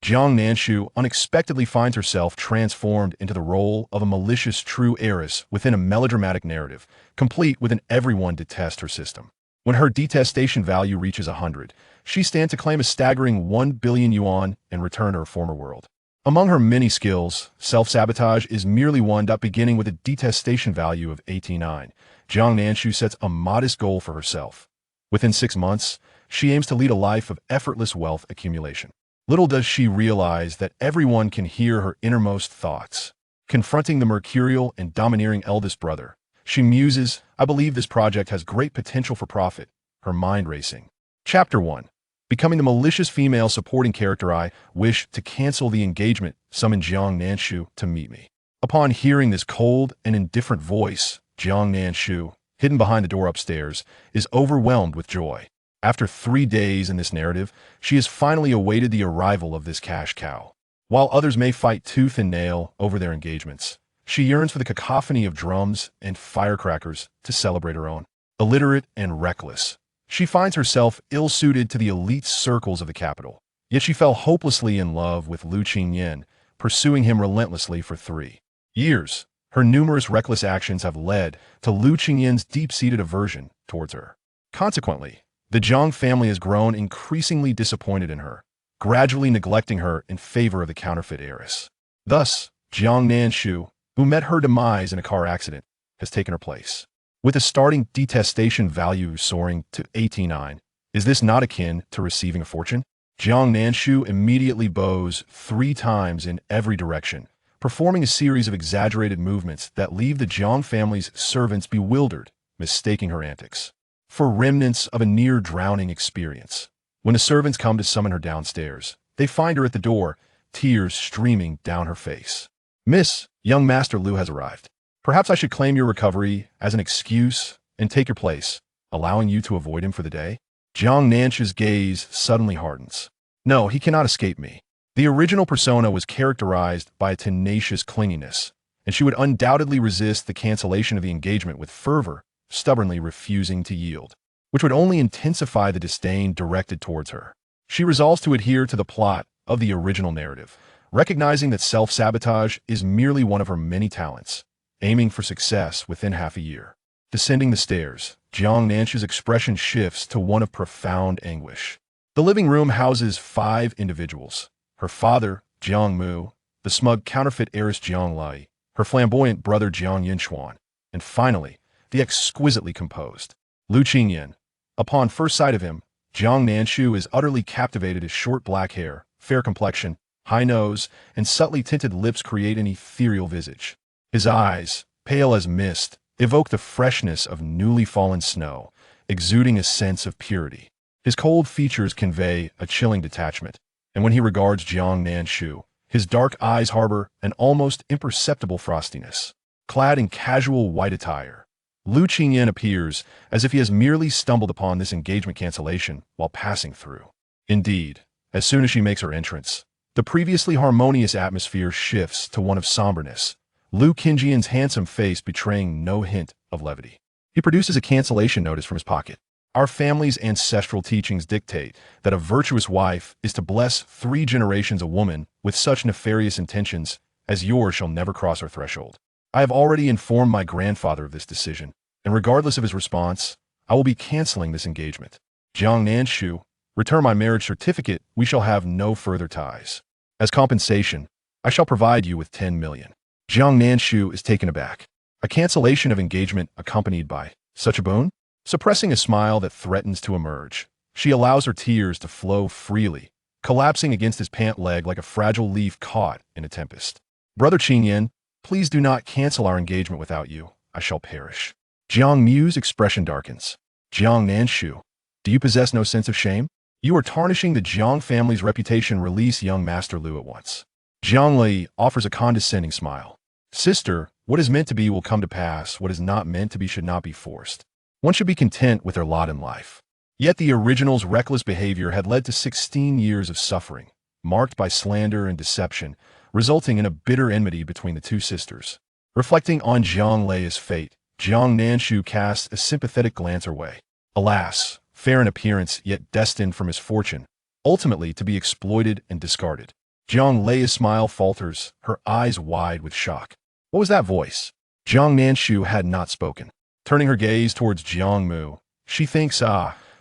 Jiang Nanshu unexpectedly finds herself transformed into the role of a malicious true heiress within a melodramatic narrative, complete with an everyone detest her system. When her detestation value reaches 100, she stands to claim a staggering 1 billion yuan and return to her former world. Among her many skills, self-sabotage is merely one. Beginning with a detestation value of 89, Jiang Nanshu sets a modest goal for herself. Within 6 months, she aims to lead a life of effortless wealth accumulation. Little does she realize that everyone can hear her innermost thoughts. Confronting the mercurial and domineering eldest brother, she muses, "I believe this project has great potential for profit," her mind racing. Chapter 1. Becoming the malicious female supporting character. "I wish to cancel the engagement. Summon Jiang Nanshu to meet me." Upon hearing this cold and indifferent voice, Jiang Nanshu, hidden behind the door upstairs, is overwhelmed with joy. After 3 days in this narrative, she has finally awaited the arrival of this cash cow. While others may fight tooth and nail over their engagements, she yearns for the cacophony of drums and firecrackers to celebrate her own. Illiterate and reckless, she finds herself ill-suited to the elite circles of the capital. Yet she fell hopelessly in love with Lu Qingyan, pursuing him relentlessly for 3 years. Her numerous reckless actions have led to Lu Qingyan's deep-seated aversion towards her. Consequently, the Jiang family has grown increasingly disappointed in her, gradually neglecting her in favor of the counterfeit heiress. Thus, Jiang Nanshu, who met her demise in a car accident, has taken her place. With a starting detestation value soaring to 89, is this not akin to receiving a fortune? Jiang Nanshu immediately bows 3 times in every direction, performing a series of exaggerated movements that leave the Jiang family's servants bewildered, mistaking her antics for remnants of a near-drowning experience. When the servants come to summon her downstairs, they find her at the door, tears streaming down her face. "Miss, young Master Lu has arrived. Perhaps I should claim your recovery as an excuse and take your place, allowing you to avoid him for the day?" Jiang Nanshu's gaze suddenly hardens. No, he cannot escape me. The original persona was characterized by a tenacious clinginess, and she would undoubtedly resist the cancellation of the engagement with fervor, stubbornly refusing to yield, which would only intensify the disdain directed towards her. She resolves to adhere to the plot of the original narrative, recognizing that self-sabotage is merely one of her many talents, aiming for success within half a year. Descending the stairs, Jiang Nanshu's expression shifts to one of profound anguish. The living room houses 5 individuals: her father, Jiang Mu, the smug counterfeit heiress Jiang Lai, her flamboyant brother Jiang Yinchuan, and finally, the exquisitely composed Lu Qingyan. Upon first sight of him, Jiang Nanshu is utterly captivated. His short black hair, fair complexion, high nose, and subtly tinted lips create an ethereal visage. His eyes, pale as mist, evoke the freshness of newly fallen snow, exuding a sense of purity. His cold features convey a chilling detachment, and when he regards Jiang Nanshu, his dark eyes harbor an almost imperceptible frostiness. Clad in casual white attire, Lu Qingyan appears as if he has merely stumbled upon this engagement cancellation while passing through. Indeed, as soon as she makes her entrance, the previously harmonious atmosphere shifts to one of somberness, Lu Qingyan's handsome face betraying no hint of levity. He produces a cancellation notice from his pocket. "Our family's ancestral teachings dictate that a virtuous wife is to bless 3 generations. A woman with such nefarious intentions as yours shall never cross our threshold. I have already informed my grandfather of this decision, and regardless of his response, I will be canceling this engagement. Jiang Nanshu, return my marriage certificate. We shall have no further ties. As compensation, I shall provide you with 10 million. Jiang Nanshu is taken aback. A cancellation of engagement accompanied by such a boon? Suppressing a smile that threatens to emerge, she allows her tears to flow freely, collapsing against his pant leg like a fragile leaf caught in a tempest. "Brother Qingyan, please do not cancel our engagement without you. I shall perish." Jiang Mu's expression darkens. "Jiang Nanshu, do you possess no sense of shame? You are tarnishing the Jiang family's reputation. Release young Master Lu at once." Jiang Li offers a condescending smile. "Sister, what is meant to be will come to pass. What is not meant to be should not be forced. One should be content with their lot in life." Yet the original's reckless behavior had led to 16 years of suffering, marked by slander and deception, resulting in a bitter enmity between the 2 sisters. Reflecting on Jiang Lei's fate, Jiang Nanshu casts a sympathetic glance her way. Alas, fair in appearance yet destined for misfortune, ultimately to be exploited and discarded. Jiang Lei's smile falters, her eyes wide with shock. What was that voice? Jiang Nanshu had not spoken. Turning her gaze towards Jiang Mu, she thinks,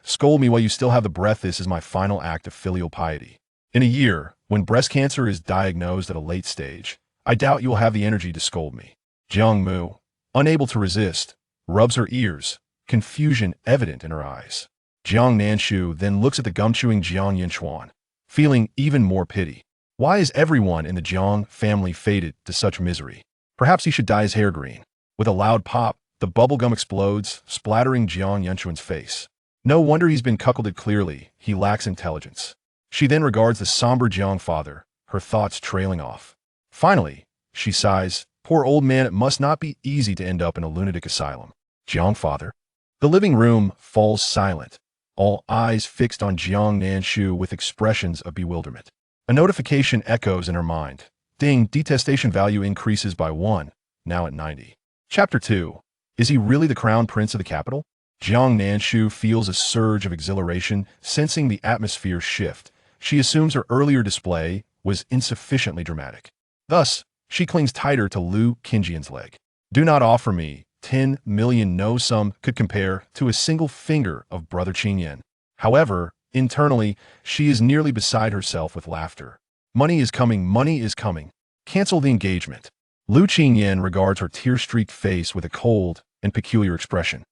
scold me while you still have the breath. This is my final act of filial piety. In a year, when breast cancer is diagnosed at a late stage, I doubt you will have the energy to scold me. Jiang Mu, unable to resist, rubs her ears, confusion evident in her eyes. Jiang Nanshu then looks at the gum-chewing Jiang Yinchuan, feeling even more pity. Why is everyone in the Jiang family fated to such misery? Perhaps he should dye his hair green. With a loud pop, the bubblegum explodes, splattering Jiang Yinchuan's face. No wonder he's been cuckolded. Clearly, he lacks intelligence. She then regards the somber Jiang father, her thoughts trailing off. Finally, she sighs, poor old man, it must not be easy to end up in a lunatic asylum. Jiang father? The living room falls silent, all eyes fixed on Jiang Nanshu with expressions of bewilderment. A notification echoes in her mind. Ding, detestation value increases by 1, now at 90. Chapter 2. Is he really the crown prince of the capital? Jiang Nanshu feels a surge of exhilaration, sensing the atmosphere shift. She assumes her earlier display was insufficiently dramatic. Thus, she clings tighter to Lu Qingjian's leg. Do not offer me 10 million. No sum could compare to a single finger of brother Qingyan. However, internally, she is nearly beside herself with laughter. Money is coming, money is coming. Cancel the engagement. Lu Qingyan regards her tear-streaked face with a cold and peculiar expression.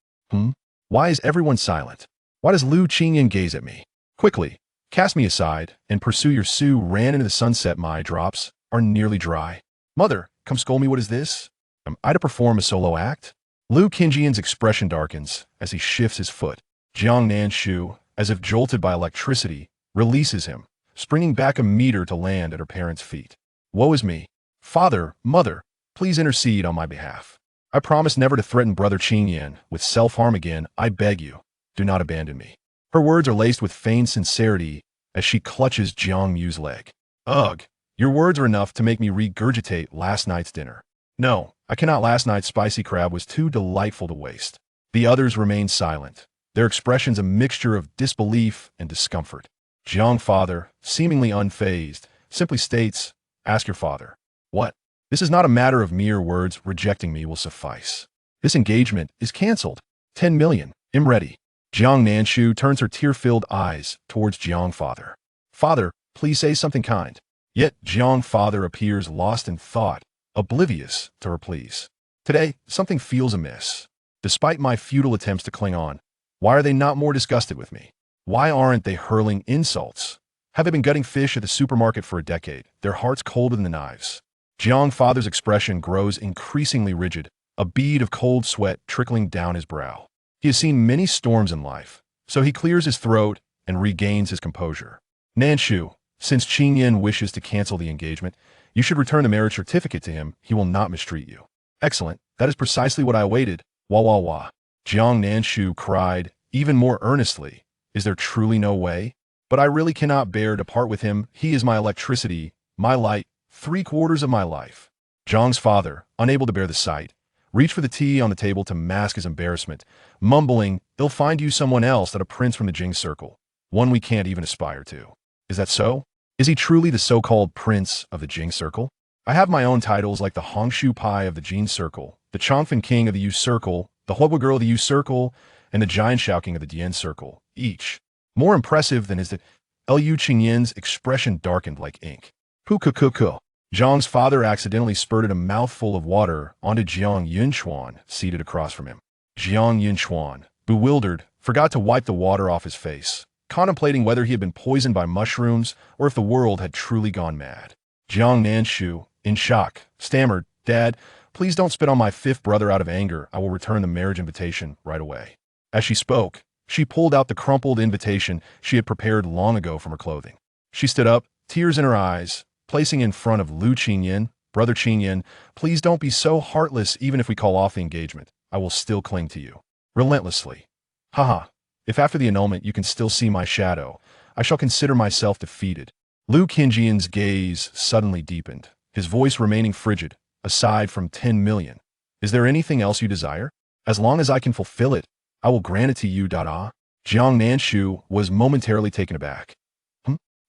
Why is everyone silent? Why does Lu Qingyan gaze at me? Quickly, cast me aside and pursue your Su ran into the sunset. My drops are nearly dry. Mother, come scold me. What is this? Am I to perform a solo act? Lu Qingjian's expression darkens as he shifts his foot. Jiang Nanshu, as if jolted by electricity, releases him, springing back a meter to land at her parents' feet. Woe is me. Father, mother, please intercede on my behalf. I promise never to threaten brother Qingyan with self-harm again. I beg you, do not abandon me. Her words are laced with feigned sincerity as she clutches Jiang Mu's leg. Ugh, your words are enough to make me regurgitate last night's dinner. No, I cannot. Last night's spicy crab was too delightful to waste. The others remain silent, their expressions a mixture of disbelief and discomfort. Jiang father, seemingly unfazed, simply states, ask your father. What? This is not a matter of mere words. Rejecting me will suffice. This engagement is cancelled. 10 million. I'm ready. Jiang Nanshu turns her tear-filled eyes towards Jiang father. Father, please say something kind. Yet Jiang father appears lost in thought, oblivious to her pleas. Today, something feels amiss. Despite my futile attempts to cling on, why are they not more disgusted with me? Why aren't they hurling insults? Have they been gutting fish at the supermarket for a decade, their hearts colder than the knives? Jiang father's expression grows increasingly rigid, a bead of cold sweat trickling down his brow. He has seen many storms in life, so he clears his throat and regains his composure. Nanshu, since Qingyan wishes to cancel the engagement, you should return the marriage certificate to him. He will not mistreat you. Excellent. That is precisely what I awaited. Wah wah wah. Jiang Nanshu cried, even more earnestly. Is there truly no way? But I really cannot bear to part with him. He is my electricity, my light, 3/4 of my life. Jiang's father, unable to bear the sight, reached for the tea on the table to mask his embarrassment, mumbling, "They'll find you someone else, that a prince from the Jing circle, one we can't even aspire to." Is that so? Is he truly the so-called prince of the Jing circle? I have my own titles like the Hongshu Pai of the Jing circle, the Chongfen King of the Yu circle, the Huobo girl of the Yu circle, and the Giant Shouting of the Dian circle, each more impressive than his that Lu Qingyan's expression darkened like ink. Pu-ku-ku-ku. Jiang's father accidentally spurted a mouthful of water onto Jiang Yinchuan, seated across from him. Jiang Yinchuan, bewildered, forgot to wipe the water off his face, contemplating whether he had been poisoned by mushrooms or if the world had truly gone mad. Jiang Nanshu, in shock, stammered, "Dad, please don't spit on my fifth brother. Out of anger, I will return the marriage invitation right away." As she spoke, she pulled out the crumpled invitation she had prepared long ago from her clothing. She stood up, tears in her eyes, placing in front of Lu Qingyan, "Brother Qingyan, please don't be so heartless. Even if we call off the engagement, I will still cling to you. Relentlessly. Haha. If after the annulment you can still see my shadow, I shall consider myself defeated." Lu Qingjian's gaze suddenly deepened, his voice remaining frigid. "Aside from 10 million, is there anything else you desire? As long as I can fulfill it, I will grant it to you." Jiang Nanshu was momentarily taken aback.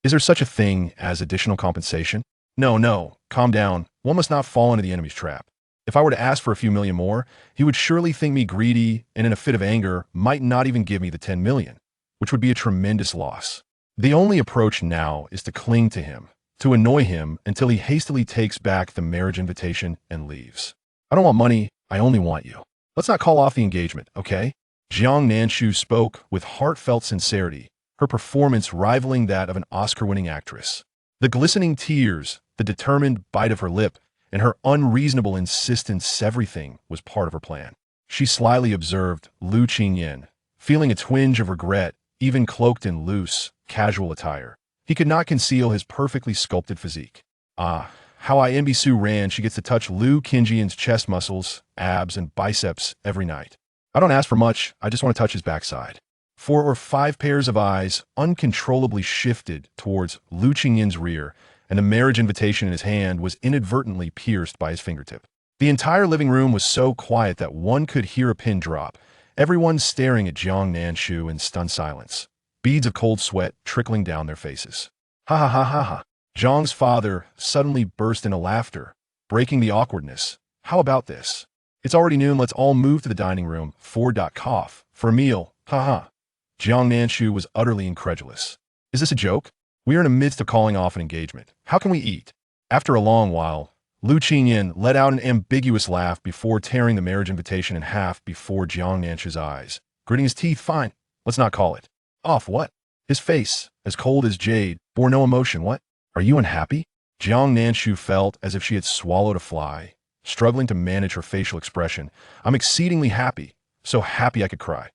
Is there such a thing as additional compensation? No, no, calm down. One must not fall into the enemy's trap. If I were to ask for a few million more, he would surely think me greedy and in a fit of anger might not even give me the 10 million, which would be a tremendous loss. The only approach now is to cling to him, to annoy him until he hastily takes back the marriage invitation and leaves. I don't want money, I only want you. Let's not call off the engagement, okay? Jiang Nanshu spoke with heartfelt sincerity, her performance rivaling that of an Oscar-winning actress. The glistening tears, the determined bite of her lip, and her unreasonable insistence everything was part of her plan. She slyly observed Lu Qingyan, feeling a twinge of regret, even cloaked in loose, casual attire. He could not conceal his perfectly sculpted physique. Ah, how I envy Su Ran. She gets to touch Lu Qingyan's chest muscles, abs, and biceps every night. I don't ask for much, I just want to touch his backside. 4 or 5 pairs of eyes uncontrollably shifted towards Lu Qingyan's rear, and the marriage invitation in his hand was inadvertently pierced by his fingertip. The entire living room was so quiet that one could hear a pin drop, everyone staring at Jiang Nanshu in stunned silence, beads of cold sweat trickling down their faces. Ha ha ha ha ha. Jiang's father suddenly burst into laughter, breaking the awkwardness. How about this? It's already noon, let's all move to the dining room, for a meal, ha ha. Jiang Nanshu was utterly incredulous. Is this a joke? We are in the midst of calling off an engagement. How can we eat? After a long while, Lu Qingyan let out an ambiguous laugh before tearing the marriage invitation in half before Jiang Nanshu's eyes, gritting his teeth. Fine, let's not call it off. What? His face, as cold as jade, bore no emotion. What? Are you unhappy? Jiang Nanshu felt as if she had swallowed a fly, struggling to manage her facial expression. I'm exceedingly happy, so happy I could cry.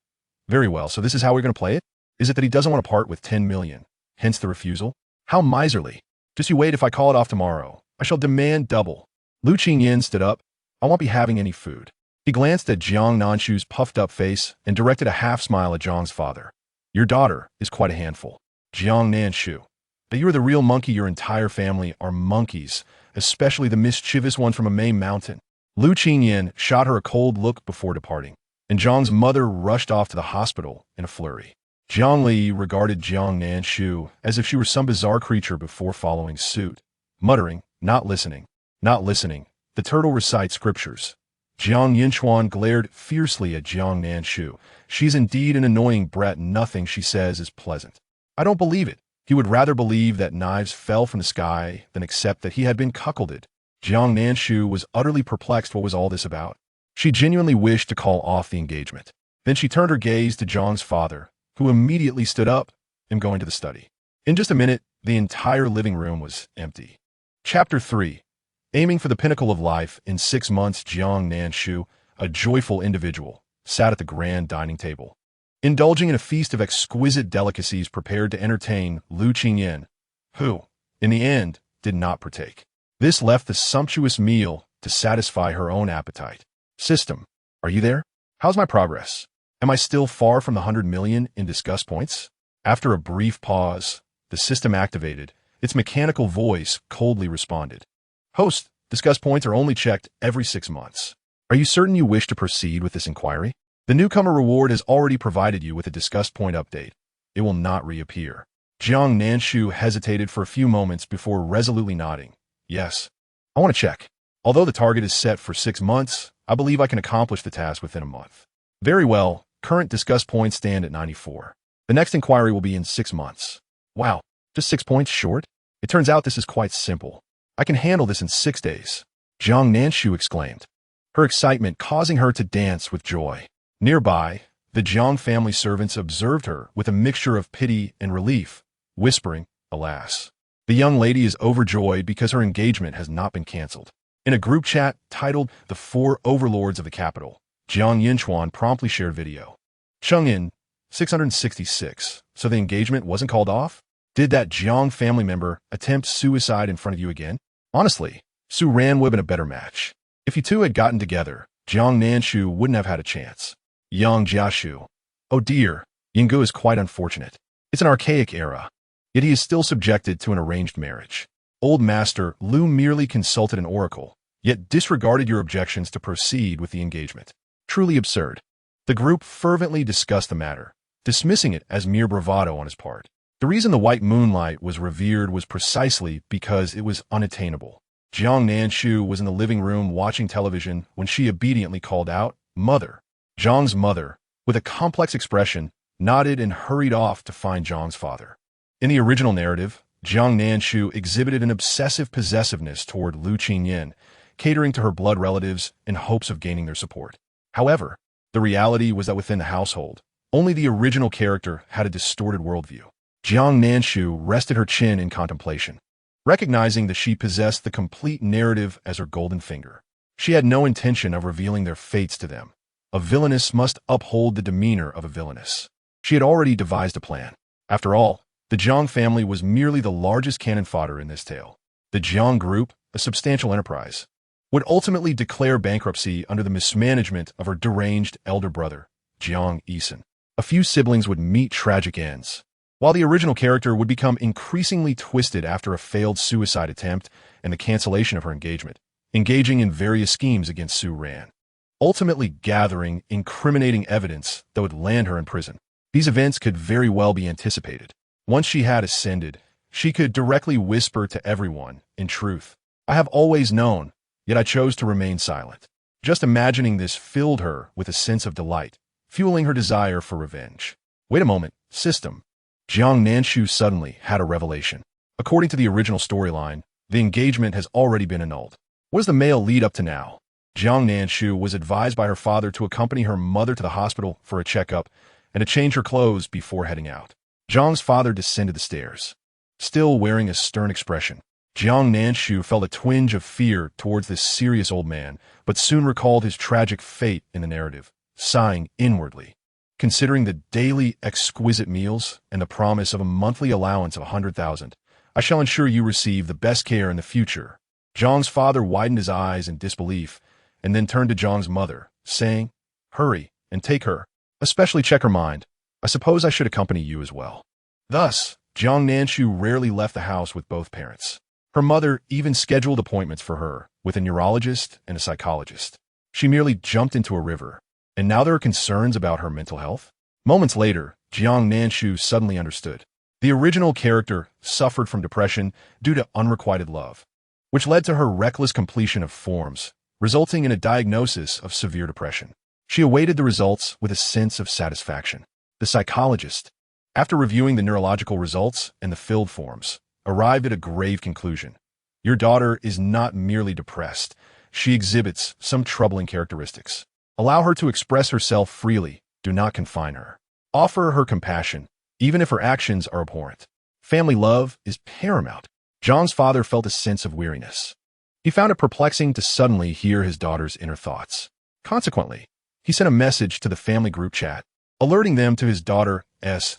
Very well, so this is how we're going to play it? Is it that he doesn't want to part with 10 million? Hence the refusal? How miserly. Just you wait, if I call it off tomorrow, I shall demand double. Lu Qingyan stood up. I won't be having any food. He glanced at Jiang Nanshu's puffed-up face and directed a half-smile at Jiang's father. Your daughter is quite a handful. Jiang Nanshu. That you are the real monkey, your entire family are monkeys, especially the mischievous one from a May mountain. Lu Qingyan shot her a cold look before departing, and Jiang's mother rushed off to the hospital in a flurry. Jiang Li regarded Jiang Nanshu as if she were some bizarre creature before following suit, muttering, not listening, not listening. The turtle recites scriptures. Jiang Yinchuan glared fiercely at Jiang Nanshu. She's indeed an annoying brat. Nothing she says is pleasant. I don't believe it. He would rather believe that knives fell from the sky than accept that he had been cuckolded. Jiang Nanshu was utterly perplexed. What was all this about? She genuinely wished to call off the engagement. Then she turned her gaze to Jiang's father, who immediately stood up and going to the study. In just a minute, the entire living room was empty. Chapter 3. Aiming for the pinnacle of life in 6 months, Jiang Nanshu, a joyful individual, sat at the grand dining table, indulging in a feast of exquisite delicacies prepared to entertain Lu Qingyan, who, in the end, did not partake. This left the sumptuous meal to satisfy her own appetite. System, are you there? How's my progress? Am I still far from the 100 million in disgust points? After a brief pause, the system activated. Its mechanical voice coldly responded. Host, disgust points are only checked every 6 months. Are you certain you wish to proceed with this inquiry? The newcomer reward has already provided you with a disgust point update. It will not reappear. Jiang Nanshu hesitated for a few moments before resolutely nodding. Yes, I want to check. Although the target is set for 6 months, I believe I can accomplish the task within a month. Very well. Current disgust points stand at 94. The next inquiry will be in 6 months. Wow, just 6 points short? It turns out this is quite simple. I can handle this in 6 days. Jiang Nanshu exclaimed, her excitement causing her to dance with joy. Nearby, the Jiang family servants observed her with a mixture of pity and relief, whispering, alas. The young lady is overjoyed because her engagement has not been canceled. In a group chat titled The 4 Overlords of the Capital, Jiang Yinchuan promptly shared video. Chengin, 666. So the engagement wasn't called off? Did that Jiang family member attempt suicide in front of you again? Honestly, Su Ran would have been a better match. If you two had gotten together, Jiang Nanshu wouldn't have had a chance. Yang Jiashu. Oh dear, Yinggu is quite unfortunate. It's an archaic era. Yet he is still subjected to an arranged marriage. Old Master Lu merely consulted an oracle, yet disregarded your objections to proceed with the engagement. Truly absurd. The group fervently discussed the matter, dismissing it as mere bravado on his part. The reason the white moonlight was revered was precisely because it was unattainable. Jiang Nanshu was in the living room watching television when she obediently called out, "Mother." Jiang's mother, with a complex expression, nodded and hurried off to find Jiang's father. In the original narrative, Jiang Nanshu exhibited an obsessive possessiveness toward Lu Qingyan, catering to her blood relatives in hopes of gaining their support. However, the reality was that within the household, only the original character had a distorted worldview. Jiang Nanshu rested her chin in contemplation, recognizing that she possessed the complete narrative as her golden finger. She had no intention of revealing their fates to them. A villainess must uphold the demeanor of a villainess. She had already devised a plan. After all, the Jiang family was merely the largest cannon fodder in this tale. The Jiang group, a substantial enterprise, would ultimately declare bankruptcy under the mismanagement of her deranged elder brother, Jiang Yisan. A few siblings would meet tragic ends, while the original character would become increasingly twisted after a failed suicide attempt and the cancellation of her engagement, engaging in various schemes against Su Ran, ultimately gathering incriminating evidence that would land her in prison. These events could very well be anticipated. Once she had ascended, she could directly whisper to everyone, "In truth, I have always known, yet I chose to remain silent." Just imagining this filled her with a sense of delight, fueling her desire for revenge. Wait a moment, system. Jiang Nanshu suddenly had a revelation. According to the original storyline, the engagement has already been annulled. What does the mail lead up to now? Jiang Nanshu was advised by her father to accompany her mother to the hospital for a checkup and to change her clothes before heading out. Jiang's father descended the stairs, still wearing a stern expression. Jiang Nanshu felt a twinge of fear towards this serious old man, but soon recalled his tragic fate in the narrative, sighing inwardly. Considering the daily exquisite meals and the promise of a monthly allowance of 100,000, I shall ensure you receive the best care in the future. Jiang's father widened his eyes in disbelief and then turned to Jiang's mother, saying, "Hurry and take her. Especially check her mind. I suppose I should accompany you as well." Thus, Jiang Nanshu rarely left the house with both parents. Her mother even scheduled appointments for her with a neurologist and a psychologist. She merely jumped into a river, and now there are concerns about her mental health? Moments later, Jiang Nanshu suddenly understood. The original character suffered from depression due to unrequited love, which led to her reckless completion of forms, resulting in a diagnosis of severe depression. She awaited the results with a sense of satisfaction. The psychologist, after reviewing the neurological results and the filled forms, arrived at a grave conclusion. Your daughter is not merely depressed. She exhibits some troubling characteristics. Allow her to express herself freely. Do not confine her. Offer her compassion, even if her actions are abhorrent. Family love is paramount. Jiang's father felt a sense of weariness. He found it perplexing to suddenly hear his daughter's inner thoughts. Consequently, he sent a message to the family group chat, alerting them to his daughter's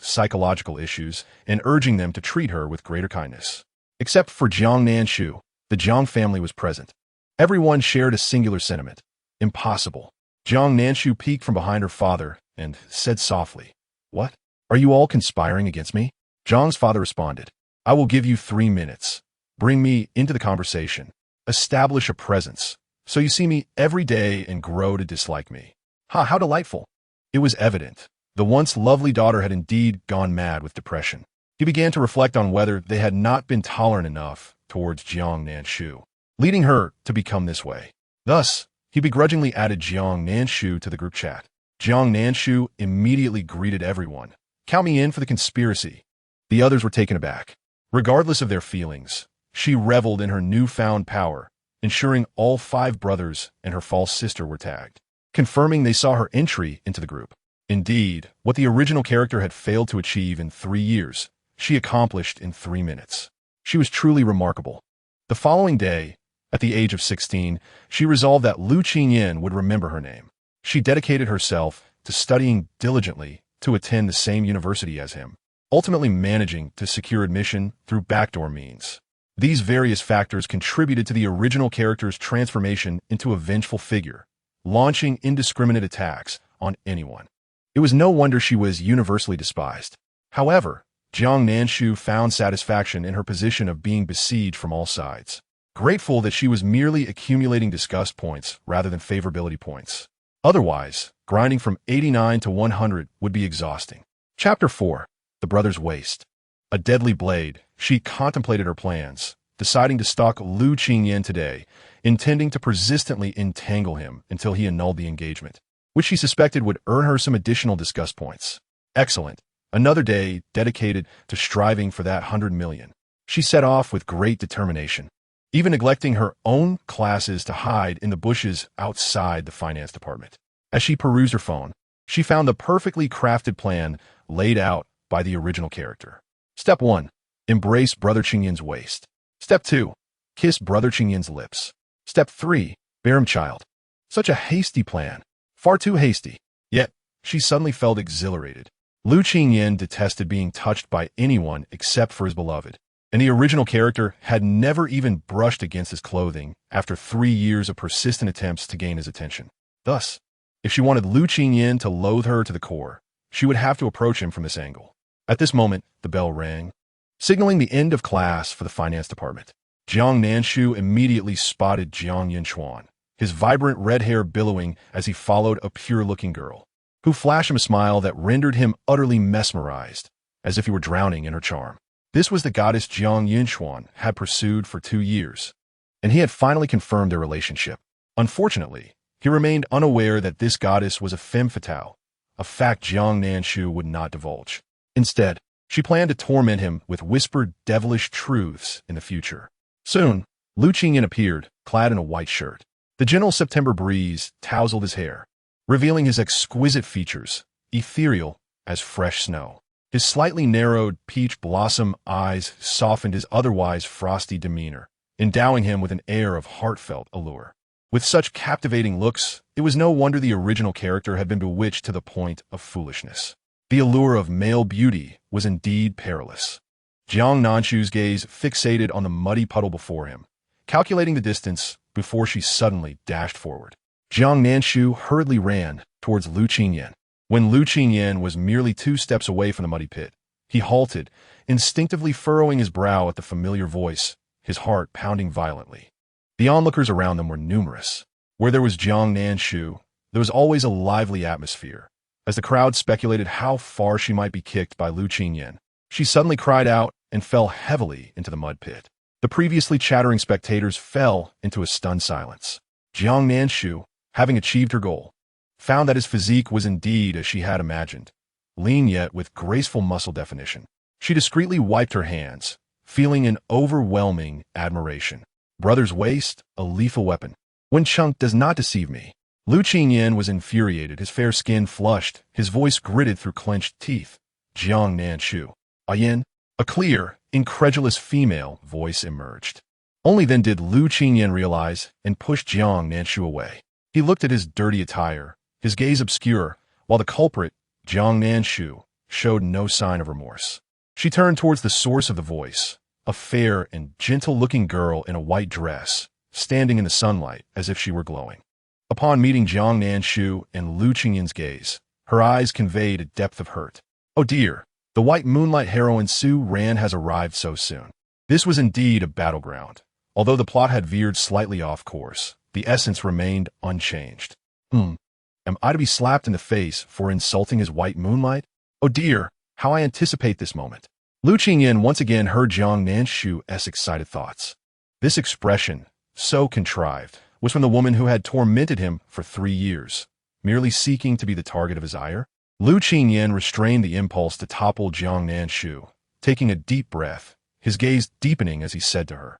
psychological issues and urging them to treat her with greater kindness. Except for Jiang Nanshu, the Jiang family was present. Everyone shared a singular sentiment. Impossible. Jiang Nanshu peeked from behind her father and said softly, "What? Are you all conspiring against me?" Jiang's father responded, "I will give you 3 minutes. Bring me into the conversation. Establish a presence, so you see me every day and grow to dislike me." Ha, how delightful. It was evident. The once lovely daughter had indeed gone mad with depression. He began to reflect on whether they had not been tolerant enough towards Jiang Nanshu, leading her to become this way. Thus, he begrudgingly added Jiang Nanshu to the group chat. Jiang Nanshu immediately greeted everyone. "Count me in for the conspiracy." The others were taken aback. Regardless of their feelings, she reveled in her newfound power, ensuring all 5 brothers and her false sister were tagged, confirming they saw her entry into the group. Indeed, what the original character had failed to achieve in 3 years, she accomplished in 3 minutes. She was truly remarkable. The following day, at the age of 16, she resolved that Lu Qingyan would remember her name. She dedicated herself to studying diligently to attend the same university as him, ultimately managing to secure admission through backdoor means. These various factors contributed to the original character's transformation into a vengeful figure, launching indiscriminate attacks on anyone. It was no wonder she was universally despised. However, Jiang Nanshu found satisfaction in her position of being besieged from all sides, grateful that she was merely accumulating disgust points rather than favorability points. Otherwise, grinding from 89 to 100 would be exhausting. Chapter 4. The Brothers' Waste. A deadly blade, she contemplated her plans, deciding to stalk Lu Qingyan today, intending to persistently entangle him until he annulled the engagement, which she suspected would earn her some additional disgust points. Excellent. Another day dedicated to striving for that 100 million. She set off with great determination, even neglecting her own classes to hide in the bushes outside the finance department. As she perused her phone, she found the perfectly crafted plan laid out by the original character. Step 1. Embrace Brother Qingyan's waist. Step 2. Kiss Brother Qingyan's lips. Step 3. Bear him child. Such a hasty plan. Far too hasty. Yet, she suddenly felt exhilarated. Lu Qingyan detested being touched by anyone except for his beloved, and the original character had never even brushed against his clothing after 3 years of persistent attempts to gain his attention. Thus, if she wanted Lu Qingyan to loathe her to the core, she would have to approach him from this angle. At this moment, the bell rang, signaling the end of class for the finance department. Jiang Nanshu immediately spotted Jiang Nanshu, his vibrant red hair billowing as he followed a pure-looking girl, who flashed him a smile that rendered him utterly mesmerized, as if he were drowning in her charm. This was the goddess Jiang Nanshu had pursued for 2 years, and he had finally confirmed their relationship. Unfortunately, he remained unaware that this goddess was a femme fatale, a fact Jiang Nanshu would not divulge. Instead, she planned to torment him with whispered devilish truths in the future. Soon, Lu Qingyan appeared, clad in a white shirt. The gentle September breeze tousled his hair, revealing his exquisite features, ethereal as fresh snow. His slightly narrowed peach blossom eyes softened his otherwise frosty demeanor, endowing him with an air of heartfelt allure. With such captivating looks, it was no wonder the original character had been bewitched to the point of foolishness. The allure of male beauty was indeed perilous. Jiang Nanshu's gaze fixated on the muddy puddle before him, calculating the distance before she suddenly dashed forward. Jiang Nanshu hurriedly ran towards Lu Qingyan. When Lu Qingyan was merely 2 steps away from the muddy pit, he halted, instinctively furrowing his brow at the familiar voice, his heart pounding violently. The onlookers around them were numerous. Where there was Jiang Nanshu, there was always a lively atmosphere. As the crowd speculated how far she might be kicked by Lu Qingyan, she suddenly cried out and fell heavily into the mud pit. The previously chattering spectators fell into a stunned silence. Jiang Nanshu, having achieved her goal, found that his physique was indeed as she had imagined, lean yet with graceful muscle definition. She discreetly wiped her hands, feeling an overwhelming admiration. Brother's waist, a lethal weapon. When chunk does not deceive me. Lu Qingyan was infuriated, his fair skin flushed, his voice gritted through clenched teeth. Jiang Nanshu. Ayin? A clear, incredulous female voice emerged. Only then did Lu Qingyan realize and push Jiang Nanshu away. He looked at his dirty attire, his gaze obscure, while the culprit, Jiang Nanshu, showed no sign of remorse. She turned towards the source of the voice, a fair and gentle-looking girl in a white dress, standing in the sunlight as if she were glowing. Upon meeting Jiang Nanshu and Lu Qingyan's gaze, her eyes conveyed a depth of hurt. Oh dear, the white moonlight heroine Su Ran has arrived so soon. This was indeed a battleground. Although the plot had veered slightly off course, the essence remained unchanged. Am I to be slapped in the face for insulting his white moonlight? Oh dear, how I anticipate this moment. Lu Qingyan once again heard Jiang Nanshu's excited thoughts. This expression, so contrived, was from the woman who had tormented him for 3 years, merely seeking to be the target of his ire. Lu Qingyan restrained the impulse to topple Jiang Nanshu, taking a deep breath, his gaze deepening as he said to her,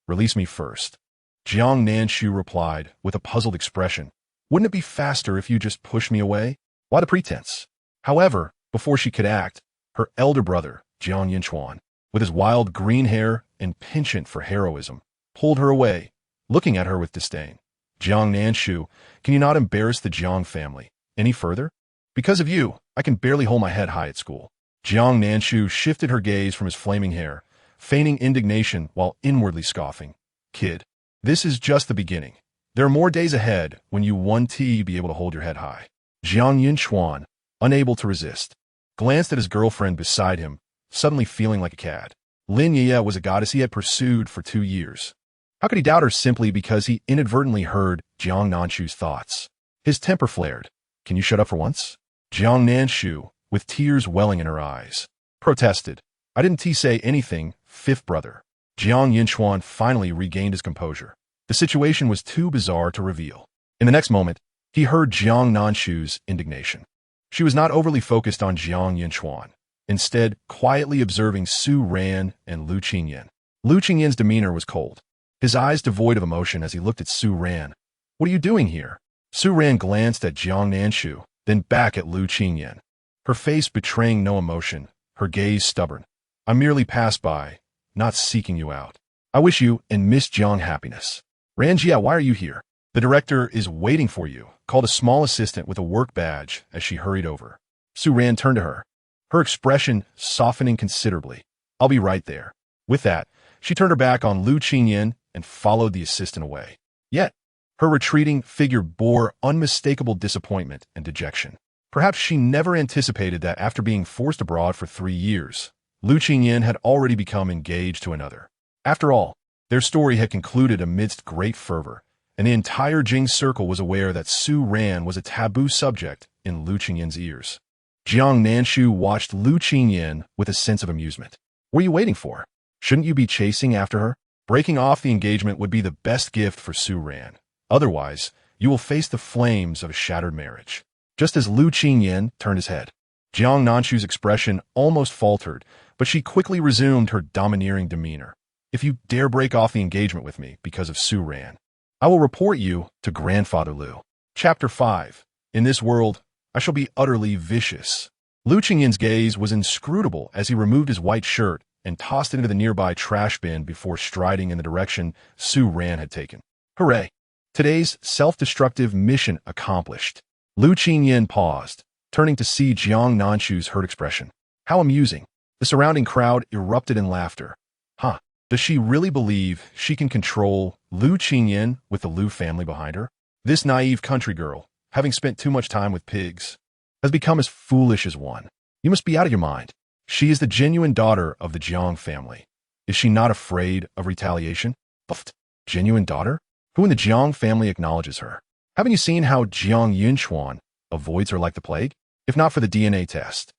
"Release me first." Jiang Nanshu replied with a puzzled expression, "Wouldn't it be faster if you just pushed me away? Why the pretense?" However, before she could act, her elder brother, Jiang Yanchuan, with his wild green hair and penchant for heroism, pulled her away, looking at her with disdain. "Jiang Nanshu, can you not embarrass the Jiang family any further? Because of you, I can barely hold my head high at school." Jiang Nanshu shifted her gaze from his flaming hair, feigning indignation while inwardly scoffing. "Kid, this is just the beginning. There are more days ahead when you won't be able to hold your head high." Jiang Yinchuan, unable to resist, glanced at his girlfriend beside him, suddenly feeling like a cad. Lin Ye was a goddess he had pursued for 2 years. How could he doubt her simply because he inadvertently heard Jiang Nanshu's thoughts? His temper flared. "Can you shut up for once?" Jiang Nanshu, with tears welling in her eyes, protested. I didn't say anything, fifth brother. Jiang Yinchuan finally regained his composure. The situation was too bizarre to reveal. In the next moment, he heard Jiang Nanshu's indignation. She was not overly focused on Jiang Yinchuan, instead quietly observing Su Ran and Lu Qingyan. Lu Qingyan's demeanor was cold, his eyes devoid of emotion as he looked at Su Ran. What are you doing here? Su Ran glanced at Jiang Nanshu, then back at Lu Qingyan. Her face betraying no emotion, her gaze stubborn. I merely passed by, not seeking you out. I wish you and Miss Jiang happiness. Ranjia, why are you here? The director is waiting for you, called a small assistant with a work badge as she hurried over. Su Ran turned to her, her expression softening considerably. I'll be right there. With that, she turned her back on Lu Qingyan and followed the assistant away. Yet, her retreating figure bore unmistakable disappointment and dejection. Perhaps she never anticipated that after being forced abroad for 3 years, Lu Qingyan had already become engaged to another. After all, their story had concluded amidst great fervor, and the entire Jing circle was aware that Su Ran was a taboo subject in Lu Qingyan's ears. Jiang Nanshu watched Lu Qingyan with a sense of amusement. What are you waiting for? Shouldn't you be chasing after her? Breaking off the engagement would be the best gift for Su Ran. Otherwise, you will face the flames of a shattered marriage. Just as Lu Qingyan turned his head, Jiang Nanshu's expression almost faltered, but she quickly resumed her domineering demeanor. If you dare break off the engagement with me because of Su Ran, I will report you to Grandfather Lu. Chapter 5. In this world, I shall be utterly vicious. Lu Qingyan's gaze was inscrutable as he removed his white shirt and tossed it into the nearby trash bin before striding in the direction Su Ran had taken. Hooray! Today's self-destructive mission accomplished. Lu Qingyan paused, turning to see Jiang Nanshu's hurt expression. How amusing. The surrounding crowd erupted in laughter. Huh. Does she really believe she can control Lu Qingyan with the Lu family behind her? This naive country girl, having spent too much time with pigs, has become as foolish as one. You must be out of your mind. She is the genuine daughter of the Jiang family. Is she not afraid of retaliation? Puffed. Genuine daughter? Who in the Jiang family acknowledges her? Haven't you seen how Jiang Yinchuan avoids her like the plague? If not for the DNA test,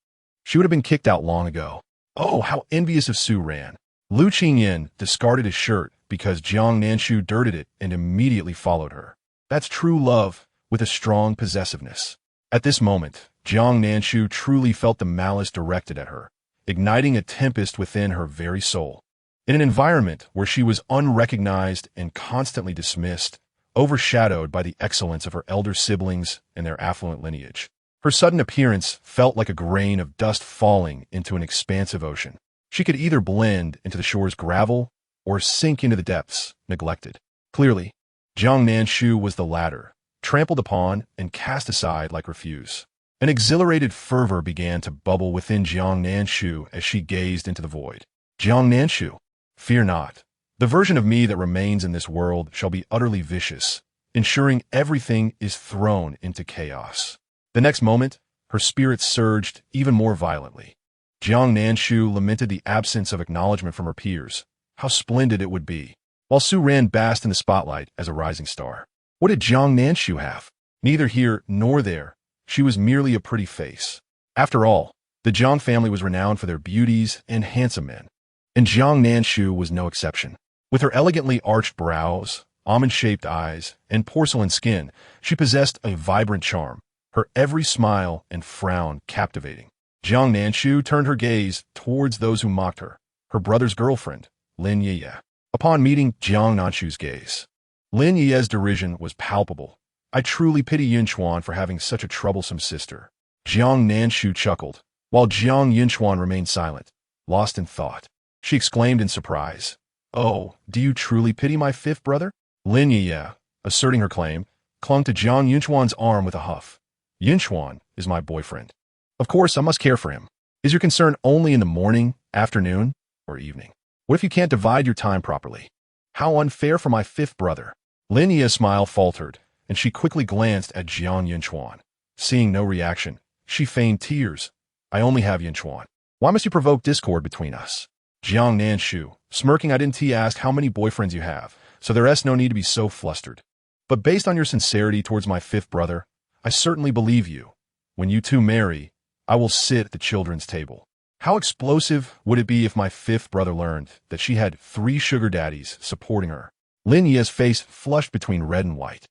she would have been kicked out long ago. Oh, how envious of Su Ran. Lu Qingyan discarded his shirt because Jiang Nanshu dirted it and immediately followed her. That's true love with a strong possessiveness. At this moment, Jiang Nanshu truly felt the malice directed at her, igniting a tempest within her very soul. In an environment where she was unrecognized and constantly dismissed, overshadowed by the excellence of her elder siblings and their affluent lineage, her sudden appearance felt like a grain of dust falling into an expansive ocean. She could either blend into the shore's gravel or sink into the depths, neglected. Clearly, Jiang Nanshu was the latter, trampled upon and cast aside like refuse. An exhilarated fervor began to bubble within Jiang Nanshu as she gazed into the void. Jiang Nanshu, fear not. The version of me that remains in this world shall be utterly vicious, ensuring everything is thrown into chaos. The next moment, her spirit surged even more violently. Jiang Nanshu lamented the absence of acknowledgement from her peers. How splendid it would be, while Su Ran basked in the spotlight as a rising star. What did Jiang Nanshu have? Neither here nor there. She was merely a pretty face. After all, the Jiang family was renowned for their beauties and handsome men, and Jiang Nanshu was no exception. With her elegantly arched brows, almond-shaped eyes, and porcelain skin, she possessed a vibrant charm, her every smile and frown captivating. Jiang Nanshu turned her gaze towards those who mocked her, her brother's girlfriend, Lin Yiye. Upon meeting Jiang Nanshu's gaze, Lin Yiye's derision was palpable. I truly pity Yinchuan for having such a troublesome sister. Jiang Nanshu chuckled, while Jiang Yinchuan remained silent, lost in thought. She exclaimed in surprise, "Oh, do you truly pity my fifth brother?" Lin Yiye, asserting her claim, clung to Jiang Yinchuan's arm with a huff. "Yinchuan is my boyfriend. Of course, I must care for him. Is your concern only in the morning, afternoon, or evening? What if you can't divide your time properly? How unfair for my fifth brother." Lin Yiye's smile faltered, and she quickly glanced at Jiang Yinchuan. Seeing no reaction, she feigned tears. "I only have Yinchuan. Why must you provoke discord between us?" Jiang Nanshu, smirking, "I didn't ask how many boyfriends you have, so there is no need to be so flustered. But based on your sincerity towards my fifth brother, I certainly believe you. When you two marry, I will sit at the children's table." How explosive would it be if my fifth brother learned that she had 3 sugar daddies supporting her? Lin Ye's face flushed between red and white,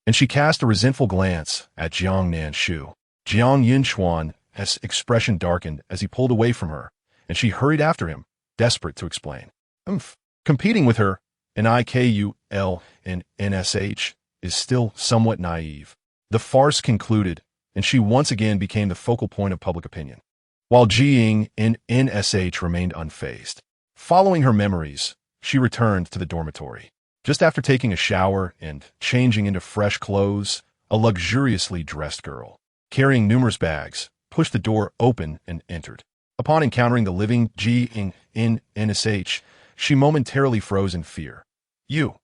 and she cast a resentful glance at Jiang Nanshu. Jiang Yinchuan's expression darkened as he pulled away from her, and she hurried after him, desperate to explain. Competing with her, an IKUL and NSH, is still somewhat naive. The farce concluded, and she once again became the focal point of public opinion, while Jiying and NSH remained unfazed. Following her memories, she returned to the dormitory. Just after taking a shower and changing into fresh clothes, a luxuriously dressed girl, carrying numerous bags, pushed the door open and entered. Upon encountering the living Jiying and NSH, she momentarily froze in fear. "You,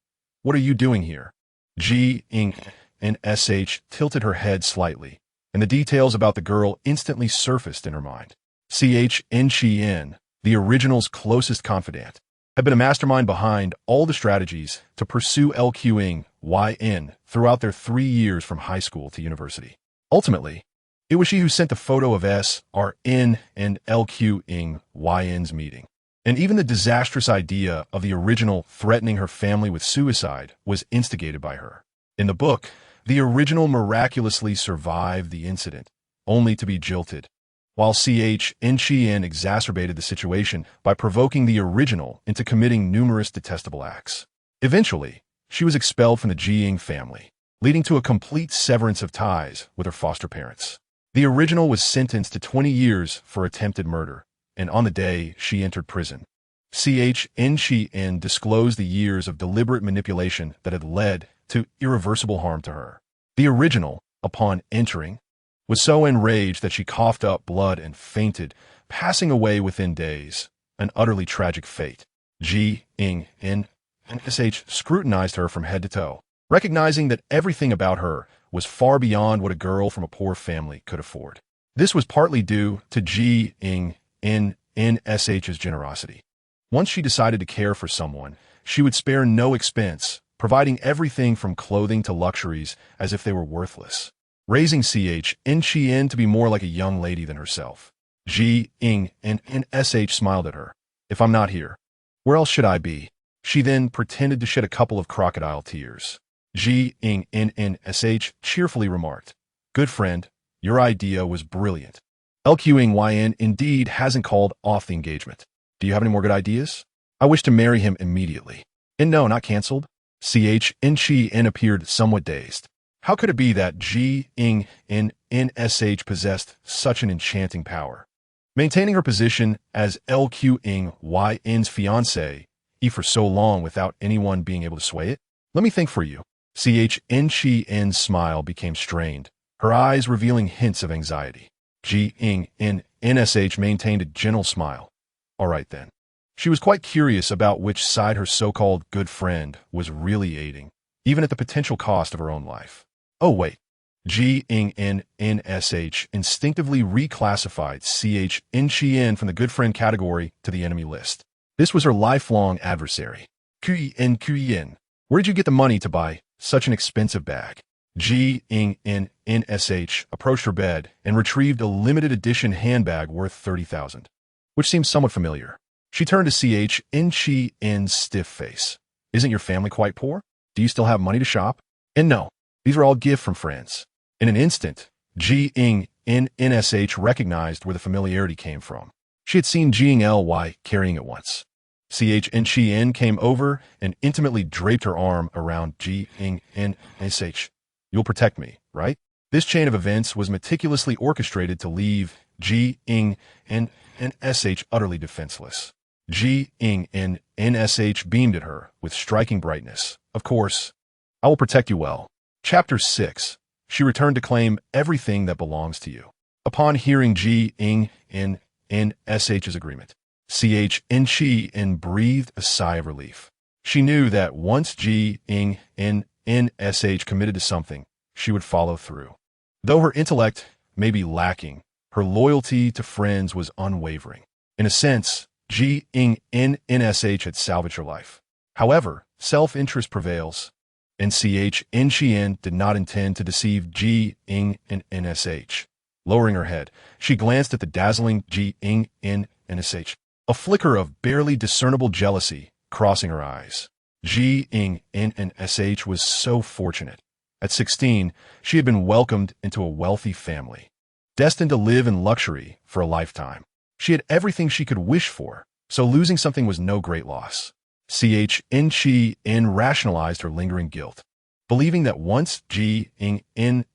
what are you doing here?" Jiying and SH tilted her head slightly, and the details about the girl instantly surfaced in her mind. CH Chen, the original's closest confidant, had been a mastermind behind all the strategies to pursue LQing YN throughout their 3 years from high school to university. Ultimately, it was she who sent the photo of SRN and LQing YN's meeting. And even the disastrous idea of the original threatening her family with suicide was instigated by her. In the book, the original miraculously survived the incident, only to be jilted, while CH Chen exacerbated the situation by provoking the original into committing numerous detestable acts. Eventually, she was expelled from the Jiying family, leading to a complete severance of ties with her foster parents. The original was sentenced to 20 years for attempted murder, and on the day she entered prison, CH Chen disclosed the years of deliberate manipulation that had led to irreversible harm to her. The original, upon entering, was so enraged that she coughed up blood and fainted, passing away within days, an utterly tragic fate. Jiying and SH scrutinized her from head to toe, recognizing that everything about her was far beyond what a girl from a poor family could afford. This was partly due to Jiying and SH's generosity. Once she decided to care for someone, she would spare no expense, providing everything from clothing to luxuries as if they were worthless, raising CH Chen to be more like a young lady than herself. Jiying and SH smiled at her. "If I'm not here, where else should I be?" She then pretended to shed a couple of crocodile tears. Jiying and SH cheerfully remarked, "Good friend, your idea was brilliant. LQing YN indeed hasn't called off the engagement. Do you have any more good ideas? I wish to marry him immediately." "And no, not cancelled." CH Chen appeared somewhat dazed. How could it be that Jiying and SH possessed such an enchanting power? Maintaining her position as LQing YN's fiancé, for so long without anyone being able to sway it? "Let me think for you." CH Chen's smile became strained, her eyes revealing hints of anxiety. Jiying and SH maintained a gentle smile. "All right then." She was quite curious about which side her so-called good friend was really aiding, even at the potential cost of her own life. Oh wait. Jiying and SH instinctively reclassified CH Chen from the good friend category to the enemy list. This was her lifelong adversary. Kuyen, where did you get the money to buy such an expensive bag? Jiying and SH approached her bed and retrieved a limited edition handbag worth 30,000, which seemed somewhat familiar. She turned to CH Chen's stiff face. "Isn't your family quite poor? Do you still have money to shop?" "And no, these are all gifts from friends." In an instant, Jiying and SH recognized where the familiarity came from. She had seen Jiying Ly carrying it once. CH Chen came over and intimately draped her arm around Jiying and SH. "You'll protect me, right?" This chain of events was meticulously orchestrated to leave Jiying and SH utterly defenseless. Jiying and SH beamed at her with striking brightness. "Of course, I will protect you well." Chapter 6. She returned to claim everything that belongs to you. Upon hearing Jiying and SH's agreement, CH Chen breathed a sigh of relief. She knew that once Jiying and SH committed to something, she would follow through. Though her intellect may be lacking, her loyalty to friends was unwavering. In a sense, Jiying and SH had salvaged her life. However, self-interest prevails, and CH Chen did not intend to deceive Jiying and SH. Lowering her head, she glanced at the dazzling Jiang, a flicker of barely discernible jealousy crossing her eyes. Jiang was so fortunate. At 16, she had been welcomed into a wealthy family, destined to live in luxury for a lifetime. She had everything she could wish for, so losing something was no great loss. Chi rationalized her lingering guilt, believing that once Jiang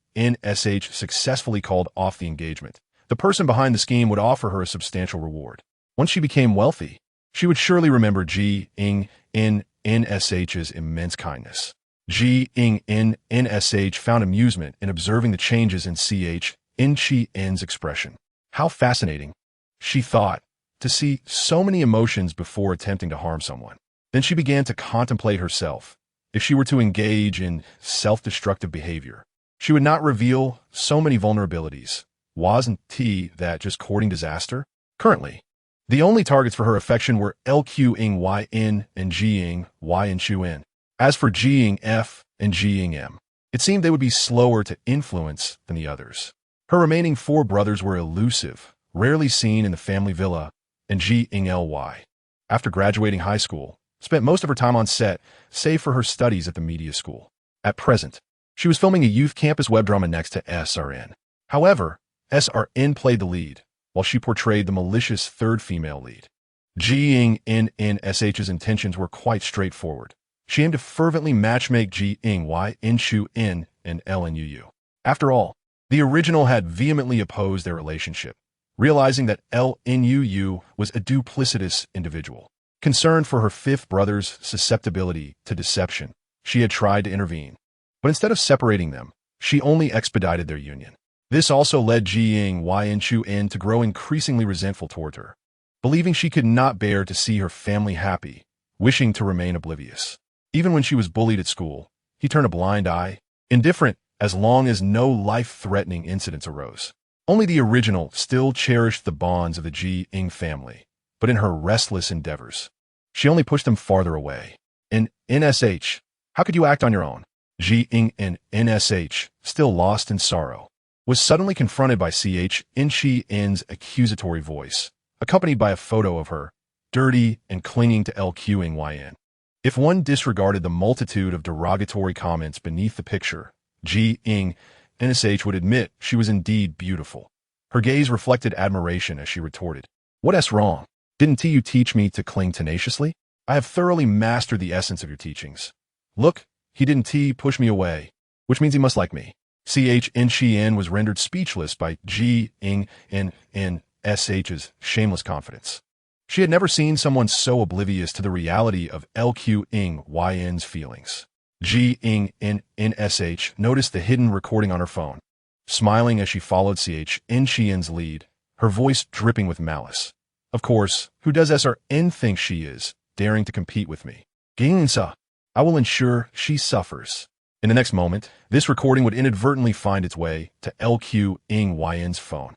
successfully called off the engagement, the person behind the scheme would offer her a substantial reward. Once she became wealthy, she would surely remember Jiang's immense kindness. Jiang found amusement in observing the changes in Chi's expression. How fascinating, she thought, to see so many emotions before attempting to harm someone. Then she began to contemplate herself. If she were to engage in self-destructive behavior, she would not reveal so many vulnerabilities. Wasn't that just courting disaster? Currently, the only targets for her affection were Lqing and Jiang Nanshu. As for Jiang F and Jiang M, it seemed they would be slower to influence than the others. Her remaining 4 brothers were elusive, rarely seen in the family villa, and Jiang Ly, after graduating high school, spent most of her time on set, save for her studies at the media school. At present, she was filming a youth campus web drama next to SRN. However, SRN played the lead, while she portrayed the malicious 3rd female lead. Jiang Nsh's intentions were quite straightforward. She aimed to fervently matchmake Jiang Nanshu and LNUU. After all, the original had vehemently opposed their relationship, realizing that LNUU was a duplicitous individual. Concerned for her 5th brother's susceptibility to deception, she had tried to intervene. But instead of separating them, she only expedited their union. This also led Jiang Nanshu to grow increasingly resentful toward her, believing she could not bear to see her family happy, wishing to remain oblivious. Even when she was bullied at school, he turned a blind eye, indifferent as long as no life-threatening incidents arose. Only the original still cherished the bonds of the Jiang family, but in her restless endeavors, she only pushed them farther away. In NSH, how could you act on your own? Jiang and NSH, still lost in sorrow, was suddenly confronted by Chi's accusatory voice, accompanied by a photo of her, dirty and clinging to Lqing. If one disregarded the multitude of derogatory comments beneath the picture, Jiang would admit she was indeed beautiful. Her gaze reflected admiration as she retorted, "What's wrong? Didn't you teach me to cling tenaciously? I have thoroughly mastered the essence of your teachings. Look, he didn't push me away, which means he must like me." Chen was rendered speechless by Jiang Nsh's shameless confidence. She had never seen someone so oblivious to the reality of Lqing's feelings. Jiang Nsh noticed the hidden recording on her phone, smiling as she followed Chen's lead, her voice dripping with malice. "Of course, who does SRN think she is, daring to compete with me? Ginsa, I will ensure she suffers." In the next moment, this recording would inadvertently find its way to Lqing's phone.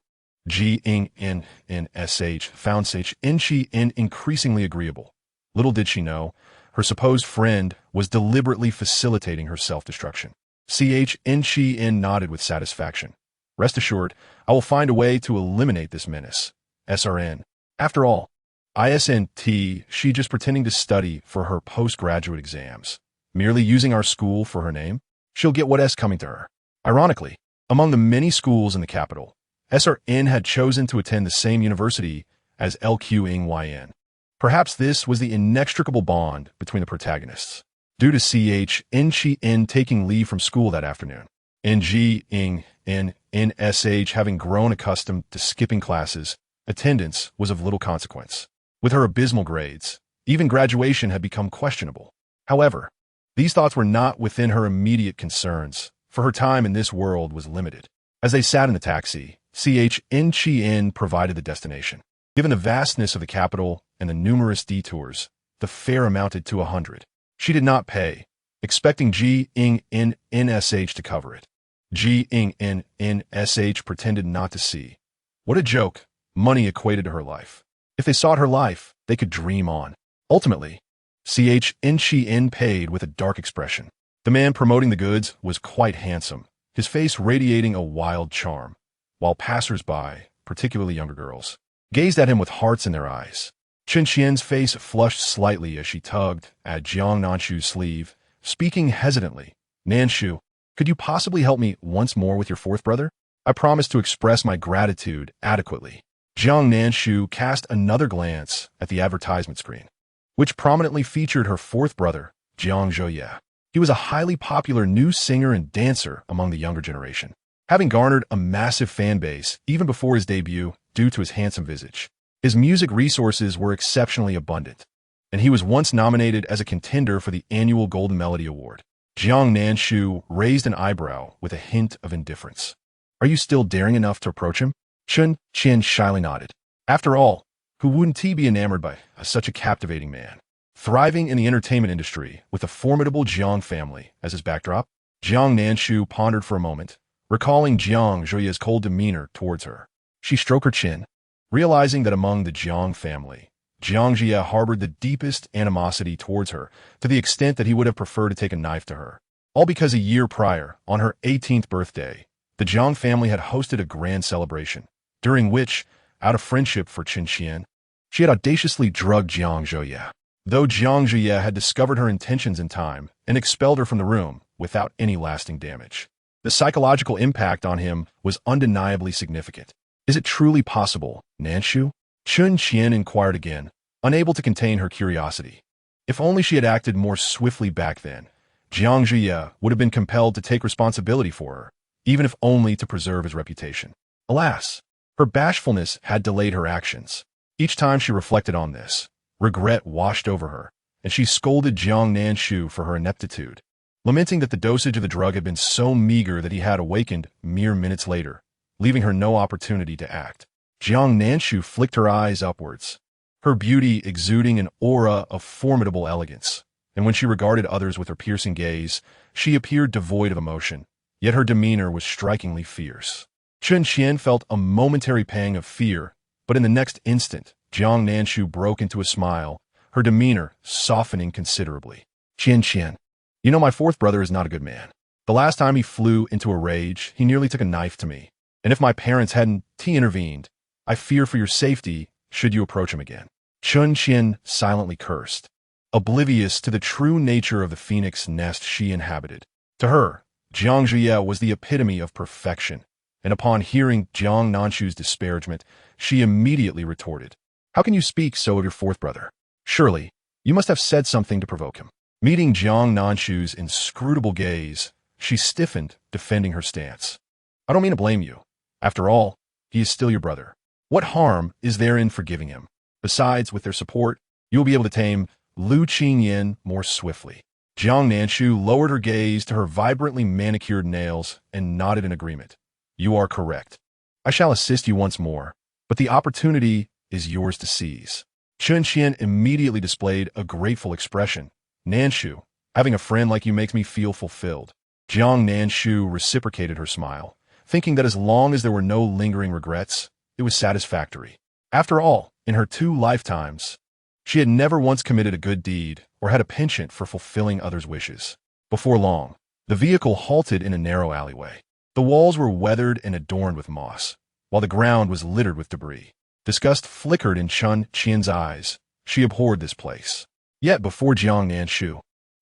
Jiang Nsh found Chen increasingly agreeable. Little did she know, her supposed friend was deliberately facilitating her self-destruction. Chen nodded with satisfaction. "Rest assured, I will find a way to eliminate this menace. SRN. After all, she just pretending to study for her postgraduate exams. Merely using our school for her name? She'll get what's coming to her." Ironically, among the many schools in the capital, SRN had chosen to attend the same university as Lqing. Perhaps this was the inextricable bond between the protagonists. Due to Chen taking leave from school that afternoon, and Jiang Nsh having grown accustomed to skipping classes, attendance was of little consequence. With her abysmal grades, even graduation had become questionable. However, these thoughts were not within her immediate concerns, for her time in this world was limited. As they sat in the taxi, Chen provided the destination. Given the vastness of the capital and the numerous detours, the fare amounted to 100. She did not pay, expecting Jiang Nsh to cover it. Jiang Nsh pretended not to see. What a joke money equated to her life. If they sought her life, they could dream on. Ultimately, Chen paid with a dark expression. The man promoting the goods was quite handsome, his face radiating a wild charm. while passers-by, particularly younger girls, gazed at him with hearts in their eyes. Chen Qian's face flushed slightly as she tugged at Jiang Nanshu's sleeve, speaking hesitantly. "Nanshu, could you possibly help me once more with your fourth brother? I promise to express my gratitude adequately." Jiang Nanshu cast another glance at the advertisement screen, which prominently featured her fourth brother, Jiang Zhouye. He was a highly popular new singer and dancer among the younger generation, having garnered a massive fan base even before his debut due to his handsome visage. His music resources were exceptionally abundant, and he was once nominated as a contender for the annual Golden Melody Award. Jiang Nanshu raised an eyebrow with a hint of indifference. "Are you still daring enough to approach him?" Chen Qian shyly nodded. After all, who wouldn't he be enamored by such a captivating man? Thriving in the entertainment industry with the formidable Jiang family as his backdrop, Jiang Nanshu pondered for a moment, recalling Jiang Zhouye's cold demeanor towards her. She stroked her chin, realizing that among the Jiang family, Jiang Zhouye harbored the deepest animosity towards her, to the extent that he would have preferred to take a knife to her. All because a year prior, on her 18th birthday, the Jiang family had hosted a grand celebration, during which, out of friendship for Chen Qian, she had audaciously drugged Jiang Zhouye. Though Jiang Zhouye had discovered her intentions in time and expelled her from the room without any lasting damage, the psychological impact on him was undeniably significant. "Is it truly possible, Nanshu?" Chen Qian inquired again, unable to contain her curiosity. If only she had acted more swiftly back then, Jiang Zhouye would have been compelled to take responsibility for her, even if only to preserve his reputation. Alas, her bashfulness had delayed her actions. Each time she reflected on this, regret washed over her, and she scolded Jiang Nanshu for her ineptitude, lamenting that the dosage of the drug had been so meager that he had awakened mere minutes later, leaving her no opportunity to act. Jiang Nanshu flicked her eyes upwards, her beauty exuding an aura of formidable elegance, and when she regarded others with her piercing gaze, she appeared devoid of emotion, yet her demeanor was strikingly fierce. Chen Qian felt a momentary pang of fear, but in the next instant, Jiang Nanshu broke into a smile, her demeanor softening considerably. "Qian, you know my fourth brother is not a good man. The last time he flew into a rage, he nearly took a knife to me, and if my parents hadn't intervened, I fear for your safety should you approach him again." Chen Qian silently cursed, oblivious to the true nature of the phoenix nest she inhabited. To her, Jiang Zhouye was the epitome of perfection, and upon hearing Jiang Nanshu's disparagement, she immediately retorted, "How can you speak so of your fourth brother? Surely, you must have said something to provoke him." Meeting Jiang Nanshu's inscrutable gaze, she stiffened, defending her stance. "I don't mean to blame you. After all, he is still your brother. What harm is there in forgiving him? Besides, with their support, you will be able to tame Lu Qingyan more swiftly." Jiang Nanshu lowered her gaze to her vibrantly manicured nails and nodded in agreement. "You are correct. I shall assist you once more, but the opportunity is yours to seize." Chen Qian immediately displayed a grateful expression. "Nanshu, having a friend like you makes me feel fulfilled." Jiang Nanshu reciprocated her smile, thinking that as long as there were no lingering regrets, it was satisfactory. After all, in her 2 lifetimes, she had never once committed a good deed or had a penchant for fulfilling others' wishes. Before long, the vehicle halted in a narrow alleyway. The walls were weathered and adorned with moss, while the ground was littered with debris. Disgust flickered in Chen Qian's eyes. She abhorred this place. Yet before Jiang Nanshu,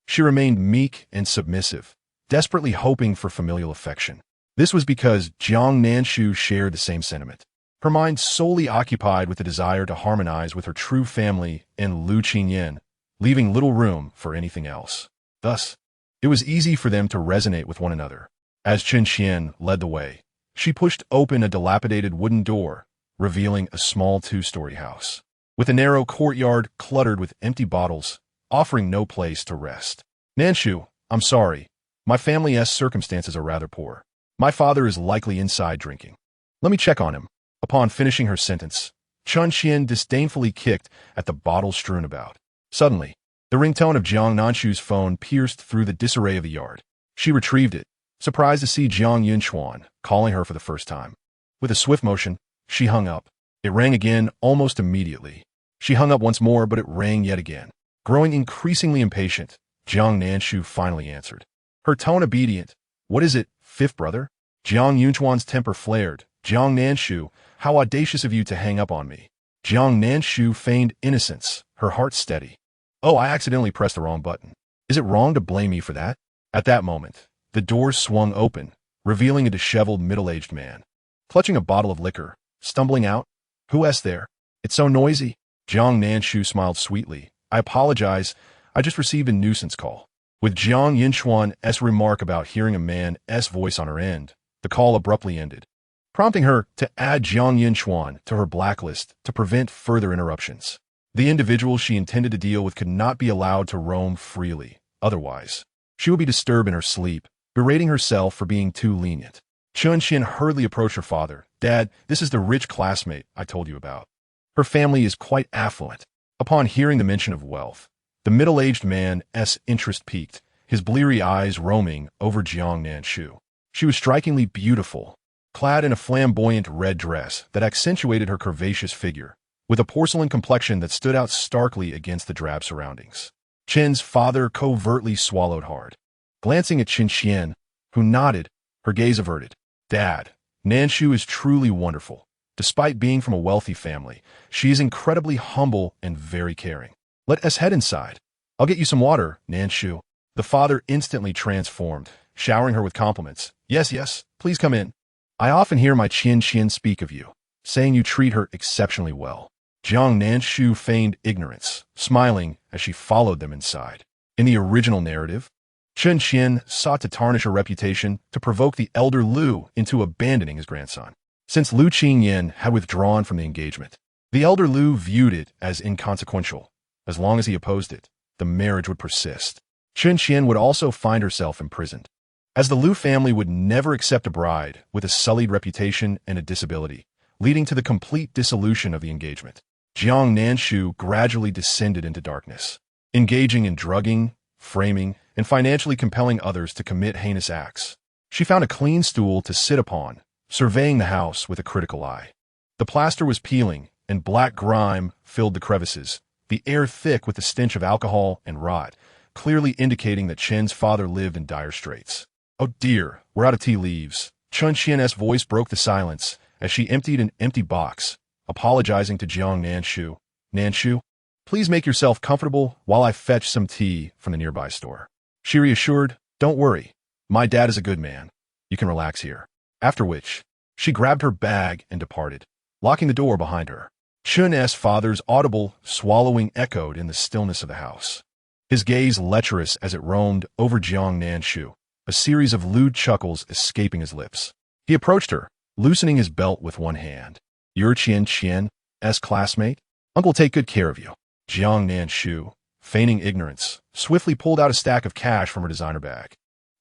she remained meek and submissive, desperately hoping for familial affection. This was because Jiang Nanshu shared the same sentiment, her mind solely occupied with the desire to harmonize with her true family and Lu Qingyan, leaving little room for anything else. Thus, it was easy for them to resonate with one another. As Chen Qian led the way, she pushed open a dilapidated wooden door, revealing a small 2-story house, with a narrow courtyard cluttered with empty bottles, offering no place to rest. "Nanshu, I'm sorry. My family's circumstances are rather poor. My father is likely inside drinking. Let me check on him." Upon finishing her sentence, Chen Qian disdainfully kicked at the bottles strewn about. Suddenly, the ringtone of Jiang Nanshu's phone pierced through the disarray of the yard. She retrieved it, surprised to see Jiang Yunchuan calling her for the first time. With a swift motion, she hung up. It rang again almost immediately. She hung up once more, but it rang yet again. Growing increasingly impatient, Jiang Nanshu finally answered, her tone obedient. "What is it, fifth brother?" Jiang Yunchuan's temper flared, Jiang Nanshu, how audacious of you to hang up on me. Jiang Nanshu feigned innocence, her heart steady. Oh, I accidentally pressed the wrong button. Is it wrong to blame me for that? At that moment, the door swung open, revealing a disheveled middle-aged man. Clutching a bottle of liquor, stumbling out. Who's there? It's so noisy. Jiang Nanshu smiled sweetly. I apologize. I just received a nuisance call. With Jiang Yinchuan's remark about hearing a man's voice on her end, the call abruptly ended, prompting her to add Jiang Yinchuan to her blacklist to prevent further interruptions. The individual she intended to deal with could not be allowed to roam freely. Otherwise, she would be disturbed in her sleep, berating herself for being too lenient. Chun Xin hurriedly approached her father. Dad, this is the rich classmate I told you about. Her family is quite affluent. Upon hearing the mention of wealth, the middle-aged man's interest peaked, his bleary eyes roaming over Jiang Nanshu. She was strikingly beautiful, clad in a flamboyant red dress that accentuated her curvaceous figure, with a porcelain complexion that stood out starkly against the drab surroundings. Chen's father covertly swallowed hard, glancing at Qin Xian, who nodded, her gaze averted. Dad, Nanshu is truly wonderful. Despite being from a wealthy family, she is incredibly humble and very caring. Let us head inside. I'll get you some water, Nanshu. The father instantly transformed, showering her with compliments. Yes, please come in. I often hear my Qin Xian speak of you, saying you treat her exceptionally well. Jiang Nanshu feigned ignorance, smiling as she followed them inside. In the original narrative, Chun Xian sought to tarnish her reputation to provoke the elder Lu into abandoning his grandson. Since Lu Qingyan had withdrawn from the engagement, the elder Lu viewed it as inconsequential. As long as he opposed it, the marriage would persist. Chun Xian would also find herself imprisoned, as the Lu family would never accept a bride with a sullied reputation and a disability, leading to the complete dissolution of the engagement. Jiang Nanshu gradually descended into darkness, engaging in drugging, framing, and financially compelling others to commit heinous acts. She found a clean stool to sit upon, surveying the house with a critical eye. The plaster was peeling, and black grime filled the crevices, the air thick with the stench of alcohol and rot, clearly indicating that Chen's father lived in dire straits. Oh dear, we're out of tea leaves. Chun Xian's voice broke the silence as she emptied an empty box, apologizing to Jiang Nanshu. Nanshu, please make yourself comfortable while I fetch some tea from the nearby store. She reassured, don't worry, my dad is a good man. You can relax here. After which, she grabbed her bag and departed, locking the door behind her. Chun's father's audible swallowing echoed in the stillness of the house, his gaze lecherous as it roamed over Jiang Nanshu, a series of lewd chuckles escaping his lips. He approached her, loosening his belt with one hand. You're Qian's classmate? Uncle take good care of you. Jiang Nanshu, feigning ignorance, swiftly pulled out a stack of cash from her designer bag,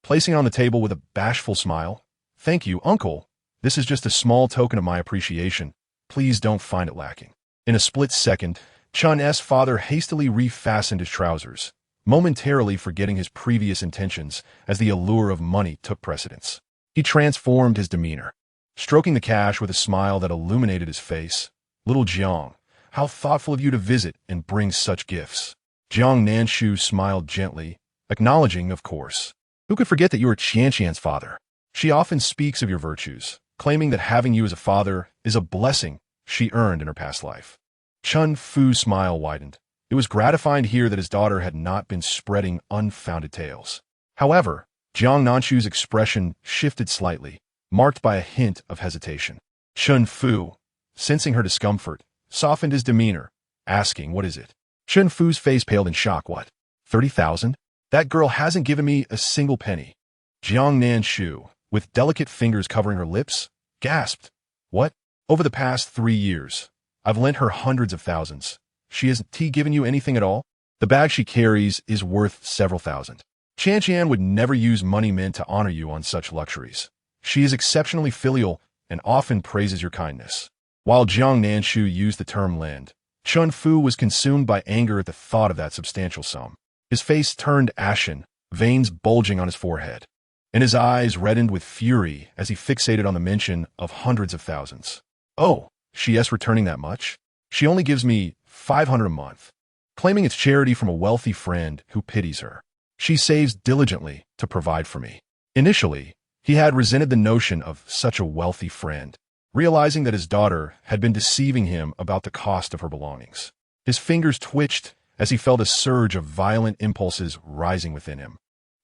placing it on the table with a bashful smile. Thank you, Uncle. This is just a small token of my appreciation. Please don't find it lacking. In a split second, Chun's father hastily refastened his trousers, momentarily forgetting his previous intentions as the allure of money took precedence. He transformed his demeanor, stroking the cash with a smile that illuminated his face. Little Jiang, how thoughtful of you to visit and bring such gifts. Jiang Nanshu smiled gently, acknowledging, of course. Who could forget that you are Qian's father? She often speaks of your virtues, claiming that having you as a father is a blessing she earned in her past life. Chun Fu's smile widened. It was gratifying to hear that his daughter had not been spreading unfounded tales. However, Jiang Nanshu's expression shifted slightly, marked by a hint of hesitation. Chun Fu, sensing her discomfort, softened his demeanor, asking, what is it? Chun Fu's face paled in shock. What? 30,000? That girl hasn't given me a single penny. Jiang Nanshu, with delicate fingers covering her lips, gasped. What? Over the past 3 years, I've lent her hundreds of thousands. She hasn't given you anything at all? The bag she carries is worth several thousand. Qian would never use money meant to honor you on such luxuries. She is exceptionally filial and often praises your kindness. While Jiang Nanshu used the term lend, Chun Fu was consumed by anger at the thought of that substantial sum. His face turned ashen, veins bulging on his forehead, and his eyes reddened with fury as he fixated on the mention of hundreds of thousands. Oh, she's returning that much? She only gives me 500 a month, claiming it's charity from a wealthy friend who pities her. She saves diligently to provide for me. Initially, he had resented the notion of such a wealthy friend, realizing that his daughter had been deceiving him about the cost of her belongings. His fingers twitched as he felt a surge of violent impulses rising within him.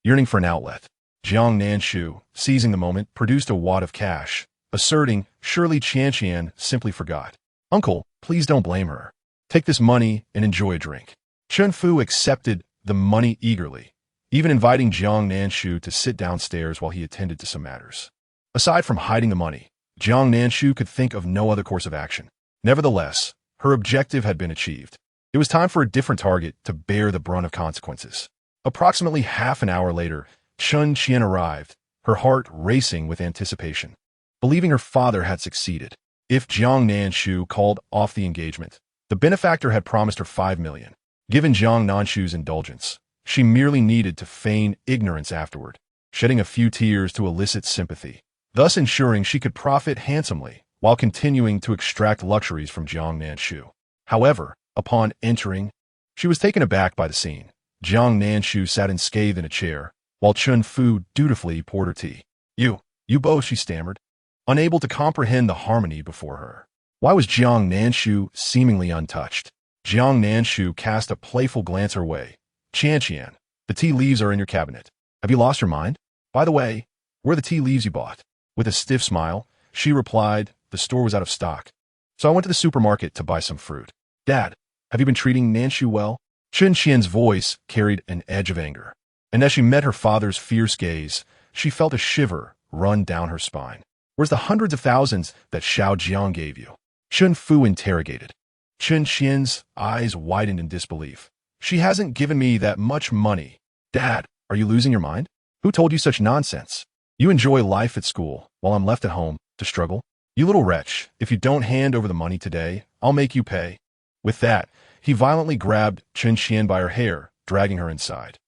Yearning for an outlet, Jiang Nanshu, seizing the moment, produced a wad of cash, asserting, surely Qianqian simply forgot. Uncle, please don't blame her. Take this money and enjoy a drink. Chen Fu accepted the money eagerly, even inviting Jiang Nanshu to sit downstairs while he attended to some matters. Aside from hiding the money, Jiang Nanshu could think of no other course of action. Nevertheless, her objective had been achieved. It was time for a different target to bear the brunt of consequences. Approximately half an hour later, Chen Qian arrived, her heart racing with anticipation. Believing her father had succeeded. If Jiang Nanshu called off the engagement, the benefactor had promised her 5 million. Given Jiang Nanshu's indulgence, she merely needed to feign ignorance afterward, shedding a few tears to elicit sympathy, thus ensuring she could profit handsomely while continuing to extract luxuries from Jiang Nanshu. However, upon entering, she was taken aback by the scene. Jiang Nanshu sat unscathed in a chair, while Chen Fu dutifully poured her tea. You both, she stammered, unable to comprehend the harmony before her. Why was Jiang Nanshu seemingly untouched? Jiang Nanshu cast a playful glance her way. Qianqian, the tea leaves are in your cabinet. Have you lost your mind? By the way, where are the tea leaves you bought? With a stiff smile, she replied, the store was out of stock. So I went to the supermarket to buy some fruit. Dad, have you been treating Nanshu well? Chen Qian's voice carried an edge of anger, and as she met her father's fierce gaze, she felt a shiver run down her spine. Where's the hundreds of thousands that Xiao Jiang gave you? Chen Fu interrogated. Chen Qian's eyes widened in disbelief. She hasn't given me that much money. Dad, are you losing your mind? Who told you such nonsense? You enjoy life at school, while I'm left at home to struggle? You little wretch, if you don't hand over the money today, I'll make you pay. With that, he violently grabbed Chen Qian by her hair, dragging her inside.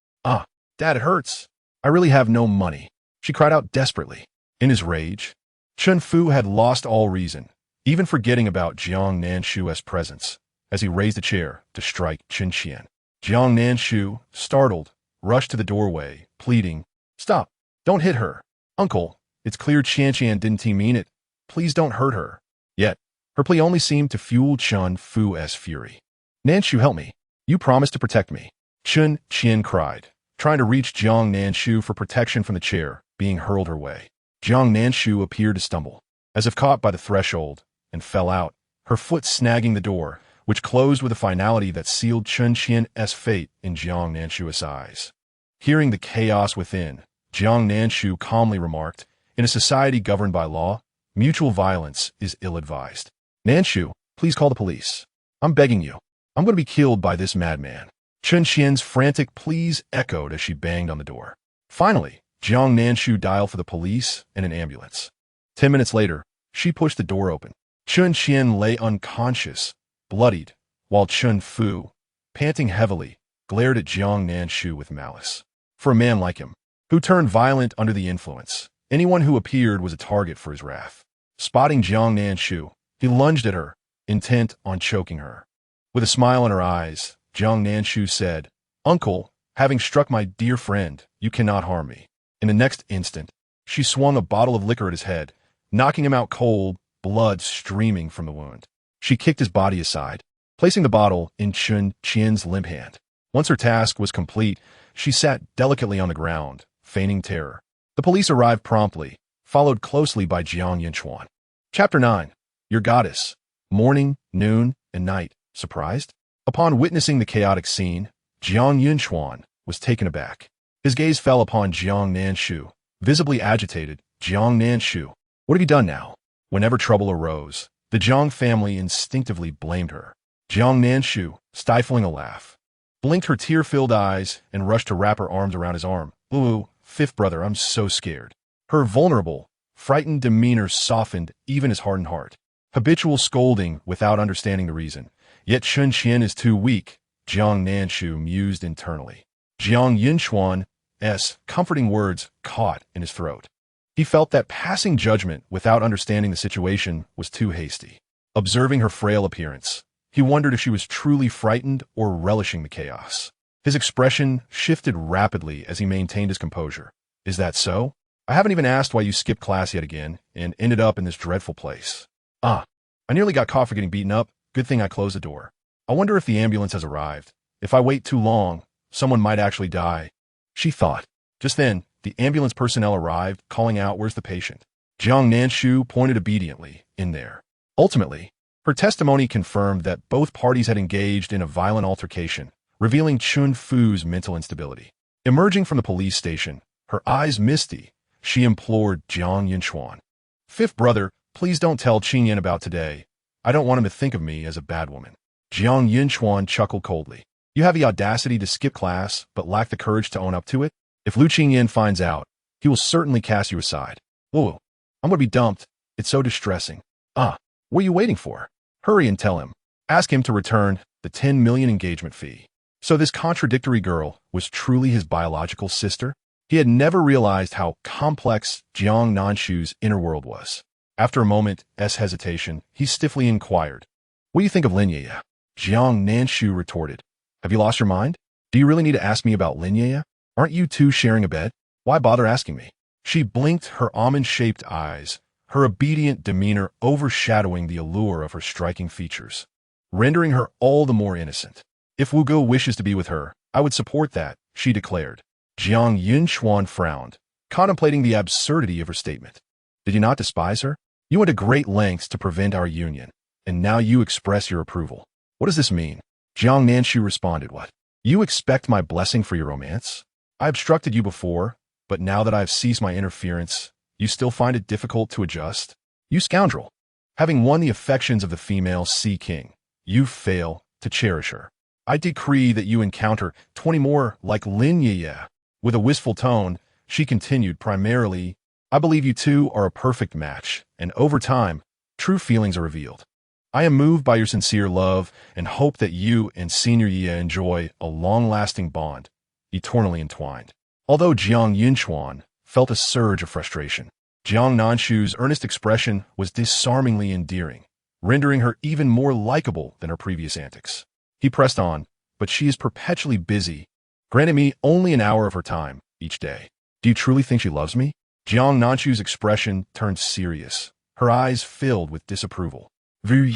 Dad, it hurts. I really have no money, she cried out desperately. In his rage, Chen Fu had lost all reason, even forgetting about Jiang Nanshu's presence, as he raised a chair to strike Chen Qian. Jiang Nanshu, startled, rushed to the doorway, pleading, Stop, don't hit her. Uncle, it's clear Qianqian didn't mean it. Please don't hurt her. Yet, her plea only seemed to fuel Chen Fu's fury. Nanshu, help me. You promised to protect me. Chen Qian cried, trying to reach Jiang Nanshu for protection from the chair being hurled her way. Jiang Nanshu appeared to stumble, as if caught by the threshold, and fell out, her foot snagging the door, which closed with a finality that sealed Chen Qian's fate in Jiang Nanshu's eyes. Hearing the chaos within, Jiang Nanshu calmly remarked, in a society governed by law, mutual violence is ill-advised. Nanshu, please call the police. I'm begging you. I'm going to be killed by this madman. Chen Qian's frantic pleas echoed as she banged on the door. Finally, Jiang Nanshu dialed for the police and an ambulance. 10 minutes later, she pushed the door open. Chen Qian lay unconscious, bloodied, while Chen Fu, panting heavily, glared at Jiang Nanshu with malice. For a man like him, who turned violent under the influence, anyone who appeared was a target for his wrath. Spotting Jiang Nanshu, he lunged at her, intent on choking her. With a smile in her eyes, Jiang Nanshu said, Uncle, having struck my dear friend, you cannot harm me. In the next instant, she swung a bottle of liquor at his head, knocking him out cold, blood streaming from the wound. She kicked his body aside, placing the bottle in Chen Qian's limp hand. Once her task was complete, she sat delicately on the ground, feigning terror. The police arrived promptly, followed closely by Jiang Yinchuan. Chapter 9. Your Goddess. Morning, noon, and night. Surprised? Upon witnessing the chaotic scene, Jiang Yinchuan was taken aback. His gaze fell upon Jiang Nanshu, visibly agitated. Jiang Nanshu, what have you done now? Whenever trouble arose, the Jiang family instinctively blamed her. Jiang Nanshu, stifling a laugh, blinked her tear-filled eyes and rushed to wrap her arms around his arm. Ooh, fifth brother, I'm so scared. Her vulnerable, frightened demeanor softened even his hardened heart. Habitual scolding without understanding the reason. Yet Chen Qian is too weak, Jiang Nanshu mused internally. Jiang Yinchuan's comforting words caught in his throat. He felt that passing judgment without understanding the situation was too hasty. Observing her frail appearance, he wondered if she was truly frightened or relishing the chaos. His expression shifted rapidly as he maintained his composure. Is that so? I haven't even asked why you skipped class yet again and ended up in this dreadful place. Ah, I nearly got caught for getting beaten up. Good thing I closed the door. I wonder if the ambulance has arrived. If I wait too long, someone might actually die, she thought. Just then, the ambulance personnel arrived, calling out, "Where's the patient?" Jiang Nanshu pointed obediently, "In there." Ultimately, her testimony confirmed that both parties had engaged in a violent altercation, revealing Chun Fu's mental instability. Emerging from the police station, her eyes misty, she implored Jiang Yinchuan, "Fifth brother, please don't tell Qingyan about today. I don't want him to think of me as a bad woman." Jiang Yinchuan chuckled coldly. "You have the audacity to skip class, but lack the courage to own up to it? If Lu Qingyan finds out, he will certainly cast you aside." "Whoa, I'm going to be dumped. It's so distressing." "Ah, what are you waiting for? Hurry and tell him. Ask him to return the 10 million engagement fee." So this contradictory girl was truly his biological sister? He had never realized how complex Jiang Nanshu's inner world was. After a moment's hesitation, he stiffly inquired, "What do you think of Lin Yeye?" Jiang Nanshu retorted, "Have you lost your mind? Do you really need to ask me about Lin Yeye? Aren't you two sharing a bed? Why bother asking me?" She blinked her almond-shaped eyes, her obedient demeanor overshadowing the allure of her striking features, rendering her all the more innocent. "If Wu Go wishes to be with her, I would support that," she declared. Jiang Yinchuan frowned, contemplating the absurdity of her statement. "Did you not despise her? You went to great lengths to prevent our union, and now you express your approval. What does this mean?" Jiang Nanshu responded, "What? You expect my blessing for your romance? I obstructed you before, but now that I have ceased my interference, you still find it difficult to adjust? You scoundrel! Having won the affections of the female Sea King, you fail to cherish her. I decree that you encounter 20 more like Lin Yeye." With a wistful tone, she continued, "Primarily, I believe you two are a perfect match, and over time, true feelings are revealed. I am moved by your sincere love and hope that you and Senior Yeye enjoy a long-lasting bond, eternally entwined." Although Jiang Yinchuan felt a surge of frustration, Jiang Nanshu's earnest expression was disarmingly endearing, rendering her even more likable than her previous antics. He pressed on, "But she is perpetually busy, granting me only an hour of her time each day. Do you truly think she loves me?" Jiang Nanshu's expression turned serious, her eyes filled with disapproval. "Vu,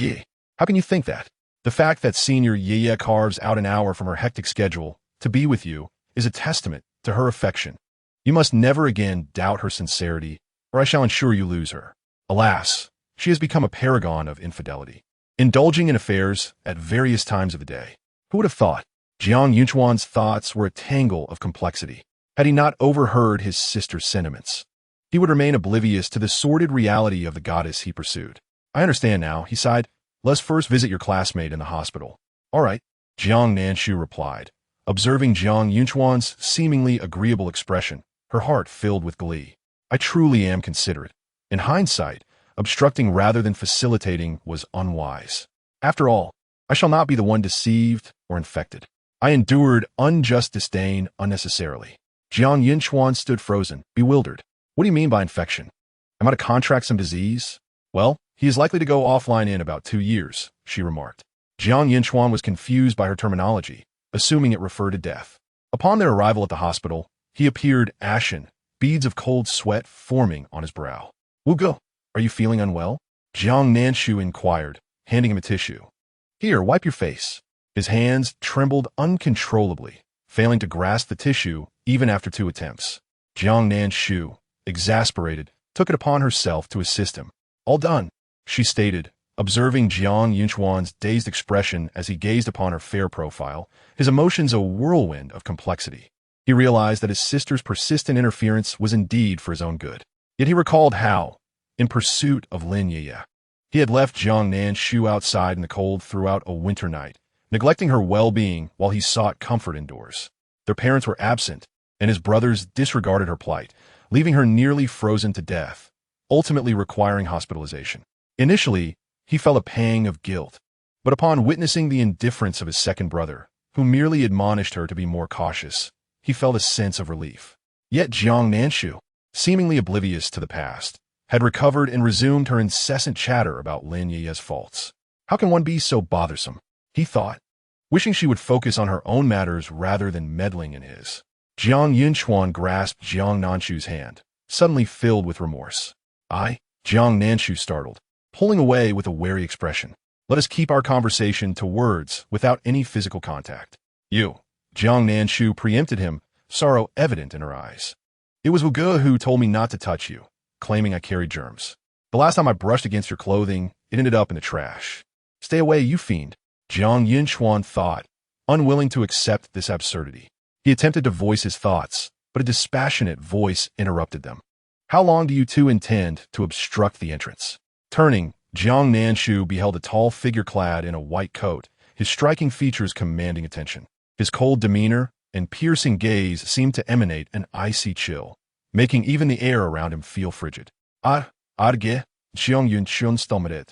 how can you think that? The fact that Senior Yeye carves out an hour from her hectic schedule to be with you is a testament to her affection. You must never again doubt her sincerity, or I shall ensure you lose her. Alas, she has become a paragon of infidelity, indulging in affairs at various times of the day." Who would have thought? Jiang Yinchuan's thoughts were a tangle of complexity. Had he not overheard his sister's sentiments, he would remain oblivious to the sordid reality of the goddess he pursued. "I understand now," he sighed. "Let's first visit your classmate in the hospital." "All right," Jiang Nanshu replied. Observing Jiang Yinchuan's seemingly agreeable expression, her heart filled with glee. "I truly am considerate. In hindsight, obstructing rather than facilitating was unwise. After all, I shall not be the one deceived or infected. I endured unjust disdain unnecessarily." Jiang Yinchuan stood frozen, bewildered. "What do you mean by infection? Am I to contract some disease?" "Well, he is likely to go offline in about 2 years," she remarked. Jiang Yinchuan was confused by her terminology, assuming it referred to death. Upon their arrival at the hospital, he appeared ashen, beads of cold sweat forming on his brow. "Wu Go, are you feeling unwell?" Jiang Nanshu inquired, handing him a tissue. "Here, wipe your face." His hands trembled uncontrollably, failing to grasp the tissue even after 2 attempts. Jiang Nanshu, exasperated, took it upon herself to assist him. "All done," she stated, observing Jiang Yinchuan's dazed expression as he gazed upon her fair profile, his emotions a whirlwind of complexity. He realized that his sister's persistent interference was indeed for his own good. Yet he recalled how, in pursuit of Lin Yeye, he had left Jiang Nanshu outside in the cold throughout a winter night, neglecting her well-being while he sought comfort indoors. Their parents were absent, and his brothers disregarded her plight, leaving her nearly frozen to death, ultimately requiring hospitalization. Initially, he felt a pang of guilt, but upon witnessing the indifference of his second brother, who merely admonished her to be more cautious, he felt a sense of relief. Yet Jiang Nanshu, seemingly oblivious to the past, had recovered and resumed her incessant chatter about Lin Yeye's faults. "How can one be so bothersome?" he thought, wishing she would focus on her own matters rather than meddling in his. Jiang Yinchuan grasped Jiang Nanshu's hand, suddenly filled with remorse. "I?" Jiang Nanshu startled. pulling away with a wary expression. Let us keep our conversation to words without any physical contact. You. Jiang Nanshu preempted him, sorrow evident in her eyes. It was Wu Ge who told me not to touch you, claiming I carried germs. The last time I brushed against your clothing, it ended up in the trash. Stay away, you fiend. Jiang Yinchuan thought, unwilling to accept this absurdity. He attempted to voice his thoughts, but a dispassionate voice interrupted them. How long do you two intend to obstruct the entrance? Turning, Jiang Nanshu beheld a tall figure clad in a white coat, his striking features commanding attention. His cold demeanor and piercing gaze seemed to emanate an icy chill, making even the air around him feel frigid. Arge, Jiang Yunchun Stomadet.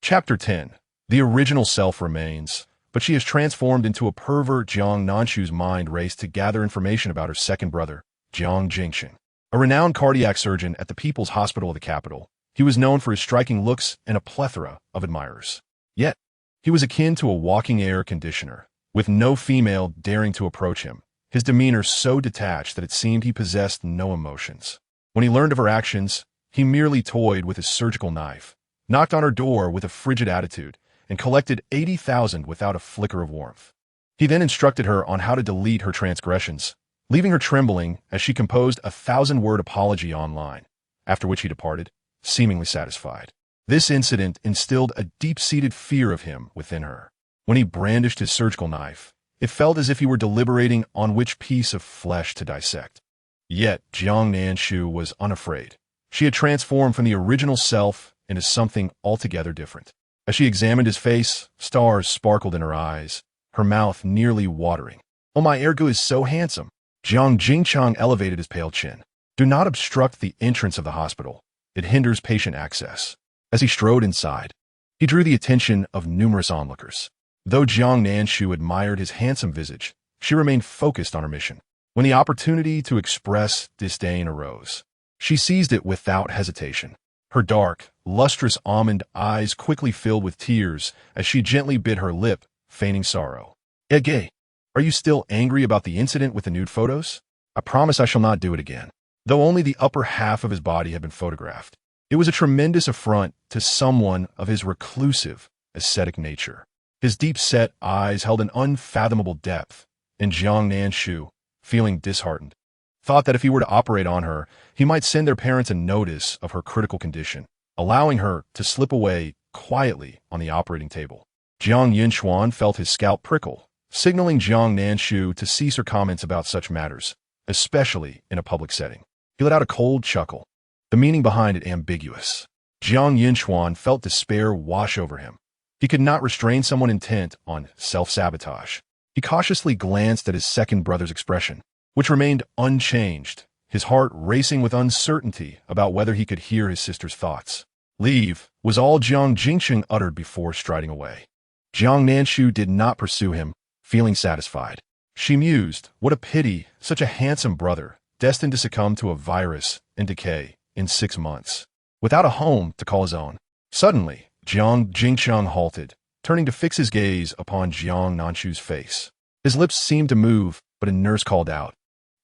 Chapter 10. The original self remains, but she is transformed into a pervert. Jiang Nanshu's mind raced to gather information about her second brother, Jiang Jingxing. A renowned cardiac surgeon at the People's Hospital of the capital, he was known for his striking looks and a plethora of admirers. Yet, he was akin to a walking air conditioner, with no female daring to approach him, his demeanor so detached that it seemed he possessed no emotions. When he learned of her actions, he merely toyed with his surgical knife, knocked on her door with a frigid attitude, and collected 80,000 without a flicker of warmth. He then instructed her on how to delete her transgressions, leaving her trembling as she composed a 1,000-word apology online, after which he departed, seemingly satisfied. This incident instilled a deep-seated fear of him within her. When he brandished his surgical knife, it felt as if he were deliberating on which piece of flesh to dissect. Yet Jiang Nanshu was unafraid. She had transformed from the original self into something altogether different. As she examined his face, stars sparkled in her eyes, her mouth nearly watering. "Oh, my ergu is so handsome." Jiang Jingchang elevated his pale chin. "Do not obstruct the entrance of the hospital. It hinders patient access." As he strode inside, he drew the attention of numerous onlookers. Though Jiang Nanshu admired his handsome visage, she remained focused on her mission. When the opportunity to express disdain arose, she seized it without hesitation. Her dark, lustrous almond eyes quickly filled with tears as she gently bit her lip, feigning sorrow. "Ege, are you still angry about the incident with the nude photos? I promise I shall not do it again." Though only the upper half of his body had been photographed, it was a tremendous affront to someone of his reclusive, ascetic nature. His deep-set eyes held an unfathomable depth, and Jiang Nanshu, feeling disheartened, thought that if he were to operate on her, he might send their parents a notice of her critical condition, allowing her to slip away quietly on the operating table. Jiang Yinchuan felt his scalp prickle, signaling Jiang Nanshu to cease her comments about such matters, especially in a public setting. He let out a cold chuckle, the meaning behind it ambiguous. Jiang Yinchuan felt despair wash over him. He could not restrain someone intent on self-sabotage. He cautiously glanced at his second brother's expression, which remained unchanged, his heart racing with uncertainty about whether he could hear his sister's thoughts. "Leave," was all Jiang Jingxing uttered before striding away. Jiang Nanshu did not pursue him, feeling satisfied. She mused, what a pity, such a handsome brother, destined to succumb to a virus and decay in 6 months, without a home to call his own. Suddenly, Jiang Jingchang halted, turning to fix his gaze upon Jiang Nanshu's face. His lips seemed to move, but a nurse called out,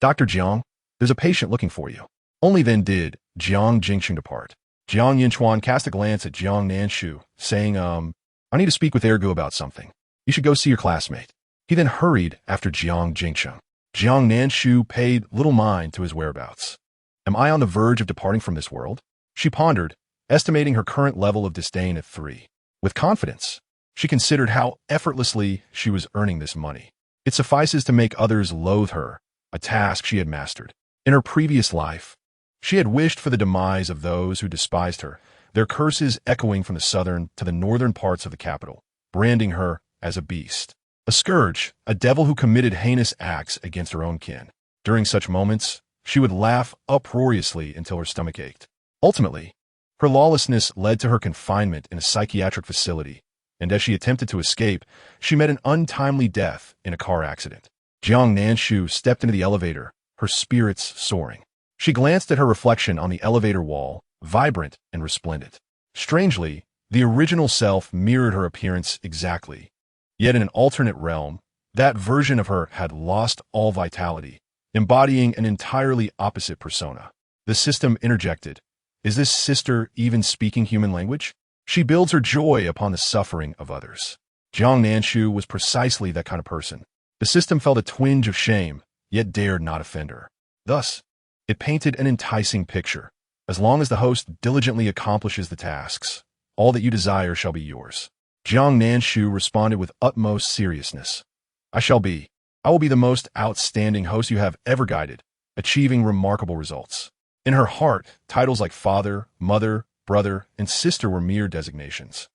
"Dr. Jiang, there's a patient looking for you." Only then did Jiang Jingxing depart. Jiang Yinchuan cast a glance at Jiang Nanshu, saying, "I need to speak with Ergu about something. You should go see your classmate." He then hurried after Jiang Jingcheng. Jiang Nanshu paid little mind to his whereabouts. "Am I on the verge of departing from this world?" She pondered, estimating her current level of disdain at 3. With confidence, she considered how effortlessly she was earning this money. It suffices to make others loathe her, a task she had mastered. In her previous life, she had wished for the demise of those who despised her, their curses echoing from the southern to the northern parts of the capital, branding her as a beast, a scourge, a devil who committed heinous acts against her own kin. During such moments, she would laugh uproariously until her stomach ached. Ultimately, her lawlessness led to her confinement in a psychiatric facility, and as she attempted to escape, she met an untimely death in a car accident. Jiang Nanshu stepped into the elevator, her spirits soaring. She glanced at her reflection on the elevator wall, vibrant and resplendent. Strangely, the original self mirrored her appearance exactly. Yet in an alternate realm, that version of her had lost all vitality, embodying an entirely opposite persona. The system interjected, "Is this sister even speaking human language?" She builds her joy upon the suffering of others. Jiang Nanshu was precisely that kind of person. The system felt a twinge of shame, yet dared not offend her. Thus, it painted an enticing picture. As long as the host diligently accomplishes the tasks, all that you desire shall be yours. Jiang Nanshu responded with utmost seriousness. I will be the most outstanding host you have ever guided, achieving remarkable results. In her heart, titles like father, mother, brother, and sister were mere designations.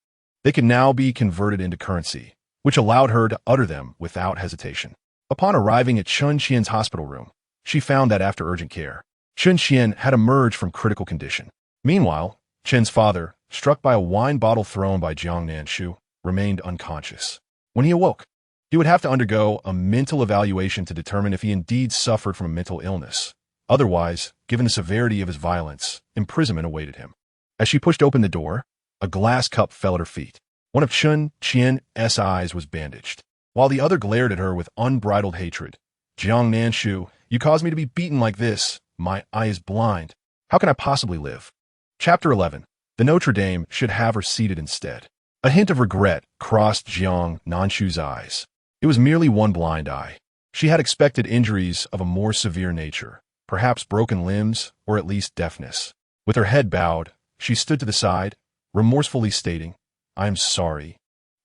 They could now be converted into currency, which allowed her to utter them without hesitation. Upon arriving at Chun Qian's hospital room, she found that after urgent care, Chun Qian had emerged from critical condition. Meanwhile, Qian's father, struck by a wine bottle thrown by Jiang Nanshu, remained unconscious. When he awoke, he would have to undergo a mental evaluation to determine if he indeed suffered from a mental illness. Otherwise, given the severity of his violence, imprisonment awaited him. As she pushed open the door, a glass cup fell at her feet. One of Chun Qian's eyes was bandaged, while the other glared at her with unbridled hatred. Jiang Nanshu, you caused me to be beaten like this. My eye is blind. How can I possibly live? Chapter 11. The Notre Dame should have her seated instead. A hint of regret crossed Jiang Nanshu's eyes. It was merely one blind eye. She had expected injuries of a more severe nature, perhaps broken limbs or at least deafness. With her head bowed, she stood to the side, remorsefully stating, I am sorry.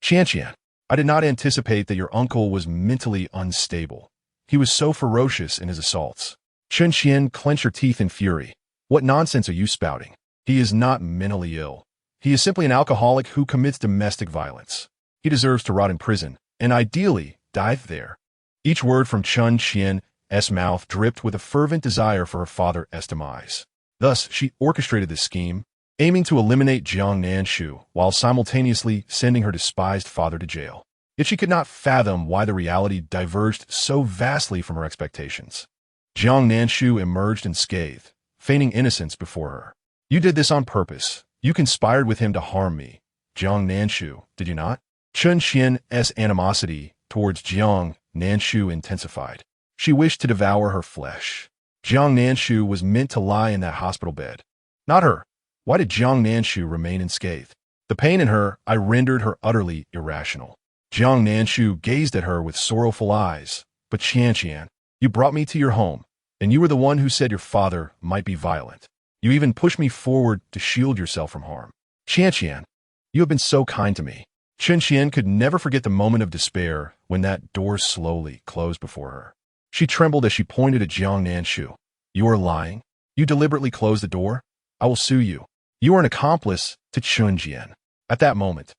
Qian, I did not anticipate that your uncle was mentally unstable. He was so ferocious in his assaults. Chun Qian clenched her teeth in fury. What nonsense are you spouting? He is not mentally ill. He is simply an alcoholic who commits domestic violence. He deserves to rot in prison, and ideally, die there. Each word from Chun Qian's mouth dripped with a fervent desire for her father's demise. Thus, she orchestrated this scheme, aiming to eliminate Jiang Nanshu while simultaneously sending her despised father to jail. Yet she could not fathom why the reality diverged so vastly from her expectations. Jiang Nanshu emerged unscathed, feigning innocence before her. You did this on purpose. You conspired with him to harm me. Jiang Nanshu, did you not? Chun Qian's animosity towards Jiang Nanshu intensified. She wished to devour her flesh. Jiang Nanshu was meant to lie in that hospital bed. Not her. Why did Jiang Nanshu remain unscathed? The pain in her eye rendered her utterly irrational. Jiang Nanshu gazed at her with sorrowful eyes. But Qian, you brought me to your home, and you were the one who said your father might be violent. You even pushed me forward to shield yourself from harm. Qian, you have been so kind to me. Chun Qian could never forget the moment of despair when that door slowly closed before her. She trembled as she pointed at Jiang Nanshu. You are lying. You deliberately closed the door. I will sue you. You are an accomplice to Chun Qian. At that moment,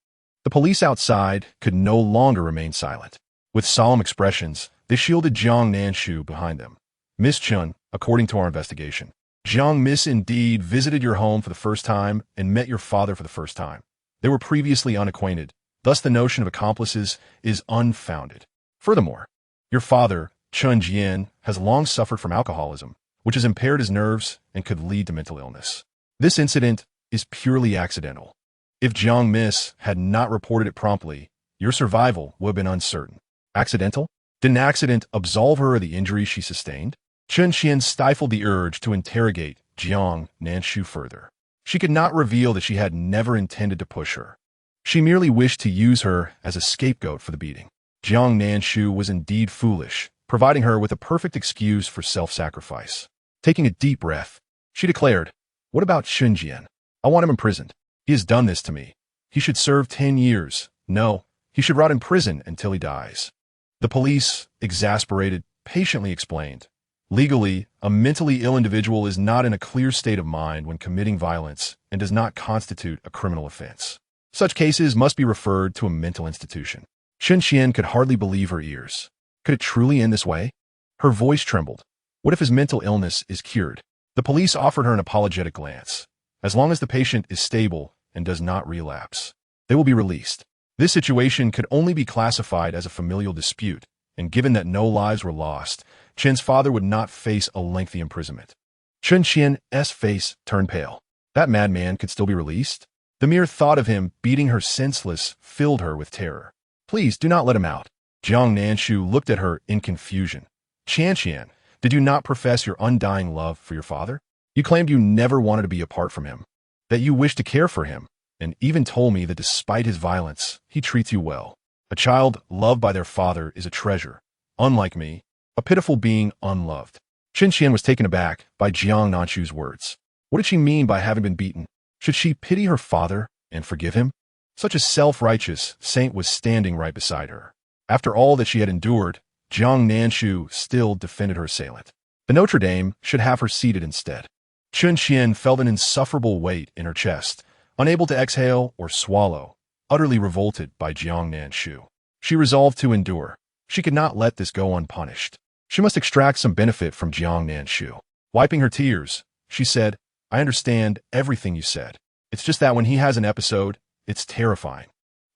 the police outside could no longer remain silent. With solemn expressions, they shielded Jiang Nanshu behind them. Miss Chun, according to our investigation, Jiang Miss indeed visited your home for the first time and met your father for the first time. They were previously unacquainted. Thus, the notion of accomplices is unfounded. Furthermore, your father, Chun Qian, has long suffered from alcoholism, which has impaired his nerves and could lead to mental illness. This incident is purely accidental. If Jiang Miss had not reported it promptly, your survival would have been uncertain. Accidental? Did an accident absolve her of the injuries she sustained? Chun Qian stifled the urge to interrogate Jiang Nanshu further. She could not reveal that she had never intended to push her. She merely wished to use her as a scapegoat for the beating. Jiang Nanshu was indeed foolish, providing her with a perfect excuse for self-sacrifice. Taking a deep breath, she declared, What about Chun Qian? I want him imprisoned. He has done this to me. He should serve 10 years. No, he should rot in prison until he dies. The police, exasperated, patiently explained. Legally, a mentally ill individual is not in a clear state of mind when committing violence and does not constitute a criminal offense. Such cases must be referred to a mental institution. Chun Qian could hardly believe her ears. Could it truly end this way? Her voice trembled. What if his mental illness is cured? The police offered her an apologetic glance. As long as the patient is stable and does not relapse, they will be released. This situation could only be classified as a familial dispute, and given that no lives were lost, Chen's father would not face a lengthy imprisonment. Chun Qian's face turned pale. That madman could still be released? The mere thought of him beating her senseless filled her with terror. Please do not let him out. Jiang Nanshu looked at her in confusion. Qian, did you not profess your undying love for your father? You claimed you never wanted to be apart from him, that you wished to care for him. and even told me that despite his violence, he treats you well. A child loved by their father is a treasure. Unlike me, a pitiful being unloved. Chen Qian was taken aback by Jiang Nanshu's words. What did she mean by having been beaten? Should she pity her father and forgive him? Such a self-righteous saint was standing right beside her. After all that she had endured, Jiang Nanshu still defended her assailant. The Notre Dame should have her seated instead. Chen Qian felt an insufferable weight in her chest, unable to exhale or swallow, utterly revolted by Jiang Nanshu. She resolved to endure. She could not let this go unpunished. She must extract some benefit from Jiang Nanshu. Wiping her tears, she said, I understand everything you said. It's just that when he has an episode, it's terrifying.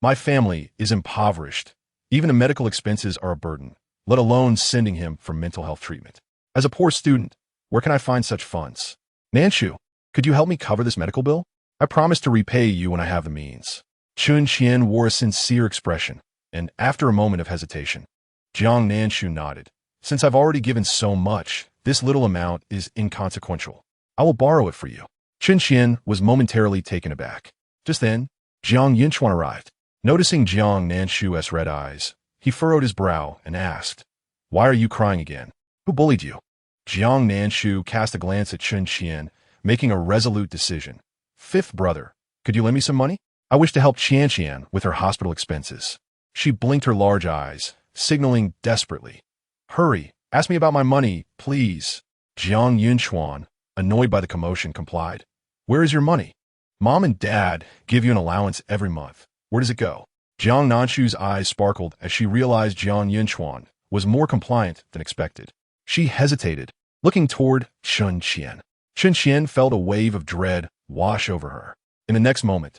My family is impoverished. Even the medical expenses are a burden, let alone sending him for mental health treatment. As a poor student, where can I find such funds? Nanshu, could you help me cover this medical bill? I promise to repay you when I have the means. Chen Qian wore a sincere expression, and after a moment of hesitation, Jiang Nanshu nodded. Since I've already given so much, this little amount is inconsequential. I will borrow it for you. Chen Qian was momentarily taken aback. Just then, Jiang Yinchuan arrived. Noticing Jiang Nanshu's red eyes, he furrowed his brow and asked, Why are you crying again? Who bullied you? Jiang Nanshu cast a glance at Chen Qian, making a resolute decision. Fifth brother, could you lend me some money? I wish to help Qian with her hospital expenses. She blinked her large eyes, signaling desperately. Hurry, ask me about my money, please. Jiang Yinchuan, annoyed by the commotion, complied. Where is your money? Mom and Dad give you an allowance every month. Where does it go? Jiang Nanshu's eyes sparkled as she realized Jiang Yinchuan was more compliant than expected. She hesitated, looking toward Chen Qian. Chen Qian felt a wave of dread wash over her. In the next moment,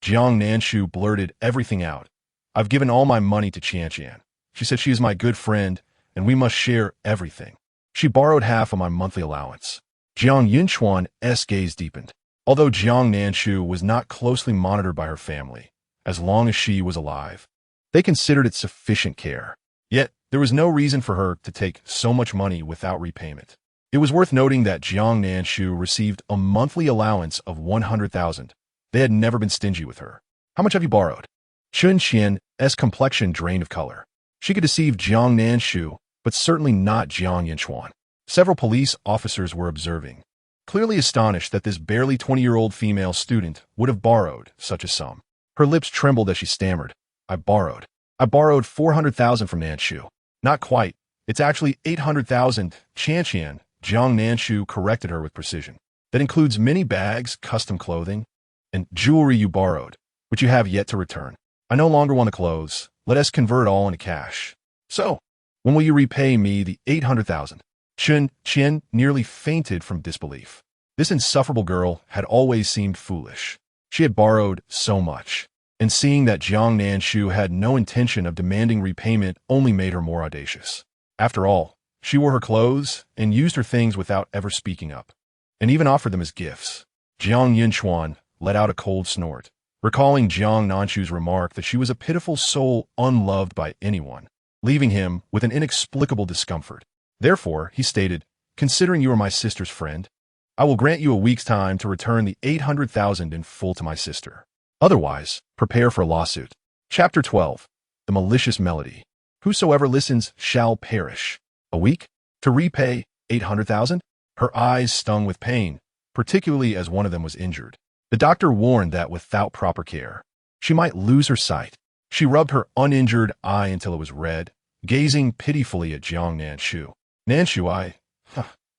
Jiang Nanshu blurted everything out. I've given all my money to Qian. She said she is my good friend, and we must share everything. She borrowed half of my monthly allowance. Jiang Yinchuan's gaze deepened. Although Jiang Nanshu was not closely monitored by her family, as long as she was alive, they considered it sufficient care. Yet, there was no reason for her to take so much money without repayment. It was worth noting that Jiang Nanshu received a monthly allowance of 100,000. They had never been stingy with her. How much have you borrowed? Chen Qian's complexion drained of color. She could deceive Jiang Nanshu, but certainly not Jiang Yinchuan. Several police officers were observing, clearly astonished that this barely 20-year-old female student would have borrowed such a sum. Her lips trembled as she stammered. I borrowed 400,000 from Nanshu. Not quite. It's actually 800,000. Jiang Nanshu corrected her with precision. That includes many bags, custom clothing, and jewelry you borrowed, which you have yet to return. I no longer want the clothes. Let us convert it all into cash. So, when will you repay me the 800,000? Chen Qian nearly fainted from disbelief. This insufferable girl had always seemed foolish. She had borrowed so much, and seeing that Jiang Nanshu had no intention of demanding repayment only made her more audacious. After all, she wore her clothes and used her things without ever speaking up, and even offered them as gifts. Jiang Yinchuan let out a cold snort, recalling Jiang Nanshu's remark that she was a pitiful soul unloved by anyone, leaving him with an inexplicable discomfort. Therefore, he stated, considering you are my sister's friend, I will grant you a week's time to return the 800,000 in full to my sister. Otherwise, prepare for a lawsuit. Chapter 12. The Malicious Melody. Whosoever listens shall perish. A week? To repay 800,000? Her eyes stung with pain, particularly as one of them was injured. The doctor warned that without proper care, she might lose her sight. She rubbed her uninjured eye until it was red, gazing pitifully at Jiang Nanshu. Nanshu,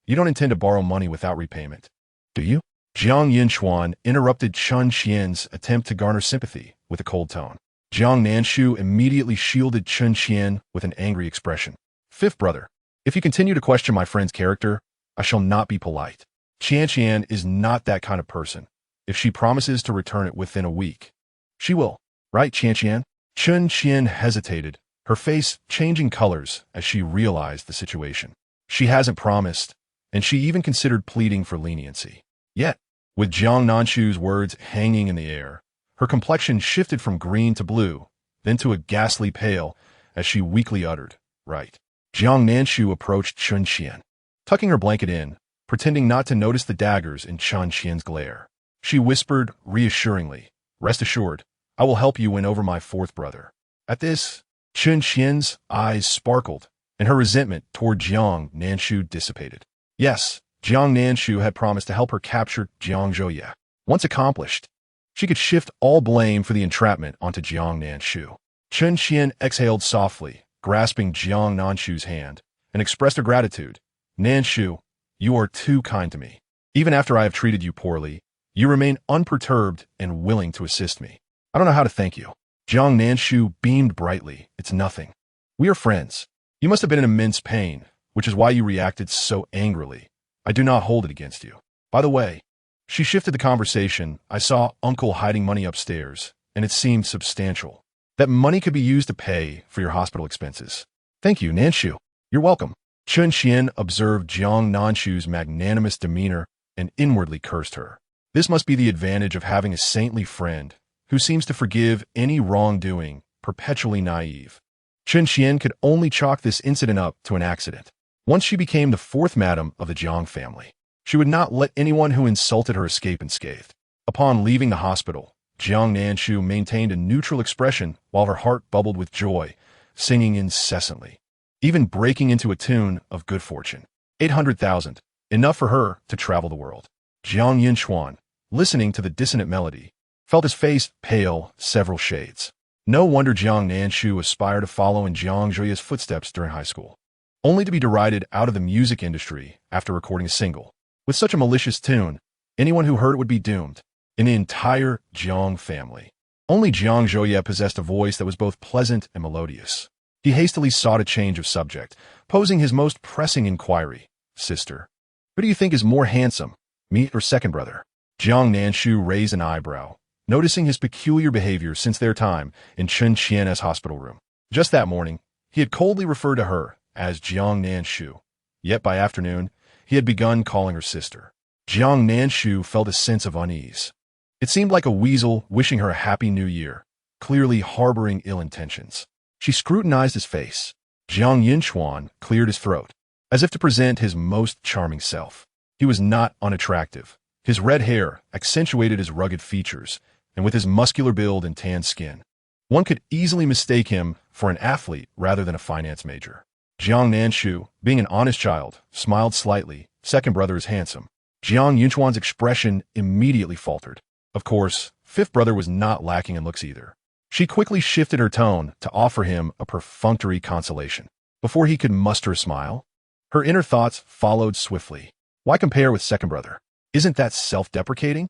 you don't intend to borrow money without repayment, do you? Jiang Yinchuan interrupted Chen Qian's attempt to garner sympathy with a cold tone. Jiang Nanshu immediately shielded Chen Qian with an angry expression. Fifth brother, if you continue to question my friend's character, I shall not be polite. Qian is not that kind of person. If she promises to return it within a week, she will. Right, Qian? Chen Qian hesitated, her face changing colors as she realized the situation. She hasn't promised, and she even considered pleading for leniency. Yet, with Jiang Nanshu's words hanging in the air, her complexion shifted from green to blue, then to a ghastly pale, as she weakly uttered, right. Jiang Nanshu approached Chen Qian, tucking her blanket in, pretending not to notice the daggers in Chen Qian's glare. She whispered reassuringly, Rest assured, I will help you win over my fourth brother. At this, Chun Qian's eyes sparkled, and her resentment toward Jiang Nanshu dissipated. Yes, Jiang Nanshu had promised to help her capture Jiang Zhouye. Once accomplished, she could shift all blame for the entrapment onto Jiang Nanshu. Chun Qian exhaled softly, grasping Jiang Nanshu's hand, and expressed her gratitude. Nanshu, you are too kind to me. Even after I have treated you poorly, you remain unperturbed and willing to assist me. I don't know how to thank you. Jiang Nanshu beamed brightly. It's nothing. We are friends. You must have been in immense pain, which is why you reacted so angrily. I do not hold it against you. By the way, she shifted the conversation. I saw Uncle hiding money upstairs, and it seemed substantial. That money could be used to pay for your hospital expenses. Thank you, Nanshu. You're welcome. Chun Qian observed Jiang Nanshu's magnanimous demeanor and inwardly cursed her. This must be the advantage of having a saintly friend who seems to forgive any wrongdoing, perpetually naive. Chun Qian could only chalk this incident up to an accident. Once she became the fourth madam of the Jiang family, she would not let anyone who insulted her escape unscathed. Upon leaving the hospital, Jiang Nanshu maintained a neutral expression while her heart bubbled with joy, singing incessantly, even breaking into a tune of good fortune. 800,000, enough for her to travel the world. Jiang Yinchuan, listening to the dissonant melody, felt his face pale several shades. No wonder Jiang Nanshu aspired to follow in Jiang Zhouye's footsteps during high school, only to be derided out of the music industry after recording a single. With such a malicious tune, anyone who heard it would be doomed. In the entire Jiang family, only Jiang Zhouye possessed a voice that was both pleasant and melodious. He hastily sought a change of subject, posing his most pressing inquiry. Sister, who do you think is more handsome, me or second brother? Jiang Nanshu raised an eyebrow, noticing his peculiar behavior since their time in Chun Qian's hospital room. Just that morning, he had coldly referred to her as Jiang Nanshu, yet by afternoon, he had begun calling her sister. Jiang Nanshu felt a sense of unease. It seemed like a weasel wishing her a happy new year, clearly harboring ill intentions. She scrutinized his face. Jiang Yinchuan cleared his throat, as if to present his most charming self. He was not unattractive. His red hair accentuated his rugged features, and with his muscular build and tan skin, one could easily mistake him for an athlete rather than a finance major. Jiang Nanshu, being an honest child, smiled slightly. Second brother is handsome. Jiang Yinchuan's expression immediately faltered. Of course, fifth brother was not lacking in looks either. She quickly shifted her tone to offer him a perfunctory consolation. Before he could muster a smile, her inner thoughts followed swiftly. Why compare with second brother? Isn't that self-deprecating?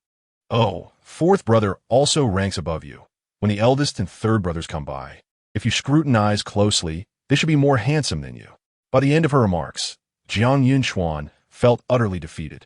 Oh, fourth brother also ranks above you. When the eldest and third brothers come by, if you scrutinize closely, they should be more handsome than you. By the end of her remarks, Jiang Yinchuan felt utterly defeated.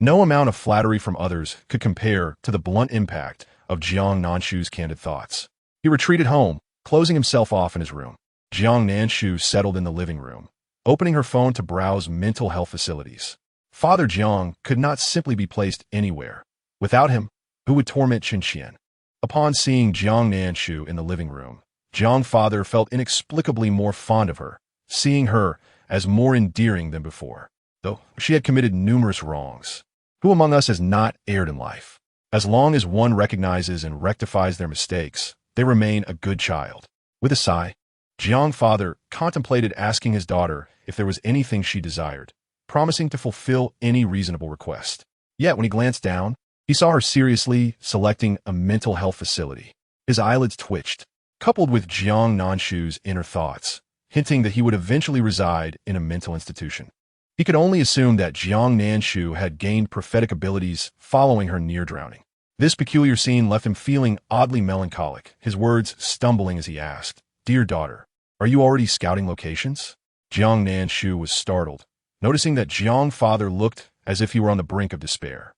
No amount of flattery from others could compare to the blunt impact of Jiang Nanshu's candid thoughts. He retreated home, closing himself off in his room. Jiang Nanshu settled in the living room, opening her phone to browse mental health facilities. Father Jiang could not simply be placed anywhere. Without him, who would torment Chun Qian? Upon seeing Jiang Nanshu in the living room, Jiang father felt inexplicably more fond of her, seeing her as more endearing than before, though she had committed numerous wrongs. Who among us has not erred in life? As long as one recognizes and rectifies their mistakes, they remain a good child. With a sigh, Jiang father contemplated asking his daughter if there was anything she desired, promising to fulfill any reasonable request. Yet when he glanced down, he saw her seriously selecting a mental health facility. His eyelids twitched, coupled with Jiang Nanshu's inner thoughts, hinting that he would eventually reside in a mental institution. He could only assume that Jiang Nanshu had gained prophetic abilities following her near drowning. This peculiar scene left him feeling oddly melancholic, his words stumbling as he asked, "Dear daughter, are you already scouting locations?" Jiang Nanshu was startled, noticing that Jiang father looked as if he were on the brink of despair.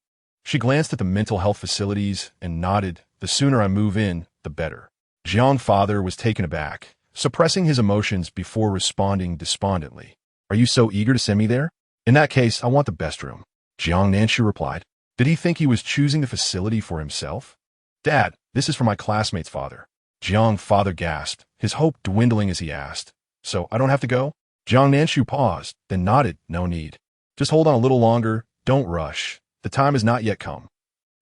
She glanced at the mental health facilities and nodded, "The sooner I move in, the better." Jiang father was taken aback, suppressing his emotions before responding despondently. "Are you so eager to send me there? In that case, I want the best room." Jiang Nanshu replied. Did he think he was choosing the facility for himself? "Dad, this is for my classmate's father." Jiang father gasped, his hope dwindling as he asked, "So I don't have to go?" Jiang Nanshu paused, then nodded, "No need. Just hold on a little longer, don't rush. The time has not yet come."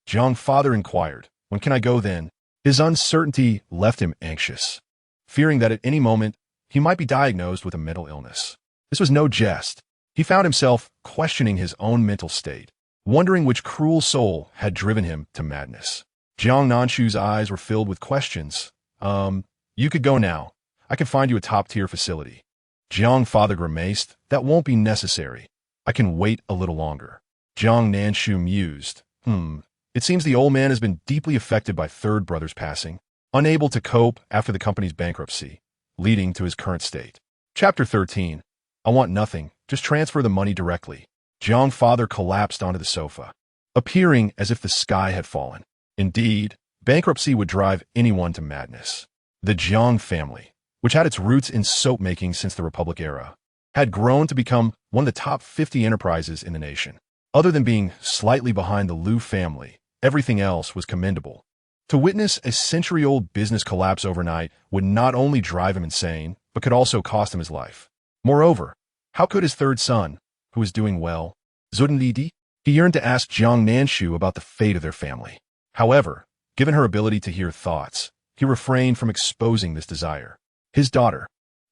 Jiang father inquired, "When can I go then?" His uncertainty left him anxious, fearing that at any moment he might be diagnosed with a mental illness. This was no jest. He found himself questioning his own mental state, wondering which cruel soul had driven him to madness. Jiang Nanshu's eyes were filled with questions. You could go now. I can find you a top-tier facility. Jiang father grimaced. That won't be necessary. I can wait a little longer. Jiang Nanshu mused. It seems the old man has been deeply affected by third brother's passing, unable to cope after the company's bankruptcy, leading to his current state. Chapter 13. I want nothing. Just transfer the money directly. Jiang father collapsed onto the sofa, appearing as if the sky had fallen. Indeed, bankruptcy would drive anyone to madness. The Jiang family, which had its roots in soap-making since the Republic era, had grown to become one of the top 50 enterprises in the nation. Other than being slightly behind the Liu family, everything else was commendable. To witness a century-old business collapse overnight would not only drive him insane, but could also cost him his life. Moreover, how could his third son, who was doing well, Zudenlidi? He yearned to ask Jiang Nanshu about the fate of their family. However, given her ability to hear thoughts, he refrained from exposing this desire. His daughter,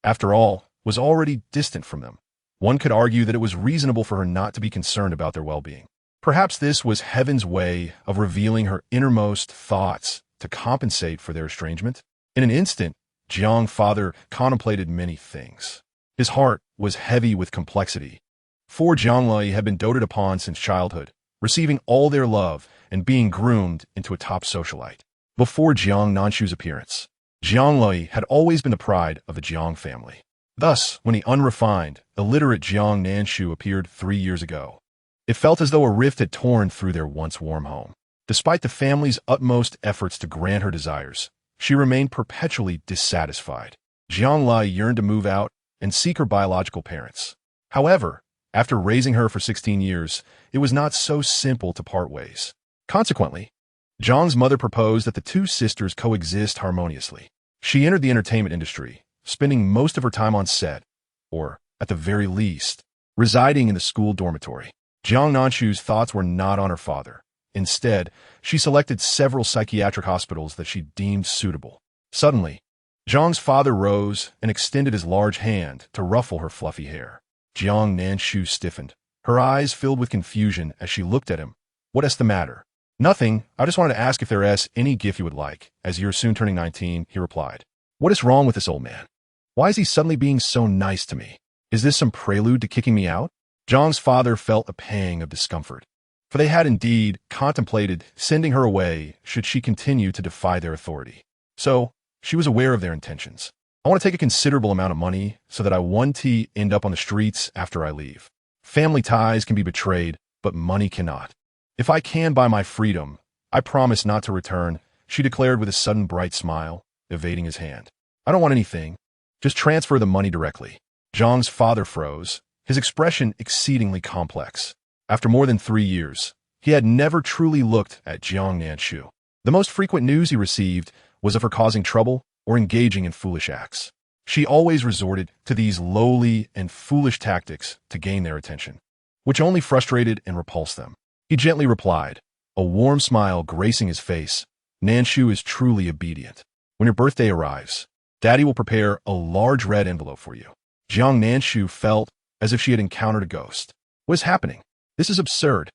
after all, was already distant from them. One could argue that it was reasonable for her not to be concerned about their well-being. Perhaps this was heaven's way of revealing her innermost thoughts to compensate for their estrangement. In an instant, Jiang father contemplated many things. His heart was heavy with complexity. For Jianglai had been doted upon since childhood, receiving all their love and being groomed into a top socialite. Before Jiang Nanshu's appearance, Jianglai had always been the pride of the Jiang family. Thus, when the unrefined, illiterate Jiang Nanshu appeared 3 years ago, it felt as though a rift had torn through their once warm home. Despite the family's utmost efforts to grant her desires, she remained perpetually dissatisfied. Jianglai yearned to move out and seek her biological parents. However, after raising her for 16 years, it was not so simple to part ways. Consequently, Jiang's mother proposed that the two sisters coexist harmoniously. She entered the entertainment industry, spending most of her time on set, or, at the very least, residing in the school dormitory. Jiang Nanshu's thoughts were not on her father. Instead, she selected several psychiatric hospitals that she deemed suitable. Suddenly, Jiang's father rose and extended his large hand to ruffle her fluffy hair. Jiang Nanshu stiffened, her eyes filled with confusion as she looked at him. What is the matter? Nothing. I just wanted to ask if there is any gift you would like. As you're soon turning 19, he replied. What is wrong with this old man? Why is he suddenly being so nice to me? Is this some prelude to kicking me out? Jiang's father felt a pang of discomfort, for they had indeed contemplated sending her away should she continue to defy their authority. So, she was aware of their intentions. I want to take a considerable amount of money so that I won't end up on the streets after I leave. Family ties can be betrayed, but money cannot. If I can buy my freedom, I promise not to return, she declared with a sudden bright smile, evading his hand. I don't want anything. Just transfer the money directly. Jiang's father froze, his expression exceedingly complex. After more than 3 years, he had never truly looked at Jiang Nanshu. The most frequent news he received was of her causing trouble or engaging in foolish acts. She always resorted to these lowly and foolish tactics to gain their attention, which only frustrated and repulsed them. He gently replied, a warm smile gracing his face. Nanshu is truly obedient. When your birthday arrives, Daddy will prepare a large red envelope for you. Jiang Nanshu felt as if she had encountered a ghost. What is happening? This is absurd.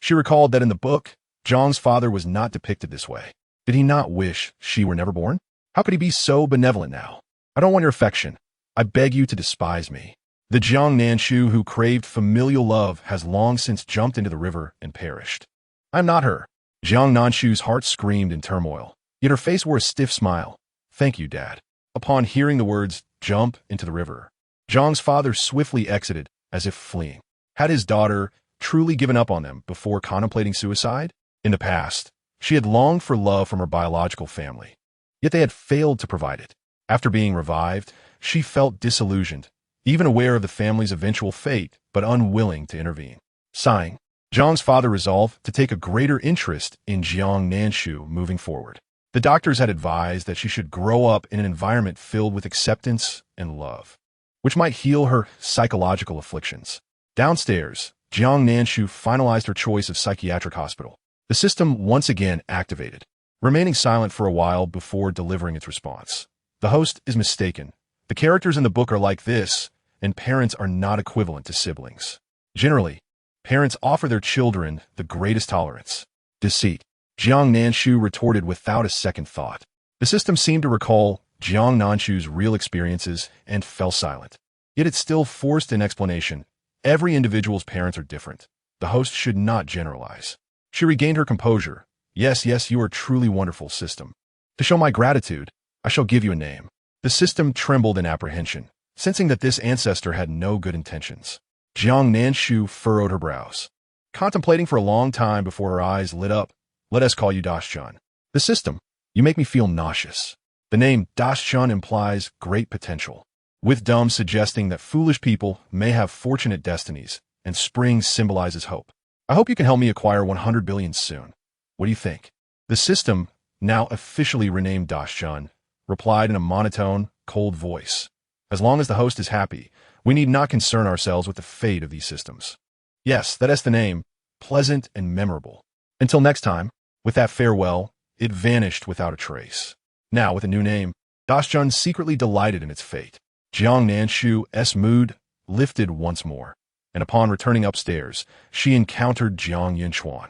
She recalled that in the book, Jiang's father was not depicted this way. Did he not wish she were never born? How could he be so benevolent now? I don't want your affection. I beg you to despise me. The Jiang Nanshu who craved familial love has long since jumped into the river and perished. I am not her. Jiang Nanshu's heart screamed in turmoil, yet her face wore a stiff smile. Thank you, Dad. Upon hearing the words, jump into the river, Jiang's father swiftly exited, as if fleeing. Had his daughter truly given up on them before contemplating suicide? In the past, she had longed for love from her biological family, yet they had failed to provide it. After being revived, she felt disillusioned, even aware of the family's eventual fate, but unwilling to intervene. Sighing, Jiang's father resolved to take a greater interest in Jiang Nanshu moving forward. The doctors had advised that she should grow up in an environment filled with acceptance and love, which might heal her psychological afflictions. Downstairs, Jiang Nanshu finalized her choice of psychiatric hospital. The system once again activated, remaining silent for a while before delivering its response. The host is mistaken. The characters in the book are like this, and parents are not equivalent to siblings. Generally, parents offer their children the greatest tolerance. Deceit. Jiang Nanshu retorted without a second thought. The system seemed to recall Jiang Nanshu's real experiences and fell silent. Yet it still forced an explanation. Every individual's parents are different. The host should not generalize. She regained her composure. Yes, you are truly wonderful, system. To show my gratitude, I shall give you a name. The system trembled in apprehension, sensing that this ancestor had no good intentions. Jiang Nanshu furrowed her brows, contemplating for a long time before her eyes lit up. Let us call you Daschan. The system. You make me feel nauseous. The name Daschan implies great potential, with dumb suggesting that foolish people may have fortunate destinies, and spring symbolizes hope. I hope you can help me acquire 100 billion soon. What do you think? The system, now officially renamed Daschan, replied in a monotone, cold voice. As long as the host is happy, we need not concern ourselves with the fate of these systems. Yes, that is the name, pleasant and memorable. Until next time, with that farewell, it vanished without a trace. Now, with a new name, Daschan secretly delighted in its fate. Jiang Nanshu's mood lifted once more, and upon returning upstairs, she encountered Jiang Yunchuan,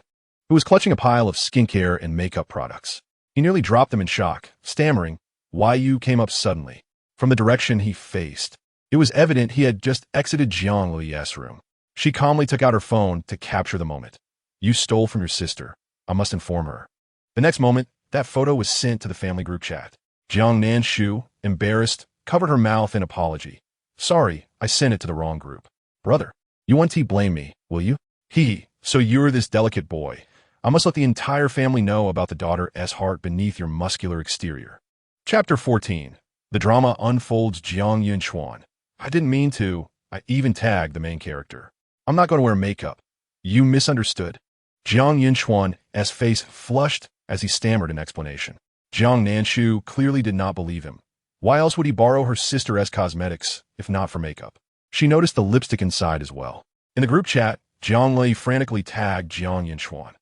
who was clutching a pile of skincare and makeup products. He nearly dropped them in shock, stammering. Yu came up suddenly, from the direction he faced. It was evident he had just exited Jiang Li's room. She calmly took out her phone to capture the moment. You stole from your sister. I must inform her. The next moment, that photo was sent to the family group chat. Jiang Nanshu, embarrassed, covered her mouth in apology. Sorry, I sent it to the wrong group. Brother, you won't blame me, will you? So you're this delicate boy. I must let the entire family know about the daughter's heart beneath your muscular exterior. Chapter 14. The drama unfolds. Jiang Yunchuan. I didn't mean to. I even tagged the main character. I'm not going to wear makeup. You misunderstood. Jiang Yunchuan's face flushed as he stammered an explanation. Jiang Nanshu clearly did not believe him. Why else would he borrow her sister's cosmetics, if not for makeup? She noticed the lipstick inside as well. In the group chat, Jiang Li frantically tagged Jiang Yunchuan.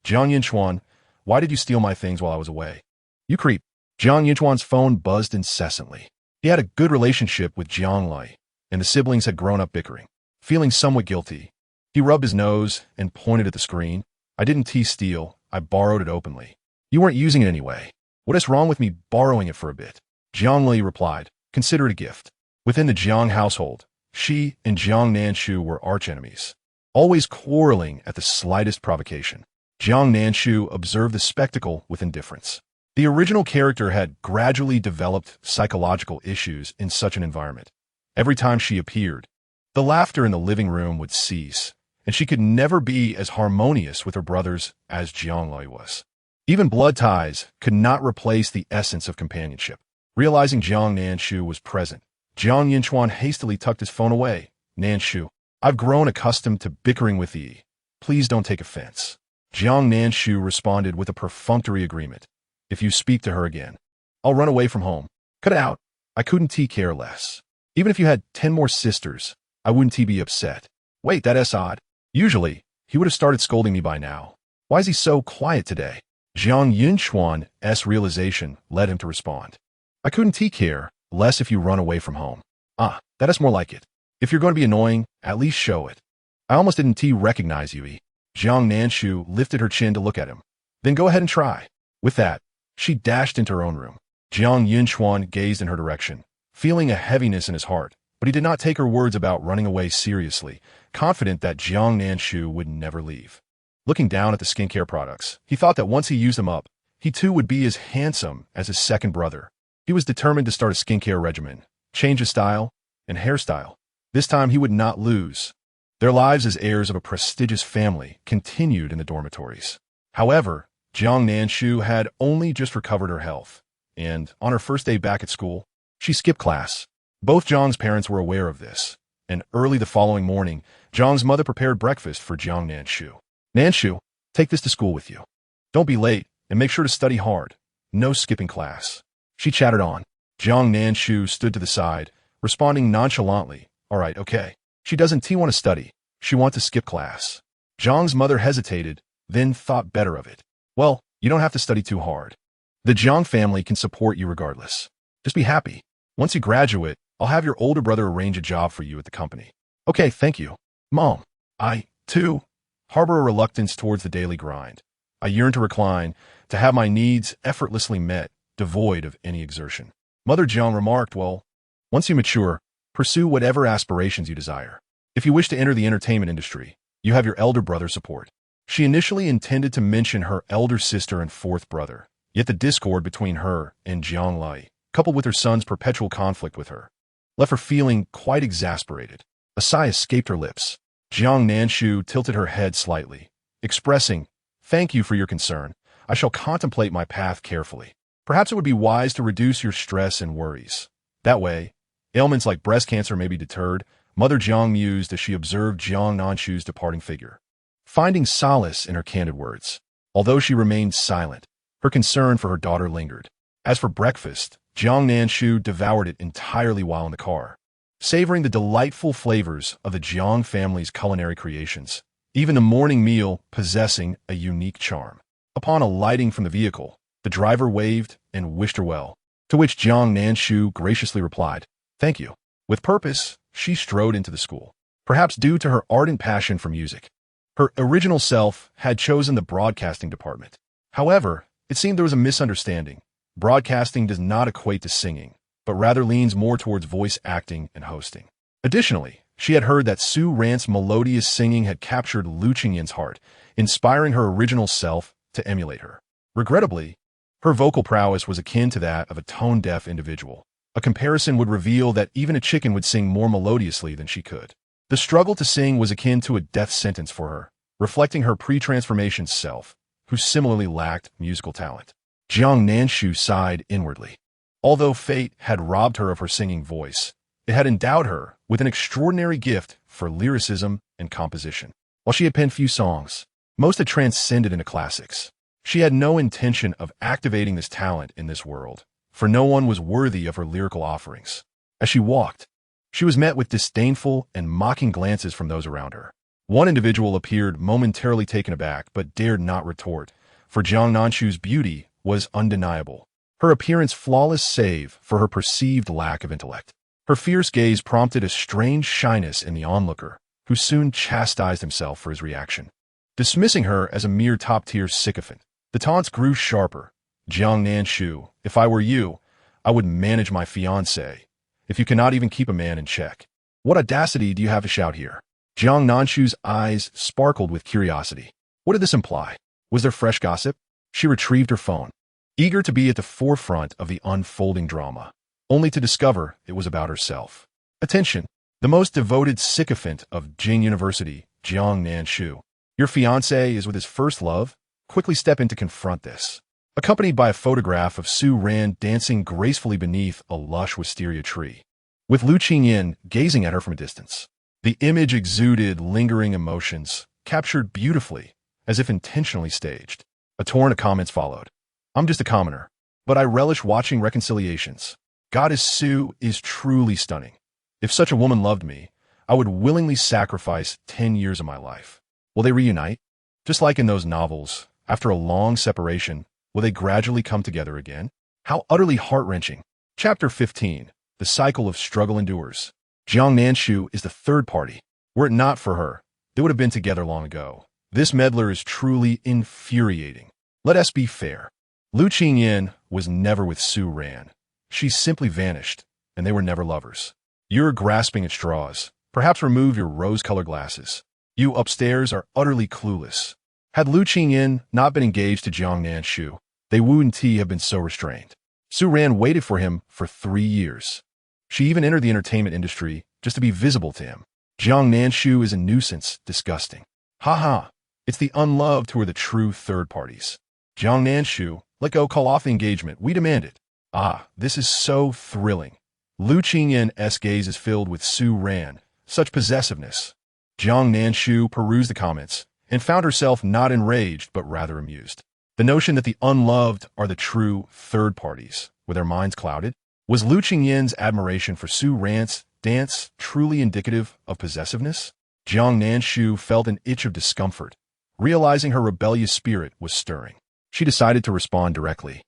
Jiang Yunchuan, why did you steal my things while I was away? You creep. Jiang Yunchuan's phone buzzed incessantly. He had a good relationship with Jiang Li, and the siblings had grown up bickering. Feeling somewhat guilty, he rubbed his nose and pointed at the screen. I didn't steal, I borrowed it openly. You weren't using it anyway. What is wrong with me borrowing it for a bit? Jiang Li replied, consider it a gift. Within the Jiang household, she and Jiang Nanshu were archenemies, always quarreling at the slightest provocation. Jiang Nanshu observed the spectacle with indifference. The original character had gradually developed psychological issues in such an environment. Every time she appeared, the laughter in the living room would cease, and she could never be as harmonious with her brothers as Jiang Li was. Even blood ties could not replace the essence of companionship. Realizing Jiang Nanshu was present, Jiang Yunchuan hastily tucked his phone away. Nanshu, I've grown accustomed to bickering with thee. Please don't take offense. Jiang Nanshu responded with a perfunctory agreement. If you speak to her again, I'll run away from home. Cut it out. I couldn't care less. Even if you had 10 more sisters, I wouldn't be upset. Wait, that's odd. Usually, he would have started scolding me by now. Why is he so quiet today? Jiang Yunchuan's realization led him to respond. I couldn't care less if you run away from home. That is more like it. If you're going to be annoying, at least show it. I almost didn't recognize you. Jiang Nanshu lifted her chin to look at him. Then go ahead and try. With that, she dashed into her own room. Jiang Yunchuan gazed in her direction, feeling a heaviness in his heart, but he did not take her words about running away seriously, confident that Jiang Nanshu would never leave. Looking down at the skincare products, he thought that once he used them up, he too would be as handsome as his second brother. He was determined to start a skincare regimen, change his style and hairstyle. This time he would not lose. Their lives as heirs of a prestigious family continued in the dormitories. However, Jiang Nanshu had only just recovered her health, and on her first day back at school, she skipped class. Both Jiang's parents were aware of this, and early the following morning, Jiang's mother prepared breakfast for Jiang Nanshu. Nanshu, take this to school with you. Don't be late, and make sure to study hard. No skipping class. She chattered on. Jiang Nanshu stood to the side, responding nonchalantly. All right, okay. She doesn't want to study. She wants to skip class. Jiang's mother hesitated, then thought better of it. Well, you don't have to study too hard. The Jiang family can support you regardless. Just be happy. Once you graduate, I'll have your older brother arrange a job for you at the company. Okay, thank you. Mom, I, too, harbor a reluctance towards the daily grind. I yearn to recline, to have my needs effortlessly met, devoid of any exertion. Mother Jiang remarked, well, once you mature, pursue whatever aspirations you desire. If you wish to enter the entertainment industry, you have your elder brother's support. She initially intended to mention her elder sister and fourth brother, yet the discord between her and Jiang Lai, coupled with her son's perpetual conflict with her, left her feeling quite exasperated. A sigh escaped her lips. Jiang Nanshu tilted her head slightly, expressing, "Thank you for your concern. I shall contemplate my path carefully. Perhaps it would be wise to reduce your stress and worries. That way, ailments like breast cancer may be deterred." Mother Jiang mused as she observed Jiang Nanshu's departing figure, finding solace in her candid words. Although she remained silent, her concern for her daughter lingered. As for breakfast, Jiang Nanshu devoured it entirely while in the car, savoring the delightful flavors of the Jiang family's culinary creations, even the morning meal possessing a unique charm. Upon alighting from the vehicle, the driver waved and wished her well, to which Jiang Nanshu graciously replied, "Thank you." With purpose, she strode into the school. Perhaps due to her ardent passion for music, her original self had chosen the broadcasting department. However, it seemed there was a misunderstanding. Broadcasting does not equate to singing, but rather leans more towards voice acting and hosting. Additionally, she had heard that Su Ran's melodious singing had captured Lu Qingyin's heart, inspiring her original self to emulate her. Regrettably, her vocal prowess was akin to that of a tone-deaf individual. A comparison would reveal that even a chicken would sing more melodiously than she could. The struggle to sing was akin to a death sentence for her, reflecting her pre-transformation self, who similarly lacked musical talent. Jiang Nanshu sighed inwardly. Although fate had robbed her of her singing voice, it had endowed her with an extraordinary gift for lyricism and composition. While she had penned few songs, most had transcended into classics. She had no intention of activating this talent in this world, for no one was worthy of her lyrical offerings. As she walked, she was met with disdainful and mocking glances from those around her. One individual appeared momentarily taken aback but dared not retort, for Jiang Nanshu's beauty was undeniable, her appearance flawless save for her perceived lack of intellect. Her fierce gaze prompted a strange shyness in the onlooker, who soon chastised himself for his reaction. Dismissing her as a mere top-tier sycophant, the taunts grew sharper. "Jiang Nanshu, if I were you, I would manage my fiancé. If you cannot even keep a man in check, what audacity do you have to shout here?" Jiang Nanshu's eyes sparkled with curiosity. What did this imply? Was there fresh gossip? She retrieved her phone, eager to be at the forefront of the unfolding drama, only to discover it was about herself. Attention, the most devoted sycophant of Jing University, Jiang Nanshu. Your fiancé is with his first love? Quickly step in to confront this. Accompanied by a photograph of Su Ran dancing gracefully beneath a lush wisteria tree, with Lu Qingyin gazing at her from a distance. The image exuded lingering emotions, captured beautifully, as if intentionally staged. A torrent of comments followed. "I'm just a commoner, but I relish watching reconciliations. Goddess Su is truly stunning. If such a woman loved me, I would willingly sacrifice 10 years of my life." Will they reunite? Just like in those novels, after a long separation, will they gradually come together again? How utterly heart-wrenching. Chapter 15. The cycle of struggle endures. Jiang Nanshu is the third party. Were it not for her, they would have been together long ago. This meddler is truly infuriating. Let us be fair. Lu Qingyin was never with Su Ran. She simply vanished, and they were never lovers. You're grasping at straws. Perhaps remove your rose-colored glasses. You upstairs are utterly clueless. Had Lu Qingyin not been engaged to Jiang Nanshu, they wouldn't have been so restrained. Su Ran waited for him for 3 years. She even entered the entertainment industry just to be visible to him. Jiang Nanshu is a nuisance, disgusting. Ha! It's the unloved who are the true third parties. Jiang Nanshu, let go, call off the engagement. We demand it. Ah, this is so thrilling. Lu Qingyin's gaze is filled with Su Ran, such possessiveness. Jiang Nanshu perused the comments and found herself not enraged but rather amused. The notion that the unloved are the true third parties, with their minds clouded, was Lu Qingyin's admiration for Su Ran's dance truly indicative of possessiveness? Jiang Nanshu felt an itch of discomfort, realizing her rebellious spirit was stirring. She decided to respond directly.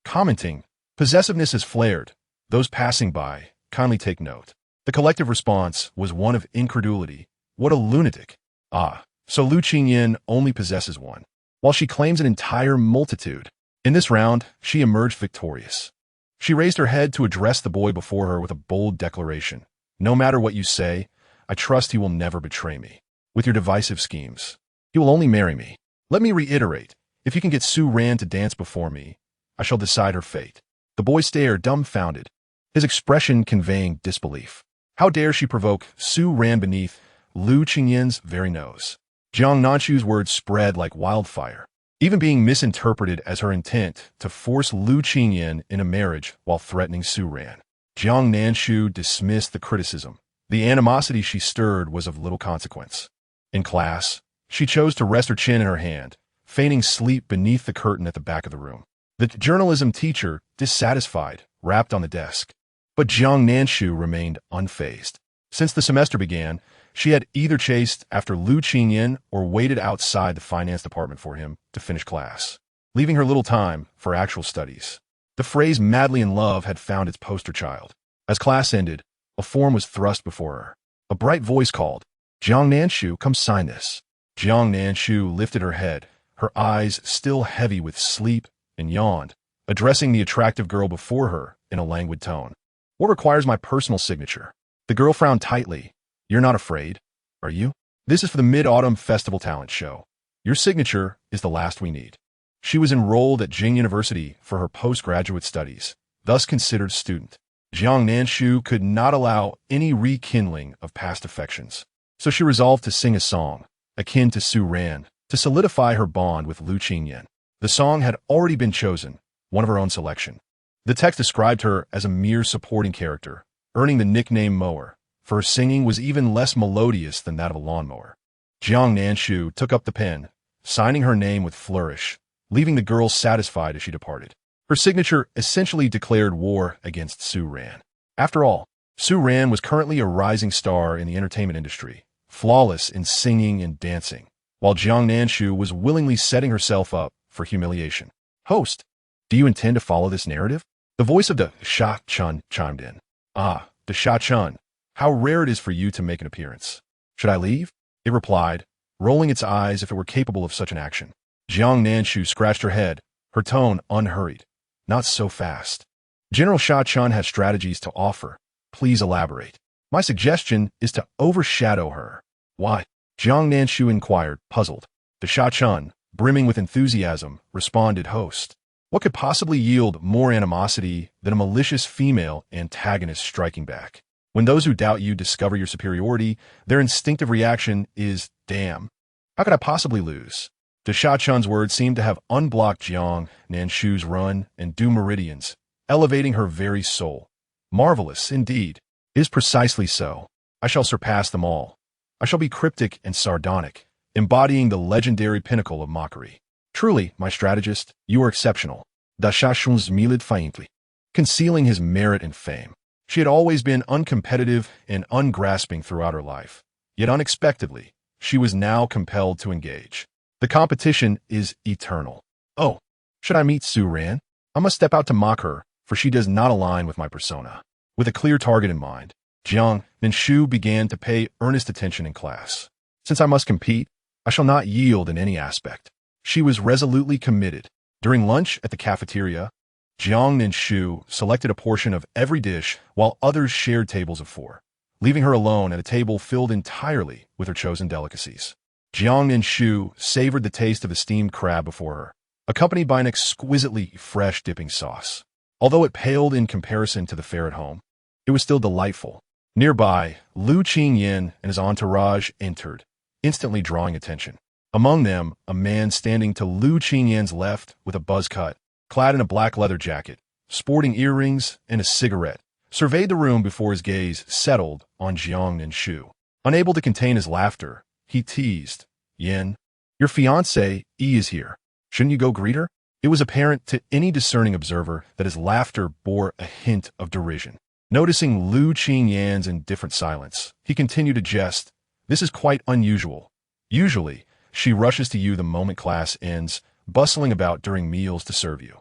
commenting, "Possessiveness is flared. Those passing by, kindly take note." The collective response was one of incredulity. What a lunatic. Ah, so Lu Qingyan only possesses one, while she claims an entire multitude. In this round, she emerged victorious. She raised her head to address the boy before her with a bold declaration. "No matter what you say, I trust he will never betray me. With your divisive schemes, he will only marry me. Let me reiterate, if you can get Su Ran to dance before me, I shall decide her fate." The boy stared, dumbfounded, his expression conveying disbelief. How dare she provoke Su Ran beneath Lu Qingyan's very nose? Jiang Nanshu's words spread like wildfire, even being misinterpreted as her intent to force Lu Qingyan in a marriage while threatening Su Ran. Jiang Nanshu dismissed the criticism. The animosity she stirred was of little consequence. In class, she chose to rest her chin in her hand, feigning sleep beneath the curtain at the back of the room. The journalism teacher, dissatisfied, rapped on the desk. But Jiang Nanshu remained unfazed. Since the semester began, she had either chased after Lu Qingyan or waited outside the finance department for him to finish class, leaving her little time for actual studies. The phrase "madly in love" had found its poster child. As class ended, a form was thrust before her. A bright voice called, "Jiang Nanshu, come sign this." Jiang Nanshu lifted her head, her eyes still heavy with sleep, and yawned, addressing the attractive girl before her in a languid tone. "What requires my personal signature?" The girl frowned tightly. "You're not afraid, are you? This is for the Mid-Autumn Festival Talent Show. Your signature is the last we need." She was enrolled at Jing University for her postgraduate studies, thus considered student. Jiang Nanshu could not allow any rekindling of past affections, so she resolved to sing a song, akin to Su Ran, to solidify her bond with Lu Qingyan. The song had already been chosen, one of her own selection. The text described her as a mere supporting character, earning the nickname Mower, for her singing was even less melodious than that of a lawnmower. Jiang Nanshu took up the pen, signing her name with flourish, leaving the girl satisfied as she departed. Her signature essentially declared war against Su Ran. After all, Su Ran was currently a rising star in the entertainment industry, flawless in singing and dancing, while Jiang Nanshu was willingly setting herself up for humiliation. "Host, do you intend to follow this narrative?" The voice of the Sha Chun chimed in. "Ah, the Sha Chun, how rare it is for you to make an appearance. Should I leave?" It replied, rolling its eyes if it were capable of such an action. Jiang Nanshu scratched her head, her tone unhurried. "Not so fast. General Sha Chun has strategies to offer. Please elaborate. My suggestion is to overshadow her." "Why?" Jiang Nanshu inquired, puzzled. The Sha Chun, brimming with enthusiasm, responded, "Host, what could possibly yield more animosity than a malicious female antagonist striking back? When those who doubt you discover your superiority, their instinctive reaction is, 'Damn, how could I possibly lose?'" The Sha Chun's words seemed to have unblocked Jiang Nanshu's run and due meridians, elevating her very soul. "Marvelous, indeed. It is precisely so. I shall surpass them all. I shall be cryptic and sardonic, embodying the legendary pinnacle of mockery. Truly, my strategist, you are exceptional." Da Sha Chun's milid faintly, concealing his merit and fame. She had always been uncompetitive and ungrasping throughout her life. Yet unexpectedly, she was now compelled to engage. The competition is eternal. "Oh, should I meet Su Ran? I must step out to mock her, for she does not align with my persona." With a clear target in mind, Jiang Nanshu began to pay earnest attention in class. "Since I must compete, I shall not yield in any aspect." She was resolutely committed. During lunch at the cafeteria, Jiang Nanshu selected a portion of every dish while others shared tables of four, leaving her alone at a table filled entirely with her chosen delicacies. Jiang Nanshu savored the taste of the steamed crab before her, accompanied by an exquisitely fresh dipping sauce. Although it paled in comparison to the fare at home, it was still delightful. Nearby, Lu Qingyan and his entourage entered, instantly drawing attention. Among them, a man standing to Lu Qingyan's left with a buzz cut, clad in a black leather jacket, sporting earrings and a cigarette, surveyed the room before his gaze settled on Jiang Nanshu. Unable to contain his laughter, he teased, "Yin, your fiancée, E, is here. Shouldn't you go greet her?" It was apparent to any discerning observer that his laughter bore a hint of derision. Noticing Lu Qingyan's indifferent silence, he continued to jest, "This is quite unusual. Usually, she rushes to you the moment class ends, bustling about during meals to serve you.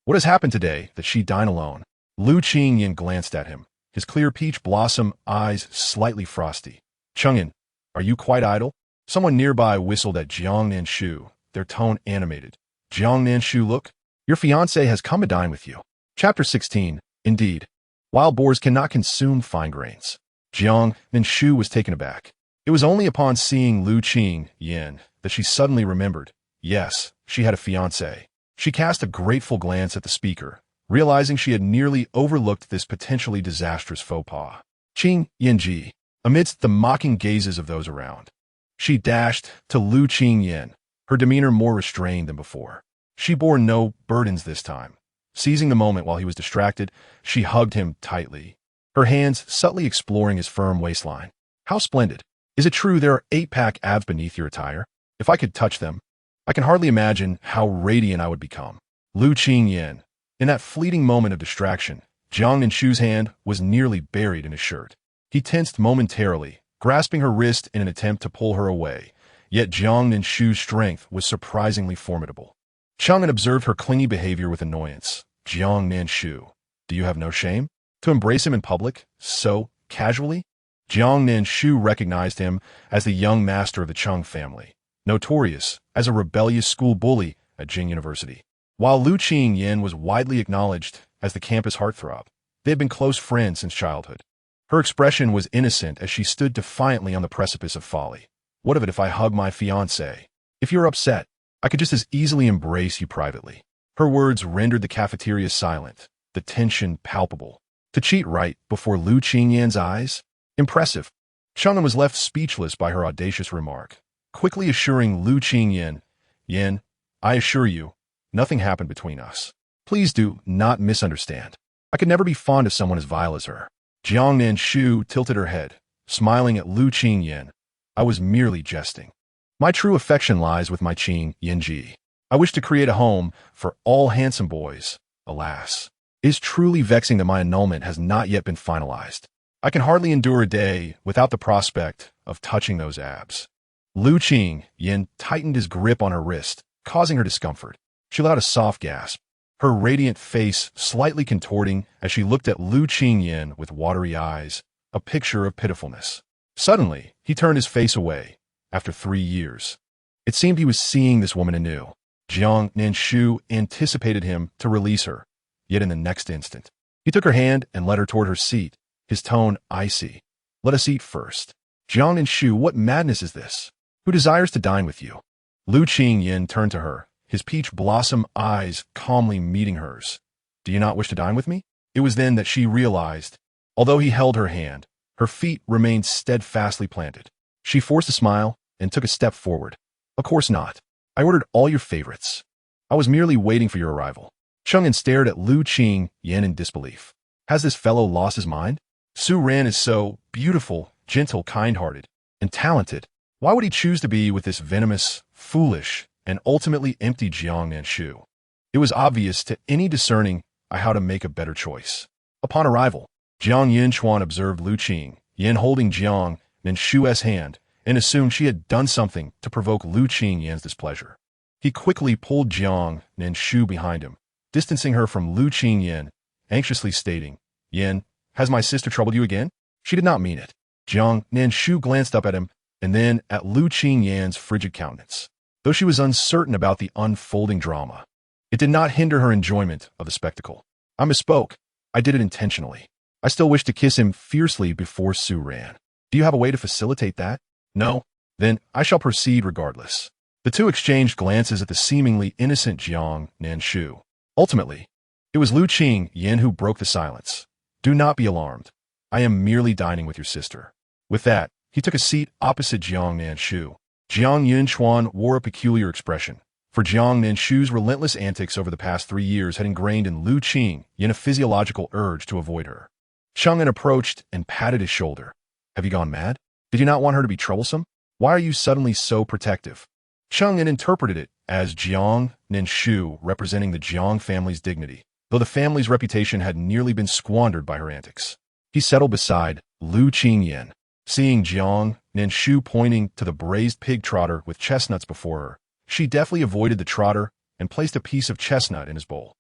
What has happened today that she dine alone? Lu Qingyan glanced at him, his clear peach blossom eyes slightly frosty. Chang'an, are you quite idle? Someone nearby whistled at Jiang Nanshu, their tone animated. Jiang Nanshu, look, your fiancé has come to dine with you. Chapter 16. Indeed. Wild boars cannot consume fine grains. Jiang Nanshu was taken aback. It was only upon seeing Lu Qingyan that she suddenly remembered. Yes, she had a fiancé. She cast a grateful glance at the speaker, realizing she had nearly overlooked this potentially disastrous faux pas. Qingyan, amidst the mocking gazes of those around, she dashed to Lu Qingyan, her demeanor more restrained than before. She bore no burdens this time. Seizing the moment while he was distracted, she hugged him tightly, her hands subtly exploring his firm waistline. How splendid. Is it true there are 8-pack abs beneath your attire? If I could touch them, I can hardly imagine how radiant I would become. Lu Qingyan. In that fleeting moment of distraction, Jiang Nanshu's hand was nearly buried in his shirt. He tensed momentarily, grasping her wrist in an attempt to pull her away, yet Jiang Nanshu's strength was surprisingly formidable. Chang'an observed her clingy behavior with annoyance. Jiang Nanshu, do you have no shame? To embrace him in public, so casually? Jiang Nanshu recognized him as the young master of the Cheng family, notorious as a rebellious school bully at Jing University. While Lu Qingyan was widely acknowledged as the campus heartthrob, they had been close friends since childhood. Her expression was innocent as she stood defiantly on the precipice of folly. What of it if I hug my fiancé? If you're upset, I could just as easily embrace you privately. Her words rendered the cafeteria silent, the tension palpable. To cheat right before Lu Qingyan's eyes? Impressive. Chang'an was left speechless by her audacious remark, quickly assuring Lu Qingyan, Yin, I assure you, nothing happened between us. Please do not misunderstand. I could never be fond of someone as vile as her. Jiang Nanshu tilted her head, smiling at Lu Qingyan. I was merely jesting. My true affection lies with my Qingyan. I wish to create a home for all handsome boys. Alas, it is truly vexing that my annulment has not yet been finalized. I can hardly endure a day without the prospect of touching those abs. Lu Qingyan tightened his grip on her wrist, causing her discomfort. She let out a soft gasp, her radiant face slightly contorting as she looked at Lu Qingyan with watery eyes, a picture of pitifulness. Suddenly, he turned his face away. After 3 years, it seemed he was seeing this woman anew. Jiang Nanshu anticipated him to release her, yet in the next instant, he took her hand and led her toward her seat, his tone icy. Let us eat first. Jiang Nanshu, what madness is this? Who desires to dine with you? Lu Qingyan turned to her, his peach blossom eyes calmly meeting hers. Do you not wish to dine with me? It was then that she realized, although he held her hand, her feet remained steadfastly planted. She forced a smile and took a step forward. Of course not. I ordered all your favorites. I was merely waiting for your arrival. Chang'an stared at Lu Qingyan in disbelief. Has this fellow lost his mind? Su Ran is so beautiful, gentle, kind-hearted, and talented. Why would he choose to be with this venomous, foolish, and ultimately empty Jiang Nanshu? It was obvious to any discerning how to make a better choice. Upon arrival, Jiang Yinchuan observed Lu Qingyan holding Jiang Nanshu's hand and assumed she had done something to provoke Lu Qingyan's displeasure. He quickly pulled Jiang Nanshu behind him, distancing her from Lu Qingyan, anxiously stating, Yin, has my sister troubled you again? She did not mean it. Jiang Nanshu glanced up at him and then at Lu Qingyan's frigid countenance. Though she was uncertain about the unfolding drama, it did not hinder her enjoyment of the spectacle. I misspoke. I did it intentionally. I still wish to kiss him fiercely before Su Ran. Do you have a way to facilitate that? No? Then I shall proceed regardless. The two exchanged glances at the seemingly innocent Jiang Nanshu. Ultimately, it was Lu Qingyan who broke the silence. Do not be alarmed. I am merely dining with your sister. With that, he took a seat opposite Jiang Nanshu. Jiang Yinchuan wore a peculiar expression, for Jiang Nanshu's relentless antics over the past 3 years had ingrained in Lu Qingyan a physiological urge to avoid her. Chang'an approached and patted his shoulder. Have you gone mad? Did you not want her to be troublesome? Why are you suddenly so protective? Chang'an interpreted it as Jiang Nanshu representing the Jiang family's dignity, though the family's reputation had nearly been squandered by her antics. He settled beside Lu Qingyan. Seeing Jiang Nanshu pointing to the braised pig trotter with chestnuts before her, she deftly avoided the trotter and placed a piece of chestnut in his bowl.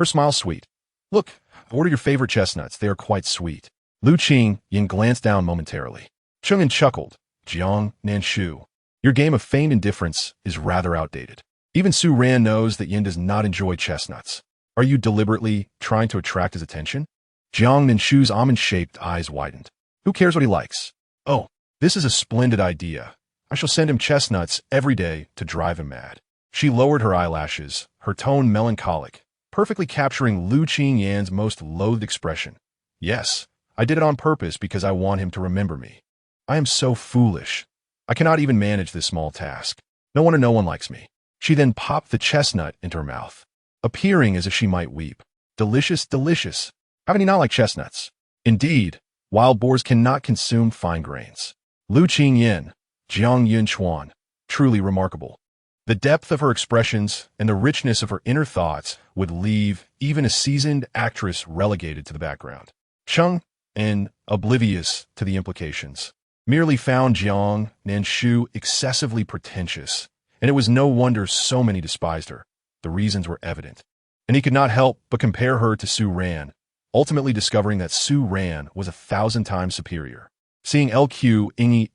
Her smile sweet. Look, order your favorite chestnuts. They are quite sweet. Lu Qing Yin glanced down momentarily. Chung'an chuckled. Jiang Nanshu, your game of feigned indifference is rather outdated. Even Su Ran knows that Yin does not enjoy chestnuts. Are you deliberately trying to attract his attention? Jiang Nanshu's almond-shaped eyes widened. Who cares what he likes? Oh, this is a splendid idea. I shall send him chestnuts every day to drive him mad. She lowered her eyelashes, her tone melancholic, perfectly capturing Lu Qingyan's most loathed expression. Yes, I did it on purpose because I want him to remember me. I am so foolish. I cannot even manage this small task. No one likes me. She then popped the chestnut into her mouth, appearing as if she might weep. Delicious, delicious. How can you not like chestnuts? Indeed, wild boars cannot consume fine grains. Lu Qingyan, Jiang Yunchuan, truly remarkable. The depth of her expressions and the richness of her inner thoughts would leave even a seasoned actress relegated to the background. Cheng, and oblivious to the implications, merely found Jiang Nanshu excessively pretentious, and it was no wonder so many despised her. The reasons were evident, and he could not help but compare her to Su Ran, ultimately discovering that Su Ran was 1,000 times superior. Seeing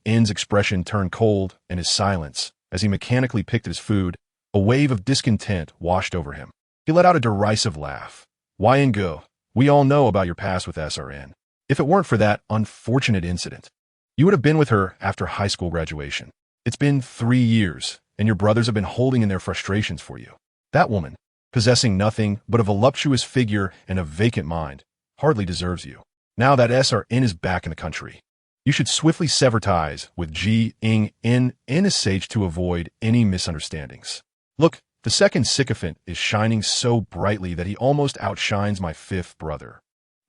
In's expression turn cold and his silence as he mechanically picked at his food, a wave of discontent washed over him. He let out a derisive laugh. Why Go, we all know about your past with SRN. If it weren't for that unfortunate incident, you would have been with her after high school graduation. It's been 3 years, and your brothers have been holding in their frustrations for you. That woman, possessing nothing but a voluptuous figure and a vacant mind, hardly deserves you. Now that SRN is back in the country, you should swiftly sever ties with Jiang Nanshu to avoid any misunderstandings. Look, the second sycophant is shining so brightly that he almost outshines my 5th brother.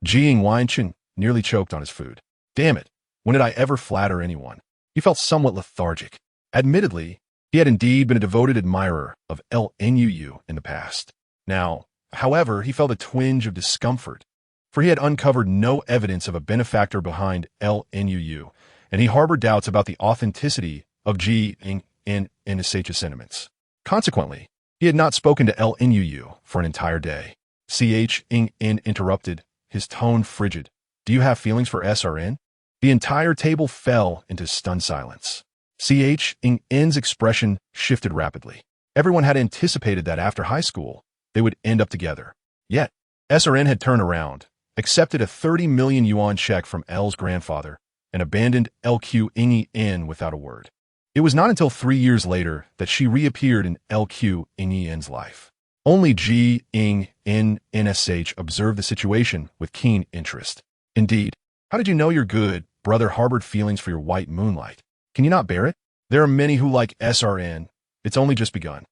Jiang Nanshu nearly choked on his food. Damn it. When did I ever flatter anyone? He felt somewhat lethargic. Admittedly, he had indeed been a devoted admirer of LNUU in the past. Now, however, he felt a twinge of discomfort, for he had uncovered no evidence of a benefactor behind LNUU, and he harbored doubts about the authenticity of Jiang Nanshu's sentiments. Consequently, he had not spoken to LNUU for an entire day. Jiang interrupted, his tone frigid. Do you have feelings for SRN? The entire table fell into stunned silence. Jiang's expression shifted rapidly. Everyone had anticipated that after high school, they would end up together. Yet, SRN had turned around, accepted a 30 million yuan check from L's grandfather, and abandoned LQing without a word. It was not until 3 years later that she reappeared in LQing's life. Only Jiang Nanshu observed the situation with keen interest. Indeed, how did you know your good brother harbored feelings for your white moonlight? Can you not bear it? There are many who like SRN. It's only just begun.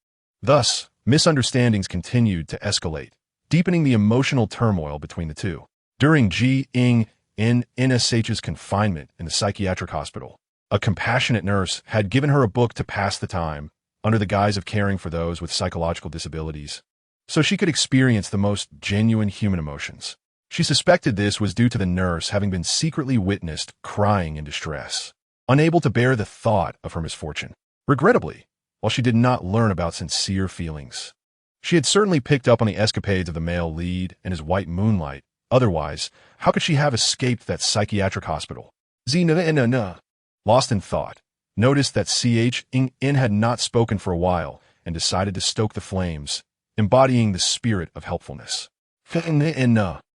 Thus, misunderstandings continued to escalate, deepening the emotional turmoil between the two. During Jiang Nanshu's confinement in the psychiatric hospital, a compassionate nurse had given her a book to pass the time under the guise of caring for those with psychological disabilities, so she could experience the most genuine human emotions. She suspected this was due to the nurse having been secretly witnessed crying in distress, unable to bear the thought of her misfortune. Regrettably, while she did not learn about sincere feelings, she had certainly picked up on the escapades of the male lead and his white moonlight. Otherwise, how could she have escaped that psychiatric hospital? Zina, lost in thought, noticed that Jiang had not spoken for a while and decided to stoke the flames, embodying the spirit of helpfulness.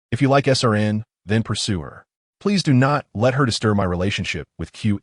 If you like SRN, then pursue her. Please do not let her disturb my relationship with Jiang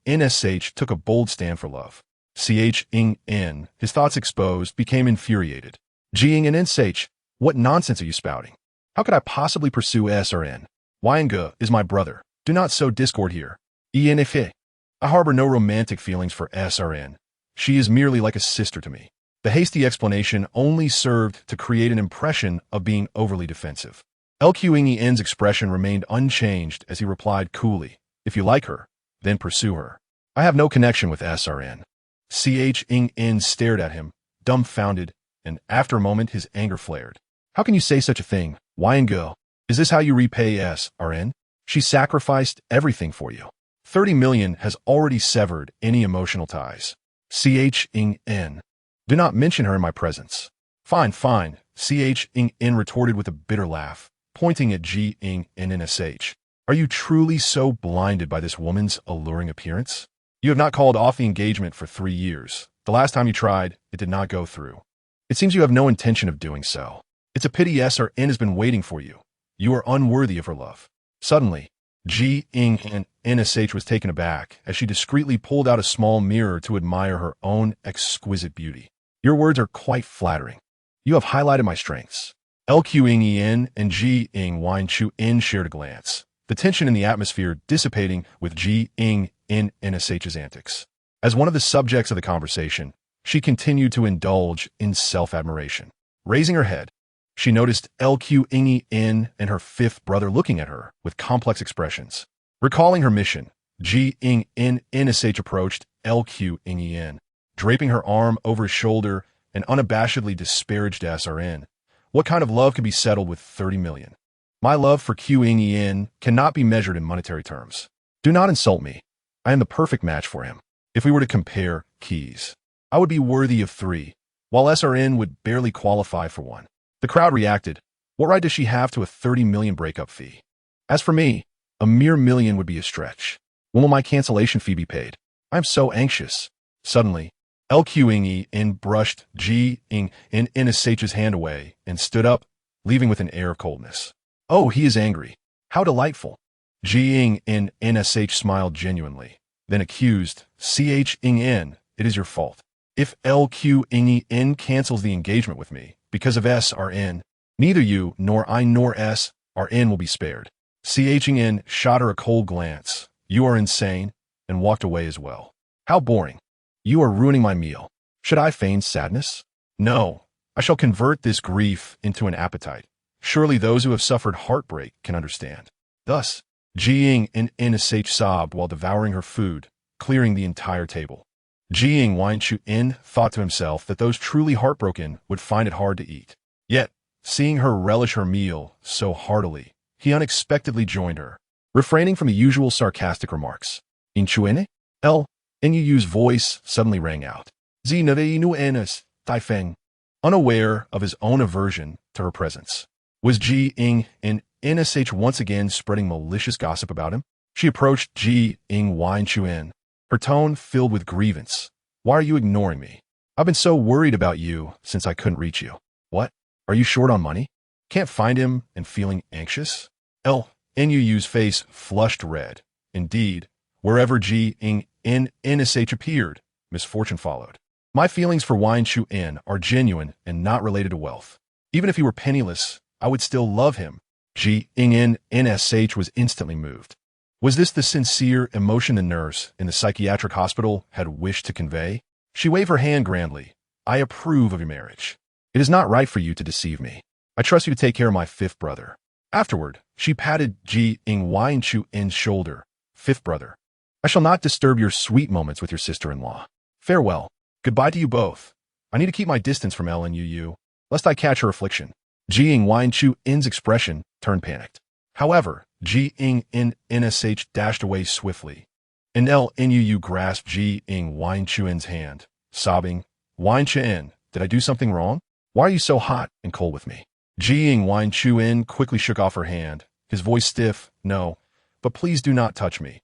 Nanshu took a bold stand for love. Jiang, his thoughts exposed, became infuriated. Jiang Nanshu, what nonsense are you spouting? How could I possibly pursue SRN? Wanga is my brother. Do not sow discord here. I harbor no romantic feelings for SRN. She is merely like a sister to me. The hasty explanation only served to create an impression of being overly defensive. LQing's expression remained unchanged as he replied coolly, if you like her, then pursue her. I have no connection with SRN. Jiang stared at him, dumbfounded, and after a moment his anger flared. How can you say such a thing, Wanga? Is this how you repay SRN? She sacrificed everything for you. 30 million has already severed any emotional ties. Jiang. Do not mention her in my presence. Fine, fine, Ch-ing-in retorted with a bitter laugh, pointing at G-ing-in-sh. Are you truly so blinded by this woman's alluring appearance? You have not called off the engagement for 3 years. The last time you tried, it did not go through. It seems you have no intention of doing so. It's a pity S.R.N. has been waiting for you. You are unworthy of her love. Suddenly, G-ing-in-sh was taken aback as she discreetly pulled out a small mirror to admire her own exquisite beauty. Your words are quite flattering. You have highlighted my strengths. L-Q-ing-en and G-ing-wine-chu-in shared a glance, the tension in the atmosphere dissipating with G-ing-in-sh's antics. As one of the subjects of the conversation, she continued to indulge in self-admiration. Raising her head, she noticed L-Q-ing-en and her fifth brother looking at her with complex expressions. Recalling her mission, G-ing-in-sh approached L-Q-ing-en, draping her arm over his shoulder and unabashedly disparaged S.R.N. What kind of love can be settled with 30 million? My love for Q-ing-en cannot be measured in monetary terms. Do not insult me. I am the perfect match for him. If we were to compare keys, I would be worthy of 3, while S.R.N. would barely qualify for 1. The crowd reacted. What right does she have to a 30 million breakup fee? As for me, a mere million would be a stretch. When will my cancellation fee be paid? I am so anxious. Suddenly, L-Q-ing-en brushed G-ing-in-sh's hand away and stood up, leaving with an air of coldness. Oh, he is angry. How delightful. G-ing-in-sh smiled genuinely, then accused, Ch-ing-en, it is your fault. If L-Q-ing-en cancels the engagement with me because of S.R.N., neither you nor I nor S.R.N. will be spared. Ch-ing-en shot her a cold glance. You are insane, and walked away as well. How boring. You are ruining my meal. Should I feign sadness? No, I shall convert this grief into an appetite. Surely those who have suffered heartbreak can understand. Thus, G-ing-in-sh sobbed while devouring her food, clearing the entire table. G-ing-wine-chu-in thought to himself that those truly heartbroken would find it hard to eat. Yet, seeing her relish her meal so heartily, he unexpectedly joined her, refraining from the usual sarcastic remarks. In-chu-ene? L-N-U-U's voice suddenly rang out. Z-nave-nu-enes, Tai-feng. Unaware of his own aversion to her presence. Was G-ing-in-sh once again spreading malicious gossip about him? She approached G-ing-wine-chu-in, her tone filled with grievance. Why are you ignoring me? I've been so worried about you since I couldn't reach you. What? Are you short on money? Can't find him and feeling anxious? L-N-U-U's face flushed red. Indeed, wherever G-ing-in-sh appeared, misfortune followed. My feelings for Wine-chu-in are genuine and not related to wealth. Even if he were penniless, I would still love him. G-ing-in-sh was instantly moved. Was this the sincere emotion the nurse in the psychiatric hospital had wished to convey? She waved her hand grandly. I approve of your marriage. It is not right for you to deceive me. I trust you to take care of my fifth brother. Afterward, she patted G-ing-wine-chu-in's shoulder. Fifth brother. I shall not disturb your sweet moments with your sister-in-law. Farewell. Goodbye to you both. I need to keep my distance from L-N-U-U, lest I catch her affliction. G-ing-wine-chu-in's expression turned panicked. However, G-ing-in-sh dashed away swiftly, and L-N-U-U grasped G-ing-wine-chu-in's hand, sobbing, Wine-chu-in, did I do something wrong? Why are you so hot and cold with me? G-ing-wine-chu-in quickly shook off her hand, his voice stiff. No, but please do not touch me.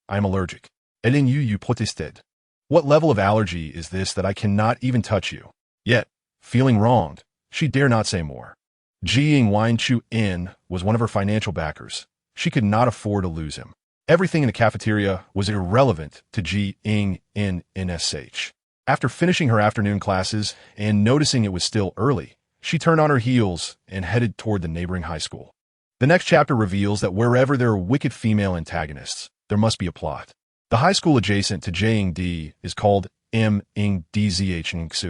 I am allergic. L-N-U-U protested. What level of allergy is this that I cannot even touch you? Yet, feeling wronged, she dare not say more. G-ing-wine-chu-in was one of her financial backers. She could not afford to lose him. Everything in the cafeteria was irrelevant to G-ing-in-sh. After finishing her afternoon classes and noticing it was still early, she turned on her heels and headed toward the neighboring high school. The next chapter reveals that wherever there are wicked female antagonists, there must be a plot. The high school adjacent to Jiang is called Members,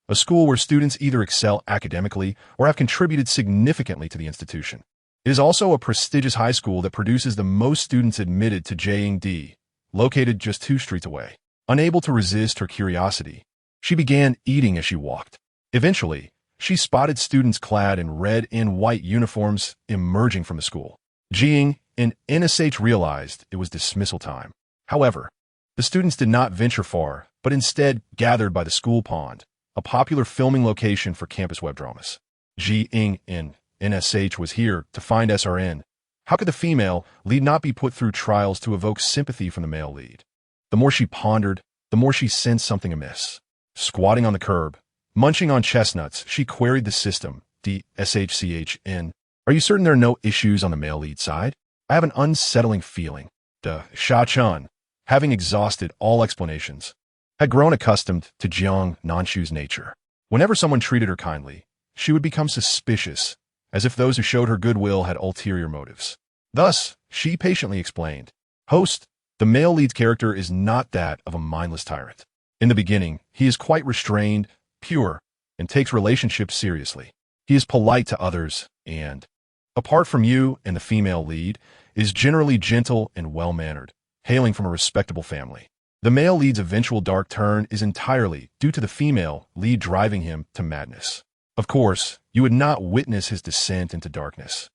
a school where students either excel academically or have contributed significantly to the institution. It is also a prestigious high school that produces the most students admitted to Jiang, located just 2 streets away. Unable to resist her curiosity, she began eating as she walked. Eventually, she spotted students clad in red and white uniforms emerging from the school. G-ing-in-sh realized it was dismissal time. However, the students did not venture far, but instead gathered by the school pond, a popular filming location for campus web dramas. Jiang Nanshu was here to find SRN. How could the female lead not be put through trials to evoke sympathy from the male lead? The more she pondered, the more she sensed something amiss. Squatting on the curb, munching on chestnuts, she queried the system. DSHCHN. Are you certain there are no issues on the male lead side? I have an unsettling feeling. Sha-Chun, having exhausted all explanations, had grown accustomed to Jiang Nanshu's nature. Whenever someone treated her kindly, she would become suspicious, as if those who showed her goodwill had ulterior motives. Thus, she patiently explained, Host, the male lead's character is not that of a mindless tyrant. In the beginning, he is quite restrained, pure, and takes relationships seriously. He is polite to others and, apart from you and the female lead, is generally gentle and well-mannered, hailing from a respectable family. The male lead's eventual dark turn is entirely due to the female lead driving him to madness. Of course, you would not witness his descent into darkness.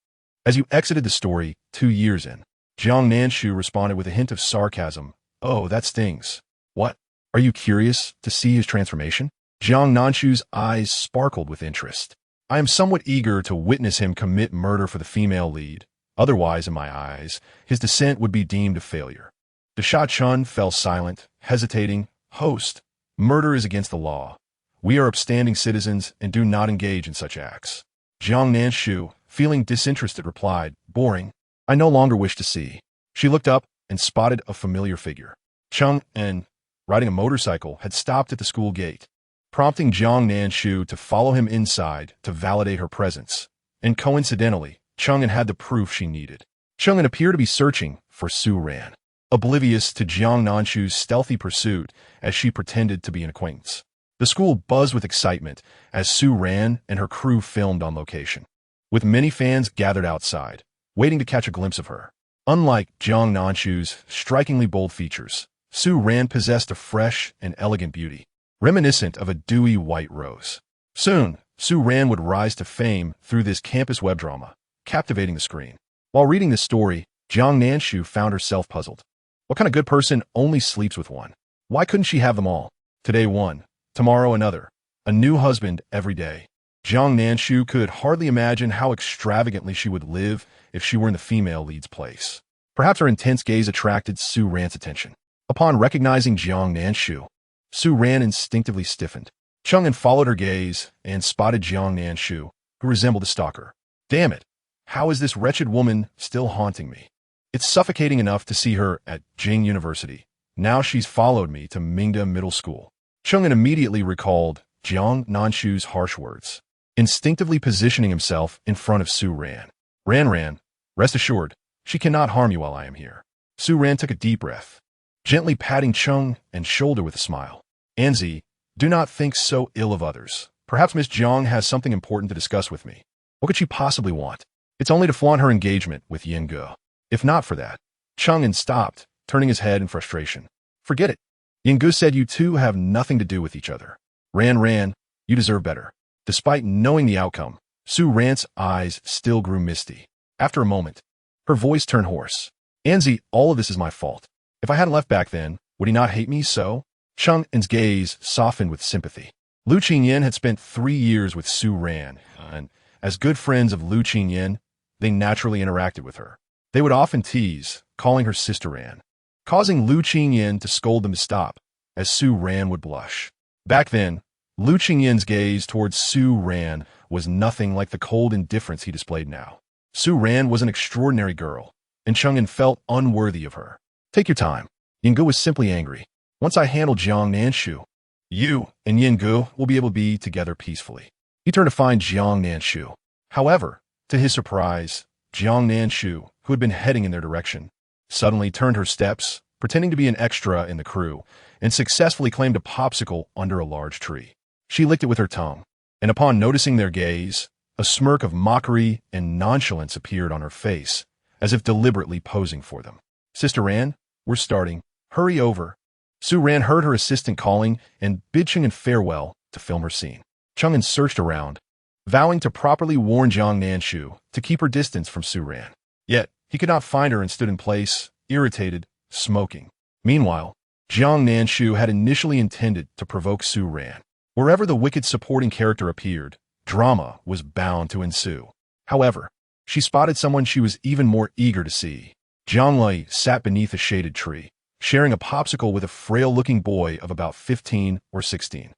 As you exited the story 2 years in, Jiang Nanshu responded with a hint of sarcasm. Oh, that stings. What? Are you curious to see his transformation? Jiang Nanshu's eyes sparkled with interest. I am somewhat eager to witness him commit murder for the female lead. Otherwise, in my eyes, his descent would be deemed a failure. The Sha-Chun fell silent, hesitating. Host, murder is against the law. We are upstanding citizens and do not engage in such acts. Jiang Nanshu, feeling disinterested, replied, Boring. I no longer wish to see. She looked up and spotted a familiar figure. Chung En, riding a motorcycle, had stopped at the school gate, prompting Jiang Nanshu to follow him inside to validate her presence. And coincidentally, Chung En had the proof she needed. Chung En appeared to be searching for Su Ran, oblivious to Jiang Nanshu's stealthy pursuit as she pretended to be an acquaintance. The school buzzed with excitement as Su Ran and her crew filmed on location, with many fans gathered outside, waiting to catch a glimpse of her. Unlike Jiang Nanshu's strikingly bold features, Su Ran possessed a fresh and elegant beauty, reminiscent of a dewy white rose. Soon, Su Ran would rise to fame through this campus web drama, captivating the screen. While reading this story, Jiang Nanshu found herself puzzled. What kind of good person only sleeps with one? Why couldn't she have them all? Today one, tomorrow another, a new husband every day. Jiang Nanshu could hardly imagine how extravagantly she would live if she were in the female lead's place. Perhaps her intense gaze attracted Su Ran's attention. Upon recognizing Jiang Nanshu, Su Ran instinctively stiffened. Chung En followed her gaze and spotted Jiang Nanshu, who resembled a stalker. Damn it! How is this wretched woman still haunting me? It's suffocating enough to see her at Jing University. Now she's followed me to Mingda Middle School. Chung En immediately recalled Jiang Nanshu's harsh words, instinctively positioning himself in front of Su Ran. Ran, rest assured, she cannot harm you while I am here. Su Ran took a deep breath, gently patting Chung En's shoulder with a smile. Anzi, do not think so ill of others. Perhaps Miss Jiang has something important to discuss with me. What could she possibly want? It's only to flaunt her engagement with Yin Ge. If not for that. Chung En stopped, turning his head in frustration. Forget it. Yin Ge said you two have nothing to do with each other. Ran, you deserve better. Despite knowing the outcome, Su Ran's eyes still grew misty. After a moment, her voice turned hoarse. Anzi, all of this is my fault. If I hadn't left back then, would he not hate me so? Chung En's gaze softened with sympathy. Lu Qingyan had spent 3 years with Su Ran, and as good friends of Lu Qingyan, they naturally interacted with her. They would often tease, calling her Sister Ran, causing Lu Qingyan to scold them to stop, as Su Ran would blush. Back then, Lu Qingyan's gaze towards Su Ran was nothing like the cold indifference he displayed now. Su Ran was an extraordinary girl, and Chung En felt unworthy of her. Take your time. Yin Ge was simply angry. Once I handle Jiang Nanshu, you and Yin Ge will be able to be together peacefully. He turned to find Jiang Nanshu. However, to his surprise, Jiang Nanshu, who had been heading in their direction, suddenly turned her steps, pretending to be an extra in the crew, and successfully claimed a popsicle under a large tree. She licked it with her tongue, and upon noticing their gaze, a smirk of mockery and nonchalance appeared on her face, as if deliberately posing for them. Sister Ran, we're starting. Hurry over. Su Ran heard her assistant calling and bid Chung En farewell to film her scene. Chung En searched around, vowing to properly warn Jiang Nanshu to keep her distance from Su Ran. Yet, he could not find her and stood in place, irritated, smoking. Meanwhile, Jiang Nanshu had initially intended to provoke Su Ran. Wherever the wicked supporting character appeared, drama was bound to ensue. However, she spotted someone she was even more eager to see. Jiang Nanshu sat beneath a shaded tree, sharing a popsicle with a frail-looking boy of about 15 or 16.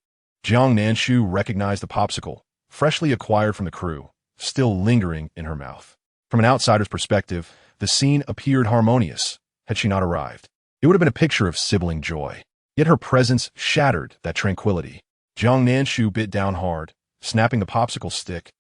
Jiang Nanshu recognized the popsicle, freshly acquired from the crew, still lingering in her mouth. From an outsider's perspective, the scene appeared harmonious, had she not arrived. It would have been a picture of sibling joy. Yet her presence shattered that tranquility. Jiang Nanshu bit down hard, snapping the popsicle stick,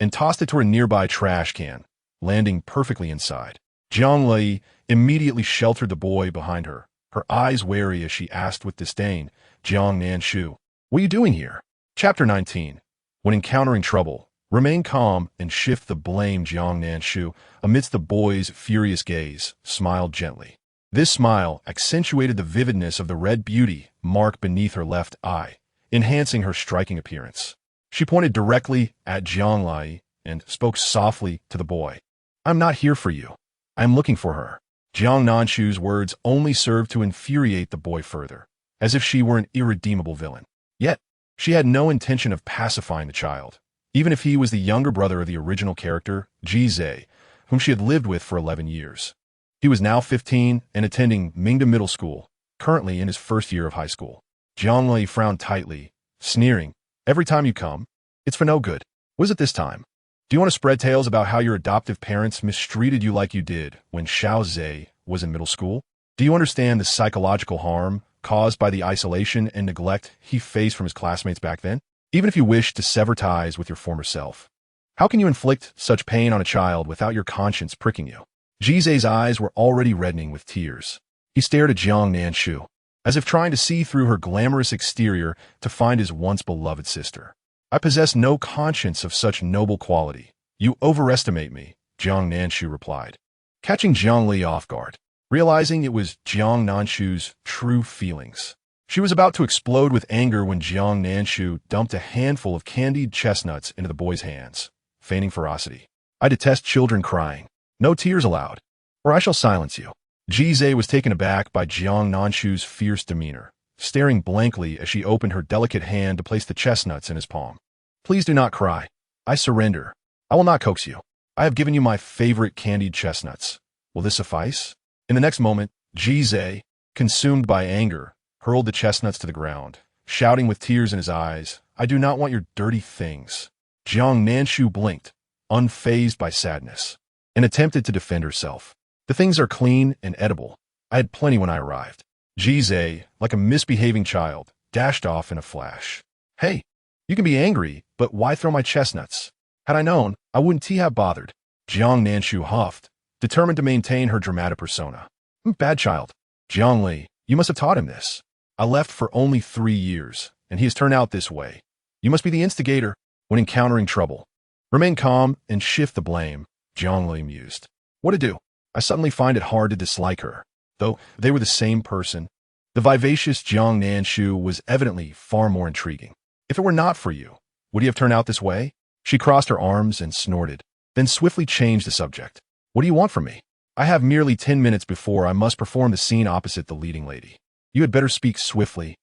and tossed it to a nearby trash can, landing perfectly inside. Jiang Nanshu immediately sheltered the boy behind her, her eyes wary as she asked with disdain, "Jiang Nanshu, what are you doing here?" Chapter 19. When encountering trouble, remain calm and shift the blame. Jiang Nanshu, amidst the boy's furious gaze, smiled gently. This smile accentuated the vividness of the red beauty mark beneath her left eye, enhancing her striking appearance. She pointed directly at Jiang Nanshu and spoke softly to the boy. "I'm not here for you. I'm looking for her." Jiang Nanshu's words only served to infuriate the boy further, as if she were an irredeemable villain. Yet, she had no intention of pacifying the child, even if he was the younger brother of the original character, Jiang, whom she had lived with for 11 years. He was now 15 and attending Mingda Middle School, currently in his first year of high school. Jiang Nanshu frowned tightly, sneering, "Every time you come, it's for no good. What is it this time? Do you want to spread tales about how your adoptive parents mistreated you like you did when Xiao Zhe was in middle school? Do you understand the psychological harm caused by the isolation and neglect he faced from his classmates back then? Even if you wish to sever ties with your former self, how can you inflict such pain on a child without your conscience pricking you?" Jize's eyes were already reddening with tears. He stared at Jiang Nanshu, as if trying to see through her glamorous exterior to find his once-beloved sister. "I possess no conscience of such noble quality. You overestimate me," Jiang Nanshu replied, catching Jiang Nanshu off guard. Realizing it was Jiang Nanshu's true feelings, she was about to explode with anger when Jiang Nanshu dumped a handful of candied chestnuts into the boy's hands, feigning ferocity. "I detest children crying. No tears allowed, or I shall silence you." Jize was taken aback by Jiang Nanshu's fierce demeanor, staring blankly as she opened her delicate hand to place the chestnuts in his palm. "Please do not cry. I surrender. I will not coax you. I have given you my favorite candied chestnuts. Will this suffice?" In the next moment, Jize, consumed by anger, hurled the chestnuts to the ground, shouting with tears in his eyes, "I do not want your dirty things." Jiang Nanshu blinked, unfazed by sadness, and attempted to defend herself. "The things are clean and edible. I had plenty when I arrived." Jize, like a misbehaving child, dashed off in a flash. "Hey, you can be angry, but why throw my chestnuts? Had I known, I wouldn't have bothered." Jiang Nanshu huffed, determined to maintain her dramatic persona. "Bad child. Jiang Nanshu, you must have taught him this. I left for only 3 years, and he has turned out this way. You must be the instigator when encountering trouble. Remain calm and shift the blame," Jiang Nanshu mused. "What to do? I suddenly find it hard to dislike her." Though they were the same person, the vivacious Jiang Nanshu was evidently far more intriguing. "If it were not for you, would he have turned out this way?" She crossed her arms and snorted, then swiftly changed the subject. "What do you want from me? I have merely 10 minutes before I must perform the scene opposite the leading lady. You had better speak swiftly.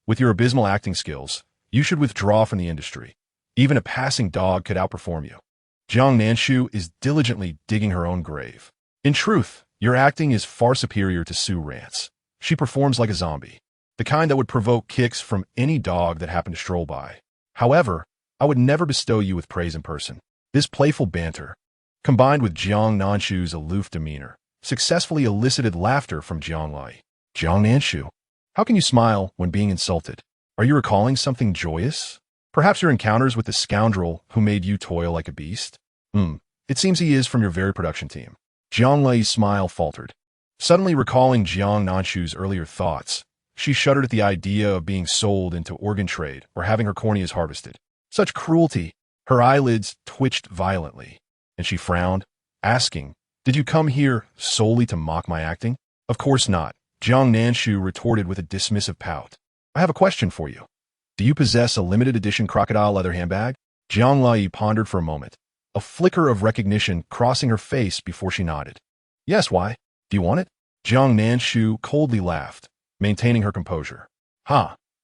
With your abysmal acting skills, you should withdraw from the industry. Even a passing dog could outperform you." Jiang Nanshu is diligently digging her own grave. "In truth, your acting is far superior to Sue Rance. She performs like a zombie, the kind that would provoke kicks from any dog that happened to stroll by. However, I would never bestow you with praise in person." This playful banter, combined with Jiang Nanshu's aloof demeanor, successfully elicited laughter from Jiang Nanshu. "Jiang Nanshu, how can you smile when being insulted? Are you recalling something joyous? Perhaps your encounters with the scoundrel who made you toil like a beast? It seems he is from your very production team." Jiang Nanshu's smile faltered. Suddenly recalling Jiang Nanshu's earlier thoughts, she shuddered at the idea of being sold into organ trade or having her corneas harvested. Such cruelty! Her eyelids twitched violently, and she frowned, asking, "Did you come here solely to mock my acting?" "Of course not," Jiang Nanshu retorted with a dismissive pout. "I have a question for you. Do you possess a limited edition crocodile leather handbag?" Jiang Nanshu pondered for a moment, a flicker of recognition crossing her face before she nodded. "Yes, why? Do you want it?" Jiang Nanshu coldly laughed, maintaining her composure.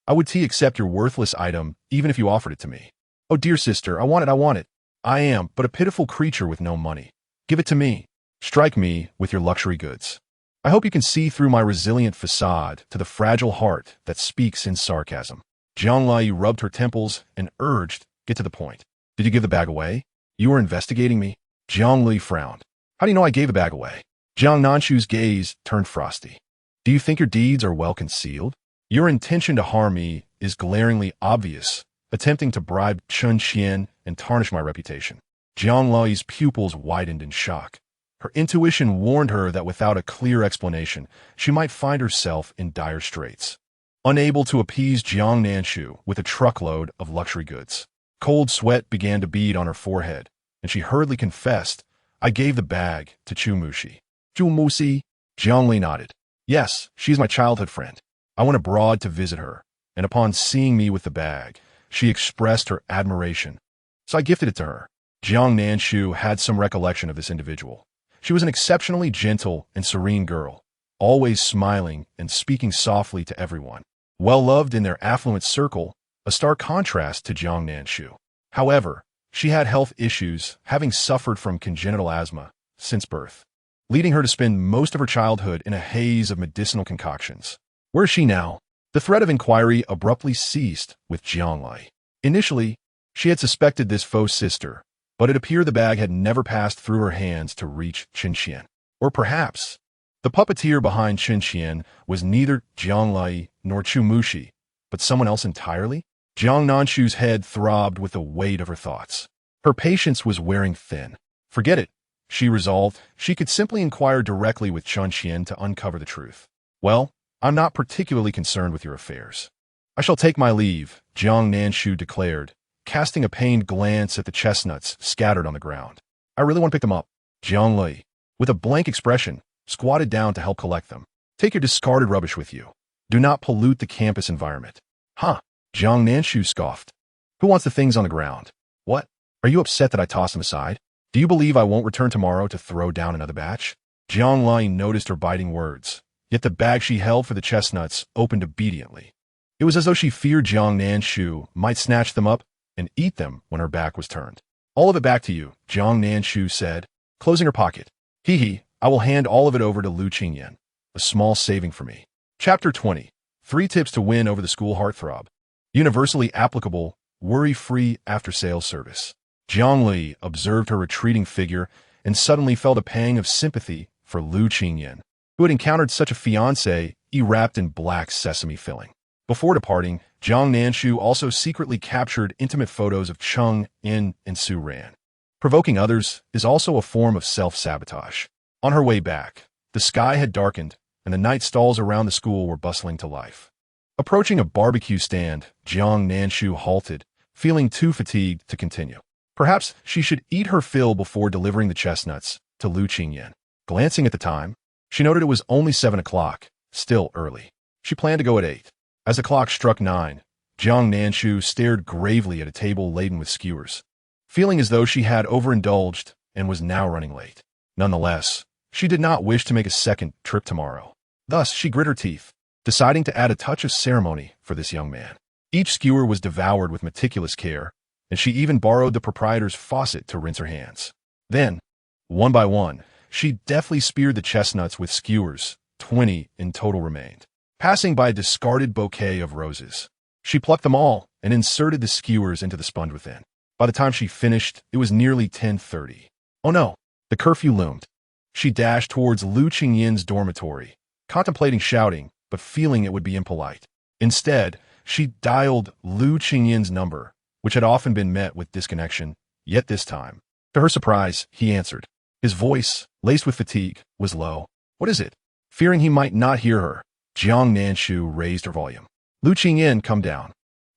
I would accept your worthless item even if you offered it to me. Oh dear sister, I want it, I want it. I am but a pitiful creature with no money. Give it to me. Strike me with your luxury goods. I hope you can see through my resilient facade to the fragile heart that speaks in sarcasm. Jiang Nanshu rubbed her temples and urged, get to the point. Did you give the bag away? You were investigating me? Jiang Nanshu frowned. How do you know I gave the bag away? Jiang Nanshu's gaze turned frosty. Do you think your deeds are well concealed? Your intention to harm me is glaringly obvious, attempting to bribe Chen Qian and tarnish my reputation. Jiang Nanshu's pupils widened in shock. Her intuition warned her that without a clear explanation, she might find herself in dire straits. Unable to appease Jiang Nanshu with a truckload of luxury goods, cold sweat began to bead on her forehead, and she hurriedly confessed, I gave the bag to Chu Muxi. Chu Muxi? Jiang Nanshu nodded. Yes, she's my childhood friend. I went abroad to visit her, and upon seeing me with the bag, she expressed her admiration. So I gifted it to her. Jiang Nanshu had some recollection of this individual. She was an exceptionally gentle and serene girl, always smiling and speaking softly to everyone. Well-loved in their affluent circle, a stark contrast to Jiang Nanshu. However, she had health issues, having suffered from congenital asthma since birth, leading her to spend most of her childhood in a haze of medicinal concoctions. Where is she now? The thread of inquiry abruptly ceased with Jiang Nanshu. Initially, she had suspected this faux sister, but it appeared the bag had never passed through her hands to reach Chen Qian. Or perhaps, the puppeteer behind Chen Qian was neither Jiang Nanshu nor Chu Muxi, but someone else entirely? Jiang Nanshu's head throbbed with the weight of her thoughts. Her patience was wearing thin. Forget it, she resolved. She could simply inquire directly with Chen Qian to uncover the truth. Well, I'm not particularly concerned with your affairs. I shall take my leave, Jiang Nanshu declared, casting a pained glance at the chestnuts scattered on the ground. I really want to pick them up. Jiang Nanshu, with a blank expression, squatted down to help collect them. Take your discarded rubbish with you. Do not pollute the campus environment. Huh? Jiang Nanshu scoffed. Who wants the things on the ground? What? Are you upset that I tossed them aside? Do you believe I won't return tomorrow to throw down another batch? Jiang Nanshu noticed her biting words, yet the bag she held for the chestnuts opened obediently. It was as though she feared Jiang Nanshu might snatch them up and eat them when her back was turned. All of it back to you, Jiang Nanshu said, closing her pocket. Hee, I will hand all of it over to Lu Qingyan, a small saving for me. Chapter 20. 3 Tips to Win Over the School Heartthrob. Universally applicable, worry-free after-sales service. Jiang Nanshu observed her retreating figure and suddenly felt a pang of sympathy for Lu Qingyan, who had encountered such a fiancé wrapped in black sesame filling. Before departing, Jiang Nanshu also secretly captured intimate photos of Cheng, In, and Su Ran. Provoking others is also a form of self-sabotage. On her way back, the sky had darkened, and the night stalls around the school were bustling to life. Approaching a barbecue stand, Jiang Nanshu halted, feeling too fatigued to continue. Perhaps she should eat her fill before delivering the chestnuts to Lu Qingyan. Glancing at the time, she noted it was only 7 o'clock, still early. She planned to go at 8. As the clock struck 9, Jiang Nanshu stared gravely at a table laden with skewers, feeling as though she had overindulged and was now running late. Nonetheless, she did not wish to make a second trip tomorrow. Thus, she grit her teeth, deciding to add a touch of ceremony for this young man. Each skewer was devoured with meticulous care, and she even borrowed the proprietor's faucet to rinse her hands. Then, one by one, she deftly speared the chestnuts with skewers. 20 in total remained. Passing by a discarded bouquet of roses, she plucked them all and inserted the skewers into the sponge within. By the time she finished, it was nearly 10:30. Oh no, the curfew loomed. She dashed towards Lu Qingyan's dormitory, contemplating shouting, but feeling it would be impolite. Instead, she dialed Lu Qingyan's number, which had often been met with disconnection, yet this time, to her surprise, he answered. His voice, laced with fatigue, was low. What is it? Fearing he might not hear her, Jiang Nanshu raised her volume. Lu Qingyan, come down.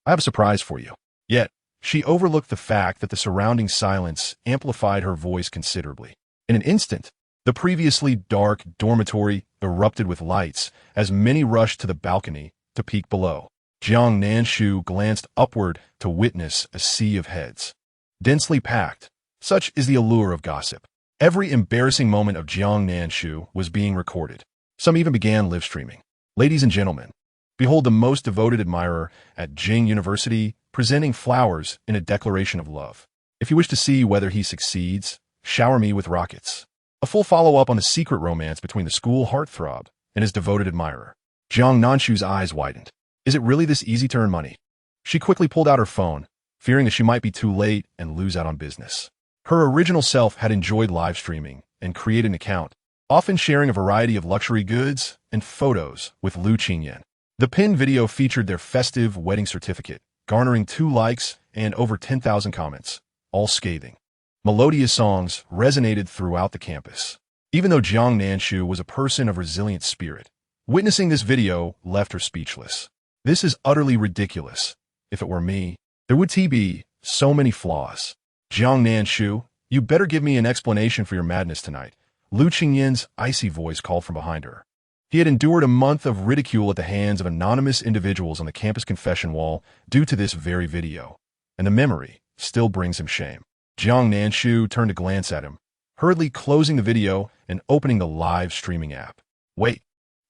I have a surprise for you. Yet, she overlooked the fact that the surrounding silence amplified her voice considerably. In an instant, the previously dark dormitory erupted with lights as many rushed to the balcony to peek below. Jiang Nanshu glanced upward to witness a sea of heads. Densely packed, such is the allure of gossip. Every embarrassing moment of Jiang Nanshu was being recorded. Some even began live streaming. Ladies and gentlemen, Behold the most devoted admirer at Jiang University presenting flowers in a declaration of love. If you wish to see whether he succeeds, shower me with rockets. A full follow-up on the secret romance between the school heartthrob and his devoted admirer. Jiang Nanshu's eyes widened. Is it really this easy to earn money? She quickly pulled out her phone, fearing that she might be too late and lose out on business. Her original self had enjoyed live streaming and created an account, often sharing a variety of luxury goods and photos with Lu Qingyan. The pinned video featured their festive wedding certificate, garnering 2 likes and over 10,000 comments, all scathing. Melodious songs resonated throughout the campus. Even though Jiang Nanshu was a person of resilient spirit, witnessing this video left her speechless. This is utterly ridiculous. If it were me, there would be so many flaws. Jiang Nanshu, you better give me an explanation for your madness tonight. Lu Qingyan's icy voice called from behind her. He had endured a month of ridicule at the hands of anonymous individuals on the campus confession wall due to this very video, and the memory still brings him shame. Jiang Nanshu turned to glance at him, hurriedly closing the video and opening the live streaming app. Wait,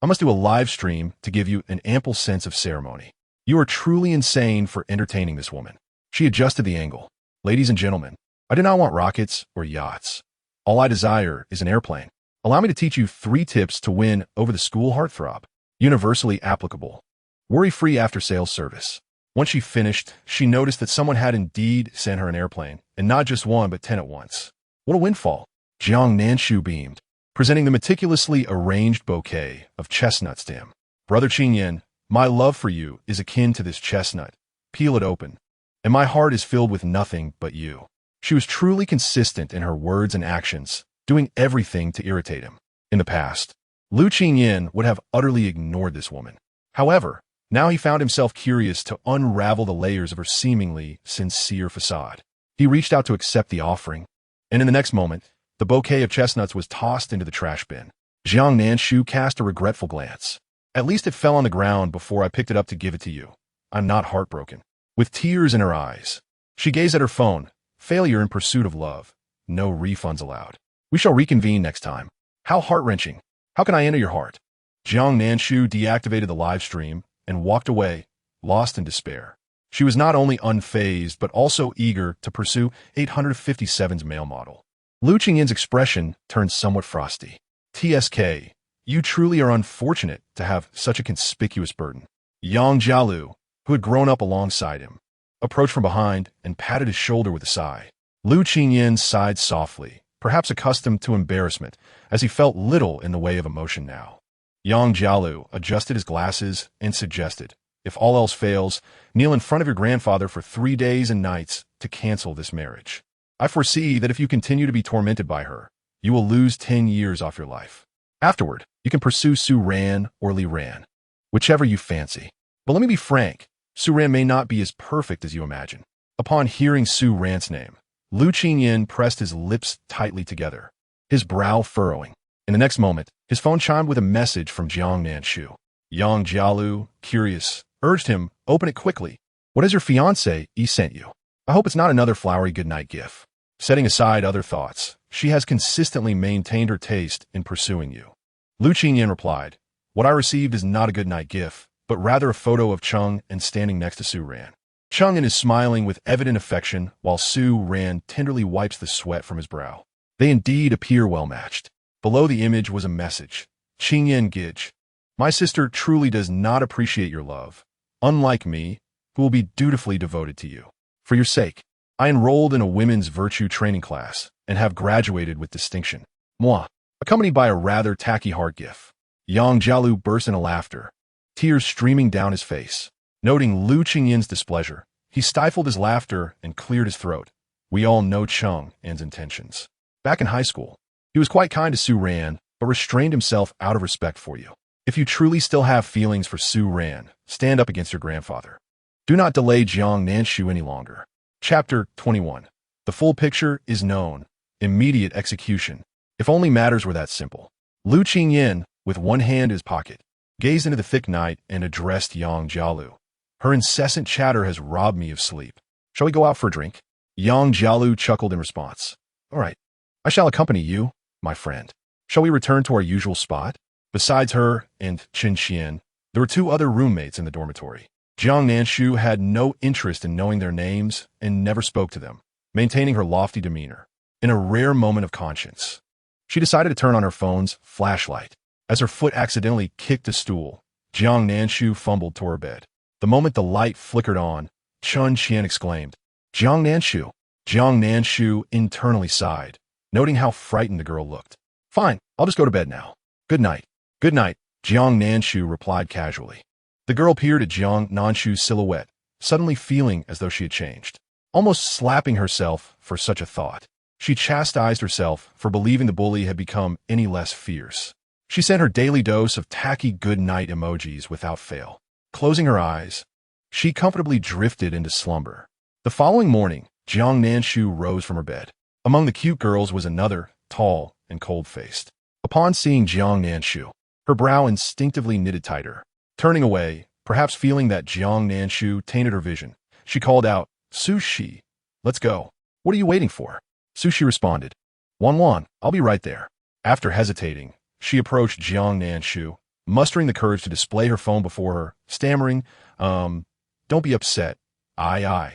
I must do a live stream to give you an ample sense of ceremony. You are truly insane for entertaining this woman. She adjusted the angle. Ladies and gentlemen, I do not want rockets or yachts. All I desire is an airplane. Allow me to teach you 3 tips to win over the school heartthrob. Universally applicable. Worry-free after-sales service. Once she finished, she noticed that someone had indeed sent her an airplane, and not just 1 but 10 at once. What a windfall. Jiang Nanshu beamed, presenting the meticulously arranged bouquet of chestnuts to him. Brother Qingyan, my love for you is akin to this chestnut. Peel it open, and my heart is filled with nothing but you. She was truly consistent in her words and actions, doing everything to irritate him. In the past, Lu Qingyan would have utterly ignored this woman. However, now he found himself curious to unravel the layers of her seemingly sincere facade. He reached out to accept the offering, and in the next moment, the bouquet of chestnuts was tossed into the trash bin. Jiang Nanshu cast a regretful glance. At least it fell on the ground before I picked it up to give it to you. I'm not heartbroken. With tears in her eyes, she gazed at her phone. Failure in pursuit of love. No refunds allowed. We shall reconvene next time. How heart-wrenching. How can I enter your heart? Jiang Nanshu deactivated the live stream and walked away, lost in despair. She was not only unfazed, but also eager to pursue 857's male model. Lu Qingyan's expression turned somewhat frosty. TSK, you truly are unfortunate to have such a conspicuous burden. Yang Jialu, who had grown up alongside him, approached from behind and patted his shoulder with a sigh. Lu Qingyan sighed softly, perhaps accustomed to embarrassment, as he felt little in the way of emotion now. Yang Jialu adjusted his glasses and suggested, if all else fails, kneel in front of your grandfather for 3 days and nights to cancel this marriage. I foresee that if you continue to be tormented by her, you will lose 10 years off your life. Afterward, you can pursue Su Ran or Li Ran, whichever you fancy. But let me be frank, Su Ran may not be as perfect as you imagine. Upon hearing Su Ran's name, Lu Qingyan pressed his lips tightly together, his brow furrowing. In the next moment, his phone chimed with a message from Jiang Nanshu. Yang Jialu, curious, urged him, open it quickly. What has your fiancé sent you? I hope it's not another flowery goodnight gift. Setting aside other thoughts, she has consistently maintained her taste in pursuing you. Lu Qingyan replied, what I received is not a goodnight gift, but rather a photo of Cheng and standing next to Su Ran. Cheng is smiling with evident affection, while Su Ran tenderly wipes the sweat from his brow. They indeed appear well matched. Below the image was a message. Qingyan Gij, my sister truly does not appreciate your love, unlike me, who will be dutifully devoted to you. For your sake, I enrolled in a women's virtue training class and have graduated with distinction. Moi, accompanied by a rather tacky heart gift. Yang Jialu burst into laughter, tears streaming down his face. Noting Lu Qingyan's displeasure, he stifled his laughter and cleared his throat. We all know Cheng's intentions. Back in high school, he was quite kind to Su Ran, but restrained himself out of respect for you. If you truly still have feelings for Su Ran, stand up against your grandfather. Do not delay Jiang Nanshu any longer. Chapter 21. The full picture is known. Immediate execution. If only matters were that simple. Lu Qingyan, with one hand in his pocket, gazed into the thick night and addressed Yang Jialu. Her incessant chatter has robbed me of sleep. Shall we go out for a drink? Yang Jialu chuckled in response. All right, I shall accompany you, my friend. Shall we return to our usual spot? Besides her and Chen Xian, There were two other roommates in the dormitory. Jiang Nanshu had no interest in knowing their names and never spoke to them, maintaining her lofty demeanor. In a rare moment of conscience, she decided to turn on her phone's flashlight. As her foot accidentally kicked a stool, Jiang Nanshu fumbled toward her bed. The moment the light flickered on, Chun Qian exclaimed, "Jiang Nanshu!" Jiang Nanshu internally sighed, noting how frightened the girl looked. "Fine, I'll just go to bed now. Good night." "Good night," Jiang Nanshu replied casually. The girl peered at Jiang Nanshu's silhouette, suddenly feeling as though she had changed, almost slapping herself for such a thought. She chastised herself for believing the bully had become any less fierce. She sent her daily dose of tacky good night emojis without fail. Closing her eyes, she comfortably drifted into slumber. The following morning, Jiang Nanshu rose from her bed. Among the cute girls was another, tall and cold-faced. Upon seeing Jiang Nanshu, her brow instinctively knitted tighter. Turning away, perhaps feeling that Jiang Nanshu tainted her vision, she called out, "Sushi, let's go." "What are you waiting for?" Sushi responded, "Wan, I'll be right there." After hesitating, she approached Jiang Nanshu, mustering the courage to display her phone before her, stammering, "Don't be upset. I."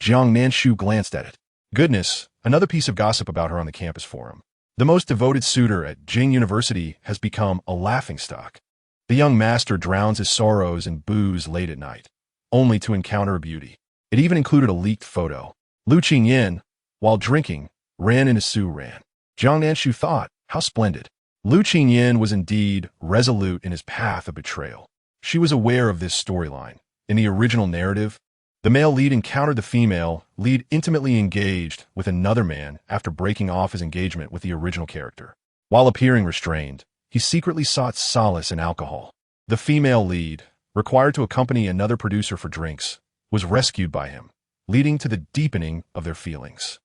Jiang Nanshu glanced at it. Goodness, another piece of gossip about her on the campus forum. The most devoted suitor at Jing University has become a laughingstock. The young master drowns his sorrows in booze late at night, only to encounter a beauty. It even included a leaked photo. Lu Qingyan, while drinking, ran into Su Ran. Jiang Nanshu thought, how splendid. Lu Qingyan was indeed resolute in his path of betrayal. She was aware of this storyline. In the original narrative, the male lead encountered the female lead intimately engaged with another man after breaking off his engagement with the original character. While appearing restrained, he secretly sought solace in alcohol. The female lead, required to accompany another producer for drinks, was rescued by him, leading to the deepening of their feelings.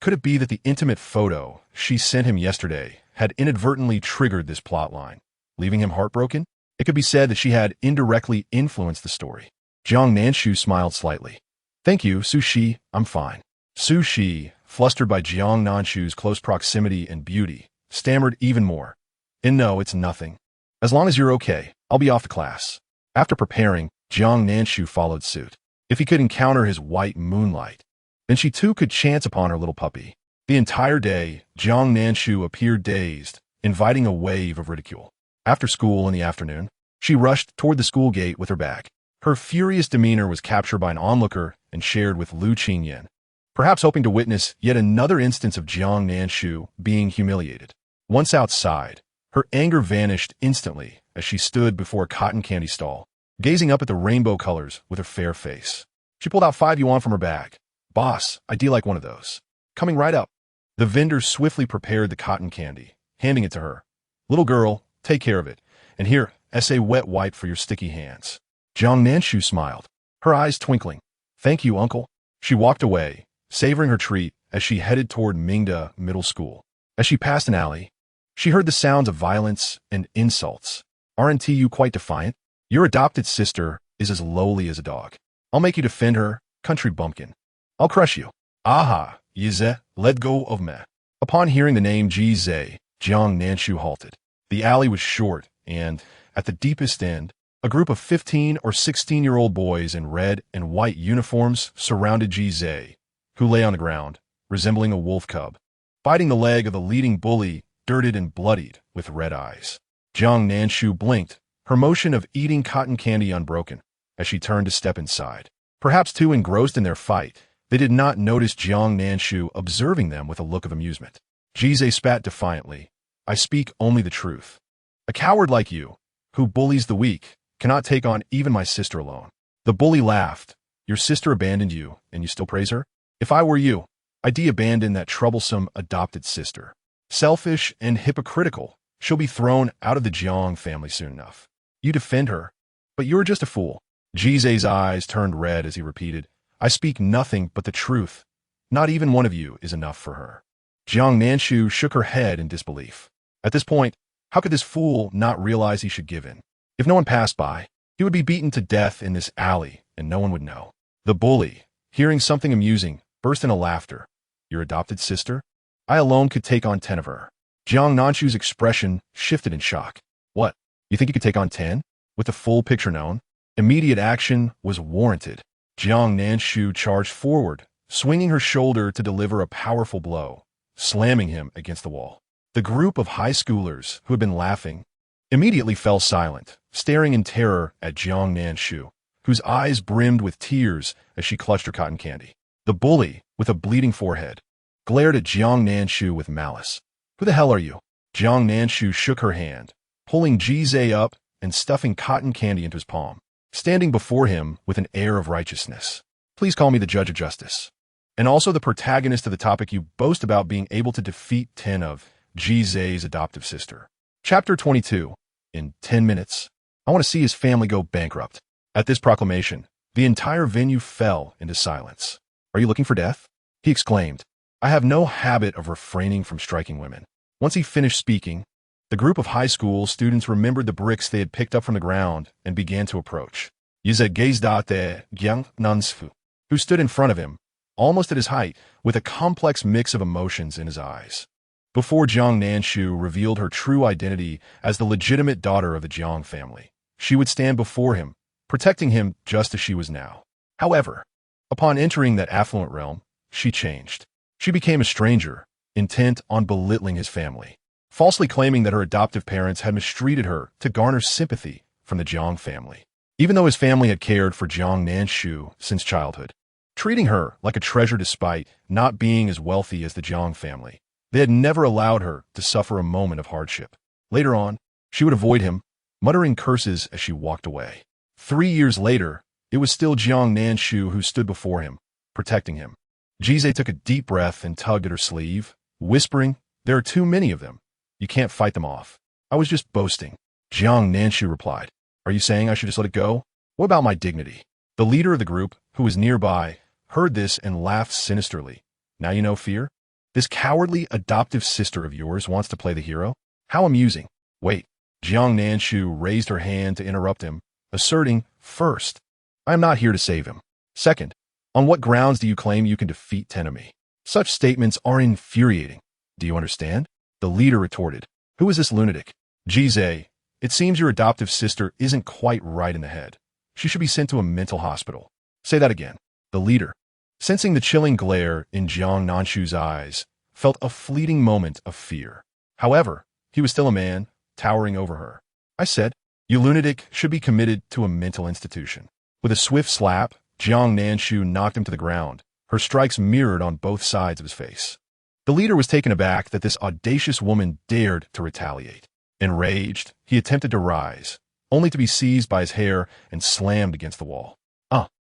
Could it be that the intimate photo she sent him yesterday had inadvertently triggered this plotline, leaving him heartbroken? It could be said that she had indirectly influenced the story. Jiang Nanshu smiled slightly. "Thank you, Sushi, I'm fine." Sushi, flustered by Jiang Nanshu's close proximity and beauty, stammered even more. "And no, it's nothing. As long as you're okay, I'll be off to class." After preparing, Jiang Nanshu followed suit. If he could encounter his white moonlight, then she too could chance upon her little puppy. The entire day, Jiang Nanshu appeared dazed, inviting a wave of ridicule. After school in the afternoon, she rushed toward the school gate with her bag. Her furious demeanor was captured by an onlooker and shared with Lu Qingyan, perhaps hoping to witness yet another instance of Jiang Nanshu being humiliated. Once outside, her anger vanished instantly as she stood before a cotton candy stall, gazing up at the rainbow colors with her fair face. She pulled out 5 yuan from her bag. "Boss, I do like one of those." "Coming right up." The vendor swiftly prepared the cotton candy, handing it to her. "Little girl, take care of it. And here, a wet wipe for your sticky hands." Jiang Nanshu smiled, her eyes twinkling. "Thank you, uncle." She walked away, savoring her treat as she headed toward Mingda Middle School. As she passed an alley, she heard the sounds of violence and insults. "Aren't you quite defiant? Your adopted sister is as lowly as a dog. I'll make you defend her, country bumpkin. I'll crush you." "Aha, Yize, let go of me." Upon hearing the name Jize, Jiang Nanshu halted. The alley was short, and, at the deepest end, a group of 15 or 16-year-old boys in red and white uniforms surrounded Jize, who lay on the ground, resembling a wolf cub, biting the leg of the leading bully, dirted and bloodied, with red eyes. Jiang Nanshu blinked, her motion of eating cotton candy unbroken, as she turned to step inside. Perhaps too engrossed in their fight, they did not notice Jiang Nanshu observing them with a look of amusement. Jize spat defiantly, "I speak only the truth. A coward like you, who bullies the weak, cannot take on even my sister alone." The bully laughed. "Your sister abandoned you, and you still praise her? If I were you, I'd de-abandon that troublesome adopted sister. Selfish and hypocritical, she'll be thrown out of the Jiang family soon enough. You defend her, but you're just a fool." Jize's eyes turned red as he repeated, "I speak nothing but the truth. Not even one of you is enough for her." Jiang Nanshu shook her head in disbelief. At this point, how could this fool not realize he should give in? If no one passed by, he would be beaten to death in this alley, and no one would know. The bully, hearing something amusing, burst into laughter. "Your adopted sister? I alone could take on 10 of her." Jiang Nanshu's expression shifted in shock. "What? You think you could take on 10? With the full picture known, immediate action was warranted. Jiang Nanshu charged forward, swinging her shoulder to deliver a powerful blow, slamming him against the wall. The group of high schoolers who had been laughing immediately fell silent, staring in terror at Jiang Nanshu, whose eyes brimmed with tears as she clutched her cotton candy. The bully, with a bleeding forehead, glared at Jiang Nanshu with malice. "Who the hell are you?" Jiang Nanshu shook her hand, pulling Jize up and stuffing cotton candy into his palm, standing before him with an air of righteousness. "Please call me the judge of justice, and also the protagonist of the topic you boast about being able to defeat 10 of Jize's adoptive sister." Chapter 22. In 10 minutes, I want to see his family go bankrupt. At this proclamation, the entire venue fell into silence. "Are you looking for death?" he exclaimed. "I have no habit of refraining from striking women." Once he finished speaking, the group of high school students remembered the bricks they had picked up from the ground and began to approach. Yize gazed at Jiang Nanshu, who stood in front of him, almost at his height, with a complex mix of emotions in his eyes. Before Jiang Nanshu revealed her true identity as the legitimate daughter of the Jiang family, she would stand before him, protecting him just as she was now. However, upon entering that affluent realm, she changed. She became a stranger, intent on belittling his family, falsely claiming that her adoptive parents had mistreated her to garner sympathy from the Jiang family, even though his family had cared for Jiang Nanshu since childhood, treating her like a treasure despite not being as wealthy as the Jiang family. They had never allowed her to suffer a moment of hardship. Later on, she would avoid him, muttering curses as she walked away. 3 years later, it was still Jiang Nanshu who stood before him, protecting him. Jize took a deep breath and tugged at her sleeve, whispering, "There are too many of them. You can't fight them off." "I was just boasting," Jiang Nanshu replied. "Are you saying I should just let it go? What about my dignity?" The leader of the group, who was nearby, heard this and laughed sinisterly. "Now you know fear? This cowardly adoptive sister of yours wants to play the hero? How amusing." "Wait." Jiang Nanshu raised her hand to interrupt him, asserting, "First, I am not here to save him. Second, on what grounds do you claim you can defeat 10 of me? Such statements are infuriating. Do you understand?" The leader retorted. "Who is this lunatic?" "Jize, it seems your adoptive sister isn't quite right in the head. She should be sent to a mental hospital." "Say that again." The leader, sensing the chilling glare in Jiang Nanshu's eyes, felt a fleeting moment of fear. However, he was still a man, towering over her. "I said, you lunatic should be committed to a mental institution." With a swift slap, Jiang Nanshu knocked him to the ground, her strikes mirrored on both sides of his face. The leader was taken aback that this audacious woman dared to retaliate. Enraged, he attempted to rise, only to be seized by his hair and slammed against the wall.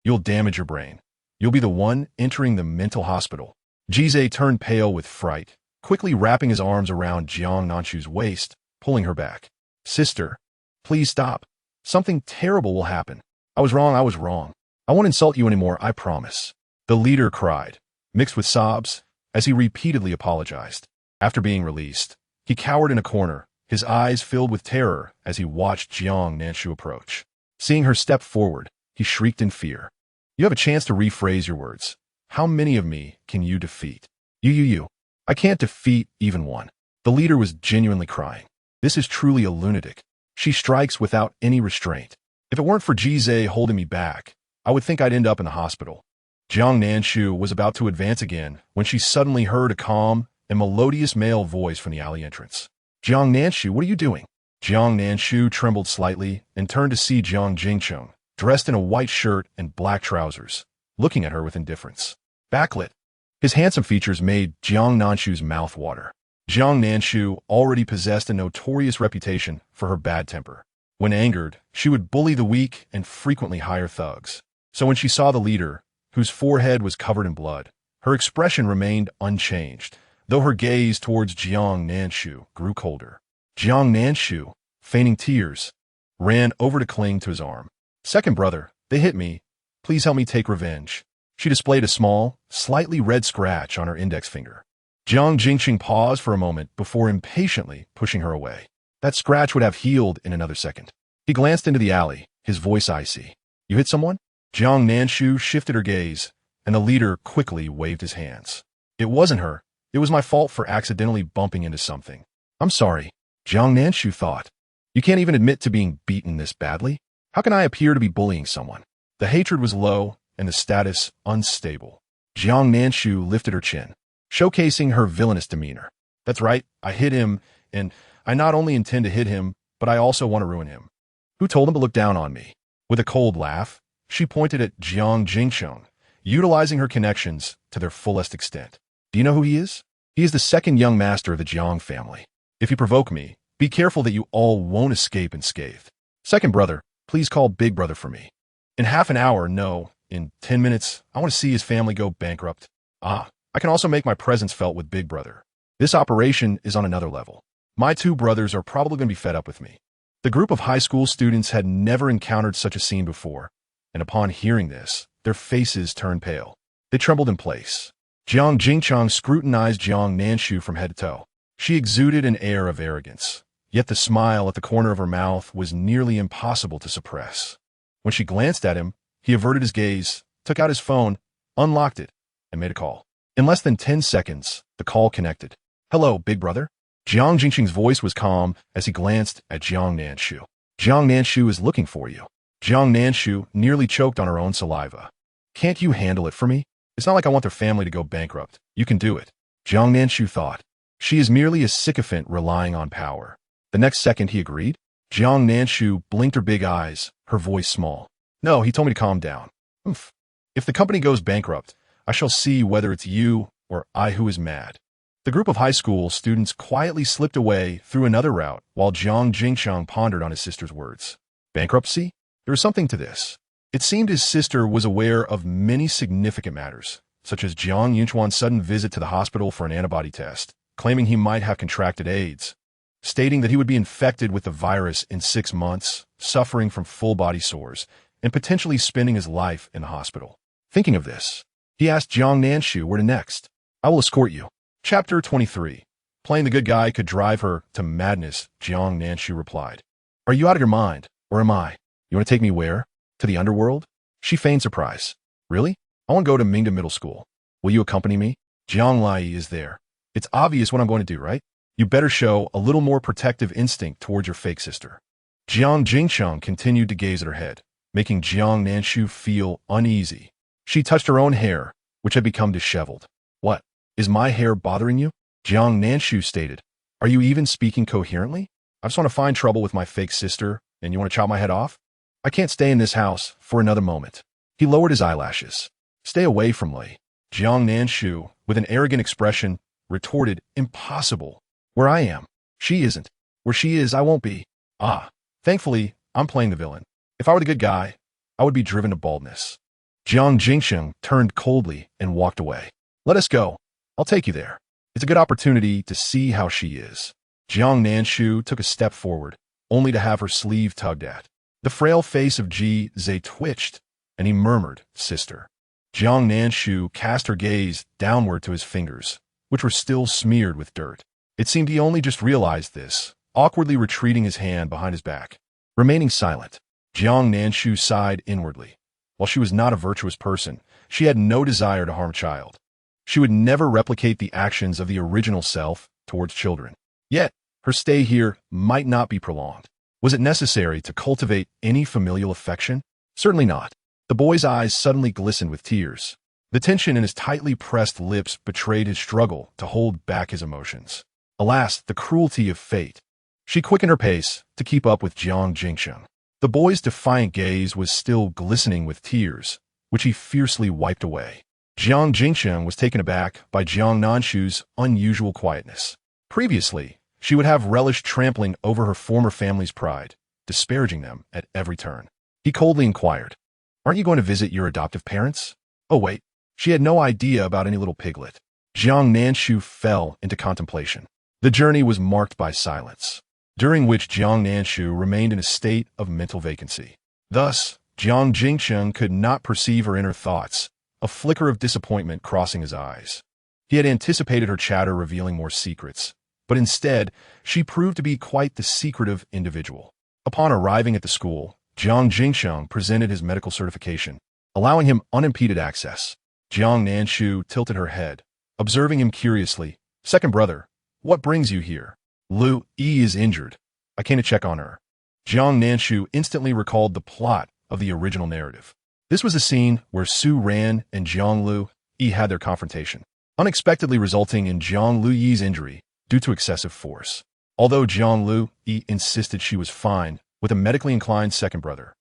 You'll damage your brain. You'll be the one entering the mental hospital." Jize turned pale with fright, quickly wrapping his arms around Jiang Nanshu's waist, pulling her back. "Sister, please stop. Something terrible will happen. I was wrong. I won't insult you anymore, I promise." The leader cried, mixed with sobs, as he repeatedly apologized. After being released, he cowered in a corner, his eyes filled with terror as he watched Jiang Nanshu approach. Seeing her step forward, he shrieked in fear. "You have a chance to rephrase your words. How many of me can you defeat?" You. I can't defeat even one." The leader was genuinely crying. This is truly a lunatic. She strikes without any restraint. If it weren't for Jize holding me back, I would think I'd end up in the hospital. Jiang Nanshu was about to advance again when she suddenly heard a calm and melodious male voice from the alley entrance. "Jiang Nanshu, what are you doing?" Jiang Nanshu trembled slightly and turned to see Jiang Jingcheng, dressed in a white shirt and black trousers, looking at her with indifference. Backlit, his handsome features made Jiang Nanshu's mouth water. Jiang Nanshu already possessed a notorious reputation for her bad temper. When angered, she would bully the weak and frequently hire thugs. So when she saw the leader, whose forehead was covered in blood, her expression remained unchanged, though her gaze towards Jiang Nanshu grew colder. Jiang Nanshu, feigning tears, ran over to cling to his arm. "Second brother, they hit me. Please help me take revenge." She displayed a small, slightly red scratch on her index finger. Jiang Jingqing paused for a moment before impatiently pushing her away. That scratch would have healed in another second. He glanced into the alley, his voice icy. "You hit someone?" Jiang Nanshu shifted her gaze, and the leader quickly waved his hands. "It wasn't her. It was my fault for accidentally bumping into something. I'm sorry." Jiang Nanshu thought. You can't even admit to being beaten this badly? How can I appear to be bullying someone? The hatred was low and the status unstable. Jiang Nanshu lifted her chin, showcasing her villainous demeanor. That's right, I hit him, and I not only intend to hit him, but I also want to ruin him. Who told him to look down on me? With a cold laugh, she pointed at Jiang Jingcheng, utilizing her connections to their fullest extent. Do you know who he is? He is the second young master of the Jiang family. If you provoke me, be careful that you all won't escape unscathed. Second brother, please call big brother for me. In half an hour, no, in 10 minutes, I want to see his family go bankrupt. I can also make my presence felt with big brother. This operation is on another level. My two brothers are probably going to be fed up with me. The group of high school students had never encountered such a scene before, and upon hearing this, their faces turned pale. They trembled in place. Jiang Jingcheng scrutinized Jiang Nanshu from head to toe. She exuded an air of arrogance, yet the smile at the corner of her mouth was nearly impossible to suppress. When she glanced at him, he averted his gaze, took out his phone, unlocked it, and made a call. In less than 10 seconds, the call connected. Hello, big brother. Jiang Jingcheng's voice was calm as he glanced at Jiang Nanshu. Jiang Nanshu is looking for you. Jiang Nanshu nearly choked on her own saliva. Can't you handle it for me? It's not like I want their family to go bankrupt. You can do it. Jiang Nanshu thought. She is merely a sycophant relying on power. The next second he agreed. Jiang Nanshu blinked her big eyes, her voice small. No, he told me to calm down. Oof. If the company goes bankrupt, I shall see whether it's you or I who is mad. The group of high school students quietly slipped away through another route while Jiang Jingcheng pondered on his sister's words. Bankruptcy? There was something to this. It seemed his sister was aware of many significant matters, such as Jiang Yunchuan's sudden visit to the hospital for an antibody test, claiming he might have contracted AIDS, stating that he would be infected with the virus in 6 months, suffering from full-body sores, and potentially spending his life in the hospital. Thinking of this, he asked Jiang Nanshu where to next. I will escort you. Chapter 23. Playing the good guy could drive her to madness, Jiang Nanshu replied. Are you out of your mind, or am I? You want to take me where? To the underworld? She feigned surprise. Really? I want to go to Mingda Middle School. Will you accompany me? Jiang Lai is there. It's obvious what I'm going to do, right? You better show a little more protective instinct towards your fake sister. Jiang Jingcheng continued to gaze at her head, making Jiang Nanshu feel uneasy. She touched her own hair, which had become disheveled. What? Is my hair bothering you? Jiang Nanshu stated. Are you even speaking coherently? I just want to find trouble with my fake sister, and you want to chop my head off? I can't stay in this house for another moment. He lowered his eyelashes. Stay away from Lei. Jiang Nanshu, with an arrogant expression, retorted, impossible. Where I am, she isn't. Where she is, I won't be. Thankfully, I'm playing the villain. If I were the good guy, I would be driven to baldness. Jiang Jingcheng turned coldly and walked away. Let us go. I'll take you there. It's a good opportunity to see how she is. Jiang Nanshu took a step forward, only to have her sleeve tugged at. The frail face of Ji Zhe twitched, and he murmured, Sister. Jiang Nanshu cast her gaze downward to his fingers, which were still smeared with dirt. It seemed he only just realized this, awkwardly retreating his hand behind his back. Remaining silent, Jiang Nanshu sighed inwardly. While she was not a virtuous person, she had no desire to harm a child. She would never replicate the actions of the original self towards children. Yet, her stay here might not be prolonged. Was it necessary to cultivate any familial affection? Certainly not. The boy's eyes suddenly glistened with tears. The tension in his tightly pressed lips betrayed his struggle to hold back his emotions. Alas, the cruelty of fate. She quickened her pace to keep up with Jiang Jingcheng. The boy's defiant gaze was still glistening with tears, which he fiercely wiped away. Jiang Jingcheng was taken aback by Jiang Nanshu's unusual quietness. Previously, she would have relished trampling over her former family's pride, disparaging them at every turn. He coldly inquired, Aren't you going to visit your adoptive parents? Oh wait, she had no idea about any little piglet. Jiang Nanshu fell into contemplation. The journey was marked by silence, during which Jiang Nanshu remained in a state of mental vacancy. Thus, Jiang Jingcheng could not perceive her inner thoughts, a flicker of disappointment crossing his eyes. He had anticipated her chatter revealing more secrets, but instead, she proved to be quite the secretive individual. Upon arriving at the school, Jiang Jingcheng presented his medical certification, allowing him unimpeded access. Jiang Nanshu tilted her head, observing him curiously. Second brother, what brings you here? Lu Yi is injured. I came to check on her. Jiang Nanshu instantly recalled the plot of the original narrative. This was a scene where Su Ran and Jiang Lu Yi had their confrontation, unexpectedly resulting in Jiang Lu Yi's injury due to excessive force. Although Jiang Lu Yi insisted she was fine with a medically inclined second brother,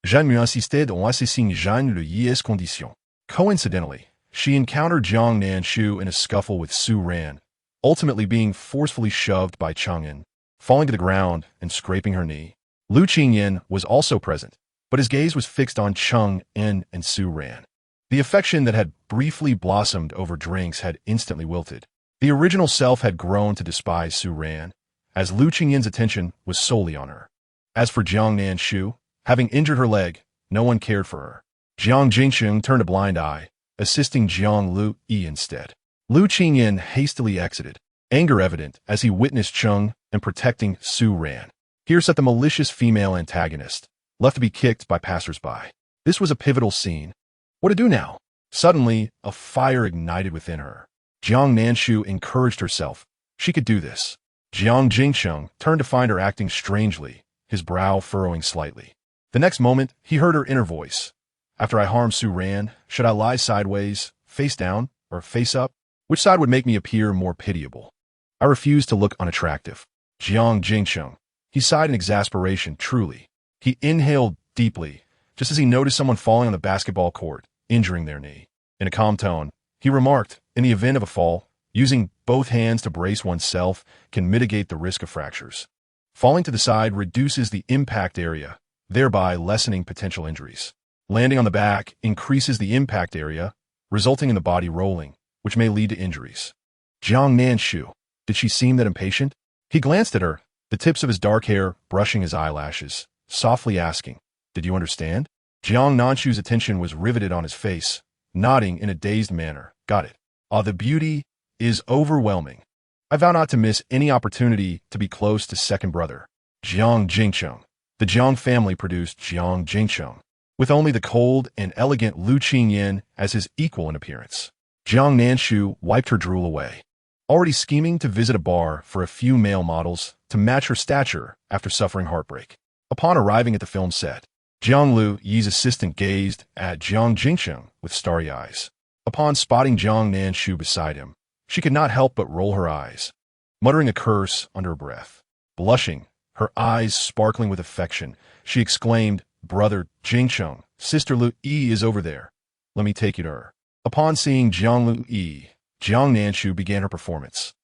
Jean lui insistait on assassin Jean Lu Yi's conditions. Coincidentally, she encountered Jiang Nanshu in a scuffle with Su Ran, ultimately being forcefully shoved by Chang'an, falling to the ground and scraping her knee. Lu Qingyan was also present, but his gaze was fixed on Chang'an and Su Ran. The affection that had briefly blossomed over drinks had instantly wilted. The original self had grown to despise Su Ran, as Lu Qingyan's attention was solely on her. As for Jiang Nanshu, having injured her leg, no one cared for her. Jiang Jingsheng turned a blind eye, assisting Jiang Lu Yi instead. Lu Qingyan hastily exited, anger evident as he witnessed Cheng and protecting Su Ran. Here sat the malicious female antagonist, left to be kicked by passers-by. This was a pivotal scene. What to do now? Suddenly, a fire ignited within her. Jiang Nanshu encouraged herself. She could do this. Jiang Jingsheng turned to find her acting strangely, his brow furrowing slightly. The next moment, he heard her inner voice. After I harm Su Ran, should I lie sideways, face down, or face up? Which side would make me appear more pitiable? I refused to look unattractive. Jiang Jingsheng. He sighed in exasperation, truly. He inhaled deeply, just as he noticed someone falling on the basketball court, injuring their knee. In a calm tone, he remarked, in the event of a fall, using both hands to brace oneself can mitigate the risk of fractures. Falling to the side reduces the impact area, thereby lessening potential injuries. Landing on the back increases the impact area, resulting in the body rolling, which may lead to injuries. Jiang Nanshu. Did she seem that impatient? He glanced at her, the tips of his dark hair brushing his eyelashes, softly asking, "Did you understand?" Jiang Nanshu's attention was riveted on his face, nodding in a dazed manner. "Got it. The beauty is overwhelming. I vow not to miss any opportunity to be close to second brother." Jiang Jingsheng. The Jiang family produced Jiang Jingsheng, with only the cold and elegant Lu Qingyan as his equal in appearance. Jiang Nanshu wiped her drool away, already scheming to visit a bar for a few male models to match her stature after suffering heartbreak. Upon arriving at the film set, Jiang Lu Yi's assistant gazed at Jiang Jingsheng with starry eyes. Upon spotting Jiang Nanshu beside him, she could not help but roll her eyes, muttering a curse under her breath. Blushing, her eyes sparkling with affection, she exclaimed, "Brother Jingsheng, Sister Lu Yi is over there. Let me take you to her." Upon seeing Jiang Lu Yi, Jiang Nanshu began her performance.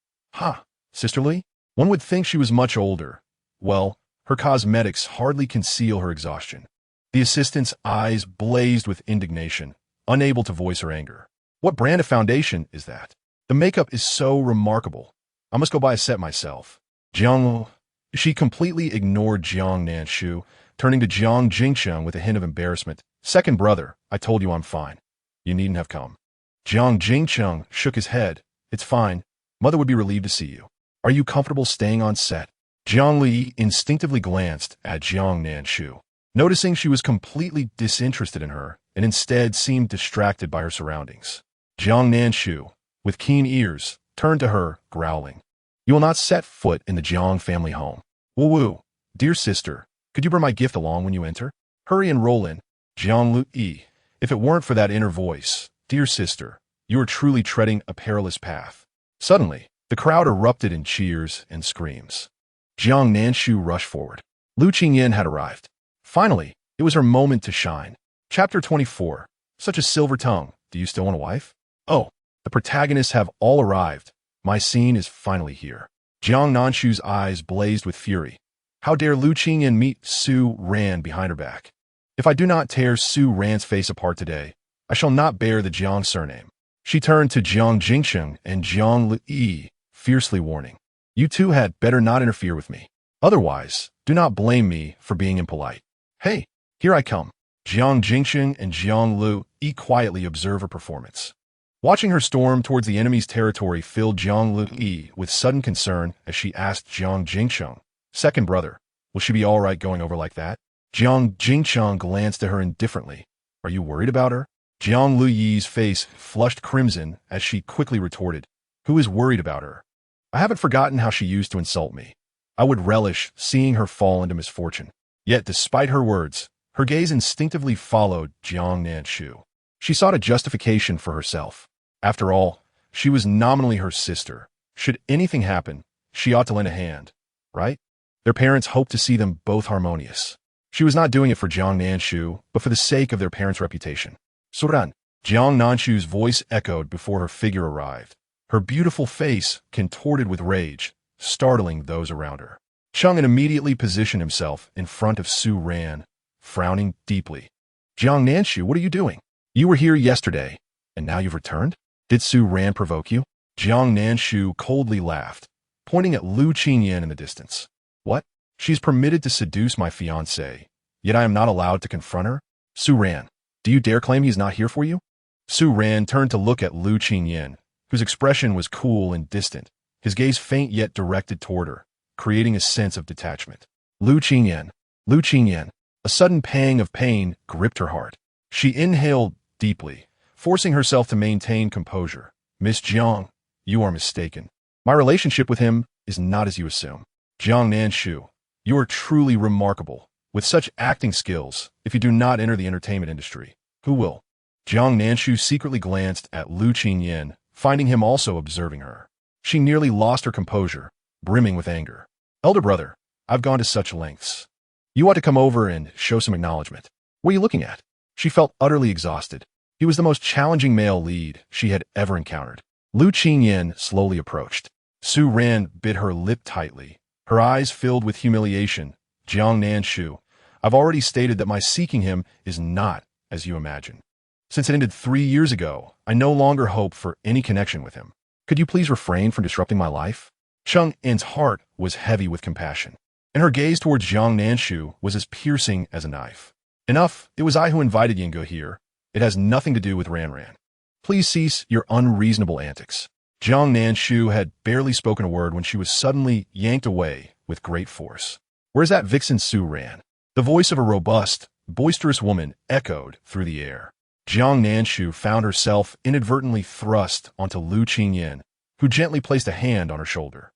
Sister Lu? One would think she was much older. Well, her cosmetics hardly conceal her exhaustion. The assistant's eyes blazed with indignation, unable to voice her anger. What brand of foundation is that? The makeup is so remarkable. I must go buy a set myself. Jiang. She completely ignored Jiang Nanshu, turning to Jiang Jingsheng with a hint of embarrassment. "Second brother, I told you I'm fine. You needn't have come." Jiang Jingsheng shook his head. "It's fine. Mother would be relieved to see you. Are you comfortable staying on set?" Jiang Li instinctively glanced at Jiang Nanshu, noticing she was completely disinterested in her and instead seemed distracted by her surroundings. Jiang Nanshu, with keen ears, turned to her, growling, "You will not set foot in the Jiang family home. Woo-woo. Dear sister, could you bring my gift along when you enter? Hurry and roll in." Jiang Lu Yi. If it weren't for that inner voice, "Dear sister, you are truly treading a perilous path." Suddenly, the crowd erupted in cheers and screams. Jiang Nanshu rushed forward. Lu Qingyan had arrived. Finally, it was her moment to shine. Chapter 24. Such a silver tongue. Do you still want a wife? Oh, the protagonists have all arrived. My scene is finally here. Jiang Nanshu's eyes blazed with fury. How dare Lu Qingyan meet Su Ran behind her back? If I do not tear Su Ran's face apart today, I shall not bear the Jiang surname. She turned to Jiang Jingsheng and Jiang Lu Yi, fiercely warning, "You two had better not interfere with me. Otherwise, do not blame me for being impolite." "Hey, here I come." Jiang Jingsheng and Jiang Lu Yi quietly observe her performance. Watching her storm towards the enemy's territory filled Jiang Lu Yi with sudden concern as she asked Jiang Jingsheng, "Second brother, will she be all right going over like that?" Jiang Jingsheng glanced at her indifferently. "Are you worried about her?" Jiang Lu Yi's face flushed crimson as she quickly retorted, "Who is worried about her? I haven't forgotten how she used to insult me. I would relish seeing her fall into misfortune." Yet, despite her words, her gaze instinctively followed Jiang Nanshu. She sought a justification for herself. After all, she was nominally her sister. Should anything happen, she ought to lend a hand, right? Their parents hoped to see them both harmonious. She was not doing it for Jiang Nanshu, but for the sake of their parents' reputation. Suran, Jiang Nanshu's voice echoed before her figure arrived. Her beautiful face contorted with rage, startling those around her. Chang'an immediately positioned himself in front of Su Ran, frowning deeply. Jiang Nanshu, what are you doing? You were here yesterday, and now you've returned? Did Su Ran provoke you? Jiang Nanshu coldly laughed, pointing at Lu Qingyan in the distance. What? She's permitted to seduce my fiancé, yet I am not allowed to confront her? Su Ran, do you dare claim he's not here for you? Su Ran turned to look at Lu Qingyan, whose expression was cool and distant, his gaze faint yet directed toward her, creating a sense of detachment. Lu Qingyan, a sudden pang of pain gripped her heart. She inhaled deeply, forcing herself to maintain composure. Miss Jiang, you are mistaken. My relationship with him is not as you assume. Jiang Nanshu, you are truly remarkable. With such acting skills, if you do not enter the entertainment industry, who will? Jiang Nanshu secretly glanced at Lu Qingyan, finding him also observing her. She nearly lost her composure, brimming with anger. Elder brother, I've gone to such lengths. You ought to come over and show some acknowledgement. What are you looking at? She felt utterly exhausted. He was the most challenging male lead she had ever encountered. Lu Qingyan slowly approached. Su Ran bit her lip tightly, her eyes filled with humiliation. Jiang Nanshu, I've already stated that my seeking him is not as you imagine. Since it ended 3 years ago, I no longer hope for any connection with him. Could you please refrain from disrupting my life? Cheng En's heart was heavy with compassion, and her gaze towards Jiang Nanshu was as piercing as a knife. Enough, it was I who invited Yinge here. It has nothing to do with Ran. Please cease your unreasonable antics. Jiang Nanshu had barely spoken a word when she was suddenly yanked away with great force. Where's that vixen Su Ran? The voice of a robust, boisterous woman echoed through the air. Jiang Nanshu found herself inadvertently thrust onto Lu Qingyan, who gently placed a hand on her shoulder.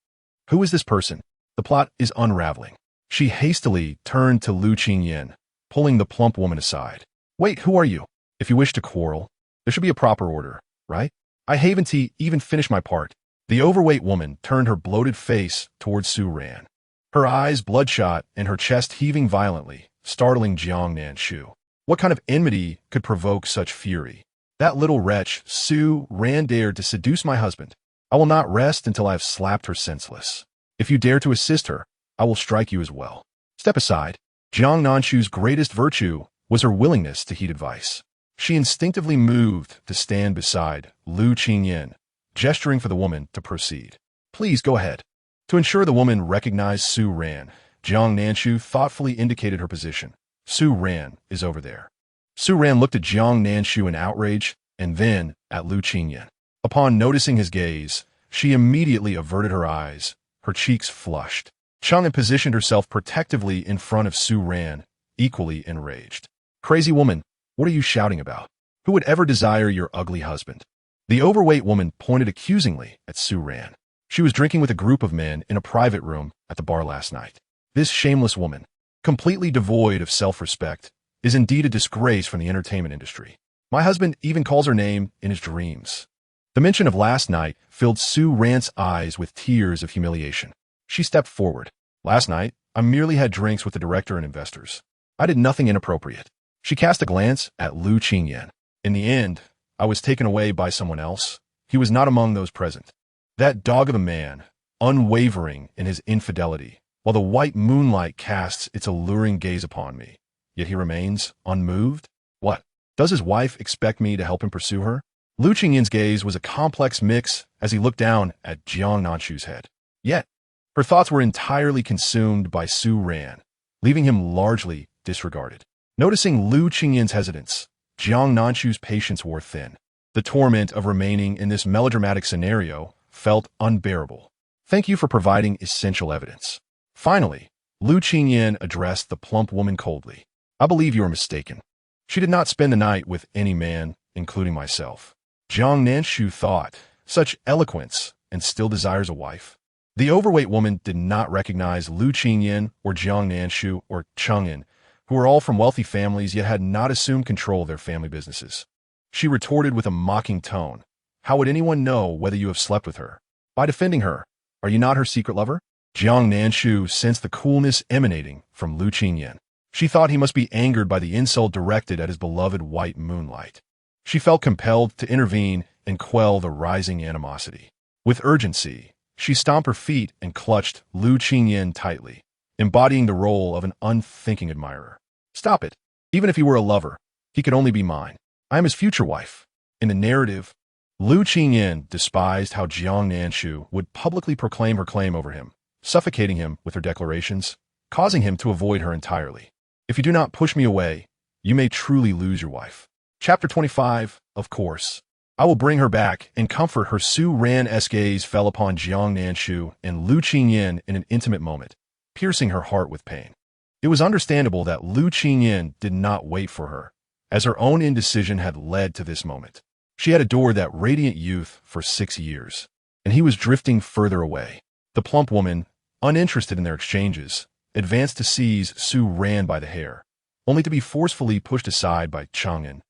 Who is this person? The plot is unraveling. She hastily turned to Lu Qingyan, pulling the plump woman aside. Wait, who are you? If you wish to quarrel, there should be a proper order, right? I haven't even finished my part. The overweight woman turned her bloated face towards Su Ran, her eyes bloodshot and her chest heaving violently, startling Jiang Nanshu. What kind of enmity could provoke such fury? That little wretch, Su Ran, dared to seduce my husband. I will not rest until I have slapped her senseless. If you dare to assist her, I will strike you as well. Step aside. Jiang Nanshu's greatest virtue was her willingness to heed advice. She instinctively moved to stand beside Lu Qingyan, gesturing for the woman to proceed. Please go ahead. To ensure the woman recognized Su Ran, Jiang Nanshu thoughtfully indicated her position. Su Ran is over there. Su Ran looked at Jiang Nanshu in outrage and then at Lu Qingyan. Upon noticing his gaze, she immediately averted her eyes, her cheeks flushed. Chang'an positioned herself protectively in front of Su Ran, equally enraged. Crazy woman, what are you shouting about? Who would ever desire your ugly husband? The overweight woman pointed accusingly at Su Ran. She was drinking with a group of men in a private room at the bar last night. This shameless woman, completely devoid of self-respect, is indeed a disgrace from the entertainment industry. My husband even calls her name in his dreams. The mention of last night filled Su Ran's eyes with tears of humiliation. She stepped forward. Last night, I merely had drinks with the director and investors. I did nothing inappropriate. She cast a glance at Lu Qingyan. In the end, I was taken away by someone else. He was not among those present. That dog of a man, unwavering in his infidelity, while the white moonlight casts its alluring gaze upon me. Yet he remains unmoved? What? Does his wife expect me to help him pursue her? Lu Qingyan's gaze was a complex mix as he looked down at Jiang Nanshu's head. Yet, her thoughts were entirely consumed by Su Ran, leaving him largely disregarded. Noticing Lu Qingyan's hesitance, Jiang Nanshu's patience wore thin. The torment of remaining in this melodramatic scenario felt unbearable. Thank you for providing essential evidence. Finally, Lu Qingyan addressed the plump woman coldly. I believe you are mistaken. She did not spend the night with any man, including myself. Jiang Nanshu thought, such eloquence and still desires a wife. The overweight woman did not recognize Lu Qingyan or Jiang Nanshu or Cheng'an, who were all from wealthy families yet had not assumed control of their family businesses. She retorted with a mocking tone, "How would anyone know whether you have slept with her? By defending her. Are you not her secret lover?" Jiang Nanshu sensed the coolness emanating from Lu Qingyan. She thought he must be angered by the insult directed at his beloved white moonlight. She felt compelled to intervene and quell the rising animosity. With urgency, she stomped her feet and clutched Lu Qingyan tightly, embodying the role of an unthinking admirer. "Stop it. Even if he were a lover, he could only be mine. I am his future wife." In the narrative, Lu Qingyan despised how Jiang Nanshu would publicly proclaim her claim over him, suffocating him with her declarations, causing him to avoid her entirely. "If you do not push me away, you may truly lose your wife." Chapter 25, of course. I will bring her back and comfort her. Su Ran's gaze fell upon Jiang Nanshu and Lu Qingyan in an intimate moment, piercing her heart with pain. It was understandable that Lu Qingyan did not wait for her, as her own indecision had led to this moment. She had adored that radiant youth for 6 years, and he was drifting further away. The plump woman, uninterested in their exchanges, advanced to seize Su Ran by the hair, only to be forcefully pushed aside by Cheng'an,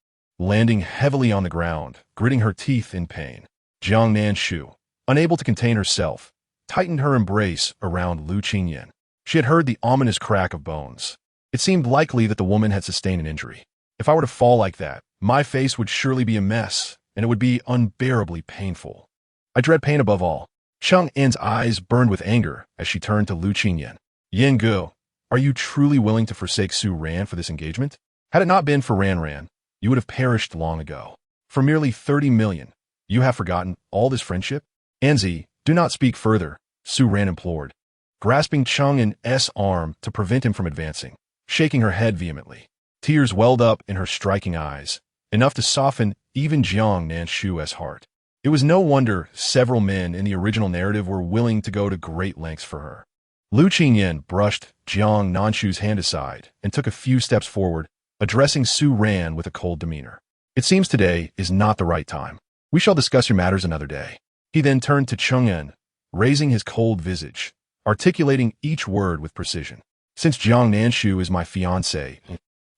landing heavily on the ground, gritting her teeth in pain. Jiang Nanshu, unable to contain herself, tightened her embrace around Lu Qingyan. She had heard the ominous crack of bones. It seemed likely that the woman had sustained an injury. "If I were to fall like that, my face would surely be a mess, and it would be unbearably painful. I dread pain above all." Cheng'an's eyes burned with anger as she turned to Lu Qingyan. "Yen Gu, are you truly willing to forsake Su Ran for this engagement? Had it not been for Ran, you would have perished long ago. For merely 30 million, you have forgotten all this friendship?" "Anzi, do not speak further," Su Ran implored, grasping Cheng'an's arm to prevent him from advancing, shaking her head vehemently. Tears welled up in her striking eyes, enough to soften even Jiang Nanshu's heart. It was no wonder several men in the original narrative were willing to go to great lengths for her. Lu Qingyan brushed Jiang Nanshu's hand aside and took a few steps forward, addressing Su Ran with a cold demeanor. "It seems today is not the right time. We shall discuss your matters another day." He then turned to Cheng'an, raising his cold visage, articulating each word with precision. "Since Jiang Nanshu is my fiancée,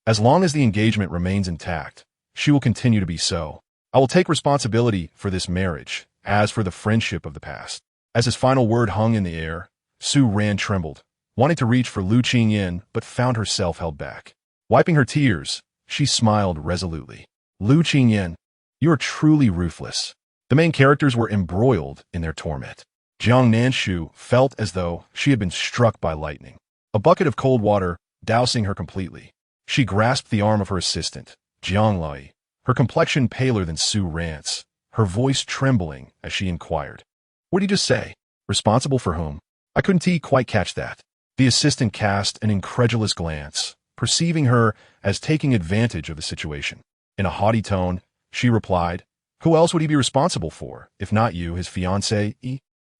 as long as the engagement remains intact, she will continue to be so. I will take responsibility for this marriage, as for the friendship of the past." As his final word hung in the air, Su Ran trembled, wanting to reach for Lu Qingyan but found herself held back. Wiping her tears, she smiled resolutely. "Lu Qingyan, you are truly ruthless." The main characters were embroiled in their torment. Jiang Nanshu felt as though she had been struck by lightning, a bucket of cold water dousing her completely. She grasped the arm of her assistant, Jiang Lai, her complexion paler than Su Ran's, her voice trembling as she inquired, "What did you just say? Responsible for whom? I couldn't quite catch that." The assistant cast an incredulous glance, perceiving her as taking advantage of the situation. In a haughty tone, she replied, "Who else would he be responsible for, if not you, his fiancée?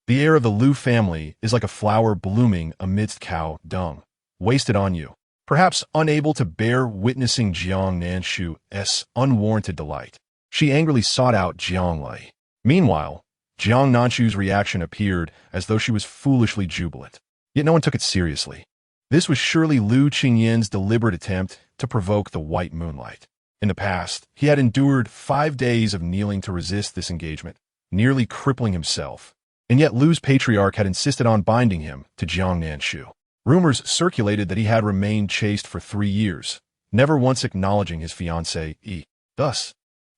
The heir of the Lu family is like a flower blooming amidst cow dung, wasted on you." Perhaps unable to bear witnessing Jiang Nanshu's unwarranted delight, she angrily sought out Jiang Lai. Meanwhile, Jiang Nanshu's reaction appeared as though she was foolishly jubilant. Yet no one took it seriously. This was surely Lu Qingyan's deliberate attempt to provoke the white moonlight. In the past, he had endured 5 days of kneeling to resist this engagement, nearly crippling himself. And yet Lu's patriarch had insisted on binding him to Jiang Nanshu. Rumors circulated that he had remained chaste for 3 years, never once acknowledging his fiancée. Thus,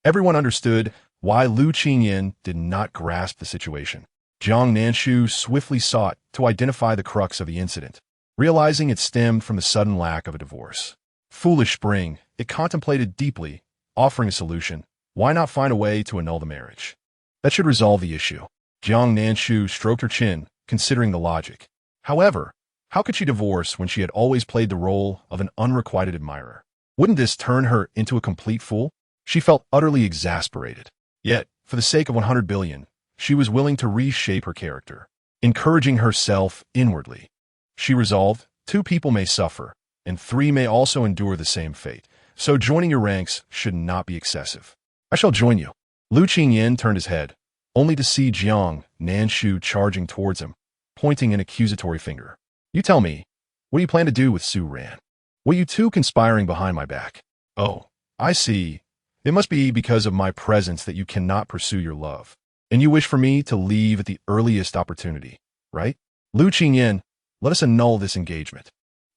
everyone understood why Lu Qingyan did not grasp the situation. Jiang Nanshu swiftly sought to identify the crux of the incident, realizing it stemmed from the sudden lack of a divorce. Foolish spring, it contemplated deeply, offering a solution. Why not find a way to annul the marriage? That should resolve the issue. Jiang Nanshu stroked her chin, considering the logic. However, how could she divorce when she had always played the role of an unrequited admirer? Wouldn't this turn her into a complete fool? She felt utterly exasperated. Yet, for the sake of 100 billion, she was willing to reshape her character, encouraging herself inwardly. She resolved, 2 people may suffer, and 3 may also endure the same fate, so joining your ranks should not be excessive. I shall join you. Lu Qingyan turned his head, only to see Jiang Nanshu charging towards him, pointing an accusatory finger. You tell me, what do you plan to do with Su Ran? What are you two conspiring behind my back? Oh, I see. It must be because of my presence that you cannot pursue your love. And you wish for me to leave at the earliest opportunity, right? Lu Qingyan, let us annul this engagement.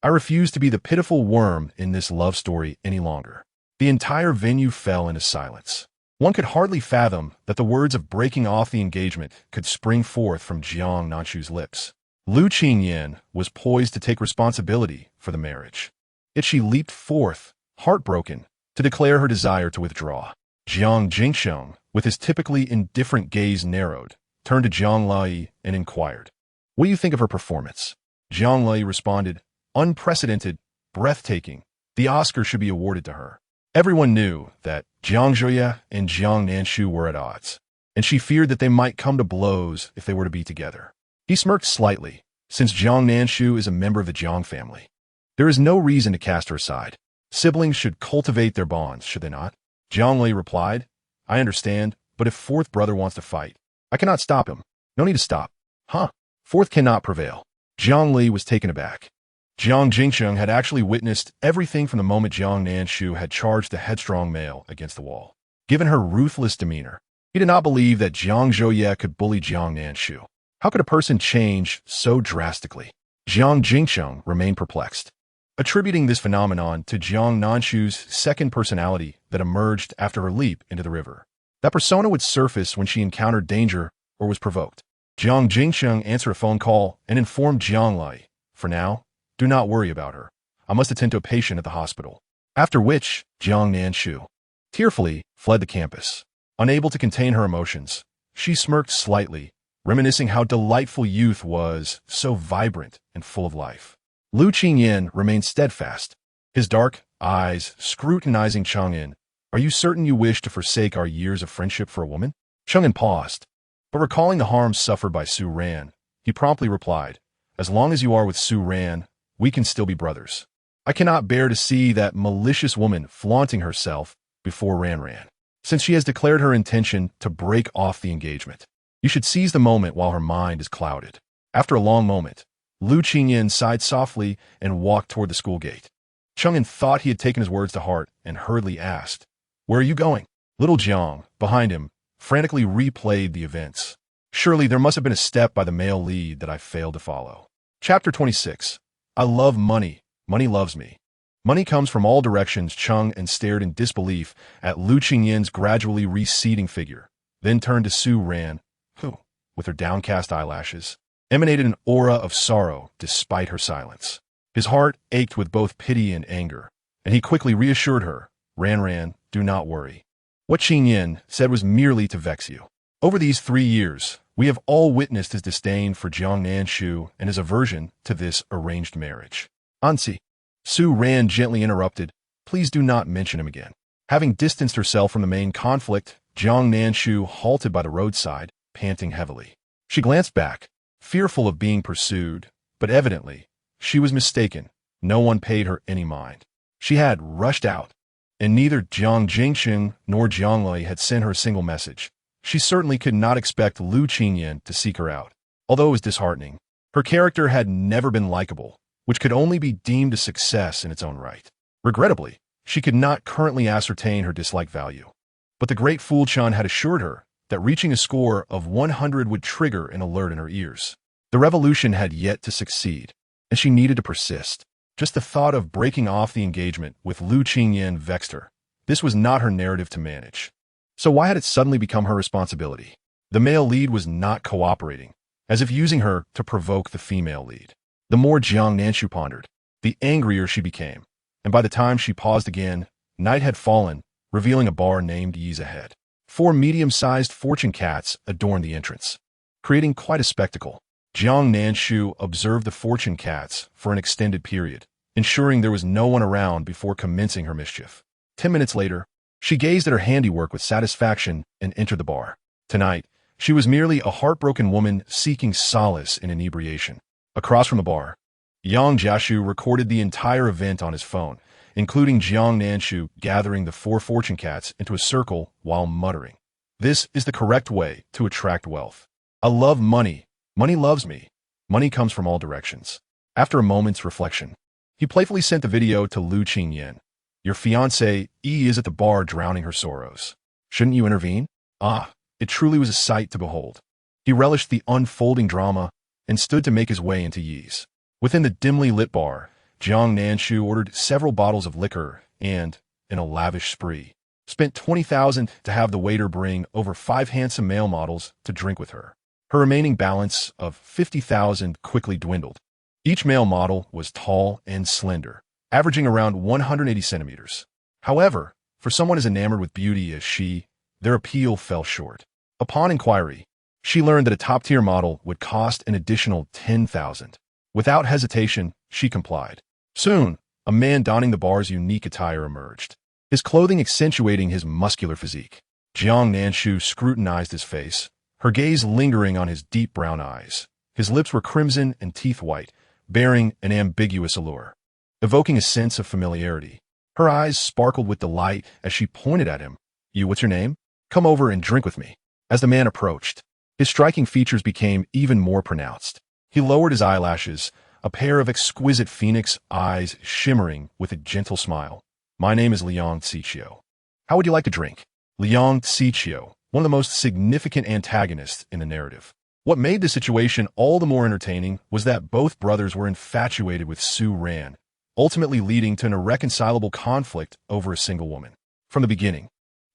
I refuse to be the pitiful worm in this love story any longer. The entire venue fell into silence. One could hardly fathom that the words of breaking off the engagement could spring forth from Jiang Nanshu's lips. Lu Qingyan was poised to take responsibility for the marriage. Yet she leaped forth, heartbroken, to declare her desire to withdraw. Jiang Jingsheng, with his typically indifferent gaze narrowed, turned to Jiang Lai and inquired, "What do you think of her performance?" Jiang Lai responded, "Unprecedented, breathtaking. The Oscar should be awarded to her." Everyone knew that Jiang Zhuye and Jiang Nanshu were at odds, and she feared that they might come to blows if they were to be together. He smirked slightly, since Jiang Nanshu is a member of the Jiang family. There is no reason to cast her aside. Siblings should cultivate their bonds, should they not? Jiang Lei replied, "I understand, but if fourth brother wants to fight, I cannot stop him. No need to stop." Huh? Fourth cannot prevail. Jiang Li was taken aback. Jiang Jingsheng had actually witnessed everything from the moment Jiang Nanshu had charged the headstrong male against the wall. Given her ruthless demeanor, he did not believe that Jiang Zhuye could bully Jiang Nanshu. How could a person change so drastically? Jiang Jingsheng remained perplexed, attributing this phenomenon to Jiang Nanshu's second personality that emerged after her leap into the river. That persona would surface when she encountered danger or was provoked. Jiang Jingsheng answered a phone call and informed Jiang Lai, "For now, do not worry about her. I must attend to a patient at the hospital." After which, Jiang Nanshu tearfully fled the campus. Unable to contain her emotions, she smirked slightly, reminiscing how delightful youth was, so vibrant and full of life. Lu Qingyan remained steadfast, his dark eyes scrutinizing Chang'an. "Are you certain you wish to forsake our years of friendship for a woman?" Chang'an paused, but recalling the harm suffered by Su Ran, he promptly replied, "As long as you are with Su Ran, we can still be brothers. I cannot bear to see that malicious woman flaunting herself before Ran. Since she has declared her intention to break off the engagement, you should seize the moment while her mind is clouded." After a long moment, Lu Qingyan sighed softly and walked toward the school gate. Chang'an thought he had taken his words to heart and hurriedly asked, "Where are you going?" Little Jiang, behind him, frantically replayed the events. Surely there must have been a step by the male lead that I failed to follow. Chapter 26. I love money. Money loves me. Money comes from all directions. Chang'an stared in disbelief at Lu Qingyan's gradually receding figure, then turned to Su Ran, who, with her downcast eyelashes, emanated an aura of sorrow despite her silence. His heart ached with both pity and anger, and he quickly reassured her, Ran, do not worry. What Qingyan said was merely to vex you. Over these 3 years, we have all witnessed his disdain for Jiang Nanshu and his aversion to this arranged marriage. Ansi. Su Ran gently interrupted, "Please do not mention him again." Having distanced herself from the main conflict, Jiang Nanshu halted by the roadside, panting heavily. She glanced back, fearful of being pursued, but evidently, she was mistaken. No one paid her any mind. She had rushed out, and neither Jiang Jingsheng nor Jiang Lai had sent her a single message. She certainly could not expect Lu Qingyan to seek her out. Although it was disheartening, her character had never been likable, which could only be deemed a success in its own right. Regrettably, she could not currently ascertain her dislike value. But the great Fool Chan had assured her that reaching a score of 100 would trigger an alert in her ears. The revolution had yet to succeed, and she needed to persist. Just the thought of breaking off the engagement with Lu Qingyan vexed her. This was not her narrative to manage. So why had it suddenly become her responsibility? The male lead was not cooperating, as if using her to provoke the female lead. The more Jiang Nanshu pondered, the angrier she became, and by the time she paused again, night had fallen, revealing a bar named Ye's ahead. 4 medium-sized fortune cats adorned the entrance, creating quite a spectacle. Jiang Nanshu observed the fortune cats for an extended period, ensuring there was no one around before commencing her mischief. 10 minutes later, she gazed at her handiwork with satisfaction and entered the bar. Tonight, she was merely a heartbroken woman seeking solace in inebriation. Across from the bar, Yang Jiashu recorded the entire event on his phone, including Jiang Nanshu gathering the 4 fortune cats into a circle while muttering, "This is the correct way to attract wealth. I love money. Money loves me. Money comes from all directions. After a moment's reflection, he playfully sent the video to Lu Qingyan. Your fiancée is at the bar drowning her sorrows. Shouldn't you intervene? Ah, it truly was a sight to behold. He relished the unfolding drama and stood to make his way into Yi's. Within the dimly lit bar, Jiang Nanshu ordered several bottles of liquor and, in a lavish spree, spent 20,000 to have the waiter bring over 5 handsome male models to drink with her. Her remaining balance of 50,000 quickly dwindled. Each male model was tall and slender, averaging around 180 centimeters. However, for someone as enamored with beauty as she, their appeal fell short. Upon inquiry, she learned that a top-tier model would cost an additional 10,000. Without hesitation, she complied. Soon, a man donning the bar's unique attire emerged, his clothing accentuating his muscular physique. Jiang Nanshu scrutinized his face, her gaze lingering on his deep brown eyes. His lips were crimson and teeth white, bearing an ambiguous allure, evoking a sense of familiarity. Her eyes sparkled with delight as she pointed at him. What's your name? Come over and drink with me. As the man approached, his striking features became even more pronounced. He lowered his eyelashes, a pair of exquisite phoenix eyes shimmering with a gentle smile. My name is Liang Xiqiu. How would you like to drink? Liang Xiqiu, one of the most significant antagonists in the narrative. What made the situation all the more entertaining was that both brothers were infatuated with Su Ran, ultimately leading to an irreconcilable conflict over a single woman. From the beginning,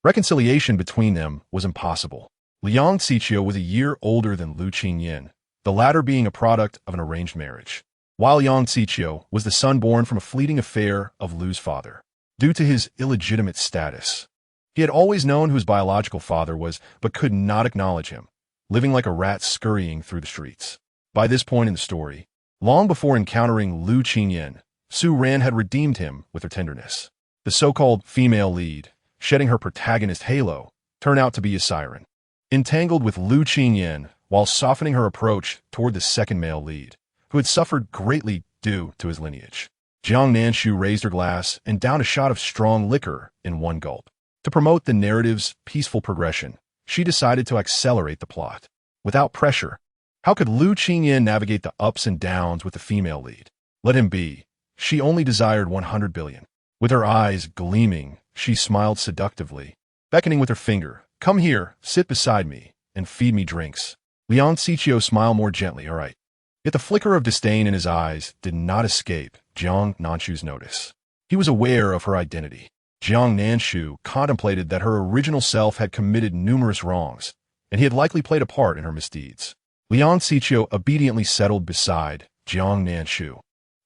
reconciliation between them was impossible. Liang Xiqiu was a year older than Lu Qingyan, the latter being a product of an arranged marriage, while Liang Xiqiu was the son born from a fleeting affair of Lu's father. Due to his illegitimate status, he had always known who his biological father was, but could not acknowledge him, living like a rat scurrying through the streets. By this point in the story, long before encountering Lu Qingyan, Su Ran had redeemed him with her tenderness. The so-called female lead, shedding her protagonist halo, turned out to be a siren, entangled with Lu Qingyan while softening her approach toward the second male lead, who had suffered greatly due to his lineage. Jiang Nanshu raised her glass and downed a shot of strong liquor in one gulp. To promote the narrative's peaceful progression, she decided to accelerate the plot. Without pressure, how could Lu Qingyan navigate the ups and downs with the female lead? Let him be. She only desired 100 billion. With her eyes gleaming, she smiled seductively, beckoning with her finger. Come here, sit beside me, and feed me drinks. Liang Xiqiu smiled more gently. All right. Yet the flicker of disdain in his eyes did not escape Jiang Nanshu's notice. He was aware of her identity. Jiang Nanshu contemplated that her original self had committed numerous wrongs, and he had likely played a part in her misdeeds. Liang Xiqiu obediently settled beside Jiang Nanshu.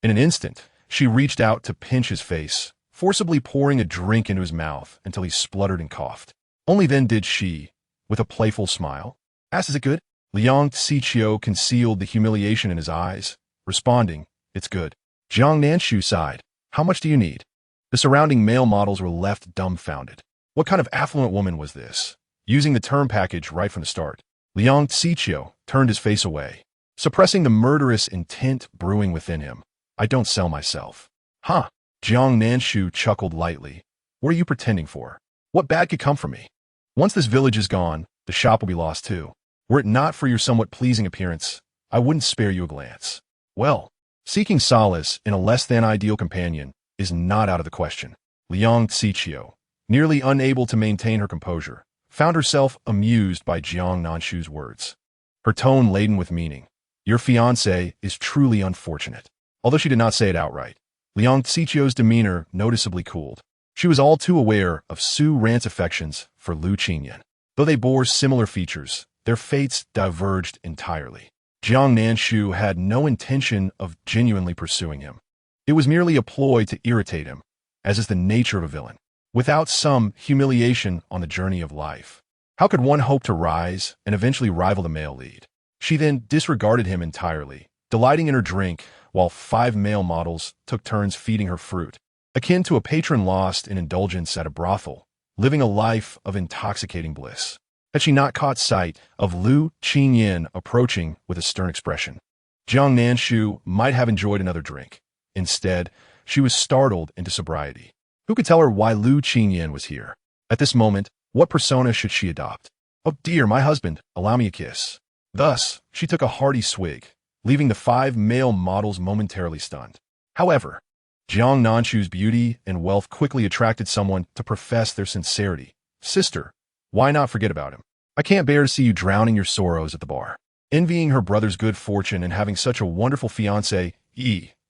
In an instant, she reached out to pinch his face, forcibly pouring a drink into his mouth until he spluttered and coughed. Only then did she, with a playful smile, ask, is it good? Liang Xiqiu concealed the humiliation in his eyes, responding, it's good. Jiang Nanshu sighed. How much do you need? The surrounding male models were left dumbfounded. What kind of affluent woman was this? Using the term package right from the start, Liang Xiqiu turned his face away, suppressing the murderous intent brewing within him. I don't sell myself. Huh? Jiang Nanshu chuckled lightly. What are you pretending for? What bad could come from me? Once this village is gone, the shop will be lost too. Were it not for your somewhat pleasing appearance, I wouldn't spare you a glance. Well, seeking solace in a less-than-ideal companion is not out of the question. Liang Xiqiu, nearly unable to maintain her composure, found herself amused by Jiang Nanshu's words. Her tone laden with meaning. Your fiancé is truly unfortunate. Although she did not say it outright, Liang Xiqiu's demeanor noticeably cooled. She was all too aware of Su Ran's affections for Lu Qingyan. Though they bore similar features, their fates diverged entirely. Jiang Nanshu had no intention of genuinely pursuing him. It was merely a ploy to irritate him, as is the nature of a villain. Without some humiliation on the journey of life, how could one hope to rise and eventually rival the male lead? She then disregarded him entirely, delighting in her drink while 5 male models took turns feeding her fruit, akin to a patron lost in indulgence at a brothel, living a life of intoxicating bliss. Had she not caught sight of Lu Qingyan approaching with a stern expression, Jiang Nanshu might have enjoyed another drink. Instead, she was startled into sobriety. Who could tell her why Lu Qingyan was here? At this moment, what persona should she adopt? Oh dear, my husband, allow me a kiss. Thus, she took a hearty swig, leaving the 5 male models momentarily stunned. However, Jiang Nanshu's beauty and wealth quickly attracted someone to profess their sincerity. "Sister, why not forget about him? I can't bear to see you drowning your sorrows at the bar." Envying her brother's good fortune and having such a wonderful fiancé,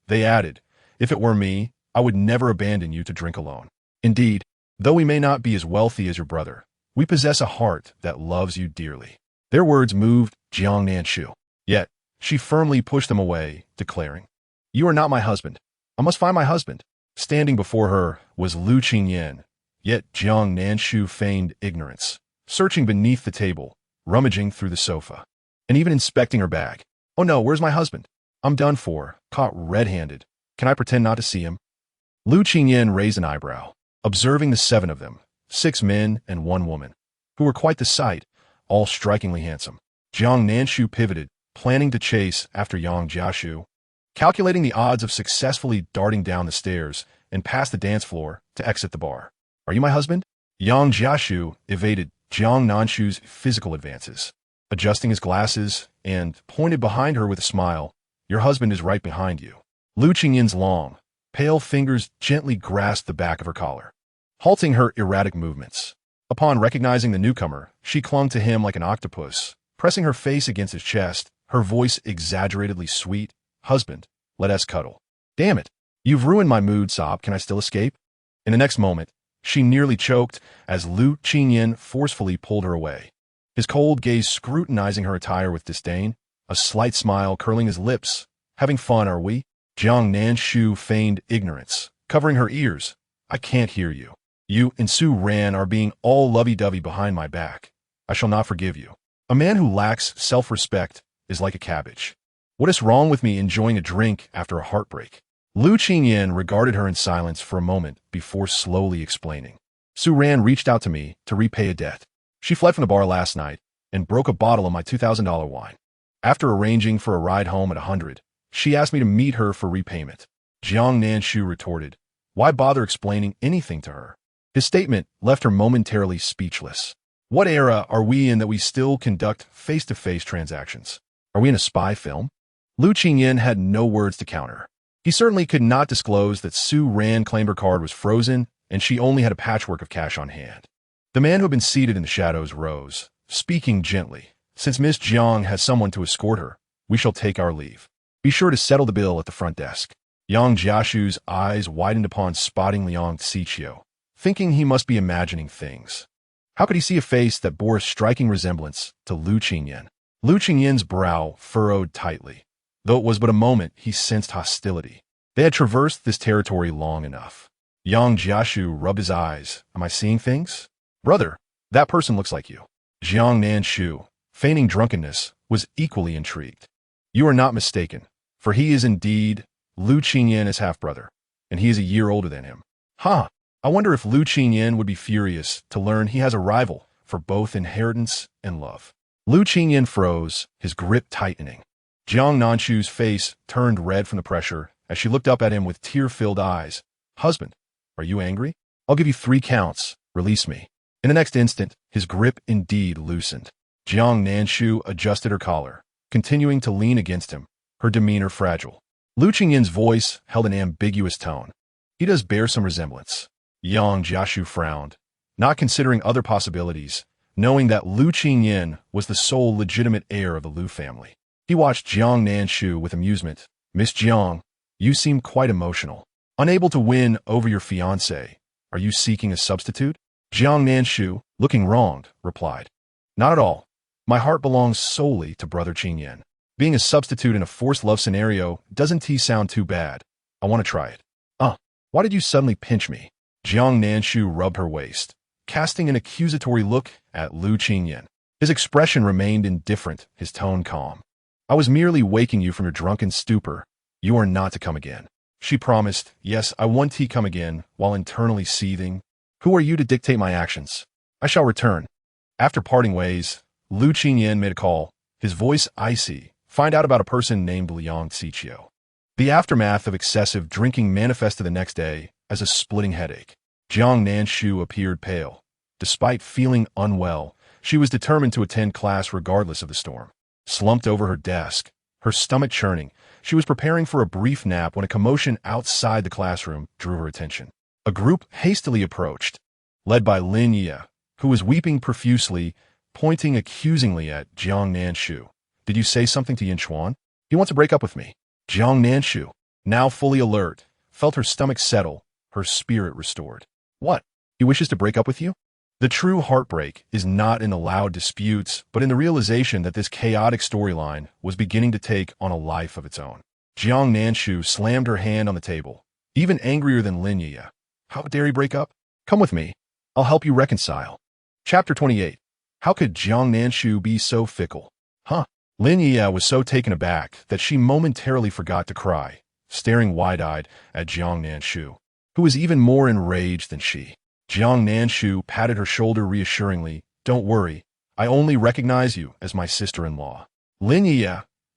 they added, "If it were me, I would never abandon you to drink alone. Indeed, though we may not be as wealthy as your brother, we possess a heart that loves you dearly." Their words moved Jiang Nanshu. Yet, she firmly pushed them away, declaring, "You are not my husband. I must find my husband." Standing before her was Lu Qingyan, yet Jiang Nanshu feigned ignorance, searching beneath the table, rummaging through the sofa, and even inspecting her bag. "Oh no, where's my husband? I'm done for, caught red-handed. Can I pretend not to see him?" Lu Qingyan raised an eyebrow, observing the 7 of them, 6 men and 1 woman, who were quite the sight, all strikingly handsome. Jiang Nanshu pivoted, planning to chase after Yang Jiashu, calculating the odds of successfully darting down the stairs and past the dance floor to exit the bar. "Are you my husband?" Yang Jiashu evaded Jiang Nanshu's physical advances, adjusting his glasses, and pointed behind her with a smile. "Your husband is right behind you." Lu Qingyan's long, pale fingers gently grasped the back of her collar, halting her erratic movements. Upon recognizing the newcomer, she clung to him like an octopus, pressing her face against his chest, her voice exaggeratedly sweet. "Husband, let us cuddle." "Damn it, you've ruined my mood, Sob. Can I still escape?" In the next moment, she nearly choked as Lu Qingyan forcefully pulled her away, his cold gaze scrutinizing her attire with disdain, a slight smile curling his lips. "Having fun, are we?" Jiang Nanshu feigned ignorance, covering her ears. "I can't hear you. You and Su Ran are being all lovey-dovey behind my back. I shall not forgive you. A man who lacks self-respect is like a cabbage. What is wrong with me enjoying a drink after a heartbreak?" Lu Qingyan regarded her in silence for a moment before slowly explaining. "Su Ran reached out to me to repay a debt. She fled from the bar last night and broke a bottle of my $2,000 wine. After arranging for a ride home at 100, she asked me to meet her for repayment." Jiang Nanshu retorted, "Why bother explaining anything to her?" His statement left her momentarily speechless. What era are we in that we still conduct face-to-face transactions? Are we in a spy film? Lu Qingyan had no words to counter. He certainly could not disclose that Su Ran claimed her card was frozen and she only had a patchwork of cash on hand. The man who had been seated in the shadows rose, speaking gently. "Since Miss Jiang has someone to escort her, we shall take our leave. Be sure to settle the bill at the front desk." Yang Jiashu's eyes widened upon spotting Liang Xiqiu, thinking he must be imagining things. How could he see a face that bore a striking resemblance to Lu Qingyan? Lu Qingyan's brow furrowed tightly. Though it was but a moment, he sensed hostility. They had traversed this territory long enough. Yang Jiashu rubbed his eyes. "Am I seeing things?" "Brother, that person looks like you." Jiang Nanshu, feigning drunkenness, was equally intrigued. "You are not mistaken, for he is indeed Lu Qingyan, his half-brother, and he is a year older than him." "Huh, I wonder if Lu Qingyan would be furious to learn he has a rival for both inheritance and love." Lu Qingyan froze, his grip tightening. Jiang Nanshu's face turned red from the pressure as she looked up at him with tear-filled eyes. "Husband, are you angry? I'll give you 3 counts. Release me." In the next instant, his grip indeed loosened. Jiang Nanshu adjusted her collar, continuing to lean against him, her demeanor fragile. Lu Qingyan's voice held an ambiguous tone. "He does bear some resemblance." Yang Jiashu frowned, not considering other possibilities, knowing that Lu Qingyan was the sole legitimate heir of the Lu family. He watched Jiang Nanshu with amusement. "Miss Jiang, you seem quite emotional. Unable to win over your fiancé, are you seeking a substitute?" Jiang Nanshu, looking wronged, replied, "Not at all. My heart belongs solely to Brother Qingyan. Being a substitute in a forced love scenario doesn't sound too bad. I want to try it." Why did you suddenly pinch me?" Jiang Nanshu rubbed her waist, casting an accusatory look at Lu Qingyan. His expression remained indifferent, his tone calm. "I was merely waking you from your drunken stupor. You are not to come again." She promised, "Yes, I want to come again," while internally seething. "Who are you to dictate my actions? I shall return." After parting ways, Lu Qingyan made a call, his voice icy. "Find out about a person named Liang Xiqiu." The aftermath of excessive drinking manifested the next day as a splitting headache. Jiang Nanshu appeared pale. Despite feeling unwell, she was determined to attend class regardless of the storm. Slumped over her desk, Her stomach churning, she was preparing for a brief nap when a commotion outside the classroom drew her attention. A group hastily approached, led by Lin Ye, who was weeping profusely, pointing accusingly at Jiang Nanshu. "Did you say something to Yin Xuan? He wants to break up with me." Jiang Nanshu, now fully alert, felt her stomach settle, her spirit restored. "What? He wishes to break up with you?" The true heartbreak is not in the loud disputes, but in the realization that this chaotic storyline was beginning to take on a life of its own. Jiang Nanshu slammed her hand on the table, even angrier than Lin Ye. "How dare he break up? Come with me. I'll help you reconcile." Chapter 28. How could Jiang Nanshu be so fickle? Lin Ye was so taken aback that she momentarily forgot to cry, staring wide-eyed at Jiang Nanshu, who was even more enraged than she. Jiang Nanshu patted her shoulder reassuringly. "Don't worry, I only recognize you as my sister-in-law." Lin Ye,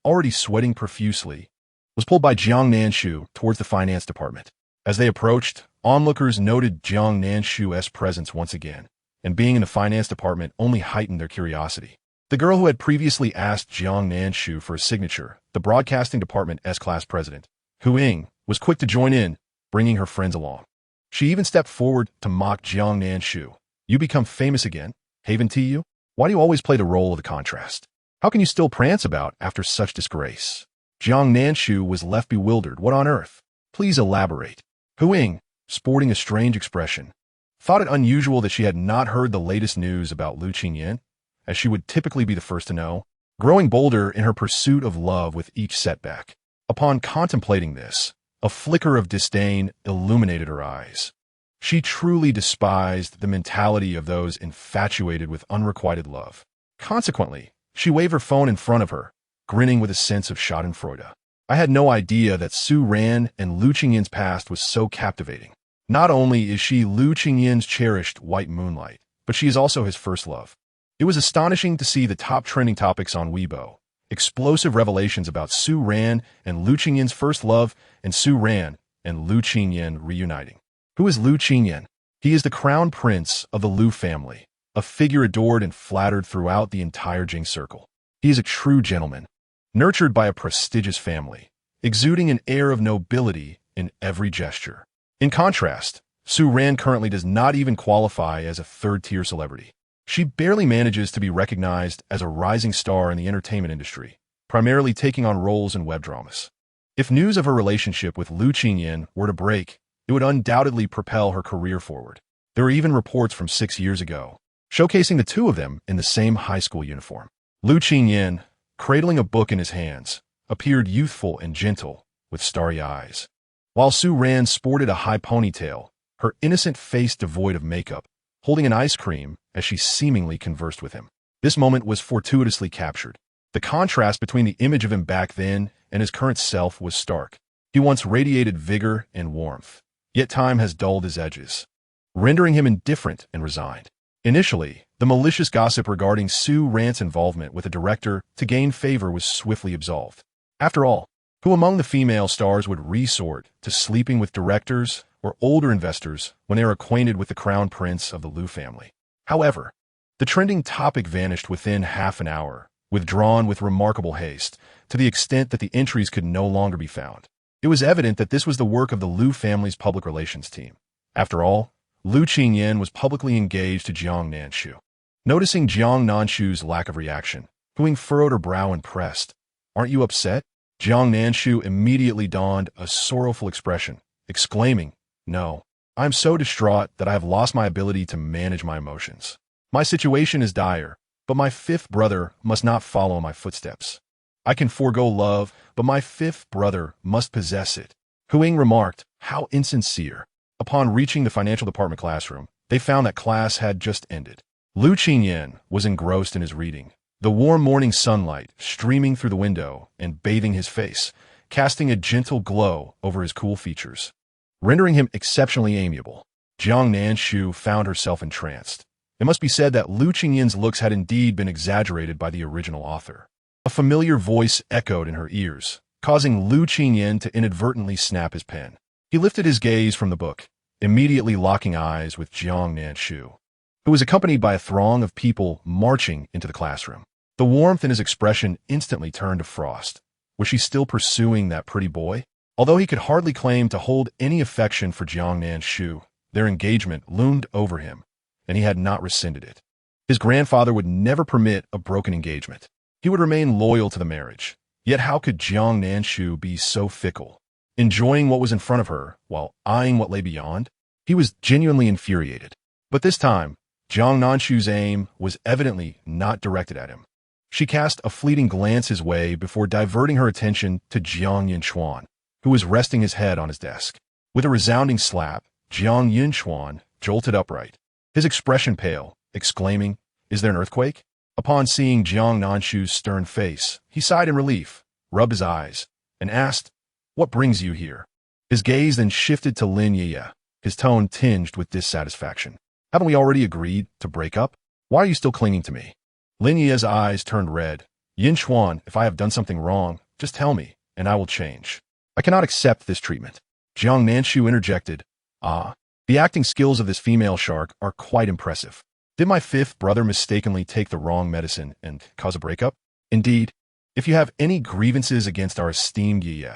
already sweating profusely, was pulled by Jiang Nanshu towards the finance department. As they approached, onlookers noted Jiang Nanshu's presence once again, and being in the finance department only heightened their curiosity. The girl who had previously asked Jiang Nanshu for a signature, the broadcasting department's class president, Hu Ying, was quick to join in, bringing her friends along. She even stepped forward to mock Jiang Nanshu. "You become famous again? Haven to you? Why do you always play the role of the contrast? How can you still prance about after such disgrace?" Jiang Nanshu was left bewildered. "What on earth? Please elaborate." Hu Ying, sporting a strange expression, thought it unusual that she had not heard the latest news about Lu Qingyan, as she would typically be the first to know, growing bolder in her pursuit of love with each setback. Upon contemplating this, a flicker of disdain illuminated her eyes. She truly despised the mentality of those infatuated with unrequited love. Consequently, she waved her phone in front of her, grinning with a sense of schadenfreude. "I had no idea that Su Ran and Lu Qingyan's past was so captivating. Not only is she Lu Qingyan's cherished white moonlight, but she is also his first love." It was astonishing to see the top trending topics on Weibo. Explosive revelations about Su Ran and Lu Qingyan's first love, and Su Ran and Lu Qingyan reuniting. Who is Lu Qingyan? He is the crown prince of the Lu family, a figure adored and flattered throughout the entire Jing circle. He is a true gentleman, nurtured by a prestigious family, exuding an air of nobility in every gesture. In contrast, Su Ran currently does not even qualify as a third-tier celebrity. She barely manages to be recognized as a rising star in the entertainment industry, primarily taking on roles in web dramas. If news of her relationship with Lu Qingyan were to break, it would undoubtedly propel her career forward. There are even reports from 6 years ago, showcasing the two of them in the same high school uniform. Lu Qingyan, cradling a book in his hands, appeared youthful and gentle, with starry eyes. While Su Ran sported a high ponytail, her innocent face devoid of makeup, holding an ice cream as she seemingly conversed with him. This moment was fortuitously captured. The contrast between the image of him back then and his current self was stark. He once radiated vigor and warmth, yet time has dulled his edges, rendering him indifferent and resigned. Initially, the malicious gossip regarding Su Ran's involvement with a director to gain favor was swiftly absolved. After all, who among the female stars would resort to sleeping with directors or older investors when they are acquainted with the crown prince of the Lu family? However, the trending topic vanished within half an hour, withdrawn with remarkable haste, to the extent that the entries could no longer be found. It was evident that this was the work of the Lu family's public relations team. After all, Lu Qingyan was publicly engaged to Jiang Nanshu. Noticing Jiang Nanshu's lack of reaction, Hu Ying furrowed her brow impressed. "Aren't you upset?" Jiang Nanshu immediately donned a sorrowful expression, exclaiming, "No. I am so distraught that I have lost my ability to manage my emotions. My situation is dire, but my fifth brother must not follow my footsteps. I can forego love, but my fifth brother must possess it." Hu Ying remarked, "How insincere." Upon reaching the financial department classroom, they found that class had just ended. Lu Qingyan was engrossed in his reading, the warm morning sunlight streaming through the window and bathing his face, casting a gentle glow over his cool features, rendering him exceptionally amiable. Jiang Nanshu found herself entranced. It must be said that Lu Qingyan's looks had indeed been exaggerated by the original author. A familiar voice echoed in her ears, causing Lu Qingyan to inadvertently snap his pen. He lifted his gaze from the book, immediately locking eyes with Jiang Nanshu, who was accompanied by a throng of people marching into the classroom. The warmth in his expression instantly turned to frost, Was she still pursuing that pretty boy? Although he could hardly claim to hold any affection for Jiang Nanshu, their engagement loomed over him, and he had not rescinded it. His grandfather would never permit a broken engagement. He would remain loyal to the marriage. Yet how could Jiang Nanshu be so fickle, enjoying what was in front of her while eyeing what lay beyond? He was genuinely infuriated. But this time, Jiang Nanshu's aim was evidently not directed at him. She cast a fleeting glance his way before diverting her attention to Jiang Yinchuan, who was resting his head on his desk. With a resounding slap, Jiang Yinchuan jolted upright, his expression pale, exclaiming, "Is there an earthquake?" Upon seeing Jiang Nanshu's stern face, he sighed in relief, rubbed his eyes, and asked, "What brings you here?" His gaze then shifted to Lin Ye, his tone tinged with dissatisfaction. "Haven't we already agreed to break up? Why are you still clinging to me?" Lin Ye's eyes turned red. "Yinchuan, if I have done something wrong, just tell me, and I will change. I cannot accept this treatment." Jiang Nanshu interjected, "Ah, the acting skills of this female shark are quite impressive. Did my fifth brother mistakenly take the wrong medicine and cause a breakup? Indeed, if you have any grievances against our esteemed Ye,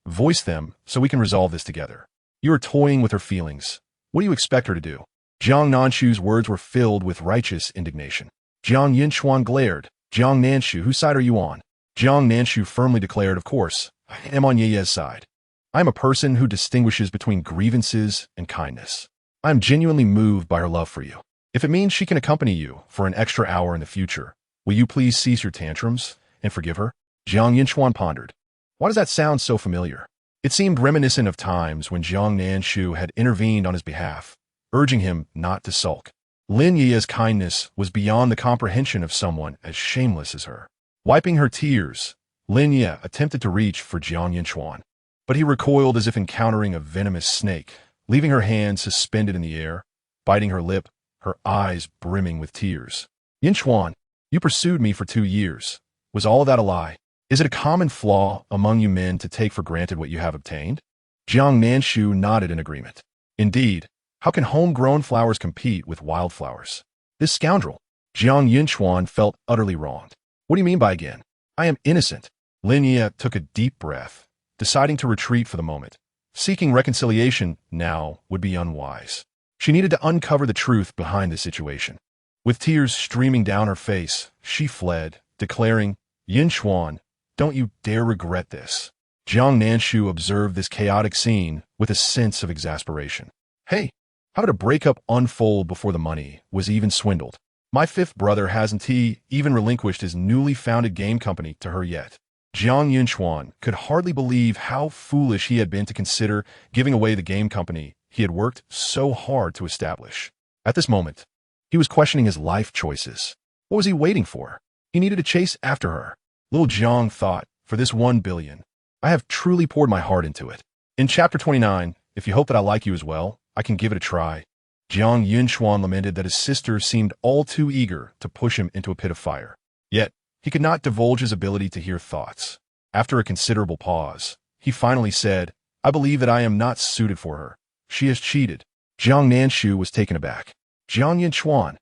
voice them so we can resolve this together. You are toying with her feelings. What do you expect her to do?" Jiang Nanshu's words were filled with righteous indignation. Jiang Yinchuan glared. "Jiang Nanshu, whose side are you on?" Jiang Nanshu firmly declared, "Of course, I am on Ye's side. I am a person who distinguishes between grievances and kindness. I am genuinely moved by her love for you. If it means she can accompany you for an extra hour in the future, will you please cease your tantrums and forgive her?" Jiang Yinchuan pondered. Why does that sound so familiar? It seemed reminiscent of times when Jiang Nanshu had intervened on his behalf, urging him not to sulk. Lin Ye's kindness was beyond the comprehension of someone as shameless as her. Wiping her tears, Lin Ye attempted to reach for Jiang Yinchuan, but he recoiled as if encountering a venomous snake, leaving her hand suspended in the air, biting her lip, her eyes brimming with tears. "Yinchuan, you pursued me for 2 years. Was all of that a lie? Is it a common flaw among you men to take for granted what you have obtained?" Jiang Nanshu nodded in agreement. "Indeed, how can homegrown flowers compete with wildflowers? This scoundrel." Jiang Yinchuan felt utterly wronged. "What do you mean by again? I am innocent." Lin Ye took a deep breath, deciding to retreat for the moment. Seeking reconciliation now would be unwise. She needed to uncover the truth behind the situation. With tears streaming down her face, she fled, declaring, "Yinchuan, don't you dare regret this." Jiang Nanshu observed this chaotic scene with a sense of exasperation. "Hey, how did a breakup unfold before the money was even swindled? My fifth brother hasn't he even relinquished his newly founded game company to her yet?" Jiang Yinchuan could hardly believe how foolish he had been to consider giving away the game company he had worked so hard to establish. At this moment, he was questioning his life choices. What was he waiting for? He needed to chase after her. Little Jiang thought, for this 1 billion, I have truly poured my heart into it. In chapter 29, if you hope that I like you as well, I can give it a try. Jiang Yinchuan lamented that his sister seemed all too eager to push him into a pit of fire. Yet, he could not divulge his ability to hear thoughts. After a considerable pause, he finally said, "I believe that I am not suited for her. She has cheated." Jiang Nanshu was taken aback. "Jiang Yinchuan."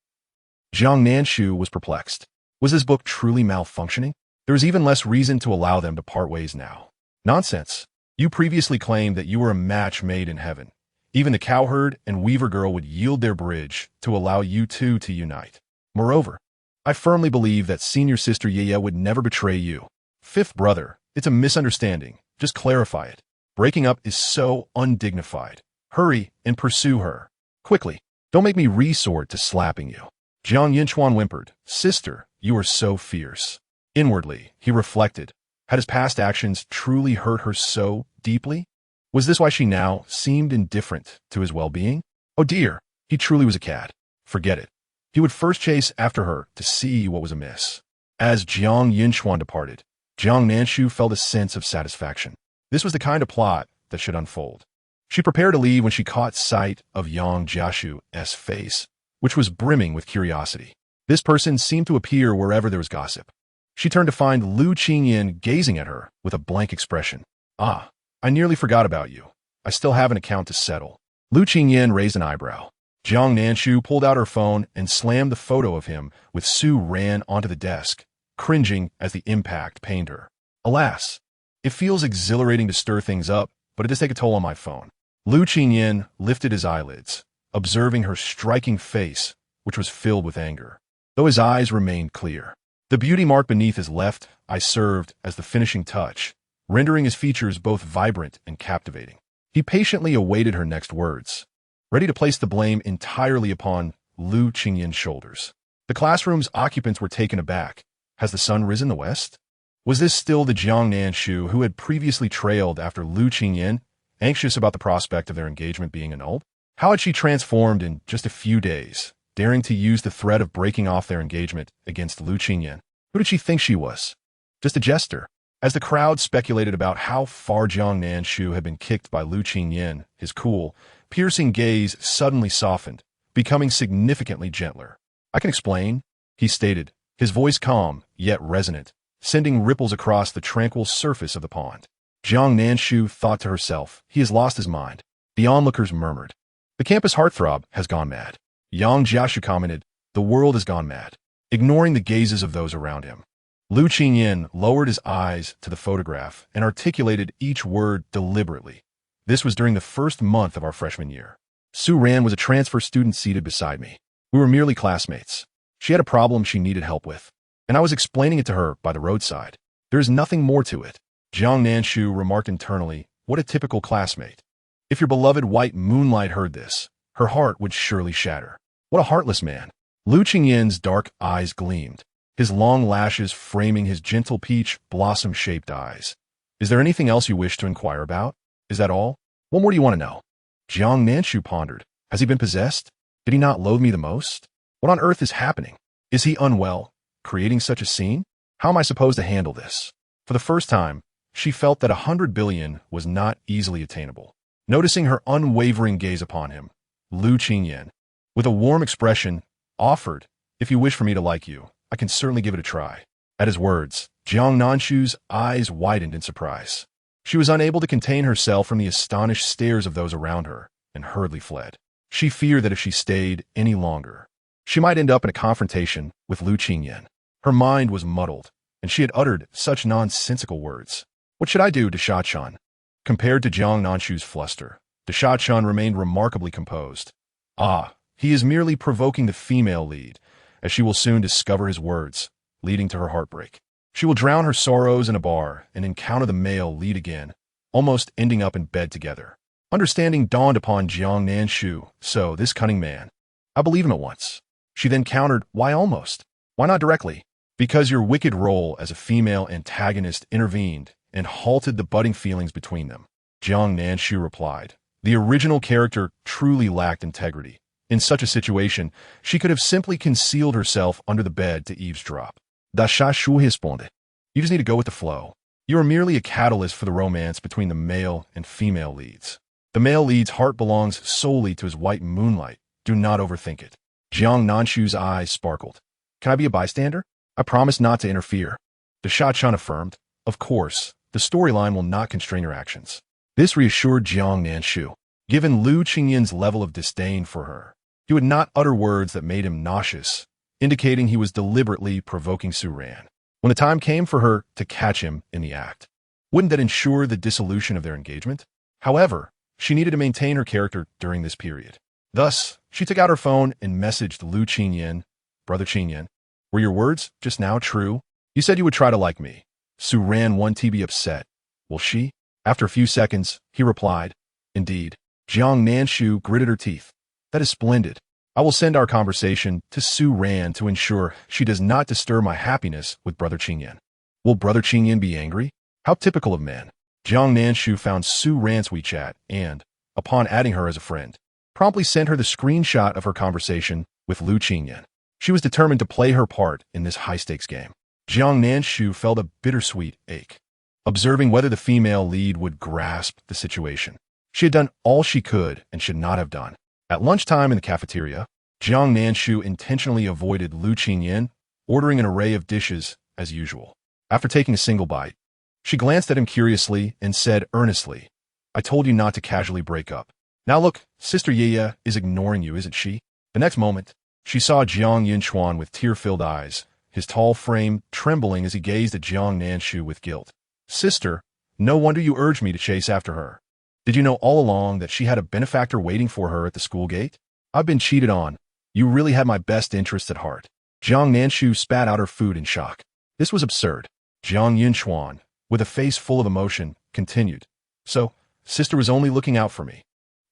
Jiang Nanshu was perplexed. Was this book truly malfunctioning? There was even less reason to allow them to part ways now. Nonsense. You previously claimed that you were a match made in heaven. Even the cowherd and weaver girl would yield their bridge to allow you two to unite. Moreover, I firmly believe that senior sister Ye would never betray you. Fifth brother, it's a misunderstanding. Just clarify it. Breaking up is so undignified. Hurry and pursue her. Quickly. Don't make me resort to slapping you." Jiang Yinchuan whimpered, "Sister, you are so fierce." Inwardly, he reflected. Had his past actions truly hurt her so deeply? Was this why she now seemed indifferent to his well-being? Oh dear, he truly was a cad. Forget it. He would first chase after her to see what was amiss. As Jiang Yinchuan departed, Jiang Nanshu felt a sense of satisfaction. This was the kind of plot that should unfold. She prepared to leave when she caught sight of Yang Jiashu's face, which was brimming with curiosity. This person seemed to appear wherever there was gossip. She turned to find Lu Qingyan gazing at her with a blank expression. "Ah, I nearly forgot about you. I still have an account to settle." Lu Qingyan raised an eyebrow. Jiang Nanshu pulled out her phone and slammed the photo of him with Su ran onto the desk, cringing as the impact pained her. Alas, It feels exhilarating to stir things up, but it does take a toll on my phone. Lu Qingyan lifted his eyelids, observing her striking face, which was filled with anger, though his eyes remained clear. The beauty mark beneath his left eye served as the finishing touch, rendering his features both vibrant and captivating. He patiently awaited her next words, ready to place the blame entirely upon Lu Qingyan's shoulders. The classroom's occupants were taken aback. Has the sun risen in the west? Was this still the Jiang Nanshu who had previously trailed after Lu Qingyan, anxious about the prospect of their engagement being annulled? How had she transformed in just a few days, daring to use the threat of breaking off their engagement against Lu Qingyan? Who did she think she was? Just a jester? As the crowd speculated about how far Jiang Nanshu had been kicked by Lu Qingyan, his cool, piercing gaze suddenly softened, becoming significantly gentler. I can explain, he stated, his voice calm, yet resonant, sending ripples across the tranquil surface of the pond. Jiang Nanshu thought to herself, he has lost his mind. The onlookers murmured. The campus heartthrob has gone mad. Yang Jiashu commented, the world has gone mad, ignoring the gazes of those around him. Lu Qingyan lowered his eyes to the photograph and articulated each word deliberately. This was during the first month of our freshman year. Su Ran was a transfer student seated beside me. We were merely classmates. She had a problem she needed help with, and I was explaining it to her by the roadside. There is nothing more to it. Jiang Nanshu remarked internally, what a typical classmate. If your beloved white moonlight heard this, her heart would surely shatter. What a heartless man. Lu Qingyan's dark eyes gleamed, his long lashes framing his gentle peach blossom-shaped eyes. Is there anything else you wish to inquire about? Is that all? What more do you want to know? Jiang Nanshu pondered. Has he been possessed? Did he not loathe me the most? What on earth is happening? Is he unwell, creating such a scene? How am I supposed to handle this? For the first time, she felt that 100 billion was not easily attainable. Noticing her unwavering gaze upon him, Lu Qingyan, with a warm expression, offered, if you wish for me to like you, I can certainly give it a try. At his words, Jiang Nanshu's eyes widened in surprise. She was unable to contain herself from the astonished stares of those around her, and hurriedly fled. She feared that if she stayed any longer, she might end up in a confrontation with Lu Qingyan. Her mind was muddled, and she had uttered such nonsensical words. What should I do, Desha-chan? Compared to Jiang Nanshu's fluster, Desha-chan remained remarkably composed. Ah, he is merely provoking the female lead, as she will soon discover his words, leading to her heartbreak. She will drown her sorrows in a bar and encounter the male lead again, almost ending up in bed together. Understanding dawned upon Jiang Nanshu, so this cunning man. I believe him at once. She then countered, why almost? Why not directly? Because your wicked role as a female antagonist intervened and halted the budding feelings between them. Jiang Nanshu replied, the original character truly lacked integrity. In such a situation, she could have simply concealed herself under the bed to eavesdrop. Dasha Shu responde. You just need to go with the flow. You are merely a catalyst for the romance between the male and female leads. The male lead's heart belongs solely to his white moonlight. Do not overthink it. Jiang Nanshu's eyes sparkled. Can I be a bystander? I promise not to interfere. Desha-chan affirmed. Of course, the storyline will not constrain your actions. This reassured Jiang Nanshu. Given Lu Qingyan's level of disdain for her, he would not utter words that made him nauseous, indicating he was deliberately provoking Su Ran. When the time came for her to catch him in the act, wouldn't that ensure the dissolution of their engagement? However, she needed to maintain her character during this period. Thus, she took out her phone and messaged Lu Qingyan, Brother Qingyan, were your words just now true? You said you would try to like me. Su Ran wanted to be upset. Will she? After a few seconds, he replied, indeed. Jiang Nanshu gritted her teeth. That is splendid. I will send our conversation to Su Ran to ensure she does not disturb my happiness with Brother Qingyan. Will Brother Qingyan be angry? How typical of men. Jiang Nanshu found Su Ran's WeChat and, upon adding her as a friend, promptly sent her the screenshot of her conversation with Lu Qingyan. She was determined to play her part in this high-stakes game. Jiang Nanshu felt a bittersweet ache, observing whether the female lead would grasp the situation. She had done all she could and should not have done. At lunchtime in the cafeteria, Jiang Nanshu intentionally avoided Lu Qingyan, ordering an array of dishes as usual. After taking a single bite, she glanced at him curiously and said earnestly, I told you not to casually break up. Now look, Sister Yaya is ignoring you, isn't she? The next moment, she saw Jiang Yinchuan with tear-filled eyes, his tall frame trembling as he gazed at Jiang Nanshu with guilt. Sister, No wonder you urged me to chase after her. Did you know all along that she had a benefactor waiting for her at the school gate? I've been cheated on. You really had my best interests at heart. Jiang Nanshu spat out her food in shock. This was absurd. Jiang Yunchuan, with a face full of emotion, continued. So, sister was only looking out for me.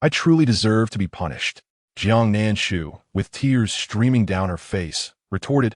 I truly deserve to be punished. Jiang Nanshu, with tears streaming down her face, retorted,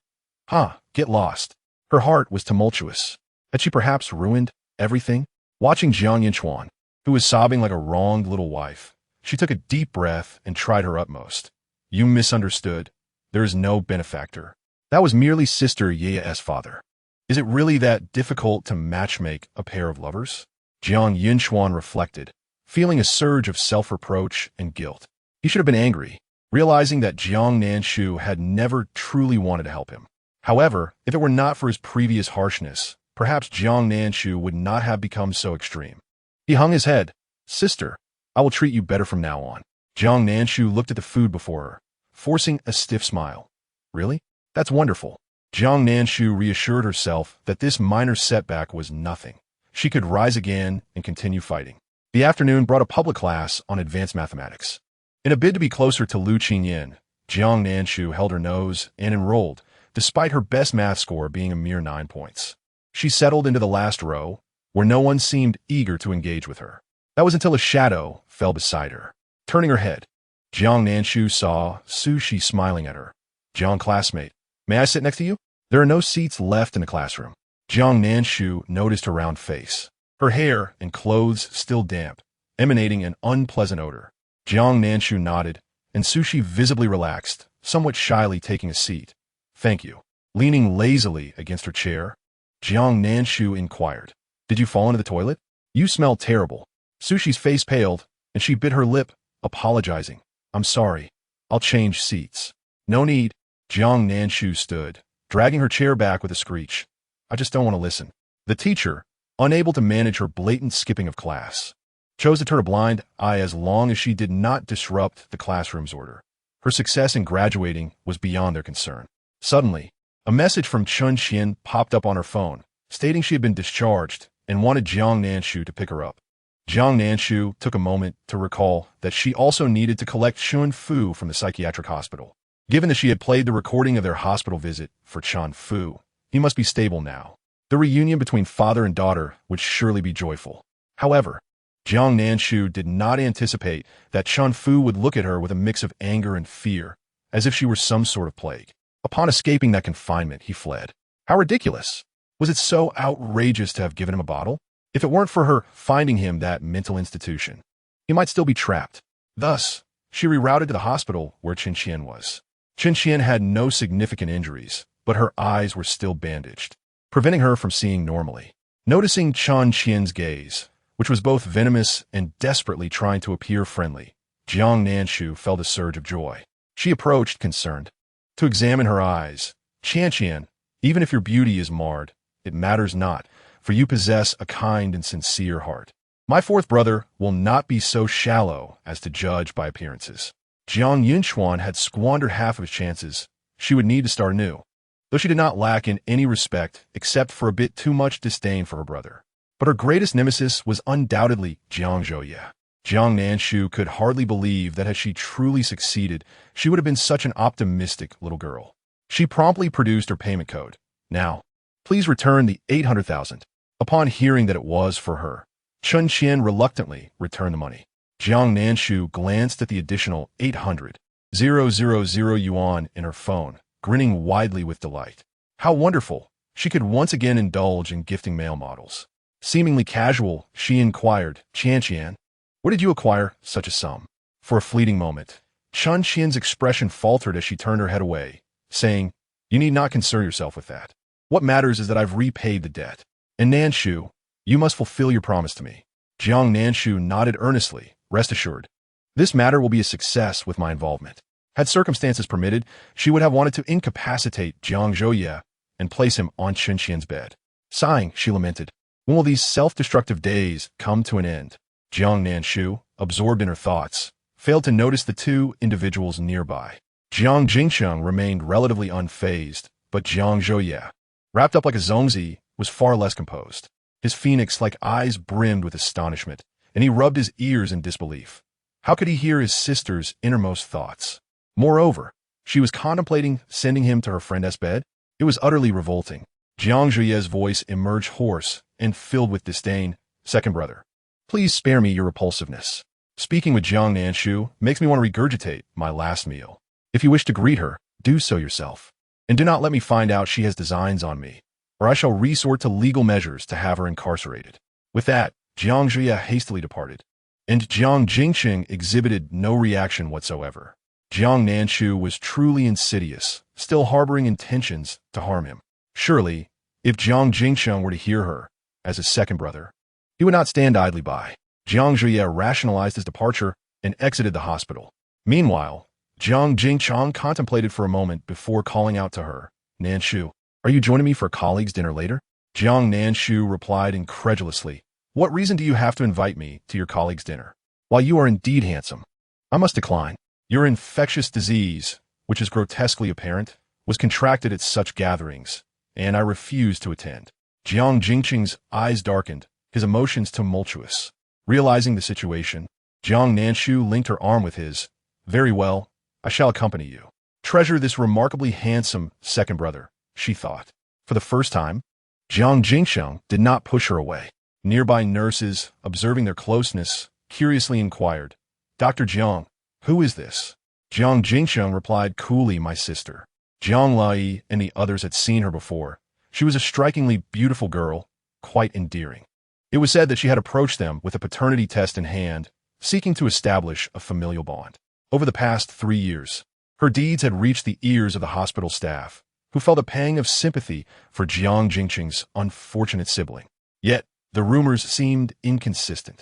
get lost. Her heart was tumultuous. Had she perhaps ruined everything? Watching Jiang Yunchuan, who was sobbing like a wronged little wife, she took a deep breath and tried her utmost. You misunderstood. There is no benefactor. That was merely Sister Ye's father. Is it really that difficult to matchmake a pair of lovers? Jiang Yunchuan reflected, feeling a surge of self-reproach and guilt. He should have been angry, realizing that Jiang Nanshu had never truly wanted to help him. However, if it were not for his previous harshness, perhaps Jiang Nanshu would not have become so extreme. He hung his head. Sister, I will treat you better from now on. Jiang Nanshu looked at the food before her, forcing a stiff smile. Really? That's wonderful. Jiang Nanshu reassured herself that this minor setback was nothing. She could rise again and continue fighting. The afternoon brought a public class on advanced mathematics. In a bid to be closer to Lu Qingyin, Jiang Nanshu held her nose and enrolled, despite her best math score being a mere 9 points. She settled into the last row, where no one seemed eager to engage with her. That was until a shadow fell beside her. Turning her head, Jiang Nanshu saw Sushi smiling at her. Jiang, classmate, may I sit next to you? There are no seats left in the classroom. Jiang Nanshu noticed her round face, her hair and clothes still damp, emanating an unpleasant odor. Jiang Nanshu nodded, and Sushi visibly relaxed, somewhat shyly taking a seat. Thank you. Leaning lazily against her chair, Jiang Nanshu inquired, Did you fall into the toilet? You smell terrible. Sushi's face paled, and she bit her lip, apologizing. I'm sorry. I'll change seats. No need. Jiang Nanshu stood, dragging her chair back with a screech. I just don't want to listen. The teacher, unable to manage her blatant skipping of class, chose to turn a blind eye as long as she did not disrupt the classroom's order. Her success in graduating was beyond their concern. Suddenly, a message from Chun Xian popped up on her phone, stating she had been discharged and wanted Jiang Nanshu to pick her up. Jiang Nanshu took a moment to recall that she also needed to collect Chun Fu from the psychiatric hospital. Given that she had played the recording of their hospital visit for Chun Fu, he must be stable now. The reunion between father and daughter would surely be joyful. However, Jiang Nanshu did not anticipate that Chun Fu would look at her with a mix of anger and fear, as if she were some sort of plague. Upon escaping that confinement, he fled. How ridiculous! Was it so outrageous to have given him a bottle? If it weren't for her finding him that mental institution, he might still be trapped. Thus, she rerouted to the hospital where Qin Qian was. Qin Qian had no significant injuries, but her eyes were still bandaged, preventing her from seeing normally. Noticing Qin Qian's gaze, which was both venomous and desperately trying to appear friendly, Jiang Nanshu felt a surge of joy. She approached, concerned. To examine her eyes, Qian Qian, even if your beauty is marred, it matters not, for you possess a kind and sincere heart. My fourth brother will not be so shallow as to judge by appearances. Jiang Yunchuan had squandered half of his chances. She would need to start anew, though she did not lack in any respect except for a bit too much disdain for her brother. But her greatest nemesis was undoubtedly Jiang Zhouye. Jiang Nanshu could hardly believe that had she truly succeeded, she would have been such an optimistic little girl. She promptly produced her payment code. Now, please return the 800,000. Upon hearing that it was for her, Chun Qian reluctantly returned the money. Jiang Nanshu glanced at the additional 800,000 yuan in her phone, grinning widely with delight. How wonderful! She could once again indulge in gifting male models. Seemingly casual, she inquired, Qian Qian, where did you acquire such a sum? For a fleeting moment, Chun Qian's expression faltered as she turned her head away, saying, You need not concern yourself with that. What matters is that I've repaid the debt. And Nanshu, you must fulfill your promise to me. Jiang Nanshu nodded earnestly, rest assured. This matter will be a success with my involvement. Had circumstances permitted, she would have wanted to incapacitate Jiang Zhouye and place him on Qin Qian's bed. Sighing, she lamented, When will these self-destructive days come to an end? Jiang Nanshu, absorbed in her thoughts, failed to notice the two individuals nearby. Jiang Jingcheng remained relatively unfazed, but Jiang Zhouye, wrapped up like a zongzi, was far less composed. His phoenix-like eyes brimmed with astonishment, and he rubbed his ears in disbelief. How could he hear his sister's innermost thoughts? Moreover, she was contemplating sending him to her friend's bed? It was utterly revolting. Jiang Nanshu's voice emerged hoarse and filled with disdain. Second brother, please spare me your repulsiveness. Speaking with Jiang Nanshu makes me want to regurgitate my last meal. If you wish to greet her, do so yourself. And do not let me find out she has designs on me, or I shall resort to legal measures to have her incarcerated. With that, Jiang Nanshu hastily departed, and Jiang Jingqing exhibited no reaction whatsoever. Jiang Nanshu was truly insidious, still harboring intentions to harm him. Surely, if Jiang Jingqing were to hear her as his second brother, he would not stand idly by. Jiang Nanshu rationalized his departure and exited the hospital. Meanwhile, Jiang Jingqing contemplated for a moment before calling out to her, Nanshu, are you joining me for a colleague's dinner later? Jiang Nanshu replied incredulously, what reason do you have to invite me to your colleague's dinner? While you are indeed handsome, I must decline. Your infectious disease, which is grotesquely apparent, was contracted at such gatherings, and I refuse to attend. Jiang Jingqing's eyes darkened, his emotions tumultuous. Realizing the situation, Jiang Nanshu linked her arm with his. Very well, I shall accompany you. Treasure this remarkably handsome second brother, she thought. For the first time, Jiang Jingqing did not push her away. Nearby nurses, observing their closeness, curiously inquired, Dr. Jiang, who is this? Jiang Jingqing replied coolly, my sister. Jiang Lai and the others had seen her before. She was a strikingly beautiful girl, quite endearing. It was said that she had approached them with a paternity test in hand, seeking to establish a familial bond. Over the past 3 years, her deeds had reached the ears of the hospital staff, who felt a pang of sympathy for Jiang Jingqing's unfortunate sibling. Yet, the rumors seemed inconsistent.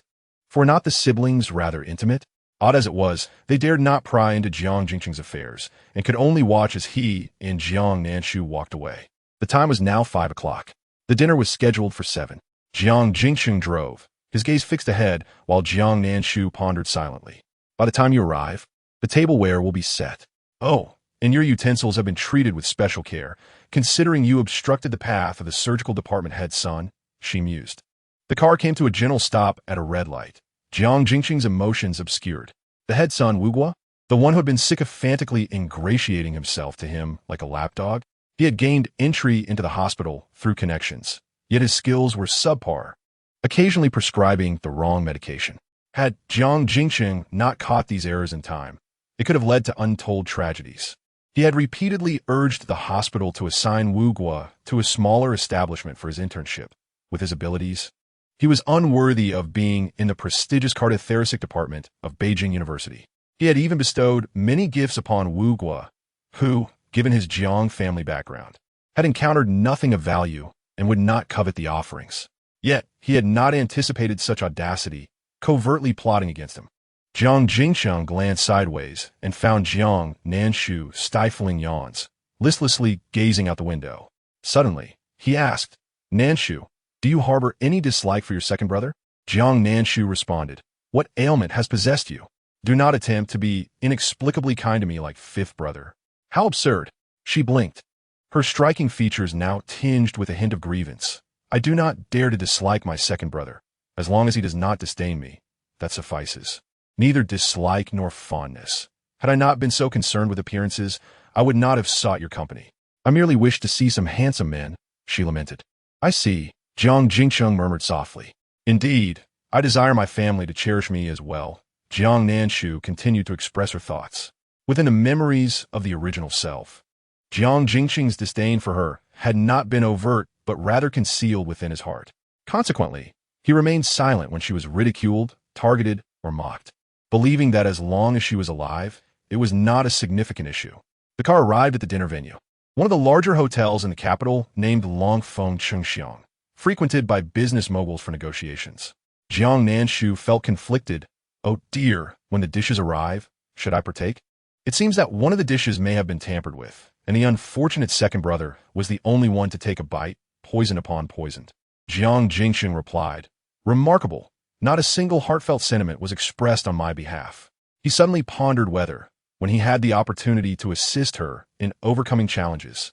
For were not the siblings rather intimate? Odd as it was, they dared not pry into Jiang Jingqing's affairs, and could only watch as he and Jiang Nanshu walked away. The time was now 5 o'clock. The dinner was scheduled for 7. Jiang Jingqing drove, his gaze fixed ahead, while Jiang Nanshu pondered silently. By the time you arrive, the tableware will be set. Oh, and your utensils have been treated with special care, considering you obstructed the path of the surgical department head's son, she mused. The car came to a gentle stop at a red light. Jiang Jingqing's emotions obscured. The head son, Wu Guo, the one who had been sycophantically ingratiating himself to him like a lapdog, he had gained entry into the hospital through connections, yet his skills were subpar, occasionally prescribing the wrong medication. Had Jiang Jingqing not caught these errors in time, it could have led to untold tragedies. He had repeatedly urged the hospital to assign Wu Guo to a smaller establishment for his internship. With his abilities, he was unworthy of being in the prestigious cardiothoracic department of Beijing University. He had even bestowed many gifts upon Wu Guo, who, given his Jiang family background, had encountered nothing of value and would not covet the offerings. Yet, he had not anticipated such audacity, covertly plotting against him. Jiang Jingqing glanced sideways and found Jiang Nanshu stifling yawns, listlessly gazing out the window. Suddenly, he asked, Nanshu, do you harbor any dislike for your second brother? Jiang Nanshu responded, what ailment has possessed you? Do not attempt to be inexplicably kind to me like fifth brother. How absurd. She blinked, her striking features now tinged with a hint of grievance. I do not dare to dislike my second brother. As long as he does not disdain me, that suffices. Neither dislike nor fondness. Had I not been so concerned with appearances, I would not have sought your company. I merely wished to see some handsome men, she lamented. I see, Jiang Jingqing murmured softly. Indeed, I desire my family to cherish me as well. Jiang Nanshu continued to express her thoughts. Within the memories of the original self, Jiang Jingqing's disdain for her had not been overt, but rather concealed within his heart. Consequently, he remained silent when she was ridiculed, targeted, or mocked, believing that as long as she was alive, it was not a significant issue. The car arrived at the dinner venue, one of the larger hotels in the capital named Longfeng Chengxiang, frequented by business moguls for negotiations. Jiang Nanshu felt conflicted. Oh dear, when the dishes arrive, should I partake? It seems that one of the dishes may have been tampered with, and the unfortunate second brother was the only one to take a bite, poison upon poisoned. Jiang Jingqing replied, Remarkable. Not a single heartfelt sentiment was expressed on my behalf. He suddenly pondered whether, when he had the opportunity to assist her in overcoming challenges,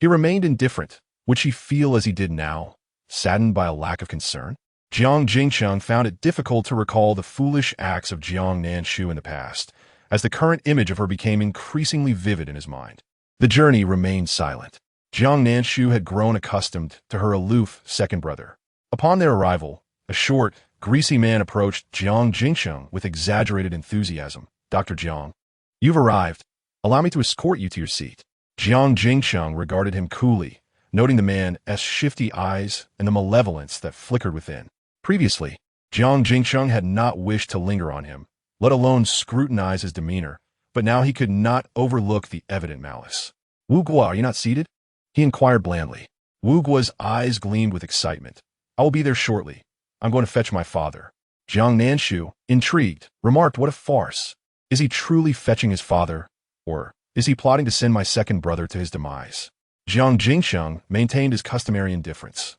he remained indifferent. Would she feel as he did now, saddened by a lack of concern. Jiang Jingcheng found it difficult to recall the foolish acts of Jiang Nanshu in the past, as the current image of her became increasingly vivid in his mind. The journey remained silent. Jiang Nanshu had grown accustomed to her aloof second brother. Upon their arrival, a short, greasy man approached Jiang Jingcheng with exaggerated enthusiasm. "Dr. Jiang, you've arrived. Allow me to escort you to your seat." Jiang Jingcheng regarded him coolly, noting the man's shifty eyes and the malevolence that flickered within. Previously, Jiang Jingcheng had not wished to linger on him, let alone scrutinize his demeanor, but now he could not overlook the evident malice. "Wu Guo, are you not seated?" he inquired blandly. Wu Guo's eyes gleamed with excitement. "I will be there shortly. I'm going to fetch my father." Jiang Nanshu, intrigued, remarked, "What a farce. Is he truly fetching his father, or is he plotting to send my second brother to his demise?" Jiang Jingcheng maintained his customary indifference.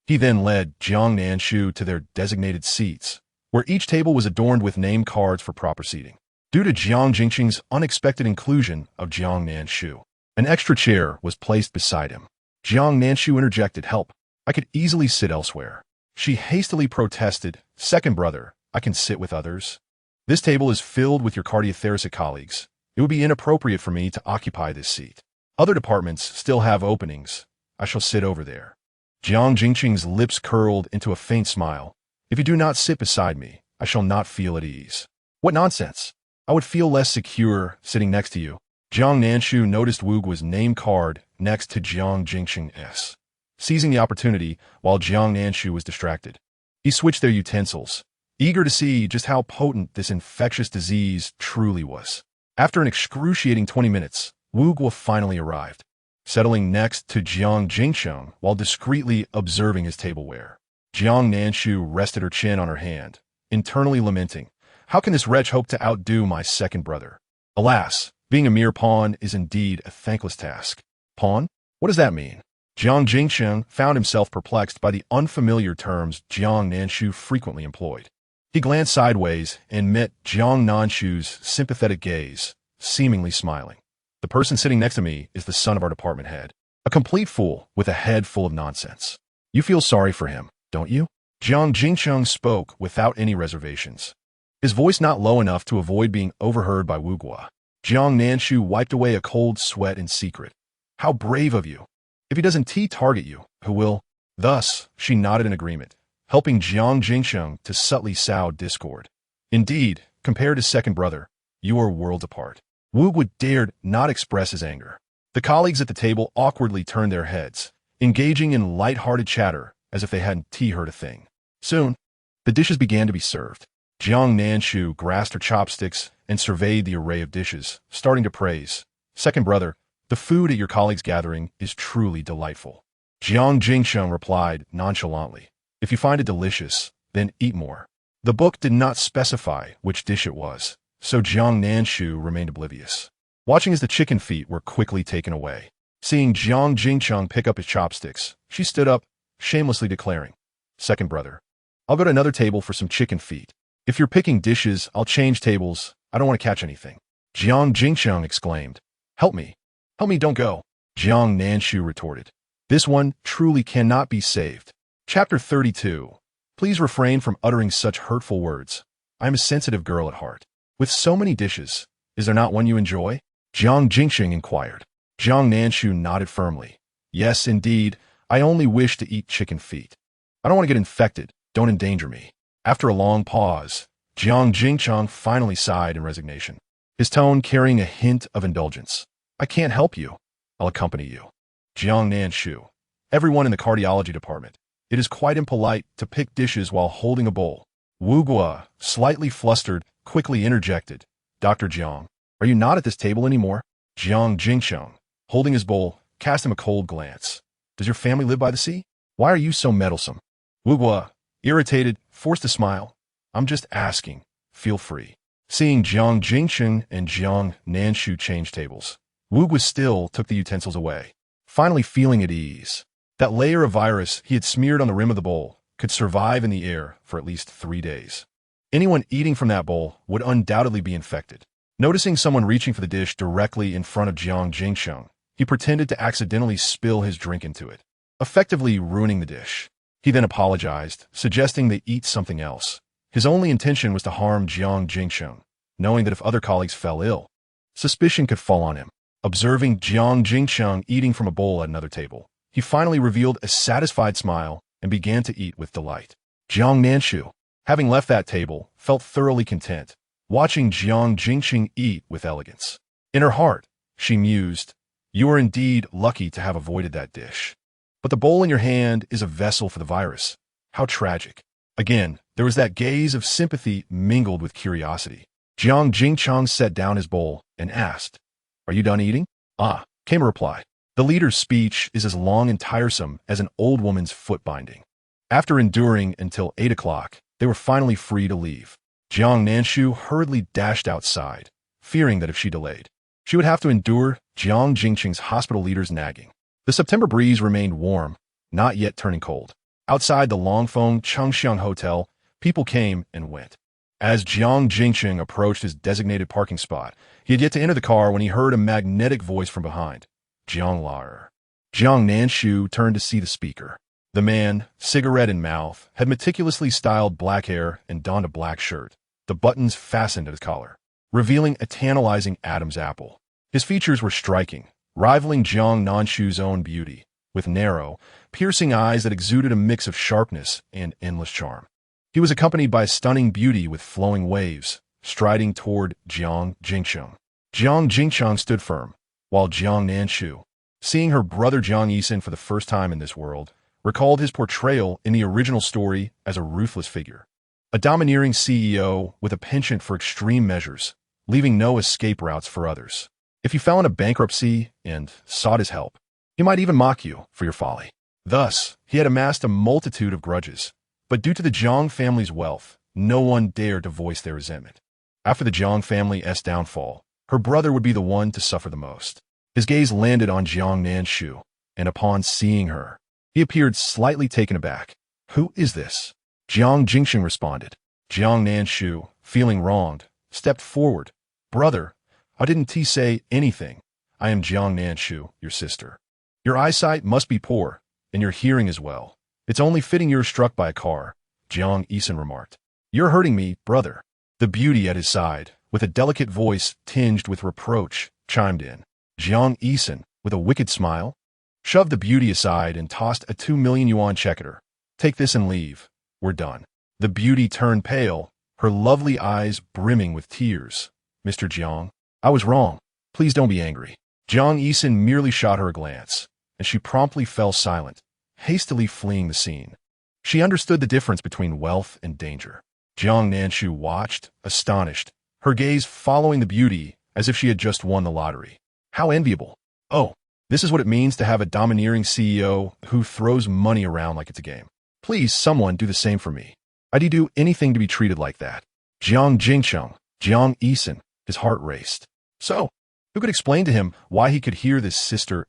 He then led Jiang Nanshu to their designated seats, where each table was adorned with name cards for proper seating. Due to Jiang Jingcheng's unexpected inclusion of Jiang Nanshu, an extra chair was placed beside him. Jiang Nanshu interjected, "Help. I could easily sit elsewhere." She hastily protested, "Second brother, I can sit with others. This table is filled with your cardiothoracic colleagues. It would be inappropriate for me to occupy this seat. Other departments still have openings. I shall sit over there." Jiang Jingcheng's lips curled into a faint smile. "If you do not sit beside me, I shall not feel at ease." "What nonsense! I would feel less secure sitting next to you." Jiang Nanshu noticed Wu Guo's name card next to Jiang Jingcheng's. Seizing the opportunity while Jiang Nanshu was distracted, he switched their utensils, eager to see just how potent this infectious disease truly was. After an excruciating 20 minutes, Wu Guo finally arrived, settling next to Jiang Jingcheng while discreetly observing his tableware. Jiang Nanshu rested her chin on her hand, internally lamenting, "How can this wretch hope to outdo my second brother? Alas, being a mere pawn is indeed a thankless task." "Pawn? What does that mean?" Jiang Jingcheng found himself perplexed by the unfamiliar terms Jiang Nanshu frequently employed. He glanced sideways and met Jiang Nanshu's sympathetic gaze, seemingly smiling. "The person sitting next to me is the son of our department head. A complete fool with a head full of nonsense. You feel sorry for him, don't you?" Jiang Jingcheng spoke without any reservations, his voice not low enough to avoid being overheard by Wu Guo. Jiang Nanshu wiped away a cold sweat in secret. "How brave of you. If he doesn't target you, who will?" Thus, she nodded in agreement, helping Jiang Jingcheng to subtly sow discord. "Indeed, compared to second brother, you are worlds apart." Wu Guo dared not express his anger. The colleagues at the table awkwardly turned their heads, engaging in light-hearted chatter as if they hadn't heard a thing. Soon, the dishes began to be served. Jiang Nanshu grasped her chopsticks and surveyed the array of dishes, starting to praise. "Second brother, the food at your colleagues' gathering is truly delightful." Jiang Jingcheng replied nonchalantly, "If you find it delicious, then eat more." The book did not specify which dish it was, so Jiang Nanshu remained oblivious, watching as the chicken feet were quickly taken away. Seeing Jiang Jingcheng pick up his chopsticks, she stood up, shamelessly declaring, "Second brother, I'll go to another table for some chicken feet. If you're picking dishes, I'll change tables. I don't want to catch anything." Jiang Jingcheng exclaimed, "Help me. Help me, don't go." Jiang Nanshu retorted, "This one truly cannot be saved." Chapter 32. Please refrain from uttering such hurtful words. I am a sensitive girl at heart. With so many dishes, is there not one you enjoy? Jiang Jingcheng inquired. Jiang Nanshu nodded firmly. "Yes, indeed. I only wish to eat chicken feet. I don't want to get infected. Don't endanger me." After a long pause, Jiang Jingcheng finally sighed in resignation, his tone carrying a hint of indulgence. "I can't help you. I'll accompany you." Jiang Nanshu. "Everyone in the cardiology department. It is quite impolite to pick dishes while holding a bowl." Wu Guo, slightly flustered, quickly interjected. "Dr. Jiang, are you not at this table anymore?" Jiang Jingcheng, holding his bowl, cast him a cold glance. "Does your family live by the sea? Why are you so meddlesome?" Wu Guo, irritated, forced a smile. "I'm just asking. Feel free." Seeing Jiang Jingcheng and Jiang Nanshu change tables, Wu Guo still took the utensils away, finally feeling at ease. That layer of virus he had smeared on the rim of the bowl could survive in the air for at least 3 days. Anyone eating from that bowl would undoubtedly be infected. Noticing someone reaching for the dish directly in front of Jiang Jingcheng, he pretended to accidentally spill his drink into it. effectively ruining the dish. He then apologized, suggesting they eat something else. His only intention was to harm Jiang Nanshu, knowing that if other colleagues fell ill, suspicion could fall on him. Observing Jiang Nanshu eating from a bowl at another table, he finally revealed a satisfied smile and began to eat with delight. Jiang Nanshu, having left that table, felt thoroughly content, watching Jiang Nanshu eat with elegance. In her heart, she mused, "You are indeed lucky to have avoided that dish. But the bowl in your hand is a vessel for the virus. How tragic." Again, there was that gaze of sympathy mingled with curiosity. Jiang Nanshu set down his bowl and asked, "Are you done eating?" "Ah," came a reply. The leader's speech is as long and tiresome as an old woman's foot binding. After enduring until 8 o'clock, they were finally free to leave. Jiang Nanshu hurriedly dashed outside, fearing that if she delayed, she would have to endure Jiang Nanshu's hospital leader's nagging. The September breeze remained warm, not yet turning cold. Outside the Longfeng Chengxiang Hotel, people came and went. As Jiang Nanshu approached his designated parking spot, he had yet to enter the car when he heard a magnetic voice from behind. "Jiang Lar." Jiang Nanshu turned to see the speaker. The man, cigarette in mouth, had meticulously styled black hair and donned a black shirt, the buttons fastened at his collar, revealing a tantalizing Adam's apple. His features were striking, rivaling Jiang Nanshu's own beauty, with narrow, piercing eyes that exuded a mix of sharpness and endless charm. He was accompanied by a stunning beauty with flowing waves, striding toward Jiang Nanshu. Jiang Nanshu stood firm, while Jiang Nanshu, seeing her brother Jiang Yisun for the first time in this world, recalled his portrayal in the original story as a ruthless figure. A domineering CEO with a penchant for extreme measures, leaving no escape routes for others. If you fell into bankruptcy and sought his help, he might even mock you for your folly. Thus, he had amassed a multitude of grudges, but due to the Jiang family's wealth, no one dared to voice their resentment. After the Jiang family's downfall, her brother would be the one to suffer the most. His gaze landed on Jiang Nanshu, and upon seeing her, he appeared slightly taken aback. "Who is this?" Jiang Nanshu responded. Jiang Nanshu, feeling wronged, stepped forward. "Brother, how didn't he say anything? I am Jiang Nanshu, your sister. Your eyesight must be poor, and your hearing as well. It's only fitting you were struck by a car," Jiang Yisun remarked. "You're hurting me, brother." The beauty at his side, with a delicate voice tinged with reproach, chimed in. Jiang Yisun, with a wicked smile, shoved the beauty aside and tossed a 2 million yuan check at her. "Take this and leave. We're done." The beauty turned pale, her lovely eyes brimming with tears. "Mr. Jiang, I was wrong. Please don't be angry." Jiang Yisun merely shot her a glance, and she promptly fell silent, hastily fleeing the scene. She understood the difference between wealth and danger. Jiang Nanshu watched, astonished, her gaze following the beauty as if she had just won the lottery. How enviable. Oh, this is what it means to have a domineering CEO who throws money around like it's a game. Please, someone do the same for me. I'd do anything to be treated like that. Jiang Nanshu, Jiang Yisun, his heart raced. So, who could explain to him why he could hear this sister's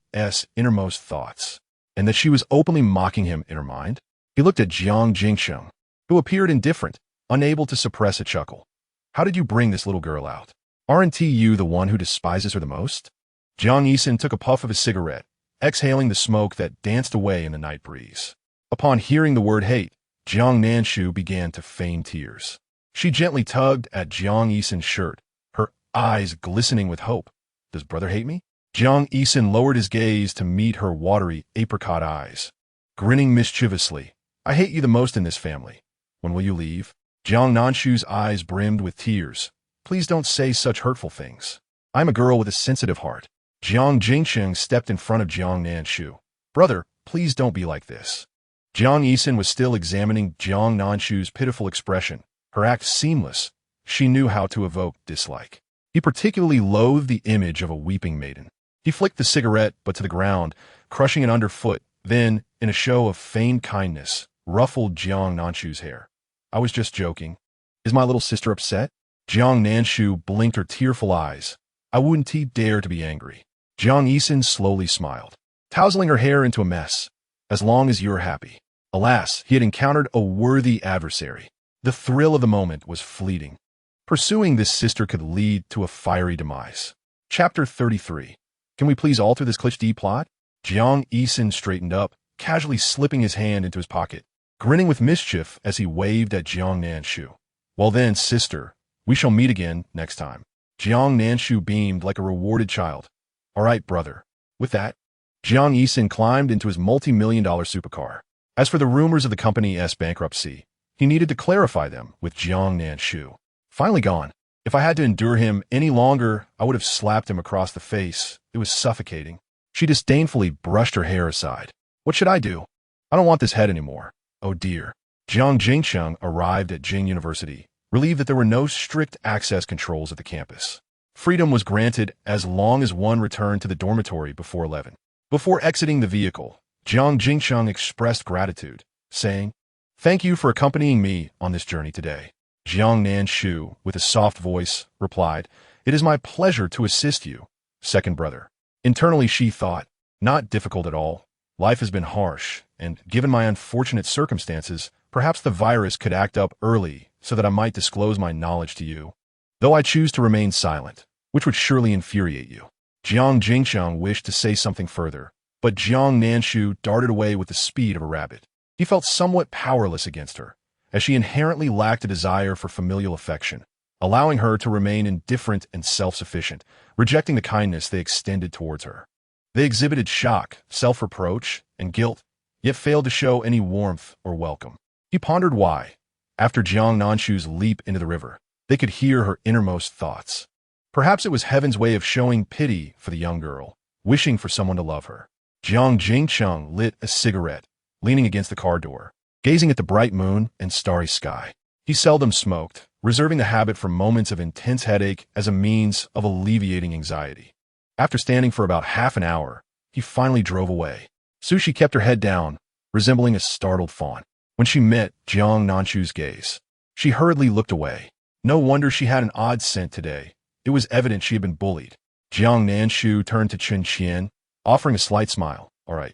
innermost thoughts, and that she was openly mocking him in her mind? He looked at Jiang Nanshu, who appeared indifferent, unable to suppress a chuckle. "How did you bring this little girl out? Aren't you the one who despises her the most?" Jiang Yisun took a puff of his cigarette, exhaling the smoke that danced away in the night breeze. Upon hearing the word hate, Jiang Nanshu began to feign tears. She gently tugged at Jiang Yisun's shirt, her eyes glistening with hope. "Does brother hate me?" Jiang Yisun lowered his gaze to meet her watery apricot eyes. Grinning mischievously, "I hate you the most in this family. When will you leave?" Jiang Nanshu's eyes brimmed with tears. "Please don't say such hurtful things. I'm a girl with a sensitive heart." Jiang Nanshu stepped in front of Jiang Nanshu. "Brother, please don't be like this." Jiang Yisun was still examining Jiang Nanshu's pitiful expression, her act seamless. She knew how to evoke dislike. He particularly loathed the image of a weeping maiden. He flicked the cigarette, but to the ground, crushing it underfoot, then, in a show of feigned kindness, ruffled Jiang Nanshu's hair. "I was just joking. Is my little sister upset?" Jiang Nanshu blinked her tearful eyes. "I wouldn't dare to be angry." Jiang Yisun slowly smiled, tousling her hair into a mess. "As long as you're happy." Alas, he had encountered a worthy adversary. The thrill of the moment was fleeting. Pursuing this sister could lead to a fiery demise. Chapter 33. Can we please alter this cliché plot? Jiang Yisun straightened up, casually slipping his hand into his pocket, grinning with mischief as he waved at Jiang Nanshu. Well then, sister, we shall meet again next time. Jiang Nanshu beamed like a rewarded child. All right, brother. With that, Jiang Yisin climbed into his multi-million-dollar supercar. As for the rumors of the company's bankruptcy, he needed to clarify them with Jiang Nanshu. Finally gone. If I had to endure him any longer, I would have slapped him across the face. It was suffocating. She disdainfully brushed her hair aside. What should I do? I don't want this head anymore. Oh dear. Jiang Jingcheng arrived at Jing University, relieved that there were no strict access controls at the campus. Freedom was granted as long as one returned to the dormitory before 11. Before exiting the vehicle, Jiang Jingcheng expressed gratitude, saying, "Thank you for accompanying me on this journey today." Jiang Nanshu, with a soft voice, replied, "It is my pleasure to assist you, second brother." Internally she thought, "Not difficult at all. Life has been harsh, and given my unfortunate circumstances, perhaps the virus could act up early so that I might disclose my knowledge to you. Though I choose to remain silent, which would surely infuriate you." Jiang Jingcheng wished to say something further, but Jiang Nanshu darted away with the speed of a rabbit. He felt somewhat powerless against her, as she inherently lacked a desire for familial affection, allowing her to remain indifferent and self-sufficient, rejecting the kindness they extended towards her. They exhibited shock, self-reproach, and guilt, yet failed to show any warmth or welcome. He pondered why, after Jiang Nanshu's leap into the river, they could hear her innermost thoughts. Perhaps it was heaven's way of showing pity for the young girl, wishing for someone to love her. Jiang Jingcheng lit a cigarette, leaning against the car door, gazing at the bright moon and starry sky. He seldom smoked, reserving the habit for moments of intense headache as a means of alleviating anxiety. After standing for about half an hour, he finally drove away. Sushi kept her head down, resembling a startled fawn. When she met Jiang Nanshu's gaze, she hurriedly looked away. No wonder she had an odd scent today. It was evident she had been bullied. Jiang Nanshu turned to Chen Qian, offering a slight smile. "All right,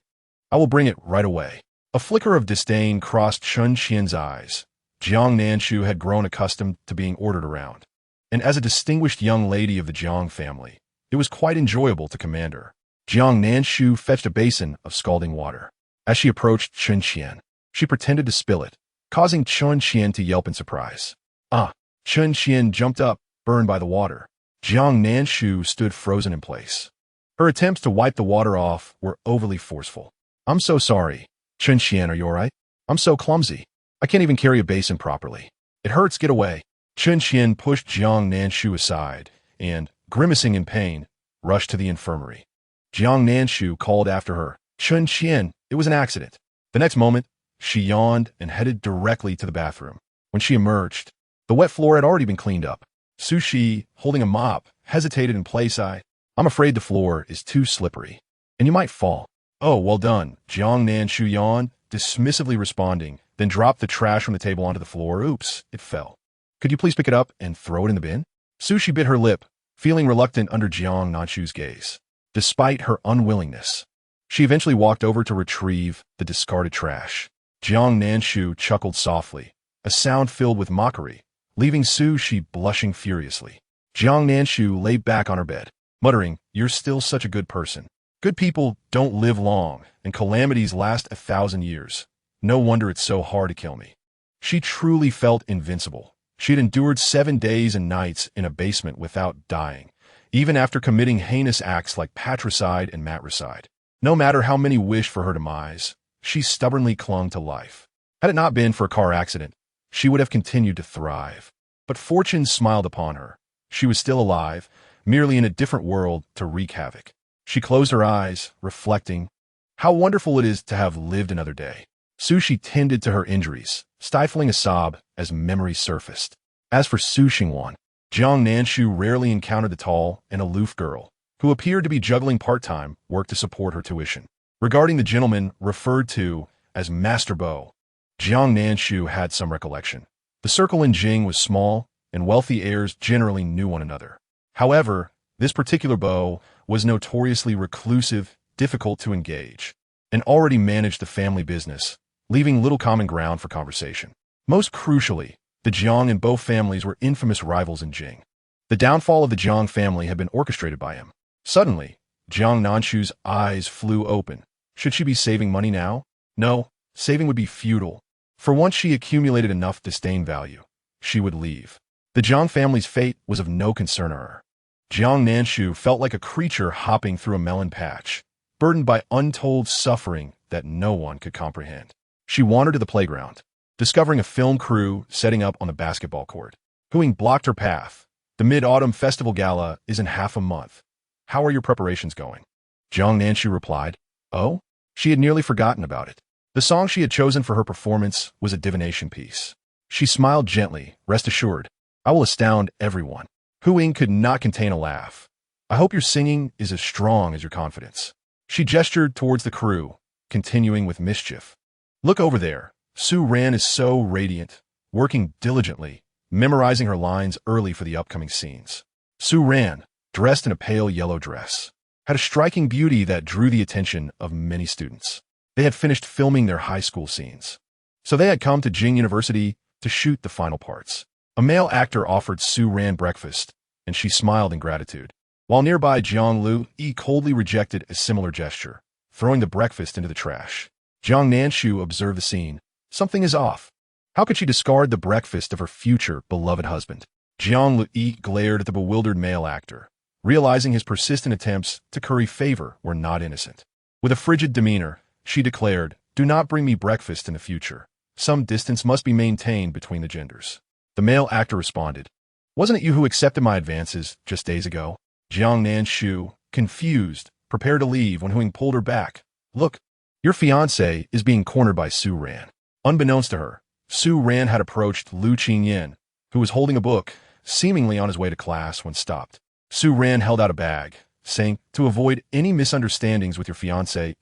I will bring it right away." A flicker of disdain crossed Chen Qian's eyes. Jiang Nanshu had grown accustomed to being ordered around, and as a distinguished young lady of the Jiang family, it was quite enjoyable to command her. Jiang Nanshu fetched a basin of scalding water. As she approached Chen Qian, she pretended to spill it, causing Chen Qian to yelp in surprise. "Ah!" Chen Qian jumped up, burned by the water. Jiang Nanshu stood frozen in place. Her attempts to wipe the water off were overly forceful. "I'm so sorry. Chen Qian, are you all right? I'm so clumsy. I can't even carry a basin properly. It hurts, get away." Chen Qian pushed Jiang Nanshu aside and, grimacing in pain, rushed to the infirmary. Jiang Nanshu called after her, "Chen Qian, it was an accident." The next moment, she yawned and headed directly to the bathroom. When she emerged, the wet floor had already been cleaned up. Sushi, holding a mop, hesitated in place. "I'm afraid the floor is too slippery, and you might fall." "Oh, well done," Jiang Nanshu yawned, dismissively responding, then dropped the trash from the table onto the floor. "Oops, it fell. Could you please pick it up and throw it in the bin?" Sushi bit her lip, feeling reluctant under Jiang Nanshu's gaze. Despite her unwillingness, she eventually walked over to retrieve the discarded trash. Jiang Nanshu chuckled softly, a sound filled with mockery, leaving Sushi blushing furiously. Jiang Nanshu lay back on her bed, muttering, "You're still such a good person. Good people don't live long, and calamities last 1,000 years. No wonder it's so hard to kill me." She truly felt invincible. She had endured 7 days and nights in a basement without dying, even after committing heinous acts like patricide and matricide. No matter how many wished for her demise, she stubbornly clung to life. Had it not been for a car accident, she would have continued to thrive. But fortune smiled upon her. She was still alive, merely in a different world to wreak havoc. She closed her eyes, reflecting, "How wonderful it is to have lived another day." Sushi tended to her injuries, stifling a sob as memory surfaced. As for Su Xingwan, Jiang Nanshu rarely encountered the tall and aloof girl, who appeared to be juggling part-time work to support her tuition. Regarding the gentleman referred to as Master Bo, Jiang Nanshu had some recollection. The circle in Jing was small, and wealthy heirs generally knew one another. However, this particular Bo was notoriously reclusive, difficult to engage, and already managed the family business, leaving little common ground for conversation. Most crucially, the Jiang and Bo families were infamous rivals in Jing. The downfall of the Jiang family had been orchestrated by him. Suddenly, Jiang Nanshu's eyes flew open. Should she be saving money now? No, saving would be futile. For once she accumulated enough disdain value, she would leave. The Jiang family's fate was of no concern to her. Jiang Nanshu felt like a creature hopping through a melon patch, burdened by untold suffering that no one could comprehend. She wandered to the playground, discovering a film crew setting up on the basketball court. Hooing blocked her path. The Mid-Autumn Festival Gala is in half a month. How are your preparations going? Jiang Nanshu replied. Oh? She had nearly forgotten about it. The song she had chosen for her performance was a divination piece. She smiled gently, rest assured. I will astound everyone. Hu Ying could not contain a laugh. I hope your singing is as strong as your confidence. She gestured towards the crew, continuing with mischief. Look over there. Su Ran is so radiant, working diligently, memorizing her lines early for the upcoming scenes. Su Ran, dressed in a pale yellow dress, had a striking beauty that drew the attention of many students. They had finished filming their high school scenes, so they had come to Jing University to shoot the final parts. A male actor offered Su Ran breakfast, and she smiled in gratitude, while nearby Jiang Lu Yi coldly rejected a similar gesture, throwing the breakfast into the trash. Jiang Nanshu observed the scene. Something is off. How could she discard the breakfast of her future beloved husband? Jiang Lu Yi glared at the bewildered male actor, realizing his persistent attempts to curry favor were not innocent. With a frigid demeanor, she declared, "Do not bring me breakfast in the future. Some distance must be maintained between the genders." The male actor responded, "Wasn't it you who accepted my advances just days ago?" Jiang Nanshu, confused, prepared to leave when Huing pulled her back. "Look, your fiancé is being cornered by Su Ran." Unbeknownst to her, Su Ran had approached Lu Qingyan, who was holding a book, seemingly on his way to class when stopped. Su Ran held out a bag, saying, "To avoid any misunderstandings with your fiancé,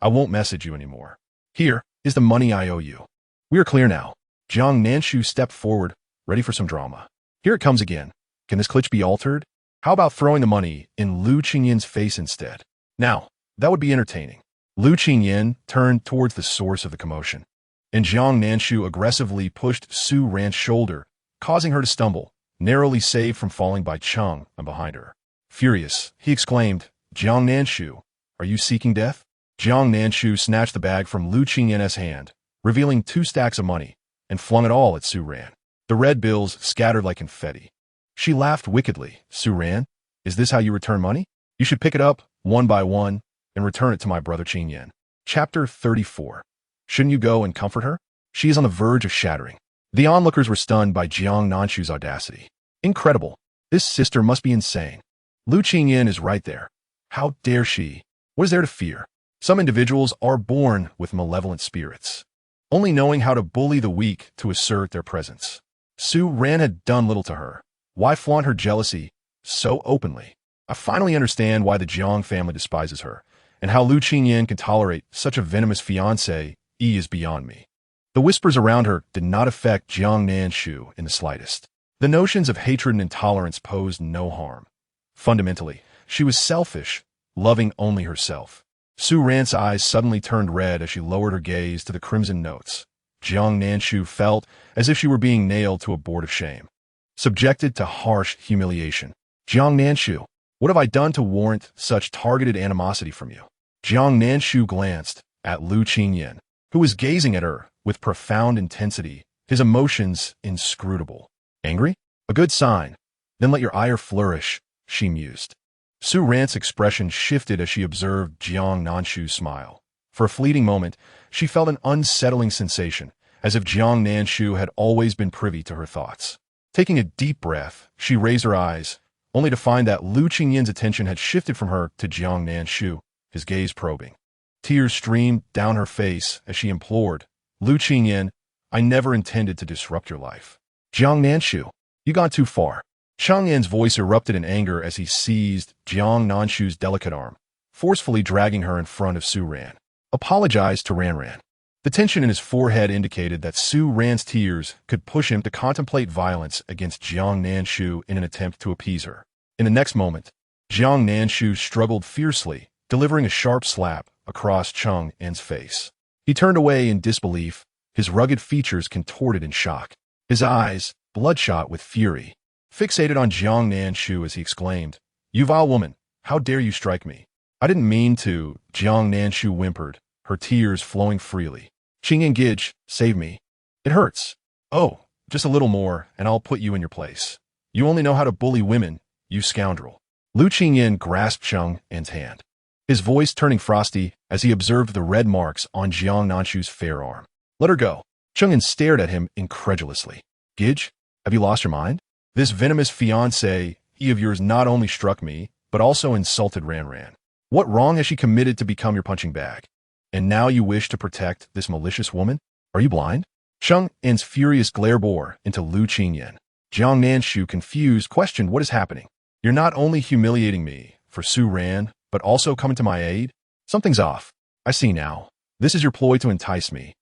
I won't message you anymore. Here is the money I owe you." "We are clear now." Jiang Nanshu stepped forward, ready for some drama. "Here it comes again. Can this glitch be altered? How about throwing the money in Lu Qingyan's face instead? Now, that would be entertaining." Lu Qingyan turned towards the source of the commotion, and Jiang Nanshu aggressively pushed Su Ran's shoulder, causing her to stumble, narrowly saved from falling by Cheng and behind her. Furious, he exclaimed, "Jiang Nanshu, are you seeking death?" Jiang Nanshu snatched the bag from Lu Qingyan's hand, revealing 2 stacks of money, and flung it all at Su Ran. The red bills scattered like confetti. She laughed wickedly. "Su Ran, is this how you return money? You should pick it up, one by one, and return it to my brother Qingyan." Chapter 34. Shouldn't you go and comfort her? She is on the verge of shattering. The onlookers were stunned by Jiang Nanshu's audacity. Incredible. This sister must be insane. Lu Qingyan is right there. How dare she? What is there to fear? Some individuals are born with malevolent spirits, only knowing how to bully the weak to assert their presence. Su Ran had done little to her. Why flaunt her jealousy so openly? I finally understand why the Jiang family despises her, and how Lu Qingyan can tolerate such a venomous fiancé is beyond me. The whispers around her did not affect Jiang Nanshu in the slightest. The notions of hatred and intolerance posed no harm. Fundamentally, she was selfish, loving only herself. Su Ran's eyes suddenly turned red as she lowered her gaze to the crimson notes. Jiang Nanshu felt as if she were being nailed to a board of shame, subjected to harsh humiliation. "Jiang Nanshu, what have I done to warrant such targeted animosity from you?" Jiang Nanshu glanced at Lu Qingyan, who was gazing at her with profound intensity, his emotions inscrutable. "Angry? A good sign. Then let your ire flourish," she mused. Su Ran's expression shifted as she observed Jiang Nanshu's smile. For a fleeting moment, she felt an unsettling sensation, as if Jiang Nanshu had always been privy to her thoughts. Taking a deep breath, she raised her eyes, only to find that Lu Qingyan's attention had shifted from her to Jiang Nanshu, his gaze probing. Tears streamed down her face as she implored, "Lu Qingyan, I never intended to disrupt your life." "Jiang Nanshu, you gone too far." Cheng Yan's voice erupted in anger as he seized Jiang Nanshu's delicate arm, forcefully dragging her in front of Su Ran. "Apologize to Ran Ran." The tension in his forehead indicated that Su Ran's tears could push him to contemplate violence against Jiang Nanshu in an attempt to appease her. In the next moment, Jiang Nanshu struggled fiercely, delivering a sharp slap across Cheng Yan's face. He turned away in disbelief, his rugged features contorted in shock. His eyes, bloodshot with fury, fixated on Jiang Nanshu as he exclaimed, "You vile woman, how dare you strike me?" "I didn't mean to," Jiang Nanshu whimpered, her tears flowing freely. Qingyan Gij, save me. It hurts. Oh, just a little more, and I'll put you in your place. You only know how to bully women, you scoundrel. Lu Qingyan grasped Jiang Nan's hand, his voice turning frosty as he observed the red marks on Jiang Nanshu's fair arm. Let her go. Jiang Nan stared at him incredulously. Gij, have you lost your mind? This venomous fiancé of yours not only struck me, but also insulted Ran. What wrong has she committed to become your punching bag? And now you wish to protect this malicious woman? Are you blind? Jiang Nan's furious glare bore into Lu Qingyan. Jiang Nanshu, confused, questioned what is happening. You're not only humiliating me for Su Ran, but also coming to my aid? Something's off. I see now. This is your ploy to entice me.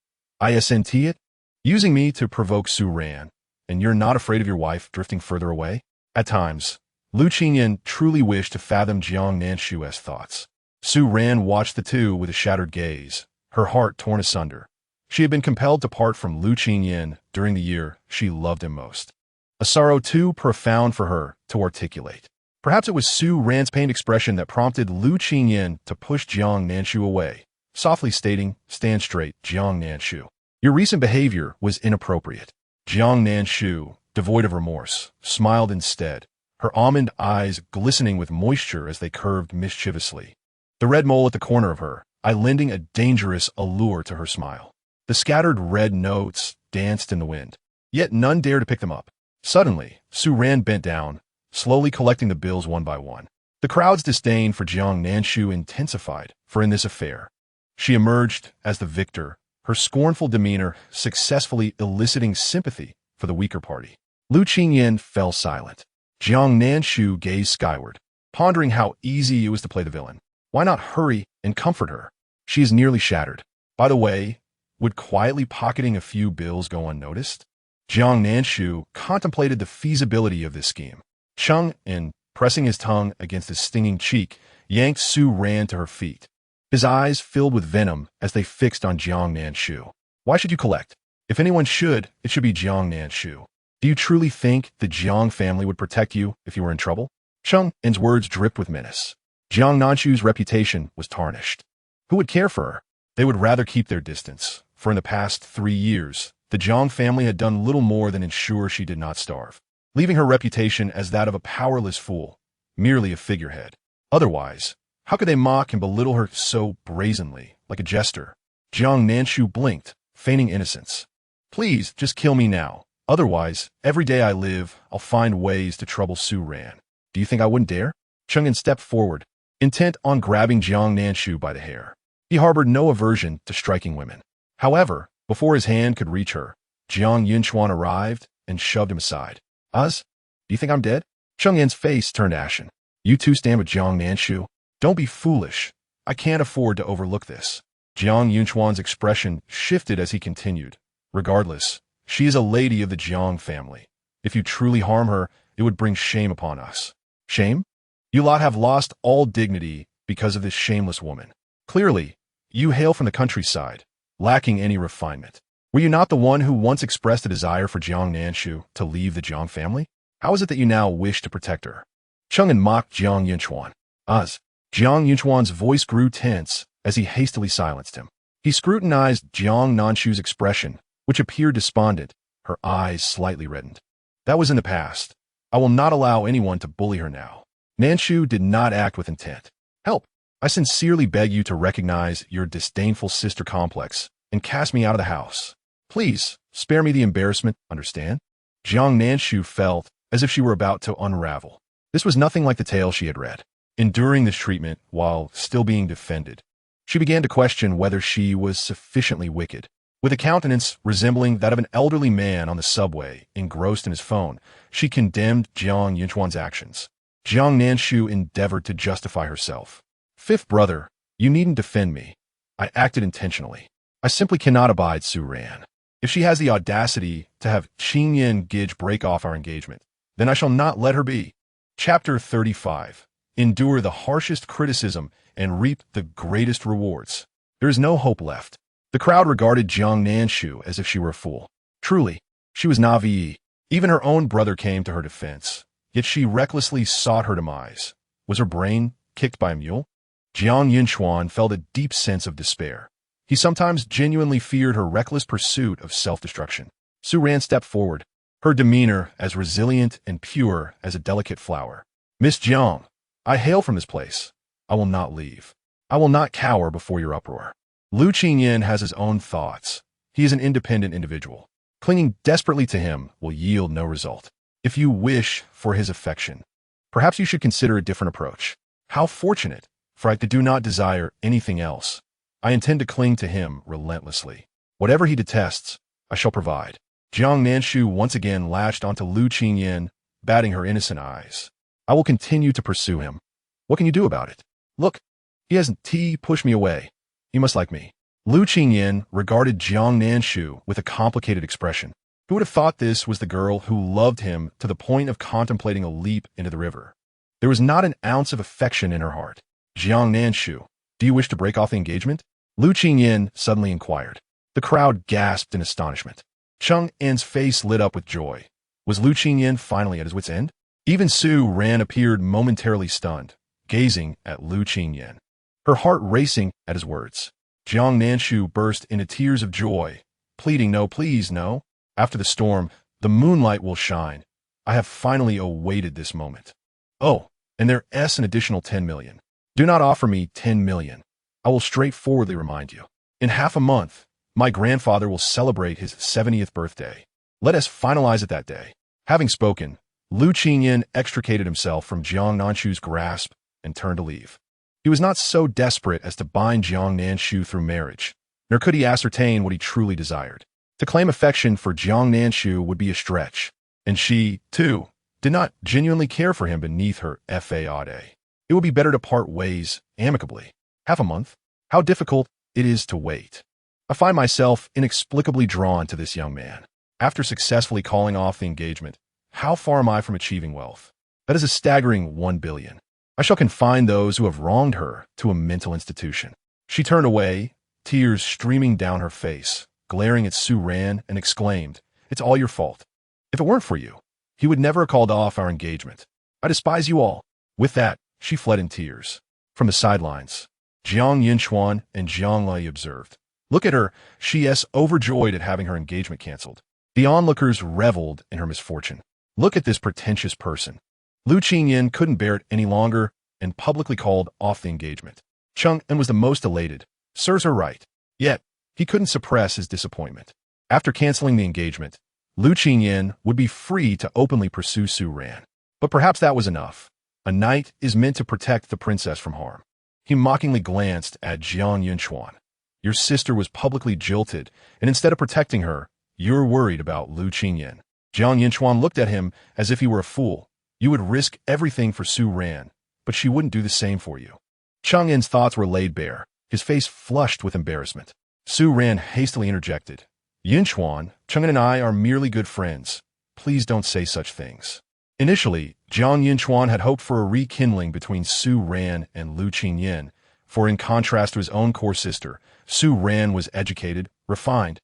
Isn't it? Using me to provoke Su Ran, and you're not afraid of your wife drifting further away? At times, Lu Qingyan truly wished to fathom Jiang Nanshu's thoughts. Su Ran watched the two with a shattered gaze, her heart torn asunder. She had been compelled to part from Lu Qingyan during the year she loved him most. A sorrow too profound for her to articulate. Perhaps it was Su Ran's pained expression that prompted Lu Qingyan to push Jiang Nanshu away, softly stating, "Stand straight, Jiang Nanshu. Your recent behavior was inappropriate." Jiang Nanshu, devoid of remorse, smiled instead, her almond eyes glistening with moisture as they curved mischievously. The red mole at the corner of her eye lending a dangerous allure to her smile. The scattered red notes danced in the wind, yet none dared to pick them up. Suddenly, Su Ran bent down, slowly collecting the bills one by one. The crowd's disdain for Jiang Nanshu intensified, for in this affair, she emerged as the victor, her scornful demeanor successfully eliciting sympathy for the weaker party. Lu Qingyan fell silent. Jiang Nanshu gazed skyward, pondering how easy it was to play the villain. Why not hurry and comfort her? She is nearly shattered. By the way, would quietly pocketing a few bills go unnoticed? Jiang Nanshu contemplated the feasibility of this scheme. Jiang Nan, pressing his tongue against his stinging cheek, yanked Su Ran to her feet. His eyes filled with venom as they fixed on Jiang Nanshu. Why should you collect? If anyone should, it should be Jiang Nanshu. Do you truly think the Jiang family would protect you if you were in trouble? Jiang Nan's words dripped with menace. Jiang Nanshu's reputation was tarnished. Who would care for her? They would rather keep their distance, for in the past 3 years, the Jiang family had done little more than ensure she did not starve, leaving her reputation as that of a powerless fool, merely a figurehead. Otherwise, how could they mock and belittle her so brazenly, like a jester? Jiang Nanshu blinked, feigning innocence. Please, just kill me now. Otherwise, every day I live, I'll find ways to trouble Su Ran. Do you think I wouldn't dare? Jiang Nan stepped forward, intent on grabbing Jiang Nanshu by the hair. He harbored no aversion to striking women. However, before his hand could reach her, Jiang Yunchuan arrived and shoved him aside. Do you think I'm dead? Jiang Nan's face turned ashen. You two stand with Jiang Nanshu? Don't be foolish. I can't afford to overlook this. Jiang Yunchuan's expression shifted as he continued. Regardless, she is a lady of the Jiang family. If you truly harm her, it would bring shame upon us. Shame? You lot have lost all dignity because of this shameless woman. Clearly, you hail from the countryside, lacking any refinement. Were you not the one who once expressed a desire for Jiang Nanshu to leave the Jiang family? How is it that you now wish to protect her? Jiang Nan mocked Jiang Yunchuan. Jiang Yunchuan's voice grew tense as he hastily silenced him. He scrutinized Jiang Nanshu's expression, which appeared despondent, her eyes slightly reddened. That was in the past. I will not allow anyone to bully her now. Nanshu did not act with intent. Help! I sincerely beg you to recognize your disdainful sister complex and cast me out of the house. Please, spare me the embarrassment, understand? Jiang Nanshu felt as if she were about to unravel. This was nothing like the tale she had read. Enduring this treatment while still being defended, she began to question whether she was sufficiently wicked. With a countenance resembling that of an elderly man on the subway, engrossed in his phone, she condemned Jiang Yunchuan's actions. Jiang Nanshu endeavored to justify herself. Fifth brother, you needn't defend me. I acted intentionally. I simply cannot abide Su Ran. If she has the audacity to have Qingyan Gij break off our engagement, then I shall not let her be. Chapter 35. Endure the harshest criticism and reap the greatest rewards. There is no hope left. The crowd regarded Jiang Nanshu as if she were a fool. Truly, she was naive. Even her own brother came to her defense. Yet she recklessly sought her demise. Was her brain kicked by a mule? Jiang Yunchuan felt a deep sense of despair. He sometimes genuinely feared her reckless pursuit of self-destruction. Su Ran stepped forward, her demeanor as resilient and pure as a delicate flower. "Miss Jiang, I hail from this place. I will not leave. I will not cower before your uproar." Lu Qingyan has his own thoughts. He is an independent individual. Clinging desperately to him will yield no result. If you wish for his affection, perhaps you should consider a different approach. How fortunate, for I do not desire anything else. I intend to cling to him relentlessly. Whatever he detests, I shall provide. Jiang Nanshu once again latched onto Lu Qingyan, batting her innocent eyes. "I will continue to pursue him. What can you do about it? Look, he hasn't pushed me away. He must like me." Lu Qingyan regarded Jiang Nanshu with a complicated expression. Who would have thought this was the girl who loved him to the point of contemplating a leap into the river? There was not an ounce of affection in her heart. "Jiang Nanshu, do you wish to break off the engagement?" Lu Qingyan suddenly inquired. The crowd gasped in astonishment. Cheng En's face lit up with joy. Was Lu Qingyan finally at his wit's end? Even Su Ran appeared momentarily stunned, gazing at Lu Qingyan, her heart racing at his words. Jiang Nanshu burst into tears of joy, pleading, "No, please, no. After the storm, the moonlight will shine. I have finally awaited this moment. Oh, and there's an additional 10 million. Do not offer me 10 million. I will straightforwardly remind you. In half a month, my grandfather will celebrate his 70th birthday. Let us finalize it that day." Having spoken, Lu Qingyan extricated himself from Jiang Nanshu's grasp and turned to leave. He was not so desperate as to bind Jiang Nanshu through marriage, nor could he ascertain what he truly desired. To claim affection for Jiang Nanshu would be a stretch, and she, too, did not genuinely care for him beneath her faade. It would be better to part ways amicably. Half a month? How difficult it is to wait. I find myself inexplicably drawn to this young man. After successfully calling off the engagement, how far am I from achieving wealth? That is a staggering 1 billion. I shall confine those who have wronged her to a mental institution. She turned away, tears streaming down her face, glaring at Su Ran, and exclaimed, "It's all your fault. If it weren't for you, he would never have called off our engagement. I despise you all." With that, she fled in tears. From the sidelines, Jiang Yinchuan and Jiang Lei observed. "Look at her, she is overjoyed at having her engagement canceled." The onlookers reveled in her misfortune. "Look at this pretentious person." Lu Qingyan couldn't bear it any longer and publicly called off the engagement. Cheng En was the most elated. Serves her right. Yet, he couldn't suppress his disappointment. After canceling the engagement, Lu Qingyan would be free to openly pursue Su Ran. But perhaps that was enough. A knight is meant to protect the princess from harm. He mockingly glanced at Jiang Yinchuan. "Your sister was publicly jilted, and instead of protecting her, you're worried about Lu Qingyan." Jiang Yinchuan looked at him as if he were a fool. "You would risk everything for Su Ran, but she wouldn't do the same for you." Cheng En's thoughts were laid bare, his face flushed with embarrassment. Su Ran hastily interjected. "Yinchuan, Cheng En and I are merely good friends. Please don't say such things." Initially, Jiang Yinchuan had hoped for a rekindling between Su Ran and Lu Qingyan, for in contrast to his own core sister, Su Ran was educated, refined,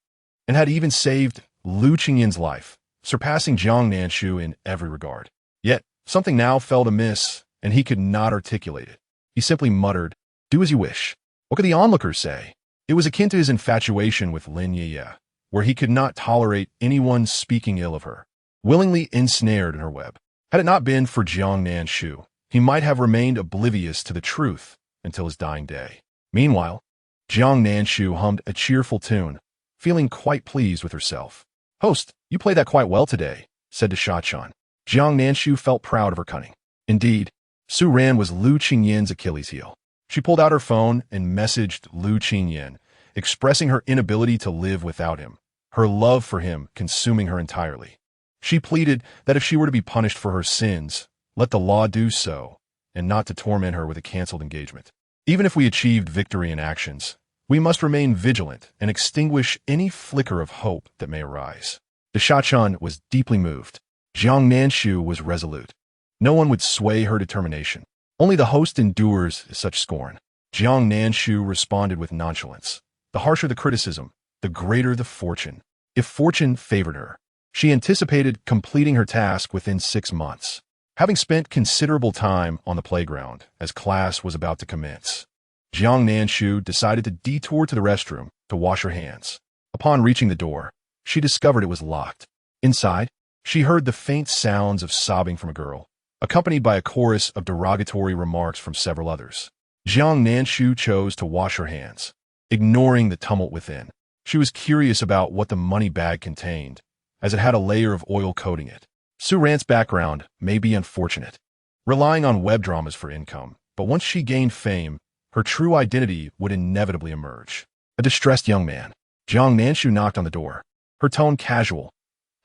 and had even saved Lu Qingyan's life, surpassing Jiang Nanshu in every regard. Yet, something now felt amiss, and he could not articulate it. He simply muttered, "Do as you wish." What could the onlookers say? It was akin to his infatuation with Lin Ye, where he could not tolerate anyone speaking ill of her, willingly ensnared in her web. Had it not been for Jiang Nanshu, he might have remained oblivious to the truth until his dying day. Meanwhile, Jiang Nanshu hummed a cheerful tune, feeling quite pleased with herself. "Host, you played that quite well today," said to Shachan. Jiang Nanshu felt proud of her cunning. Indeed, Su Ran was Lu Qingyan's Achilles heel. She pulled out her phone and messaged Lu Qingyan, expressing her inability to live without him, her love for him consuming her entirely. She pleaded that if she were to be punished for her sins, let the law do so, and not to torment her with a canceled engagement. Even if we achieved victory in actions, we must remain vigilant and extinguish any flicker of hope that may arise. The Shachan was deeply moved. Jiang Nanshu was resolute. No one would sway her determination. Only the host endures such scorn. Jiang Nanshu responded with nonchalance. The harsher the criticism, the greater the fortune. If fortune favored her, she anticipated completing her task within 6 months. Having spent considerable time on the playground as class was about to commence, Jiang Nanshu decided to detour to the restroom to wash her hands. Upon reaching the door, she discovered it was locked. Inside, she heard the faint sounds of sobbing from a girl, accompanied by a chorus of derogatory remarks from several others. Jiang Nanshu chose to wash her hands, ignoring the tumult within. She was curious about what the money bag contained, as it had a layer of oil coating it. Su Rant's background may be unfortunate, relying on web dramas for income, but once she gained fame, her true identity would inevitably emerge. A distressed young man. Jiang Nanshu knocked on the door, her tone casual.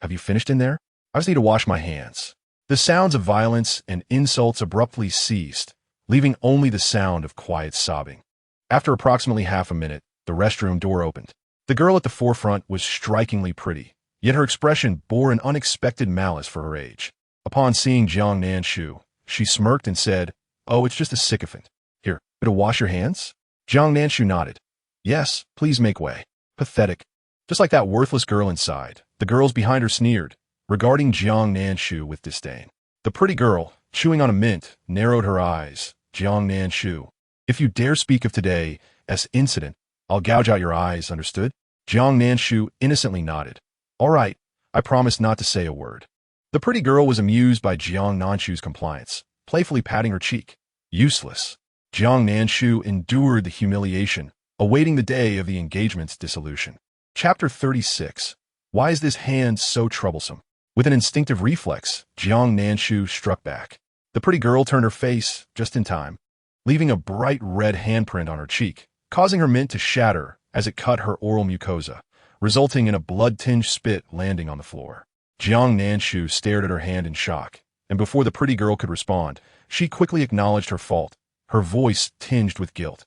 "Have you finished in there? I just need to wash my hands." The sounds of violence and insults abruptly ceased, leaving only the sound of quiet sobbing. After approximately half a minute, the restroom door opened. The girl at the forefront was strikingly pretty, yet her expression bore an unexpected malice for her age. Upon seeing Jiang Nanshu, she smirked and said, "Oh, it's just a sycophant. Here, to wash your hands?" Jiang Nanshu nodded. "Yes, please make way." Pathetic. Just like that worthless girl inside, the girls behind her sneered, regarding Jiang Nanshu with disdain. The pretty girl, chewing on a mint, narrowed her eyes. "Jiang Nanshu, if you dare speak of today as incident, I'll gouge out your eyes, understood?" Jiang Nanshu innocently nodded. "All right, I promise not to say a word." The pretty girl was amused by Jiang Nanshu's compliance, playfully patting her cheek. Useless. Jiang Nanshu endured the humiliation, awaiting the day of the engagement's dissolution. Chapter 36. Why is this hand so troublesome? With an instinctive reflex, Jiang Nanshu struck back. The pretty girl turned her face just in time, leaving a bright red handprint on her cheek, causing her mint to shatter as it cut her oral mucosa, resulting in a blood-tinged spit landing on the floor. Jiang Nanshu stared at her hand in shock, and before the pretty girl could respond, she quickly acknowledged her fault, her voice tinged with guilt.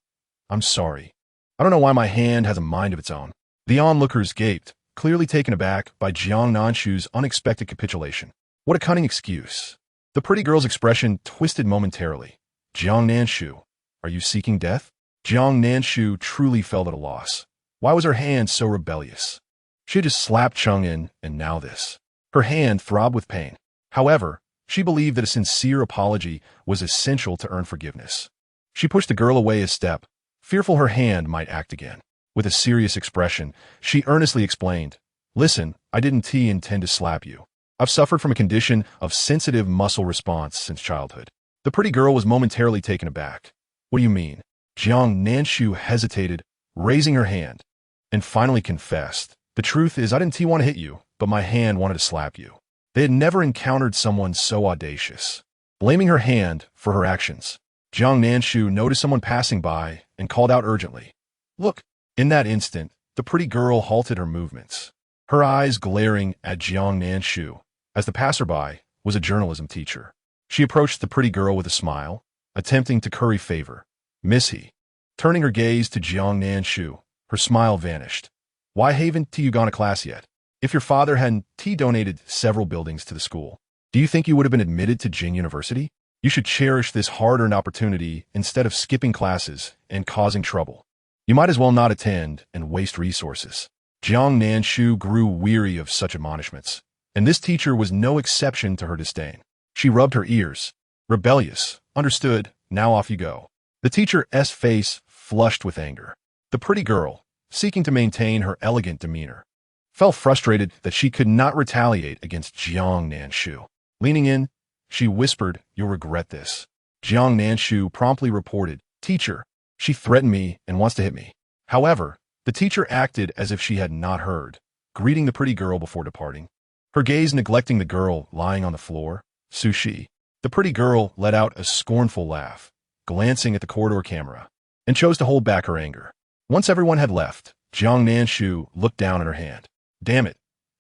"I'm sorry. I don't know why my hand has a mind of its own." The onlookers gaped, clearly taken aback by Jiang Nanshu's unexpected capitulation. What a cunning excuse. The pretty girl's expression twisted momentarily. "Jiang Nanshu, are you seeking death?" Jiang Nanshu truly felt at a loss. Why was her hand so rebellious? She had just slapped Chang'an, and now this. Her hand throbbed with pain. However, she believed that a sincere apology was essential to earn forgiveness. She pushed the girl away a step, fearful her hand might act again. With a serious expression, she earnestly explained, "Listen, I didn't intend to slap you. I've suffered from a condition of sensitive muscle response since childhood." The pretty girl was momentarily taken aback. "What do you mean?" Jiang Nanshu hesitated, raising her hand, and finally confessed, "The truth is I didn't want to hit you, but my hand wanted to slap you." They had never encountered someone so audacious. Blaming her hand for her actions, Jiang Nanshu noticed someone passing by and called out urgently, "Look!" In that instant, the pretty girl halted her movements, her eyes glaring at Jiang Nanshu, as the passerby was a journalism teacher. She approached the pretty girl with a smile, attempting to curry favor. "Miss he." Turning her gaze to Jiang Nanshu, her smile vanished. "Why haven't you gone to class yet? If your father hadn't donated several buildings to the school, do you think you would have been admitted to Jing University? You should cherish this hard-earned opportunity instead of skipping classes and causing trouble. You might as well not attend and waste resources." Jiang Nanshu grew weary of such admonishments, and this teacher was no exception to her disdain. She rubbed her ears. "Rebellious. Understood. Now off you go." The teacher's face flushed with anger. The pretty girl, seeking to maintain her elegant demeanor, felt frustrated that she could not retaliate against Jiang Nanshu. Leaning in, she whispered, "You'll regret this." Jiang Nanshu promptly reported, "Teacher, she threatened me and wants to hit me." However, the teacher acted as if she had not heard, greeting the pretty girl before departing, her gaze neglecting the girl lying on the floor. "Sushi." The pretty girl let out a scornful laugh, glancing at the corridor camera, and chose to hold back her anger. Once everyone had left, Jiang Nanshu looked down at her hand. Damn it,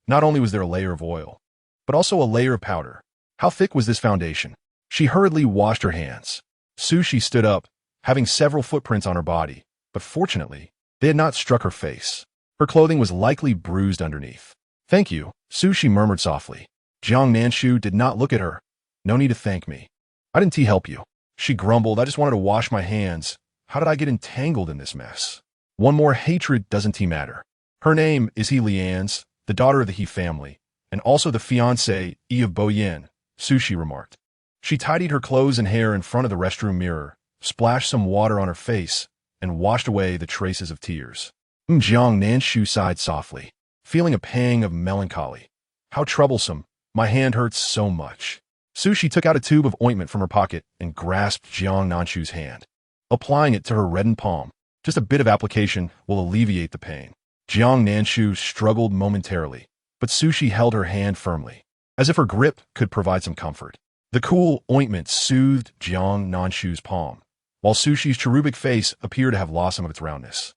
not only was there a layer of oil, but also a layer of powder. How thick was this foundation? She hurriedly washed her hands. Sushi stood up, having several footprints on her body, but fortunately, they had not struck her face. Her clothing was likely bruised underneath. "Thank you," Sushi murmured softly. Jiang Nanshu did not look at her. "No need to thank me. I didn't help you." She grumbled, "I just wanted to wash my hands. How did I get entangled in this mess?" One more hatred doesn't matter. Her name is He Lian's, the daughter of the He family, and also the fiancée of Boyan, Sushi remarked. She tidied her clothes and hair in front of the restroom mirror, splashed some water on her face, and washed away the traces of tears. Jiang Nanshu sighed softly, feeling a pang of melancholy. How troublesome. My hand hurts so much. Sushi took out a tube of ointment from her pocket and grasped Jiang Nanshu's hand, applying it to her reddened palm. Just a bit of application will alleviate the pain. Jiang Nanshu struggled momentarily, but Sushi held her hand firmly, as if her grip could provide some comfort. The cool ointment soothed Jiang Nanshu's palm, while Sushi's cherubic face appeared to have lost some of its roundness.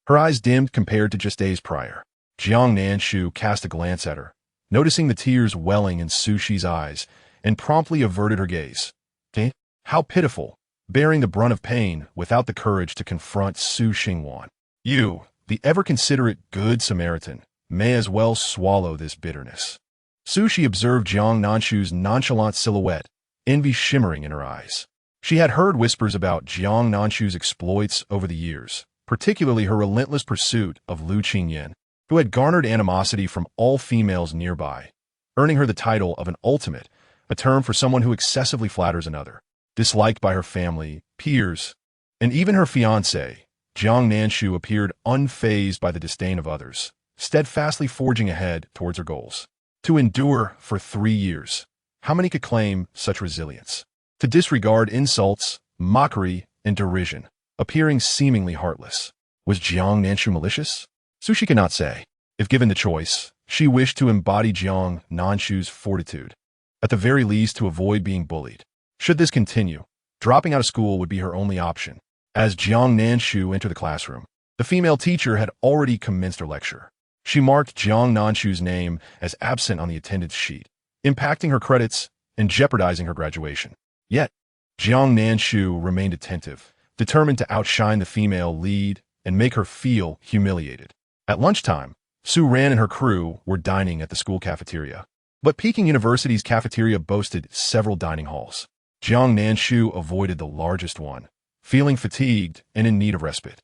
Her eyes dimmed compared to just days prior. Jiang Nanshu cast a glance at her, noticing the tears welling in Sushi's eyes, and promptly averted her gaze. Eh? How pitiful, bearing the brunt of pain without the courage to confront Su Xingwan. You, the ever-considerate Good Samaritan, may as well swallow this bitterness. Sushi observed Jiang Nanshu's nonchalant silhouette, envy shimmering in her eyes. She had heard whispers about Jiang Nanshu's exploits over the years, particularly her relentless pursuit of Lu Qingyan, who had garnered animosity from all females nearby, earning her the title of an ultimate, a term for someone who excessively flatters another, disliked by her family, peers, and even her fiancé. Jiang Nanshu appeared unfazed by the disdain of others, steadfastly forging ahead towards her goals. To endure for 3 years. How many could claim such resilience? To disregard insults, mockery, and derision, appearing seemingly heartless. Was Jiang Nanshu malicious? Sushi could not say. If given the choice, she wished to embody Jiang Nanshu's fortitude, at the very least to avoid being bullied. Should this continue, dropping out of school would be her only option. As Jiang Nanshu entered the classroom, the female teacher had already commenced her lecture. She marked Jiang Nanshu's name as absent on the attendance sheet, impacting her credits and jeopardizing her graduation. Yet, Jiang Nanshu remained attentive, determined to outshine the female lead and make her feel humiliated. At lunchtime, Su Ran and her crew were dining at the school cafeteria. But Peking University's cafeteria boasted several dining halls. Jiang Nanshu avoided the largest one, feeling fatigued and in need of respite.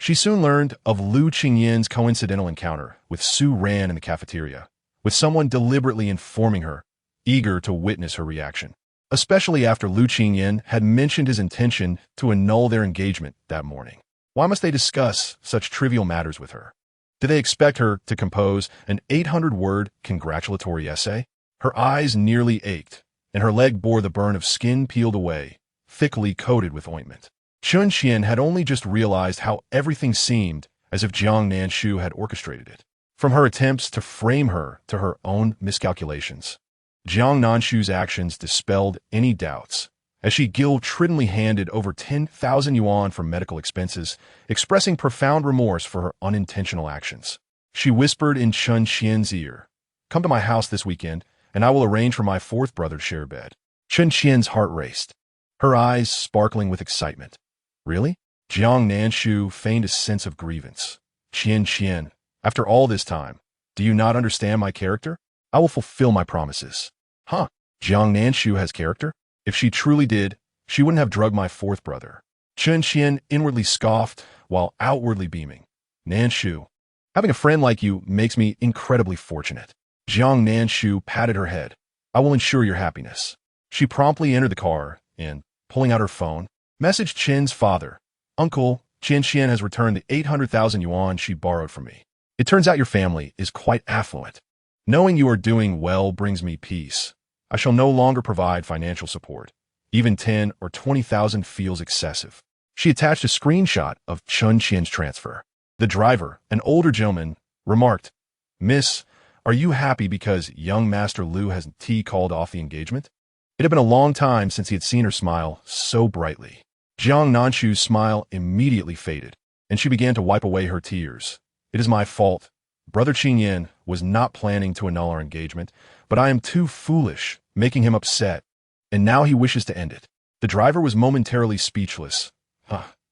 She soon learned of Lu Qingyan's coincidental encounter with Su Ran in the cafeteria, with someone deliberately informing her, eager to witness her reaction, especially after Lu Qingyan had mentioned his intention to annul their engagement that morning. Why must they discuss such trivial matters with her? Did they expect her to compose an 800-word congratulatory essay? Her eyes nearly ached, and her leg bore the burn of skin peeled away, thickly coated with ointment. Chun Xian had only just realized how everything seemed as if Jiang Nanshu had orchestrated it, from her attempts to frame her to her own miscalculations. Jiang Nanshu's actions dispelled any doubts, as she guilt-riddenly handed over 10,000 yuan for medical expenses, expressing profound remorse for her unintentional actions. She whispered in Chun Xian's ear, "Come to my house this weekend, and I will arrange for my fourth brother to share a bed." Chun Xian's heart raced, her eyes sparkling with excitement. Really? Jiang Nanshu feigned a sense of grievance. Qian, after all this time, do you not understand my character? I will fulfill my promises. Huh? Jiang Nanshu has character? If she truly did, she wouldn't have drugged my fourth brother. Chun Xian inwardly scoffed while outwardly beaming. Nanshu, having a friend like you makes me incredibly fortunate. Jiang Nanshu patted her head. I will ensure your happiness. She promptly entered the car and, pulling out her phone, messaged Chen's father. Uncle, Chen Xian has returned the 800,000 yuan she borrowed from me. It turns out your family is quite affluent. Knowing you are doing well brings me peace. I shall no longer provide financial support. Even 10 or 20,000 feels excessive. She attached a screenshot of Chun Qian's transfer. The driver, an older gentleman, remarked, Miss, are you happy because young Master Lu has called off the engagement? It had been a long time since he had seen her smile so brightly. Jiang Nanshu's smile immediately faded, and she began to wipe away her tears. It is my fault. Brother Qingyan was not planning to annul our engagement, but I am too foolish, making him upset, and now he wishes to end it. The driver was momentarily speechless.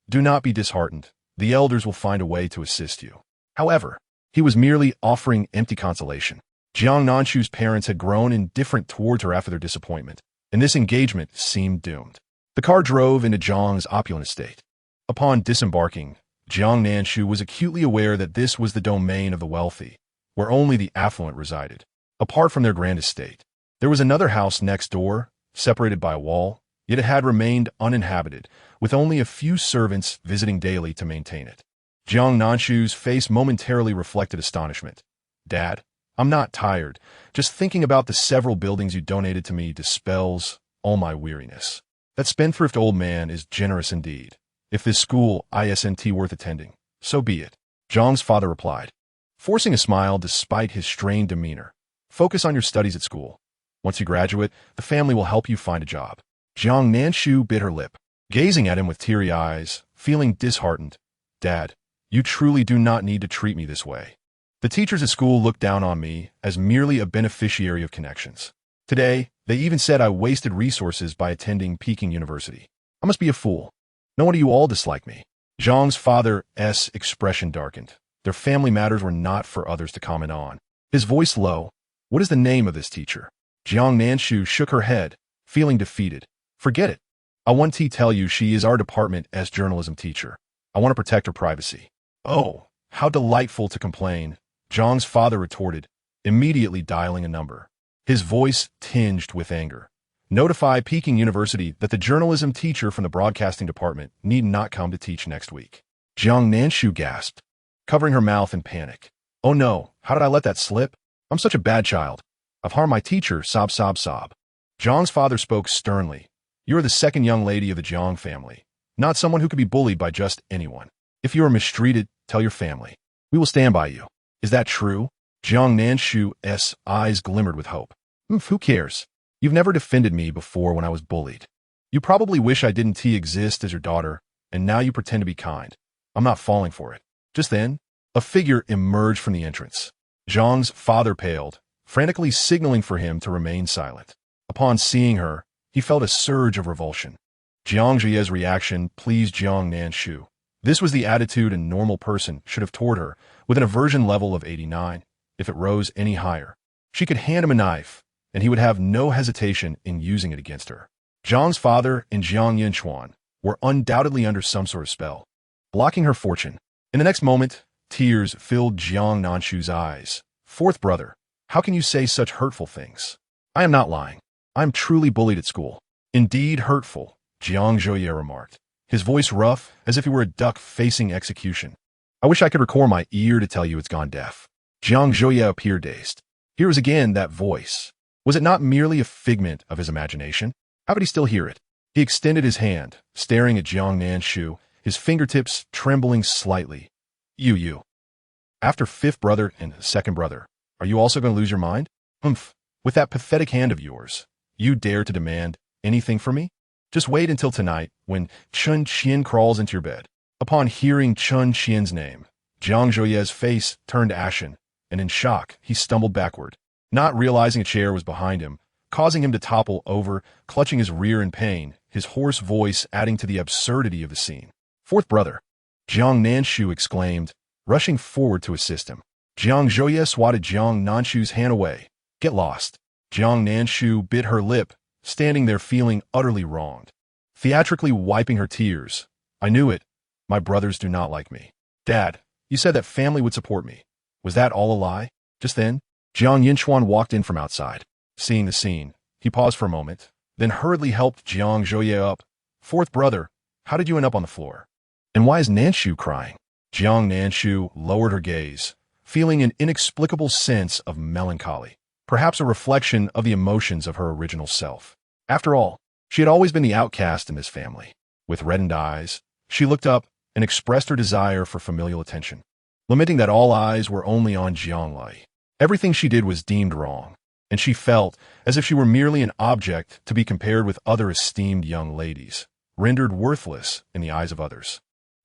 Do not be disheartened. The elders will find a way to assist you. However, he was merely offering empty consolation. Jiang Nanshu's parents had grown indifferent towards her after their disappointment, and this engagement seemed doomed. The car drove into Jiang's opulent estate. Upon disembarking, Jiang Nanshu was acutely aware that this was the domain of the wealthy, where only the affluent resided. Apart from their grand estate, there was another house next door, separated by a wall, yet it had remained uninhabited, with only a few servants visiting daily to maintain it. Jiang Nanshu's face momentarily reflected astonishment. Dad, I'm not tired. Just thinking about the several buildings you donated to me dispels all my weariness. That spendthrift old man is generous indeed. If this school isn't worth attending, so be it. Jiang's father replied, forcing a smile despite his strained demeanor. Focus on your studies at school. Once you graduate, the family will help you find a job. Jiang Nanshu bit her lip, gazing at him with teary eyes, feeling disheartened. Dad, you truly do not need to treat me this way. The teachers at school looked down on me as merely a beneficiary of connections. Today, they even said I wasted resources by attending Peking University. I must be a fool. No wonder you all dislike me. Jiang's father's expression darkened. Their family matters were not for others to comment on. His voice low. What is the name of this teacher? Jiang Nanshu shook her head, feeling defeated. Forget it. I want to tell you she is our department's journalism teacher. I want to protect her privacy. Oh, how delightful to complain, Jiang's father retorted, immediately dialing a number. His voice tinged with anger. Notify Peking University that the journalism teacher from the broadcasting department need not come to teach next week. Jiang Nanshu gasped, covering her mouth in panic. Oh no, how did I let that slip? I'm such a bad child. I've harmed my teacher, sob, sob, sob. Jiang's father spoke sternly. You're the second young lady of the Jiang family, not someone who could be bullied by just anyone. If you are mistreated, tell your family. We will stand by you. Is that true? Jiang Nanshu's eyes glimmered with hope. Who cares? You've never defended me before when I was bullied. You probably wish I didn't exist as your daughter, and now you pretend to be kind. I'm not falling for it. Just then, a figure emerged from the entrance. Jiang's father paled, frantically signaling for him to remain silent. Upon seeing her, he felt a surge of revulsion. Jiang Jie's reaction pleased Jiang Nanshu. This was the attitude a normal person should have toward her, with an aversion level of 89. If it rose any higher, she could hand him a knife, and he would have no hesitation in using it against her. Jiang's father and Jiang Yinchuan were undoubtedly under some sort of spell, blocking her fortune. In the next moment, tears filled Jiang Nanshu's eyes. Fourth brother, how can you say such hurtful things? I am not lying. I am truly bullied at school. Indeed hurtful, Jiang Zhouye remarked, his voice rough as if he were a duck facing execution. I wish I could record my ear to tell you it's gone deaf. Jiang Zhouye appeared dazed. Here was again that voice. Was it not merely a figment of his imagination? How could he still hear it? He extended his hand, staring at Jiang Nanshu, his fingertips trembling slightly. You. After fifth brother and second brother, are you also going to lose your mind? With that pathetic hand of yours, you dare to demand anything from me? Just wait until tonight when Chun Qian crawls into your bed. Upon hearing Chun Qian's name, Jiang Zhouye's face turned ashen, and in shock, he stumbled backward, not realizing a chair was behind him, causing him to topple over, clutching his rear in pain, his hoarse voice adding to the absurdity of the scene. Fourth brother, Jiang Nanshu exclaimed, rushing forward to assist him. Jiang Zhouye swatted Jiang Nanshu's hand away. Get lost. Jiang Nanshu bit her lip, standing there feeling utterly wronged, theatrically wiping her tears. I knew it. My brothers do not like me. Dad, you said that family would support me. Was that all a lie? Just then, Jiang Yinchuan walked in from outside. Seeing the scene, he paused for a moment, then hurriedly helped Jiang Zhouye up. Fourth brother, how did you end up on the floor? And why is Nanshu crying? Jiang Nanshu lowered her gaze, feeling an inexplicable sense of melancholy, perhaps a reflection of the emotions of her original self. After all, she had always been the outcast in this family. With reddened eyes, she looked up and expressed her desire for familial attention, lamenting that all eyes were only on Jianglai. Everything she did was deemed wrong, and she felt as if she were merely an object to be compared with other esteemed young ladies, rendered worthless in the eyes of others.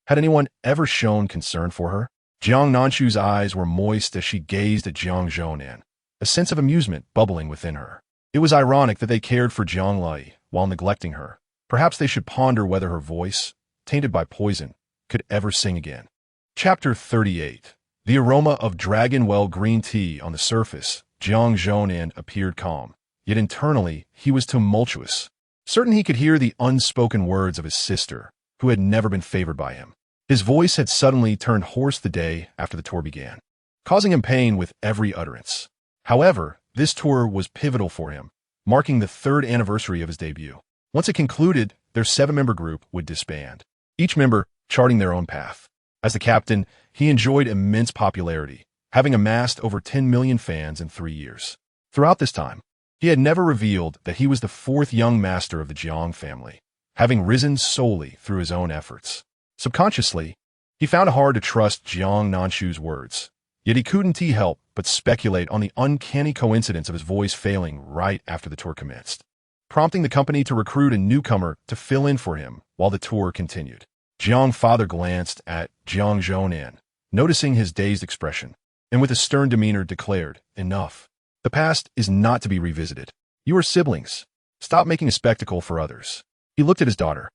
Had anyone ever shown concern for her? Jiang Nanshu's eyes were moist as she gazed at Jiang Zhounan, a sense of amusement bubbling within her. It was ironic that they cared for Jianglai while neglecting her. Perhaps they should ponder whether her voice, tainted by poison, could ever sing again. Chapter 38. The aroma of dragonwell green tea on the surface, Jiang Zhounan appeared calm, yet internally he was tumultuous. Certain he could hear the unspoken words of his sister, who had never been favored by him. His voice had suddenly turned hoarse the day after the tour began, causing him pain with every utterance. However, this tour was pivotal for him, marking the 3rd anniversary of his debut. Once it concluded, their 7-member group would disband, each member charting their own path. As the captain, he enjoyed immense popularity, having amassed over 10 million fans in 3 years. Throughout this time, he had never revealed that he was the fourth young master of the Jiang family, having risen solely through his own efforts. Subconsciously, he found it hard to trust Jiang Nanshu's words, yet he couldn't help but speculate on the uncanny coincidence of his voice failing right after the tour commenced, prompting the company to recruit a newcomer to fill in for him while the tour continued. Jiang father glanced at Jiang Zhounan, noticing his dazed expression, and with a stern demeanor declared, "Enough. The past is not to be revisited. You are siblings. Stop making a spectacle for others." He looked at his daughter,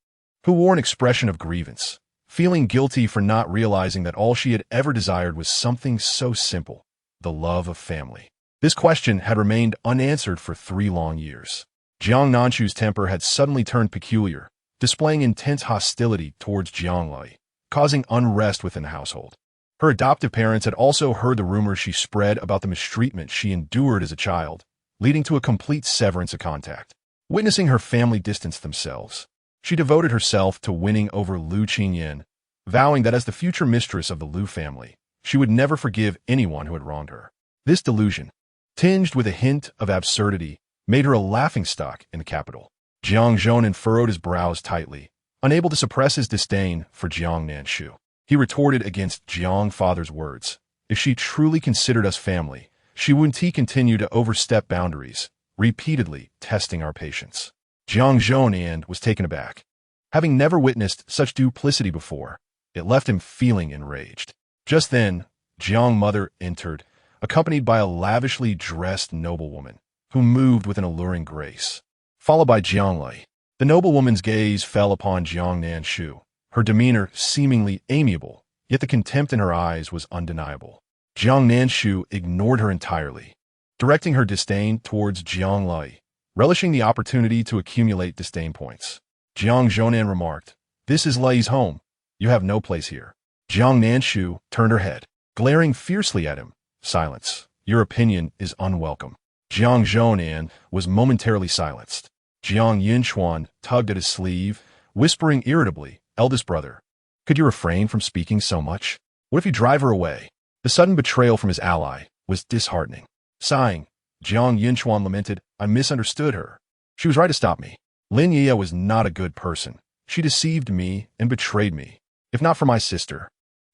who wore an expression of grievance, feeling guilty for not realizing that all she had ever desired was something so simple, the love of family. This question had remained unanswered for 3 long years. Jiang Nanshu's temper had suddenly turned peculiar, displaying intense hostility towards Jiang Lei, causing unrest within the household. Her adoptive parents had also heard the rumors she spread about the mistreatment she endured as a child, leading to a complete severance of contact. Witnessing her family distance themselves, she devoted herself to winning over Lu Qingyan, vowing that as the future mistress of the Lu family, she would never forgive anyone who had wronged her. This delusion, tinged with a hint of absurdity, made her a laughingstock in the capital. Jiang Zhounan furrowed his brows tightly, unable to suppress his disdain for Jiang Nanshu. He retorted against Jiang father's words. If she truly considered us family, she wouldn't continue to overstep boundaries, repeatedly testing our patience. Jiang Zhounan was taken aback. Having never witnessed such duplicity before, it left him feeling enraged. Just then, Jiang mother entered, accompanied by a lavishly dressed noblewoman, who moved with an alluring grace, followed by Jiang Lei. The noblewoman's gaze fell upon Jiang Nanshu, her demeanor seemingly amiable, yet the contempt in her eyes was undeniable. Jiang Nanshu ignored her entirely, directing her disdain towards Jiang Lei, relishing the opportunity to accumulate disdain points. Jiang Zhounan remarked, "This is Lei's home. You have no place here." Jiang Nanshu turned her head, glaring fiercely at him. "Silence. Your opinion is unwelcome." Jiang Zhounan was momentarily silenced. Jiang Yinchuan tugged at his sleeve, whispering irritably, "Eldest brother, could you refrain from speaking so much? What if you drive her away?" The sudden betrayal from his ally was disheartening. Sighing, Jiang Yinchuan lamented, "I misunderstood her. She was right to stop me. Lin Yi was not a good person. She deceived me and betrayed me. If not for my sister,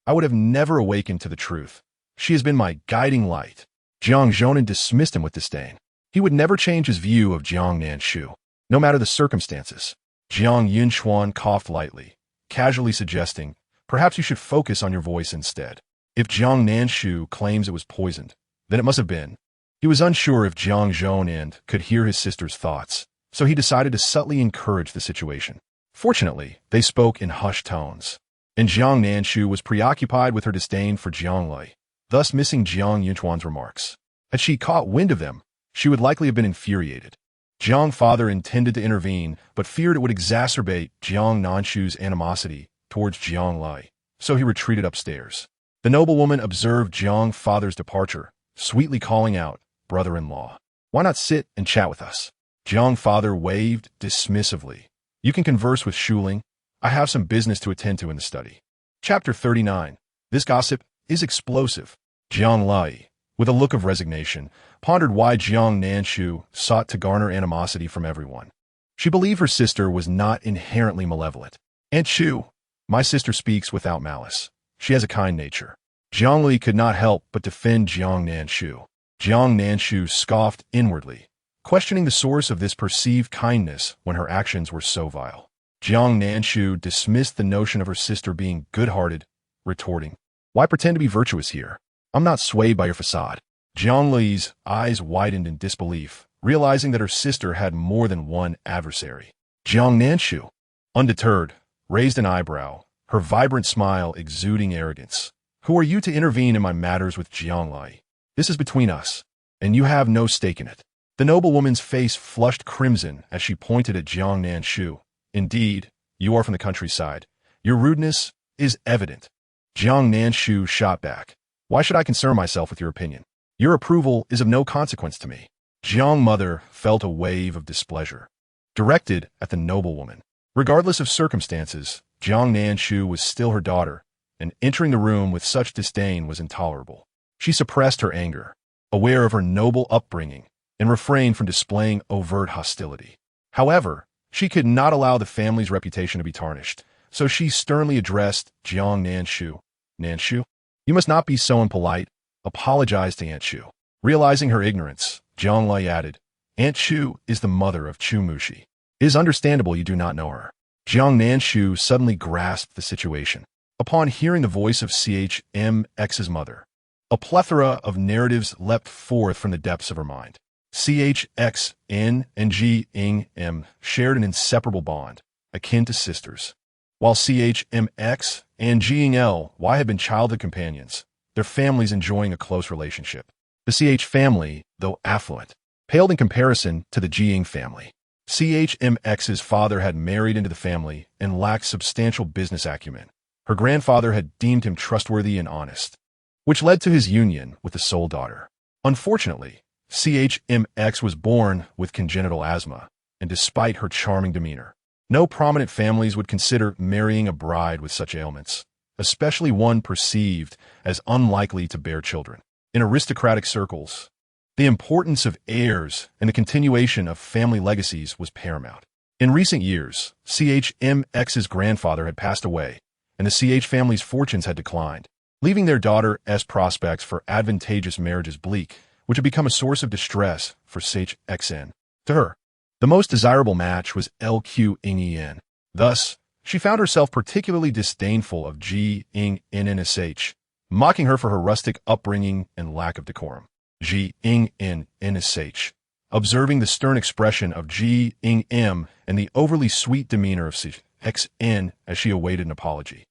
I would have never awakened to the truth. She has been my guiding light." Jiang Zhounan dismissed him with disdain. He would never change his view of Jiang Nanshu, no matter the circumstances. Jiang Yinchuan coughed lightly, casually suggesting, "Perhaps you should focus on your voice instead. If Jiang Nanshu claims it was poisoned, then it must have been." He was unsure if Jiang Zhounan could hear his sister's thoughts, so he decided to subtly encourage the situation. Fortunately, they spoke in hushed tones, and Jiang Nanshu was preoccupied with her disdain for Jiang Lei, thus missing Jiang Yinchuan's remarks. Had she caught wind of them, she would likely have been infuriated. Jiang father intended to intervene, but feared it would exacerbate Jiang Nanshu's animosity towards Jiang Lei, so he retreated upstairs. The noblewoman observed Jiang father's departure, sweetly calling out, "Brother-in-law, why not sit and chat with us?" Jiang father waved dismissively. "You can converse with Shuling. I have some business to attend to in the study." Chapter 39. This gossip is explosive. Jiang Lei, with a look of resignation, pondered why Jiang Nanshu sought to garner animosity from everyone. She believed her sister was not inherently malevolent. "Aunt Shu, my sister speaks without malice. She has a kind nature." Jiang Lei could not help but defend Jiang Nanshu. Jiang Nanshu scoffed inwardly, questioning the source of this perceived kindness when her actions were so vile. Jiang Nanshu dismissed the notion of her sister being good-hearted, retorting, "Why pretend to be virtuous here? I'm not swayed by your facade." Jiang Lei's eyes widened in disbelief, realizing that her sister had more than one adversary. Jiang Nanshu, undeterred, raised an eyebrow, her vibrant smile exuding arrogance. "Who are you to intervene in my matters with Jiang Lei? This is between us, and you have no stake in it." The noblewoman's face flushed crimson as she pointed at Jiang Nanshu. "Indeed, you are from the countryside. Your rudeness is evident." Jiang Nanshu shot back. "Why should I concern myself with your opinion? Your approval is of no consequence to me." Jiang mother felt a wave of displeasure, directed at the noblewoman. Regardless of circumstances, Jiang Nanshu was still her daughter, and entering the room with such disdain was intolerable. She suppressed her anger, aware of her noble upbringing, and refrained from displaying overt hostility. However, she could not allow the family's reputation to be tarnished, so she sternly addressed Jiang Nanshu. Nanshu, you must not be so impolite. Apologize to Aunt Shu. Realizing her ignorance, Jiang Lai added, Aunt Shu is the mother of Chu Mushi. It is understandable you do not know her. Jiang Nanshu suddenly grasped the situation. Upon hearing the voice of CHMX's mother, a plethora of narratives leapt forth from the depths of her mind. CHXN and GM shared an inseparable bond, akin to sisters. While CHMX and GLY had been childhood companions, their families enjoying a close relationship. The CH family, though affluent, paled in comparison to the Jiang family. CHMX's father had married into the family and lacked substantial business acumen. Her grandfather had deemed him trustworthy and honest, which led to his union with the sole daughter. Unfortunately, CHMX was born with congenital asthma, and despite her charming demeanor, no prominent families would consider marrying a bride with such ailments, especially one perceived as unlikely to bear children. In aristocratic circles, the importance of heirs and the continuation of family legacies was paramount. In recent years, CHMX's grandfather had passed away, and the CH family's fortunes had declined, leaving their daughter's prospects for advantageous marriages bleak, which had become a source of distress for CHXN. To her, the most desirable match was LQNEN. Thus, she found herself particularly disdainful of GNNSH, mocking her for her rustic upbringing and lack of decorum. GNNSH, observing the stern expression of GNM and the overly sweet demeanor of CHXN as she awaited an apology,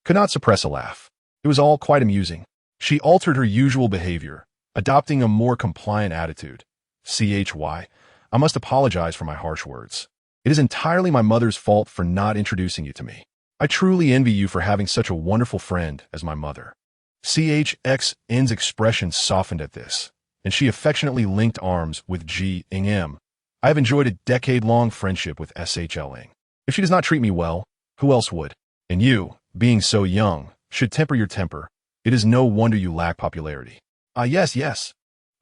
could not suppress a laugh. It was all quite amusing. She altered her usual behavior, adopting a more compliant attitude. CHY, I must apologize for my harsh words. It is entirely my mother's fault for not introducing you to me. I truly envy you for having such a wonderful friend as my mother. CHXN's expression softened at this, and she affectionately linked arms with GM. I have enjoyed a decade-long friendship with SHLing. If she does not treat me well, who else would? And you, being so young, should temper your temper. It is no wonder you lack popularity. Yes.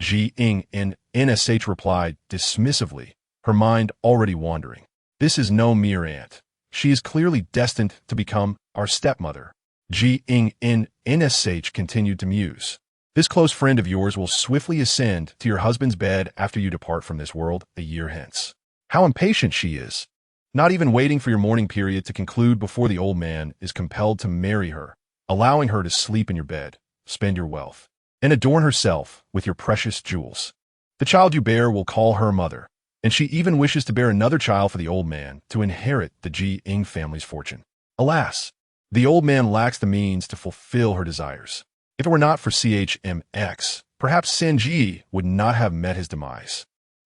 GNNSH replied dismissively, her mind already wandering. This is no mere aunt. She is clearly destined to become our stepmother. GNNSH continued to muse. This close friend of yours will swiftly ascend to your husband's bed after you depart from this world a year hence. How impatient she is! Not even waiting for your mourning period to conclude before the old man is compelled to marry her, allowing her to sleep in your bed, spend your wealth, and adorn herself with your precious jewels. The child you bear will call her mother, and she even wishes to bear another child for the old man to inherit the Jiang family's fortune. Alas, the old man lacks the means to fulfill her desires. If it were not for CHMX, perhaps Senji would not have met his demise.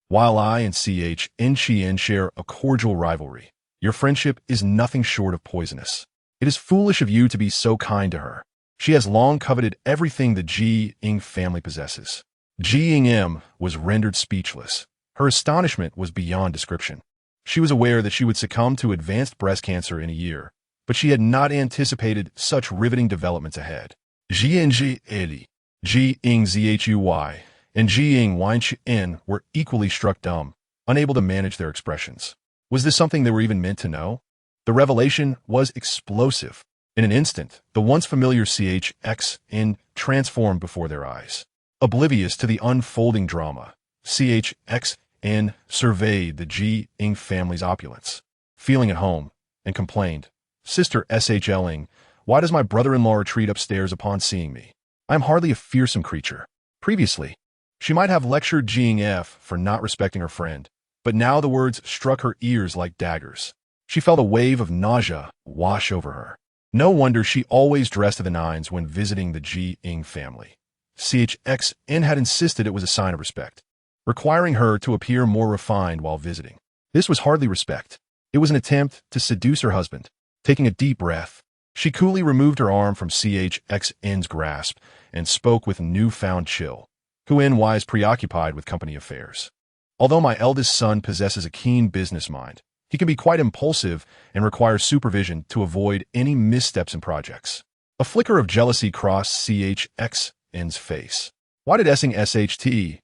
While I and CHNCN share a cordial rivalry, your friendship is nothing short of poisonous. It is foolish of you to be so kind to her. She has long coveted everything the Jiang family possesses. GM was rendered speechless. Her astonishment was beyond description. She was aware that she would succumb to advanced breast cancer in a year, but she had not anticipated such riveting developments ahead. GNG Eli, Jiang Zhui, and Jiang Weinchen were equally struck dumb, unable to manage their expressions. Was this something they were even meant to know? The revelation was explosive. In an instant, the once familiar CHXN transformed before their eyes. Oblivious to the unfolding drama, CHXN surveyed the Jiang family's opulence, feeling at home, and complained, Sister SHLing, why does my brother-in-law retreat upstairs upon seeing me? I am hardly a fearsome creature. Previously, she might have lectured GF for not respecting her friend, but now the words struck her ears like daggers. She felt a wave of nausea wash over her. No wonder she always dressed to the nines when visiting the Jiang family. CHXN had insisted it was a sign of respect, requiring her to appear more refined while visiting. This was hardly respect. It was an attempt to seduce her husband. Taking a deep breath, she coolly removed her arm from CHXN's grasp and spoke with newfound chill. Huan is preoccupied with company affairs. Although my eldest son possesses a keen business mind, he can be quite impulsive and requires supervision to avoid any missteps in projects. A flicker of jealousy crossed CHXN's face. Why did SHT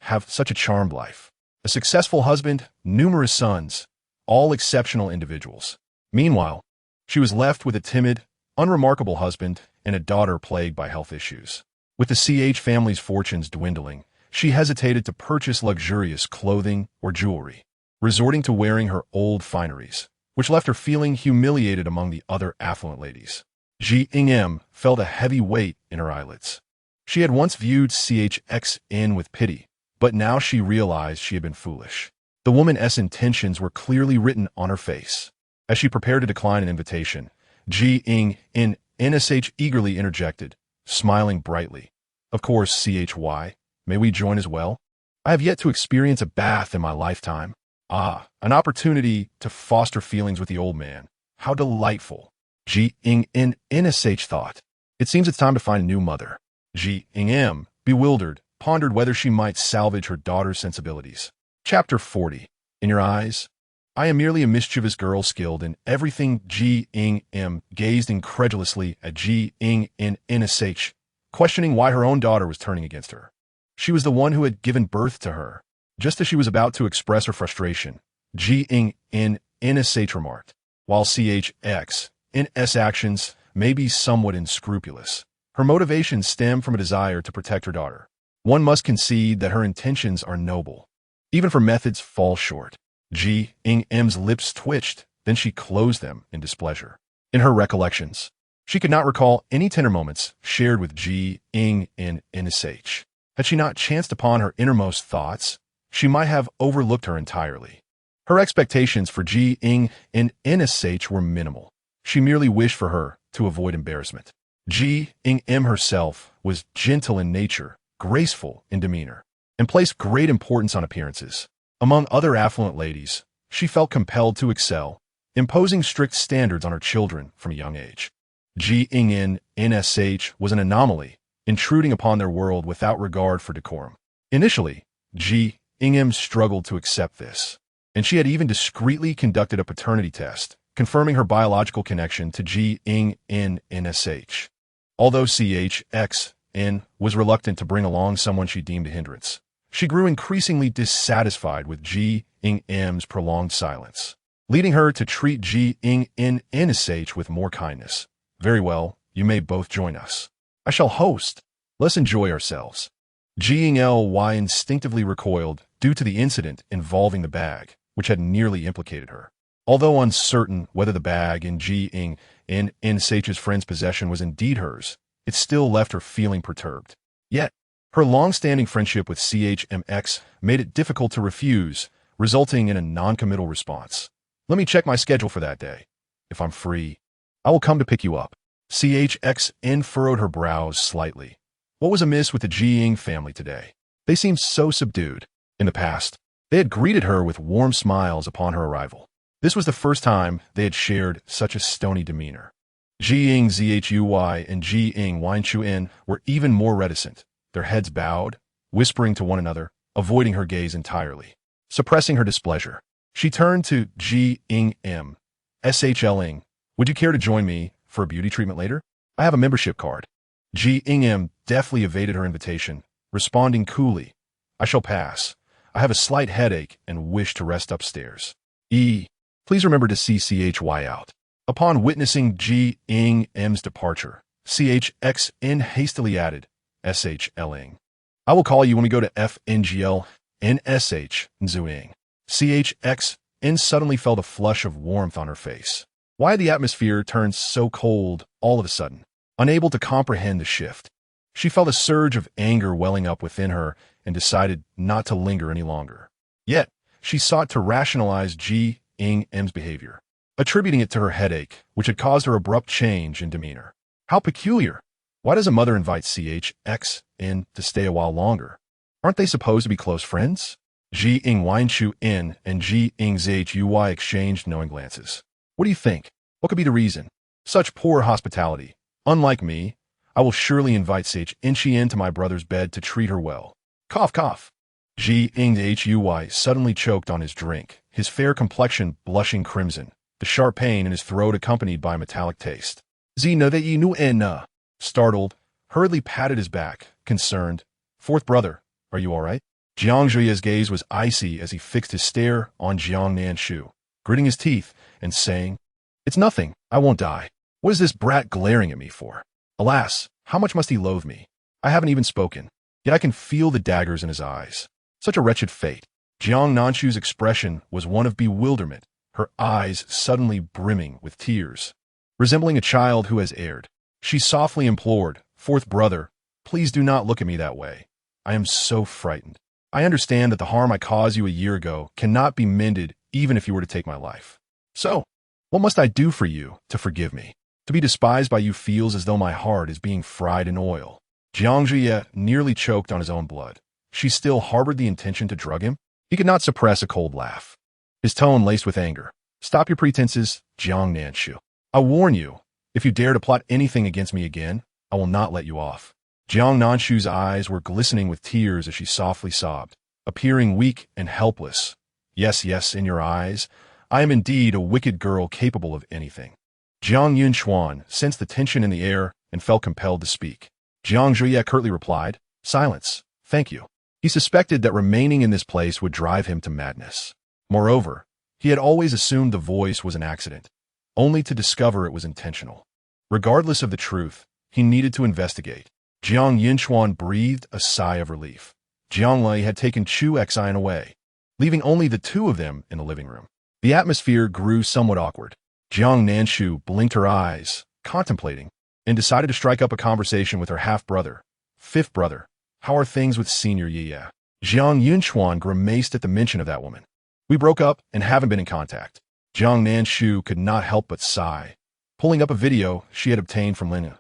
have such a charmed life? A successful husband, numerous sons, all exceptional individuals. Meanwhile, she was left with a timid, unremarkable husband and a daughter plagued by health issues. With the CH family's fortunes dwindling, she hesitated to purchase luxurious clothing or jewelry, resorting to wearing her old fineries, which left her feeling humiliated among the other affluent ladies. Jiang felt a heavy weight in her eyelids. She had once viewed CHXN with pity, but now she realized she had been foolish. The woman's intentions were clearly written on her face. As she prepared to decline an invitation, Jiang NSH eagerly interjected, smiling brightly. Of course, CHY, may we join as well? I have yet to experience a bath in my lifetime. Ah, an opportunity to foster feelings with the old man. How delightful. Jiang NSH thought. It seems it's time to find a new mother. Jiang, bewildered, pondered whether she might salvage her daughter's sensibilities. Chapter 40. In your eyes? I am merely a mischievous girl skilled in everything. Jiang gazed incredulously at Jiang NSH, questioning why her own daughter was turning against her. She was the one who had given birth to her. Just as she was about to express her frustration, Jiang NSH remarked, while CHXN's actions may be somewhat unscrupulous, her motivations stem from a desire to protect her daughter. One must concede that her intentions are noble, even if her methods fall short. Jiang's lips twitched, then she closed them in displeasure. In her recollections, she could not recall any tender moments shared with Jiang NSH. Had she not chanced upon her innermost thoughts, she might have overlooked her entirely. Her expectations for Jiang NSH were minimal. She merely wished for her to avoid embarrassment. Jiang herself was gentle in nature, graceful in demeanor, and placed great importance on appearances. Among other affluent ladies, she felt compelled to excel, imposing strict standards on her children from a young age. Jiang NSH was an anomaly, intruding upon their world without regard for decorum. Initially, Jiang struggled to accept this, and she had even discreetly conducted a paternity test, confirming her biological connection to Jiang NSH. Although CHXN was reluctant to bring along someone she deemed a hindrance, she grew increasingly dissatisfied with Jiang's prolonged silence, leading her to treat Jiang NSH with more kindness. Very well, you may both join us. I shall host. Let's enjoy ourselves. Jiang instinctively recoiled due to the incident involving the bag, which had nearly implicated her. Although uncertain whether the bag in Jiang NSH's friend's possession was indeed hers, it still left her feeling perturbed. Yet, her long-standing friendship with CHMX made it difficult to refuse, resulting in a non-committal response. Let me check my schedule for that day. If I'm free, I will come to pick you up. CHXN furrowed her brows slightly. What was amiss with the Jiang family today? They seemed so subdued. In the past, they had greeted her with warm smiles upon her arrival. This was the first time they had shared such a stony demeanor. Jiang Zhui and Jiang Nanshu were even more reticent, their heads bowed, whispering to one another, avoiding her gaze entirely. Suppressing her displeasure, she turned to Jiang SHLing. Would you care to join me for a beauty treatment later? I have a membership card. Jiang deftly evaded her invitation, responding coolly, I shall pass. I have a slight headache and wish to rest upstairs. Please remember to see CHY out. Upon witnessing Jiang's departure, CHXN hastily added, SHLing. I will call you when we go to FNGL NSH Nzuing. CHXN suddenly felt a flush of warmth on her face. Why had the atmosphere turned so cold all of a sudden? Unable to comprehend the shift, she felt a surge of anger welling up within her and decided not to linger any longer. Yet, she sought to rationalize Jiang's behavior, attributing it to her headache, which had caused her abrupt change in demeanor. How peculiar! Why does a mother invite CHXN to stay a while longer? Aren't they supposed to be close friends? Jiang Nanshu and Jiang Zhui exchanged knowing glances. What do you think? What could be the reason? Such poor hospitality. Unlike me, I will surely invite CHN to my brother's bed to treat her well. Cough, cough. Jiang Hui suddenly choked on his drink, his fair complexion blushing crimson, the sharp pain in his throat accompanied by a metallic taste. Z know that ye knew and startled, hurriedly patted his back, concerned. Fourth brother, are you all right? Jiang Zhuye's gaze was icy as he fixed his stare on Jiang Nanshu, gritting his teeth and saying, It's nothing, I won't die. What is this brat glaring at me for? Alas, how much must he loathe me? I haven't even spoken, yet I can feel the daggers in his eyes. Such a wretched fate. Jiang Nanshu's expression was one of bewilderment, her eyes suddenly brimming with tears. Resembling a child who has erred, she softly implored, Fourth brother, please do not look at me that way. I am so frightened. I understand that the harm I caused you a year ago cannot be mended even if you were to take my life. So, what must I do for you to forgive me? To be despised by you feels as though my heart is being fried in oil. Jiang Zhuye nearly choked on his own blood. She still harbored the intention to drug him? He could not suppress a cold laugh. His tone laced with anger. Stop your pretenses, Jiang Nanshu. I warn you, if you dare to plot anything against me again, I will not let you off. Jiang Nanshu's eyes were glistening with tears as she softly sobbed, appearing weak and helpless. Yes, yes, in your eyes, I am indeed a wicked girl capable of anything. Jiang Yunchuan sensed the tension in the air and felt compelled to speak. Jiang Zhuye curtly replied, Silence, thank you. He suspected that remaining in this place would drive him to madness. Moreover, he had always assumed the voice was an accident, only to discover it was intentional. Regardless of the truth, he needed to investigate. Jiang Yunchuan breathed a sigh of relief. Jiang Lei had taken Chu Xian away, leaving only the two of them in the living room. The atmosphere grew somewhat awkward. Jiang Nanshu blinked her eyes, contemplating, and decided to strike up a conversation with her half-brother. Fifth brother, how are things with Senior Ye? Jiang Yunchuan grimaced at the mention of that woman. We broke up and haven't been in contact. Jiang Nanshu could not help but sigh, pulling up a video she had obtained from Lin.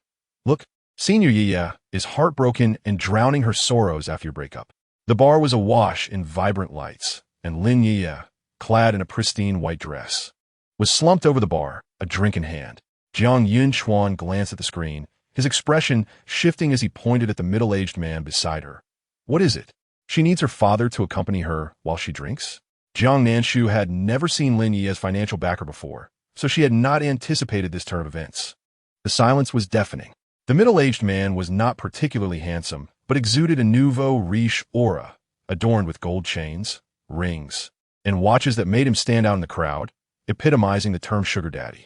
Look, Senior Ye is heartbroken and drowning her sorrows after your breakup. The bar was awash in vibrant lights, and Lin Ye, clad in a pristine white dress, was slumped over the bar, a drink in hand. Jiang Yunchuan glanced at the screen, his expression shifting as he pointed at the middle-aged man beside her. What is it? She needs her father to accompany her while she drinks? Jiang Nanshu had never seen Lin Yi as financial backer before, so she had not anticipated this turn of events. The silence was deafening. The middle-aged man was not particularly handsome, but exuded a nouveau riche aura, adorned with gold chains, rings, and watches that made him stand out in the crowd, epitomizing the term sugar daddy.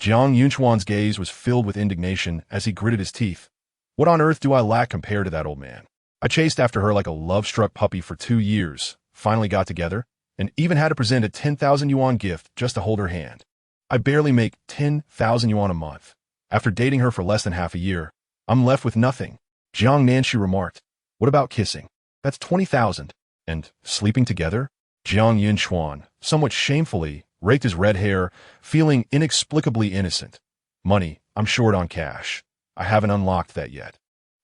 Jiang Yunchuan's gaze was filled with indignation as he gritted his teeth. What on earth do I lack compared to that old man? I chased after her like a love-struck puppy for 2 years, finally got together, and even had to present a 10,000 yuan gift just to hold her hand. I barely make 10,000 yuan a month. After dating her for less than half a year, I'm left with nothing. Jiang Nanshu remarked, What about kissing? That's 20,000. And sleeping together? Jiang Yunchuan, somewhat shamefully, raked his red hair, feeling inexplicably innocent. Money, I'm short on cash. I haven't unlocked that yet.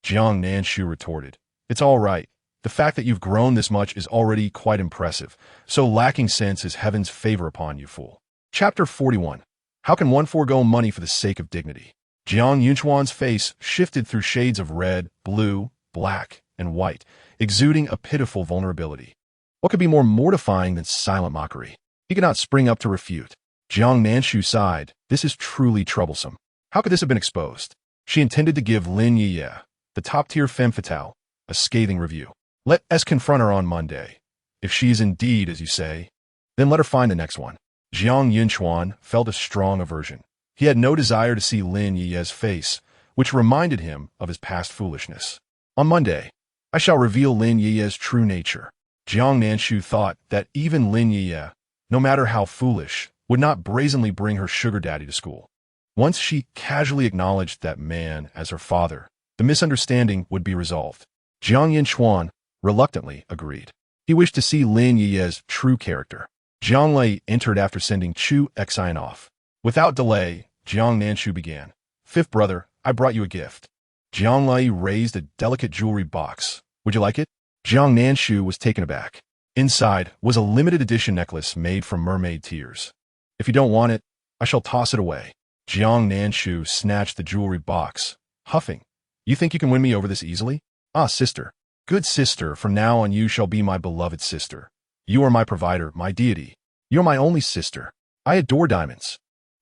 Jiang Nanshu retorted, It's all right. The fact that you've grown this much is already quite impressive, so lacking sense is heaven's favor upon you, fool. Chapter 41. How can one forego money for the sake of dignity? Jiang Yunchuan's face shifted through shades of red, blue, black, and white, exuding a pitiful vulnerability. What could be more mortifying than silent mockery? He could not spring up to refute. Jiang Nanshu sighed. This is truly troublesome. How could this have been exposed? She intended to give Lin Yi, the top-tier femme fatale, a scathing review. Let us confront her on Monday. If she is indeed, as you say, then let her find the next one. Jiang Yunchuan felt a strong aversion. He had no desire to see Lin Yi's face, which reminded him of his past foolishness. On Monday, I shall reveal Lin Yi's true nature. Jiang Nanshu thought that even Lin Yi, no matter how foolish, would not brazenly bring her sugar daddy to school. Once she casually acknowledged that man as her father, the misunderstanding would be resolved. Jiang Yunchuan reluctantly agreed. He wished to see Lin Yi's true character. Jiang Lei entered after sending Chu Xian off. Without delay, Jiang Nanshu began. Fifth brother, I brought you a gift. Jiang Lei raised a delicate jewelry box. Would you like it? Jiang Nanshu was taken aback. Inside was a limited edition necklace made from mermaid tears. If you don't want it, I shall toss it away. Jiang Nanshu snatched the jewelry box, huffing. You think you can win me over this easily? Ah, sister. Good sister, from now on you shall be my beloved sister. You are my provider, my deity. You're my only sister. I adore diamonds.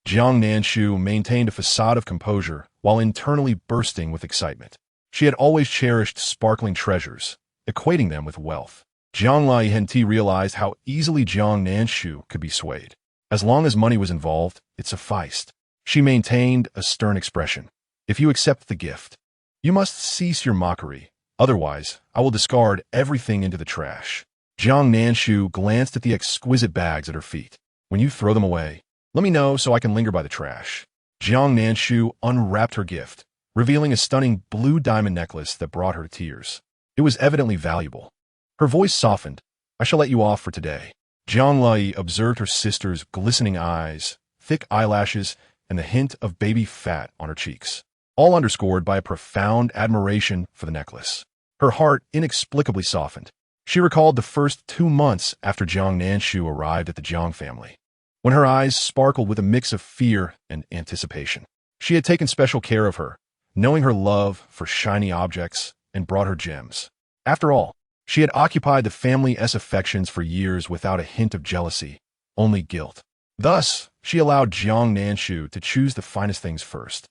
Jiang Nanshu maintained a facade of composure while internally bursting with excitement. She had always cherished sparkling treasures, equating them with wealth. Jiang Nanshu realized how easily Jiang Nanshu could be swayed. As long as money was involved, it sufficed. She maintained a stern expression. If you accept the gift, you must cease your mockery. Otherwise, I will discard everything into the trash. Jiang Nanshu glanced at the exquisite bags at her feet. When you throw them away, let me know so I can linger by the trash. Jiang Nanshu unwrapped her gift, revealing a stunning blue diamond necklace that brought her to tears. It was evidently valuable. Her voice softened. I shall let you off for today. Jiang Lai observed her sister's glistening eyes, thick eyelashes, and the hint of baby fat on her cheeks, all underscored by a profound admiration for the necklace. Her heart inexplicably softened. She recalled the first 2 months after Jiang Nanshu arrived at the Jiang family, when her eyes sparkled with a mix of fear and anticipation. She had taken special care of her, knowing her love for shiny objects, and brought her gems. After all, she had occupied the family's affections for years without a hint of jealousy, only guilt. Thus, she allowed Jiang Nanshu to choose the finest things first,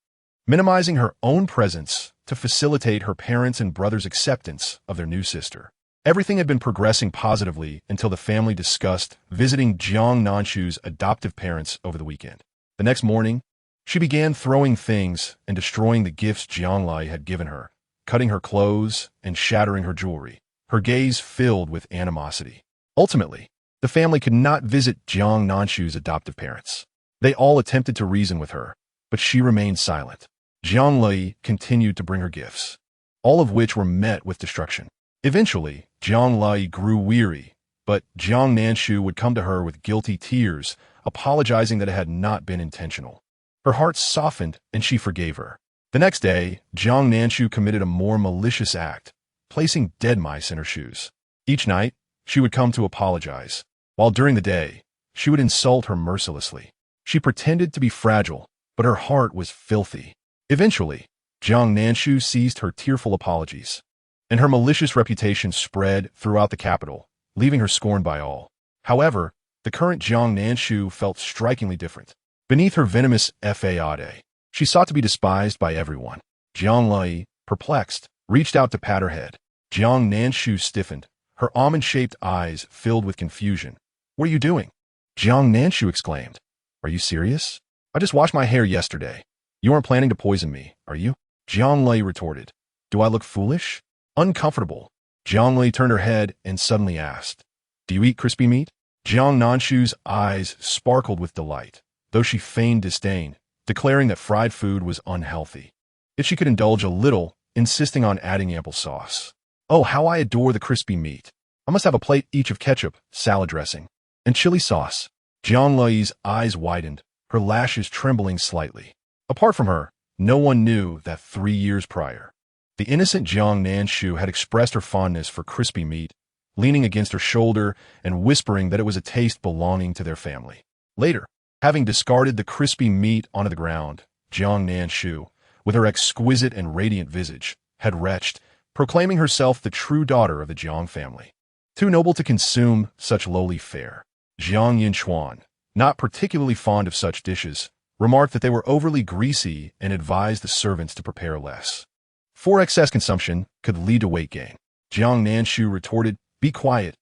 minimizing her own presence to facilitate her parents' and brothers' acceptance of their new sister. Everything had been progressing positively until the family discussed visiting Jiang Nanshu's adoptive parents over the weekend. The next morning, she began throwing things and destroying the gifts Jiang Lai had given her, cutting her clothes and shattering her jewelry, her gaze filled with animosity. Ultimately, the family could not visit Jiang Nanshu's adoptive parents. They all attempted to reason with her, but she remained silent. Jiang Lai continued to bring her gifts, all of which were met with destruction. Eventually, Jiang Lai grew weary, but Jiang Nanshu would come to her with guilty tears, apologizing that it had not been intentional. Her heart softened and she forgave her. The next day, Jiang Nanshu committed a more malicious act, placing dead mice in her shoes. Each night, she would come to apologize, while during the day, she would insult her mercilessly. She pretended to be fragile, but her heart was filthy. Eventually, Jiang Nanshu ceased her tearful apologies, and her malicious reputation spread throughout the capital, leaving her scorned by all. However, the current Jiang Nanshu felt strikingly different. Beneath her venomous facade, she sought to be despised by everyone. Jiang Lai, perplexed, reached out to pat her head. Jiang Nanshu stiffened, her almond-shaped eyes filled with confusion. What are you doing? Jiang Nanshu exclaimed. Are you serious? I just washed my hair yesterday. You aren't planning to poison me, are you? Jiang Lai retorted. Do I look foolish? Uncomfortable. Jiang Lai turned her head and suddenly asked, Do you eat crispy meat? Jiang Nanshu's eyes sparkled with delight, though she feigned disdain, declaring that fried food was unhealthy. If she could indulge a little, insisting on adding ample sauce. Oh, how I adore the crispy meat. I must have a plate each of ketchup, salad dressing, and chili sauce. Jiang Lai's eyes widened, her lashes trembling slightly. Apart from her, no one knew that 3 years prior, the innocent Jiang Nanshu had expressed her fondness for crispy meat, leaning against her shoulder and whispering that it was a taste belonging to their family. Later, having discarded the crispy meat onto the ground, Jiang Nanshu, with her exquisite and radiant visage, had retched, proclaiming herself the true daughter of the Jiang family. Too noble to consume such lowly fare. Jiang Yinchuan, not particularly fond of such dishes, remarked that they were overly greasy and advised the servants to prepare less, for excess consumption could lead to weight gain. Jiang Nanshu retorted, Be quiet.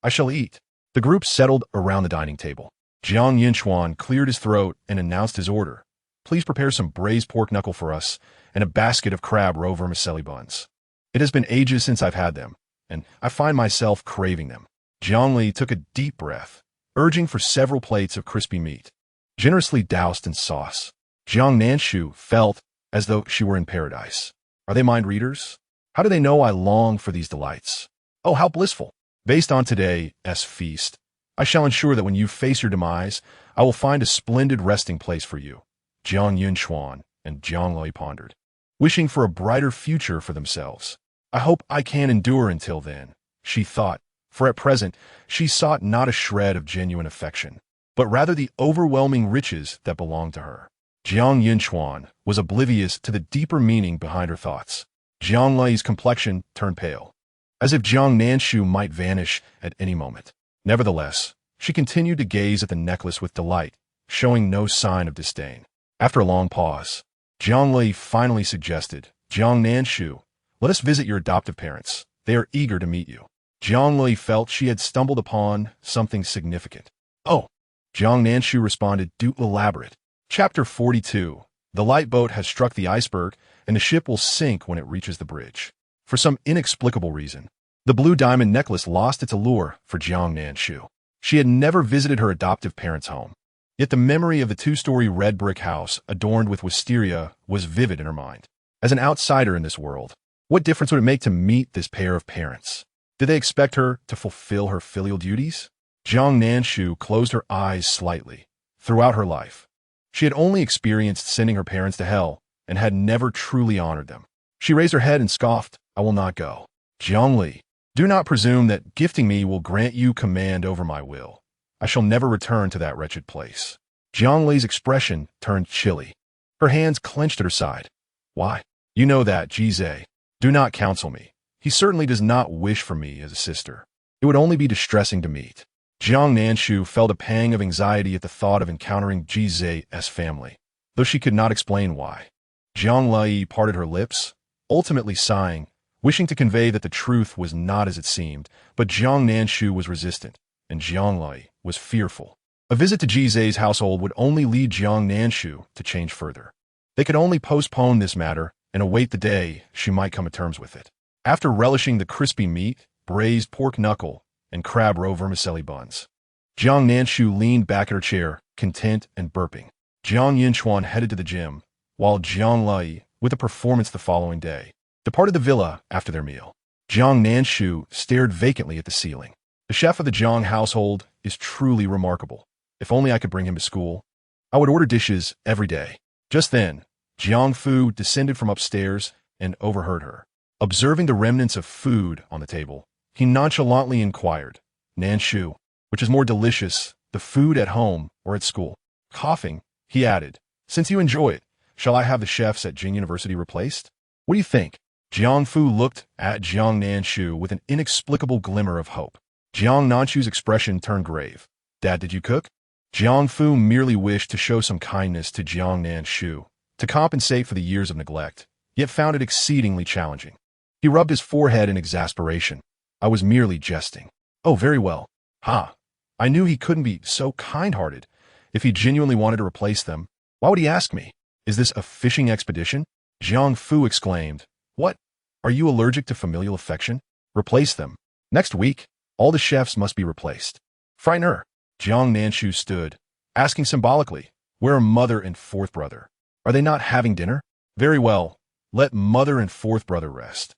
I shall eat. The group settled around the dining table. Jiang Yinchuan cleared his throat and announced his order. Please prepare some braised pork knuckle for us and a basket of crab roe vermicelli buns. It has been ages since I've had them, and I find myself craving them. Jiang Li took a deep breath, urging for several plates of crispy meat, generously doused in sauce. Jiang Nanshu felt as though she were in paradise. Are they mind readers? How do they know I long for these delights? Oh, how blissful! Based on today's feast, I shall ensure that when you face your demise, I will find a splendid resting place for you. Jiang Yunchuan and Jiang Lei pondered, wishing for a brighter future for themselves. I hope I can endure until then, she thought, for at present she sought not a shred of genuine affection, but rather the overwhelming riches that belonged to her. Jiang Yunchuan was oblivious to the deeper meaning behind her thoughts. Jiang Lei's complexion turned pale, as if Jiang Nanshu might vanish at any moment. Nevertheless, she continued to gaze at the necklace with delight, showing no sign of disdain. After a long pause, Jiang Li finally suggested, Jiang Nanshu, let us visit your adoptive parents. They are eager to meet you. Jiang Li felt she had stumbled upon something significant. Oh, Jiang Nanshu responded, do elaborate. Chapter 42. The light boat has struck the iceberg, and the ship will sink when it reaches the bridge. For some inexplicable reason, the blue diamond necklace lost its allure for Jiang Nanshu. She had never visited her adoptive parents' home. Yet the memory of the two-story red brick house adorned with wisteria was vivid in her mind. As an outsider in this world, what difference would it make to meet this pair of parents? Did they expect her to fulfill her filial duties? Jiang Nanshu closed her eyes slightly. Throughout her life, she had only experienced sending her parents to hell and had never truly honored them. She raised her head and scoffed, I will not go. Jiang Li, do not presume that gifting me will grant you command over my will. I shall never return to that wretched place. Jiang Li's expression turned chilly. Her hands clenched at her side. Why? You know that, Jizai. Do not counsel me. He certainly does not wish for me as a sister. It would only be distressing to meet. Jiang Nanshu felt a pang of anxiety at the thought of encountering Jizai's family, though she could not explain why. Jiang Li parted her lips, ultimately sighing, wishing to convey that the truth was not as it seemed, but Jiang Nanshu was resistant, and Jiang Li was fearful. A visit to Jizai's household would only lead Jiang Nanshu to change further. They could only postpone this matter and await the day she might come to terms with it. After relishing the crispy meat, braised pork knuckle, and crab roe vermicelli buns, Jiang Nanshu leaned back in her chair, content and burping. Jiang Yinchuan headed to the gym, while Jiang Li, with a performance the following day, departed the villa after their meal. Jiang Nanshu stared vacantly at the ceiling. The chef of the Jiang household is truly remarkable. If only I could bring him to school. I would order dishes every day. Just then, Jiang Fu descended from upstairs and overheard her. Observing the remnants of food on the table, he nonchalantly inquired, Nanshu, which is more delicious, the food at home or at school? Coughing, he added, since you enjoy it, shall I have the chefs at Jing University replaced? What do you think? Jiang Fu looked at Jiang Nanshu with an inexplicable glimmer of hope. Jiang Nanshu's expression turned grave. Dad, did you cook? Jiang Fu merely wished to show some kindness to Jiang Nanshu, to compensate for the years of neglect, yet found it exceedingly challenging. He rubbed his forehead in exasperation. I was merely jesting. Oh, very well. Ha! I knew he couldn't be so kind-hearted. If he genuinely wanted to replace them, why would he ask me? Is this a fishing expedition? Jiang Fu exclaimed. What? Are you allergic to familial affection? Replace them. Next week, all the chefs must be replaced. Frightener. Jiang Nanshu stood, asking symbolically, where are mother and fourth brother? Are they not having dinner? Very well. Let mother and fourth brother rest.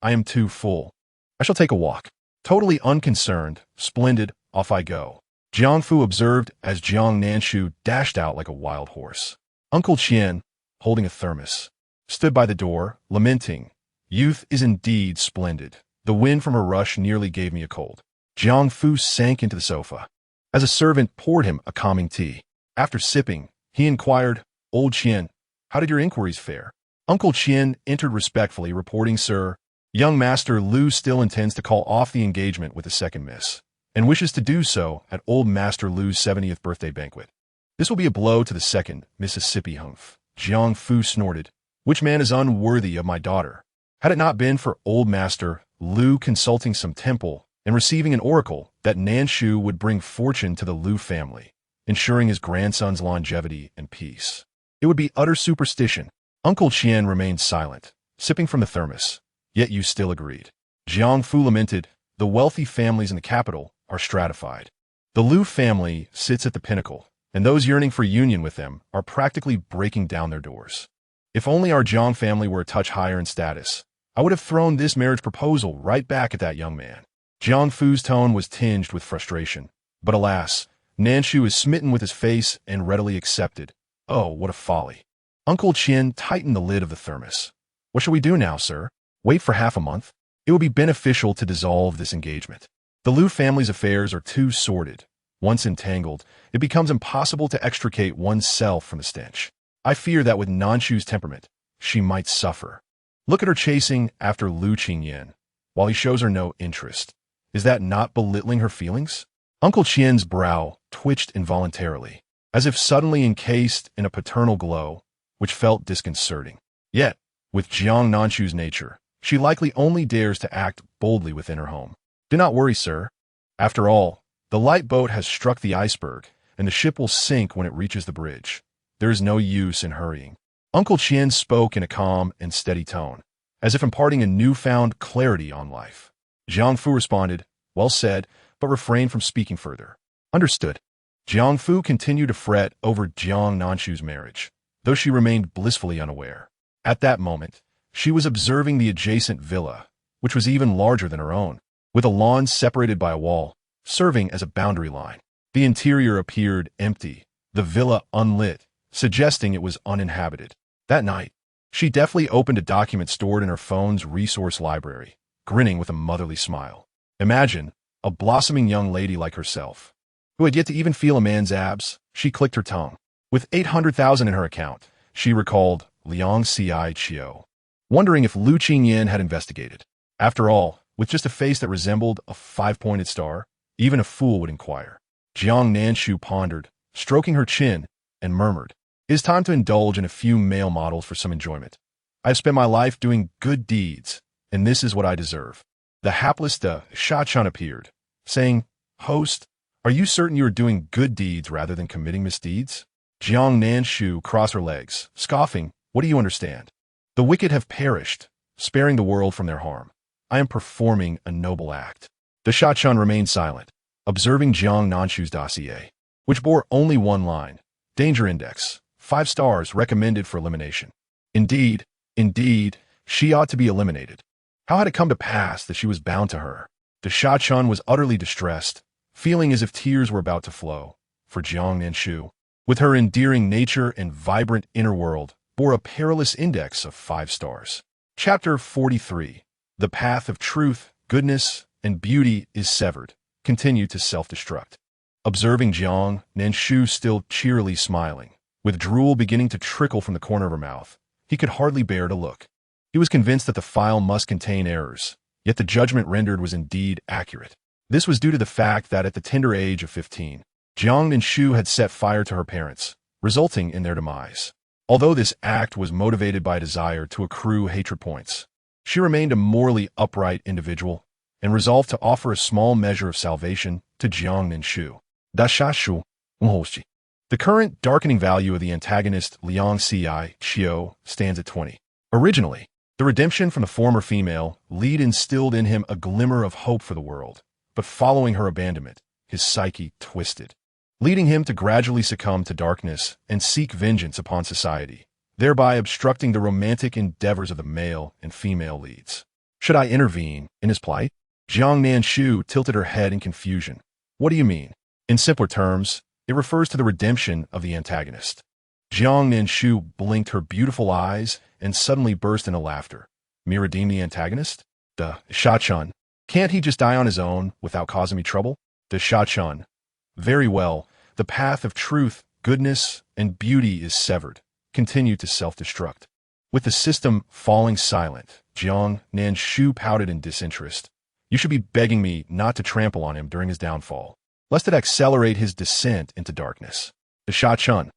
I am too full. I shall take a walk. Totally unconcerned, splendid, off I go. Jiang Fu observed as Jiang Nanshu dashed out like a wild horse. Uncle Qian, holding a thermos, stood by the door, lamenting, youth is indeed splendid. The wind from her rush nearly gave me a cold. Jiang Fu sank into the sofa, as a servant poured him a calming tea. After sipping, he inquired, Old Qian, how did your inquiries fare? Uncle Qian entered respectfully, reporting, Sir, young Master Lu still intends to call off the engagement with the second miss, and wishes to do so at Old Master Lu's 70th birthday banquet. This will be a blow to the second Mississippi humph. Jiang Fu snorted, which man is unworthy of my daughter? Had it not been for Old Master Lu consulting some temple and receiving an oracle that Nanshu would bring fortune to the Lu family, ensuring his grandson's longevity and peace. It would be utter superstition. Uncle Qian remained silent, sipping from the thermos. Yet you still agreed. Jiang Fu lamented, the wealthy families in the capital are stratified. The Lu family sits at the pinnacle, and those yearning for union with them are practically breaking down their doors. If only our Jiang family were a touch higher in status, I would have thrown this marriage proposal right back at that young man. Jiang Fu's tone was tinged with frustration. But alas, Nanshu is smitten with his face and readily accepted. Oh, what a folly. Uncle Qian tightened the lid of the thermos. What shall we do now, sir? Wait for half a month? It would be beneficial to dissolve this engagement. The Lu family's affairs are too sordid. Once entangled, it becomes impossible to extricate oneself from the stench. I fear that with Nanshu's temperament, she might suffer. Look at her chasing after Lu Qingyan, while he shows her no interest. Is that not belittling her feelings? Uncle Qian's brow twitched involuntarily. as if suddenly encased in a paternal glow, which felt disconcerting. Yet, with Jiang Nanshu's nature, she likely only dares to act boldly within her home. Do not worry, sir. After all, the light boat has struck the iceberg, and the ship will sink when it reaches the bridge. There is no use in hurrying. Uncle Qian spoke in a calm and steady tone, as if imparting a newfound clarity on life. Jiang Fu responded, "Well said," but refrained from speaking further. Understood. Jiang Fu continued to fret over Jiang Nanshu's marriage, though she remained blissfully unaware. At that moment, she was observing the adjacent villa, which was even larger than her own, with a lawn separated by a wall, serving as a boundary line. The interior appeared empty, the villa unlit, suggesting it was uninhabited. That night, she deftly opened a document stored in her phone's resource library, grinning with a motherly smile. Imagine a blossoming young lady like herself, who had yet to even feel a man's abs. She clicked her tongue. With 800,000 in her account, she recalled Liang Ci Chio, wondering if Lu Qingyan had investigated. After all, with just a face that resembled a five-pointed star, even a fool would inquire. Jiang Nanshu pondered, stroking her chin, and murmured, "It is time to indulge in a few male models for some enjoyment. I have spent my life doing good deeds, and this is what I deserve." The hapless Shachan appeared, saying, "Host, are you certain you are doing good deeds rather than committing misdeeds?" Jiang Nanshu crossed her legs, scoffing, "What do you understand? The wicked have perished, sparing the world from their harm. I am performing a noble act." The Shachan remained silent, observing Jiang Nanshu's dossier, which bore only one line: Danger Index, 5 stars, recommended for elimination. Indeed, she ought to be eliminated. How had it come to pass that she was bound to her? The Shachan was utterly distressed, feeling as if tears were about to flow, for Jiang Nanshu, with her endearing nature and vibrant inner world, bore a perilous index of 5 stars. Chapter 43. The path of truth, goodness, and beauty is severed, continued to self-destruct. Observing Jiang Nanshu still cheerily smiling, with drool beginning to trickle from the corner of her mouth, he could hardly bear to look. He was convinced that the file must contain errors, yet the judgment rendered was indeed accurate. This was due to the fact that at the tender age of 15, Jiang Nanshu had set fire to her parents, resulting in their demise. Although this act was motivated by a desire to accrue hatred points, she remained a morally upright individual and resolved to offer a small measure of salvation to Jiang Nanshu. The current darkening value of the antagonist Liang Ci Chio stands at 20. Originally, the redemption from the former female lead instilled in him a glimmer of hope for the world, but following her abandonment, his psyche twisted, leading him to gradually succumb to darkness and seek vengeance upon society, thereby obstructing the romantic endeavors of the male and female leads. Should I intervene in his plight? Jiang Nanshu tilted her head in confusion. What do you mean? In simpler terms, it refers to the redemption of the antagonist. Jiang Nanshu blinked her beautiful eyes and suddenly burst into laughter. Me redeem the antagonist? Duh, Shachan. Can't he just die on his own without causing me trouble? The Shachan. Very well, the path of truth, goodness, and beauty is severed, continued to self-destruct. With the system falling silent, Jiang Nanshu pouted in disinterest. You should be begging me not to trample on him during his downfall, lest it accelerate his descent into darkness. The Shachan.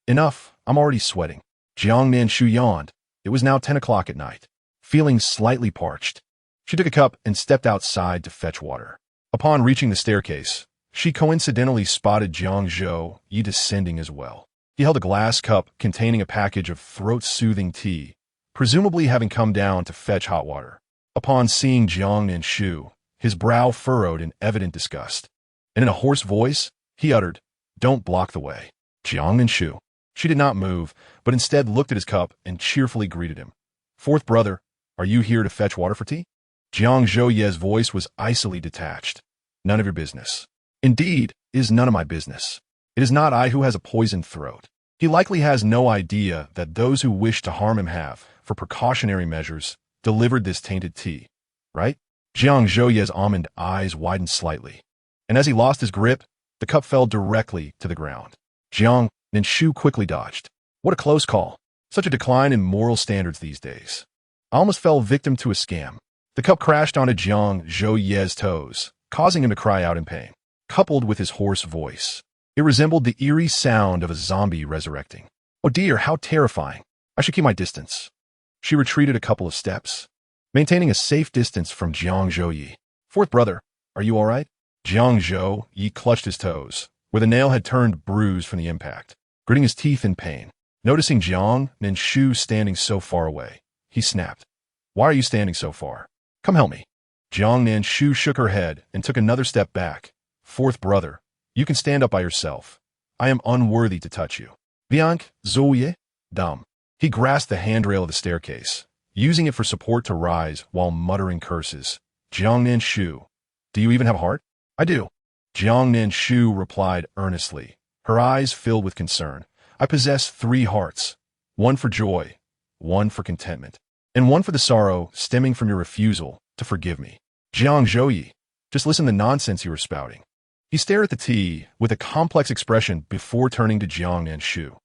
Enough, I'm already sweating. Jiang Nanshu yawned. It was now 10 o'clock at night. Feeling slightly parched, she took a cup and stepped outside to fetch water. Upon reaching the staircase, she coincidentally spotted Jiang Zhou descending as well. He held a glass cup containing a package of throat-soothing tea, presumably having come down to fetch hot water. Upon seeing Jiang Nanshu, his brow furrowed in evident disgust, and in a hoarse voice, he uttered, "Don't block the way." Jiang Nanshu. She did not move, but instead looked at his cup and cheerfully greeted him. "Fourth brother, are you here to fetch water for tea?" Jiang Zhou's voice was icily detached. "None of your business." "Indeed, it is none of my business. It is not I who has a poisoned throat. He likely has no idea that those who wish to harm him have, for precautionary measures, delivered this tainted tea, right?" Jiang Zhou's almond eyes widened slightly, and as he lost his grip, the cup fell directly to the ground. Jiang Nanshu quickly dodged. What a close call. Such a decline in moral standards these days. I almost fell victim to a scam. The cup crashed onto Jiang Zhou's toes, causing him to cry out in pain. Coupled with his hoarse voice, It resembled the eerie sound of a zombie resurrecting. Oh dear, how terrifying. I should keep my distance. She retreated a couple of steps, maintaining a safe distance from Jiang Zhouyi. Fourth brother, are you all right? Jiang Zhouyi clutched his toes, where the nail had turned bruised from the impact, gritting his teeth in pain. Noticing Jiang Nanshu standing so far away, he snapped. Why are you standing so far? Come help me. Jiang Nanshu shook her head and took another step back. Fourth brother, you can stand up by yourself. I am unworthy to touch you. Jiang Zhouyi, dumb. He grasped the handrail of the staircase, using it for support to rise while muttering curses. Jiang Nanshu, do you even have a heart? I do. Jiang Nanshu replied earnestly, her eyes filled with concern. I possess 3 hearts, one for joy, one for contentment, and one for the sorrow stemming from your refusal to forgive me. Jiang Zhouyi, just listen to the nonsense you were spouting. He stared at the tea with a complex expression before turning to Jiang Nanshu.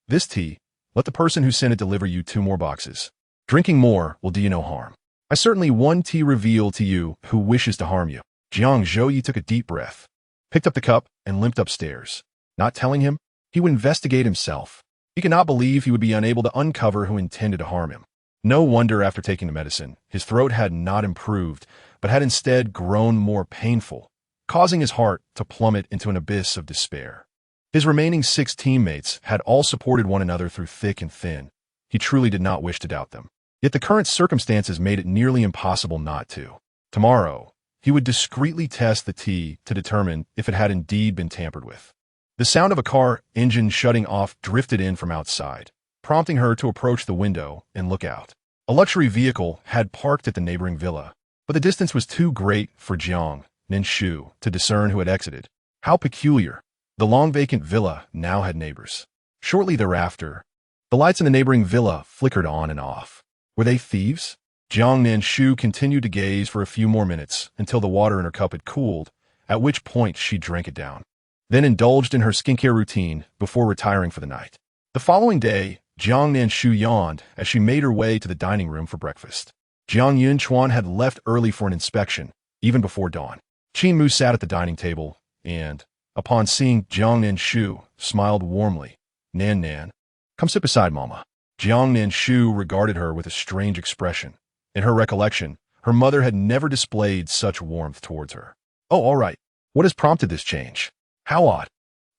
This tea, let the person who sent it deliver you 2 more boxes. Drinking more will do you no harm. I certainly one tea reveal to you who wishes to harm you. Jiang Zhouyi took a deep breath, picked up the cup, and limped upstairs. Not telling him, he would investigate himself. He could not believe he would be unable to uncover who intended to harm him. No wonder after taking the medicine, his throat had not improved, but had instead grown more painful, causing his heart to plummet into an abyss of despair. His remaining 6 teammates had all supported one another through thick and thin. He truly did not wish to doubt them. Yet the current circumstances made it nearly impossible not to. Tomorrow, he would discreetly test the tea to determine if it had indeed been tampered with. The sound of a car engine shutting off drifted in from outside, prompting her to approach the window and look out. A luxury vehicle had parked at the neighboring villa, but the distance was too great for Jiang Nanshu to discern who had exited. How peculiar. The long-vacant villa now had neighbors. Shortly thereafter, the lights in the neighboring villa flickered on and off. Were they thieves? Jiang Nanshu continued to gaze for a few more minutes until the water in her cup had cooled, at which point she drank it down, then indulged in her skincare routine before retiring for the night. The following day, Jiang Nanshu yawned as she made her way to the dining room for breakfast. Jiang Yunchuan had left early for an inspection, even before dawn. Qin Mu sat at the dining table and, upon seeing Jiang Nanshu, smiled warmly. Nan, come sit beside Mama. Jiang Nanshu regarded her with a strange expression. In her recollection, her mother had never displayed such warmth towards her. Oh, all right. What has prompted this change? How odd.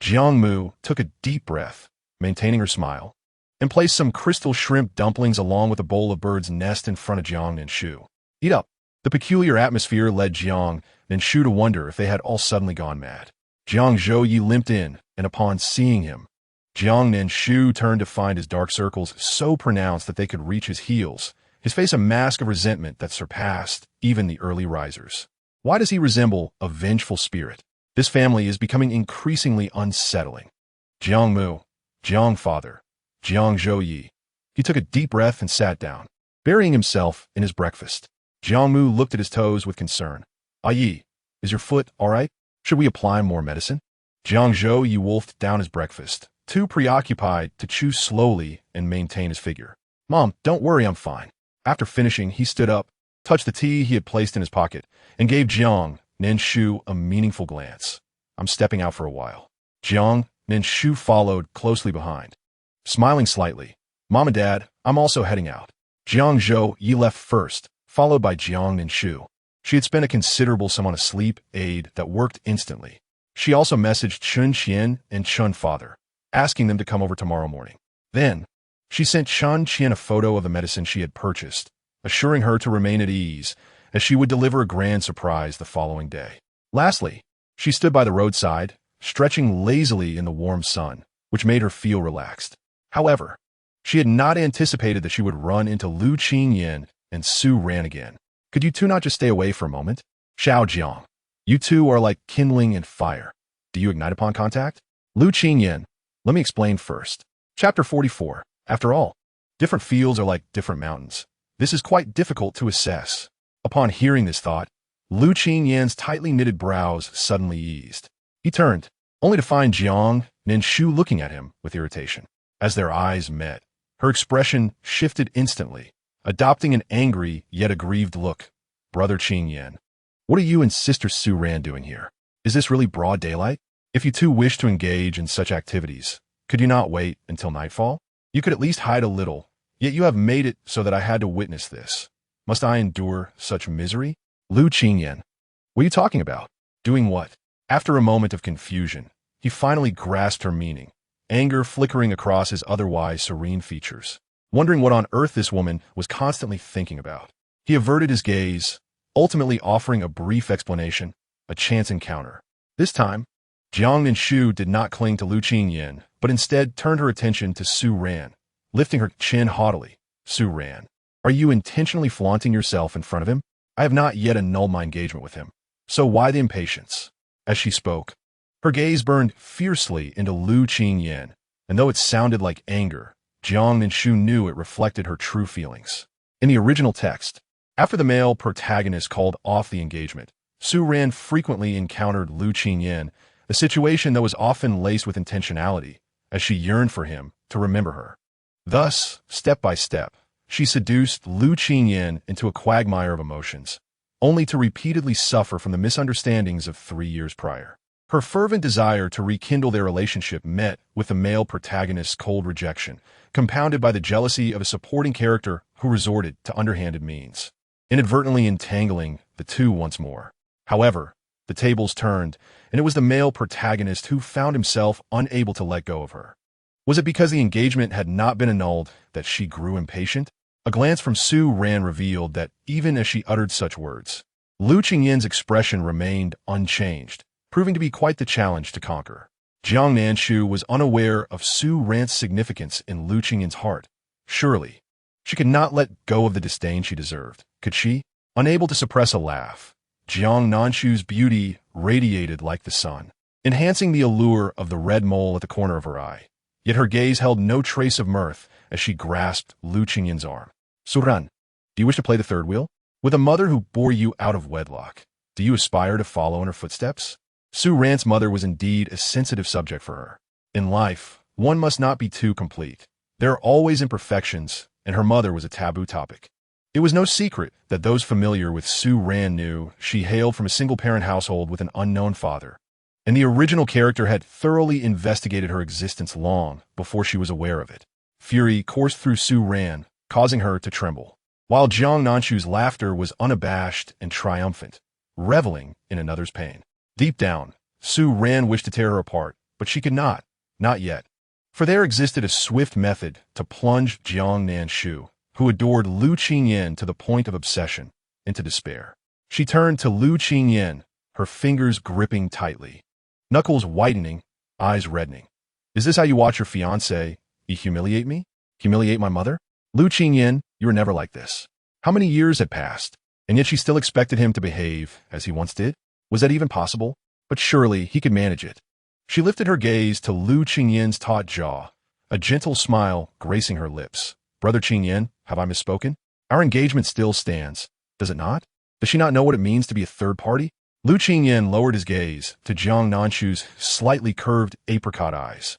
Jiang Mu took a deep breath, maintaining her smile, and placed some crystal shrimp dumplings along with a bowl of bird's nest in front of Jiang Nanshu. Eat up. The peculiar atmosphere led Jiang Nanshu to wonder if they had all suddenly gone mad. Jiang Zhouyi limped in, and upon seeing him, Jiang Nanshu turned to find his dark circles so pronounced that they could reach his heels, his face a mask of resentment that surpassed even the early risers. Why does he resemble a vengeful spirit? This family is becoming increasingly unsettling. Jiang Mu, Jiang Father, Jiang Zhouyi. He took a deep breath and sat down, burying himself in his breakfast. Jiang Mu looked at his toes with concern. Yi, is your foot all right? Should we apply more medicine? Jiang Zhouyi wolfed down his breakfast, too preoccupied to chew slowly and maintain his figure. Mom, don't worry, I'm fine. After finishing, he stood up, touched the tea he had placed in his pocket, and gave Jiang Nanshu a meaningful glance. I'm stepping out for a while. Jiang Nanshu followed closely behind, smiling slightly. Mom and Dad, I'm also heading out. Jiang Zhouyi left first, followed by Jiang Nanshu. She had spent a considerable sum on a sleep aid that worked instantly. She also messaged Chun Qian and Chun Father, asking them to come over tomorrow morning. Then, she sent Chun Qian a photo of the medicine she had purchased, assuring her to remain at ease, as she would deliver a grand surprise the following day. Lastly, she stood by the roadside, stretching lazily in the warm sun, which made her feel relaxed. However, she had not anticipated that she would run into Lu Qingyan and Su Ran again. Could you two not just stay away for a moment? Xiao Jiang, you two are like kindling and fire. Do you ignite upon contact? Lu Qingyan, let me explain first. Chapter 44. After all, different fields are like different mountains. This is quite difficult to assess. Upon hearing this thought, Lu Qingyan's tightly knitted brows suddenly eased. He turned, only to find Jiang Nanshu looking at him with irritation. As their eyes met, her expression shifted instantly, adopting an angry yet aggrieved look. Brother Qingyan, what are you and Sister Su Ran doing here? Is this really broad daylight? If you two wish to engage in such activities, could you not wait until nightfall? You could at least hide a little, yet you have made it so that I had to witness this. Must I endure such misery? Lu Qingyan. What are you talking about? Doing what? After a moment of confusion, he finally grasped her meaning, anger flickering across his otherwise serene features, wondering what on earth this woman was constantly thinking about. He averted his gaze, ultimately offering a brief explanation, a chance encounter. This time, Jiang Nanshu did not cling to Lu Qingyan, but instead turned her attention to Su Ran, lifting her chin haughtily. Su Ran, are you intentionally flaunting yourself in front of him? I have not yet annulled my engagement with him. So why the impatience? As she spoke, her gaze burned fiercely into Lu Qingyan, and though it sounded like anger, Jiang Nanshu knew it reflected her true feelings. In the original text, after the male protagonist called off the engagement, Su Ran frequently encountered Lu Qingyan, a situation that was often laced with intentionality, as she yearned for him to remember her. Thus, step by step, she seduced Lu Qingyan into a quagmire of emotions, only to repeatedly suffer from the misunderstandings of 3 years prior. Her fervent desire to rekindle their relationship met with the male protagonist's cold rejection, compounded by the jealousy of a supporting character who resorted to underhanded means, inadvertently entangling the two once more. However, the tables turned, and it was the male protagonist who found himself unable to let go of her. Was it because the engagement had not been annulled that she grew impatient? A glance from Su Ran revealed that even as she uttered such words, Lu Qingyan's expression remained unchanged, proving to be quite the challenge to conquer. Jiang Nanshu was unaware of Su Ran's significance in Lu Qingyan's heart. Surely, she could not let go of the disdain she deserved, could she? Unable to suppress a laugh, Jiang Nanshu's beauty radiated like the sun, enhancing the allure of the red mole at the corner of her eye. Yet her gaze held no trace of mirth as she grasped Lu Qingyan's arm. Suran, do you wish to play the third wheel? With a mother who bore you out of wedlock, do you aspire to follow in her footsteps? Su Ran's mother was indeed a sensitive subject for her. In life, one must not be too complete. There are always imperfections, and her mother was a taboo topic. It was no secret that those familiar with Su Ran knew she hailed from a single-parent household with an unknown father, and the original character had thoroughly investigated her existence long before she was aware of it. Fury coursed through Su Ran, causing her to tremble, while Jiang Nanshu's laughter was unabashed and triumphant, reveling in another's pain. Deep down, Su Ran wished to tear her apart, but she could not yet. For there existed a swift method to plunge Jiang Nanshu, who adored Lu Qingyan to the point of obsession, into despair. She turned to Lu Qingyan, her fingers gripping tightly, knuckles whitening, eyes reddening. Is this how you watch your fiancé humiliate me? Humiliate my mother? Lu Qingyan, you were never like this. How many years had passed, and yet she still expected him to behave as he once did? Was that even possible? But surely he could manage it. She lifted her gaze to Lu Qingyan's taut jaw, a gentle smile gracing her lips. Brother Qingyan, have I misspoken? Our engagement still stands, does it not? Does she not know what it means to be a third party? Lu Qingyan lowered his gaze to Jiang Nanshu's slightly curved apricot eyes,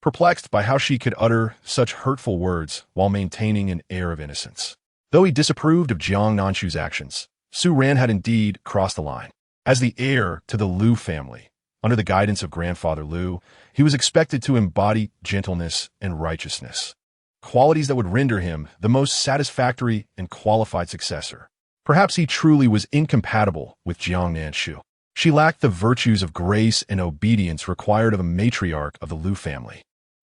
perplexed by how she could utter such hurtful words while maintaining an air of innocence. Though he disapproved of Jiang Nanshu's actions, Su Ran had indeed crossed the line. As the heir to the Lu family, under the guidance of grandfather Lu, he was expected to embody gentleness and righteousness, qualities that would render him the most satisfactory and qualified successor. Perhaps he truly was incompatible with Jiang Nanshu. She lacked the virtues of grace and obedience required of a matriarch of the Lu family.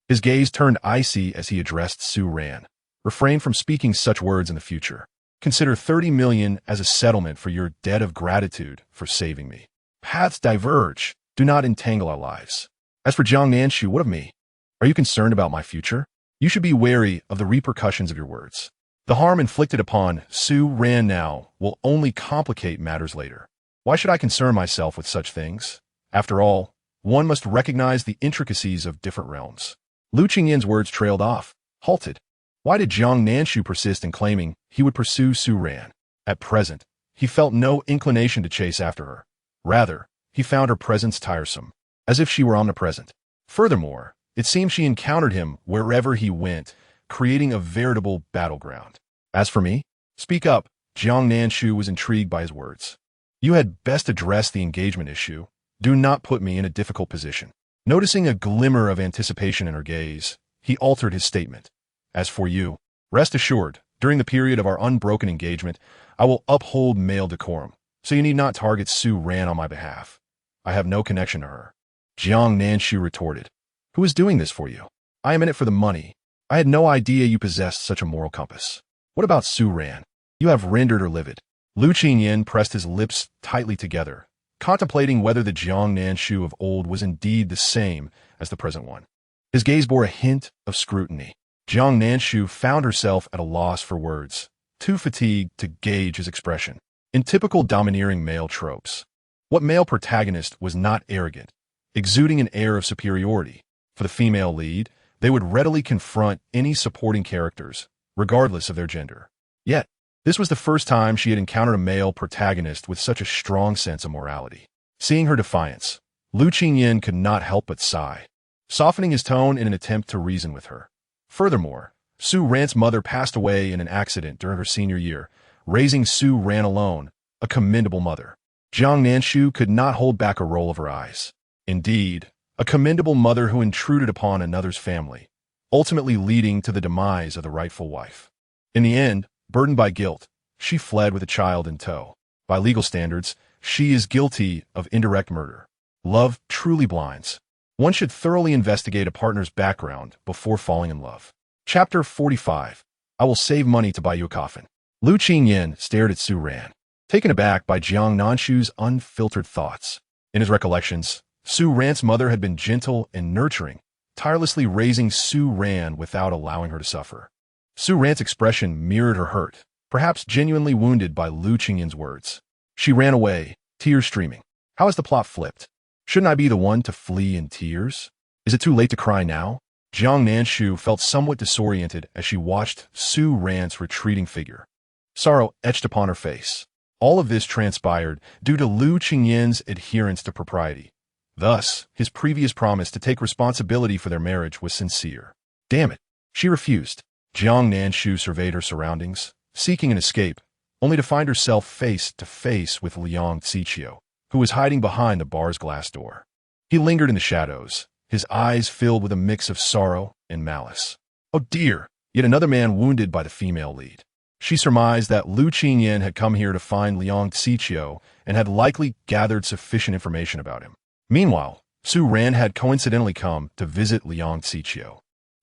His gaze turned icy as he addressed Su Ran. Refrain from speaking such words in the future. Consider 30 million as a settlement for your debt of gratitude for saving me. Paths diverge. Do not entangle our lives. As for Jiang Nanshu, what of me? Are you concerned about my future? You should be wary of the repercussions of your words. The harm inflicted upon Su Ran now will only complicate matters later. Why should I concern myself with such things? After all, one must recognize the intricacies of different realms. Lu Qingyan's words trailed off, halted. Why did Jiang Nanshu persist in claiming he would pursue Su Ran? At present, he felt no inclination to chase after her. Rather, he found her presence tiresome, as if she were omnipresent. Furthermore, it seemed she encountered him wherever he went, creating a veritable battleground. As for me, speak up. Jiang Nanshu was intrigued by his words. You had best address the engagement issue. Do not put me in a difficult position. Noticing a glimmer of anticipation in her gaze, he altered his statement. As for you, rest assured, during the period of our unbroken engagement, I will uphold male decorum, so you need not target Su Ran on my behalf. I have no connection to her. Jiang Nanshu retorted. Who is doing this for you? I am in it for the money. I had no idea you possessed such a moral compass. What about Su Ran? You have rendered her livid. Lu Qingyan pressed his lips tightly together, contemplating whether the Jiang Nanshu of old was indeed the same as the present one. His gaze bore a hint of scrutiny. Jiang Nanshu found herself at a loss for words, too fatigued to gauge his expression. In typical domineering male tropes, what male protagonist was not arrogant, exuding an air of superiority? For the female lead, they would readily confront any supporting characters, regardless of their gender. Yet, this was the first time she had encountered a male protagonist with such a strong sense of morality. Seeing her defiance, Lu Qingyan could not help but sigh, softening his tone in an attempt to reason with her. Furthermore, Su Ran's mother passed away in an accident during her senior year, raising Su Ran alone, a commendable mother. Jiang Nanshu could not hold back a roll of her eyes. Indeed, a commendable mother who intruded upon another's family, ultimately leading to the demise of the rightful wife. In the end, burdened by guilt, she fled with a child in tow. By legal standards, she is guilty of indirect murder. Love truly blinds. One should thoroughly investigate a partner's background before falling in love. Chapter 45. I will save money to buy you a coffin. Lu Qingyan stared at Su Ran, taken aback by Jiang Nanshu's unfiltered thoughts. In his recollections, Su Ran's mother had been gentle and nurturing, tirelessly raising Su Ran without allowing her to suffer. Su Ran's expression mirrored her hurt, perhaps genuinely wounded by Lu Qingyan's words. She ran away, tears streaming. How has the plot flipped? Shouldn't I be the one to flee in tears? Is it too late to cry now? Jiang Nanshu felt somewhat disoriented as she watched Su Ran's retreating figure. Sorrow etched upon her face. All of this transpired due to Lu Qingyan's adherence to propriety. Thus, his previous promise to take responsibility for their marriage was sincere. Damn it, she refused. Jiang Nanshu surveyed her surroundings, seeking an escape, only to find herself face to face with Liang Xiqiu, who was hiding behind the bar's glass door. He lingered in the shadows, his eyes filled with a mix of sorrow and malice. Oh dear, yet another man wounded by the female lead. She surmised that Lu Qingyan had come here to find Liang Xiqiu and had likely gathered sufficient information about him. Meanwhile, Su Ran had coincidentally come to visit Liang Xiqiu,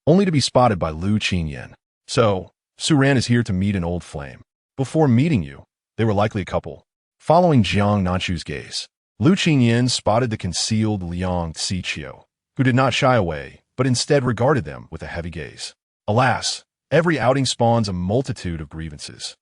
only to be spotted by Lu Qingyan. So, Su Ran is here to meet an old flame. Before meeting you, they were likely a couple. Following Jiang Nanshu's gaze, Lu Qingyan spotted the concealed Liang Xiqiu, who did not shy away, but instead regarded them with a heavy gaze. Alas, every outing spawns a multitude of grievances.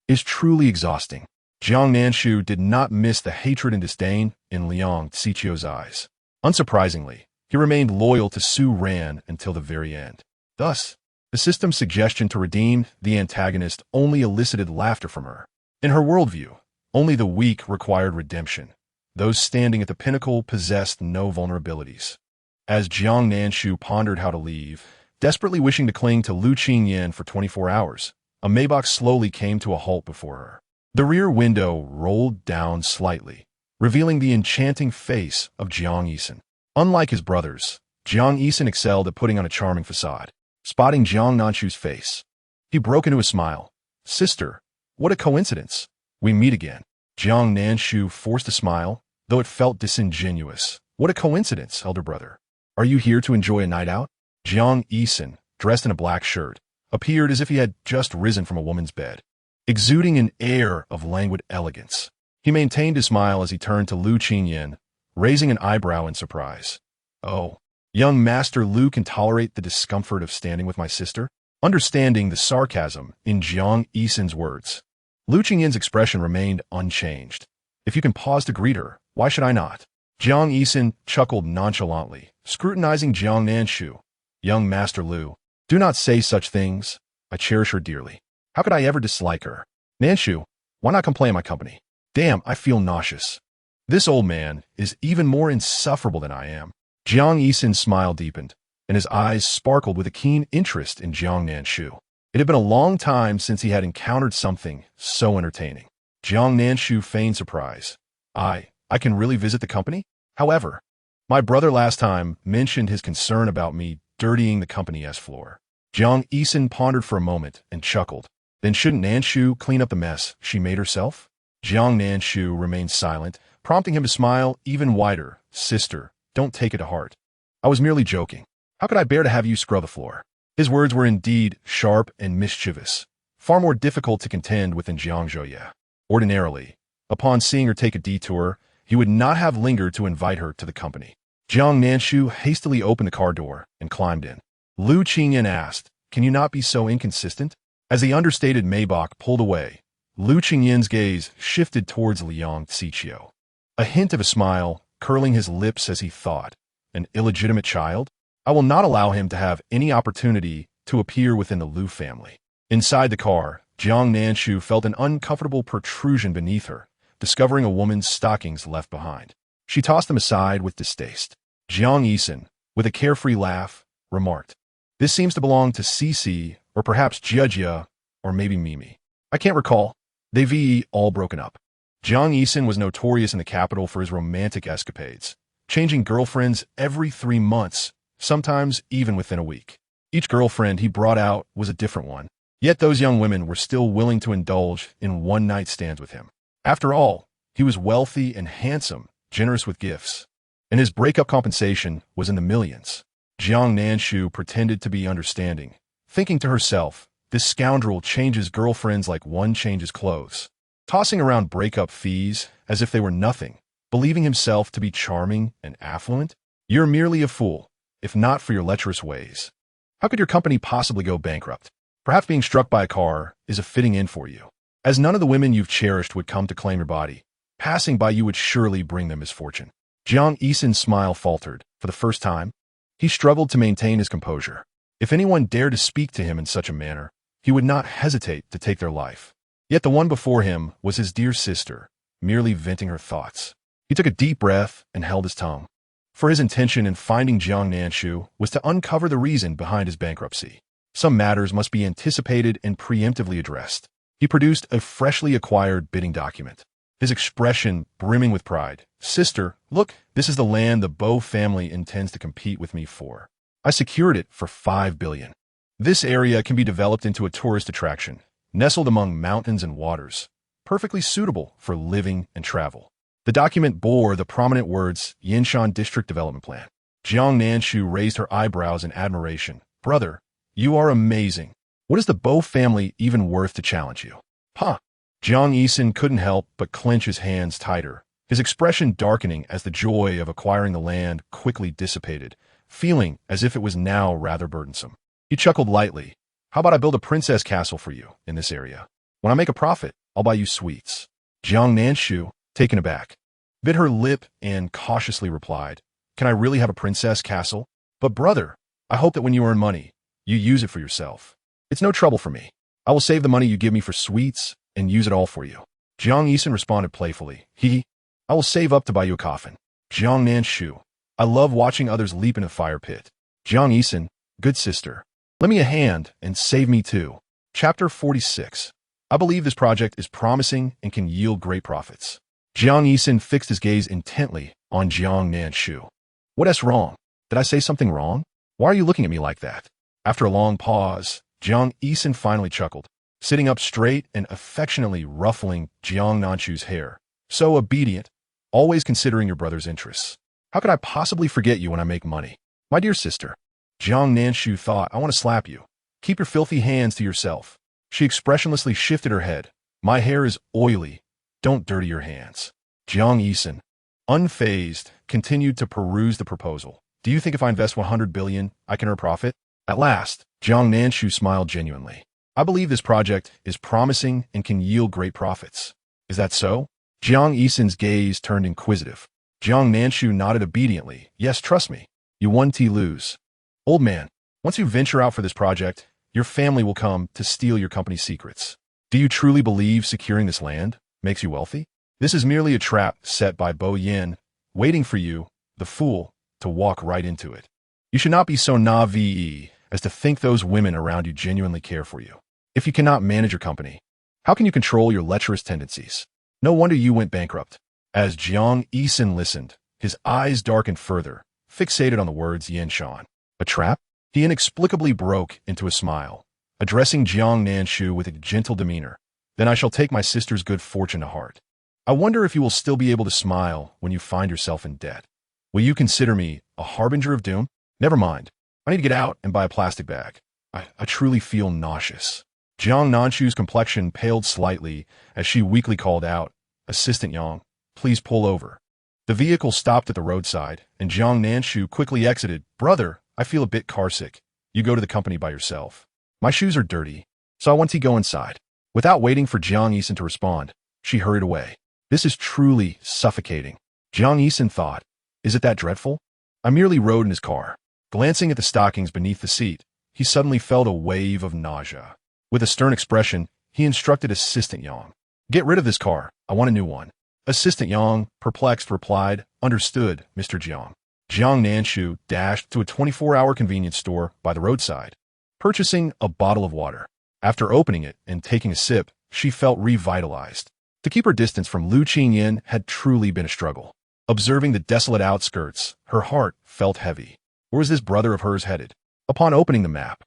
It's truly exhausting. Jiang Nanshu did not miss the hatred and disdain in Liang Xiqiu's eyes. Unsurprisingly, he remained loyal to Su Ran until the very end. Thus, the system's suggestion to redeem the antagonist only elicited laughter from her. In her worldview, only the weak required redemption. Those standing at the pinnacle possessed no vulnerabilities. As Jiang Nanshu pondered how to leave, desperately wishing to cling to Lu Qingyan for 24 hours, a Maybach slowly came to a halt before her. The rear window rolled down slightly, revealing the enchanting face of Jiang Yisan. Unlike his brothers, Jiang Yisan excelled at putting on a charming facade. Spotting Jiang Nanshu's face, he broke into a smile. Sister, what a coincidence. We meet again. Jiang Nanshu forced a smile, though it felt disingenuous. What a coincidence, elder brother. Are you here to enjoy a night out? Jiang Yisan, dressed in a black shirt, appeared as if he had just risen from a woman's bed, exuding an air of languid elegance. He maintained his smile as he turned to Lu Qingyan, raising an eyebrow in surprise. Oh, young Master Lu can tolerate the discomfort of standing with my sister? Understanding the sarcasm in Jiang Yisan's words, Lu Qingyan's expression remained unchanged. If you can pause to greet her, why should I not? Jiang Yisan chuckled nonchalantly, scrutinizing Jiang Nanshu. Young Master Lu, do not say such things. I cherish her dearly. How could I ever dislike her? Nanshu, why not come play in my company? Damn, I feel nauseous. This old man is even more insufferable than I am. Jiang Yisan's smile deepened, and his eyes sparkled with a keen interest in Jiang Nanshu. It had been a long time since he had encountered something so entertaining. Jiang Nanshu feigned surprise. I can really visit the company? However, My brother last time mentioned his concern about me dirtying the company's floor. Jiang Nanshu pondered for a moment and chuckled. Then shouldn't Nanshu clean up the mess she made herself? Jiang Nanshu remained silent, prompting him to smile even wider. Sister, don't take it to heart. I was merely joking. How could I bear to have you scrub the floor? His words were indeed sharp and mischievous, far more difficult to contend with than Jiang Zhouye. Ordinarily, upon seeing her take a detour, he would not have lingered to invite her to the company. Jiang Nanshu hastily opened the car door and climbed in. Lu Qingyan asked, "Can you not be so inconsistent?" As the understated Maybach pulled away, Lu Qingyan's gaze shifted towards Liang Xiqiu. A hint of a smile curling his lips as he thought, "An illegitimate child? I will not allow him to have any opportunity to appear within the Lu family." Inside the car, Jiang Nanshu felt an uncomfortable protrusion beneath her, discovering a woman's stockings left behind. She tossed them aside with distaste. Jiang Nanshu, with a carefree laugh, remarked, "This seems to belong to Cici, or perhaps Jia, or maybe Mimi. I can't recall. They've all broken up." Jiang Nanshu was notorious in the capital for his romantic escapades, changing girlfriends every 3 months, sometimes even within a week. Each girlfriend he brought out was a different one, yet those young women were still willing to indulge in one-night stands with him. After all, he was wealthy and handsome, generous with gifts, and his breakup compensation was in the millions. Jiang Nanshu pretended to be understanding, thinking to herself, "This scoundrel changes girlfriends like one changes clothes," tossing around breakup fees as if they were nothing, believing himself to be charming and affluent. "You're merely a fool, if not for your lecherous ways. How could your company possibly go bankrupt? Perhaps being struck by a car is a fitting end for you, as none of the women you've cherished would come to claim your body. Passing by you would surely bring them misfortune." Jiang Nanshu's smile faltered. For the first time, he struggled to maintain his composure. If anyone dared to speak to him in such a manner, he would not hesitate to take their life. Yet the one before him was his dear sister, merely venting her thoughts. He took a deep breath and held his tongue. For his intention in finding Jiang Nanshu was to uncover the reason behind his bankruptcy. Some matters must be anticipated and preemptively addressed. He produced a freshly acquired bidding document, his expression brimming with pride. "Sister, look, this is the land the Bo family intends to compete with me for. I secured it for 5 billion. This area can be developed into a tourist attraction, nestled among mountains and waters, perfectly suitable for living and travel." The document bore the prominent words, "Yinshan District Development Plan." Jiang Nanshu raised her eyebrows in admiration. "Brother, you are amazing. What is the Bo family even worth to challenge you?" "Huh." Jiang Nanshu couldn't help but clench his hands tighter, his expression darkening as the joy of acquiring the land quickly dissipated, feeling as if it was now rather burdensome. He chuckled lightly. "How about I build a princess castle for you in this area? When I make a profit, I'll buy you sweets." Jiang Nanshu, taken aback, bit her lip and cautiously replied, "Can I really have a princess castle? But brother, I hope that when you earn money, you use it for yourself. It's no trouble for me. I will save the money you give me for sweets and use it all for you." Jiang Nanshu responded playfully, "I will save up to buy you a coffin." Jiang Nanshu, "I love watching others leap in a fire pit." Jiang Nanshu, "Good sister. Lend me a hand and save me too." Chapter 46. I believe this project is promising and can yield great profits. Jiang Nanshu fixed his gaze intently on Jiang Nanshu. "What's wrong? Did I say something wrong? Why are you looking at me like that?" After a long pause, Jiang Nanshu finally chuckled, sitting up straight and affectionately ruffling Jiang Nanshu's hair. "So obedient, always considering your brother's interests. How could I possibly forget you when I make money? My dear sister." Jiang Nanshu thought, "I want to slap you. Keep your filthy hands to yourself." She expressionlessly shifted her head. "My hair is oily. Don't dirty your hands." Jiang Nanshu, unfazed, continued to peruse the proposal. "Do you think if I invest 100 billion, I can earn profit?" At last, Jiang Nanshu smiled genuinely. "I believe this project is promising and can yield great profits." "Is that so?" Jiang Nanshu's gaze turned inquisitive. Jiang Nanshu nodded obediently. "Yes, trust me. You won T lose. Old man, once you venture out for this project, your family will come to steal your company's secrets. Do you truly believe securing this land makes you wealthy? This is merely a trap set by Bo Yin, waiting for you, the fool, to walk right into it. You should not be so naive as to think those women around you genuinely care for you. If you cannot manage your company, how can you control your lecherous tendencies? No wonder you went bankrupt." As Jiang Nanshu listened, His eyes darkened further, fixated on the words Yin Shan. A trap? He inexplicably broke into a smile, addressing Jiang Nanshu with a gentle demeanor. Then I shall take my sister's good fortune to heart. I wonder if you will still be able to smile when you find yourself in debt. Will you consider me a harbinger of doom? Never mind. I need to get out and buy a plastic bag. I truly feel nauseous. Jiang Nanshu's complexion paled slightly as she weakly called out, Assistant Yang, please pull over. The vehicle stopped at the roadside, and Jiang Nanshu quickly exited. Brother, I feel a bit carsick. You go to the company by yourself. My shoes are dirty, so I want to go inside. Without waiting for Jiang Yisan to respond, she hurried away. This is truly suffocating. Jiang Yisan thought, is it that dreadful? I merely rode in his car. Glancing at the stockings beneath the seat, he suddenly felt a wave of nausea. With a stern expression, he instructed Assistant Yang. Get rid of this car. I want a new one. Assistant Yang, perplexed, replied, Understood, Mr. Jiang. Jiang Nanshu dashed to a 24-hour convenience store by the roadside, purchasing a bottle of water. After opening it and taking a sip, she felt revitalized. To keep her distance from Lu Qingyin had truly been a struggle. Observing the desolate outskirts, her heart felt heavy. Where was this brother of hers headed? Upon opening the map,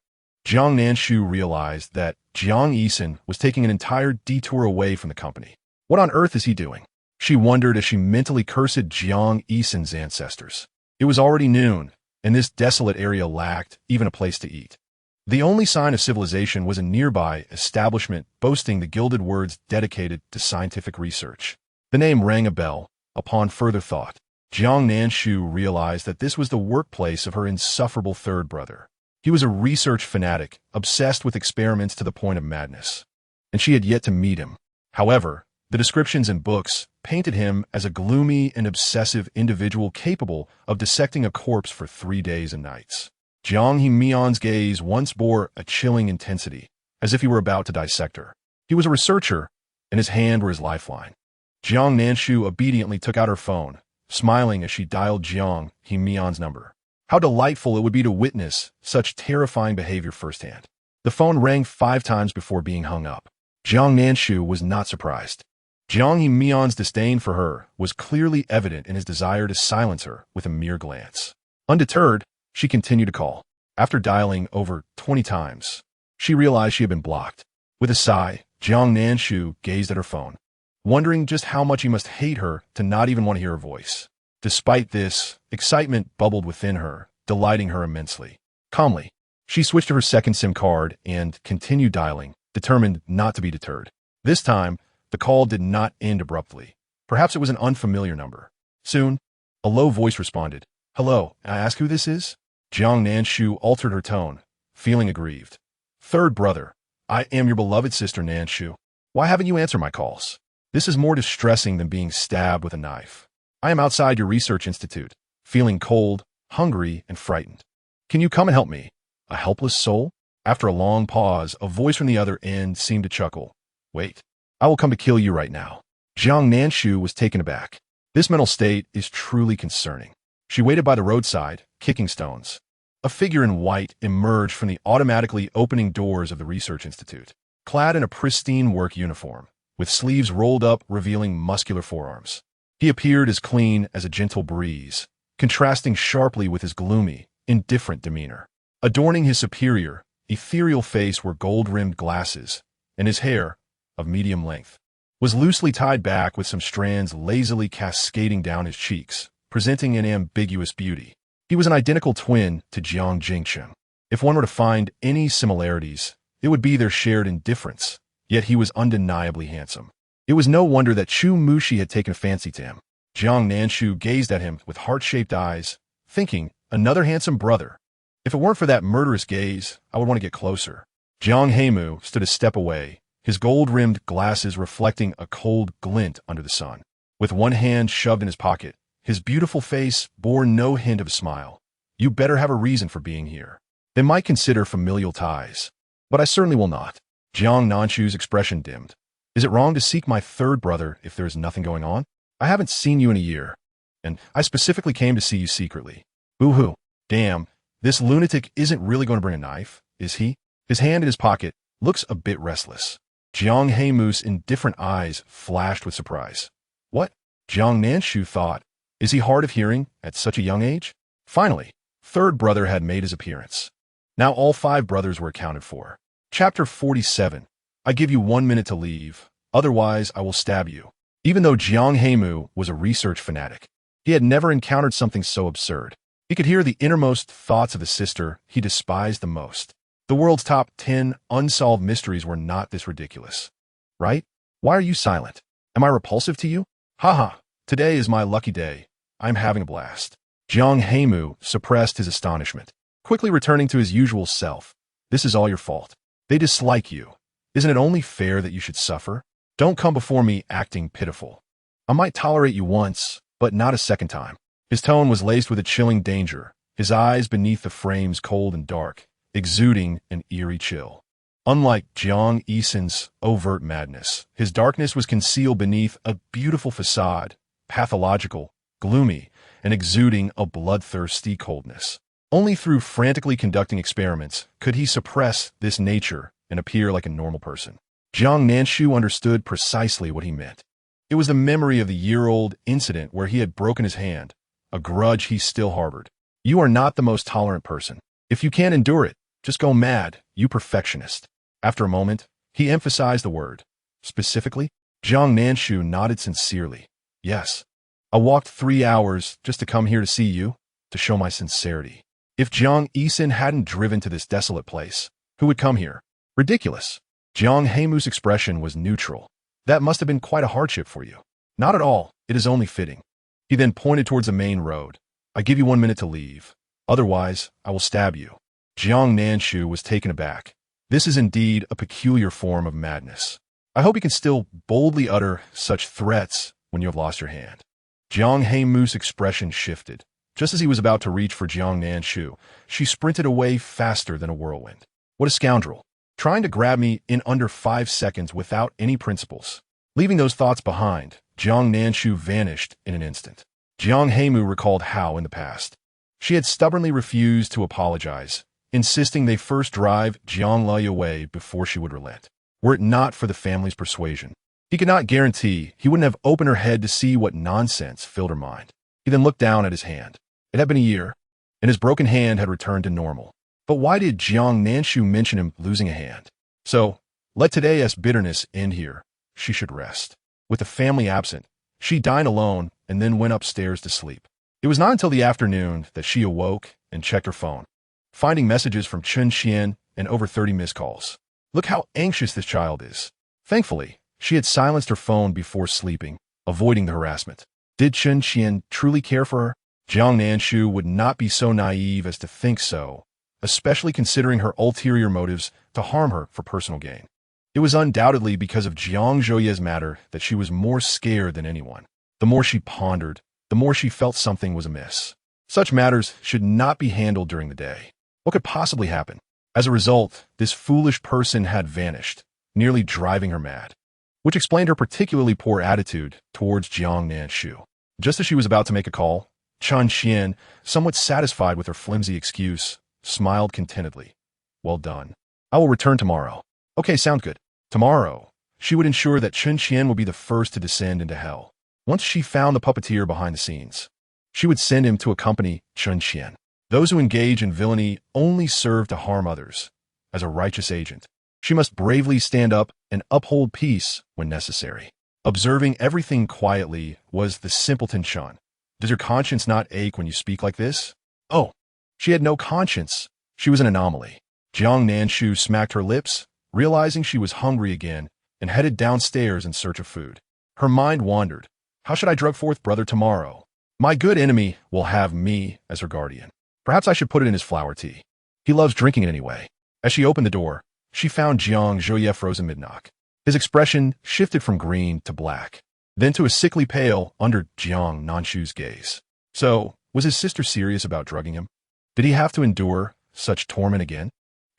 Jiang Nanshu realized that Jiang Yisan was taking an entire detour away from the company. What on earth is he doing? She wondered as she mentally cursed Jiang Yisan's ancestors. It was already noon, and this desolate area lacked even a place to eat. The only sign of civilization was a nearby establishment boasting the gilded words dedicated to scientific research. The name rang a bell. Upon further thought, Jiang Nanshu realized that this was the workplace of her insufferable third brother. He was a research fanatic, obsessed with experiments to the point of madness, and she had yet to meet him. However, the descriptions in books painted him as a gloomy and obsessive individual capable of dissecting a corpse for 3 days and nights. Jiang Mian's gaze once bore a chilling intensity, as if he were about to dissect her. He was a researcher, and his hand were his lifeline. Jiang Nanshu obediently took out her phone, smiling as she dialed Jiang Mian's number. How delightful it would be to witness such terrifying behavior firsthand. The phone rang 5 times before being hung up. Jiang Nanshu was not surprised. Jiang Mian's disdain for her was clearly evident in his desire to silence her with a mere glance. Undeterred, she continued to call. After dialing over 20 times, she realized she had been blocked. With a sigh, Jiang Nanshu gazed at her phone, wondering just how much he must hate her to not even want to hear her voice. Despite this, excitement bubbled within her, delighting her immensely. Calmly, she switched to her second SIM card and continued dialing, determined not to be deterred. This time, the call did not end abruptly. Perhaps it was an unfamiliar number. Soon, a low voice responded. Hello, I ask who this is? Jiang Nanshu altered her tone, feeling aggrieved. Third brother, I am your beloved sister Nanshu. Why haven't you answered my calls? This is more distressing than being stabbed with a knife. I am outside your research institute, feeling cold, hungry, and frightened. Can you come and help me? A helpless soul? After a long pause, a voice from the other end seemed to chuckle. Wait, I will come to kill you right now. Jiang Nanshu was taken aback. This mental state is truly concerning. She waited by the roadside, kicking stones. A figure in white emerged from the automatically opening doors of the research institute, clad in a pristine work uniform, with sleeves rolled up revealing muscular forearms. He appeared as clean as a gentle breeze, contrasting sharply with his gloomy, indifferent demeanor. Adorning his superior, ethereal face were gold-rimmed glasses, and his hair, of medium length, was loosely tied back with some strands lazily cascading down his cheeks, presenting an ambiguous beauty. He was an identical twin to Jiang Jingchen. If one were to find any similarities, it would be their shared indifference, yet he was undeniably handsome. It was no wonder that Chu Mushi had taken a fancy to him. Jiang Nanshu gazed at him with heart-shaped eyes, thinking, another handsome brother. If it weren't for that murderous gaze, I would want to get closer. Jiang Heimu stood a step away, his gold-rimmed glasses reflecting a cold glint under the sun. With one hand shoved in his pocket, his beautiful face bore no hint of a smile. You better have a reason for being here. They might consider familial ties, but I certainly will not. Jiang Nanshu's expression dimmed. Is it wrong to seek my third brother if there is nothing going on? I haven't seen you in a year, and I specifically came to see you secretly. Boo-hoo. Damn, this lunatic isn't really going to bring a knife, is he? His hand in his pocket looks a bit restless. Jiang Heimu's indifferent eyes flashed with surprise. What? Jiang Nanshu thought, Is he hard of hearing at such a young age? Finally, third brother had made his appearance. Now all 5 brothers were accounted for. Chapter 47. I give you 1 minute to leave, otherwise I will stab you. Even though Jiang Nanshu was a research fanatic, he had never encountered something so absurd. He could hear the innermost thoughts of the sister he despised the most. The world's top 10 unsolved mysteries were not this ridiculous. Right? Why are you silent? Am I repulsive to you? Haha, today is my lucky day. I'm having a blast. Jiang Nanshu suppressed his astonishment, quickly returning to his usual self. This is all your fault. They dislike you. Isn't it only fair that you should suffer? Don't come before me acting pitiful. I might tolerate you once, but not a second time. His tone was laced with a chilling danger, his eyes beneath the frames cold and dark, exuding an eerie chill. Unlike Jiang Nanshu's overt madness, his darkness was concealed beneath a beautiful facade, pathological, gloomy, and exuding a bloodthirsty coldness. Only through frantically conducting experiments could he suppress this nature and appear like a normal person. Jiang Nanshu understood precisely what he meant. It was the memory of the year-old incident where he had broken his hand, a grudge he still harbored. You are not the most tolerant person. If you can't endure it, just go mad, you perfectionist. After a moment, he emphasized the word. Specifically, Jiang Nanshu nodded sincerely. Yes. I walked 3 hours just to come here to see you, to show my sincerity. If Jiang Nanshu hadn't driven to this desolate place, who would come here? Ridiculous. Jiang Nanshu's expression was neutral. That must have been quite a hardship for you. Not at all. It is only fitting. He then pointed towards the main road. I give you 1 minute to leave. Otherwise, I will stab you. Jiang Nanshu was taken aback. This is indeed a peculiar form of madness. I hope you can still boldly utter such threats when you have lost your hand. Jiang Nanshu's expression shifted. Just as he was about to reach for Jiang Nanshu, she sprinted away faster than a whirlwind. What a scoundrel. Trying to grab me in under 5 seconds without any principles. Leaving those thoughts behind, Jiang Nanshu vanished in an instant. Jiang Nanshu recalled how, in the past, she had stubbornly refused to apologize, insisting they first drive Jiang Lui away before she would relent. Were it not for the family's persuasion, he could not guarantee he wouldn't have opened her head to see what nonsense filled her mind. He then looked down at his hand. It had been a year, and his broken hand had returned to normal. But why did Jiang Nanshu mention him losing a hand? So, let today's bitterness end here. She should rest. With the family absent, she dined alone and then went upstairs to sleep. It was not until the afternoon that she awoke and checked her phone, finding messages from Chen Xian and over 30 missed calls. Look how anxious this child is. Thankfully, she had silenced her phone before sleeping, avoiding the harassment. Did Chen Xian truly care for her? Jiang Nanshu would not be so naive as to think so, especially considering her ulterior motives to harm her for personal gain. It was undoubtedly because of Jiang Zhouye's matter that she was more scared than anyone. The more she pondered, the more she felt something was amiss. Such matters should not be handled during the day. What could possibly happen? As a result, this foolish person had vanished, nearly driving her mad, which explained her particularly poor attitude towards Jiang Nanshu. Just as she was about to make a call, Chen Xian, somewhat satisfied with her flimsy excuse, smiled contentedly. Well done. I will return tomorrow. Okay, sound good. Tomorrow, she would ensure that Chen Xian would be the first to descend into hell. Once she found the puppeteer behind the scenes, she would send him to accompany Chen Xian. Those who engage in villainy only serve to harm others. As a righteous agent, she must bravely stand up and uphold peace when necessary. Observing everything quietly was the simpleton Chen. Does your conscience not ache when you speak like this? Oh, she had no conscience. She was an anomaly. Jiang Nanshu smacked her lips, realizing she was hungry again, and headed downstairs in search of food. Her mind wandered. How should I drug forth brother tomorrow? My good enemy will have me as her guardian. Perhaps I should put it in his flower tea. He loves drinking it anyway. As she opened the door, she found Jiang Zhouye frozen mid-knock. His expression shifted from green to black, then to a sickly pale under Jiang Nanshu's gaze. So, was his sister serious about drugging him? Did he have to endure such torment again?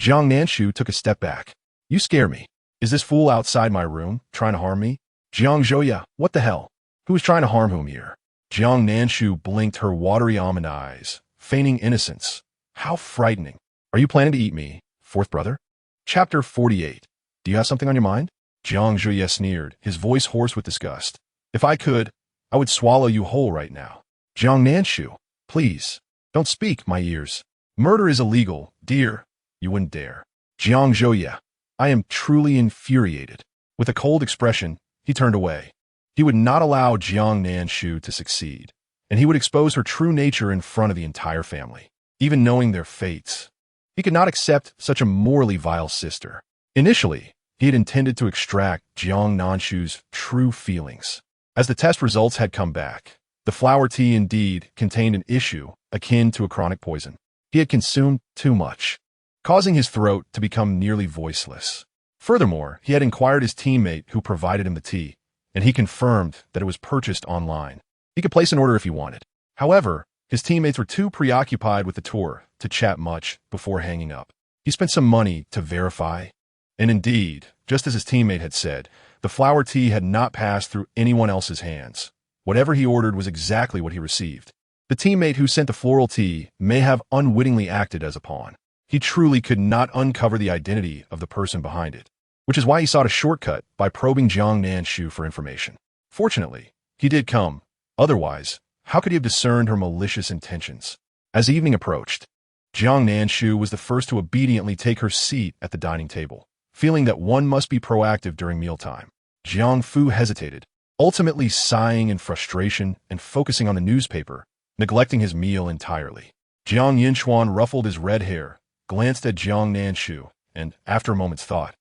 Jiang Nanshu took a step back. You scare me. Is this fool outside my room, trying to harm me? Jiang Zhouye, what the hell? Who is trying to harm whom here? Jiang Nanshu blinked her watery almond eyes, feigning innocence. How frightening. Are you planning to eat me, fourth brother? Chapter 48. Do you have something on your mind? Jiang Zhouye sneered, his voice hoarse with disgust. If I could, I would swallow you whole right now. Jiang Nanshu, please, don't speak, my ears. Murder is illegal, dear. You wouldn't dare. Jiang Zhouye, I am truly infuriated. With a cold expression, he turned away. He would not allow Jiang Nanshu to succeed, and he would expose her true nature in front of the entire family. Even knowing their fates, he could not accept such a morally vile sister. Initially, he had intended to extract Jiang Nanshu's true feelings. As the test results had come back, the flower tea indeed contained an issue akin to a chronic poison. He had consumed too much, causing his throat to become nearly voiceless. Furthermore, he had inquired his teammate who provided him the tea, and he confirmed that it was purchased online. He could place an order if he wanted. However, his teammates were too preoccupied with the tour to chat much before hanging up. He spent some money to verify, and indeed, just as his teammate had said, the flower tea had not passed through anyone else's hands. Whatever he ordered was exactly what he received. The teammate who sent the floral tea may have unwittingly acted as a pawn. He truly could not uncover the identity of the person behind it, which is why he sought a shortcut by probing Jiang Nanshu for information. Fortunately, he did come. Otherwise, how could he have discerned her malicious intentions? As evening approached, Jiang Nanshu was the first to obediently take her seat at the dining table, feeling that one must be proactive during mealtime. Jiang Fu hesitated, ultimately sighing in frustration and focusing on the newspaper, neglecting his meal entirely. Jiang Yinchuan ruffled his red hair, glanced at Jiang Nanshu, and, after a moment's thought,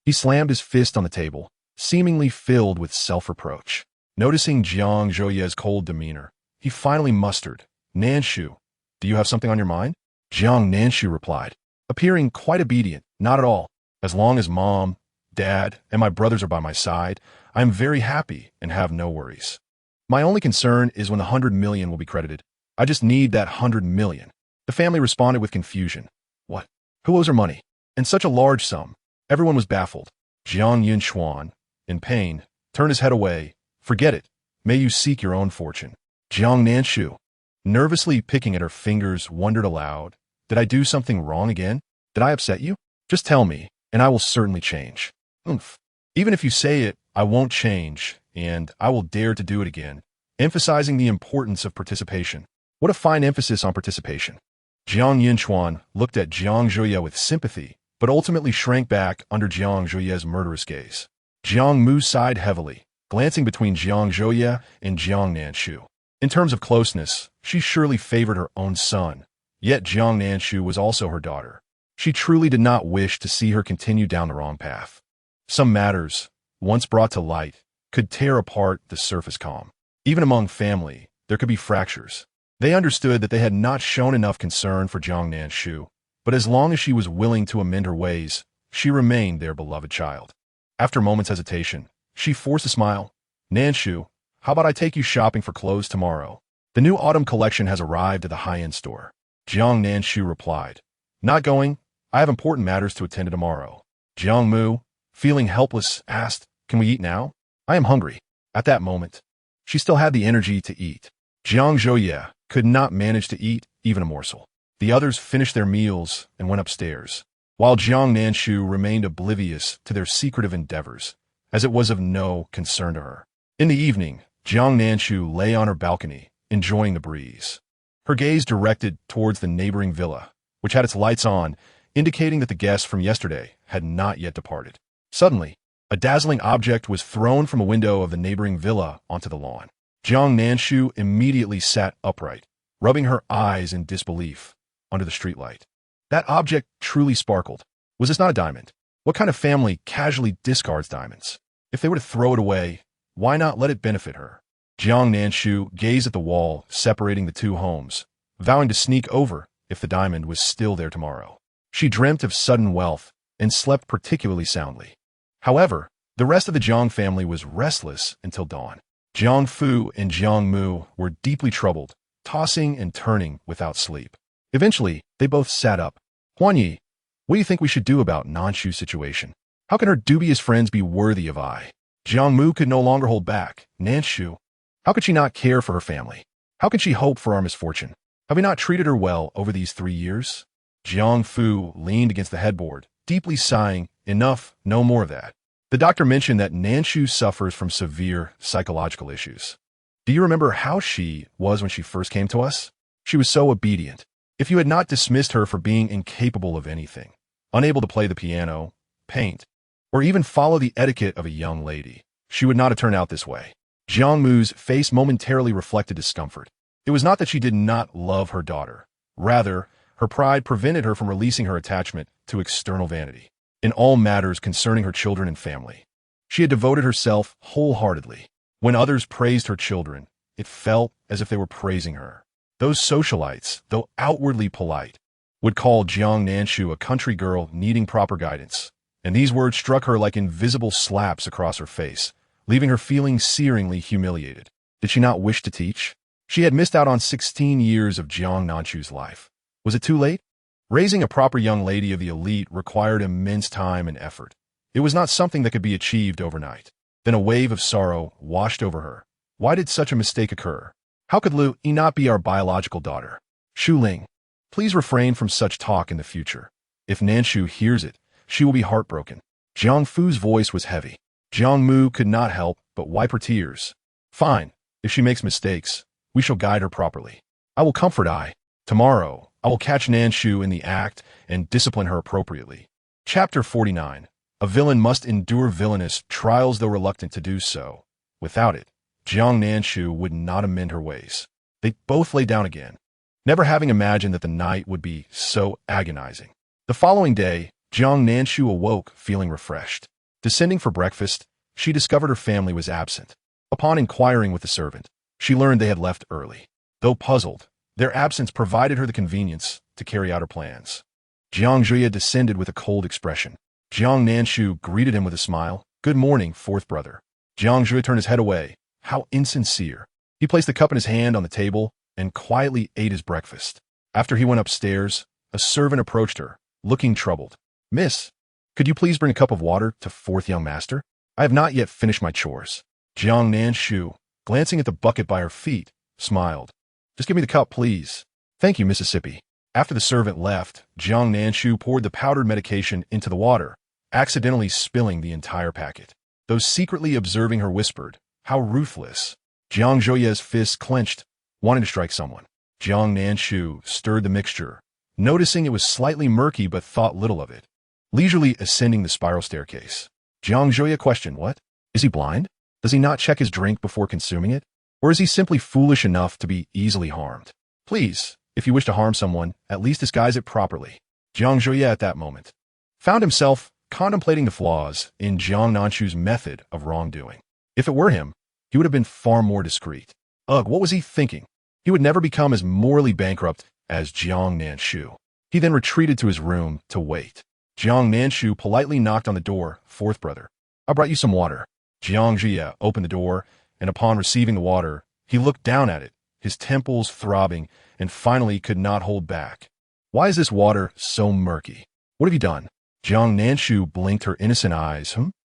he slammed his fist on the table, seemingly filled with self-reproach. Noticing Jiang Zhouye's cold demeanor, he finally mustered, "Nanshu, do you have something on your mind?" Jiang Nanshu replied, appearing quite obedient. "Not at all. As long as Mom, Dad, and my brothers are by my side, I am very happy and have no worries. My only concern is when the 100 million will be credited. I just need that 100 million. The family responded with confusion. What? Who owes her money? And such a large sum? Everyone was baffled. Jiang Yinchuan, in pain, turned his head away. "Forget it. May you seek your own fortune." Jiang Nanshu, nervously picking at her fingers, wondered aloud, "Did I do something wrong again? Did I upset you? Just tell me, and I will certainly change." "Oomph. Even if you say it, I won't change, and I will dare to do it again," emphasizing the importance of participation. What a fine emphasis on participation. Jiang Yinchuan looked at Jiang Zhouye with sympathy, but ultimately shrank back under Jiang Zhouye's murderous gaze. Jiang Mu sighed heavily, glancing between Jiang Zhouye and Jiang Nanshu. In terms of closeness, she surely favored her own son, yet Jiang Nanshu was also her daughter. She truly did not wish to see her continue down the wrong path. Some matters, once brought to light, could tear apart the surface calm. Even among family, there could be fractures. They understood that they had not shown enough concern for Jiang Nanshu, but as long as she was willing to amend her ways, she remained their beloved child. After a moment's hesitation, she forced a smile. "Nanshu, how about I take you shopping for clothes tomorrow? The new autumn collection has arrived at the high-end store." Jiang Nanshu replied, "Not going. I have important matters to attend to tomorrow." Jiang Mu, feeling helpless, asked, "Can we eat now? I am hungry." At that moment, she still had the energy to eat. Jiang Zhouye could not manage to eat even a morsel. The others finished their meals and went upstairs, while Jiang Nanshu remained oblivious to their secretive endeavors, as it was of no concern to her. In the evening, Jiang Nanshu lay on her balcony, enjoying the breeze. Her gaze directed towards the neighboring villa, which had its lights on, indicating that the guests from yesterday had not yet departed. Suddenly, a dazzling object was thrown from a window of the neighboring villa onto the lawn. Jiang Nanshu immediately sat upright, rubbing her eyes in disbelief under the streetlight. That object truly sparkled. Was this not a diamond? What kind of family casually discards diamonds? If they were to throw it away, why not let it benefit her? Jiang Nanshu gazed at the wall separating the two homes, vowing to sneak over if the diamond was still there tomorrow. She dreamt of sudden wealth and slept particularly soundly. However, the rest of the Jiang family was restless until dawn. Jiang Fu and Jiang Mu were deeply troubled, tossing and turning without sleep. Eventually, they both sat up. "Huanyi, what do you think we should do about Nanshu's situation? How can her dubious friends be worthy of I?" Jiang Mu could no longer hold back. "Nanshu, how could she not care for her family? How can she hope for our misfortune? Have we not treated her well over these 3 years?" Jiang Fu leaned against the headboard, deeply sighing, "Enough, no more of that. The doctor mentioned that Nanshu suffers from severe psychological issues. Do you remember how she was when she first came to us? She was so obedient. If you had not dismissed her for being incapable of anything, unable to play the piano, paint, or even follow the etiquette of a young lady, she would not have turned out this way. Jiang Mu's face momentarily reflected discomfort. It was not that she did not love her daughter. Rather, her pride prevented her from releasing her attachment to external vanity. In all matters concerning her children and family, she had devoted herself wholeheartedly. When others praised her children, it felt as if they were praising her. Those socialites, though outwardly polite, would call Jiang Nanshu a country girl needing proper guidance, and these words struck her like invisible slaps across her face, leaving her feeling searingly humiliated. Did she not wish to teach? She had missed out on 16 years of Jiang Nanshu's life. Was it too late? Raising a proper young lady of the elite required immense time and effort. It was not something that could be achieved overnight. Then a wave of sorrow washed over her. Why did such a mistake occur? How could Lu Yi not be our biological daughter? Shu Ling, please refrain from such talk in the future. If Nanshu hears it, she will be heartbroken. Jiang Fu's voice was heavy. Jiang Mu could not help but wipe her tears. Fine, if she makes mistakes, we shall guide her properly. I will comfort I. Tomorrow, I will catch Nanshu in the act and discipline her appropriately. Chapter 49. A villain must endure villainous trials though reluctant to do so. Without it, Jiang Nanshu would not amend her ways. They both lay down again, never having imagined that the night would be so agonizing. The following day, Jiang Nanshu awoke feeling refreshed. Descending for breakfast, she discovered her family was absent. Upon inquiring with the servant, she learned they had left early. Though puzzled, their absence provided her the convenience to carry out her plans. Jiang Zhuya descended with a cold expression. Jiang Nanshu greeted him with a smile. Good morning, fourth brother. Jiang Zhuya turned his head away. How insincere. He placed the cup in his hand on the table and quietly ate his breakfast. After he went upstairs, a servant approached her, looking troubled. Miss, could you please bring a cup of water to fourth young master? I have not yet finished my chores. Jiang Nanshu, glancing at the bucket by her feet, smiled. Just give me the cup, please. Thank you, Mississippi. After the servant left, Jiang Nanshu poured the powdered medication into the water, accidentally spilling the entire packet. Those secretly observing her whispered, how ruthless. Jiang Zhuya's fists clenched, wanting to strike someone. Jiang Nanshu stirred the mixture, noticing it was slightly murky but thought little of it. Leisurely ascending the spiral staircase, Jiang Zhuya questioned, what? Is he blind? Does he not check his drink before consuming it? Or is he simply foolish enough to be easily harmed? Please, if you wish to harm someone, at least disguise it properly. Jiang Zhuya at that moment found himself contemplating the flaws in Jiang Nanshu's method of wrongdoing. If it were him, he would have been far more discreet. Ugh, what was he thinking? He would never become as morally bankrupt as Jiang Nanshu. He then retreated to his room to wait. Jiang Nanshu politely knocked on the door. Fourth brother, I brought you some water. Jiang Zhuya opened the door, and upon receiving the water, he looked down at it, his temples throbbing, and finally could not hold back. Why is this water so murky? What have you done? Jiang Nanshu blinked her innocent eyes.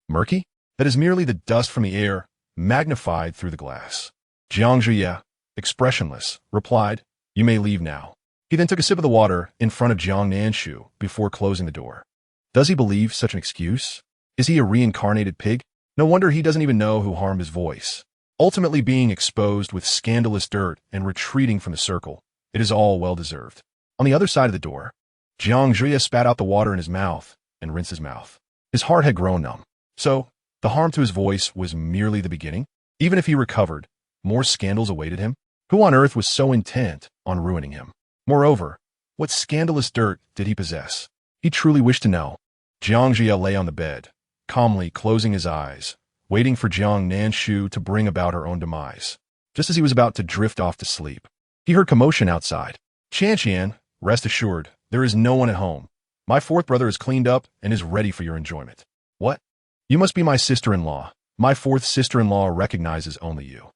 Murky? That is merely the dust from the air, magnified through the glass. Jiang Zhuya, expressionless, replied, you may leave now. He then took a sip of the water in front of Jiang Nanshu before closing the door. Does he believe such an excuse? Is he a reincarnated pig? No wonder he doesn't even know who harmed his voice. Ultimately being exposed with scandalous dirt and retreating from the circle, it is all well-deserved. On the other side of the door, Jiang Zhuya spat out the water in his mouth and rinsed his mouth. His heart had grown numb. So, the harm to his voice was merely the beginning? Even if he recovered, more scandals awaited him? Who on earth was so intent on ruining him? Moreover, what scandalous dirt did he possess? He truly wished to know. Jiang Zhuya lay on the bed, calmly closing his eyes, waiting for Jiang Nanshu to bring about her own demise. Just as he was about to drift off to sleep, he heard commotion outside. Qian, rest assured, there is no one at home. My fourth brother is cleaned up and is ready for your enjoyment. What? You must be my sister-in-law. My fourth sister-in-law recognizes only you.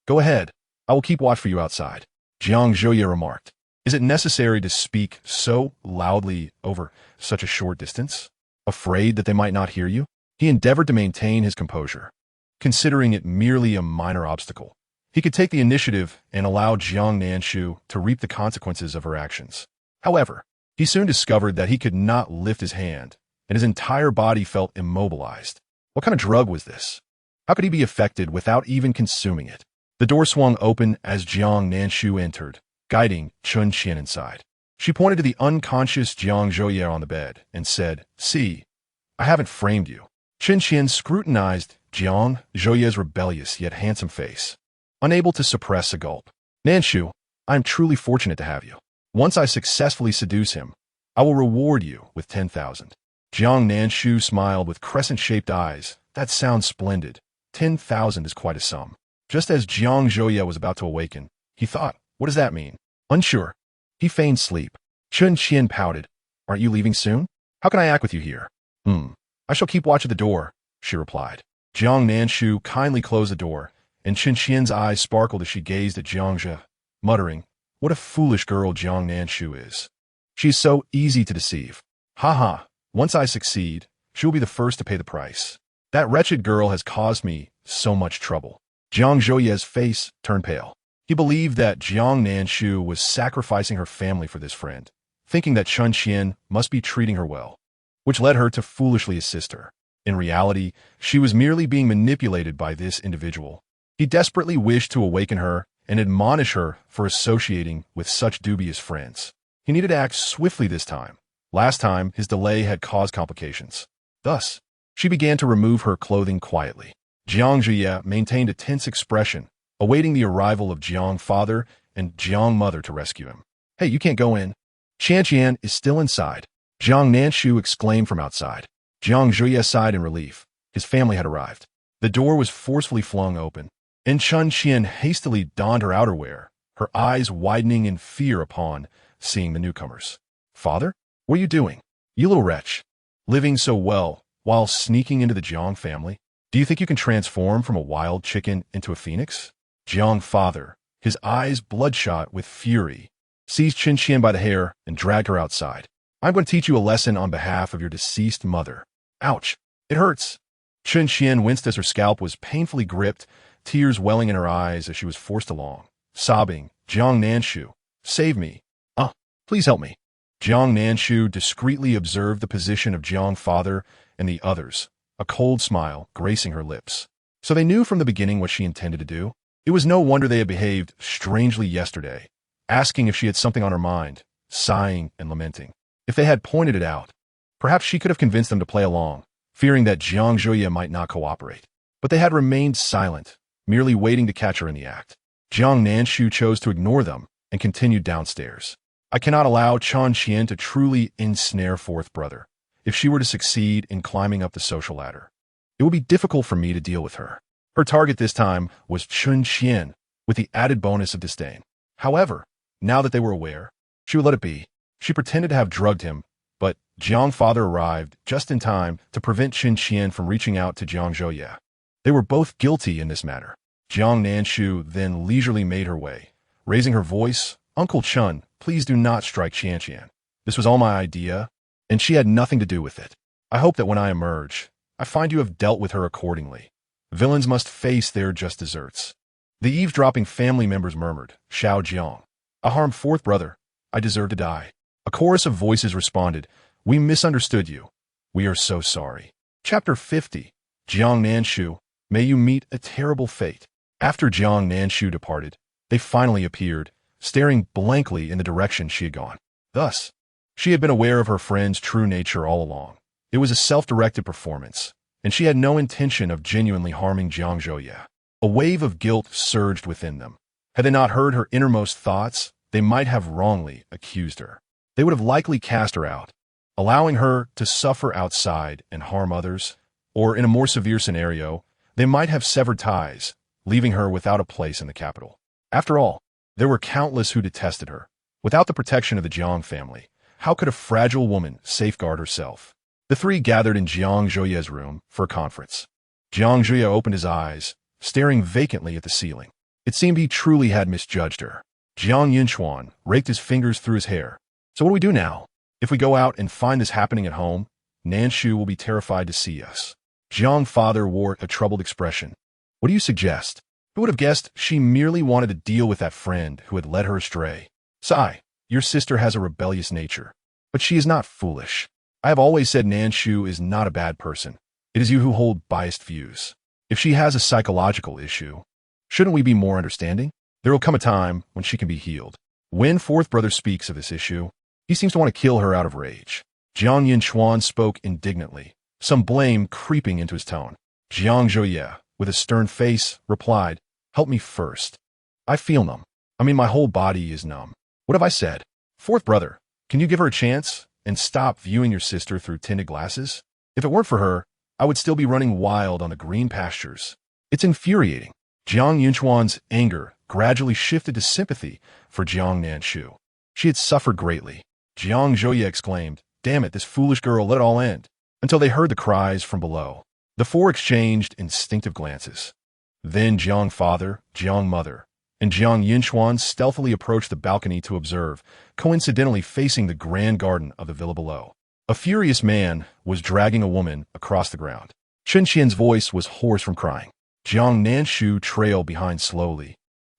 Go ahead. I will keep watch for you outside. Jiang Zhuya remarked. Is it necessary to speak so loudly over such a short distance? Afraid that they might not hear you? He endeavored to maintain his composure, considering it merely a minor obstacle. He could take the initiative and allow Jiang Nanshu to reap the consequences of her actions. However, he soon discovered that he could not lift his hand, and his entire body felt immobilized. What kind of drug was this? How could he be affected without even consuming it? The door swung open as Jiang Nanshu entered, guiding Chun Qian inside. She pointed to the unconscious Jiang Zhouye on the bed and said, "See, I haven't framed you." Chun Qian scrutinized Jiang Zhouye's rebellious yet handsome face, unable to suppress a gulp. "Nanshu, I am truly fortunate to have you. Once I successfully seduce him, I will reward you with 10,000. Jiang Nanshu smiled with crescent-shaped eyes. "That sounds splendid. 10,000 is quite a sum." Just as Jiang Zhouye was about to awaken, he thought, "What does that mean?" Unsure, he feigned sleep. Chun Qian pouted. "Aren't you leaving soon? How can I act with you here?" "I shall keep watch at the door," she replied. Jiang Nanshu kindly closed the door, and Chun Qian's eyes sparkled as she gazed at Jiang Zhe, muttering, "What a foolish girl Jiang Nanshu is. She is so easy to deceive. Ha ha, once I succeed, she will be the first to pay the price. That wretched girl has caused me so much trouble." Jiang Zhouye's face turned pale. He believed that Jiang Nanshu was sacrificing her family for this friend, thinking that Chun Qian must be treating her well, which led her to foolishly assist her. In reality, she was merely being manipulated by this individual. He desperately wished to awaken her and admonish her for associating with such dubious friends. He needed to act swiftly this time. Last time, his delay had caused complications. Thus, she began to remove her clothing quietly. Jiang Zhouye maintained a tense expression, awaiting the arrival of Jiang father and Jiang mother to rescue him. "Hey, you can't go in. Qian Qian is still inside," Jiang Nanshu exclaimed from outside. Jiang Zhouye sighed in relief. His family had arrived. The door was forcefully flung open, and Chun Qian hastily donned her outerwear, her eyes widening in fear upon seeing the newcomers. "Father, what are you doing? You little wretch. Living so well while sneaking into the Jiang family? Do you think you can transform from a wild chicken into a phoenix?" Jiang father, his eyes bloodshot with fury, seized Chun Qian by the hair and dragged her outside. "I'm going to teach you a lesson on behalf of your deceased mother." "Ouch, it hurts." Chun Qian winced as her scalp was painfully gripped, tears welling in her eyes as she was forced along, sobbing, "Jiang Nanshu, save me. Please help me." Jiang Nanshu discreetly observed the position of Jiang father and the others, a cold smile gracing her lips. So they knew from the beginning what she intended to do. It was no wonder they had behaved strangely yesterday, asking if she had something on her mind, sighing and lamenting. If they had pointed it out, perhaps she could have convinced them to play along, fearing that Jiang Zhouye might not cooperate. But they had remained silent, merely waiting to catch her in the act. Jiang Nanshu chose to ignore them and continued downstairs. "I cannot allow Chun Qian to truly ensnare fourth brother. If she were to succeed in climbing up the social ladder, it would be difficult for me to deal with her." Her target this time was Chun Qian, with the added bonus of disdain. However, now that they were aware, she would let it be. She pretended to have drugged him, but Jiang father arrived just in time to prevent Chun Qian from reaching out to Jiang Zhouye. They were both guilty in this matter. Jiang Nanshu then leisurely made her way, raising her voice, "Uncle Chun, please do not strike Qian Qian. This was all my idea, and she had nothing to do with it. I hope that when I emerge, I find you have dealt with her accordingly. Villains must face their just deserts." The eavesdropping family members murmured, "Xiao Jiang, I harmed fourth brother. I deserve to die." A chorus of voices responded, "We misunderstood you. We are so sorry." Chapter 50. Jiang Nanshu, may you meet a terrible fate. After Jiang Nanshu departed, they finally appeared, staring blankly in the direction she had gone. Thus, she had been aware of her friend's true nature all along. It was a self-directed performance, and she had no intention of genuinely harming Jiang Zhouye. A wave of guilt surged within them. Had they not heard her innermost thoughts, they might have wrongly accused her. They would have likely cast her out, allowing her to suffer outside and harm others, or in a more severe scenario, they might have severed ties, leaving her without a place in the capital. After all, there were countless who detested her. Without the protection of the Jiang family, how could a fragile woman safeguard herself? The three gathered in Jiang Zhouye's room for a conference. Jiang Zhouye opened his eyes, staring vacantly at the ceiling. It seemed he truly had misjudged her. Jiang Yunchuan raked his fingers through his hair. "So what do we do now? If we go out and find this happening at home, Nanshu will be terrified to see us." Jiang father wore a troubled expression. "What do you suggest?" Who would have guessed she merely wanted to deal with that friend who had led her astray? "Sai, your sister has a rebellious nature, but she is not foolish. I have always said Nanshu is not a bad person. It is you who hold biased views. If she has a psychological issue, Shouldn't we be more understanding? There will come a time when she can be healed. When fourth brother speaks of this issue, he seems to want to kill her out of rage. Jiang Nanshu spoke indignantly, some blame creeping into his tone. Jiang Zhouye, with a stern face, replied, "Help me first. I feel numb. I mean, my whole body is numb. What have I said? Fourth brother, can you give her a chance and stop viewing your sister through tinted glasses? If it weren't for her, I would still be running wild on the green pastures." It's infuriating. Jiang Nanshu's anger gradually shifted to sympathy for Jiang Nanshu. She had suffered greatly. Jiang Zhouye exclaimed, "Damn it, this foolish girl, let it all end," until they heard the cries from below. The four exchanged instinctive glances. Then Jiang father, Jiang mother, and Jiang Nanshu stealthily approached the balcony to observe, coincidentally facing the grand garden of the villa below. A furious man was dragging a woman across the ground. Chen Qian's voice was hoarse from crying. Jiang Nanshu trailed behind slowly.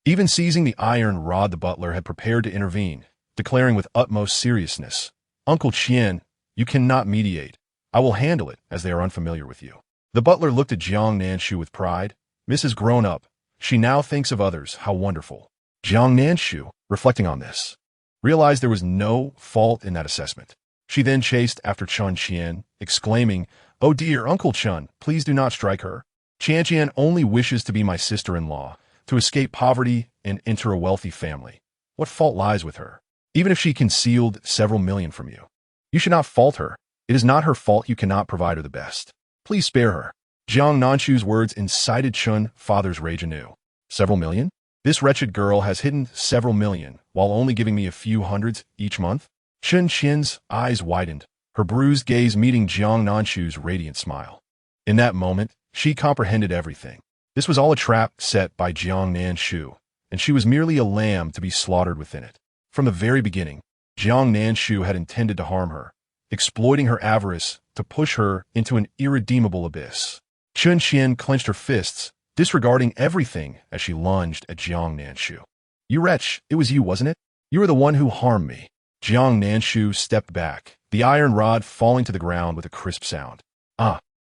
Even seizing the iron rod, the butler had prepared to intervene, declaring with utmost seriousness, "Uncle Qian, you cannot mediate. I will handle it, as they are unfamiliar with you." The butler looked at Jiang Nanshu with pride. Mrs. Grown Up, she now thinks of others, how wonderful. Jiang Nanshu, reflecting on this, realized there was no fault in that assessment. She then chased after Chen Qian, exclaiming, "Oh dear, Uncle Chen, please do not strike her. Chen Qian only wishes to be my sister-in-law, to escape poverty and enter a wealthy family. What fault lies with her? Even if she concealed several million from you, you should not fault her. It is not her fault you cannot provide her the best. Please spare her." Jiang Nanshu's words incited Chen father's rage anew. "Several million? This wretched girl has hidden several million, while only giving me a few hundreds each month?" Chen Qian's eyes widened, her bruised gaze meeting Jiang Nanshu's radiant smile. In that moment, she comprehended everything. This was all a trap set by Jiang Nanshu, and she was merely a lamb to be slaughtered within it. From the very beginning, Jiang Nanshu had intended to harm her, exploiting her avarice to push her into an irredeemable abyss. Chen Qian clenched her fists, disregarding everything as she lunged at Jiang Nanshu. "You wretch, it was you, wasn't it? You were the one who harmed me." Jiang Nanshu stepped back, the iron rod falling to the ground with a crisp sound.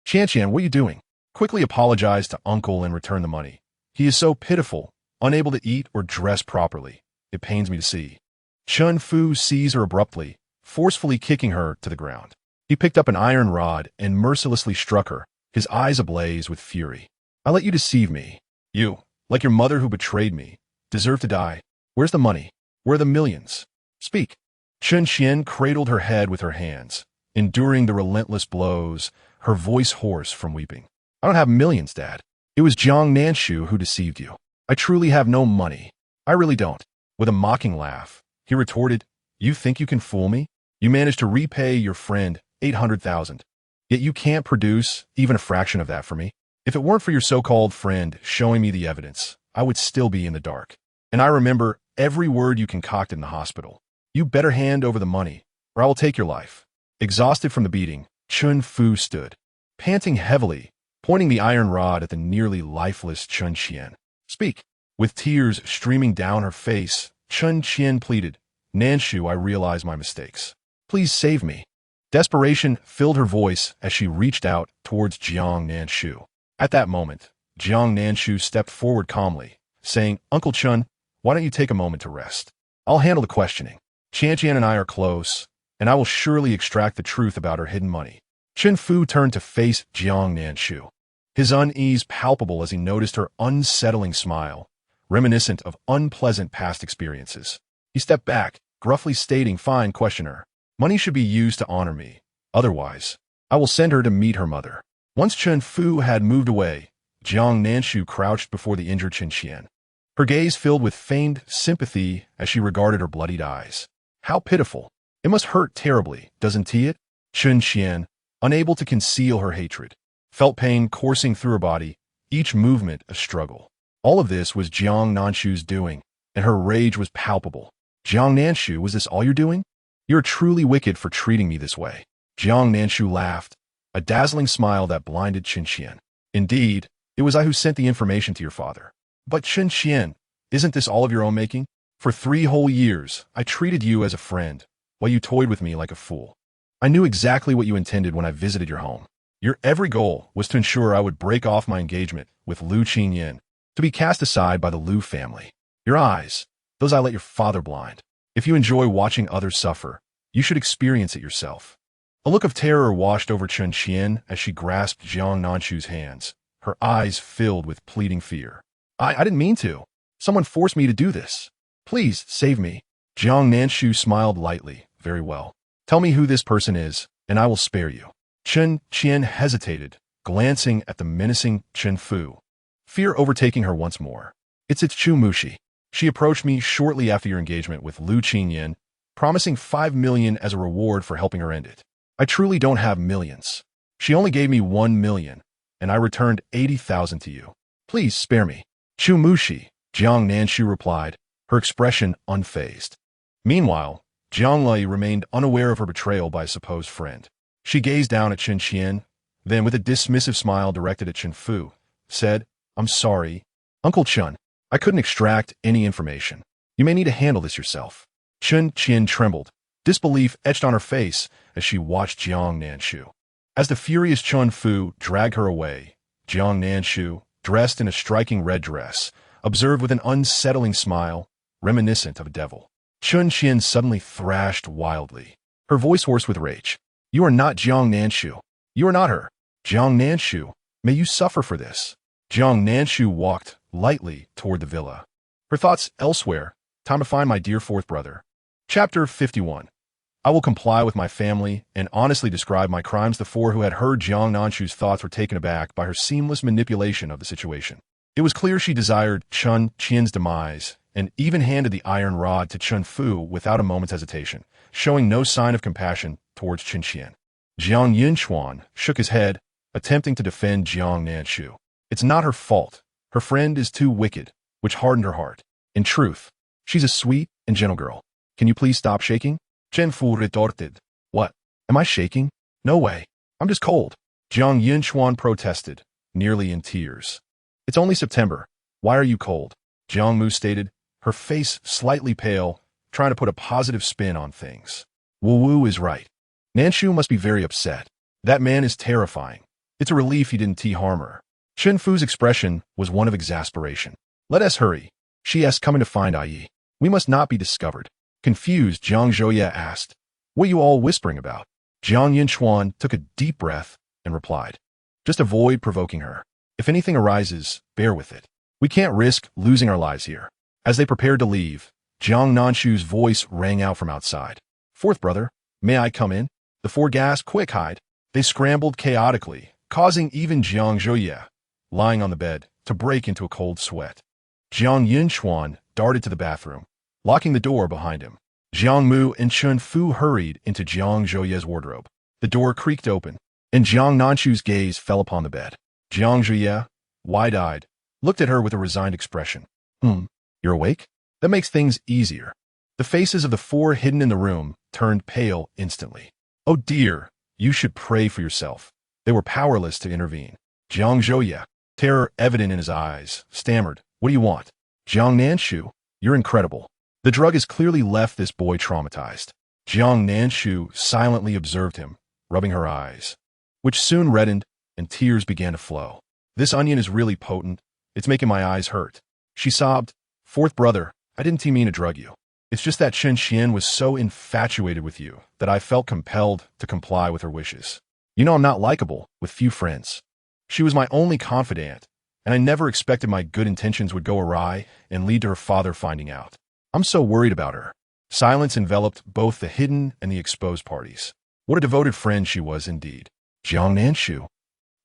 Chen Qian, what are you doing? Quickly apologize to uncle and return the money. He is so pitiful, unable to eat or dress properly. It pains me to see." Chen Fu seized her abruptly, forcefully kicking her to the ground. He picked up an iron rod and mercilessly struck her, his eyes ablaze with fury. "I let you deceive me. You, like your mother who betrayed me, deserve to die. Where's the money? Where are the millions? Speak." Chen Qian cradled her head with her hands, enduring the relentless blows, her voice hoarse from weeping. "I don't have millions, Dad. It was Jiang Nanshu who deceived you. I truly have no money. I really don't." With a mocking laugh, he retorted, "You think you can fool me? You managed to repay your friend 800,000. Yet you can't produce even a fraction of that for me. If it weren't for your so-called friend showing me the evidence, I would still be in the dark. And I remember every word you concocted in the hospital. You better hand over the money, or I will take your life." Exhausted from the beating, Chen Fu stood, panting heavily, pointing the iron rod at the nearly lifeless Chen Qian. "Speak." With tears streaming down her face, Chen Qian pleaded, "Nanshu, I realize my mistakes. Please save me." Desperation filled her voice as she reached out towards Jiang Nanshu. At that moment, Jiang Nanshu stepped forward calmly, saying, "Uncle Chen, why don't you take a moment to rest? I'll handle the questioning. Chen Qian and I are close, and I will surely extract the truth about her hidden money." Chen Fu turned to face Jiang Nanshu, his unease palpable as he noticed her unsettling smile, reminiscent of unpleasant past experiences. He stepped back, gruffly stating, "Fine, questioner. Money should be used to honor me. Otherwise, I will send her to meet her mother." Once Chen Fu had moved away, Jiang Nanshu crouched before the injured Chen Qian, her gaze filled with feigned sympathy as she regarded her bloodied eyes. How pitiful. It must hurt terribly, doesn't it? Chen Qian, unable to conceal her hatred, felt pain coursing through her body, each movement a struggle. All of this was Jiang Nanshu's doing, and her rage was palpable. "Jiang Nanshu, was this all you're doing? You're truly wicked for treating me this way." Jiang Nanshu laughed, a dazzling smile that blinded Chen Qian. "Indeed, it was I who sent the information to your father. But Chen Qian, isn't this all of your own making? For 3 whole years, I treated you as a friend, while you toyed with me like a fool. I knew exactly what you intended when I visited your home. Your every goal was to ensure I would break off my engagement with Lu Qinyan, to be cast aside by the Liu family. Your eyes, those eye let your father blind. If you enjoy watching others suffer, you should experience it yourself. A look of terror washed over Chen Qian as she grasped Jiang Nanshu's hands, her eyes filled with pleading fear. I didn't mean to. Someone forced me to do this. Please, save me. Jiang Nanshu smiled lightly. Very well. Tell me who this person is, and I will spare you. Chen Qian hesitated, glancing at the menacing Chen Fu. Fear overtaking her once more. It's Chu Mushi. She approached me shortly after your engagement with Liu Qinyan, promising 5 million as a reward for helping her end it. I truly don't have millions. She only gave me 1 million, and I returned 80,000 to you. Please spare me. Chu Mushi, Jiang Nanshu replied, her expression unfazed. Meanwhile, Jiang Lei remained unaware of her betrayal by a supposed friend. She gazed down at Chen Qian, then with a dismissive smile directed at Chen Fu, said, I'm sorry. Uncle Chen, I couldn't extract any information. You may need to handle this yourself. Chen Qian trembled, disbelief etched on her face as she watched Jiang Nanshu. As the furious Chen Fu dragged her away, Jiang Nanshu, dressed in a striking red dress, observed with an unsettling smile, reminiscent of a devil. Chen Qian suddenly thrashed wildly, her voice hoarse with rage. You are not Jiang Nanshu. You are not her. Jiang Nanshu, may you suffer for this. Jiang Nanshu walked lightly toward the villa, her thoughts elsewhere. Time to find my dear fourth brother. Chapter 51. I will comply with my family and honestly describe my crimes. The four who had heard Jiang Nanshu's thoughts were taken aback by her seamless manipulation of the situation. It was clear she desired Chen Qian's demise and even handed the iron rod to Chen Fu without a moment's hesitation, showing no sign of compassion towards Chen Qian. Jiang Yinchuan shook his head, attempting to defend Jiang Nanshu. It's not her fault. Her friend is too wicked, which hardened her heart. In truth, she's a sweet and gentle girl. Can you please stop shaking? Chen Fu retorted. What? Am I shaking? No way. I'm just cold. Jiang Yinchuan protested, nearly in tears. It's only September. Why are you cold? Jiang Mu stated, her face slightly pale, trying to put a positive spin on things. Wu Wu is right. Nanshu must be very upset. That man is terrifying. It's a relief he didn't harm her. Chen Fu's expression was one of exasperation. Let us hurry. She is coming to find Ai. We must not be discovered. Confused, Jiang Zhouye asked, what are you all whispering about? Jiang Yinchuan took a deep breath and replied, just avoid provoking her. If anything arises, bear with it. We can't risk losing our lives here. As they prepared to leave, Jiang Nanshu's voice rang out from outside. Fourth brother, may I come in? The four gasped, quick hide. They scrambled chaotically, causing even Jiang Zhouye, lying on the bed, to break into a cold sweat. Jiang Yinchuan darted to the bathroom, locking the door behind him. Jiang Mu and Chen Fu hurried into Jiang Zhouye's wardrobe. The door creaked open, and Jiang Nanshu's gaze fell upon the bed. Jiang Zhouye, wide-eyed, looked at her with a resigned expression. You're awake? That makes things easier. The faces of the four hidden in the room turned pale instantly. Oh dear, you should pray for yourself. They were powerless to intervene. Jiang Zhouye, terror evident in his eyes, stammered, what do you want? Jiang Nanshu, you're incredible. The drug has clearly left this boy traumatized. Jiang Nanshu silently observed him, rubbing her eyes, which soon reddened and tears began to flow. This onion is really potent. It's making my eyes hurt. She sobbed, fourth brother, I didn't mean to drug you. It's just that Chen Qian was so infatuated with you that I felt compelled to comply with her wishes. You know I'm not likable, with few friends. She was my only confidant, and I never expected my good intentions would go awry and lead to her father finding out. I'm so worried about her. Silence enveloped both the hidden and the exposed parties. What a devoted friend she was indeed. Jiang Nanshu.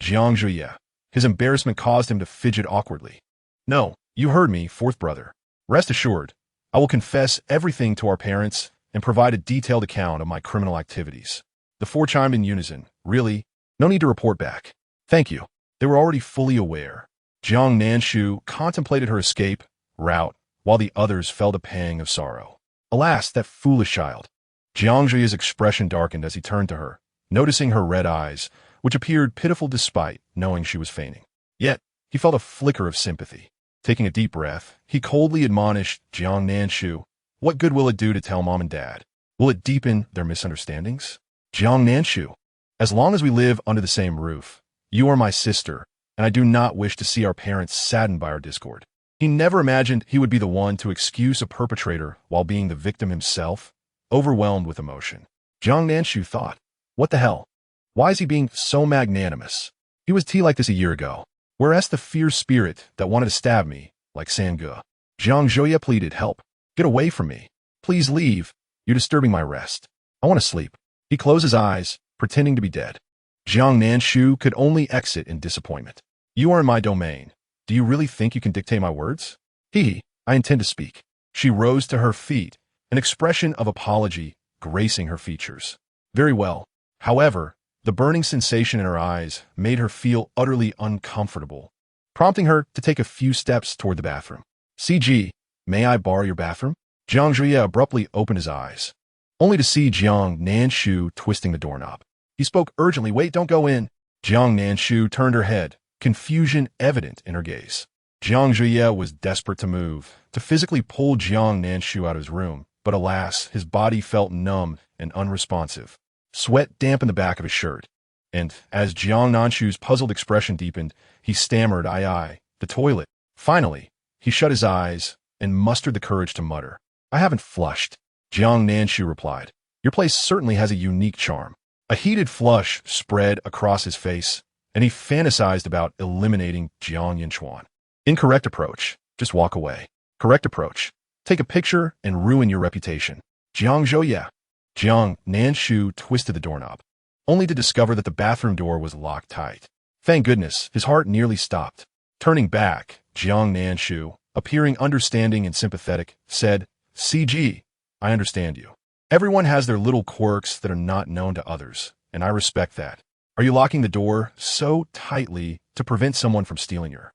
Jiang Zhouye. His embarrassment caused him to fidget awkwardly. No, you heard me, fourth brother. Rest assured, I will confess everything to our parents and provide a detailed account of my criminal activities. The four chimed in unison. Really? No need to report back. Thank you. They were already fully aware. Jiang Nanshu contemplated her escape route, while the others felt a pang of sorrow. Alas, that foolish child. Jiang Zhi's expression darkened as he turned to her, noticing her red eyes, which appeared pitiful despite knowing she was fainting. Yet, he felt a flicker of sympathy. Taking a deep breath, he coldly admonished Jiang Nanshu, what good will it do to tell mom and dad? Will it deepen their misunderstandings? Jiang Nanshu, as long as we live under the same roof, you are my sister, and I do not wish to see our parents saddened by our discord. He never imagined he would be the one to excuse a perpetrator while being the victim himself, overwhelmed with emotion. Jiang Nanshu thought, what the hell? Why is he being so magnanimous? He was tea like this a year ago. Whereas the fierce spirit that wanted to stab me, like Sangua. Jiang Zhuoye pleaded, help. Get away from me. Please leave. You're disturbing my rest. I want to sleep. He closed his eyes, pretending to be dead. Jiang Nanshu could only exit in disappointment. You are in my domain. Do you really think you can dictate my words? I intend to speak. She rose to her feet, an expression of apology gracing her features. Very well. However, the burning sensation in her eyes made her feel utterly uncomfortable, prompting her to take a few steps toward the bathroom. CG, may I borrow your bathroom? Jiang Zhuoye abruptly opened his eyes, only to see Jiang Nanshu twisting the doorknob. He spoke urgently, wait, don't go in. Jiang Nanshu turned her head, confusion evident in her gaze. Jiang Zhuoye was desperate to move, to physically pull Jiang Nanshu out of his room, but alas, his body felt numb and unresponsive. Sweat dampened the back of his shirt, and as Jiang Nanshu's puzzled expression deepened, he stammered, the toilet. Finally, he shut his eyes and mustered the courage to mutter, I haven't flushed. Jiang Nanshu replied, your place certainly has a unique charm. A heated flush spread across his face, and he fantasized about eliminating Jiang Yinchuan. Incorrect approach, just walk away. Correct approach, take a picture and ruin your reputation. Jiang Zhuoye. Jiang Nanshu twisted the doorknob, only to discover that the bathroom door was locked tight. Thank goodness, his heart nearly stopped. Turning back, Jiang Nanshu, appearing understanding and sympathetic, said, CG, I understand you. Everyone has their little quirks that are not known to others, and I respect that. Are you locking the door so tightly to prevent someone from stealing your?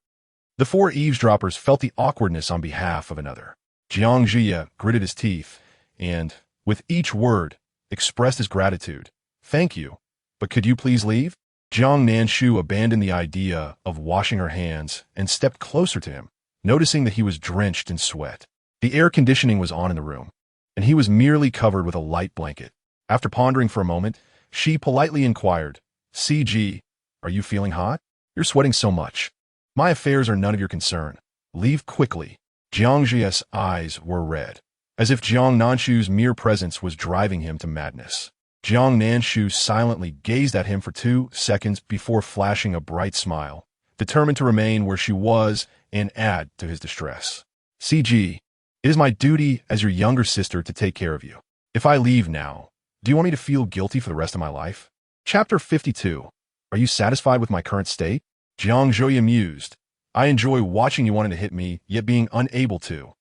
The four eavesdroppers felt the awkwardness on behalf of another. Jiang Zhuoye gritted his teeth and, with each word, expressed his gratitude. Thank you, but could you please leave? Jiang Nanshu abandoned the idea of washing her hands and stepped closer to him, noticing that he was drenched in sweat. The air conditioning was on in the room, and he was merely covered with a light blanket. After pondering for a moment, she politely inquired, CG, are you feeling hot? You're sweating so much. My affairs are none of your concern. Leave quickly. Jiang Zhuoye's eyes were red, as if Jiang Nanshu's mere presence was driving him to madness. Jiang Nanshu silently gazed at him for 2 seconds before flashing a bright smile, determined to remain where she was and add to his distress. CG, it is my duty as your younger sister to take care of you. If I leave now, do you want me to feel guilty for the rest of my life? Chapter 52. Are you satisfied with my current state? Jiang Zhuoye mused. I enjoy watching you wanting to hit me, yet being unable to.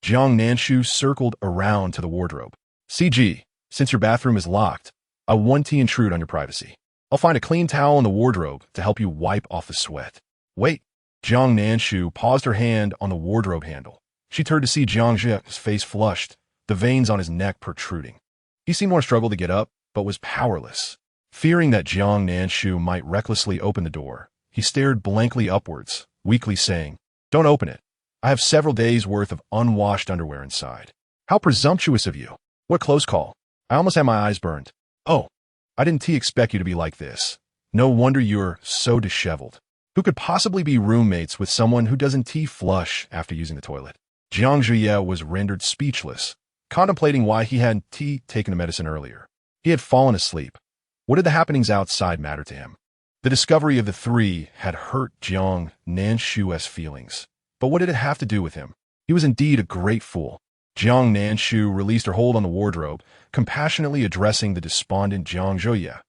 Jiang Nanshu circled around to the wardrobe. CG, since your bathroom is locked, I want to intrude on your privacy. I'll find a clean towel in the wardrobe to help you wipe off the sweat. Wait. Jiang Nanshu paused her hand on the wardrobe handle. She turned to see Jiang Zhuoye's face flushed, the veins on his neck protruding. He seemed more struggled to get up, but was powerless. Fearing that Jiang Nanshu might recklessly open the door, he stared blankly upwards, weakly saying, Don't open it. I have several days' worth of unwashed underwear inside. How presumptuous of you. What close call. I almost had my eyes burned. Oh, I didn't expect you to be like this. No wonder you're so disheveled. Who could possibly be roommates with someone who doesn't flush after using the toilet? Jiang Zhuoye was rendered speechless, contemplating why he hadn't taken the medicine earlier. He had fallen asleep. What did the happenings outside matter to him? The discovery of the three had hurt Jiang Nanshu's feelings. But what did it have to do with him? He was indeed a great fool. Jiang Nanshu released her hold on the wardrobe, compassionately addressing the despondent Jiang Zhuoye.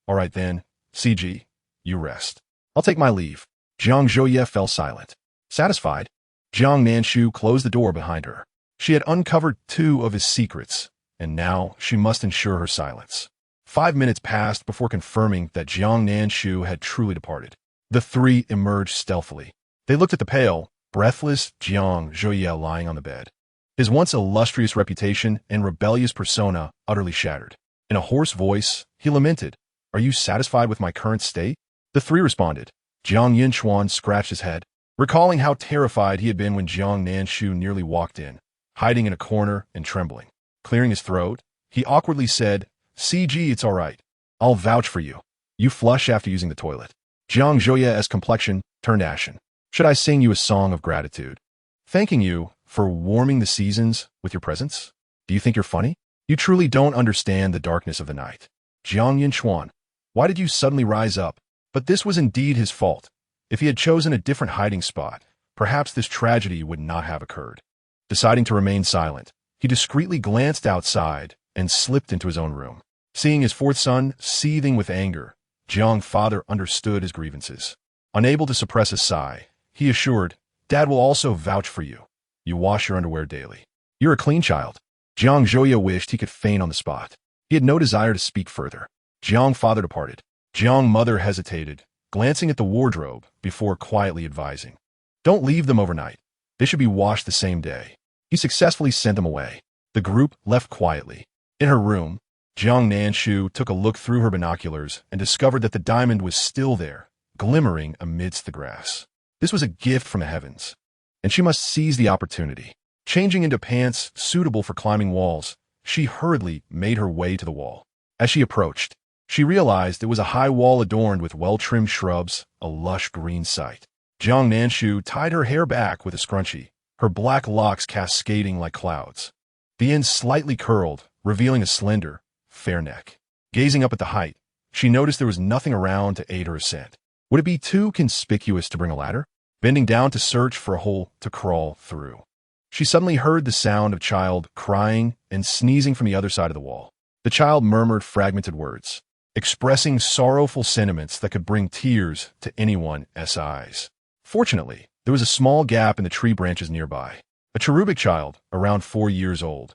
All right then, CG, you rest. I'll take my leave. Jiang Zhuoye fell silent. Satisfied, Jiang Nanshu closed the door behind her. She had uncovered 2 of his secrets, and now she must ensure her silence. 5 minutes passed before confirming that Jiang Nanshu had truly departed. The 3 emerged stealthily. They looked at the pale, breathless Jiang Zhuoye lying on the bed, his once illustrious reputation and rebellious persona utterly shattered. In a hoarse voice, he lamented, Are you satisfied with my current state? The 3 responded. Jiang Yinchuan scratched his head, recalling how terrified he had been when Jiang Nanshu nearly walked in, hiding in a corner and trembling. Clearing his throat, he awkwardly said, CG, it's all right. I'll vouch for you. You flush after using the toilet. Jiang Nanshu's complexion turned ashen. Should I sing you a song of gratitude? Thanking you for warming the seasons with your presence? Do you think you're funny? You truly don't understand the darkness of the night. Jiang Nanshu, why did you suddenly rise up? But this was indeed his fault. If he had chosen a different hiding spot, perhaps this tragedy would not have occurred. Deciding to remain silent, he discreetly glanced outside and slipped into his own room. Seeing his fourth son seething with anger, Jiang father understood his grievances. Unable to suppress a sigh, he assured, Dad will also vouch for you. You wash your underwear daily. You're a clean child. Jiang Nanshu wished he could faint on the spot. He had no desire to speak further. Jiang father departed. Jiang mother hesitated, glancing at the wardrobe before quietly advising. Don't leave them overnight. They should be washed the same day. He successfully sent them away. The group left quietly. In her room, Jiang Nanshu took a look through her binoculars and discovered that the diamond was still there, glimmering amidst the grass. This was a gift from the heavens, and she must seize the opportunity. Changing into pants suitable for climbing walls, she hurriedly made her way to the wall. As she approached, she realized it was a high wall adorned with well-trimmed shrubs, a lush green sight. Jiang Nanshu tied her hair back with a scrunchie, her black locks cascading like clouds. The ends slightly curled, revealing a slender, fair neck. Gazing up at the height, she noticed there was nothing around to aid her ascent. Would it be too conspicuous to bring a ladder? Bending down to search for a hole to crawl through, she suddenly heard the sound of a child crying and sneezing from the other side of the wall. The child murmured fragmented words, expressing sorrowful sentiments that could bring tears to anyone's eyes. Fortunately, there was a small gap in the tree branches nearby. A cherubic child, around 4 years old,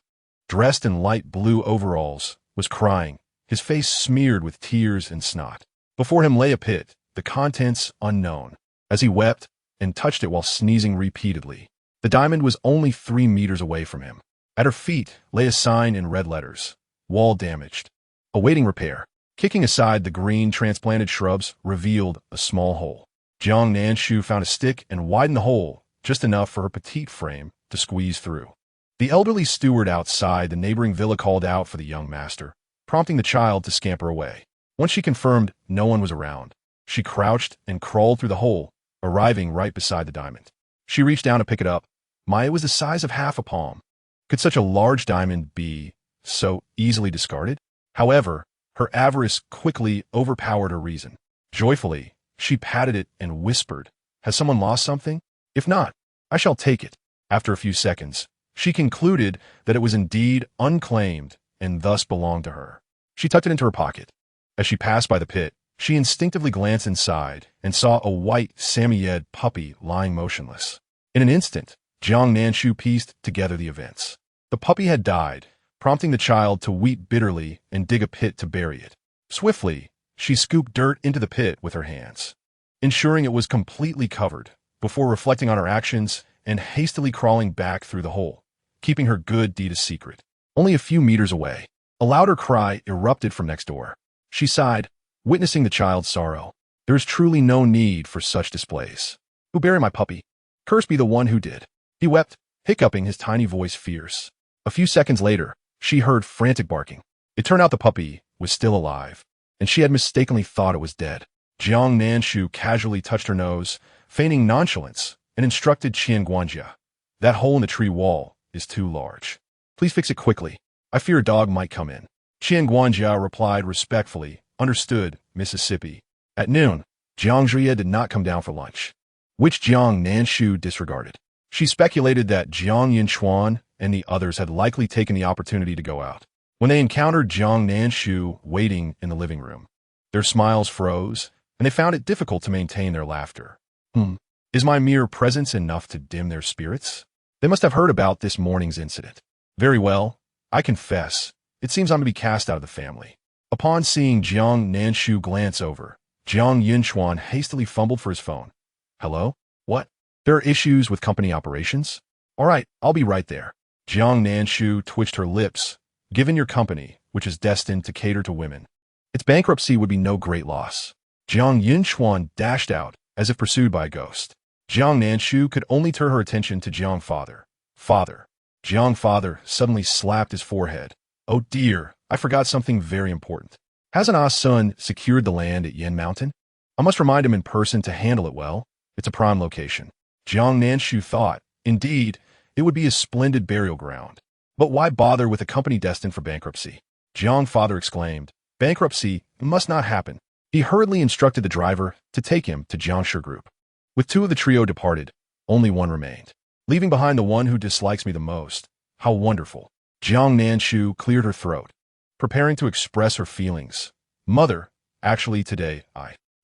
dressed in light blue overalls, was crying, his face smeared with tears and snot. Before him lay a pit, the contents unknown. As he wept and touched it while sneezing repeatedly, the diamond was only 3 meters away from him. At her feet lay a sign in red letters, wall damaged, awaiting repair. Kicking aside the green transplanted shrubs revealed a small hole. Jiang Nanshu found a stick and widened the hole just enough for her petite frame to squeeze through. The elderly steward outside the neighboring villa called out for the young master, prompting the child to scamper away. Once she confirmed no one was around, she crouched and crawled through the hole, arriving right beside the diamond. She reached down to pick it up. It was the size of half a palm. Could such a large diamond be so easily discarded? However, her avarice quickly overpowered her reason. Joyfully, she patted it and whispered, Has someone lost something? If not, I shall take it. After a few seconds, she concluded that it was indeed unclaimed and thus belonged to her. She tucked it into her pocket. As she passed by the pit, she instinctively glanced inside and saw a white Samoyed puppy lying motionless. In an instant, Jiang Nanshu pieced together the events. The puppy had died, prompting the child to weep bitterly and dig a pit to bury it. Swiftly, she scooped dirt into the pit with her hands, ensuring it was completely covered, before reflecting on her actions and hastily crawling back through the hole, keeping her good deed a secret. Only a few meters away, a louder cry erupted from next door. She sighed, witnessing the child's sorrow. There is truly no need for such displays. Who buried my puppy? Cursed be the one who did. He wept, hiccuping, his tiny voice fierce. A few seconds later, she heard frantic barking. It turned out the puppy was still alive, and she had mistakenly thought it was dead. Jiang Nanshu casually touched her nose, feigning nonchalance, and instructed Qian, That hole in the tree wall is too large. Please fix it quickly. I fear a dog might come in. Qian replied respectfully, Understood, Mississippi. At noon, Jiang Nanshu did not come down for lunch, which Jiang Nanshu disregarded. She speculated that Jiang Nanshu and the others had likely taken the opportunity to go out. When they encountered Jiang Nanshu waiting in the living room, their smiles froze, and they found it difficult to maintain their laughter. Is my mere presence enough to dim their spirits? They must have heard about this morning's incident. Very well, I confess, it seems I'm to be cast out of the family. Upon seeing Jiang Nanshu glance over, Jiang Nanshu hastily fumbled for his phone. Hello? What? There are issues with company operations? All right, I'll be right there. Jiang Nanshu twitched her lips. Given your company, which is destined to cater to women, its bankruptcy would be no great loss. Jiang Nanshu dashed out, as if pursued by a ghost. Jiang Nanshu could only turn her attention to Jiang father. Father. Jiang father suddenly slapped his forehead. Oh dear, I forgot something very important. Hasn't Ah Sun secured the land at Yen Mountain? I must remind him in person to handle it well. It's a prime location. Jiang Nanshu thought. Indeed, it would be a splendid burial ground. But why bother with a company destined for bankruptcy? Jiang father exclaimed. Bankruptcy must not happen. He hurriedly instructed the driver to take him to Jiangshi Group. With two of the trio departed, only one remained, leaving behind the one who dislikes me the most. How wonderful. Jiang Nanshu cleared her throat, preparing to express her feelings. Mother, actually today,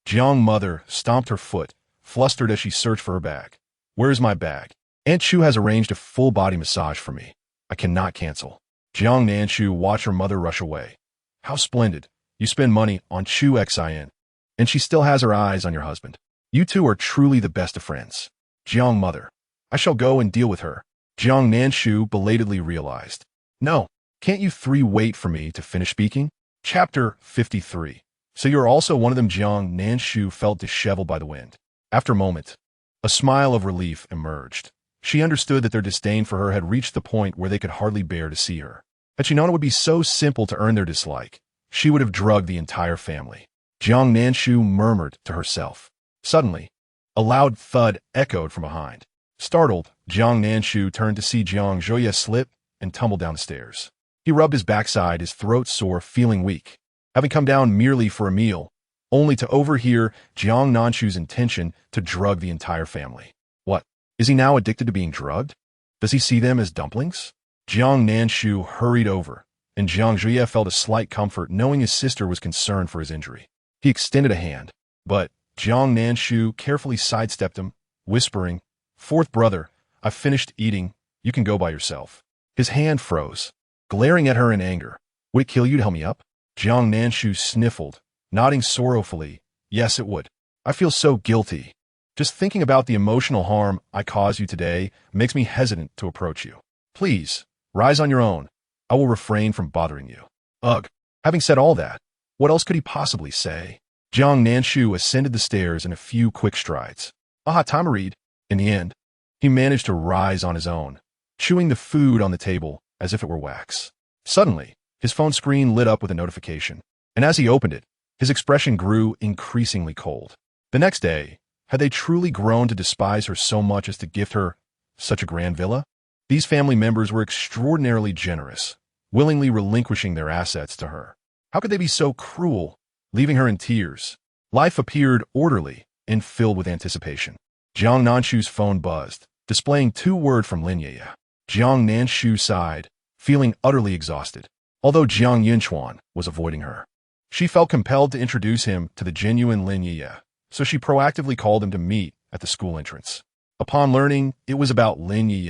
Jiang mother stomped her foot, flustered as she searched for her bag. Where's my bag? Aunt Chu has arranged a full-body massage for me. I cannot cancel. Jiang Nanshu watched her mother rush away. How splendid. You spend money on Chu Xin, and she still has her eyes on your husband. You two are truly the best of friends. Jiang mother. I shall go and deal with her. Jiang Nanshu belatedly realized. No, can't you three wait for me to finish speaking? Chapter 53. So you're also one of them. Jiang Nanshu felt disheveled by the wind. After a moment, a smile of relief emerged. She understood that their disdain for her had reached the point where they could hardly bear to see her. Had she known it would be so simple to earn their dislike, she would have drugged the entire family. Jiang Nanshu murmured to herself. Suddenly, a loud thud echoed from behind. Startled, Jiang Nanshu turned to see Jiang Zhuoye slip and tumble down the stairs. He rubbed his backside, his throat sore, feeling weak. Having come down merely for a meal, only to overhear Jiang Nanshu's intention to drug the entire family. What? Is he now addicted to being drugged? Does he see them as dumplings? Jiang Nanshu hurried over, and Jiang Zhuoye felt a slight comfort knowing his sister was concerned for his injury. He extended a hand, but Jiang Nanshu carefully sidestepped him, whispering, Fourth brother, I've finished eating, you can go by yourself. His hand froze, glaring at her in anger. Would it kill you to help me up? Jiang Nanshu sniffled, nodding sorrowfully. Yes, it would. I feel so guilty. Just thinking about the emotional harm I caused you today makes me hesitant to approach you. Please, rise on your own. I will refrain from bothering you. Ugh. Having said all that, what else could he possibly say? Jiang Nanshu ascended the stairs in a few quick strides. Aha, time to read. In the end, he managed to rise on his own, chewing the food on the table as if it were wax. Suddenly, his phone screen lit up with a notification, and as he opened it, his expression grew increasingly cold. The next day, had they truly grown to despise her so much as to gift her such a grand villa? These family members were extraordinarily generous, willingly relinquishing their assets to her. How could they be so cruel, leaving her in tears? Life appeared orderly and filled with anticipation. Jiang Nanshu's phone buzzed, displaying 2 words from Lin Ye. Jiang Nanshu sighed, feeling utterly exhausted. Although Jiang Yunchuan was avoiding her, she felt compelled to introduce him to the genuine Lin Ye, so she proactively called him to meet at the school entrance. Upon learning it was about Lin Ye,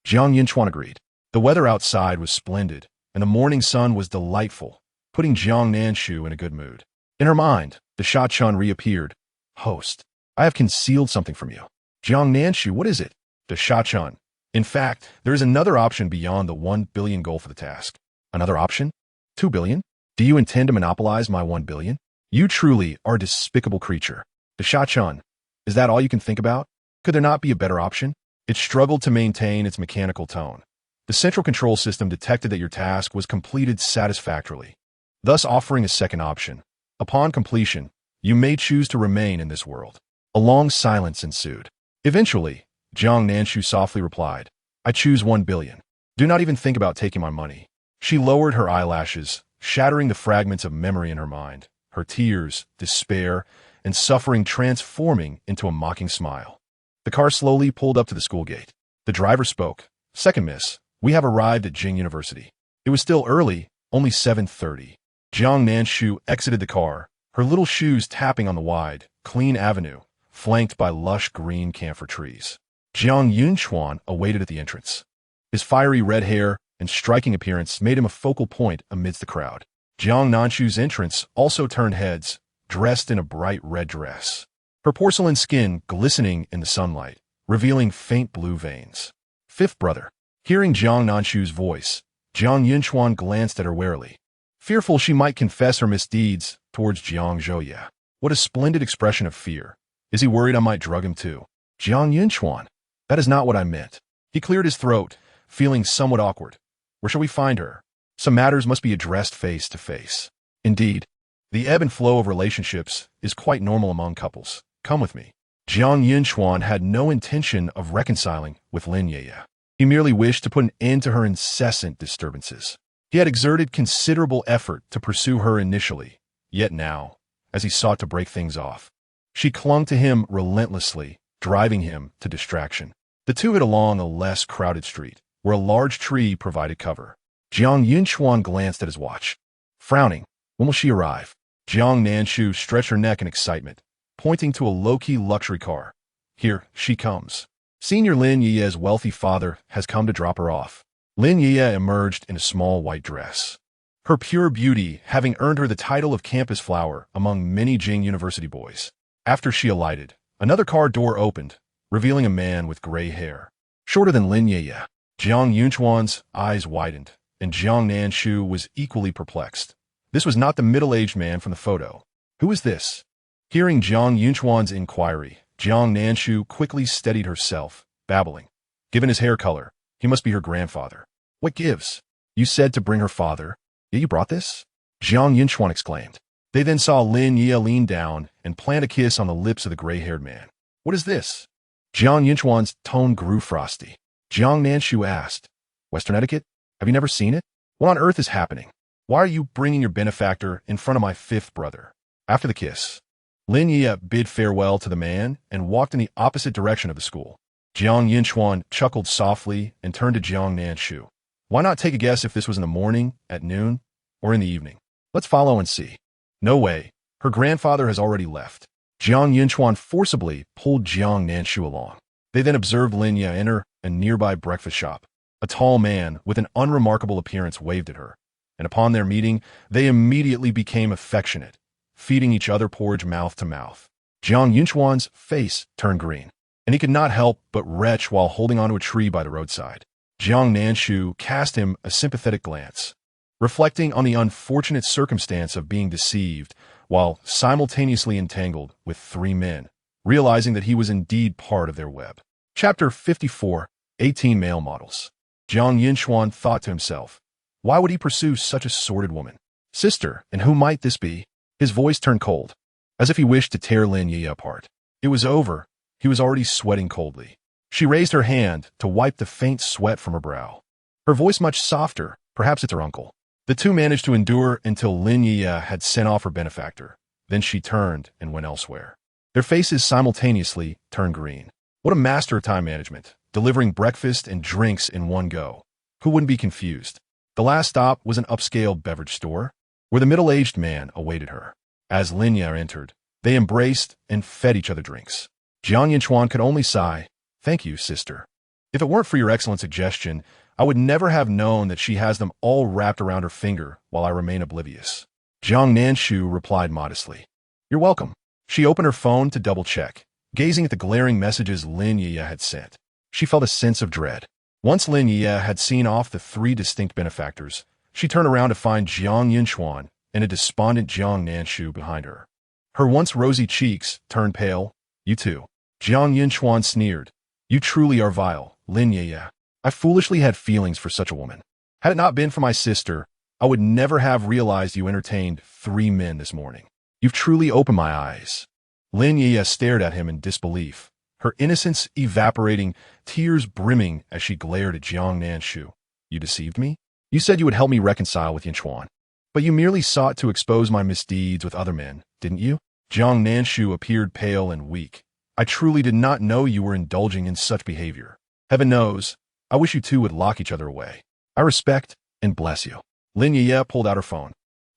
Jiang Yunchuan agreed. The weather outside was splendid, and the morning sun was delightful, putting Jiang Nanshu in a good mood. In her mind, the Sha-chun reappeared. Host, I have concealed something from you. Jiang Nanshu, what is it? The Sha-chun. In fact, there is another option beyond the 1 billion goal for the task. Another option? 2 billion? Do you intend to monopolize my 1 billion? You truly are a despicable creature. The Sha-chun. Is that all you can think about? Could there not be a better option? It struggled to maintain its mechanical tone. The central control system detected that your task was completed satisfactorily, thus offering a second option. Upon completion, you may choose to remain in this world. A long silence ensued. Eventually, Jiang Nanshu softly replied, I choose 1 billion. Do not even think about taking my money. She lowered her eyelashes, shattering the fragments of memory in her mind, her tears, despair, and suffering transforming into a mocking smile. The car slowly pulled up to the school gate. The driver spoke. Second miss, we have arrived at Jing University. It was still early, only 7:30. Jiang Nanshu exited the car, her little shoes tapping on the wide, clean avenue, flanked by lush green camphor trees. Jiang Yunchuan awaited at the entrance. His fiery red hair and striking appearance made him a focal point amidst the crowd. Jiang Nanshu's entrance also turned heads, dressed in a bright red dress, her porcelain skin glistening in the sunlight, revealing faint blue veins. Fifth brother. Hearing Jiang Nanshu's voice, Jiang Yunchuan glanced at her warily, fearful she might confess her misdeeds towards Jiang Zhuoye. What a splendid expression of fear. Is he worried I might drug him too? Jiang Yunchuan. That is not what I meant. He cleared his throat, feeling somewhat awkward. Where shall we find her? Some matters must be addressed face to face. Indeed, The ebb and flow of relationships is quite normal among couples. Come with me. Jiang Nanshu had no intention of reconciling with Lin Ye. He merely wished to put an end to her incessant disturbances. He had exerted considerable effort to pursue her initially, yet now, as he sought to break things off, she clung to him relentlessly, driving him to distraction. The two hid along a less crowded street, where a large tree provided cover. Jiang Nanshu glanced at his watch. Frowning, when will she arrive? Jiang Nanshu stretched her neck in excitement, pointing to a low-key luxury car. Here she comes. Senior Lin Ye's wealthy father has come to drop her off. Lin Ye emerged in a small white dress. Her pure beauty having earned her the title of campus flower among many Jing University boys. After she alighted, another car door opened, revealing a man with gray hair. Shorter than Lin Ye. Jiang Nanshu's eyes widened, and Jiang Nanshu was equally perplexed. This was not the middle-aged man from the photo. Who is this? Hearing Jiang Nanshu's inquiry, Jiang Nanshu quickly steadied herself, babbling. Given his hair color, he must be her grandfather. What gives? You said to bring her father. Yet you brought this? Jiang Nanshu exclaimed. They then saw Lin Ye lean down and plant a kiss on the lips of the gray-haired man. What is this? Jiang Nanshu's tone grew frosty. Jiang Nanshu asked, Western etiquette? Have you never seen it? What on earth is happening? Why are you bringing your benefactor in front of my fifth brother? After the kiss, Lin Ye bid farewell to the man and walked in the opposite direction of the school. Jiang Nanshu chuckled softly and turned to Jiang Nanshu. Why not take a guess if this was in the morning, at noon, or in the evening? Let's follow and see. No way. Her grandfather has already left. Jiang Nanshu forcibly pulled Jiang Nanshu along. They then observed Lin Ye enter a nearby breakfast shop. A tall man with an unremarkable appearance waved at her, and upon their meeting, they immediately became affectionate, feeding each other porridge mouth to mouth. Jiang Nanshu's face turned green, and he could not help but retch while holding onto a tree by the roadside. Jiang Nanshu cast him a sympathetic glance, reflecting on the unfortunate circumstance of being deceived while simultaneously entangled with three men, realizing that he was indeed part of their web. Chapter 54, 18 Male Models. Jiang Nanshu thought to himself, why would he pursue such a sordid woman? Sister, and who might this be? His voice turned cold, as if he wished to tear Lin Ye apart. It was over. He was already sweating coldly. She raised her hand to wipe the faint sweat from her brow. Her voice much softer, perhaps it's her uncle. The two managed to endure until Lin Ye had sent off her benefactor. Then she turned and went elsewhere. Their faces simultaneously turned green. What a master of time management, delivering breakfast and drinks in one go. Who wouldn't be confused? The last stop was an upscale beverage store, where the middle-aged man awaited her. As Lin Ye entered, they embraced and fed each other drinks. Jiang Nanshu could only sigh, thank you, sister. If it weren't for your excellent suggestion, I would never have known that she has them all wrapped around her finger while I remain oblivious. Jiang Nanshu replied modestly. You're welcome. She opened her phone to double-check, gazing at the glaring messages Lin Ye had sent. She felt a sense of dread. Once Lin Ye had seen off the three distinct benefactors, she turned around to find Jiang Nanshu and a despondent Jiang Nanshu behind her. Her once rosy cheeks turned pale. You too. Jiang Nanshu sneered. You truly are vile, Lin Ye. I foolishly had feelings for such a woman. Had it not been for my sister, I would never have realized you entertained three men this morning. You've truly opened my eyes. Lin Ye stared at him in disbelief, her innocence evaporating, tears brimming as she glared at Jiang Nanshu. You deceived me? You said you would help me reconcile with Nanshu, but you merely sought to expose my misdeeds with other men, didn't you? Jiang Nanshu appeared pale and weak. I truly did not know you were indulging in such behavior. Heaven knows, I wish you two would lock each other away. I respect and bless you. Lin Ye pulled out her phone.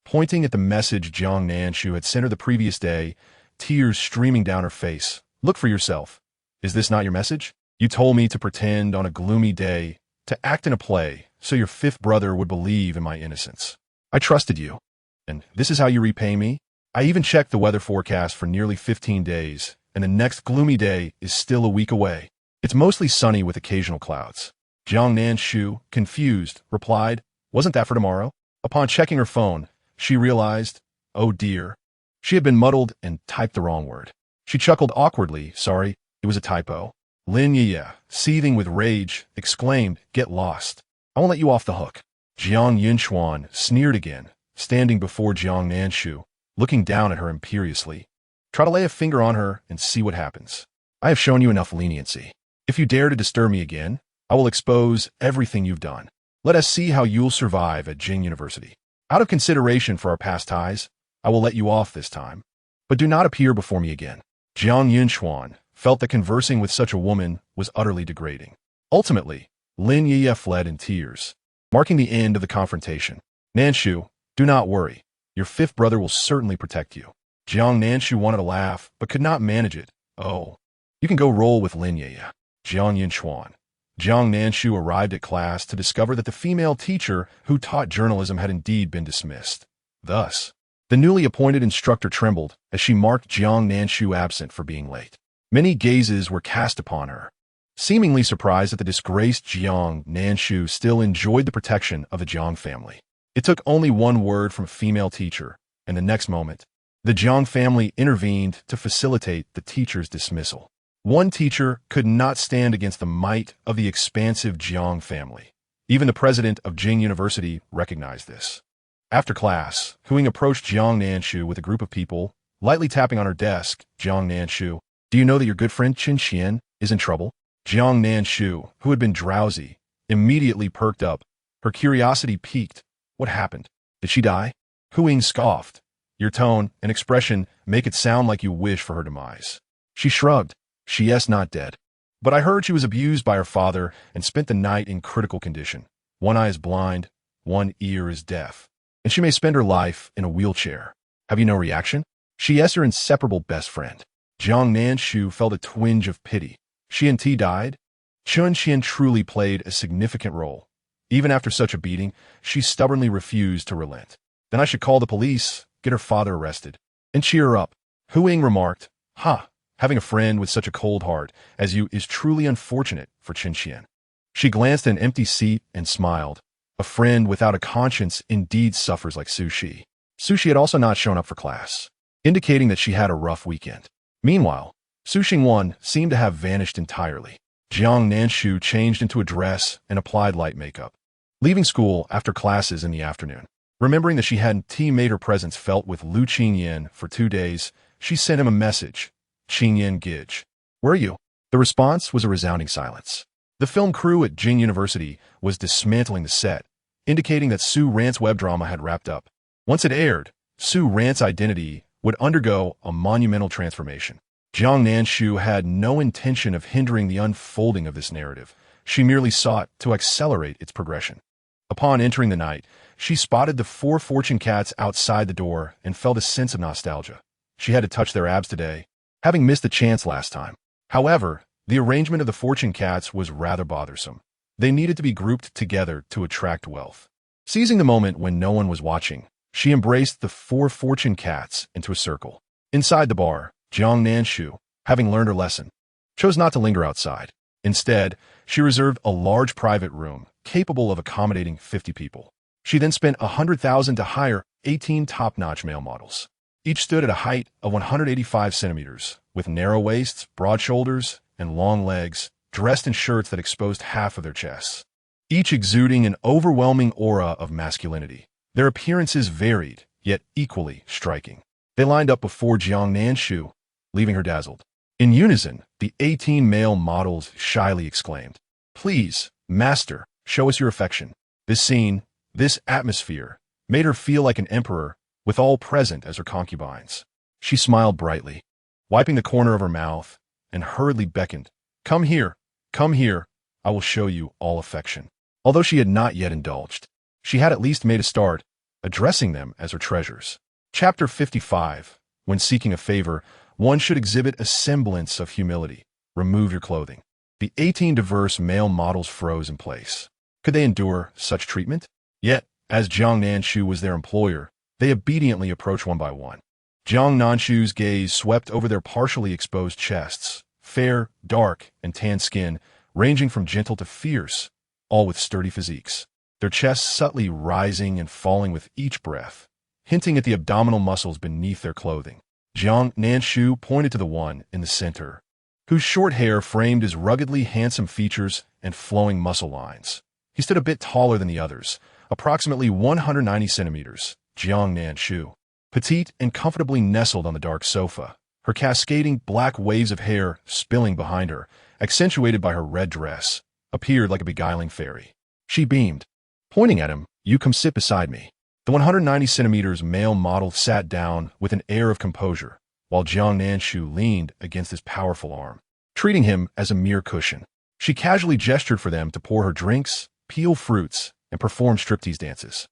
Pointing at the message Jiang Nanshu had sent her the previous day, tears streaming down her face. Look for yourself. Is this not your message? You told me to pretend on a gloomy day, to act in a play, so your fifth brother would believe in my innocence. I trusted you. And this is how you repay me? I even checked the weather forecast for nearly 15 days, and the next gloomy day is still a week away. It's mostly sunny with occasional clouds. Jiang Nanshu, confused, replied, wasn't that for tomorrow? Upon checking her phone, she realized, oh dear, she had been muddled and typed the wrong word. She chuckled awkwardly, sorry, it was a typo. Lin Ye, seething with rage, exclaimed, get lost. I won't let you off the hook. Jiang Nanshu sneered again, standing before Jiang Nanshu. looking down at her imperiously. Try to lay a finger on her and see what happens. I have shown you enough leniency. If you dare to disturb me again, I will expose everything you've done. Let us see how you'll survive at Jiang University. Out of consideration for our past ties, I will let you off this time. But do not appear before me again. Jiang Nanshu felt that conversing with such a woman was utterly degrading. Ultimately, Lin Yi fled in tears, marking the end of the confrontation. Nanshu, do not worry. Your fifth brother will certainly protect you. Jiang Nanshu wanted to laugh, but could not manage it. Oh, you can go roll with Lin Yi. Jiang Nanshu arrived at class to discover that the female teacher who taught journalism had indeed been dismissed. Thus, the newly appointed instructor trembled as she marked Jiang Nanshu absent for being late. Many gazes were cast upon her, seemingly surprised that the disgraced Jiang Nanshu still enjoyed the protection of the Jiang family. It took only one word from a female teacher, and the next moment, the Jiang family intervened to facilitate the teacher's dismissal. One teacher could not stand against the might of the expansive Jiang family. Even the president of Jiang University recognized this. After class, Huing approached Jiang Nanshu with a group of people, lightly tapping on her desk. Jiang Nanshu, do you know that your good friend Qin Xian is in trouble? Jiang Nanshu, who had been drowsy, immediately perked up. Her curiosity piqued. What happened? Did she die? Huing scoffed. Your tone and expression make it sound like you wish for her demise. She shrugged. She is not dead. But I heard she was abused by her father and spent the night in critical condition. One eye is blind, one ear is deaf, and she may spend her life in a wheelchair. Have you no reaction? She is her inseparable best friend. Jiang Nanshu felt a twinge of pity. She and T died? Chun Xian truly played a significant role. Even after such a beating, she stubbornly refused to relent. Then I should call the police, get her father arrested, and cheer her up. Huing remarked, having a friend with such a cold heart as you is truly unfortunate for Qin Xian. She glanced at an empty seat and smiled. A friend without a conscience indeed suffers like Su Shi. Su Shi had also not shown up for class, indicating that she had a rough weekend. Meanwhile, Su Xingwan seemed to have vanished entirely. Jiang Nanshu changed into a dress and applied light makeup, leaving school after classes in the afternoon. Remembering that she hadn't made her presence felt with Lu Qingyan for 2 days, she sent him a message. Qingyan Gij. Where are you? The response was a resounding silence. The film crew at Jiang University was dismantling the set, indicating that Su Rant's web drama had wrapped up. Once it aired, Su Rant's identity would undergo a monumental transformation. Jiang Nanshu had no intention of hindering the unfolding of this narrative. She merely sought to accelerate its progression. Upon entering the night, she spotted the 4 fortune cats outside the door and felt a sense of nostalgia. She had to touch their abs today, having missed the chance last time. However, the arrangement of the fortune cats was rather bothersome. They needed to be grouped together to attract wealth. Seizing the moment when no one was watching, she embraced the 4 fortune cats into a circle. Inside the bar, Jiang Nanshu, having learned her lesson, chose not to linger outside. Instead, she reserved a large private room capable of accommodating 50 people. She then spent 100,000 to hire 18 top-notch male models. Each stood at a height of 185 centimeters, with narrow waists, broad shoulders, and long legs, dressed in shirts that exposed half of their chests, each exuding an overwhelming aura of masculinity. Their appearances varied, yet equally striking. They lined up before Jiang Nanshu, leaving her dazzled. In unison, the 18 male models shyly exclaimed, "Please, master, show us your affection." This scene, this atmosphere, made her feel like an emperor, with all present as her concubines. She smiled brightly, wiping the corner of her mouth, and hurriedly beckoned, come here, I will show you all affection." Although she had not yet indulged, she had at least made a start, addressing them as her treasures. Chapter 55. When seeking a favor, one should exhibit a semblance of humility. Remove your clothing. The 18 diverse male models froze in place. Could they endure such treatment? Yet, as Jiang Nanshu was their employer, they obediently approached one by one. Jiang Nanshu's gaze swept over their partially exposed chests, fair, dark, and tan skin, ranging from gentle to fierce, all with sturdy physiques. Their chests subtly rising and falling with each breath, hinting at the abdominal muscles beneath their clothing. Jiang Nanshu pointed to the one in the center, whose short hair framed his ruggedly handsome features and flowing muscle lines. He stood a bit taller than the others, approximately 190 centimeters. Jiang Nanshu, petite and comfortably nestled on the dark sofa, her cascading black waves of hair spilling behind her, accentuated by her red dress, appeared like a beguiling fairy. She beamed. Pointing at him, "You come sit beside me." The 190 centimeters male model sat down with an air of composure, while Jiang Nanshu leaned against his powerful arm, treating him as a mere cushion. She casually gestured for them to pour her drinks, peel fruits, and perform striptease dances.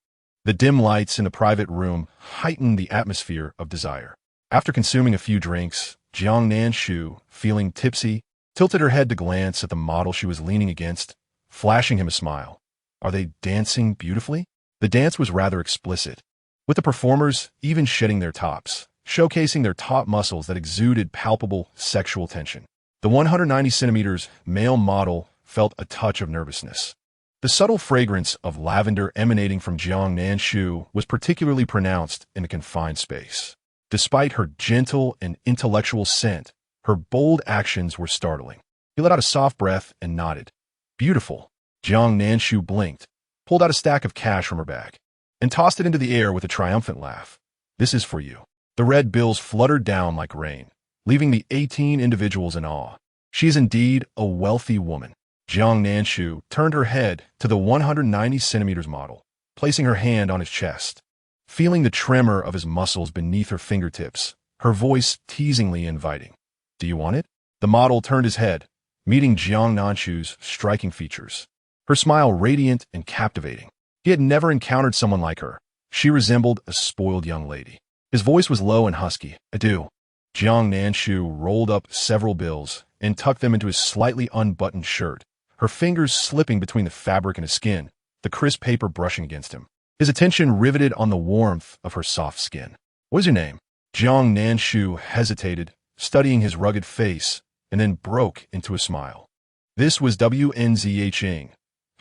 The dim lights in the private room heightened the atmosphere of desire. After consuming a few drinks, Jiang Nanshu, feeling tipsy, tilted her head to glance at the model she was leaning against, flashing him a smile. Are they dancing beautifully? The dance was rather explicit, with the performers even shedding their tops, showcasing their top muscles that exuded palpable sexual tension. The 190 centimeters male model felt a touch of nervousness. The subtle fragrance of lavender emanating from Jiang Nanshu was particularly pronounced in the confined space. Despite her gentle and intellectual scent, her bold actions were startling. He let out a soft breath and nodded. Beautiful. Jiang Nanshu blinked, pulled out a stack of cash from her bag, and tossed it into the air with a triumphant laugh. This is for you. The red bills fluttered down like rain, leaving the 18 individuals in awe. She is indeed a wealthy woman. Jiang Nanshu turned her head to the 190 centimeters model, placing her hand on his chest. Feeling the tremor of his muscles beneath her fingertips, her voice teasingly inviting. Do you want it? The model turned his head, meeting Jiang Nanshu's striking features. Her smile radiant and captivating. He had never encountered someone like her. She resembled a spoiled young lady. His voice was low and husky. I do. Jiang Nanshu rolled up several bills and tucked them into his slightly unbuttoned shirt, her fingers slipping between the fabric and his skin, the crisp paper brushing against him. His attention riveted on the warmth of her soft skin. What is your name? Jiang Nanshu hesitated, studying his rugged face, and then broke into a smile. This was WNZA Ching,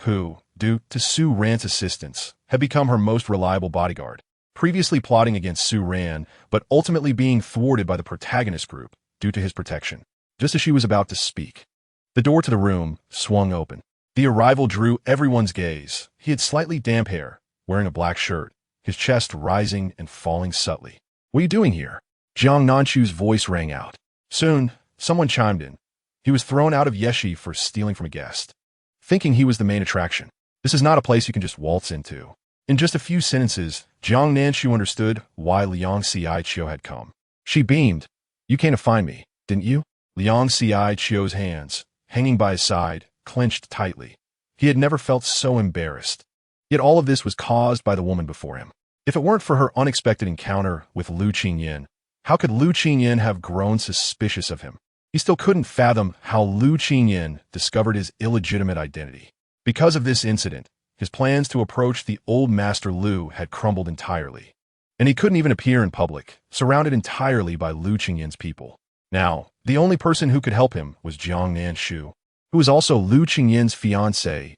who, due to Su Ran's assistance, had become her most reliable bodyguard, previously plotting against Su Ran, but ultimately being thwarted by the protagonist group due to his protection. Just as she was about to speak, the door to the room swung open. The arrival drew everyone's gaze. He had slightly damp hair, wearing a black shirt, his chest rising and falling subtly. What are you doing here? Jiang Nanshu's voice rang out. Soon, someone chimed in. He was thrown out of Yeshi for stealing from a guest, thinking he was the main attraction. This is not a place you can just waltz into. In just a few sentences, Jiang Nanshu understood why Liang Xiaiqiu had come. She beamed. You came to find me, didn't you? Liang Xiaiqiu's hands, hanging by his side, clenched tightly. He had never felt so embarrassed. Yet all of this was caused by the woman before him. If it weren't for her unexpected encounter with Lu Qingyan, how could Lu Qingyan have grown suspicious of him? He still couldn't fathom how Lu Qingyan discovered his illegitimate identity. Because of this incident, his plans to approach the old Master Lu had crumbled entirely, and he couldn't even appear in public, surrounded entirely by Lu Qingyan's people. Now, the only person who could help him was Jiang Nanshu, who was also Lu Qingyan's fiancée.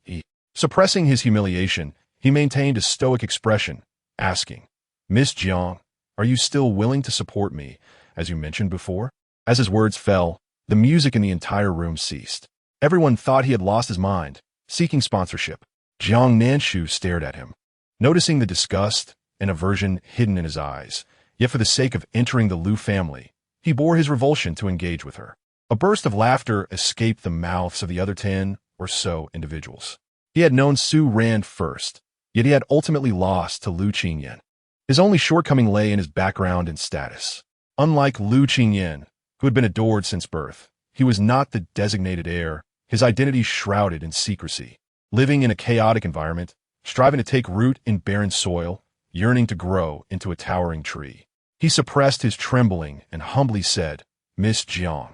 Suppressing his humiliation, he maintained a stoic expression, asking, Miss Jiang, are you still willing to support me, as you mentioned before? As his words fell, the music in the entire room ceased. Everyone thought he had lost his mind, seeking sponsorship. Jiang Nanshu stared at him, noticing the disgust and aversion hidden in his eyes. Yet for the sake of entering the Lu family, he bore his revulsion to engage with her. A burst of laughter escaped the mouths of the other 10 or so individuals. He had known Su Ran first, yet he had ultimately lost to Lu Qingyan. His only shortcoming lay in his background and status. Unlike Lu Qingyan, who had been adored since birth, he was not the designated heir, his identity shrouded in secrecy. Living in a chaotic environment, striving to take root in barren soil, yearning to grow into a towering tree. He suppressed his trembling and humbly said, Miss Jiang,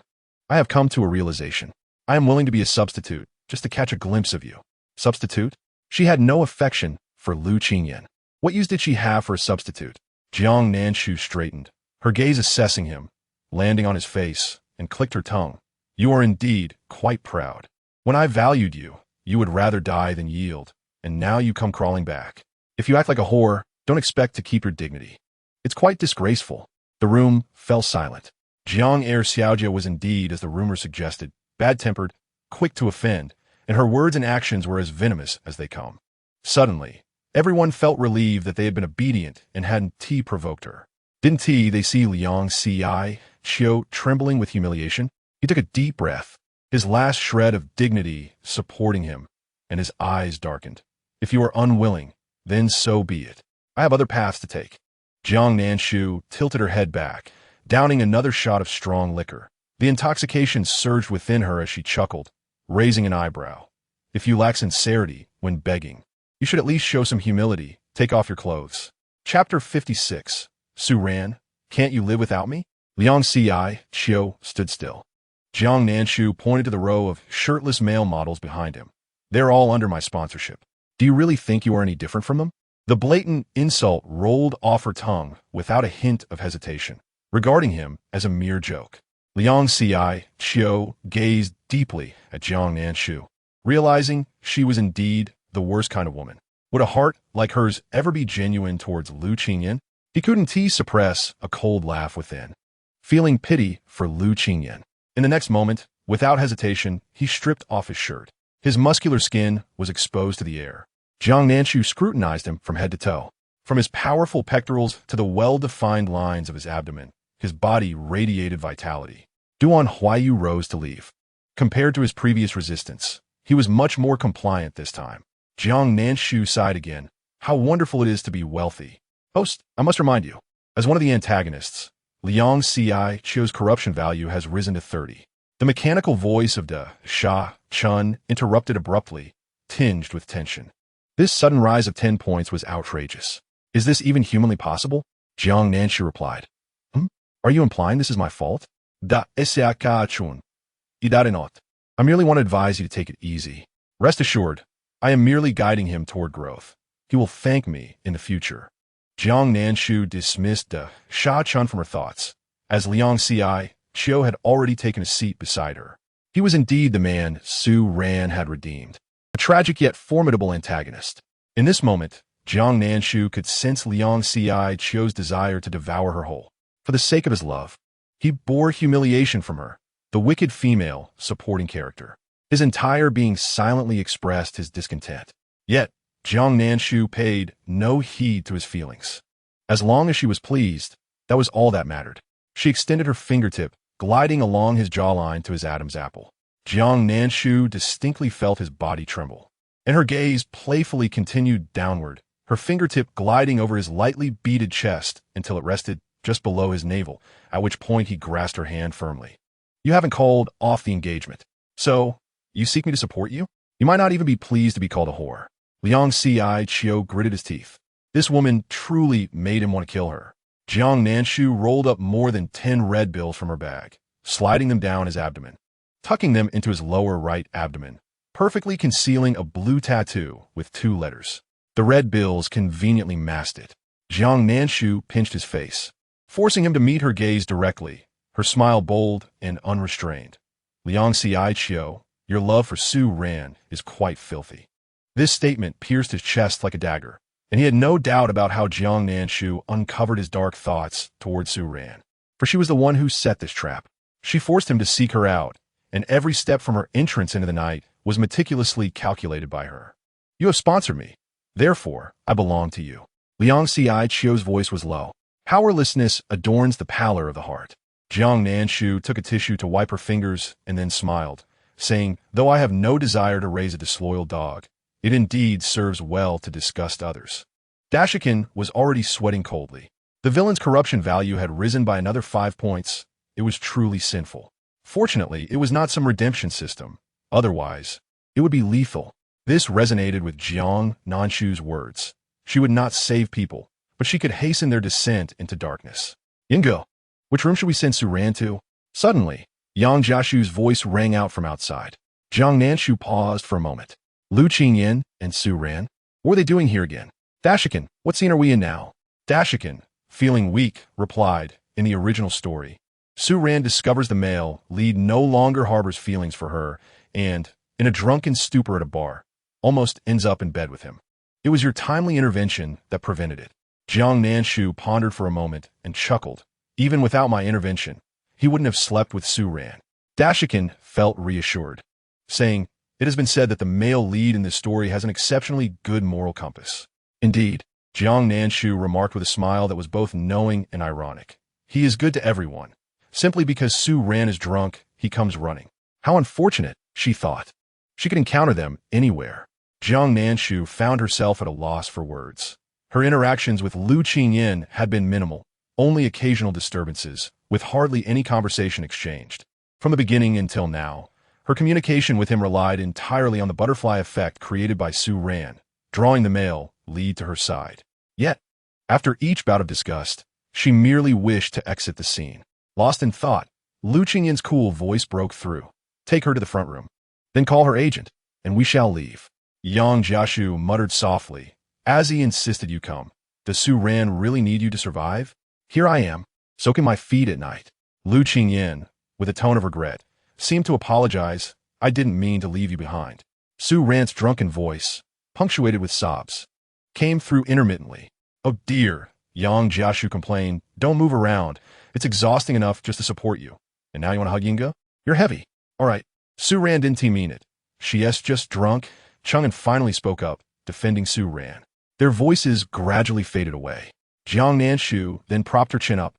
I have come to a realization. I am willing to be a substitute, just to catch a glimpse of you. Substitute? She had no affection for Lu Qingyan. What use did she have for a substitute? Jiang Nanshu straightened, her gaze assessing him, landing on his face, and clicked her tongue. You are indeed quite proud. When I valued you, you would rather die than yield, and now you come crawling back. If you act like a whore, don't expect to keep your dignity. It's quite disgraceful. The room fell silent. Jiang Xiaojia was indeed, as the rumor suggested, bad-tempered, quick to offend, and her words and actions were as venomous as they come. Suddenly, everyone felt relieved that they had been obedient and hadn't provoked her. Didn't they see Liang Xiao trembling with humiliation? He took a deep breath, his last shred of dignity supporting him, and his eyes darkened. If you are unwilling, then so be it. I have other paths to take. Jiang Nanshu tilted her head back, downing another shot of strong liquor. The intoxication surged within her as she chuckled, raising an eyebrow. If you lack sincerity when begging, you should at least show some humility. Take off your clothes. Chapter 56. Su Ran, can't you live without me? Liang Xiao stood still. Jiang Nanshu pointed to the row of shirtless male models behind him. They're all under my sponsorship. Do you really think you are any different from them? The blatant insult rolled off her tongue without a hint of hesitation, regarding him as a mere joke. Liang Xiao gazed deeply at Jiang Nanshu, realizing she was indeed the worst kind of woman. Would a heart like hers ever be genuine towards Lu Qingyan? He couldn't suppress a cold laugh within, feeling pity for Lu Qingyan. In the next moment, without hesitation, he stripped off his shirt. His muscular skin was exposed to the air. Jiang Nanshu scrutinized him from head to toe. From his powerful pectorals to the well-defined lines of his abdomen, his body radiated vitality. Duan Huayu rose to leave. Compared to his previous resistance, he was much more compliant this time. Jiang Nanshu sighed again. How wonderful it is to be wealthy. Host, I must remind you, as one of the antagonists, Liang Xiao's corruption value has risen to 30. The mechanical voice of De Sha Chun interrupted abruptly, tinged with tension. This sudden rise of 10 points was outrageous. Is this even humanly possible? Jiang Nanshu replied. Are you implying this is my fault? Da Ka Chun. Idare not. I merely want to advise you to take it easy. Rest assured, I am merely guiding him toward growth. He will thank me in the future. Jiang Nanshu dismissed De Sha Chun from her thoughts, as Liang Xiao had already taken a seat beside her. He was indeed the man Su Ran had redeemed, a tragic yet formidable antagonist. In this moment, Jiang Nanshu could sense Liang Xiao's desire to devour her whole. For the sake of his love, he bore humiliation from her, the wicked female supporting character. His entire being silently expressed his discontent. Yet, Jiang Nanshu paid no heed to his feelings. As long as she was pleased, that was all that mattered. She extended her fingertip, gliding along his jawline to his Adam's apple. Jiang Nanshu distinctly felt his body tremble, and her gaze playfully continued downward, her fingertip gliding over his lightly beaded chest until it rested just below his navel, at which point he grasped her hand firmly. You haven't called off the engagement, so you seek me to support you? You might not even be pleased to be called a whore. Liang Xiao gritted his teeth. This woman truly made him want to kill her. Jiang Nanshu rolled up more than 10 red bills from her bag, sliding them down his abdomen, tucking them into his lower right abdomen, perfectly concealing a blue tattoo with 2 letters. The red bills conveniently masked it. Jiang Nanshu pinched his face, forcing him to meet her gaze directly, her smile bold and unrestrained. Liang Xiao, your love for Su Ran is quite filthy. This statement pierced his chest like a dagger, and he had no doubt about how Jiang Nanshu uncovered his dark thoughts toward Su Ran. For she was the one who set this trap. She forced him to seek her out, and every step from her entrance into the night was meticulously calculated by her. You have sponsored me. Therefore, I belong to you. Liang Xiao's voice was low. Powerlessness adorns the pallor of the heart. Jiang Nanshu took a tissue to wipe her fingers and then smiled, saying, though I have no desire to raise a disloyal dog, it indeed serves well to disgust others. Dashikin was already sweating coldly. The villain's corruption value had risen by another 5 points. It was truly sinful. Fortunately, it was not some redemption system. Otherwise, it would be lethal. This resonated with Jiang Nanshu's words. She would not save people, but she could hasten their descent into darkness. Yingo, which room should we send Su Ran to? Suddenly, Yang Jiashu's voice rang out from outside. Jiang Nanshu paused for a moment. Lu Qingyan and Su Ran? What are they doing here again? Dashikin, what scene are we in now? Dashikin, feeling weak, replied, in the original story. Su Ran discovers the male lead no longer harbors feelings for her and, in a drunken stupor at a bar, almost ends up in bed with him. It was your timely intervention that prevented it. Jiang Nanshu pondered for a moment and chuckled. Even without my intervention, he wouldn't have slept with Su Ran. Dashikin felt reassured, saying, it has been said that the male lead in this story has an exceptionally good moral compass. Indeed, Jiang Nanshu remarked with a smile that was both knowing and ironic. He is good to everyone. Simply because Su Ran is drunk, he comes running. How unfortunate, she thought. She could encounter them anywhere. Jiang Nanshu found herself at a loss for words. Her interactions with Lu Qingyan had been minimal, only occasional disturbances, with hardly any conversation exchanged. From the beginning until now, her communication with him relied entirely on the butterfly effect created by Su Ran, drawing the male lead to her side. Yet, after each bout of disgust, she merely wished to exit the scene. Lost in thought, Lu Qingyan's cool voice broke through. Take her to the front room. Then call her agent, and we shall leave. Yang Jiashu muttered softly, as he insisted you come. Does Su Ran really need you to survive? Here I am, soaking my feet at night. Lu Qingyan, with a tone of regret, seemed to apologize. I didn't mean to leave you behind. Su Ran's drunken voice, punctuated with sobs, came through intermittently. Oh dear, Yang Jiashu complained. Don't move around. It's exhausting enough just to support you. And now you want to hug Yinga? You're heavy. All right. Su Ran didn't mean it. She's just drunk. Chang'an finally spoke up, defending Su Ran. Their voices gradually faded away. Jiang Nanshu then propped her chin up,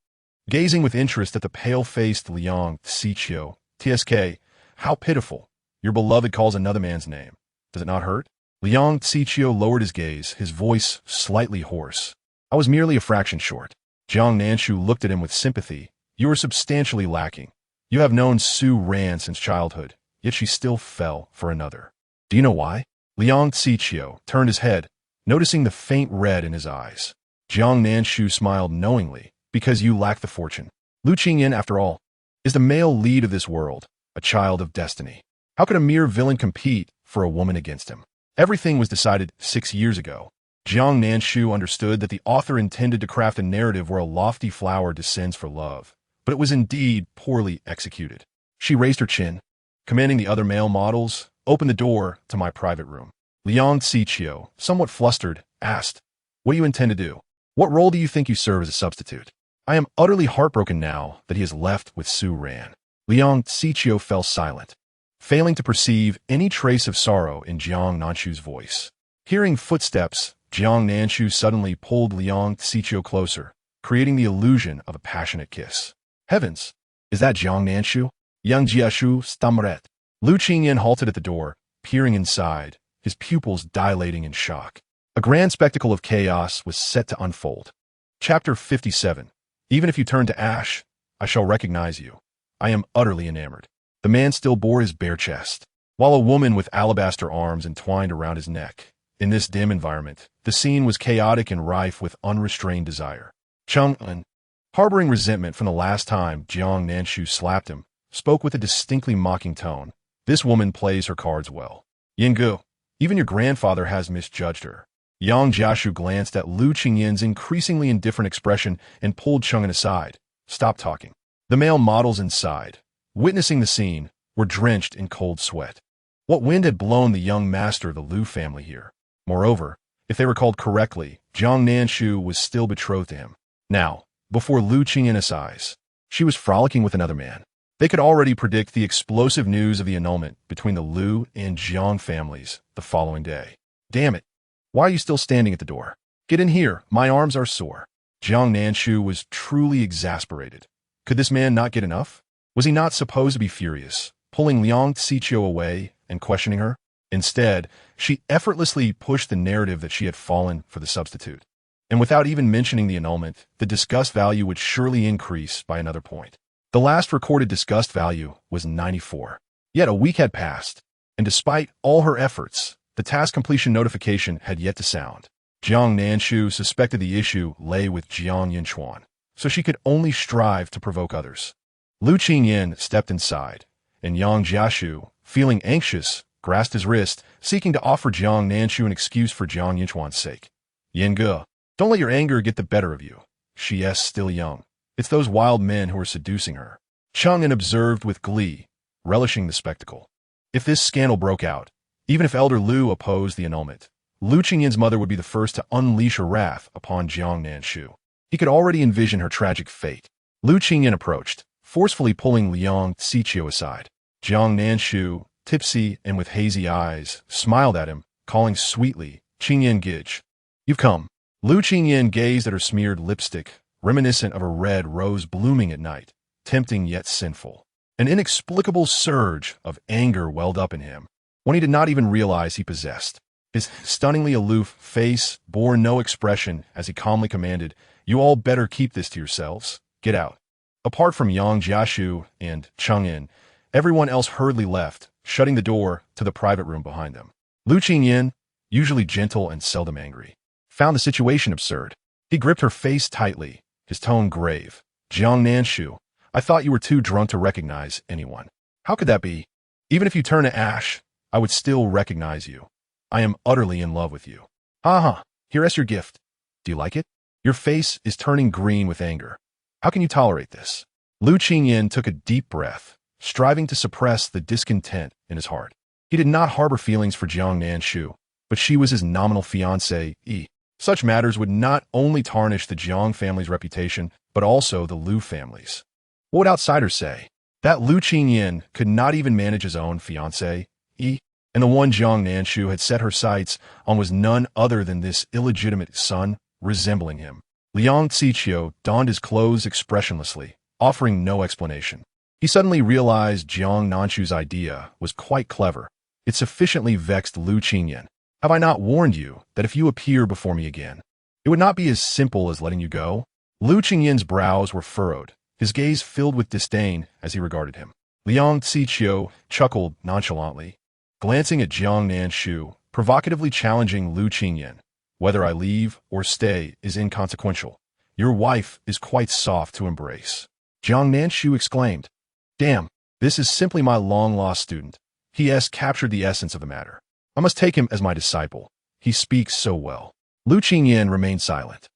gazing with interest at the pale-faced Liang Xiqiu. TSK, how pitiful. Your beloved calls another man's name. Does it not hurt? Liang Xiqiu lowered his gaze, his voice slightly hoarse. I was merely a fraction short. Jiang Nanshu looked at him with sympathy. You are substantially lacking. You have known Su Ran since childhood, yet she still fell for another. Do you know why? Liang Xiqiu turned his head, noticing the faint red in his eyes. Jiang Nanshu smiled knowingly. Because you lack the fortune. Lu Qingyan, after all, is the male lead of this world, a child of destiny. How could a mere villain compete for a woman against him? Everything was decided 6 years ago. Jiang Nanshu understood that the author intended to craft a narrative where a lofty flower descends for love, but it was indeed poorly executed. She raised her chin, commanding the other male models, open the door to my private room. Liang Xiqiu, somewhat flustered, asked, what do you intend to do? What role do you think you serve as a substitute? I am utterly heartbroken now that he has left with Su Ran. Liang Xiqiu fell silent, failing to perceive any trace of sorrow in Jiang Nanshu's voice. Hearing footsteps, Jiang Nanshu suddenly pulled Liang Xiqiu closer, creating the illusion of a passionate kiss. Heavens! Is that Jiang Nanshu? Yang Jiashu stammered. Lu Qingyan halted at the door, peering inside, his pupils dilating in shock. A grand spectacle of chaos was set to unfold. Chapter 57. Even if you turn to ash, I shall recognize you. I am utterly enamored. The man still bore his bare chest, while a woman with alabaster arms entwined around his neck. In this dim environment, the scene was chaotic and rife with unrestrained desire. Chang'an, harboring resentment from the last time Jiang Nanshu slapped him, spoke with a distinctly mocking tone. This woman plays her cards well. Yingu, even your grandfather has misjudged her. Yang Jiashu glanced at Lu Qingyan's increasingly indifferent expression and pulled Chang'an aside. Stop talking. The male models inside, witnessing the scene, were drenched in cold sweat. What wind had blown the young master of the Lu family here? Moreover, if they recalled correctly, Jiang Nanshu was still betrothed to him. Now, before Lu Qingyan's eyes, she was frolicking with another man. They could already predict the explosive news of the annulment between the Lu and Jiang families the following day. Damn it. Why are you still standing at the door? Get in here, my arms are sore. Jiang Nanshu was truly exasperated. Could this man not get enough? Was he not supposed to be furious, pulling Liang Xiqiu away and questioning her? Instead, she effortlessly pushed the narrative that she had fallen for the substitute. And without even mentioning the annulment, the disgust value would surely increase by another point. The last recorded disgust value was 94. Yet a week had passed, and despite all her efforts, the task completion notification had yet to sound. Jiang Nanshu suspected the issue lay with Jiang Yinchuan, so she could only strive to provoke others. Lu Qingyan stepped inside, and Yang Jiashu, feeling anxious, grasped his wrist, seeking to offer Jiang Nanshu an excuse for Jiang Yinchuan's sake. Yinge, don't let your anger get the better of you. She is still young. It's those wild men who are seducing her. Chang'an observed with glee, relishing the spectacle. If this scandal broke out, even if Elder Lu opposed the annulment, Lu Qingyan's mother would be the first to unleash her wrath upon Jiang Nanshu. He could already envision her tragic fate. Lu Qingyan approached, forcefully pulling Liang Xiqiu aside. Jiang Nanshu, tipsy and with hazy eyes, smiled at him, calling sweetly, Qingyan Gij. You've come. Lu Qingyan gazed at her smeared lipstick, reminiscent of a red rose blooming at night, tempting yet sinful. An inexplicable surge of anger welled up in him, one he did not even realize he possessed. His stunningly aloof face bore no expression as he calmly commanded, "You all better keep this to yourselves. Get out." Apart from Yang Jiashu and Cheng Yin, everyone else hurriedly left, shutting the door to the private room behind them. Lu Qingyan, usually gentle and seldom angry, found the situation absurd. He gripped her face tightly, his tone grave. "Jiang Nanshu, I thought you were too drunk to recognize anyone." "How could that be? Even if you turn to ash, I would still recognize you. I am utterly in love with you." "Ha, here's your gift. Do you like it?" Your face is turning green with anger. How can you tolerate this? Lu Qingyan took a deep breath, striving to suppress the discontent in his heart. He did not harbor feelings for Jiang Nanshu, but she was his nominal fiancée. Such matters would not only tarnish the Jiang family's reputation, but also the Lu family's. What would outsiders say? That Lu Qingyan could not even manage his own fiancée, and the one Jiang Nanshu had set her sights on was none other than this illegitimate son resembling him. Liang Ziqiu donned his clothes expressionlessly, offering no explanation. He suddenly realized Jiang Nanshu's idea was quite clever. It sufficiently vexed Lu Qingyan. "Have I not warned you that if you appear before me again, it would not be as simple as letting you go?" Lu Qingyan's brows were furrowed, his gaze filled with disdain as he regarded him. Liang Ziqiu chuckled nonchalantly, glancing at Jiang Nanshu, provocatively challenging Lu Qingyan. "Whether I leave or stay is inconsequential. Your wife is quite soft to embrace." Jiang Nanshu exclaimed, "Damn, this is simply my long-lost student. He has captured the essence of the matter. I must take him as my disciple. He speaks so well." Lu Qingyan remained silent.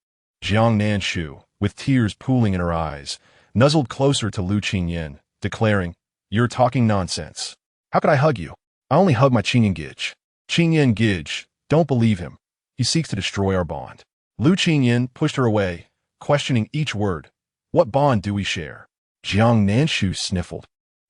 Jiang Nanshu, with tears pooling in her eyes, nuzzled closer to Lu Qingyan, declaring, "You're talking nonsense. How could I hug you? I only hug my Qingyan Gij. Qingyan Gij, don't believe him. He seeks to destroy our bond." Lu Qingyan pushed her away, questioning each word. "What bond do we share?" Jiang Nanshu sniffled,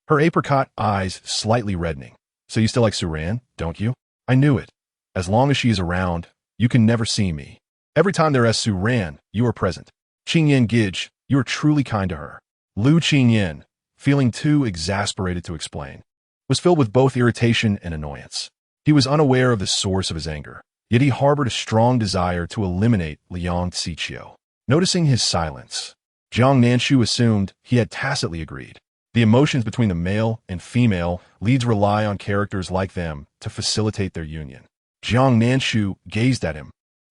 her apricot eyes slightly reddening. "So you still like Suran, don't you?" "I knew it. As long as she is around, you can never see me. Every time there is Suran, you are present. Qingyan Gij, you are truly kind to her." Lu Qingyan, feeling too exasperated to explain, was filled with both irritation and annoyance. He was unaware of the source of his anger, yet he harbored a strong desire to eliminate Liang Ziqiu. Noticing his silence, Jiang Nanshu assumed he had tacitly agreed. The emotions between the male and female leads rely on characters like them to facilitate their union. Jiang Nanshu gazed at him,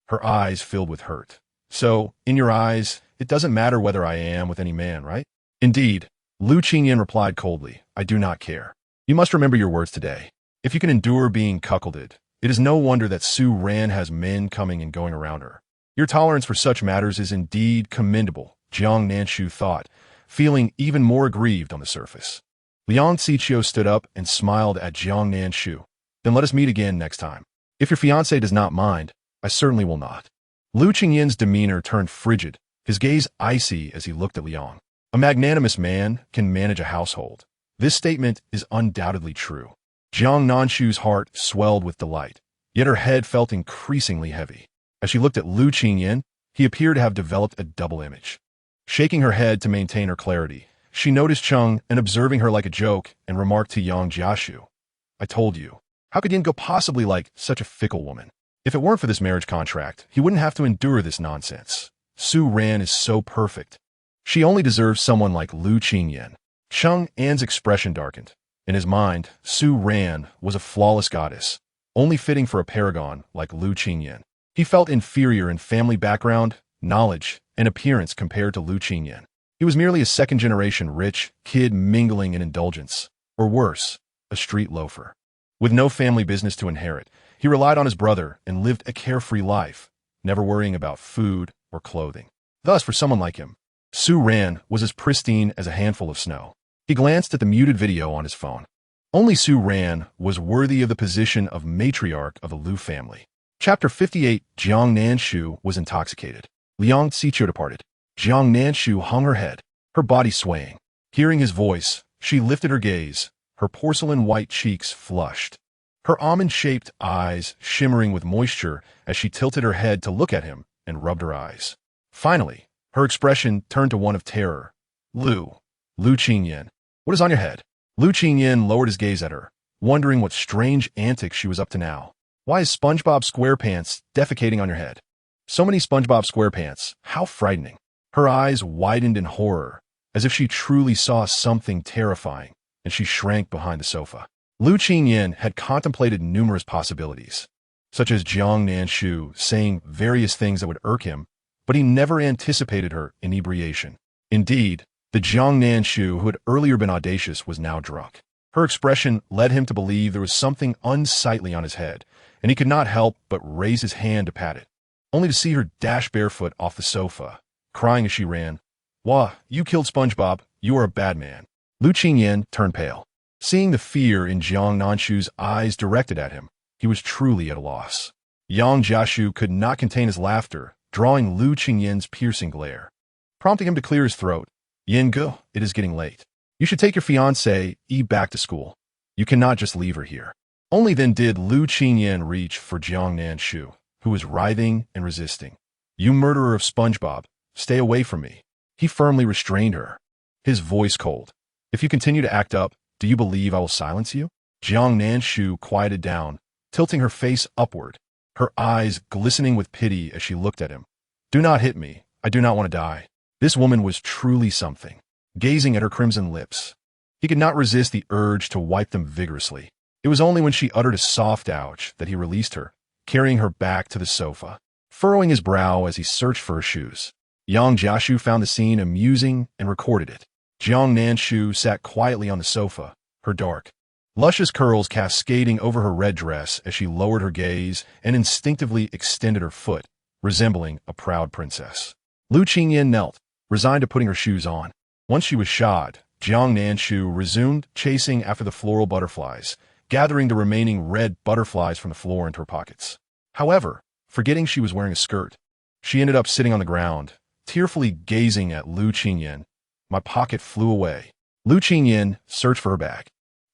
her eyes filled with hurt. "So, in your eyes, it doesn't matter whether I am with any man, right?" "Indeed," Lu Qingyan replied coldly, "I do not care. You must remember your words today. If you can endure being cuckolded, it is no wonder that Su Ran has men coming and going around her. Your tolerance for such matters is indeed commendable," Jiang Nanshu thought, feeling even more aggrieved on the surface. Liang Ziqiu stood up and smiled at Jiang Nanshu. "Then let us meet again next time. If your fiancé does not mind, I certainly will not." Lu Qingyan's demeanor turned frigid, his gaze icy as he looked at Liang. A magnanimous man can manage a household. This statement is undoubtedly true. Jiang Nanshu's heart swelled with delight, yet her head felt increasingly heavy. As she looked at Lu Qingyan, he appeared to have developed a double image. Shaking her head to maintain her clarity, she noticed Cheng and observing her like a joke and remarked to Yang Jiashu, "I told you. How could Yin go possibly like such a fickle woman? If it weren't for this marriage contract, he wouldn't have to endure this nonsense. Su Ran is so perfect. She only deserves someone like Lu Qingyan." Cheng An's expression darkened. In his mind, Su Ran was a flawless goddess, only fitting for a paragon like Lu Qingyan. He felt inferior in family background, knowledge, and appearance compared to Lu Qingyan. He was merely a second-generation rich kid mingling in indulgence, or worse, a street loafer. With no family business to inherit, he relied on his brother and lived a carefree life, never worrying about food or clothing. Thus, for someone like him, Su Ran was as pristine as a handful of snow. He glanced at the muted video on his phone. Only Su Ran was worthy of the position of matriarch of the Lu family. Chapter 58. Jiang Nanshu was intoxicated. Liang Ziqiu departed. Jiang Nanshu hung her head, her body swaying. Hearing his voice, she lifted her gaze, her porcelain-white cheeks flushed, her almond-shaped eyes shimmering with moisture as she tilted her head to look at him and rubbed her eyes. Finally, her expression turned to one of terror. Lu Qingyan, what is on your head? Lu Qingyan lowered his gaze at her, wondering what strange antics she was up to now. Why is SpongeBob SquarePants defecating on your head? So many SpongeBob SquarePants, how frightening. Her eyes widened in horror, as if she truly saw something terrifying, and she shrank behind the sofa. Lu Qingyan had contemplated numerous possibilities, such as Jiang Nanshu saying various things that would irk him, but he never anticipated her inebriation. Indeed, the Jiang Nanshu who had earlier been audacious was now drunk. Her expression led him to believe there was something unsightly on his head, and he could not help but raise his hand to pat it, only to see her dash barefoot off the sofa, crying as she ran, "Wah, you killed SpongeBob, you are a bad man." Lu Qingyan turned pale. Seeing the fear in Jiang Nanshu's eyes directed at him, he was truly at a loss. Yang Jiashu could not contain his laughter, drawing Lu Qingyan's piercing glare, prompting him to clear his throat. "Yingu, it is getting late. You should take your fiancée back to school. You cannot just leave her here." Only then did Lu Qingyan reach for Jiang Nanshu, who was writhing and resisting. "You murderer of SpongeBob, stay away from me." He firmly restrained her, his voice cold. "If you continue to act up, do you believe I will silence you?" Jiang Nanshu quieted down, tilting her face upward, her eyes glistening with pity as she looked at him. "Do not hit me. I do not want to die." This woman was truly something. Gazing at her crimson lips, he could not resist the urge to wipe them vigorously. It was only when she uttered a soft ouch that he released her, carrying her back to the sofa, furrowing his brow as he searched for her shoes. Yang Jiashu found the scene amusing and recorded it. Jiang Nanshu sat quietly on the sofa, her dark, luscious curls cascading over her red dress as she lowered her gaze and instinctively extended her foot, resembling a proud princess. Lu Qingyan knelt, resigned to putting her shoes on. Once she was shod, Jiang Nanshu resumed chasing after the floral butterflies, gathering the remaining red butterflies from the floor into her pockets. However, forgetting she was wearing a skirt, she ended up sitting on the ground, tearfully gazing at Lu Qingyan. My pocket flew away. Lu Qingyan searched for her bag,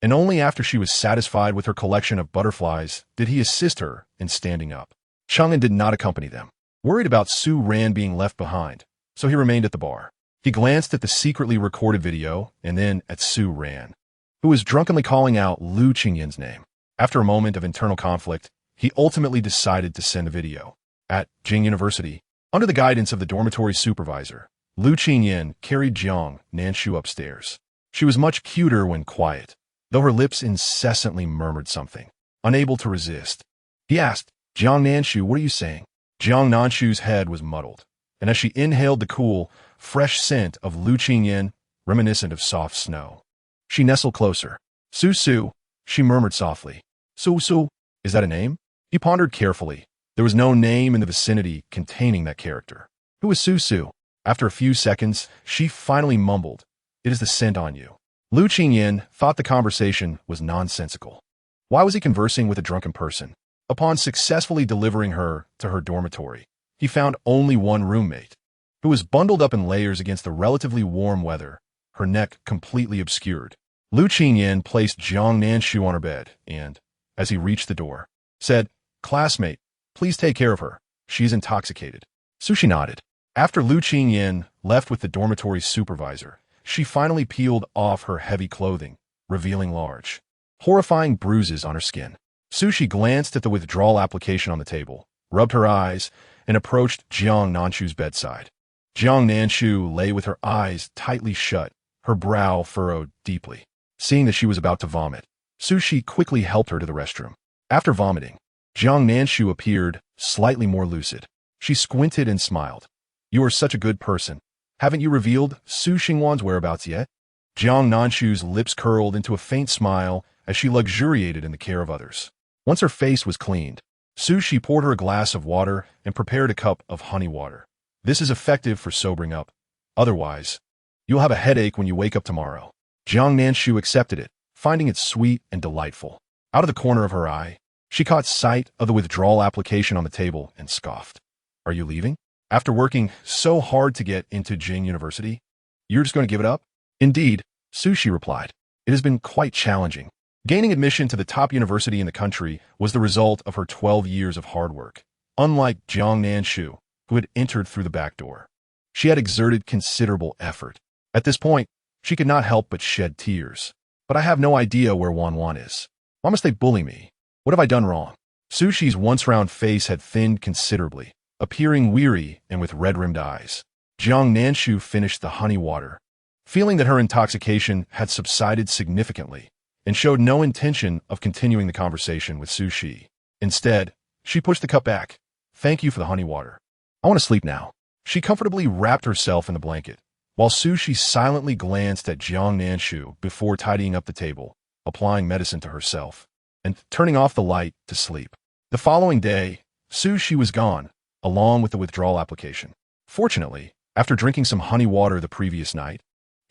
and only after she was satisfied with her collection of butterflies did he assist her in standing up. Chang'an did not accompany them, worried about Su Ran being left behind, so he remained at the bar. He glanced at the secretly recorded video and then at Su Ran, who was drunkenly calling out Lu Qingyan's name. After a moment of internal conflict, he ultimately decided to send a video. At Jing University, under the guidance of the dormitory supervisor, Lu Qingyan carried Jiang Nanshu upstairs. She was much cuter when quiet, though her lips incessantly murmured something. Unable to resist, he asked, "Jiang Nanshu, what are you saying?" Jiang Nanshu's head was muddled, and as she inhaled the cool, fresh scent of Lu Qingyan, reminiscent of soft snow, she nestled closer. "Su, she murmured softly. Su, is that a name?" He pondered carefully. There was no name in the vicinity containing that character. Who was Su? After a few seconds, she finally mumbled, "It is the scent on you." Lu Qingyan thought the conversation was nonsensical. Why was he conversing with a drunken person? Upon successfully delivering her to her dormitory, he found only one roommate, who was bundled up in layers against the relatively warm weather, her neck completely obscured. Lu Qingyan placed Jiang Nanshu on her bed and, as he reached the door, said, "Classmate, please take care of her. She is intoxicated." Sushi nodded. After Lu Qingyan left with the dormitory supervisor, she finally peeled off her heavy clothing, revealing large, horrifying bruises on her skin. Sushi glanced at the withdrawal application on the table, rubbed her eyes, and approached Jiang Nanshu's bedside. Jiang Nanshu lay with her eyes tightly shut, her brow furrowed deeply. Seeing that she was about to vomit, Sushi quickly helped her to the restroom. After vomiting, Jiang Nanshu appeared slightly more lucid. She squinted and smiled. "You are such a good person. Haven't you revealed Su Xingwan's whereabouts yet?" Jiang Nanshu's lips curled into a faint smile as she luxuriated in the care of others. Once her face was cleaned, Sushi poured her a glass of water and prepared a cup of honey water. "This is effective for sobering up. Otherwise, you'll have a headache when you wake up tomorrow." Jiang Nanshu accepted it, finding it sweet and delightful. Out of the corner of her eye, she caught sight of the withdrawal application on the table and scoffed. "Are you leaving? After working so hard to get into Jing University, you're just going to give it up?" "Indeed," Sushi replied. "It has been quite challenging. Gaining admission to the top university in the country was the result of her 12 years of hard work. Unlike Jiang Nanshu, who had entered through the back door. She had exerted considerable effort. At this point, she could not help but shed tears. But I have no idea where Wan is. Why must they bully me? What have I done wrong? Sushi's once round face had thinned considerably, appearing weary and with red-rimmed eyes. Jiang Nanshu finished the honey water, feeling that her intoxication had subsided significantly, and showed no intention of continuing the conversation with Sushi. Instead, she pushed the cup back. Thank you for the honey water. I want to sleep now. She comfortably wrapped herself in the blanket, while Sushi silently glanced at Jiang Nanshu before tidying up the table, applying medicine to herself, and turning off the light to sleep. The following day, Sushi was gone, along with the withdrawal application. Fortunately, after drinking some honey water the previous night,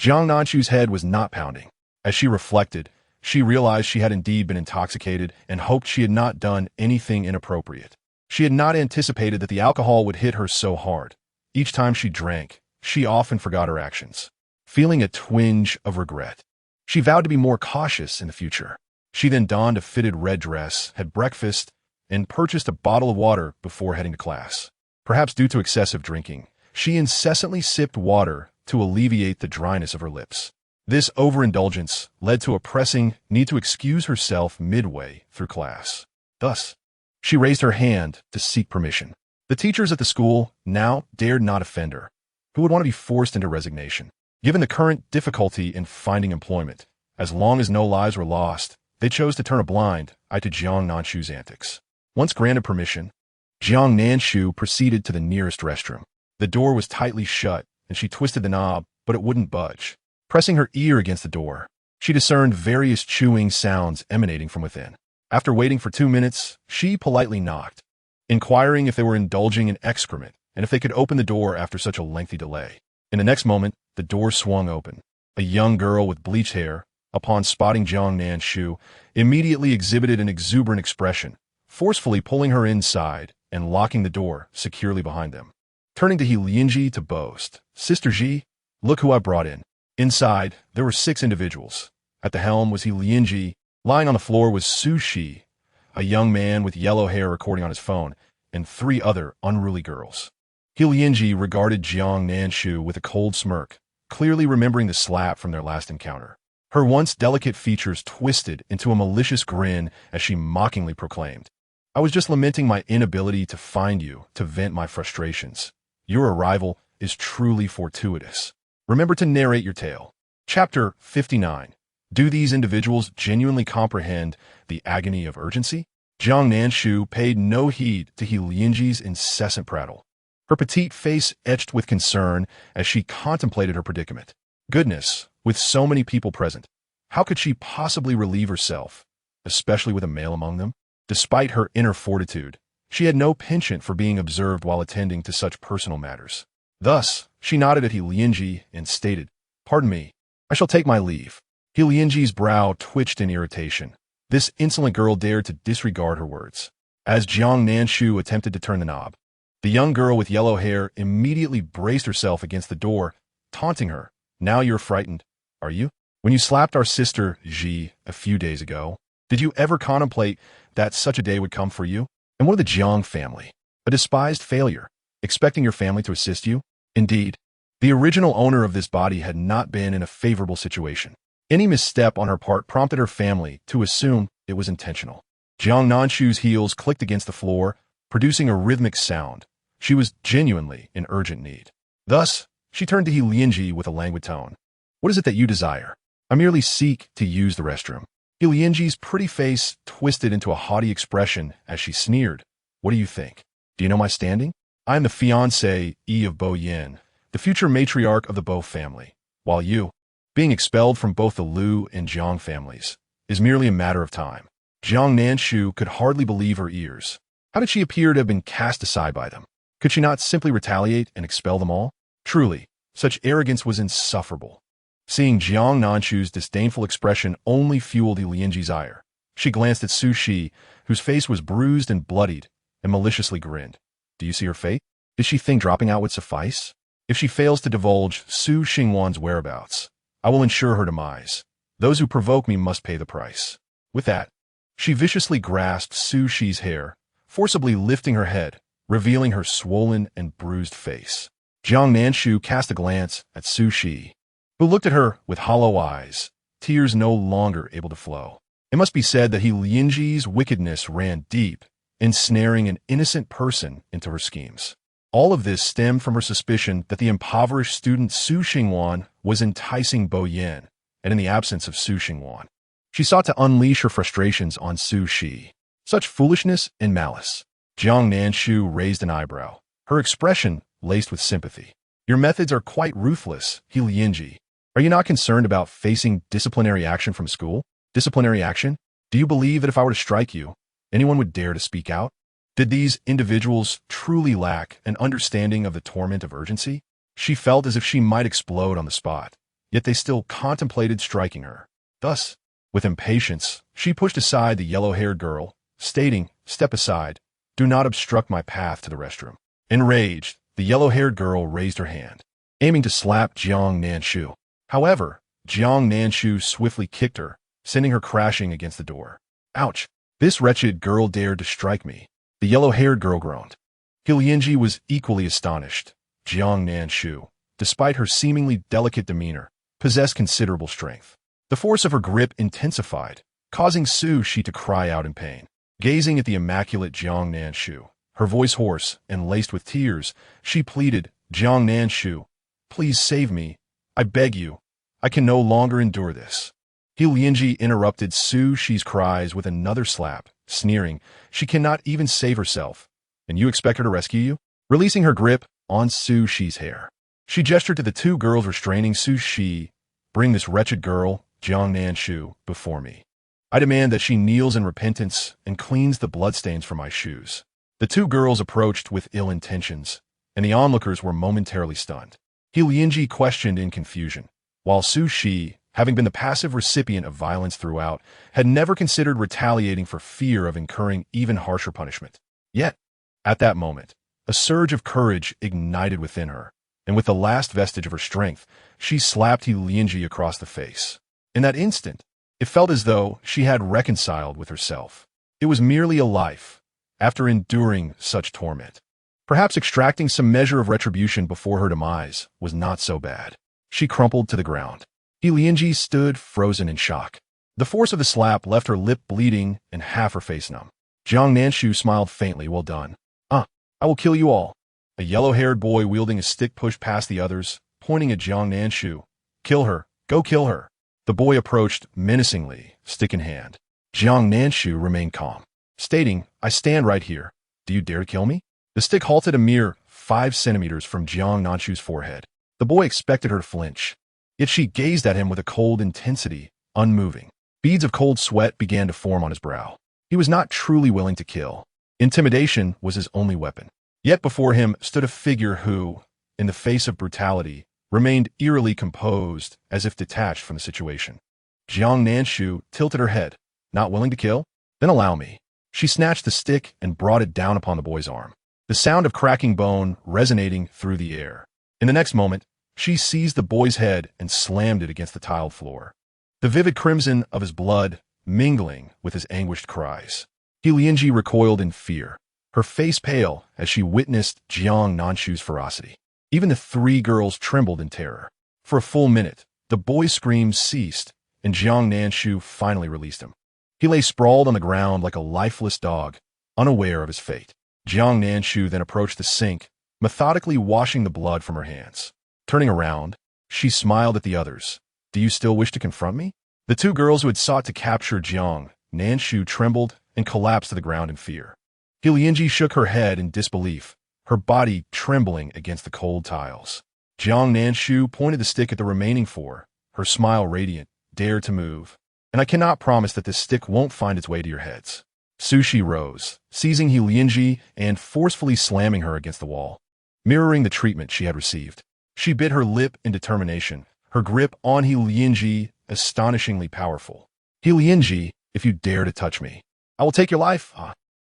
Jiang Nanshu's head was not pounding. As she reflected, she realized she had indeed been intoxicated and hoped she had not done anything inappropriate. She had not anticipated that the alcohol would hit her so hard. Each time she drank, she often forgot her actions, feeling a twinge of regret. She vowed to be more cautious in the future. She then donned a fitted red dress, had breakfast, and purchased a bottle of water before heading to class. Perhaps due to excessive drinking, she incessantly sipped water to alleviate the dryness of her lips. This overindulgence led to a pressing need to excuse herself midway through class. Thus, she raised her hand to seek permission. The teachers at the school now dared not offend her, who would want to be forced into resignation. Given the current difficulty in finding employment, as long as no lives were lost, they chose to turn a blind eye to Jiang Nanshu's antics. Once granted permission, Jiang Nanshu proceeded to the nearest restroom. The door was tightly shut, and she twisted the knob, but it wouldn't budge. Pressing her ear against the door, she discerned various chewing sounds emanating from within. After waiting for 2 minutes, she politely knocked, inquiring if they were indulging in excrement and if they could open the door after such a lengthy delay. In the next moment, the door swung open. A young girl with bleached hair, upon spotting Jiang Nanshu, immediately exhibited an exuberant expression, forcefully pulling her inside and locking the door securely behind them. Turning to He Lianji to boast, "Sister Ji, look who I brought in." Inside, there were 6 individuals. At the helm was He Lianji. Lying on the floor was Sushi, a young man with yellow hair recording on his phone, and 3 other unruly girls. He Lianji regarded Jiang Nanshu with a cold smirk, clearly remembering the slap from their last encounter. Her once delicate features twisted into a malicious grin as she mockingly proclaimed, "I was just lamenting my inability to find you to vent my frustrations. Your arrival is truly fortuitous. Remember to narrate your tale." Chapter 59. Do these individuals genuinely comprehend the agony of urgency? Jiang Nanshu paid no heed to He Lianji's incessant prattle. Her petite face etched with concern as she contemplated her predicament. Goodness, with so many people present, how could she possibly relieve herself, especially with a male among them? Despite her inner fortitude, she had no penchant for being observed while attending to such personal matters. Thus, she nodded at He Lianji and stated, "Pardon me, I shall take my leave." He Lianji's brow twitched in irritation. This insolent girl dared to disregard her words. As Jiang Nanshu attempted to turn the knob, the young girl with yellow hair immediately braced herself against the door, taunting her. "Now you're frightened, are you? When you slapped our sister, Ji, a few days ago, did you ever contemplate that such a day would come for you? And what of the Jiang family? A despised failure, expecting your family to assist you? Indeed, the original owner of this body had not been in a favorable situation. Any misstep on her part prompted her family to assume it was intentional." Jiang Nanshu's heels clicked against the floor, producing a rhythmic sound. She was genuinely in urgent need. Thus, she turned to He Lianji with a languid tone. "What is it that you desire?" "I merely seek to use the restroom." He Lianji's pretty face twisted into a haughty expression as she sneered. "What do you think? Do you know my standing? I am the fiancé of Bo Yin, the future matriarch of the Bo family, while you, being expelled from both the Liu and Jiang families, is merely a matter of time." Jiang Nanshu could hardly believe her ears. How did she appear to have been cast aside by them? Could she not simply retaliate and expel them all? Truly, such arrogance was insufferable. Seeing Jiang Nanshu's disdainful expression only fueled He Lianji's ire. She glanced at Sushi, whose face was bruised and bloodied, and maliciously grinned. "Do you see her fate? Does she think dropping out would suffice? If she fails to divulge Su Xingwan's whereabouts, I will ensure her demise. Those who provoke me must pay the price." With that, she viciously grasped Sushi's hair, forcibly lifting her head, revealing her swollen and bruised face. Jiang Nanshu cast a glance at Su Shi, who looked at her with hollow eyes, tears no longer able to flow. It must be said that He Lianji's wickedness ran deep, ensnaring an innocent person into her schemes. All of this stemmed from her suspicion that the impoverished student Su Xingwan was enticing Bo Yin, and in the absence of Su Xingwan, she sought to unleash her frustrations on Su Shi. Such foolishness and malice. Jiang Nanshu raised an eyebrow, her expression laced with sympathy. Your methods are quite ruthless, He Lianji. Are you not concerned about facing disciplinary action from school? Disciplinary action? Do you believe that if I were to strike you, anyone would dare to speak out? Did these individuals truly lack an understanding of the torment of urgency? She felt as if she might explode on the spot, yet they still contemplated striking her. Thus, with impatience, she pushed aside the yellow-haired girl, stating, "Step aside. Do not obstruct my path to the restroom." Enraged, the yellow-haired girl raised her hand, aiming to slap Jiang Nanshu. However, Jiang Nanshu swiftly kicked her, sending her crashing against the door. Ouch! This wretched girl dared to strike me. The yellow-haired girl groaned. He Lianji was equally astonished. Jiang Nanshu, despite her seemingly delicate demeanor, possessed considerable strength. The force of her grip intensified, causing Su Shi to cry out in pain. Gazing at the immaculate Jiang Nanshu, her voice hoarse and laced with tears, she pleaded, "Jiang Nanshu, please save me. I beg you. I can no longer endure this." He Lianji interrupted Su Shi's cries with another slap, sneering, "She cannot even save herself, and you expect her to rescue you?" Releasing her grip on Su Shi's hair, she gestured to the two girls restraining Su Shi. "Bring this wretched girl, Jiang Nanshu, before me. I demand that she kneels in repentance and cleans the bloodstains from my shoes." The two girls approached with ill intentions, and the onlookers were momentarily stunned. He Lianji questioned in confusion, while Su Shi, having been the passive recipient of violence throughout, had never considered retaliating for fear of incurring even harsher punishment. Yet, at that moment, a surge of courage ignited within her, and with the last vestige of her strength, she slapped He Lianji across the face. In that instant, it felt as though she had reconciled with herself. It was merely a life, after enduring such torment. Perhaps extracting some measure of retribution before her demise was not so bad. She crumpled to the ground. He Lianji stood frozen in shock. The force of the slap left her lip bleeding and half her face numb. Jiang Nanshu smiled faintly. "Well done. I will kill you all." A yellow-haired boy wielding a stick pushed past the others, pointing at Jiang Nanshu. "Kill her. Go kill her." The boy approached menacingly, stick in hand. Jiang Nanshu remained calm, stating, "I stand right here. Do you dare to kill me?" The stick halted a mere 5 centimeters from Jiang Nanshu's forehead. The boy expected her to flinch, yet she gazed at him with a cold intensity, unmoving. Beads of cold sweat began to form on his brow. He was not truly willing to kill. Intimidation was his only weapon. Yet before him stood a figure who, in the face of brutality, remained eerily composed, as if detached from the situation. Jiang Nanshu tilted her head. "Not willing to kill? Then allow me." She snatched the stick and brought it down upon the boy's arm, the sound of cracking bone resonating through the air. In the next moment, she seized the boy's head and slammed it against the tiled floor, the vivid crimson of his blood mingling with his anguished cries. He Lianji recoiled in fear, her face pale as she witnessed Jiang Nanshu's ferocity. Even the 3 girls trembled in terror. For a full minute, the boy's screams ceased, and Jiang Nanshu finally released him. He lay sprawled on the ground like a lifeless dog, unaware of his fate. Jiang Nanshu then approached the sink, methodically washing the blood from her hands. Turning around, she smiled at the others. "Do you still wish to confront me?" The 2 girls who had sought to capture Jiang Nanshu trembled and collapsed to the ground in fear. He Lianji shook her head in disbelief, her body trembling against the cold tiles. Jiang Nanshu pointed the stick at the remaining 4, her smile radiant. "Dare to move, and I cannot promise that this stick won't find its way to your heads." Su Shi rose, seizing He Lianji and forcefully slamming her against the wall, mirroring the treatment she had received. She bit her lip in determination, her grip on He Lianji astonishingly powerful. "He Lianji, if you dare to touch me, I will take your life.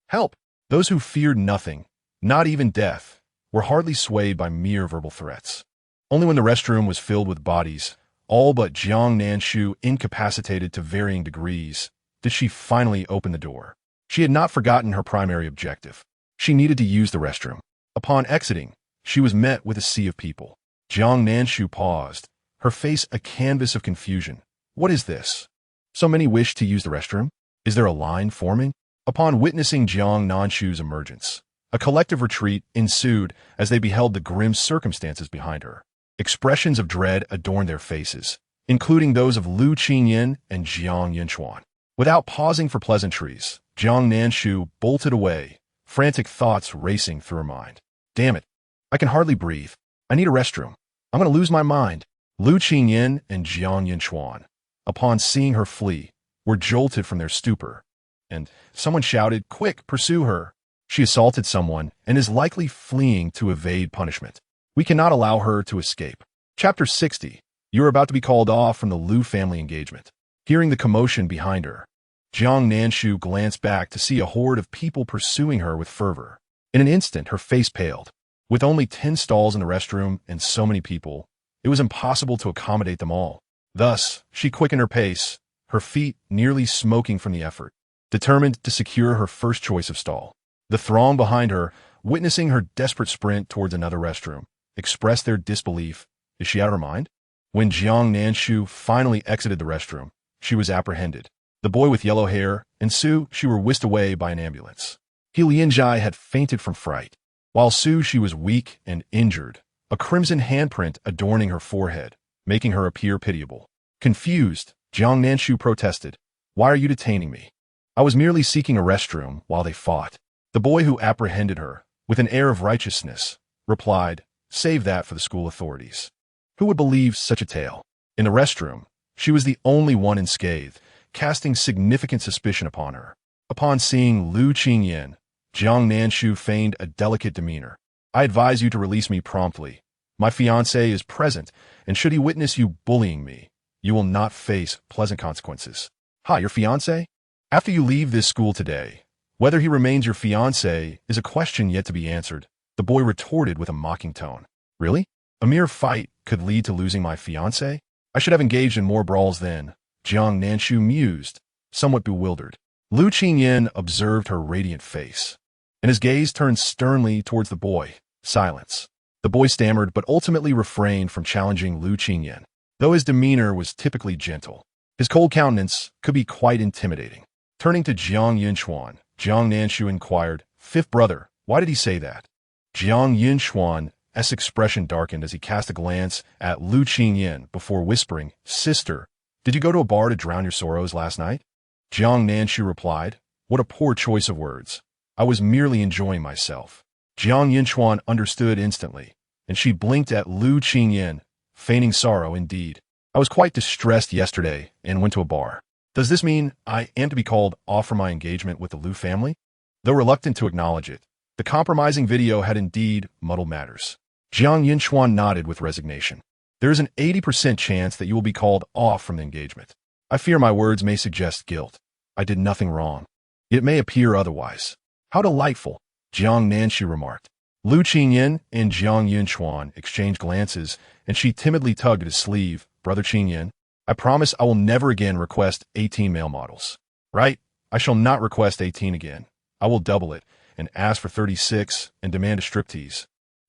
Help!" Those who feared nothing, not even death, were hardly swayed by mere verbal threats. Only when the restroom was filled with bodies, all but Jiang Nanshu incapacitated to varying degrees, did she finally open the door. She had not forgotten her primary objective. She needed to use the restroom. Upon exiting, she was met with a sea of people. Jiang Nanshu paused, her face a canvas of confusion. What is this? So many wish to use the restroom? Is there a line forming? Upon witnessing Jiang Nanshu's emergence, a collective retreat ensued as they beheld the grim circumstances behind her. Expressions of dread adorned their faces, including those of Lu Qingyan and Jiang Yinchuan. Without pausing for pleasantries, Jiang Nanshu bolted away, frantic thoughts racing through her mind. Damn it. I can hardly breathe. I need a restroom. I'm going to lose my mind. Lu Qingyan and Jiang Yinchuan, upon seeing her flee, were jolted from their stupor. And someone shouted, "Quick, pursue her. She assaulted someone and is likely fleeing to evade punishment. We cannot allow her to escape." Chapter 60. You are about to be called off from the Lu family engagement. Hearing the commotion behind her, Jiang Nanshu glanced back to see a horde of people pursuing her with fervor. In an instant, her face paled. With only 10 stalls in the restroom and so many people, it was impossible to accommodate them all. Thus, she quickened her pace, her feet nearly smoking from the effort, determined to secure her first choice of stall. The throng behind her, witnessing her desperate sprint towards another restroom, expressed their disbelief. Is she out of her mind? When Jiang Nanshu finally exited the restroom, she was apprehended. The boy with yellow hair and Su, she were whisked away by an ambulance. He Lianjai had fainted from fright, while Su, she was weak and injured, a crimson handprint adorning her forehead, making her appear pitiable. Confused, Jiang Nanshu protested, "Why are you detaining me? I was merely seeking a restroom while they fought." The boy who apprehended her, with an air of righteousness, replied, "Save that for the school authorities. Who would believe such a tale?" In the restroom, she was the only one unscathed, casting significant suspicion upon her. Upon seeing Lu Qingyan, Jiang Nanshu feigned a delicate demeanor. "I advise you to release me promptly. My fiancé is present, and should he witness you bullying me, you will not face pleasant consequences." "Ha, your fiancé? After you leave this school today, whether he remains your fiancé is a question yet to be answered," the boy retorted with a mocking tone. "Really? A mere fight could lead to losing my fiancé? I should have engaged in more brawls then," Jiang Nanshu mused, somewhat bewildered. Lu Qingyan observed her radiant face, and his gaze turned sternly towards the boy. Silence. The boy stammered but ultimately refrained from challenging Lu Qingyan. Though his demeanor was typically gentle, his cold countenance could be quite intimidating. Turning to Jiang Yinchuan, Jiang Nanshu inquired, "Fifth brother, why did he say that?" Jiang Yinchuan's expression darkened as he cast a glance at Lu Qingyan before whispering, "Sister, did you go to a bar to drown your sorrows last night?" Jiang Nanshu replied, "What a poor choice of words. I was merely enjoying myself." Jiang Yinchuan understood instantly, and she blinked at Lu Qingyan, feigning sorrow indeed. "I was quite distressed yesterday and went to a bar. Does this mean I am to be called off from my engagement with the Lu family?" Though reluctant to acknowledge it, the compromising video had indeed muddled matters. Jiang Yinchuan nodded with resignation. "There is an 80% chance that you will be called off from the engagement. I fear my words may suggest guilt. I did nothing wrong. It may appear otherwise." "How delightful," Jiang Nanshu remarked. Lu Qingyan and Jiang Yinchuan exchanged glances, and she timidly tugged at his sleeve. "Brother Qingyan, I promise I will never again request 18 male models." "Right, I shall not request 18 again. I will double it, and ask for 36, and demand a striptease."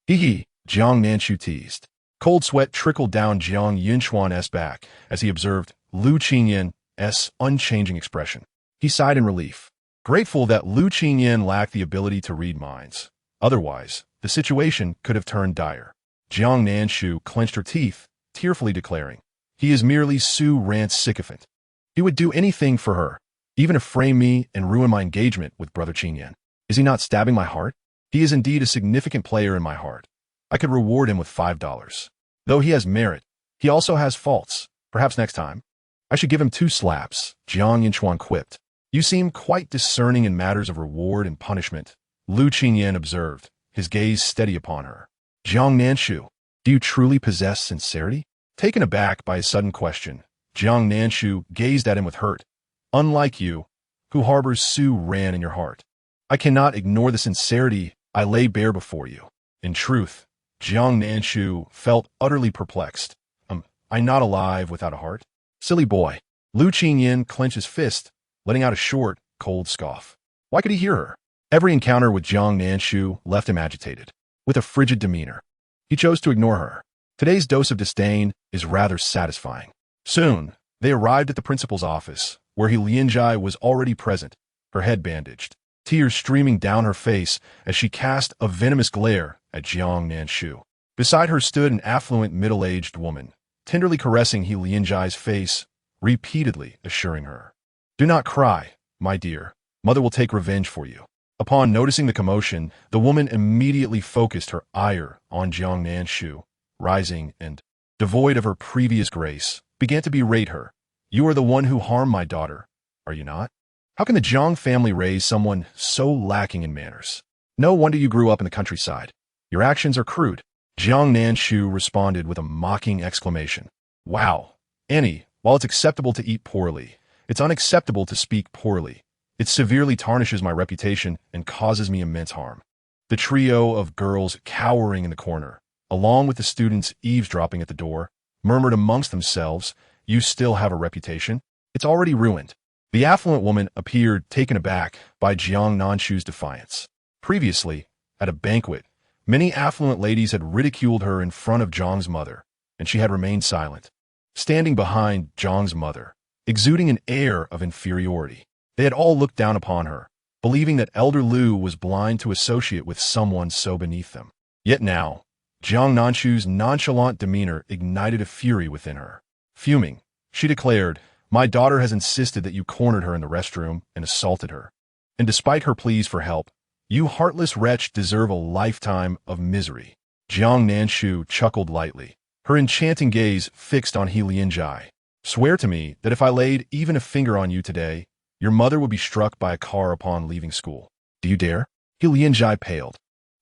"Hee," Jiang Nanshu teased. Cold sweat trickled down Jiang Yinchuan's back as he observed Lu Qingyan's unchanging expression. He sighed in relief, grateful that Lu Qingyan lacked the ability to read minds. Otherwise, the situation could have turned dire. Jiang Nanshu clenched her teeth, tearfully declaring, "He is merely Su Rant's sycophant. He would do anything for her, even to frame me and ruin my engagement with Brother Qingyan. Is he not stabbing my heart? He is indeed a significant player in my heart. I could reward him with $5. Though he has merit, he also has faults. Perhaps next time I should give him 2 slaps, Jiang Yinchuan quipped. "You seem quite discerning in matters of reward and punishment," Lu Qingyan observed, his gaze steady upon her. "Jiang Nanshu, do you truly possess sincerity?" Taken aback by his sudden question, Jiang Nanshu gazed at him with hurt. "Unlike you, who harbors Su Ran in your heart, I cannot ignore the sincerity I lay bare before you." In truth, Jiang Nanshu felt utterly perplexed. I'm not alive without a heart?" "Silly boy." Lu Qingyan clenched his fist, letting out a short, cold scoff. Why could he hear her? Every encounter with Jiang Nanshu left him agitated. With a frigid demeanor, he chose to ignore her. Today's dose of disdain is rather satisfying. Soon, they arrived at the principal's office, where Lianjai was already present, her head bandaged, tears streaming down her face as she cast a venomous glare at Jiang Nanshu. Beside her stood an affluent middle-aged woman, tenderly caressing Lianjai's face, repeatedly assuring her, "Do not cry, my dear. Mother will take revenge for you." Upon noticing the commotion, the woman immediately focused her ire on Jiang Nanshu, rising and, devoid of her previous grace, began to berate her. "You are the one who harmed my daughter, are you not? How can the Jiang family raise someone so lacking in manners? No wonder you grew up in the countryside. Your actions are crude." Jiang Nanshu responded with a mocking exclamation. "Wow, Annie, while it's acceptable to eat poorly, it's unacceptable to speak poorly. It severely tarnishes my reputation and causes me immense harm." The trio of girls cowering in the corner, along with the students eavesdropping at the door, murmured amongst themselves, "You still have a reputation? It's already ruined." The affluent woman appeared taken aback by Jiang Nanshu's defiance. Previously, at a banquet, many affluent ladies had ridiculed her in front of Jiang's mother, and she had remained silent. Standing behind Jiang's mother, exuding an air of inferiority, they had all looked down upon her, believing that Elder Liu was blind to associate with someone so beneath them. Yet now, Jiang Nanshu's nonchalant demeanor ignited a fury within her. Fuming, she declared, "My daughter has insisted that you cornered her in the restroom and assaulted her. And despite her pleas for help, you heartless wretch deserve a lifetime of misery." Jiang Nanshu chuckled lightly, her enchanting gaze fixed on Lianjai. "Swear to me that if I laid even a finger on you today, your mother would be struck by a car upon leaving school. Do you dare?" Lianjai paled.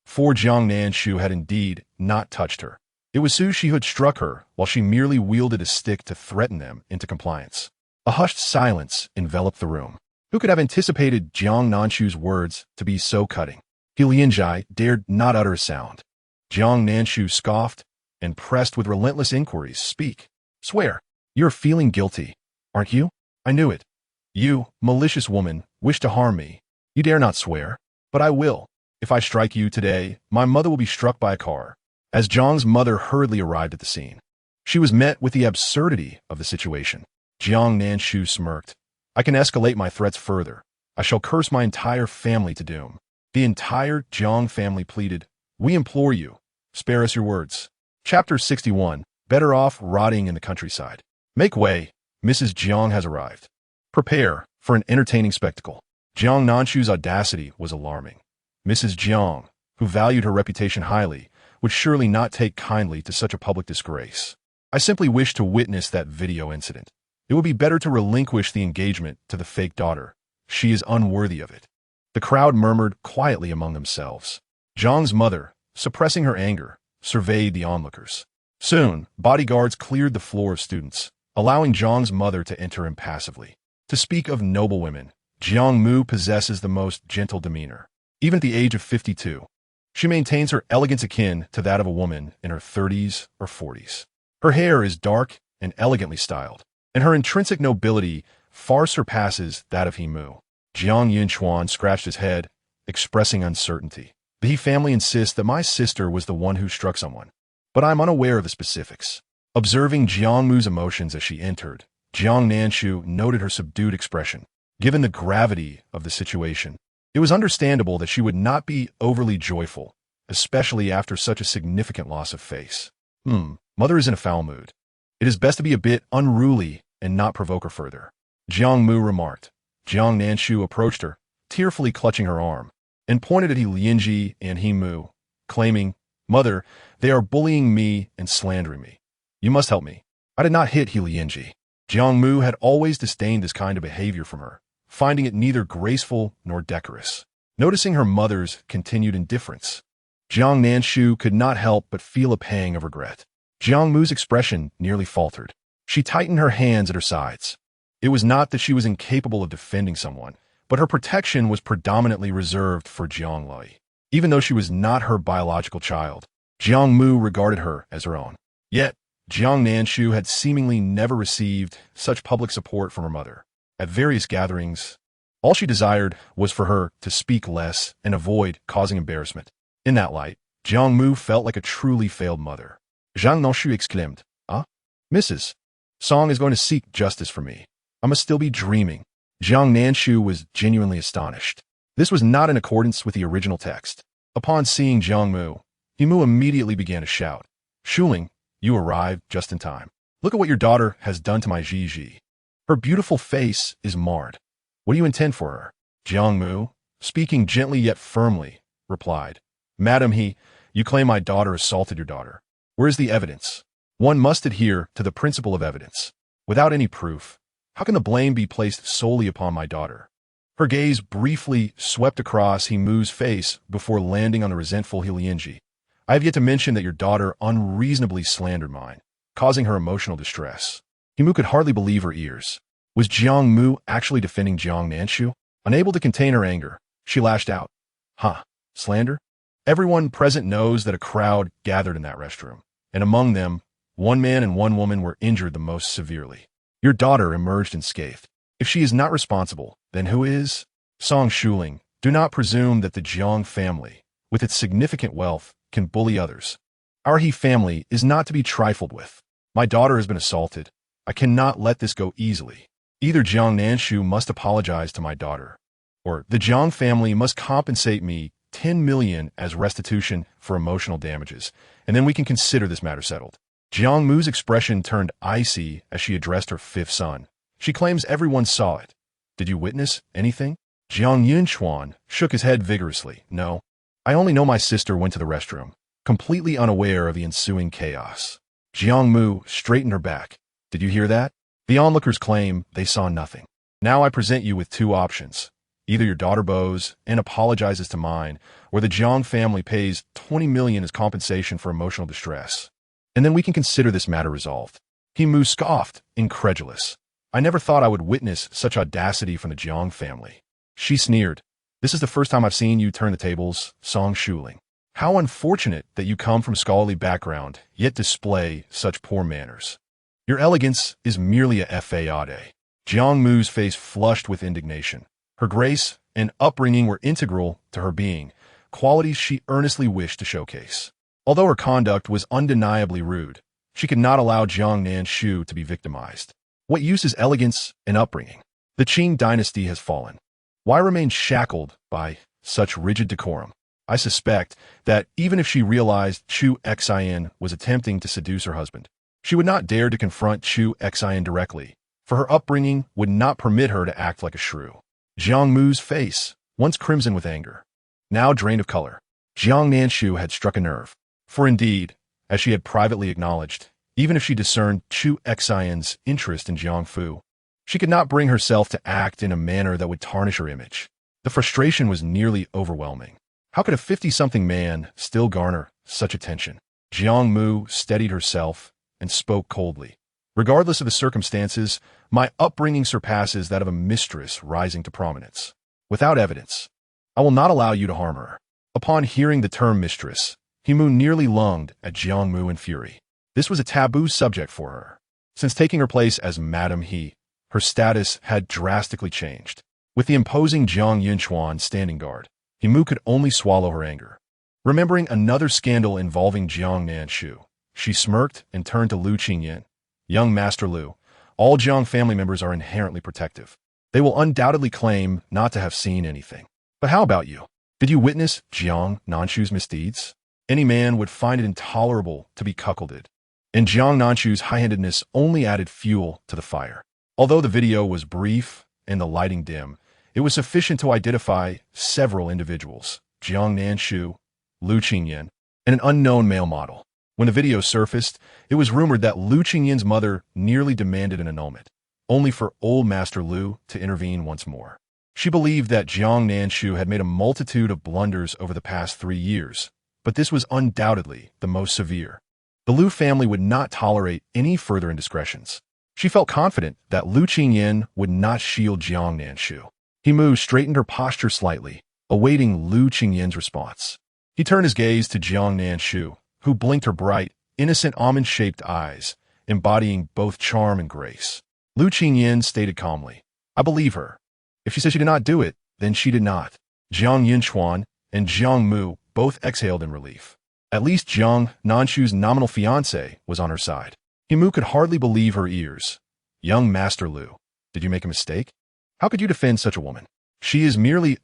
For Jiang Nanshu had indeed not touched her. It was she who had struck her, while she merely wielded a stick to threaten them into compliance. A hushed silence enveloped the room. Who could have anticipated Jiang Nanshu's words to be so cutting? Lianjai dared not utter a sound. Jiang Nanshu scoffed and pressed with relentless inquiries. "Speak. Swear. You're feeling guilty, aren't you? I knew it. You, malicious woman, wish to harm me. You dare not swear. But I will. If I strike you today, my mother will be struck by a car." As Jiang's mother hurriedly arrived at the scene, she was met with the absurdity of the situation. Jiang Nanshu smirked. "I can escalate my threats further. I shall curse my entire family to doom." The entire Jiang family pleaded, "We implore you, spare us your words." Chapter 61, Better Off Rotting in the Countryside. Make way, Mrs. Jiang has arrived. Prepare for an entertaining spectacle. Jiang Nanshu's audacity was alarming. Mrs. Jiang, who valued her reputation highly, would surely not take kindly to such a public disgrace. "I simply wish to witness that video incident. It would be better to relinquish the engagement to the fake daughter. She is unworthy of it." The crowd murmured quietly among themselves. Jiang's mother, suppressing her anger, surveyed the onlookers. Soon, bodyguards cleared the floor of students, allowing Jiang's mother to enter impassively. To speak of noble women, Jiang Mu possesses the most gentle demeanor. Even at the age of 52, she maintains her elegance akin to that of a woman in her 30s or 40s. Her hair is dark and elegantly styled, and her intrinsic nobility far surpasses that of He Mu. Jiang Yunchuan scratched his head, expressing uncertainty. "The He family insists that my sister was the one who struck someone, but I am unaware of the specifics." Observing Jiang Mu's emotions as she entered, Jiang Nanshu noted her subdued expression. Given the gravity of the situation, it was understandable that she would not be overly joyful, especially after such a significant loss of face. Mother is in a foul mood. It is best to be a bit unruly and not provoke her further," Jiang Mu remarked. Jiang Nanshu approached her, tearfully clutching her arm, and pointed at Lianji and He Mu, claiming, "Mother, they are bullying me and slandering me. You must help me." "I did not hit Lianji." Jiang Mu had always disdained this kind of behavior from her, finding it neither graceful nor decorous. Noticing her mother's continued indifference, Jiang Nanshu could not help but feel a pang of regret. Jiang Mu's expression nearly faltered. She tightened her hands at her sides. It was not that she was incapable of defending someone, but her protection was predominantly reserved for Jiang Lui. Even though she was not her biological child, Jiang Mu regarded her as her own. Yet, Jiang Nanshu had seemingly never received such public support from her mother. At various gatherings, All she desired was for her to speak less and avoid causing embarrassment. In that light, Jiang Mu felt like a truly failed mother. Jiang Nanshu exclaimed, "Ah, Mrs. Song is going to seek justice for me. I must still be dreaming." Jiang Nanshu was genuinely astonished. This was not in accordance with the original text. Upon seeing Jiang Mu, Mu immediately began to shout, "Shuling, you arrived just in time. Look at what your daughter has done to my Ji. Her beautiful face is marred. What do you intend for her?" Jiang Mu, speaking gently yet firmly, replied, "Madam you claim my daughter assaulted your daughter. Where is the evidence? One must adhere to the principle of evidence. Without any proof, how can the blame be placed solely upon my daughter?" Her gaze briefly swept across Mu's face before landing on the resentful Lianji. "I have yet to mention that your daughter unreasonably slandered mine, causing her emotional distress." Mu could hardly believe her ears. Was Jiang Mu actually defending Jiang Nanshu? Unable to contain her anger, she lashed out. "Huh, slander? Everyone present knows that a crowd gathered in that restroom, and among them, one man and one woman were injured the most severely. Your daughter emerged unscathed. If she is not responsible, then who is? Song Shuling, do not presume that the Jiang family, with its significant wealth, can bully others. Our He family is not to be trifled with. My daughter has been assaulted. I cannot let this go easily. Either Jiang Nanshu must apologize to my daughter, or the Jiang family must compensate me 10 million as restitution for emotional damages, and then we can consider this matter settled." Jiang Mu's expression turned icy as she addressed her fifth son. "She claims everyone saw it. Did you witness anything?" Jiang Yunchuan shook his head vigorously. "No. I only know my sister went to the restroom, completely unaware of the ensuing chaos." Jiang Mu straightened her back. "Did you hear that? The onlookers claim they saw nothing. Now I present you with two options. Either your daughter bows and apologizes to mine, or the Jiang family pays 20 million as compensation for emotional distress. And then we can consider this matter resolved." Mu scoffed, incredulous. "I never thought I would witness such audacity from the Jiang family." She sneered. "This is the first time I've seen you turn the tables, Song Shuling. How unfortunate that you come from scholarly background, yet display such poor manners. Your elegance is merely a fade." Jiang Mu's face flushed with indignation. Her grace and upbringing were integral to her being, qualities she earnestly wished to showcase. Although her conduct was undeniably rude, she could not allow Jiang Nanshu to be victimized. What use is elegance and upbringing? The Qing dynasty has fallen. Why remain shackled by such rigid decorum? I suspect that even if she realized Chu Xian was attempting to seduce her husband, she would not dare to confront Chu Xian directly, for her upbringing would not permit her to act like a shrew. Jiang Mu's face, once crimson with anger, now drained of color. Jiang Nanshu had struck a nerve. For indeed, as she had privately acknowledged, even if she discerned Chu Xian's interest in Jiang Fu, she could not bring herself to act in a manner that would tarnish her image. The frustration was nearly overwhelming. How could a 50-something man still garner such attention? Jiang Mu steadied herself and spoke coldly. "Regardless of the circumstances, my upbringing surpasses that of a mistress rising to prominence. Without evidence, I will not allow you to harm her." Upon hearing the term mistress, Mu nearly lunged at Jiang Mu in fury. This was a taboo subject for her. Since taking her place as Madam He, her status had drastically changed. With the imposing Jiang Yunchuan standing guard, Mu could only swallow her anger. Remembering another scandal involving Jiang Nanshu, she smirked and turned to Lu Qingyan. "Young Master Lu, all Jiang family members are inherently protective. They will undoubtedly claim not to have seen anything. But how about you? Did you witness Jiang Nanshu's misdeeds? Any man would find it intolerable to be cuckolded." And Jiang Nanshu's high-handedness only added fuel to the fire. Although the video was brief and the lighting dim, it was sufficient to identify several individuals: Jiang Nanshu, Lu Qingyan, and an unknown male model. When the video surfaced, it was rumored that Lu Qingyan's mother nearly demanded an annulment, only for old Master Lu to intervene once more. She believed that Jiang Nanshu had made a multitude of blunders over the past 3 years, but this was undoubtedly the most severe. The Lu family would not tolerate any further indiscretions. She felt confident that Lu Qingyan would not shield Jiang Nanshu. Mu straightened her posture slightly, awaiting Lu Qingyan's response. He turned his gaze to Jiang Nanshu, who blinked her bright, innocent almond-shaped eyes, embodying both charm and grace. Lu Qingyan stated calmly, "I believe her. If she said she did not do it, then she did not. Jiang Yinchuan and Jiang Mu both exhaled in relief. At least Jiang Nanshu's nominal fiancé was on her side. Mu could hardly believe her ears. Young Master Lu, did you make a mistake? How could you defend such a woman? She is merely,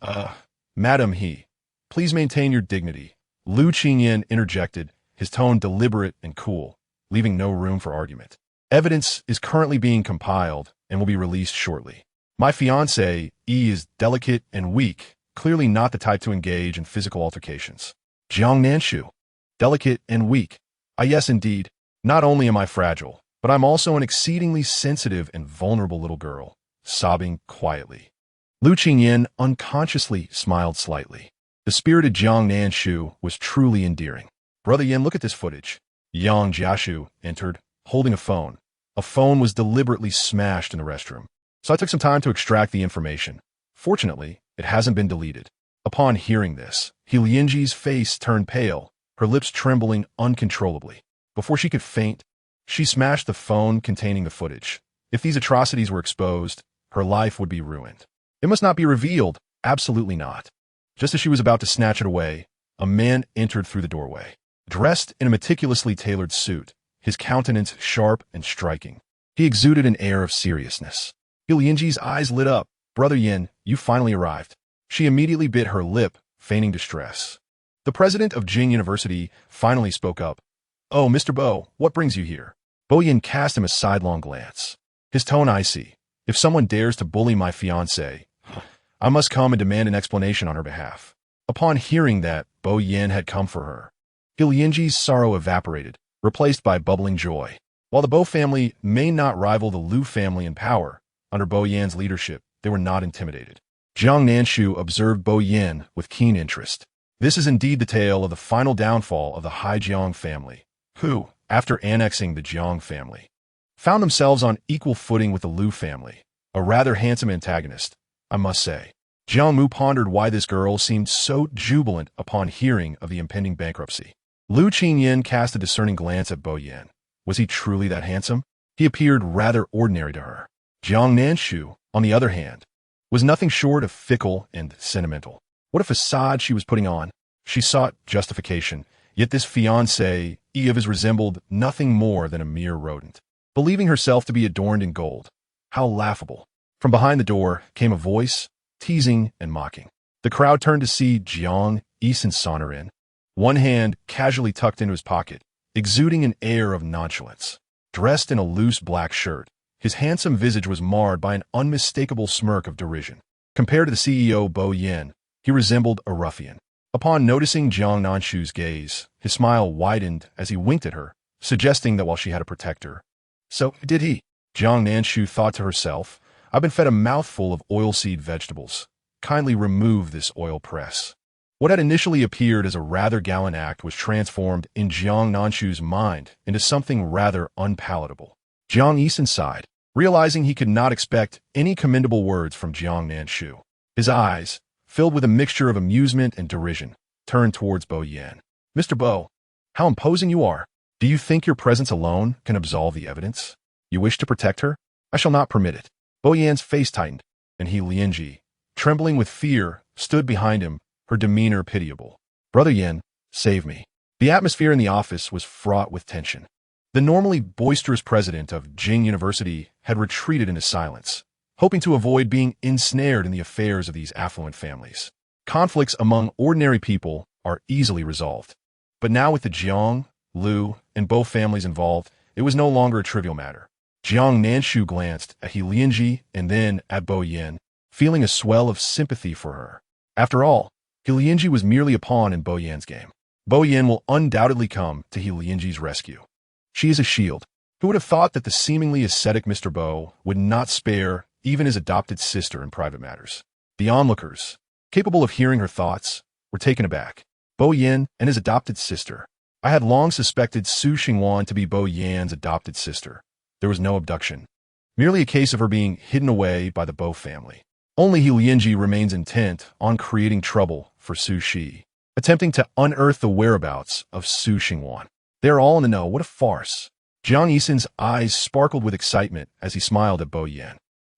Madam He. Please maintain your dignity. Lu Qingyan interjected, his tone deliberate and cool, leaving no room for argument. Evidence is currently being compiled and will be released shortly. My fiancé, Yi, is delicate and weak, clearly not the type to engage in physical altercations. Jiang Nanshu. Delicate and weak. Yes, indeed. Not only am I fragile, but I'm also an exceedingly sensitive and vulnerable little girl, sobbing quietly. Lu Qingyan unconsciously smiled slightly. The spirited Jiang Nanshu was truly endearing. Brother Yin, look at this footage. Yang Jiashu entered, holding a phone. A phone was deliberately smashed in the restroom. So I took some time to extract the information. Fortunately, it hasn't been deleted. Upon hearing this, He Lianji's face turned pale, her lips trembling uncontrollably. Before she could faint, she smashed the phone containing the footage. If these atrocities were exposed, her life would be ruined. It must not be revealed. Absolutely not. Just as she was about to snatch it away, a man entered through the doorway. Dressed in a meticulously tailored suit, his countenance sharp and striking. He exuded an air of seriousness. He Lianji's eyes lit up. Brother Yin, you finally arrived. She immediately bit her lip, feigning distress. The president of Jing University finally spoke up. Oh, Mr. Bo, what brings you here? Bo Yin cast him a sidelong glance. His tone icy. If someone dares to bully my fiancé, I must come and demand an explanation on her behalf. Upon hearing that, Bo Yin had come for her. He Lianji's sorrow evaporated, replaced by bubbling joy. While the Bo family may not rival the Lu family in power, under Bo Yan's leadership, they were not intimidated. Jiang Nanshu observed Bo Yan with keen interest. This is indeed the tale of the final downfall of the Haijiang family, who, after annexing the Jiang family, found themselves on equal footing with the Lu family, a rather handsome antagonist, I must say. Jiang Mu pondered why this girl seemed so jubilant upon hearing of the impending bankruptcy. Lu Qingyan cast a discerning glance at Bo Yan. Was he truly that handsome? He appeared rather ordinary to her. Jiang Nanshu, on the other hand, was nothing short of fickle and sentimental. What a facade she was putting on. She sought justification, yet this fiancé of his resembled nothing more than a mere rodent, believing herself to be adorned in gold. How laughable. From behind the door came a voice, teasing and mocking. The crowd turned to see Jiang Eason saunter in, one hand casually tucked into his pocket, exuding an air of nonchalance. Dressed in a loose black shirt, his handsome visage was marred by an unmistakable smirk of derision. Compared to the CEO Bo Yan, he resembled a ruffian. Upon noticing Jiang Nanshu's gaze, his smile widened as he winked at her, suggesting that while she had a protector. So, did he? Jiang Nanshu thought to herself, I've been fed a mouthful of oilseed vegetables. Kindly remove this oil press. What had initially appeared as a rather gallant act was transformed in Jiang Nanshu's mind into something rather unpalatable. Jiang Eason sighed, realizing he could not expect any commendable words from Jiang Nanshu. His eyes, filled with a mixture of amusement and derision, turned towards Bo Yan. Mr. Bo, how imposing you are. Do you think your presence alone can absolve the evidence? You wish to protect her? I shall not permit it. Bo Yan's face tightened, and He Lianji, trembling with fear, stood behind him, her demeanor pitiable. Brother Yin, save me. The atmosphere in the office was fraught with tension. The normally boisterous president of Jing University had retreated into silence, hoping to avoid being ensnared in the affairs of these affluent families. Conflicts among ordinary people are easily resolved. But now with the Jiang, Lu, and Bo families involved, it was no longer a trivial matter. Jiang Nanshu glanced at He Lianji and then at Bo Yan, feeling a swell of sympathy for her. After all, He Lianji was merely a pawn in Bo Yan's game. Bo Yan will undoubtedly come to He Lianji's rescue. She is a shield. Who would have thought that the seemingly ascetic Mr. Bo would not spare even his adopted sister in private matters? The onlookers, capable of hearing her thoughts, were taken aback. Bo Yan and his adopted sister. I had long suspected Su Xingwan to be Bo Yan's adopted sister. There was no abduction. Merely a case of her being hidden away by the Bo family. Only He Lianji remains intent on creating trouble for Su Shi, attempting to unearth the whereabouts of Su Xingwan. They are all in the know. What a farce. Jiang Eason's eyes sparkled with excitement as he smiled at Bo Yan.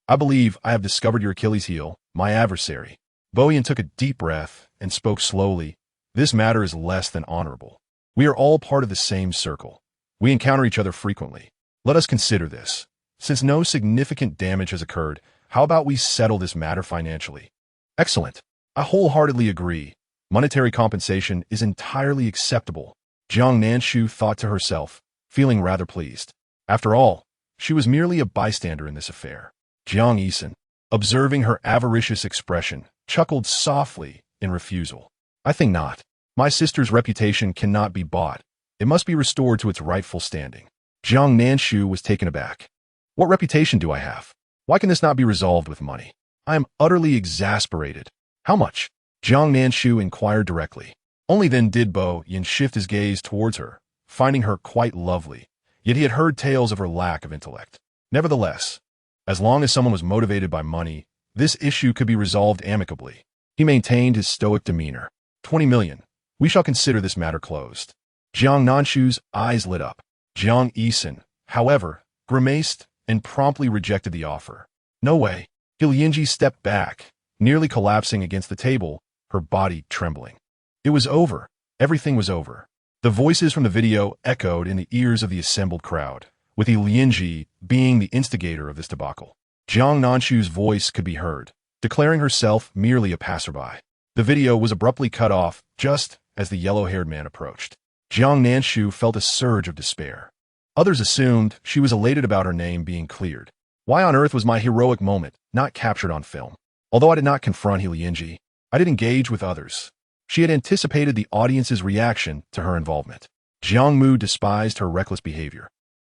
I believe I have discovered your Achilles heel, my adversary. Bo Yin took a deep breath and spoke slowly. This matter is less than honorable. We are all part of the same circle. We encounter each other frequently. Let us consider this. Since no significant damage has occurred, how about we settle this matter financially? Excellent. I wholeheartedly agree. Monetary compensation is entirely acceptable. Jiang Nanshu thought to herself, feeling rather pleased. After all, she was merely a bystander in this affair. Jiang Yisan, observing her avaricious expression, chuckled softly in refusal. I think not. My sister's reputation cannot be bought. It must be restored to its rightful standing. Jiang Nanshu was taken aback. What reputation do I have? Why can this not be resolved with money? I am utterly exasperated. How much? Jiang Nanshu inquired directly. Only then did Bo Yin shift his gaze towards her, finding her quite lovely, yet he had heard tales of her lack of intellect. Nevertheless, as long as someone was motivated by money, this issue could be resolved amicably. He maintained his stoic demeanor. 20 million. We shall consider this matter closed. Jiang Nanshu's eyes lit up. Jiang Yisan, however, grimaced and promptly rejected the offer. No way. Yinji stepped back, nearly collapsing against the table, her body trembling. It was over. Everything was over. The voices from the video echoed in the ears of the assembled crowd, with Yinji being the instigator of this debacle. Jiang Nanshu's voice could be heard, declaring herself merely a passerby. The video was abruptly cut off just as the yellow-haired man approached. Jiang Nanshu felt a surge of despair. Others assumed she was elated about her name being cleared. Why on earth was my heroic moment not captured on film? Although I did not confront Yinji, I did engage with others. She had anticipated the audience's reaction to her involvement. Jiang Mu despised her reckless behavior,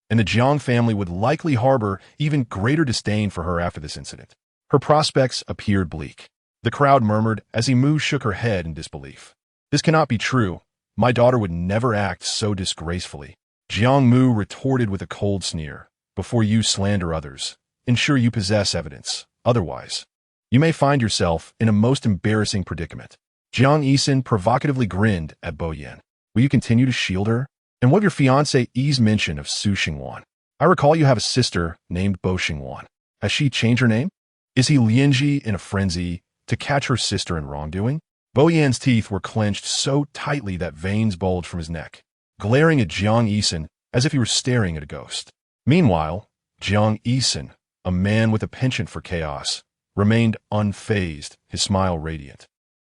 and the Jiang family would likely harbor even greater disdain for her after this incident. Her prospects appeared bleak. The crowd murmured as Mu shook her head in disbelief. This cannot be true. My daughter would never act so disgracefully. Jiang Mu retorted with a cold sneer. Before you slander others, ensure you possess evidence. Otherwise, you may find yourself in a most embarrassing predicament. Jiang Yisan provocatively grinned at Bo Yin. Will you continue to shield her? And what of your fiancé-Yi's mention of Su Xingwan? I recall you have a sister named Bo Xingwan. Has she changed her name? Is he Lianji in a frenzy to catch her sister in wrongdoing? Bo Yan's teeth were clenched so tightly that veins bulged from his neck, glaring at Jiang Yisan as if he were staring at a ghost. Meanwhile, Jiang Yisan, a man with a penchant for chaos, remained unfazed, his smile radiant,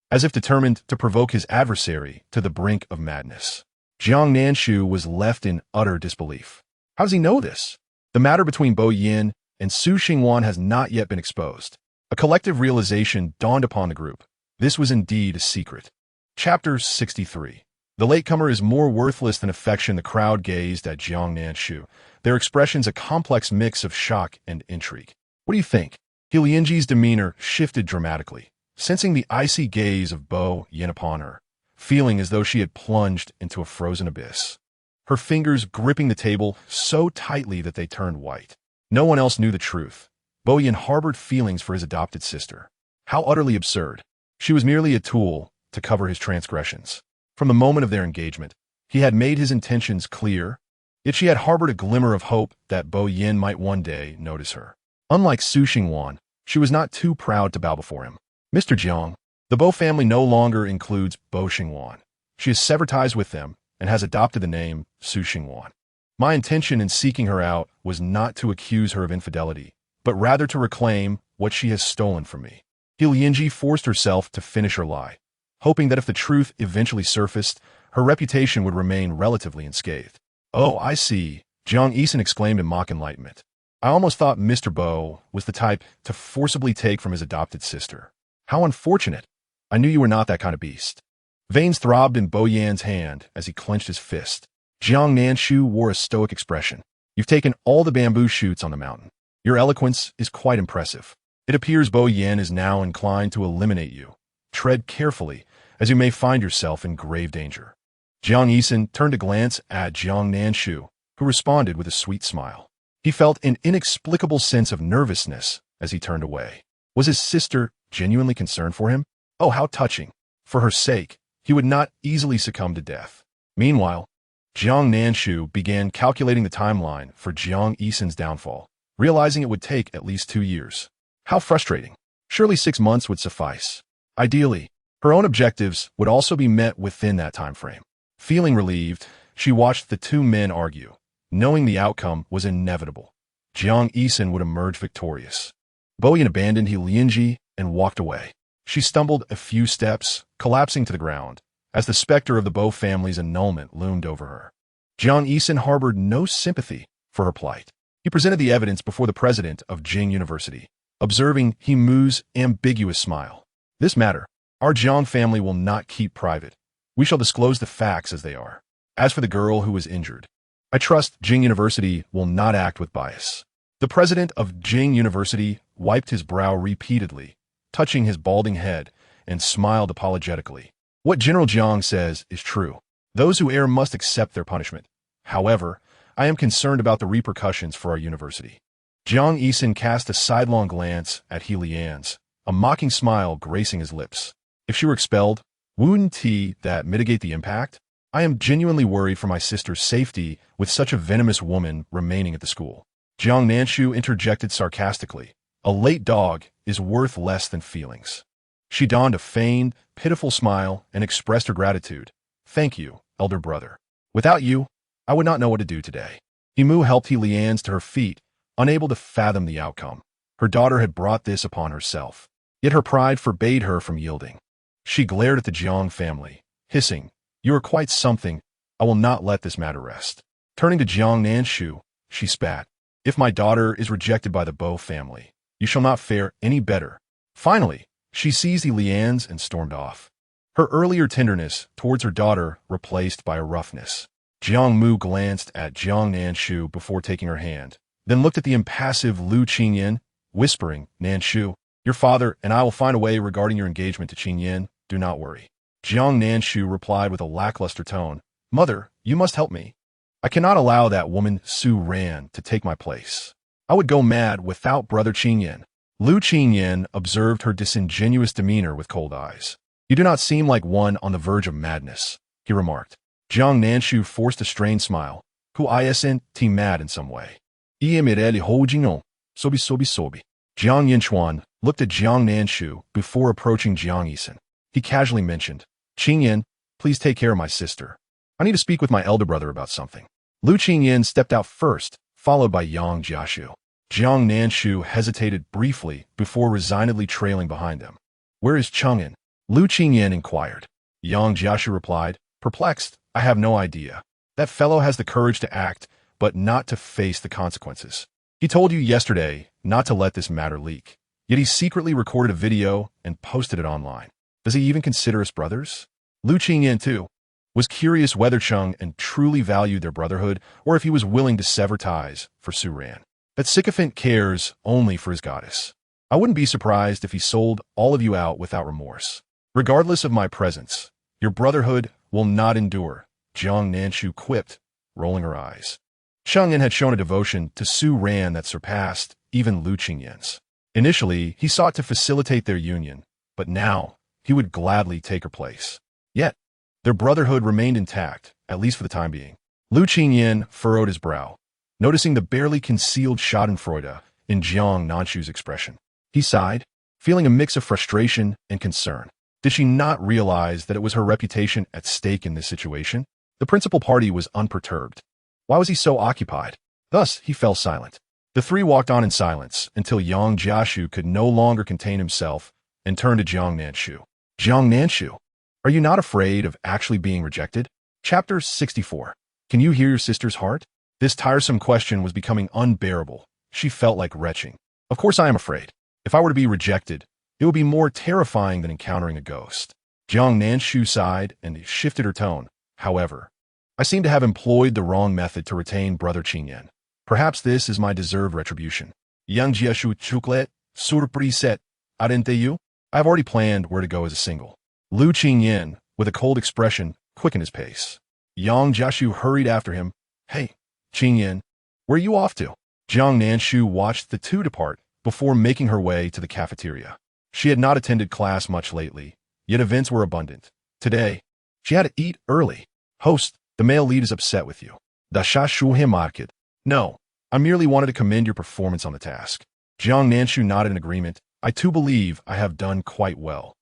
as if determined to provoke his adversary to the brink of madness. Jiang Nanshu was left in utter disbelief. How does he know this? The matter between Bo Yin and Su Xingwan has not yet been exposed. A collective realization dawned upon the group. This was indeed a secret. Chapter 63. The latecomer is more worthless than affection. The crowd gazed at Jiang Nanshu, their expressions a complex mix of shock and intrigue. What do you think? Yinji's demeanor shifted dramatically, sensing the icy gaze of Bo Yin upon her, feeling as though she had plunged into a frozen abyss. Her fingers gripping the table so tightly that they turned white. No one else knew the truth. Bo Yin harbored feelings for his adopted sister. How utterly absurd. She was merely a tool to cover his transgressions. From the moment of their engagement, he had made his intentions clear, yet she had harbored a glimmer of hope that Bo Yin might one day notice her. Unlike Su Xingwan, she was not too proud to bow before him. Mr. Jiang, the Bo family no longer includes Bo Xingwan. She has severed ties with them and has adopted the name Su Xingwan. My intention in seeking her out was not to accuse her of infidelity, but rather to reclaim what she has stolen from me. Yinji forced herself to finish her lie, hoping that if the truth eventually surfaced, her reputation would remain relatively unscathed. Oh, I see, Jiang Yisan exclaimed in mock enlightenment. I almost thought Mr. Bo was the type to forcibly take from his adopted sister. How unfortunate. I knew you were not that kind of beast. Veins throbbed in Bo Yan's hand as he clenched his fist. Jiang Nanshu wore a stoic expression. You've taken all the bamboo shoots on the mountain. Your eloquence is quite impressive. It appears Bo Yin is now inclined to eliminate you. Tread carefully, as you may find yourself in grave danger. Jiang Yisan turned to glance at Jiang Nanshu, who responded with a sweet smile. He felt an inexplicable sense of nervousness as he turned away. Was his sister genuinely concerned for him? Oh, how touching. For her sake, he would not easily succumb to death. Meanwhile, Jiang Nanshu began calculating the timeline for Jiang Yisan's downfall, realizing it would take at least 2 years. How frustrating. Surely 6 months would suffice. Ideally, her own objectives would also be met within that time frame. Feeling relieved, she watched the two men argue, knowing the outcome was inevitable. Jiang Nanshu would emerge victorious. Boyan abandoned Lianji and walked away. She stumbled a few steps, collapsing to the ground, as the specter of the Bo family's annulment loomed over her. Jiang Nanshu harbored no sympathy for her plight. He presented the evidence before the president of Jing University, observing He Mu's ambiguous smile. This matter, our Jiang family will not keep private. We shall disclose the facts as they are. As for the girl who was injured, I trust Jing University will not act with bias. The president of Jing University wiped his brow repeatedly, touching his balding head, and smiled apologetically. What General Jiang says is true. Those who err must accept their punishment. However, I am concerned about the repercussions for our university. Jiang Nanshu cast a sidelong glance at He Lian's, a mocking smile gracing his lips. If she were expelled, wouldn't that mitigate the impact? I am genuinely worried for my sister's safety with such a venomous woman remaining at the school. Jiang Nanshu interjected sarcastically. A late dog is worth less than feelings. She donned a feigned, pitiful smile and expressed her gratitude. Thank you, elder brother. Without you, I would not know what to do today. He Mu helped He Lian's to her feet, unable to fathom the outcome. Her daughter had brought this upon herself. Yet her pride forbade her from yielding. She glared at the Jiang family, hissing, "You are quite something. I will not let this matter rest." Turning to Jiang Nanshu, she spat. "If my daughter is rejected by the Bo family, you shall not fare any better." Finally, she seized He Lian's and stormed off. Her earlier tenderness towards her daughter replaced by a roughness. Jiang Mu glanced at Jiang Nanshu before taking her hand, then looked at the impassive Lu Qingyan, whispering, "Nanshu, your father and I will find a way regarding your engagement to Qingyan. Do not worry." Jiang Nanshu replied with a lackluster tone, "Mother, you must help me. I cannot allow that woman Su Ran to take my place. I would go mad without brother Qingyan." Lu Qingyan observed her disingenuous demeanor with cold eyes. "You do not seem like one on the verge of madness," he remarked. Jiang Nanshu forced a strained smile. "Who isn't mad in some way? Imireli hojino, sobi. Jiang Yinchuan looked at Jiang Nanshu before approaching Jiang Nanshu. He casually mentioned, "Qingyan, please take care of my sister. I need to speak with my elder brother about something." Lu Qingyan stepped out first, followed by Yang Jiashu. Jiang Nanshu hesitated briefly before resignedly trailing behind them. "Where is Chengyan?" Lu Qingyan inquired. Yang Jiashu replied, perplexed, "I have no idea. That fellow has the courage to act, but not to face the consequences. He told you yesterday not to let this matter leak. Yet he secretly recorded a video and posted it online. Does he even consider us brothers?" Lu Qingyan, too, was curious whether Chengyan truly valued their brotherhood or if he was willing to sever ties for Su Ran. That sycophant cares only for his goddess. I wouldn't be surprised if he sold all of you out without remorse. Regardless of my presence, your brotherhood will not endure, Jiang Nanshu quipped, rolling her eyes. Chengyan had shown a devotion to Su Ran that surpassed even Lu Qingyan's. Initially, he sought to facilitate their union, but now he would gladly take her place. Yet, their brotherhood remained intact, at least for the time being. Lu Qingyan furrowed his brow, noticing the barely concealed schadenfreude in Jiang Nanshu's expression. He sighed, feeling a mix of frustration and concern. Did she not realize that it was her reputation at stake in this situation? The principal party was unperturbed. Why was he so occupied? Thus, he fell silent. The three walked on in silence until Yang Jiashu could no longer contain himself and turned to Jiang Nanshu. "Jiang Nanshu, are you not afraid of actually being rejected?" Chapter 64. Can you hear your sister's heart? This tiresome question was becoming unbearable. She felt like retching. "Of course I am afraid. If I were to be rejected, it would be more terrifying than encountering a ghost." Jiang Nanshu sighed and shifted her tone. "However, I seem to have employed the wrong method to retain brother Qingyan. Perhaps this is my deserved retribution." Yang Jiashu chuklet, surpriset, arente you? I have already planned where to go as a single. Lu Qingyan, with a cold expression, quickened his pace. Yang Jiashu hurried after him. "Hey, Qingyan, where are you off to?" Jiang Nanshu watched the two depart before making her way to the cafeteria. She had not attended class much lately, yet events were abundant. Today, she had to eat early. "Host, the male lead is upset with you." "Dasha shuhe market." "No, I merely wanted to commend your performance on the task." Jiang Nanshu nodded in agreement, I too believe I have done quite well.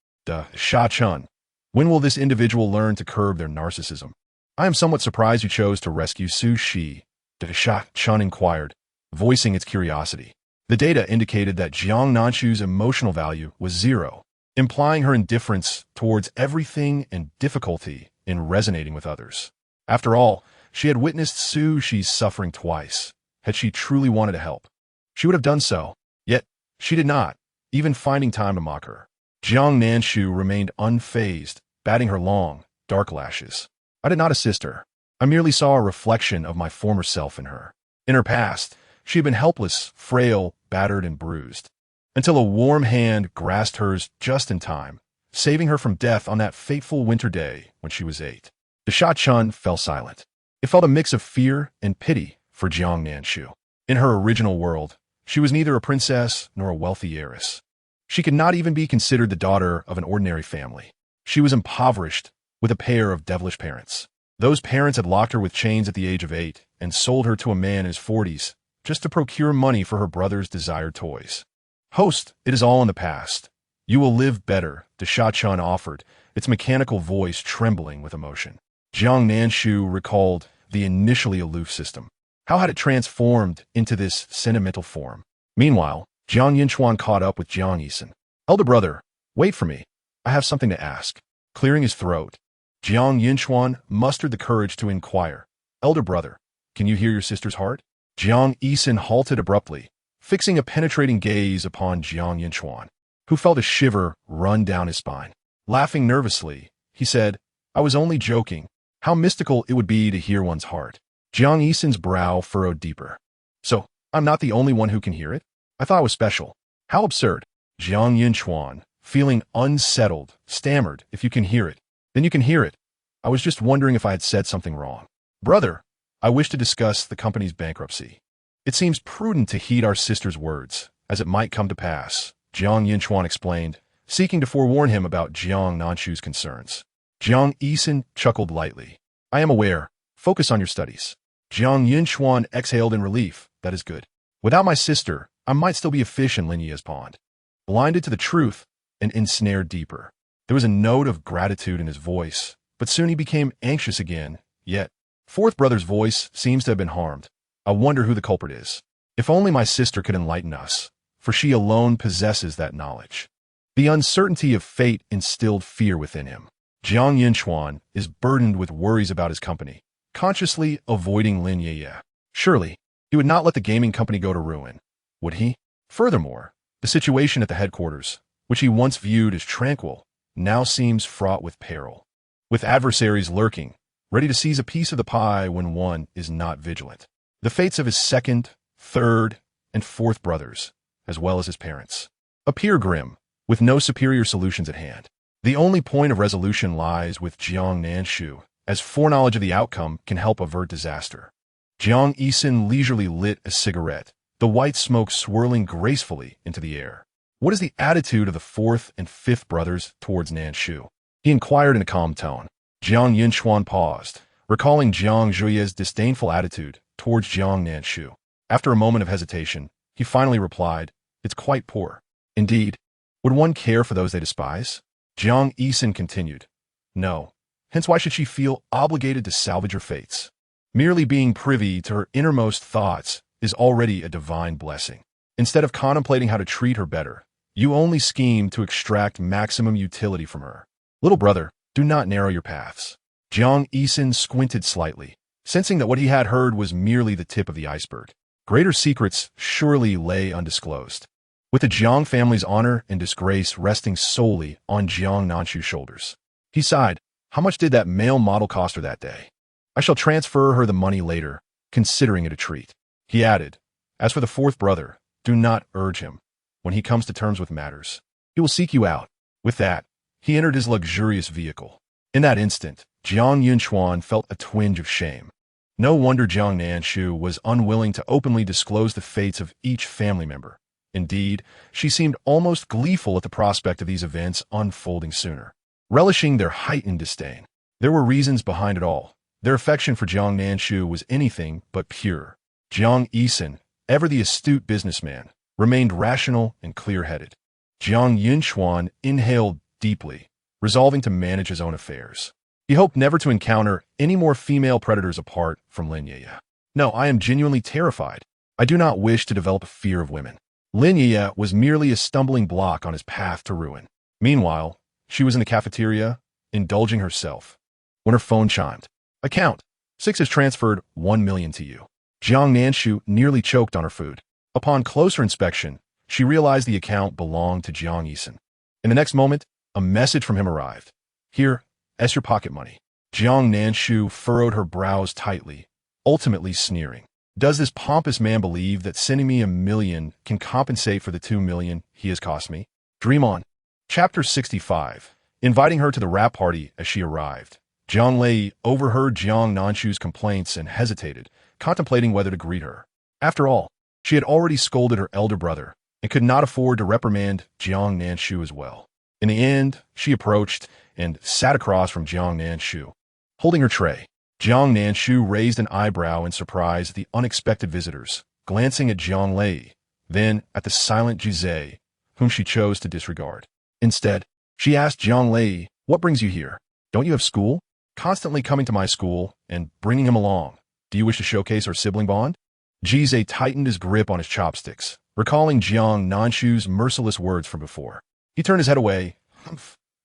Sha Chun. When will this individual learn to curb their narcissism? I am somewhat surprised you chose to rescue Su Shi, Sha Chun inquired, voicing its curiosity. The data indicated that Jiang Nanshu's emotional value was 0, implying her indifference towards everything and difficulty in resonating with others. After all, she had witnessed Su Shi's suffering twice. Had she truly wanted to help, she would have done so. Yet, she did not, even finding time to mock her. Jiang Nanshu remained unfazed, batting her long, dark lashes. I did not assist her. I merely saw a reflection of my former self in her. In her past, she had been helpless, frail, battered, and bruised, until a warm hand grasped hers just in time, saving her from death on that fateful winter day when she was 8. The Sha Chun fell silent. It felt a mix of fear and pity for Jiang Nanshu. In her original world, she was neither a princess nor a wealthy heiress. She could not even be considered the daughter of an ordinary family. She was impoverished, with a pair of devilish parents. Those parents had locked her with chains at the age of 8 and sold her to a man in his 40s just to procure money for her brother's desired toys. Host, it is all in the past. You will live better, the Sha Chun offered, its mechanical voice trembling with emotion. Jiang Nanshu recalled the initially aloof system. How had it transformed into this sentimental form? Meanwhile, Jiang Yinchuan caught up with Jiang Yisan. Elder brother, wait for me. I have something to ask. Clearing his throat, Jiang Yinchuan mustered the courage to inquire. Elder brother, can you hear your sister's heart? Jiang Yisan halted abruptly, fixing a penetrating gaze upon Jiang Yinchuan, who felt a shiver run down his spine. Laughing nervously, he said, I was only joking. How mystical it would be to hear one's heart. Jiang Yisan's brow furrowed deeper. So, I'm not the only one who can hear it? I thought I was special. How absurd. Jiang Yinchuan, feeling unsettled, stammered, if you can hear it, then you can hear it. I was just wondering if I had said something wrong. Brother, I wish to discuss the company's bankruptcy. It seems prudent to heed our sister's words, as it might come to pass, Jiang Yinchuan explained, seeking to forewarn him about Jiang Nanshu's concerns. Jiang Yisan chuckled lightly. I am aware. Focus on your studies. Jiang Yinchuan exhaled in relief. That is good. Without my sister, I might still be a fish in Lin Ye's pond. Blinded to the truth and ensnared deeper. There was a note of gratitude in his voice, but soon he became anxious again. Yet, fourth brother's voice seems to have been harmed. I wonder who the culprit is. If only my sister could enlighten us, for she alone possesses that knowledge. The uncertainty of fate instilled fear within him. Jiang Yinchuan is burdened with worries about his company, consciously avoiding Lin Ye. Surely, he would not let the gaming company go to ruin, would he? Furthermore, the situation at the headquarters, which he once viewed as tranquil, now seems fraught with peril, with adversaries lurking, ready to seize a piece of the pie when one is not vigilant. The fates of his second, third, and fourth brothers, as well as his parents, appear grim, with no superior solutions at hand. The only point of resolution lies with Jiang Nanshu, as foreknowledge of the outcome can help avert disaster. Jiang Yisan leisurely lit a cigarette, the white smoke swirling gracefully into the air. What is the attitude of the fourth and fifth brothers towards Nanshu? He inquired in a calm tone. Jiang Yinchuan paused, recalling Jiang Zhuye's disdainful attitude towards Jiang Nanshu. After a moment of hesitation, he finally replied, It's quite poor. Indeed, would one care for those they despise? Jiang Yisan continued, No. Hence why should she feel obligated to salvage her fates? Merely being privy to her innermost thoughts is already a divine blessing. Instead of contemplating how to treat her better, you only scheme to extract maximum utility from her. Little brother, do not narrow your paths. Jiang Yisan squinted slightly, sensing that what he had heard was merely the tip of the iceberg. Greater secrets surely lay undisclosed, with the Jiang family's honor and disgrace resting solely on Jiang Nanshu's shoulders. He sighed. How much did that male model cost her that day? I shall transfer her the money later, considering it a treat. He added, As for the fourth brother, do not urge him. When he comes to terms with matters, he will seek you out. With that, he entered his luxurious vehicle. In that instant, Jiang Yinchuan felt a twinge of shame. No wonder Jiang Nanshu was unwilling to openly disclose the fates of each family member. Indeed, she seemed almost gleeful at the prospect of these events unfolding sooner, relishing their heightened disdain. There were reasons behind it all. Their affection for Jiang Nanshu was anything but pure. Jiang Yisan, ever the astute businessman, remained rational and clear-headed. Jiang Nanshu inhaled deeply, resolving to manage his own affairs. He hoped never to encounter any more female predators apart from Lin Ye. No, I am genuinely terrified. I do not wish to develop a fear of women. Lin Ye was merely a stumbling block on his path to ruin. Meanwhile, she was in the cafeteria, indulging herself, when her phone chimed. Account 6 has transferred 1 million to you. Jiang Nanshu nearly choked on her food. Upon closer inspection, she realized the account belonged to Jiang Yisan. In the next moment, a message from him arrived. Here, that's your pocket money. Jiang Nanshu furrowed her brows tightly, ultimately sneering. Does this pompous man believe that sending me 1 million can compensate for the 2 million he has cost me? Dream on. Chapter 65. Inviting her to the wrap party as she arrived. Jiang Lei overheard Jiang Nanshu's complaints and hesitated, contemplating whether to greet her. After all, she had already scolded her elder brother and could not afford to reprimand Jiang Nanshu as well. In the end, she approached and sat across from Jiang Nanshu. Holding her tray, Jiang Nanshu raised an eyebrow in surprise at the unexpected visitors, glancing at Jiang Lei, then at the silent Jizai, whom she chose to disregard. Instead, she asked Jiang Lei, "What brings you here? Don't you have school? Constantly coming to my school and bringing him along. Do you wish to showcase our sibling bond?" Jizai tightened his grip on his chopsticks, recalling Jiang Nanshu's merciless words from before. He turned his head away.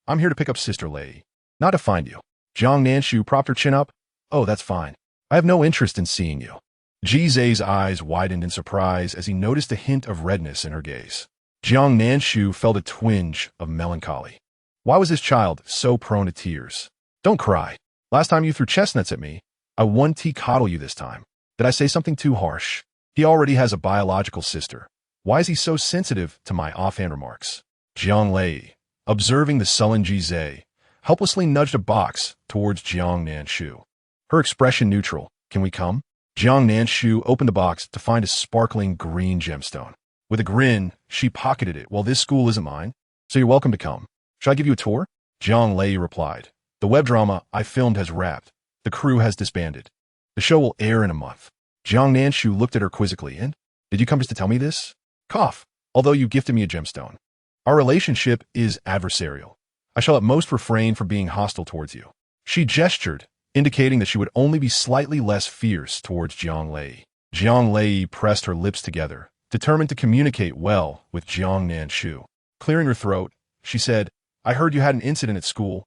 I'm here to pick up Sister Lei, not to find you. Jiang Nanshu propped her chin up. Oh, that's fine. I have no interest in seeing you. Jizai's eyes widened in surprise as he noticed a hint of redness in her gaze. Jiang Nanshu felt a twinge of melancholy. Why was this child so prone to tears? Don't cry. Last time you threw chestnuts at me, I one-tea coddle you this time. Did I say something too harsh? He already has a biological sister. Why is he so sensitive to my offhand remarks? Jiang Lei, observing the sullen Jizai, helplessly nudged a box towards Jiang Nanshu. Her expression neutral. Can we come? Jiang Nanshu opened the box to find a sparkling green gemstone. With a grin, she pocketed it. Well, this school isn't mine, so you're welcome to come. Shall I give you a tour? Jiang Lei replied. The web drama I filmed has wrapped. The crew has disbanded. The show will air in a month. Jiang Nanshu looked at her quizzically. And, did you come just to tell me this? Cough. Although you gifted me a gemstone. Our relationship is adversarial. I shall at most refrain from being hostile towards you. She gestured, indicating that she would only be slightly less fierce towards Jiang Lei. Jiang Lei pressed her lips together, determined to communicate well with Jiang Nanshu. Clearing her throat, she said, I heard you had an incident at school,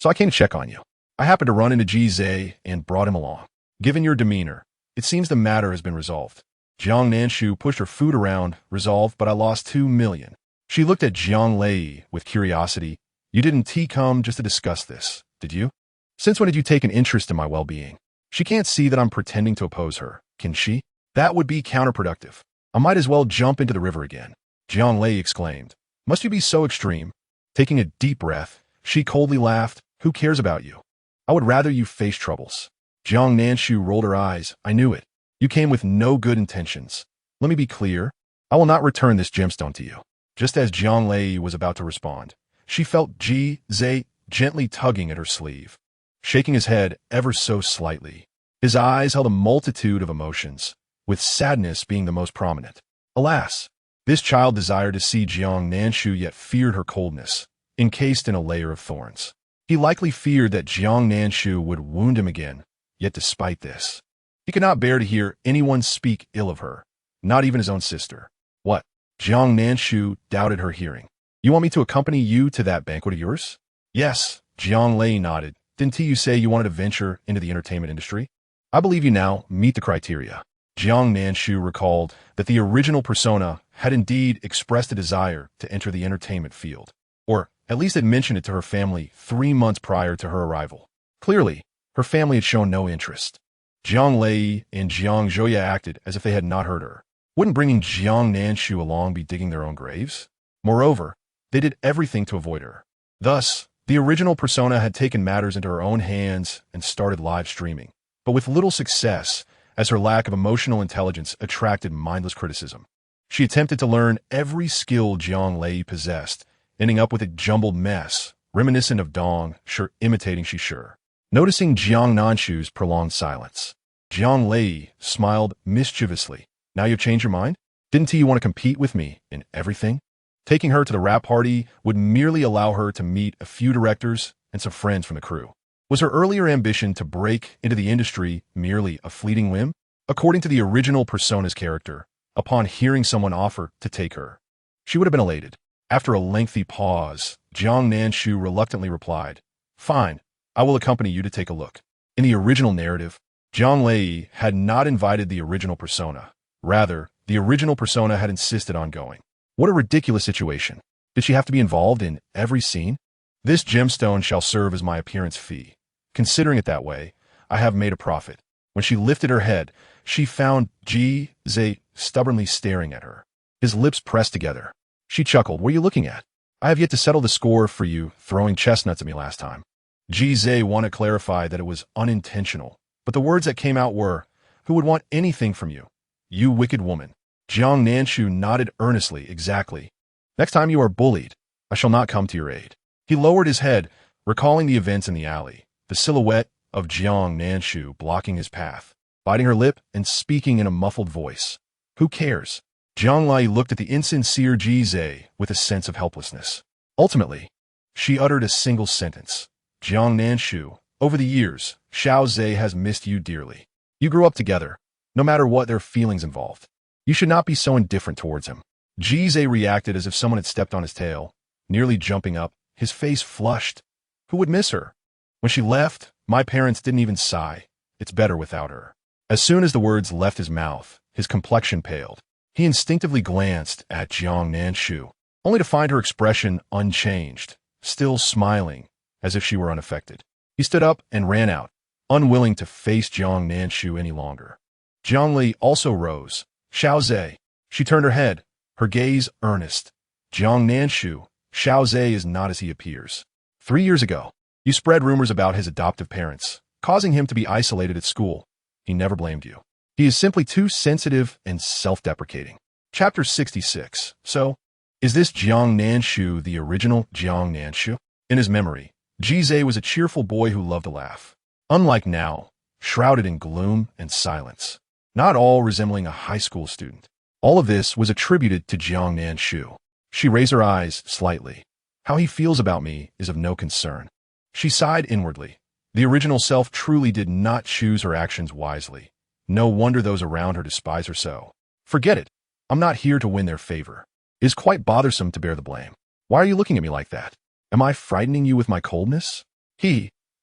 so I came to check on you. I happened to run into Jizai and brought him along. Given your demeanor, it seems the matter has been resolved. Jiang Nanshu pushed her food around, resolved, but I lost 2 million. She looked at Jiang Lei with curiosity. You didn't come just to discuss this, did you? Since when did you take an interest in my well-being? She can't see that I'm pretending to oppose her, can she? That would be counterproductive. I might as well jump into the river again. Jiang Lei exclaimed. Must you be so extreme? Taking a deep breath, she coldly laughed. Who cares about you? I would rather you face troubles. Jiang Nanshu rolled her eyes. I knew it. You came with no good intentions. Let me be clear. I will not return this gemstone to you. Just as Jiang Lei was about to respond, she felt Jizai gently tugging at her sleeve, shaking his head ever so slightly. His eyes held a multitude of emotions, with sadness being the most prominent. Alas, this child desired to see Jiang Nanshu yet feared her coldness, encased in a layer of thorns. He likely feared that Jiang Nanshu would wound him again, yet despite this, he could not bear to hear anyone speak ill of her, not even his own sister. What? Jiang Nanshu doubted her hearing. You want me to accompany you to that banquet of yours? Yes, Jiang Lei nodded. Didn't you say you wanted to venture into the entertainment industry? I believe you now meet the criteria. Jiang Nanshu recalled that the original persona had indeed expressed a desire to enter the entertainment field, or at least had mentioned it to her family 3 months prior to her arrival. Clearly, her family had shown no interest. Jiang Lei and Jiang Zhouya acted as if they had not heard her. Wouldn't bringing Jiang Nanshu along be digging their own graves? Moreover, they did everything to avoid her. Thus, the original persona had taken matters into her own hands and started live streaming, but with little success, as her lack of emotional intelligence attracted mindless criticism. She attempted to learn every skill Jiang Lei possessed, ending up with a jumbled mess, reminiscent of Dong, imitating Sure. Noticing Jiang Nanshu's prolonged silence, Jiang Lei smiled mischievously. Now you've changed your mind? Didn't you want to compete with me in everything? Taking her to the rap party would merely allow her to meet a few directors and some friends from the crew. Was her earlier ambition to break into the industry merely a fleeting whim? According to the original persona's character, upon hearing someone offer to take her, she would have been elated. After a lengthy pause, Jiang Nanshu reluctantly replied, "Fine, I will accompany you to take a look." In the original narrative, Jiang Lei had not invited the original persona. Rather, the original persona had insisted on going. What a ridiculous situation. Did she have to be involved in every scene? This gemstone shall serve as my appearance fee. Considering it that way, I have made a profit. When she lifted her head, she found Ji Zhe stubbornly staring at her. His lips pressed together. She chuckled. "What are you looking at? I have yet to settle the score for you throwing chestnuts at me last time." Ji Zhe wanted to clarify that it was unintentional, but the words that came out were, "Who would want anything from you? You wicked woman." Jiang Nanshu nodded earnestly. "Exactly. Next time you are bullied, I shall not come to your aid." He lowered his head, recalling the events in the alley, the silhouette of Jiang Nanshu blocking his path, biting her lip and speaking in a muffled voice. "Who cares?" Jiang Lai looked at the insincere Ji Zhe with a sense of helplessness. Ultimately, she uttered a single sentence. "Jiang Nanshu, over the years, Xiao Zhe has missed you dearly. You grew up together, no matter what their feelings involved. You should not be so indifferent towards him." Ji Zhe reacted as if someone had stepped on his tail, nearly jumping up, his face flushed. Who would miss her? When she left, my parents didn't even sigh. It's better without her. As soon as the words left his mouth, his complexion paled. He instinctively glanced at Jiang Nanshu, only to find her expression unchanged, still smiling, as if she were unaffected. He stood up and ran out, unwilling to face Jiang Nanshu any longer. Jiang Li also rose. "Xiao Zhe." She turned her head, her gaze earnest. "Jiang Nanshu, Xiao Zhe is not as he appears. 3 years ago, you spread rumors about his adoptive parents, causing him to be isolated at school. He never blamed you. He is simply too sensitive and self-deprecating." Chapter 66. So, is this Jiang Nanshu the original Jiang Nanshu? In his memory, Ji Zhe was a cheerful boy who loved to laugh. Unlike now, shrouded in gloom and silence. Not all resembling a high school student. All of this was attributed to Jiang Nanshu. She raised her eyes slightly. "How he feels about me is of no concern." She sighed inwardly. The original self truly did not choose her actions wisely. No wonder those around her despise her so. "Forget it. I'm not here to win their favor. It is quite bothersome to bear the blame. Why are you looking at me like that? Am I frightening you with my coldness?"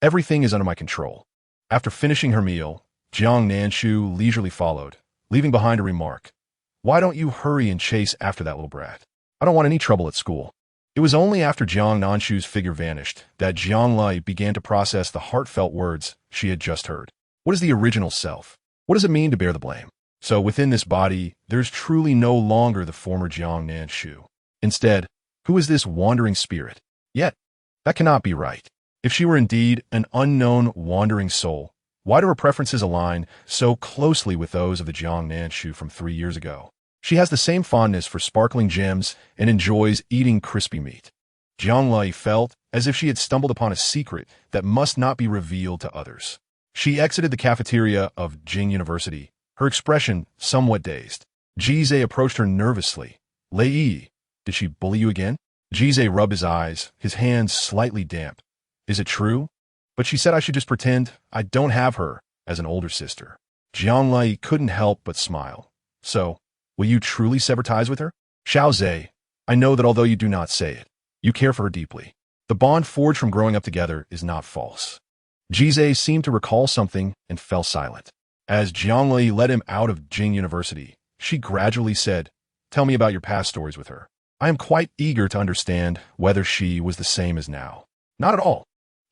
Everything is under my control." After finishing her meal, Jiang Nanshu leisurely followed, leaving behind a remark. "Why don't you hurry and chase after that little brat? I don't want any trouble at school." It was only after Jiang Nanshu's figure vanished that Jiang Lai began to process the heartfelt words she had just heard. What is the original self? What does it mean to bear the blame? So within this body, there's truly no longer the former Jiang Nanshu. Instead, who is this wandering spirit? Yet, that cannot be right. If she were indeed an unknown wandering soul, why do her preferences align so closely with those of the Jiang Nanshu from 3 years ago? She has the same fondness for sparkling gems and enjoys eating crispy meat. Jiang Lai felt as if she had stumbled upon a secret that must not be revealed to others. She exited the cafeteria of Jing University, her expression somewhat dazed. Ji Zhe approached her nervously. "Lei, did she bully you again?" Ji Zhe rubbed his eyes, his hands slightly damp. "Is it true? But she said I should just pretend I don't have her as an older sister." Jiang Lai couldn't help but smile. "So, will you truly sever ties with her?" "Xiao Zhe, I know that although you do not say it, you care for her deeply. The bond forged from growing up together is not false." Ji Zhe seemed to recall something and fell silent. As Jiang Li led him out of Jing University, she gradually said, "Tell me about your past stories with her. I am quite eager to understand whether she was the same as now." "Not at all."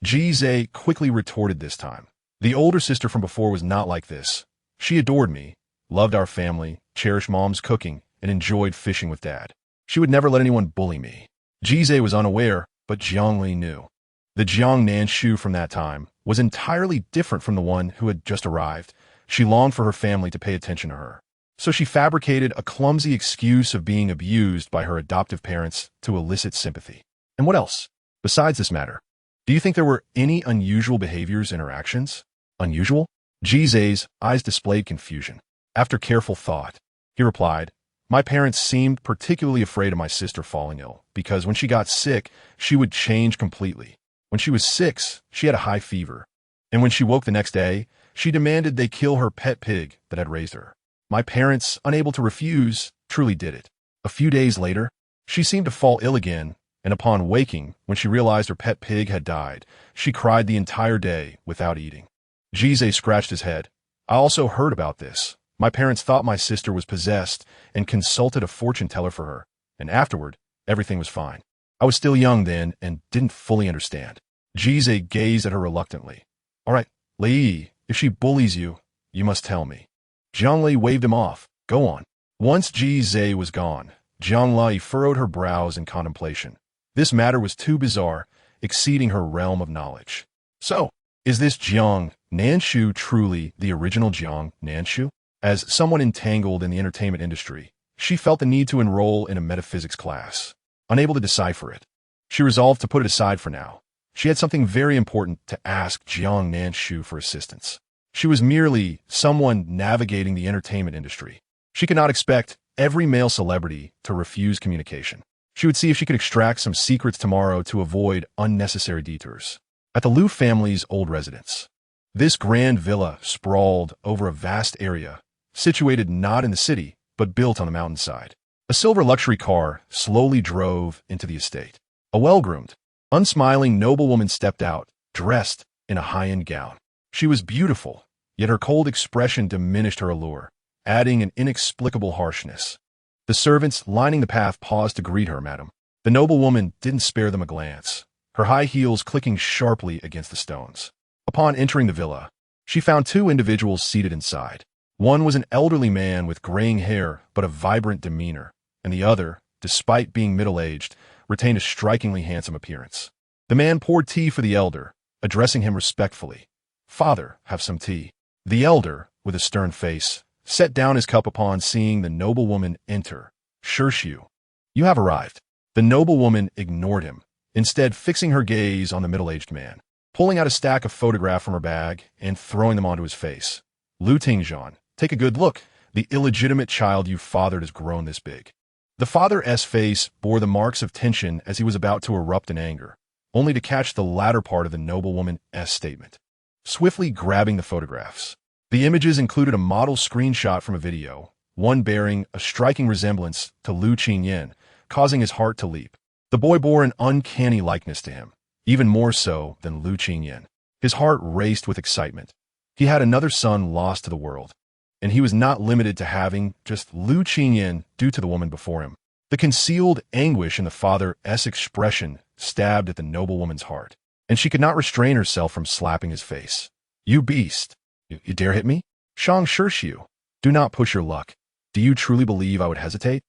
Ji Zhe quickly retorted this time. "The older sister from before was not like this. She adored me, loved our family, cherished mom's cooking, and enjoyed fishing with dad. She would never let anyone bully me." Ji Zhe was unaware, but Jiang Li knew. The Jiang Nanshu from that time was entirely different from the one who had just arrived. She longed for her family to pay attention to her. So she fabricated a clumsy excuse of being abused by her adoptive parents to elicit sympathy. And what else? Besides this matter, do you think there were any unusual behaviors in her actions? Unusual? Ji Zhe's eyes displayed confusion. After careful thought, he replied, My parents seemed particularly afraid of my sister falling ill, because when she got sick, she would change completely. When she was 6, she had a high fever. And when she woke the next day, she demanded they kill her pet pig that had raised her. My parents, unable to refuse, truly did it. A few days later, she seemed to fall ill again, and upon waking, when she realized her pet pig had died, she cried the entire day without eating. Jize scratched his head. I also heard about this. My parents thought my sister was possessed and consulted a fortune teller for her, and afterward, everything was fine. I was still young then and didn't fully understand. Jize gazed at her reluctantly. All right, Lei, if she bullies you, you must tell me. Jiang Lei waved him off. Go on. Once Jize was gone, Jiang Lei furrowed her brows in contemplation. This matter was too bizarre, exceeding her realm of knowledge. So, is this Jiang Nanshu truly the original Jiang Nanshu? As someone entangled in the entertainment industry, she felt the need to enroll in a metaphysics class. Unable to decipher it, she resolved to put it aside for now. She had something very important to ask Jiang Nanshu for assistance. She was merely someone navigating the entertainment industry. She could not expect every male celebrity to refuse communication. She would see if she could extract some secrets tomorrow to avoid unnecessary detours. At the Liu family's old residence, this grand villa sprawled over a vast area, situated not in the city, but built on the mountainside. A silver luxury car slowly drove into the estate. A well-groomed, unsmiling noblewoman stepped out, dressed in a high-end gown. She was beautiful, yet her cold expression diminished her allure, adding an inexplicable harshness. The servants lining the path paused to greet her, madam. The noblewoman didn't spare them a glance, her high heels clicking sharply against the stones. Upon entering the villa, she found 2 individuals seated inside. One was an elderly man with graying hair but a vibrant demeanor, and the other, despite being middle-aged, retained a strikingly handsome appearance. The man poured tea for the elder, addressing him respectfully. Father, have some tea. The elder, with a stern face, set down his cup upon seeing the noblewoman enter. Shirshu, you have arrived. The noblewoman ignored him, instead fixing her gaze on the middle-aged man, pulling out a stack of photographs from her bag and throwing them onto his face. Lu Tingzhan, take a good look. The illegitimate child you fathered has grown this big. The father's face bore the marks of tension as he was about to erupt in anger, only to catch the latter part of the noblewoman's statement. Swiftly grabbing the photographs, the images included a model screenshot from a video, one bearing a striking resemblance to Lu Qingyan, causing his heart to leap. The boy bore an uncanny likeness to him, even more so than Lu Qingyan. His heart raced with excitement. He had another son lost to the world, and he was not limited to having just Lu Qingyan due to the woman before him. The concealed anguish in the father's expression stabbed at the noblewoman's heart, and she could not restrain herself from slapping his face. You beast! You dare hit me? Shang Shirshu, do not push your luck. Do you truly believe I would hesitate?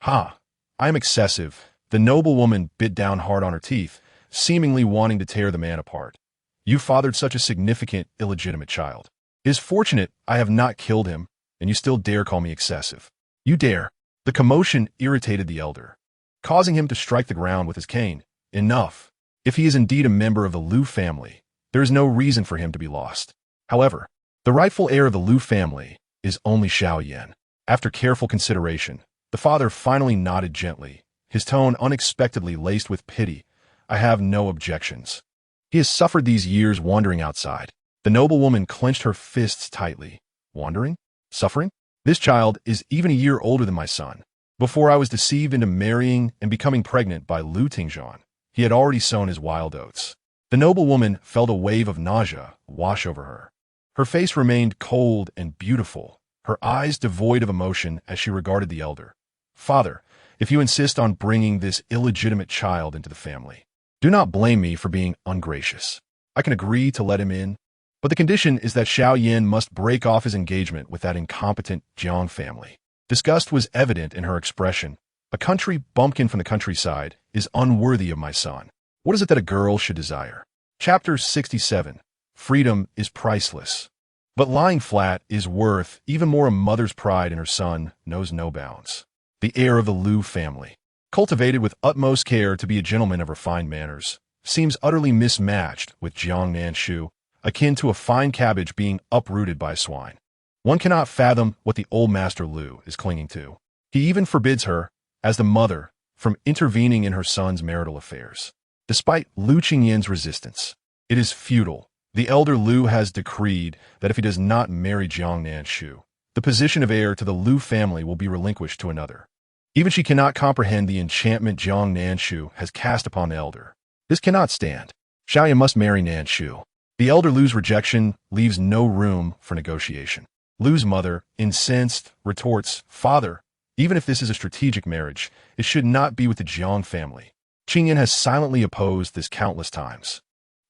Ha! I am excessive. The noblewoman bit down hard on her teeth, seemingly wanting to tear the man apart. You fathered such a significant, illegitimate child. It is fortunate I have not killed him, and you still dare call me excessive. You dare. The commotion irritated the elder, causing him to strike the ground with his cane. Enough. If he is indeed a member of the Liu family, there is no reason for him to be lost. However, the rightful heir of the Liu family is only Xiao Yan. After careful consideration, the father finally nodded gently, his tone unexpectedly laced with pity. I have no objections. He has suffered these years wandering outside. The noblewoman clenched her fists tightly. Wandering? Suffering? This child is even a year older than my son. Before I was deceived into marrying and becoming pregnant by Lu Tingzhan, he had already sown his wild oats. The noblewoman felt a wave of nausea wash over her. Her face remained cold and beautiful, her eyes devoid of emotion as she regarded the elder. Father, if you insist on bringing this illegitimate child into the family, do not blame me for being ungracious. I can agree to let him in, but the condition is that Xiao Yan must break off his engagement with that incompetent Jiang family. Disgust was evident in her expression. A country bumpkin from the countryside is unworthy of my son. What is it that a girl should desire? Chapter 67. Freedom is priceless. But lying flat is worth even more. A mother's pride in her son knows no bounds. The heir of the Liu family, cultivated with utmost care to be a gentleman of refined manners, seems utterly mismatched with Jiang Nanshu, akin to a fine cabbage being uprooted by a swine. One cannot fathom what the old Master Liu is clinging to. He even forbids her, as the mother, from intervening in her son's marital affairs. Despite Lu Qingyin's resistance, it is futile. The elder Lu has decreed that if he does not marry Jiang Nanshu, the position of heir to the Lu family will be relinquished to another. Even she cannot comprehend the enchantment Jiang Nanshu has cast upon the elder. This cannot stand. Xiaoyan must marry Nanshu. The elder Lu's rejection leaves no room for negotiation. Lu's mother, incensed, retorts, "Father, even if this is a strategic marriage, it should not be with the Jiang family. Qingyan has silently opposed this countless times.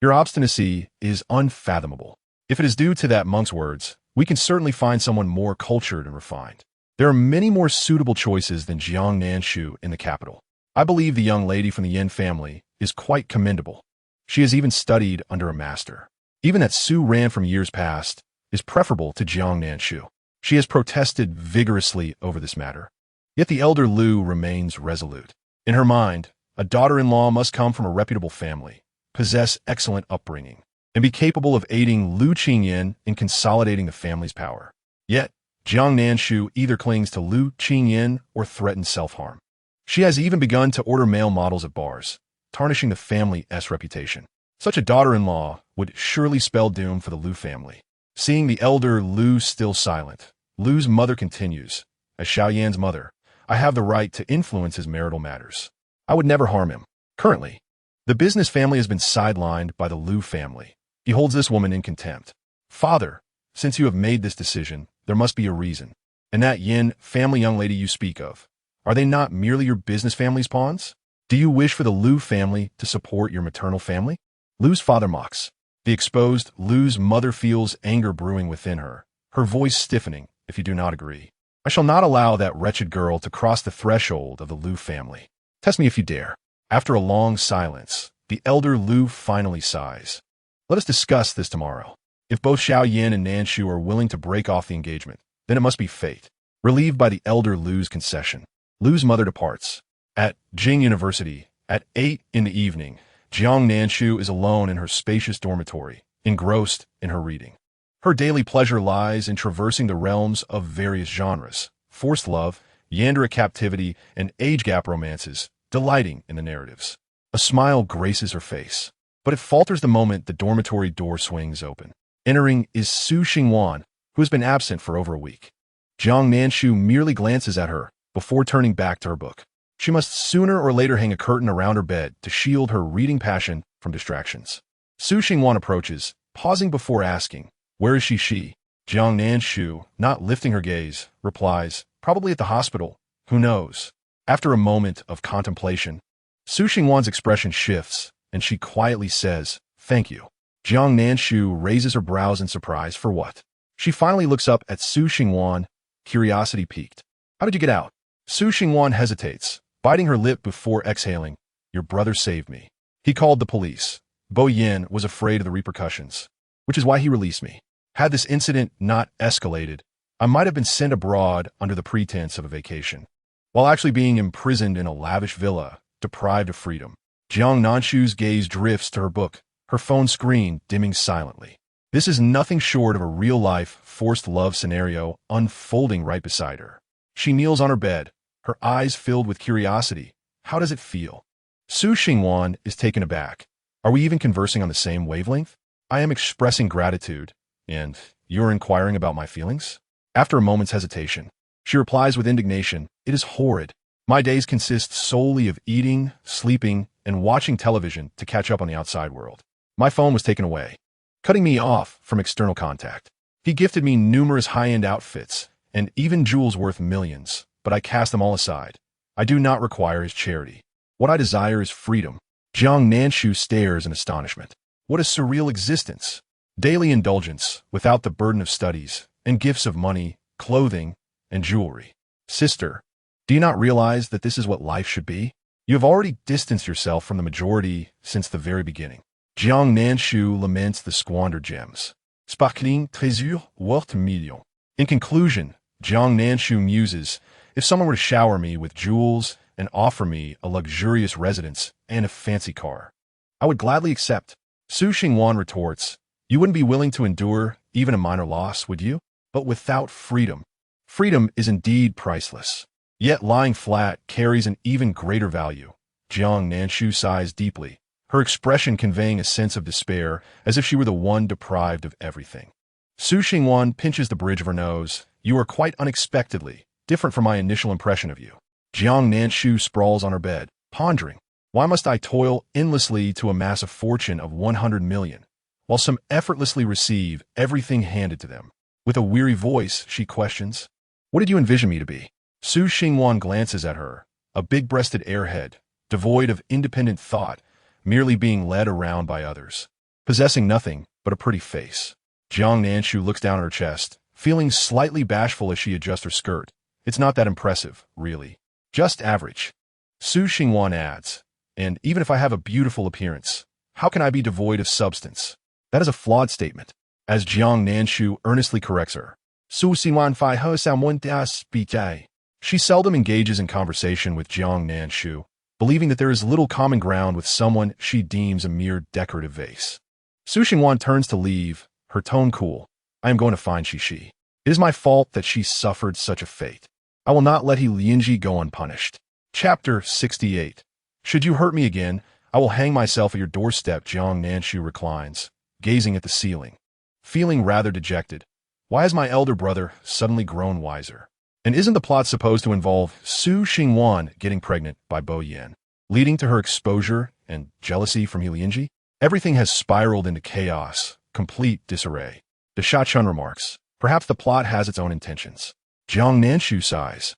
Your obstinacy is unfathomable. If it is due to that monk's words, we can certainly find someone more cultured and refined. There are many more suitable choices than Jiang Nanshu in the capital. I believe the young lady from the Yin family is quite commendable. She has even studied under a master. Even that Su Ran from years past is preferable to Jiang Nanshu. She has protested vigorously over this matter. Yet the elder Lu remains resolute. In her mind, a daughter-in-law must come from a reputable family, possess excellent upbringing, and be capable of aiding Lu Qingyan in consolidating the family's power. Yet, Jiang Nanshu either clings to Lu Qingyan or threatens self-harm. She has even begun to order male models at bars, tarnishing the family's reputation. Such a daughter-in-law would surely spell doom for the Lu family. Seeing the elder Lu still silent, Lu's mother continues, "As Xiaoyan's mother, I have the right to influence his marital matters. I would never harm him. Currently, the business family has been sidelined by the Lu family. He holds this woman in contempt. Father, since you have made this decision, there must be a reason. And that Yin family young lady you speak of, are they not merely your business family's pawns? Do you wish for the Lu family to support your maternal family?" Lu's father mocks. The exposed Lu's mother feels anger brewing within her, her voice stiffening. "If you do not agree, I shall not allow that wretched girl to cross the threshold of the Lu family. Test me if you dare." After a long silence, the elder Lu finally sighs. "Let us discuss this tomorrow. If both Xiaoyan and Nanshu are willing to break off the engagement, then it must be fate." Relieved by the elder Lu's concession, Lu's mother departs. At Jing University, at 8 in the evening, Jiang Nanshu is alone in her spacious dormitory, engrossed in her reading. Her daily pleasure lies in traversing the realms of various genres, forced love, Yandere captivity, and age-gap romances, delighting in the narratives. A smile graces her face, but it falters the moment the dormitory door swings open. Entering is Su Xingwan, who has been absent for over a week. Jiang Nanshu merely glances at her before turning back to her book. She must sooner or later hang a curtain around her bed to shield her reading passion from distractions. Su Xingwan approaches, pausing before asking, "Where is she?" Jiang Nanshu, not lifting her gaze, replies, "Probably at the hospital. Who knows?" After a moment of contemplation, Su Xingwan's expression shifts, and she quietly says, "Thank you." Jiang Nanshu raises her brows in surprise. For what? She finally looks up at Su Xingwan, curiosity piqued. "How did you get out?" Su Xingwan hesitates, biting her lip before exhaling, "Your brother saved me. He called the police. Bo Yin was afraid of the repercussions, which is why he released me. Had this incident not escalated, I might have been sent abroad under the pretense of a vacation, while actually being imprisoned in a lavish villa, deprived of freedom." Jiang Nanshu's gaze drifts to her book, her phone screen dimming silently. This is nothing short of a real-life, forced love scenario unfolding right beside her. She kneels on her bed, her eyes filled with curiosity. How does it feel? Su Xingwan is taken aback. Are we even conversing on the same wavelength? I am expressing gratitude, and you're inquiring about my feelings? After a moment's hesitation, she replies with indignation, "It is horrid. My days consist solely of eating, sleeping, and watching television to catch up on the outside world. My phone was taken away, cutting me off from external contact. He gifted me numerous high-end outfits, and even jewels worth millions, but I cast them all aside. I do not require his charity. What I desire is freedom." Jiang Nanshu stares in astonishment. What a surreal existence! Daily indulgence, without the burden of studies, and gifts of money, clothing, and jewelry. Sister, do you not realize that this is what life should be? You have already distanced yourself from the majority since the very beginning. Jiang Nanshu laments the squandered gems. Sparkling trésor worth millions. In conclusion, Jiang Nanshu muses, if someone were to shower me with jewels and offer me a luxurious residence and a fancy car, I would gladly accept. Su Xingwan retorts, you wouldn't be willing to endure even a minor loss, would you? But without freedom. Freedom is indeed priceless. Yet lying flat carries an even greater value. Jiang Nanshu sighs deeply, her expression conveying a sense of despair, as if she were the one deprived of everything. Su Xingwan pinches the bridge of her nose. You are quite unexpectedly different from my initial impression of you. Jiang Nanshu sprawls on her bed, pondering. Why must I toil endlessly to amass a fortune of 100 million, while some effortlessly receive everything handed to them? With a weary voice, she questions, what did you envision me to be? Su Xingwan glances at her, a big-breasted airhead, devoid of independent thought, merely being led around by others, possessing nothing but a pretty face. Jiang Nanshu looks down at her chest, feeling slightly bashful as she adjusts her skirt. It's not that impressive, really. Just average. Su Xingwan adds, and even if I have a beautiful appearance, how can I be devoid of substance? That is a flawed statement. As Jiang Nanshu earnestly corrects her, Su Xingwan Fai Ho Someone Das Bijai. She seldom engages in conversation with Jiang Nanshu, believing that there is little common ground with someone she deems a mere decorative vase. Su Xingwan turns to leave, her tone cool. I am going to find Shishi. It is my fault that she suffered such a fate. I will not let He Lianji go unpunished. Chapter 68. Should you hurt me again, I will hang myself at your doorstep. Jiang Nanshu reclines, gazing at the ceiling, feeling rather dejected. Why has my elder brother suddenly grown wiser? And isn't the plot supposed to involve Su Xingwan getting pregnant by Bo Yan, leading to her exposure and jealousy from He Lianji? Everything has spiraled into chaos, complete disarray. De Shachun remarks, perhaps the plot has its own intentions. Jiang Nanshu sighs.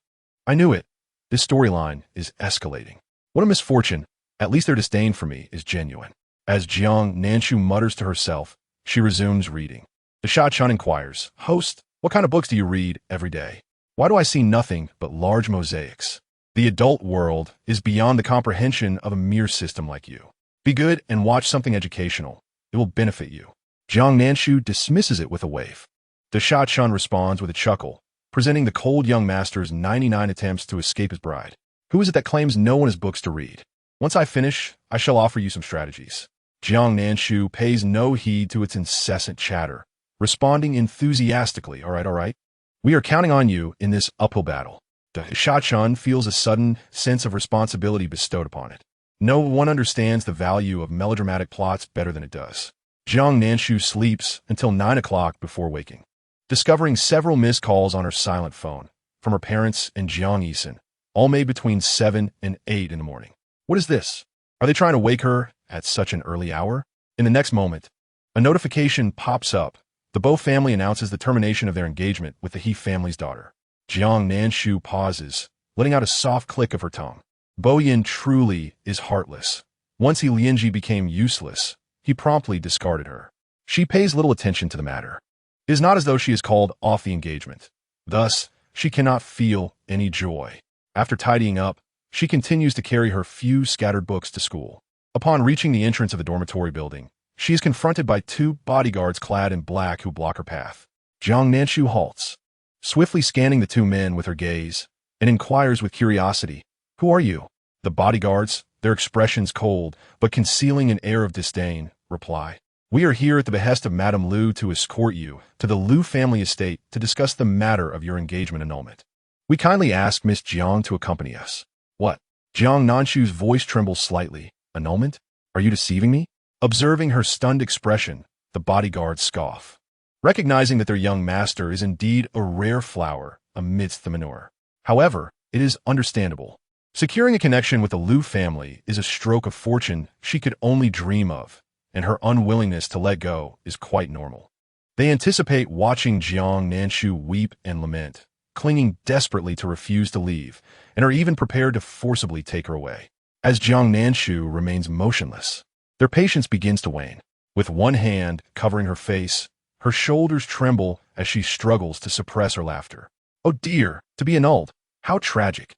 I knew it. This storyline is escalating. What a misfortune. At least their disdain for me is genuine. As Jiang Nanshu mutters to herself, she resumes reading. De Shachun inquires, Host, what kind of books do you read every day? Why do I see nothing but large mosaics? The adult world is beyond the comprehension of a mere system like you. Be good and watch something educational. It will benefit you. Jiang Nanshu dismisses it with a wave. De Shachun responds with a chuckle, presenting the cold young master's 99 attempts to escape his bride. Who is it that claims no one has books to read? Once I finish, I shall offer you some strategies. Jiang Nanshu pays no heed to its incessant chatter, responding enthusiastically, all right. We are counting on you in this uphill battle. De Shachun feels a sudden sense of responsibility bestowed upon it. No one understands the value of melodramatic plots better than it does. Jiang Nanshu sleeps until 9 o'clock before waking, discovering several missed calls on her silent phone from her parents and Jiang Yisun, all made between 7 and 8 in the morning. What is this? Are they trying to wake her at such an early hour? In the next moment, a notification pops up. The Bo family announces the termination of their engagement with the He family's daughter. Jiang Nanshu pauses, letting out a soft click of her tongue. Bo Yin truly is heartless. Once He Lianji became useless, he promptly discarded her. She pays little attention to the matter. It is not as though she is called off the engagement. Thus, she cannot feel any joy. After tidying up, she continues to carry her few scattered books to school. Upon reaching the entrance of the dormitory building, she is confronted by 2 bodyguards clad in black who block her path. Jiang Nanshu halts, swiftly scanning the 2 men with her gaze, and inquires with curiosity, Who are you? The bodyguards, their expressions cold, but concealing an air of disdain, reply, We are here at the behest of Madame Liu to escort you to the Liu family estate to discuss the matter of your engagement annulment. We kindly ask Miss Jiang to accompany us. What? Jiang Nanshu's voice trembles slightly. Annulment? Are you deceiving me? Observing her stunned expression, the bodyguards scoff, recognizing that their young master is indeed a rare flower amidst the manure. However, it is understandable. Securing a connection with the Liu family is a stroke of fortune she could only dream of, and her unwillingness to let go is quite normal. They anticipate watching Jiang Nanshu weep and lament, clinging desperately to refuse to leave, and are even prepared to forcibly take her away. As Jiang Nanshu remains motionless, their patience begins to wane. With one hand covering her face, her shoulders tremble as she struggles to suppress her laughter. Oh dear, to be annulled. How tragic.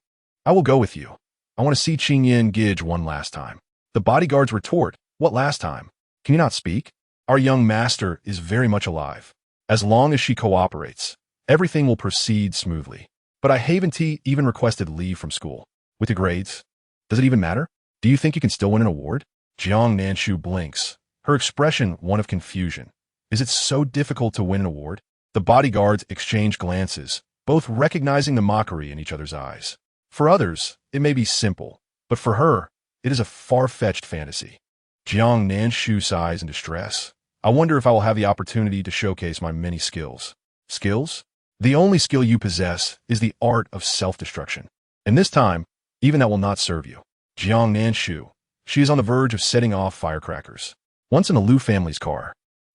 I will go with you. I want to see Qingyan Gij one last time. The bodyguards retort, What last time? Can you not speak? Our young master is very much alive. As long as she cooperates, everything will proceed smoothly. But I haven't even requested leave from school. With the grades, does it even matter? Do you think you can still win an award? Jiang Nanshu blinks, her expression one of confusion. Is it so difficult to win an award? The bodyguards exchange glances, both recognizing the mockery in each other's eyes. For others, it may be simple, but for her, it is a far-fetched fantasy. Jiang Nanshu sighs in distress. I wonder if I will have the opportunity to showcase my many skills. Skills? The only skill you possess is the art of self-destruction. And this time, even that will not serve you. Jiang Nanshu. She is on the verge of setting off firecrackers. Once in the Liu family's car.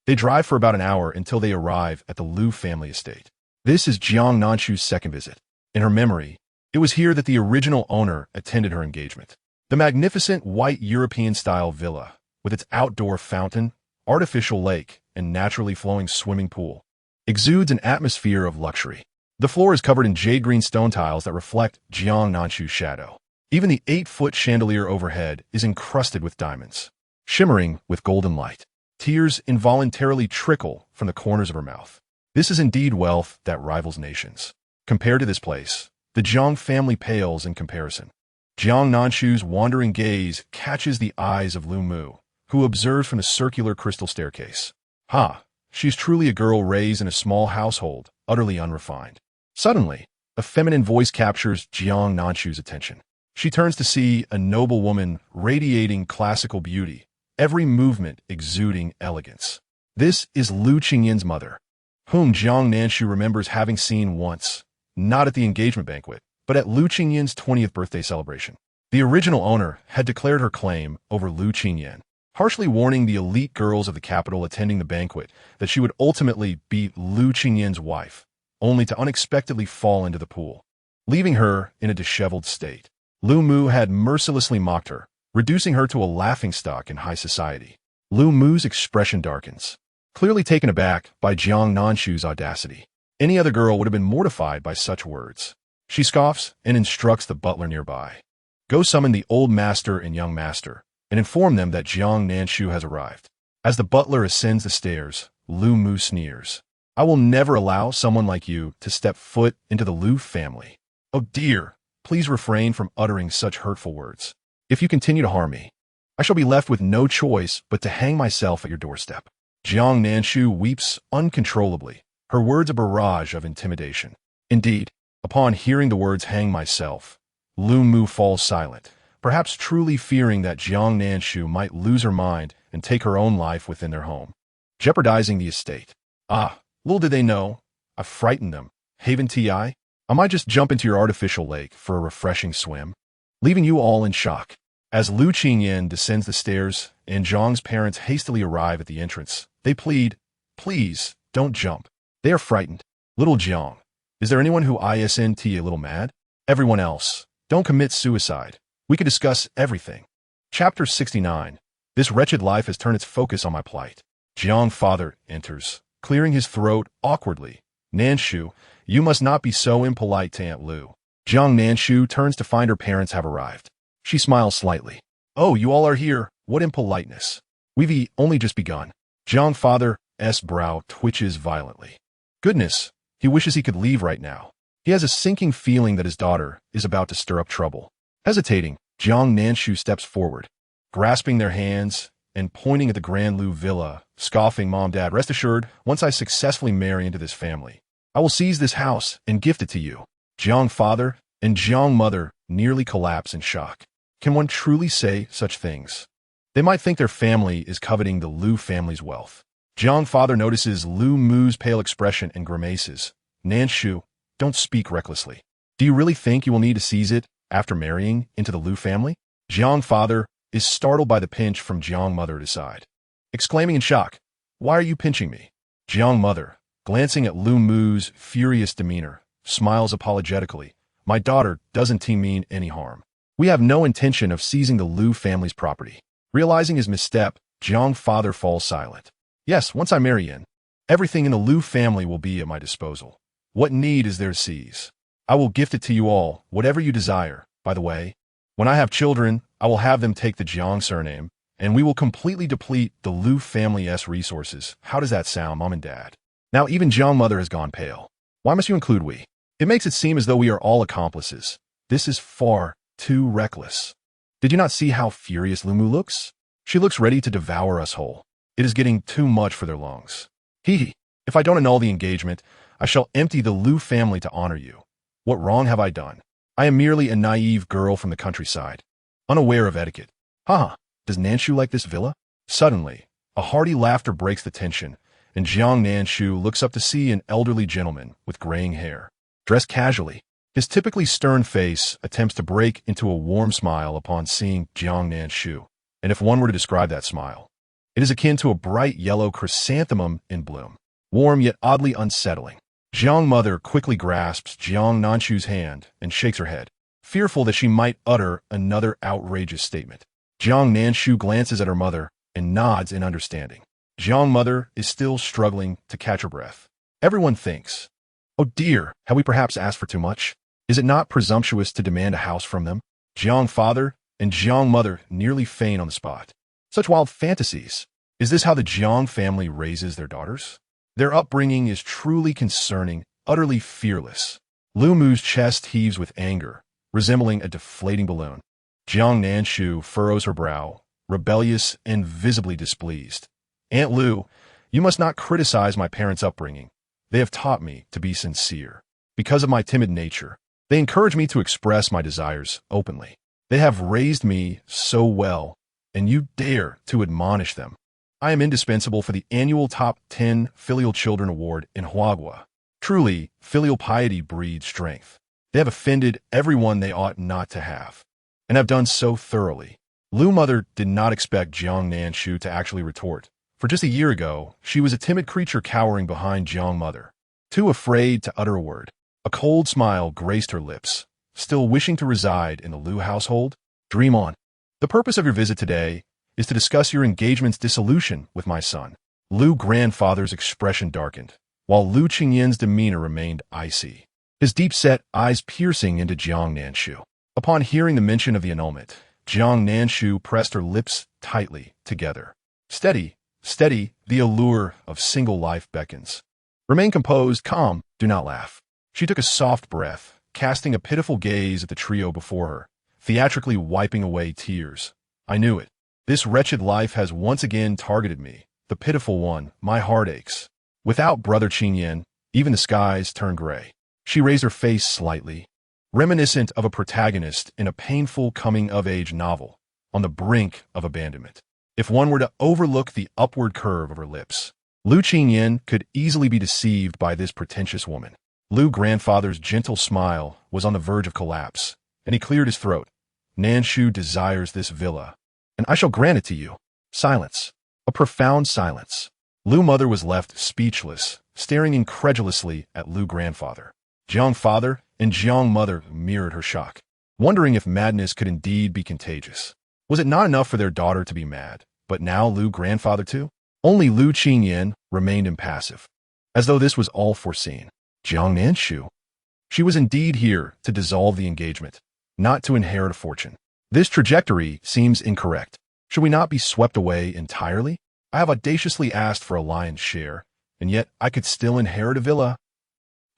They drive for about an hour until they arrive at the Liu family estate. This is Jiang Nanshu's second visit. In her memory, it was here that the original owner attended her engagement. The magnificent white European-style villa, with its outdoor fountain, artificial lake, and naturally flowing swimming pool, exudes an atmosphere of luxury. The floor is covered in jade-green stone tiles that reflect Jiang Nanshu's shadow. Even the 8-foot chandelier overhead is encrusted with diamonds, shimmering with golden light. Tears involuntarily trickle from the corners of her mouth. This is indeed wealth that rivals nations. Compared to this place, the Jiang family pales in comparison. Jiang Nanshu's wandering gaze catches the eyes of Lu Mu, who observes from the circular crystal staircase. She's truly a girl raised in a small household, utterly unrefined. Suddenly, a feminine voice captures Jiang Nanshu's attention. She turns to see a noble woman radiating classical beauty, every movement exuding elegance. This is Lu Qingyan's mother, whom Jiang Nanshu remembers having seen once, not at the engagement banquet, but at Lu Qingyan's 20th birthday celebration. The original owner had declared her claim over Lu Qingyan, harshly warning the elite girls of the capital attending the banquet that she would ultimately be Lu Qingyan's wife, only to unexpectedly fall into the pool, leaving her in a disheveled state. Lu Mu had mercilessly mocked her, reducing her to a laughingstock in high society. Lu Mu's expression darkens, clearly taken aback by Jiang Nanshu's audacity. Any other girl would have been mortified by such words. She scoffs and instructs the butler nearby. Go summon the old master and young master, and inform them that Jiang Nanshu has arrived. As the butler ascends the stairs, Lu Mu sneers. I will never allow someone like you to step foot into the Liu family. Oh dear, please refrain from uttering such hurtful words. If you continue to harm me, I shall be left with no choice but to hang myself at your doorstep. Jiang Nanshu weeps uncontrollably, her words a barrage of intimidation. Indeed, upon hearing the words hang myself, Lu Mu falls silent, perhaps truly fearing that Jiang Nanshu might lose her mind and take her own life within their home, jeopardizing the estate. Little did they know, I frightened them. Haven Ti, I might just jump into your artificial lake for a refreshing swim, leaving you all in shock. As Lu Qingyan descends the stairs and Jiang's parents hastily arrive at the entrance, they plead, please, don't jump. They are frightened. Little Jiang, is there anyone who isn't a little mad? Everyone else, don't commit suicide. We could discuss everything. Chapter 69. This wretched life has turned its focus on my plight. Jiang father enters, clearing his throat awkwardly. Nanshu, you must not be so impolite to Aunt Lu. Jiang Nanshu turns to find her parents have arrived. She smiles slightly. Oh, you all are here. What impoliteness. We've only just begun. Jiang father's brow twitches violently. Goodness, he wishes he could leave right now. He has a sinking feeling that his daughter is about to stir up trouble. Hesitating, Jiang Nanshu steps forward, grasping their hands and pointing at the Grand Liu villa, scoffing, Mom, Dad, rest assured, once I successfully marry into this family, I will seize this house and gift it to you. Jiang father and Jiang mother nearly collapse in shock. Can one truly say such things? They might think their family is coveting the Liu family's wealth. Jiang father notices Lu Mu's pale expression and grimaces. Nanshu, don't speak recklessly. Do you really think you will need to seize it after marrying into the Liu family? Jiang father is startled by the pinch from Jiang mother at his side, exclaiming in shock, why are you pinching me? Jiang mother, glancing at Lu Mu's furious demeanor, smiles apologetically. My daughter doesn't mean any harm. We have no intention of seizing the Liu family's property. Realizing his misstep, Jiang father falls silent. Yes, once I marry in, everything in the Liu family will be at my disposal. What need is there to seize? I will gift it to you all, whatever you desire. By the way, when I have children, I will have them take the Jiang surname, and we will completely deplete the Liu family's resources. How does that sound, Mom and Dad? Now even Jiang mother has gone pale. Why must you include we? It makes it seem as though we are all accomplices. This is far too reckless. Did you not see how furious Lu Mu looks? She looks ready to devour us whole. It is getting too much for their lungs. If I don't annul the engagement, I shall empty the Liu family to honor you. What wrong have I done? I am merely a naive girl from the countryside, unaware of etiquette. Haha, does Nanshu like this villa? Suddenly, a hearty laughter breaks the tension, and Jiang Nanshu looks up to see an elderly gentleman with graying hair, dressed casually. His typically stern face attempts to break into a warm smile upon seeing Jiang Nanshu, and if one were to describe that smile, it is akin to a bright yellow chrysanthemum in bloom, warm yet oddly unsettling. Jiang Mother quickly grasps Jiang Nanshu's hand and shakes her head, fearful that she might utter another outrageous statement. Jiang Nanshu glances at her mother and nods in understanding. Jiang Mother is still struggling to catch her breath. Everyone thinks, "Oh dear, have we perhaps asked for too much? Is it not presumptuous to demand a house from them?" Jiang Father and Jiang Mother nearly faint on the spot. Such wild fantasies. Is this how the Jiang family raises their daughters? Their upbringing is truly concerning, utterly fearless. Lu Mu's chest heaves with anger, resembling a deflating balloon. Jiang Nanshu furrows her brow, rebellious and visibly displeased. "Aunt Lu, you must not criticize my parents' upbringing. They have taught me to be sincere. Because of my timid nature, they encourage me to express my desires openly. They have raised me so well, and you dare to admonish them. I am indispensable for the annual Top 10 Filial Children Award in Huagua. Truly, filial piety breeds strength. They have offended everyone they ought not to have, and have done so thoroughly." Lu Mother did not expect Jiang Nanshu to actually retort. For just a year ago, she was a timid creature cowering behind Jiang Mother, too afraid to utter a word. A cold smile graced her lips. "Still wishing to reside in the Lu household? Dream on. The purpose of your visit today is to discuss your engagement's dissolution with my son." Lu grandfather's expression darkened, while Lu Qingyan's demeanor remained icy, his deep-set eyes piercing into Jiang Nanshu. Upon hearing the mention of the annulment, Jiang Nanshu pressed her lips tightly together. "Steady, steady, the allure of single life beckons. Remain composed, calm, do not laugh." She took a soft breath, casting a pitiful gaze at the trio before her, theatrically wiping away tears. "I knew it. This wretched life has once again targeted me, the pitiful one. My heart aches." Without Brother Qingyan, even the skies turned gray. She raised her face slightly, reminiscent of a protagonist in a painful coming-of-age novel, on the brink of abandonment. If one were to overlook the upward curve of her lips, Lu Qingyan could easily be deceived by this pretentious woman. Lu grandfather's gentle smile was on the verge of collapse, and he cleared his throat. "Nanshu desires this villa, and I shall grant it to you." Silence. A profound silence. Lu Mother was left speechless, staring incredulously at Lu grandfather. Jiang Father and Jiang Mother mirrored her shock, wondering if madness could indeed be contagious. Was it not enough for their daughter to be mad, but now Lu grandfather too? Only Lu Qingyan remained impassive, as though this was all foreseen. Jiang Nanshu. She was indeed here to dissolve the engagement, not to inherit a fortune. This trajectory seems incorrect. Should we not be swept away entirely? I have audaciously asked for a lion's share, and yet I could still inherit a villa.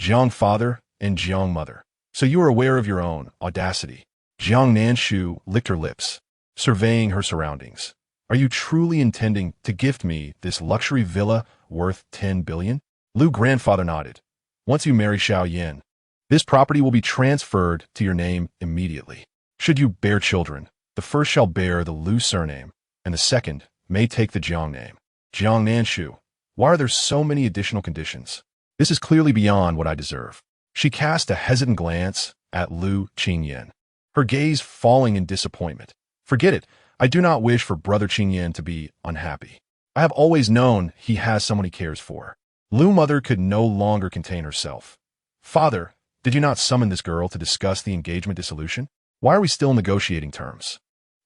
Jiang Father and Jiang Mother. So you are aware of your own audacity. Jiang Nanshu licked her lips, surveying her surroundings. Are you truly intending to gift me this luxury villa worth 10 billion? Lu grandfather nodded. Once you marry Xiao Yan, this property will be transferred to your name immediately. Should you bear children, the first shall bear the Lu surname, and the second may take the Jiang name. Jiang Nanshu, why are there so many additional conditions? This is clearly beyond what I deserve. She cast a hesitant glance at Lu Qingyan, her gaze falling in disappointment. Forget it. I do not wish for Brother Qingyan to be unhappy. I have always known he has someone he cares for. Lu Mother could no longer contain herself. Father, did you not summon this girl to discuss the engagement dissolution? Why are we still negotiating terms?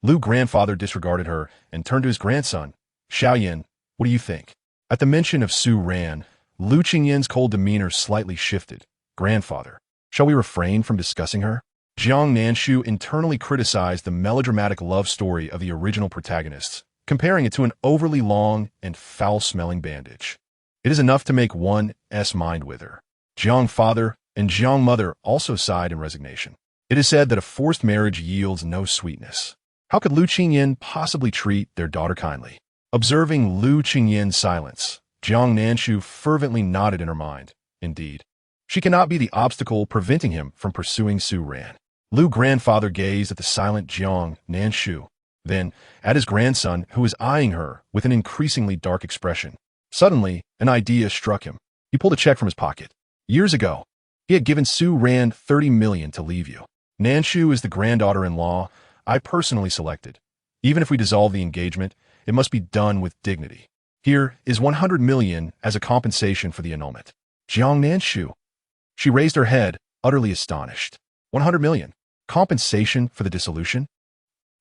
Lu grandfather disregarded her and turned to his grandson. Xiaoyan, what do you think? At the mention of Su Ran, Lu Qingyan's cold demeanor slightly shifted. Grandfather, shall we refrain from discussing her? Jiang Nanshu internally criticized the melodramatic love story of the original protagonists, comparing it to an overly long and foul-smelling bandage. It is enough to make one's mind wither. Jiang Father and Jiang Mother also sighed in resignation. It is said that a forced marriage yields no sweetness. How could Lu Qingyan possibly treat their daughter kindly? Observing Lu Qingyan's silence, Jiang Nanshu fervently nodded in her mind. Indeed, she cannot be the obstacle preventing him from pursuing Su Ran. Lu grandfather gazed at the silent Jiang Nanshu, then at his grandson who was eyeing her with an increasingly dark expression. Suddenly, an idea struck him. He pulled a check from his pocket. Years ago, he had given Su Rand 30 million to leave you. Nanshu is the granddaughter-in-law I personally selected. Even if we dissolve the engagement, it must be done with dignity. Here is 100 million as a compensation for the annulment. Jiang Nanshu. She raised her head, utterly astonished. 100 million. Compensation for the dissolution?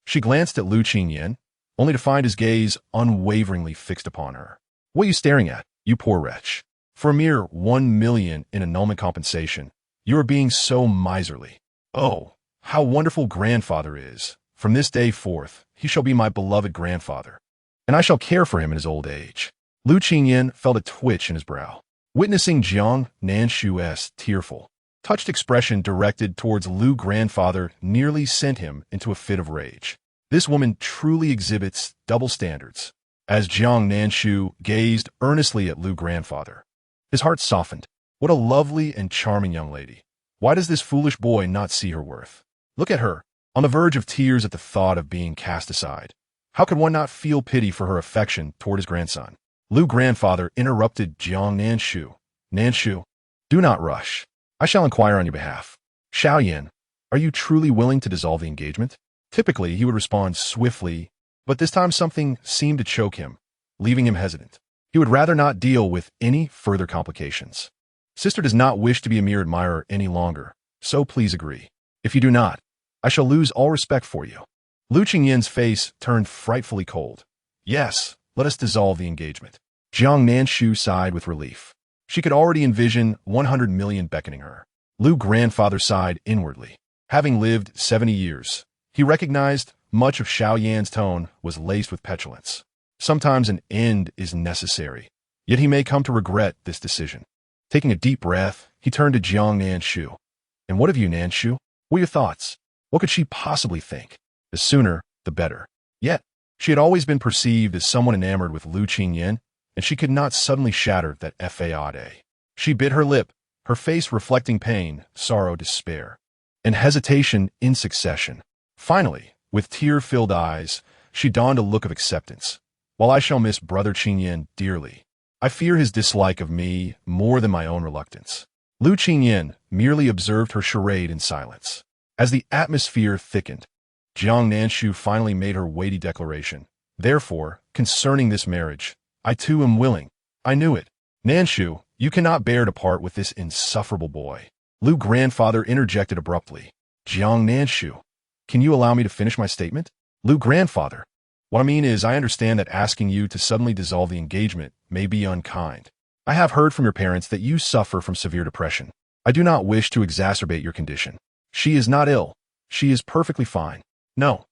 She glanced at Lu Qingyan, only to find his gaze unwaveringly fixed upon her. What are you staring at, you poor wretch? For a mere 1 million in annulment compensation, you are being so miserly. Oh, how wonderful grandfather is. From this day forth, he shall be my beloved grandfather, and I shall care for him in his old age. Lu Qingyan felt a twitch in his brow. Witnessing Jiang Nanshu's tearful, touched expression directed towards Lu grandfather nearly sent him into a fit of rage. This woman truly exhibits double standards. As Jiang Nanshu gazed earnestly at Lu grandfather, his heart softened. What a lovely and charming young lady. Why does this foolish boy not see her worth? Look at her, on the verge of tears at the thought of being cast aside. How could one not feel pity for her affection toward his grandson? Lu grandfather interrupted Jiang Nanshu. Nanshu, do not rush. I shall inquire on your behalf. Xiaoyan, are you truly willing to dissolve the engagement? Typically, he would respond swiftly, but this time something seemed to choke him, leaving him hesitant. He would rather not deal with any further complications. Sister does not wish to be a mere admirer any longer, so please agree. If you do not, I shall lose all respect for you. Lu Qingyan's face turned frightfully cold. Yes, let us dissolve the engagement. Jiang Nanshu sighed with relief. She could already envision 100 million beckoning her. Lu grandfather sighed inwardly. Having lived 70 years, he recognized much of Xiaoyan's tone was laced with petulance. Sometimes an end is necessary, yet he may come to regret this decision. Taking a deep breath, he turned to Jiang Nanshu. And what of you, Nanshu? What are your thoughts? What could she possibly think? The sooner, the better. Yet, she had always been perceived as someone enamored with Lu Qingyan, and she could not suddenly shatter that fade. She bit her lip, her face reflecting pain, sorrow, despair, and hesitation in succession. Finally, with tear-filled eyes, she donned a look of acceptance. While I shall miss Brother Qingyan dearly, I fear his dislike of me more than my own reluctance. Lu Qingyan merely observed her charade in silence. As the atmosphere thickened, Jiang Nanshu finally made her weighty declaration. Therefore, concerning this marriage, I too am willing. I knew it. Nanshu, you cannot bear to part with this insufferable boy. Lu grandfather interjected abruptly. Jiang Nanshu, can you allow me to finish my statement? Lu grandfather, what I mean is I understand that asking you to suddenly dissolve the engagement may be unkind. I have heard from your parents that you suffer from severe depression. I do not wish to exacerbate your condition. She is not ill. She is perfectly fine. No,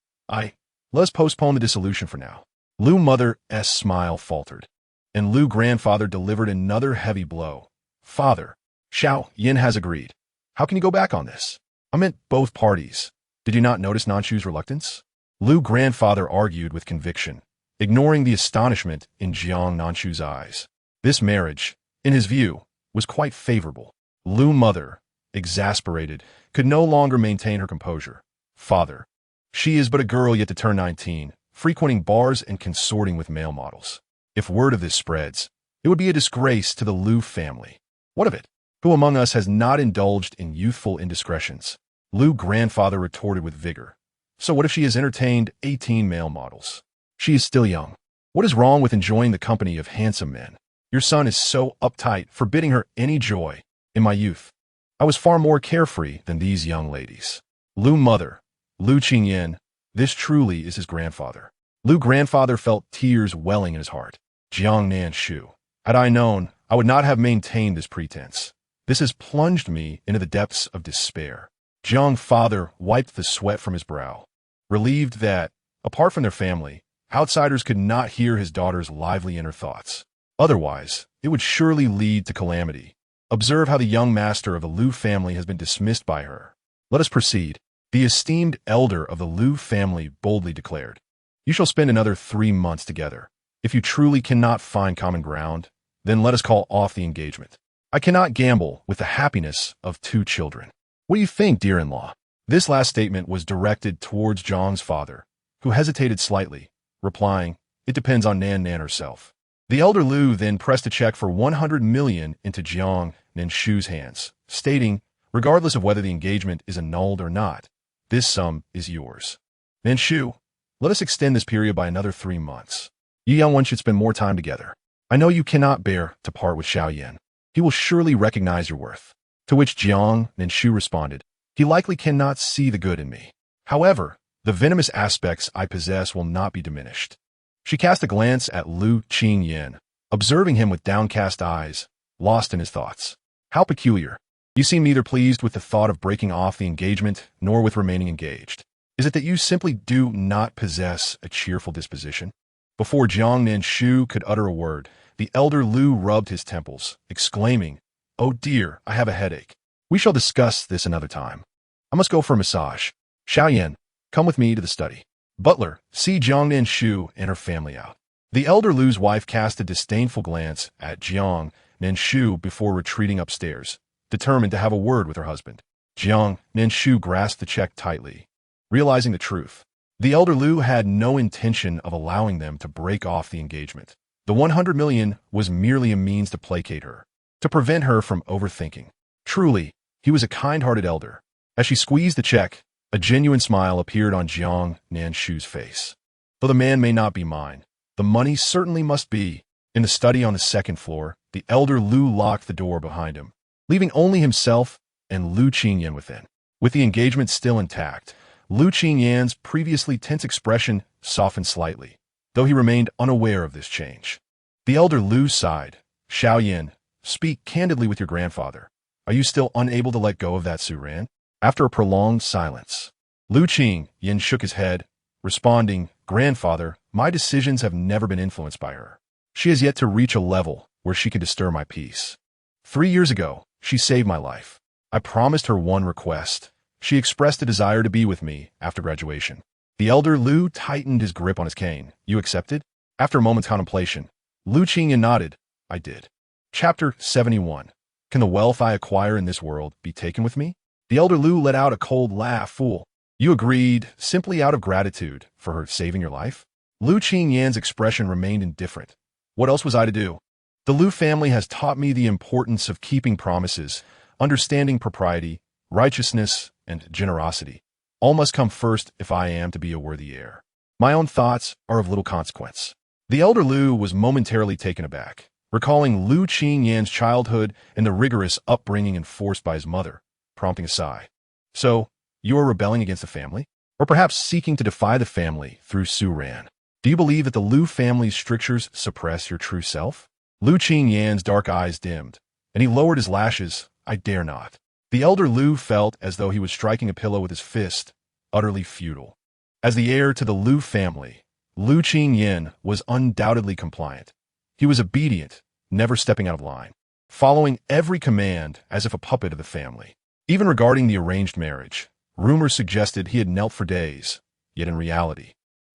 let's postpone the dissolution for now. Lu mother's smile faltered, and Lu grandfather delivered another heavy blow. Father, Xiaoyan has agreed. How can you go back on this? I meant both parties. Did you not notice Nanshu's reluctance? Lu grandfather argued with conviction, ignoring the astonishment in Jiang Nanshu's eyes. This marriage, in his view, was quite favorable. Lu mother, exasperated, could no longer maintain her composure. Father, she is but a girl yet to turn 19, frequenting bars and consorting with male models. If word of this spreads, it would be a disgrace to the Lu family. What of it? Who among us has not indulged in youthful indiscretions? Lu grandfather retorted with vigor. So what if she has entertained 18 male models? She is still young. What is wrong with enjoying the company of handsome men? Your son is so uptight, forbidding her any joy. In my youth, I was far more carefree than these young ladies. Lu mother, Lu Qingyan, this truly is his grandfather. Lu grandfather felt tears welling in his heart. Jiang Nanshu, had I known, I would not have maintained this pretense. This has plunged me into the depths of despair. Jiang father wiped the sweat from his brow, relieved that, apart from their family, outsiders could not hear his daughter's lively inner thoughts. Otherwise, it would surely lead to calamity. Observe how the young master of the Lu family has been dismissed by her. Let us proceed. The esteemed elder of the Lu family boldly declared, You shall spend another 3 months together. If you truly cannot find common ground, then let us call off the engagement. I cannot gamble with the happiness of 2 children. What do you think, dear-in-law? This last statement was directed towards Jiang's father, who hesitated slightly, replying, "It depends on Nan herself." The elder Lu then pressed a check for 100 million into Jiang Nanshu's hands, stating, "Regardless of whether the engagement is annulled or not, this sum is yours. Nanshu, let us extend this period by another 3 months. You young ones should spend more time together. I know you cannot bear to part with Xiaoyan. He will surely recognize your worth." To which Jiang Nanshu responded, "He likely cannot see the good in me. However, the venomous aspects I possess will not be diminished." She cast a glance at Lu Qingyan, observing him with downcast eyes, lost in his thoughts. "How peculiar. You seem neither pleased with the thought of breaking off the engagement nor with remaining engaged. Is it that you simply do not possess a cheerful disposition?" Before Jiang Nanshu could utter a word, the elder Lu rubbed his temples, exclaiming, "Oh dear, I have a headache. We shall discuss this another time. I must go for a massage. Xiaoyan, come with me to the study. Butler, see Jiang Nanshu and her family out." The elder Lu's wife cast a disdainful glance at Jiang Nanshu before retreating upstairs, determined to have a word with her husband. Jiang Nanshu grasped the check tightly, realizing the truth. The elder Lu had no intention of allowing them to break off the engagement. The 100 million was merely a means to placate her, to prevent her from overthinking. Truly, he was a kind-hearted elder. As she squeezed the check, a genuine smile appeared on Jiang Nanshu's face. "Though the man may not be mine, the money certainly must be." In the study on the second floor, the elder Lu locked the door behind him, leaving only himself and Lu Qingyan within. With the engagement still intact, Lu Qingyan's previously tense expression softened slightly, though he remained unaware of this change. The elder Lu sighed. "Xiaoyan, speak candidly with your grandfather. Are you still unable to let go of that Su Ran?" After a prolonged silence, Lu Qingyan shook his head, responding, "Grandfather, my decisions have never been influenced by her. She has yet to reach a level where she can disturb my peace. 3 years ago, she saved my life. I promised her one request. She expressed a desire to be with me after graduation." The elder Lu tightened his grip on his cane. "You accepted?" After a moment's contemplation, Lu Qingyan nodded. "I did." Chapter 71. Can the wealth I acquire in this world be taken with me? The elder Lu let out a cold laugh. "Fool. You agreed simply out of gratitude for her saving your life?" Lu Qingyan's expression remained indifferent. "What else was I to do? The Lu family has taught me the importance of keeping promises, understanding propriety, righteousness, and generosity. All must come first if I am to be a worthy heir. My own thoughts are of little consequence." The elder Lu was momentarily taken aback, recalling Lu Qingyan's childhood and the rigorous upbringing enforced by his mother, prompting a sigh. "So, you are rebelling against the family? Or perhaps seeking to defy the family through Su Ran? Do you believe that the Lu family's strictures suppress your true self?" Lu Qingyan's dark eyes dimmed, and he lowered his lashes. "I dare not." The elder Lu felt as though he was striking a pillow with his fist, utterly futile. As the heir to the Lu family, Lu Qingyan was undoubtedly compliant. He was obedient, never stepping out of line, following every command as if a puppet of the family. Even regarding the arranged marriage, rumors suggested he had knelt for days, yet in reality,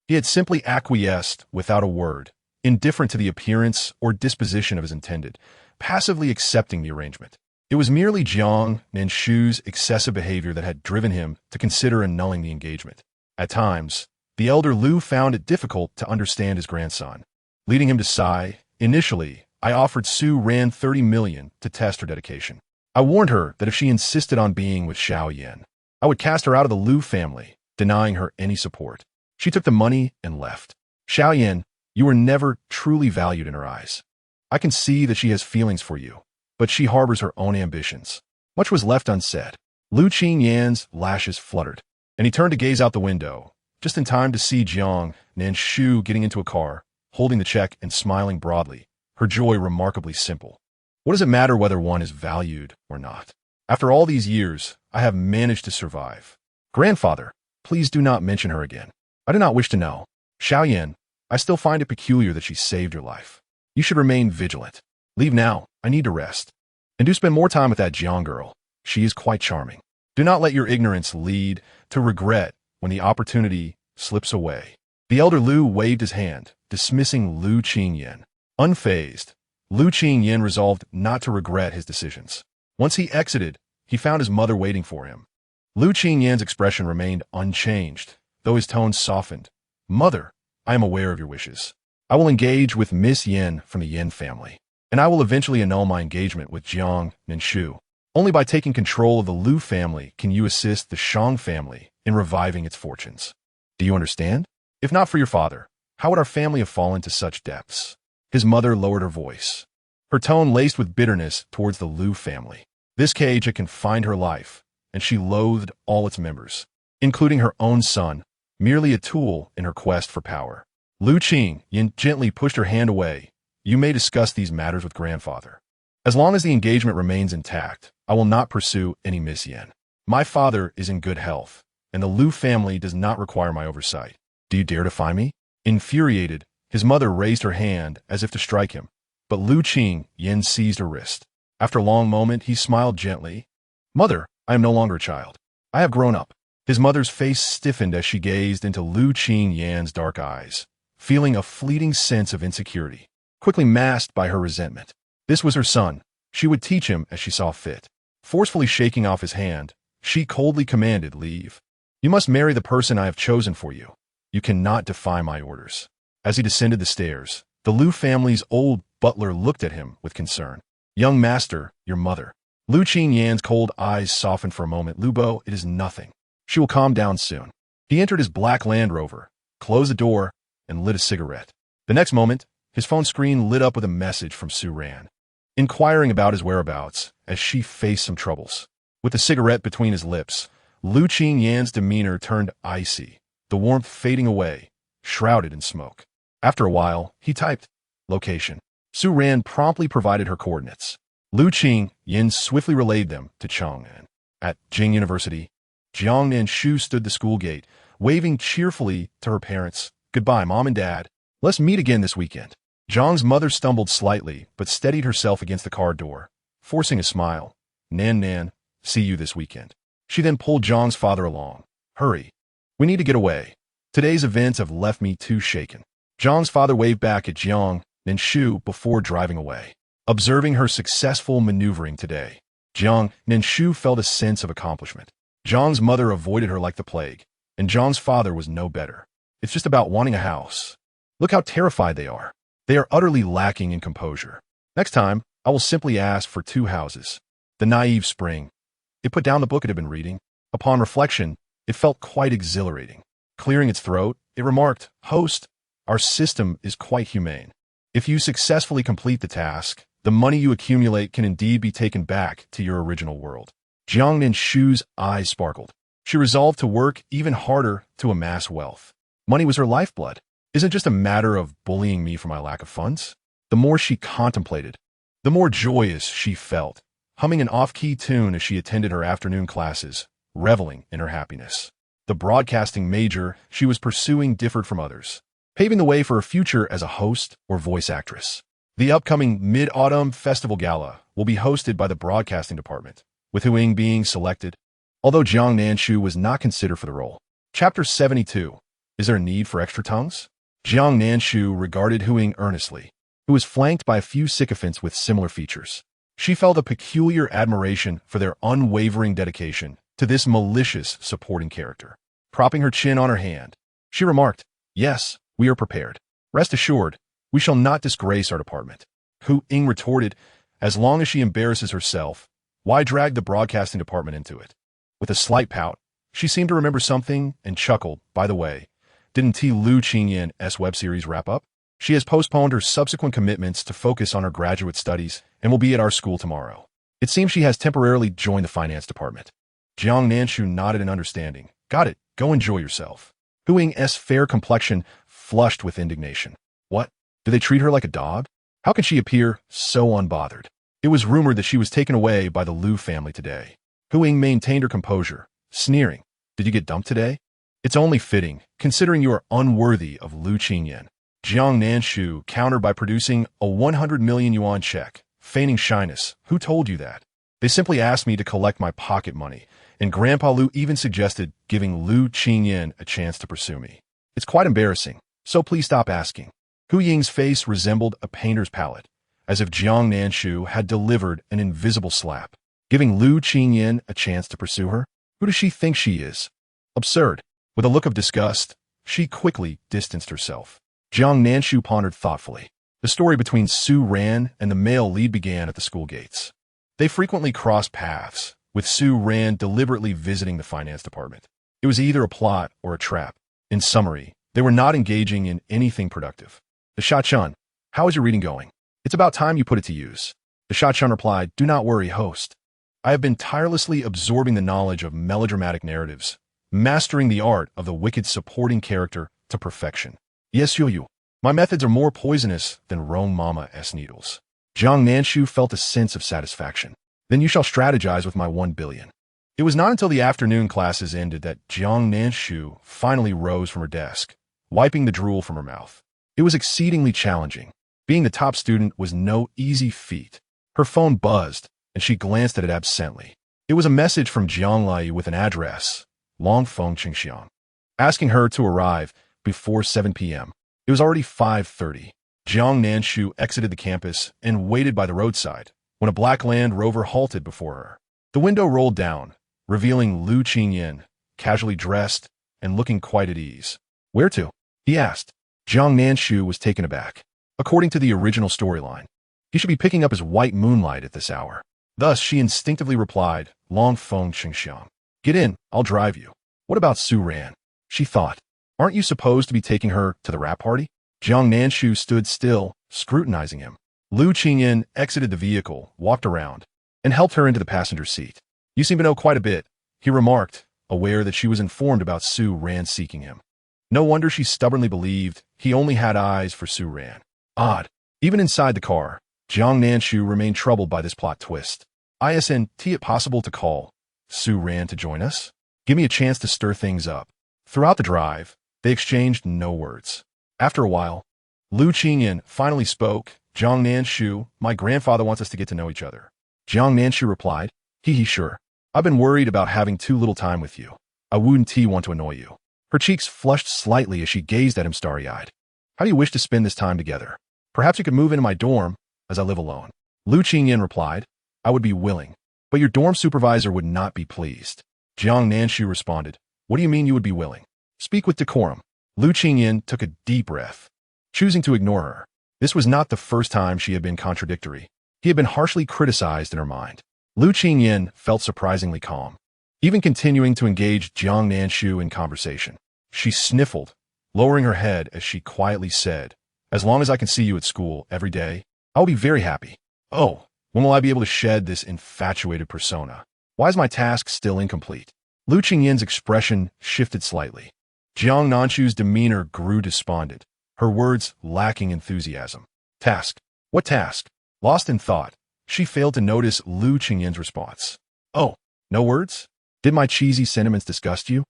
he had simply acquiesced without a word, indifferent to the appearance or disposition of his intended, passively accepting the arrangement. It was merely Jiang Nanshu's excessive behavior that had driven him to consider annulling the engagement. At times, the elder Lu found it difficult to understand his grandson, leading him to sigh. "Initially, I offered Su Ran 30 million to test her dedication. I warned her that if she insisted on being with Xiaoyan, I would cast her out of the Lu family, denying her any support. She took the money and left. Xiaoyan, you were never truly valued in her eyes. I can see that she has feelings for you, but she harbors her own ambitions." Much was left unsaid. Lu Qingyan's lashes fluttered, and he turned to gaze out the window, just in time to see Jiang Nanshu getting into a car, holding the check and smiling broadly, her joy remarkably simple. What does it matter whether one is valued or not? After all these years, I have managed to survive. Grandfather, please do not mention her again. I do not wish to know. Xiaoyan, I still find it peculiar that she saved your life. You should remain vigilant. Leave now. I need to rest. And do spend more time with that Jiang girl. She is quite charming. Do not let your ignorance lead to regret when the opportunity slips away. The elder Lu waved his hand, dismissing Lu Qingyan. Unfazed, Lu Qingyan resolved not to regret his decisions. Once he exited, he found his mother waiting for him. Lu Qingyan's expression remained unchanged, though his tone softened. Mother, I am aware of your wishes. I will engage with Miss Yin from the Yin family, and I will eventually annul my engagement with Jiang Nanshu. Only by taking control of the Lu family can you assist the Shang family in reviving its fortunes. Do you understand? If not for your father, how would our family have fallen to such depths? His mother lowered her voice, her tone laced with bitterness towards the Lu family. This cage had confined her life, and she loathed all its members, including her own son, merely a tool in her quest for power. Lu Qingyan gently pushed her hand away. You may discuss these matters with grandfather. As long as the engagement remains intact, I will not pursue any Miss Yin. My father is in good health, and the Lu family does not require my oversight. Do you dare defy me? Infuriated, his mother raised her hand as if to strike him, but Lu Qingyan seized her wrist. After a long moment, he smiled gently. Mother, I am no longer a child. I have grown up. His mother's face stiffened as she gazed into Lu Qingyan's dark eyes, feeling a fleeting sense of insecurity, quickly masked by her resentment. This was her son. She would teach him as she saw fit. Forcefully shaking off his hand, she coldly commanded, leave. You must marry the person I have chosen for you. You cannot defy my orders. As he descended the stairs, the Lu family's old butler looked at him with concern. Young master, your mother. Lu Qingyan's cold eyes softened for a moment. Lubo, it is nothing. She will calm down soon. He entered his black Land Rover, closed the door, and lit a cigarette. The next moment, his phone screen lit up with a message from Su Ran, inquiring about his whereabouts as she faced some troubles. With the cigarette between his lips, Lu Qingyan's demeanor turned icy, the warmth fading away, shrouded in smoke. After a while, he typed, location. Su Ran promptly provided her coordinates. Lu Qingyan swiftly relayed them to Chang'an. At Jing University, Jiang Nanshu stood the school gate, waving cheerfully to her parents. Goodbye, Mom and Dad. Let's meet again this weekend. Zhang's mother stumbled slightly, but steadied herself against the car door, forcing a smile. Nan, see you this weekend. She then pulled Zhang's father along. Hurry. We need to get away. Today's events have left me too shaken. Zhang's father waved back at Jiang Nanshu before driving away. Observing her successful maneuvering today, Jiang Nanshu felt a sense of accomplishment. Zhang's mother avoided her like the plague, and Zhang's father was no better. It's just about wanting a house. Look how terrified they are. They are utterly lacking in composure. Next time, I will simply ask for 2 houses. The naive spring. It put down the book it had been reading. Upon reflection, it felt quite exhilarating. Clearing its throat, it remarked, Host, our system is quite humane. If you successfully complete the task, the money you accumulate can indeed be taken back to your original world. Jiang Nanshu's eyes sparkled. She resolved to work even harder to amass wealth. Money was her lifeblood. Isn't it just a matter of bullying me for my lack of funds? The more she contemplated, the more joyous she felt, humming an off-key tune as she attended her afternoon classes, reveling in her happiness. The broadcasting major she was pursuing differed from others, paving the way for a future as a host or voice actress. The upcoming Mid-Autumn Festival Gala will be hosted by the broadcasting department, with Hu Ying being selected, although Jiang Nanshu was not considered for the role. Chapter 72. Is there a need for extra tongues? Jiang Nanshu regarded Hu Ying earnestly, who was flanked by a few sycophants with similar features. She felt a peculiar admiration for their unwavering dedication to this malicious supporting character. Propping her chin on her hand, she remarked, Yes, we are prepared. Rest assured, we shall not disgrace our department. Hu Ying retorted, As long as she embarrasses herself, why drag the broadcasting department into it? With a slight pout, she seemed to remember something and chuckled, By the way, didn't Lu Qingyan's web series wrap up? She has postponed her subsequent commitments to focus on her graduate studies and will be at our school tomorrow. It seems she has temporarily joined the finance department. Jiang Nanshu nodded in understanding. Got it. Go enjoy yourself. Hu Ying's fair complexion flushed with indignation. What? Do they treat her like a dog? How can she appear so unbothered? It was rumored that she was taken away by the Lu family today. Hu Ying maintained her composure, sneering. Did you get dumped today? It's only fitting, considering you are unworthy of Lu Qingyan. Jiang Nanshu countered by producing a 100 million yuan check, feigning shyness. Who told you that? They simply asked me to collect my pocket money, and Grandpa Lu even suggested giving Lu Qingyan a chance to pursue me. It's quite embarrassing, so please stop asking. Hu Ying's face resembled a painter's palette, as if Jiang Nanshu had delivered an invisible slap. Giving Lu Qingyan a chance to pursue her? Who does she think she is? Absurd. With a look of disgust, she quickly distanced herself. Jiang Nanshu pondered thoughtfully. The story between Su Ran and the male lead began at the school gates. They frequently crossed paths, with Su Ran deliberately visiting the finance department. It was either a plot or a trap. In summary, they were not engaging in anything productive. The Sha-chun, how is your reading going? It's about time you put it to use. The Sha-chun replied, do not worry, host. I have been tirelessly absorbing the knowledge of melodramatic narratives, mastering the art of the wicked supporting character to perfection. Yes, you. My methods are more poisonous than Rong Mama's needles. Jiang Nanshu felt a sense of satisfaction. Then you shall strategize with my 1 billion. It was not until the afternoon classes ended that Jiang Nanshu finally rose from her desk, wiping the drool from her mouth. It was exceedingly challenging. Being the top student was no easy feat. Her phone buzzed, and she glanced at it absently. It was a message from Jiang Lai with an address, Longfeng Qingxiang, asking her to arrive before 7 p.m. It was already 5:30. Jiang Nanshu exited the campus and waited by the roadside when a black Land Rover halted before her. The window rolled down, revealing Lu Qingyin, casually dressed and looking quite at ease. Where to? He asked. Jiang Nanshu was taken aback. According to the original storyline, he should be picking up his white moonlight at this hour. Thus, she instinctively replied, Longfeng Qingxiang. Get in, I'll drive you. What about Su Ran? She thought. Aren't you supposed to be taking her to the rap party? Jiang Nanshu stood still, scrutinizing him. Lu Qingyin exited the vehicle, walked around, and helped her into the passenger seat. You seem to know quite a bit, he remarked, aware that she was informed about Su Ran seeking him. No wonder she stubbornly believed he only had eyes for Su Ran. Odd. Even inside the car, Jiang Nanshu remained troubled by this plot twist. Isn't it possible to call Su Ran to join us? Give me a chance to stir things up. Throughout the drive, they exchanged no words. After a while, Lu Qingyin finally spoke. Jiang Nanshu, my grandfather wants us to get to know each other. Jiang Nanshu replied, sure. I've been worried about having too little time with you. I wouldn't want to annoy you. Her cheeks flushed slightly as she gazed at him starry-eyed. How do you wish to spend this time together? Perhaps you could move into my dorm, as I live alone. Lu Qingyin replied, I would be willing, but your dorm supervisor would not be pleased. Jiang Nanshu responded, what do you mean you would be willing? Speak with decorum. Lu Qingyin took a deep breath, choosing to ignore her. This was not the first time she had been contradictory. He had been harshly criticized in her mind. Lu Qingyin felt surprisingly calm, even continuing to engage Jiang Nanshu in conversation. She sniffled, lowering her head as she quietly said, as long as I can see you at school every day, I'll be very happy. Oh, when will I be able to shed this infatuated persona? Why is my task still incomplete? Lu Qingyin's expression shifted slightly. Jiang Nanshu's demeanor grew despondent, her words lacking enthusiasm. Task? What task? Lost in thought, she failed to notice Lu Qingyin's response. Oh, no words? Did my cheesy sentiments disgust you?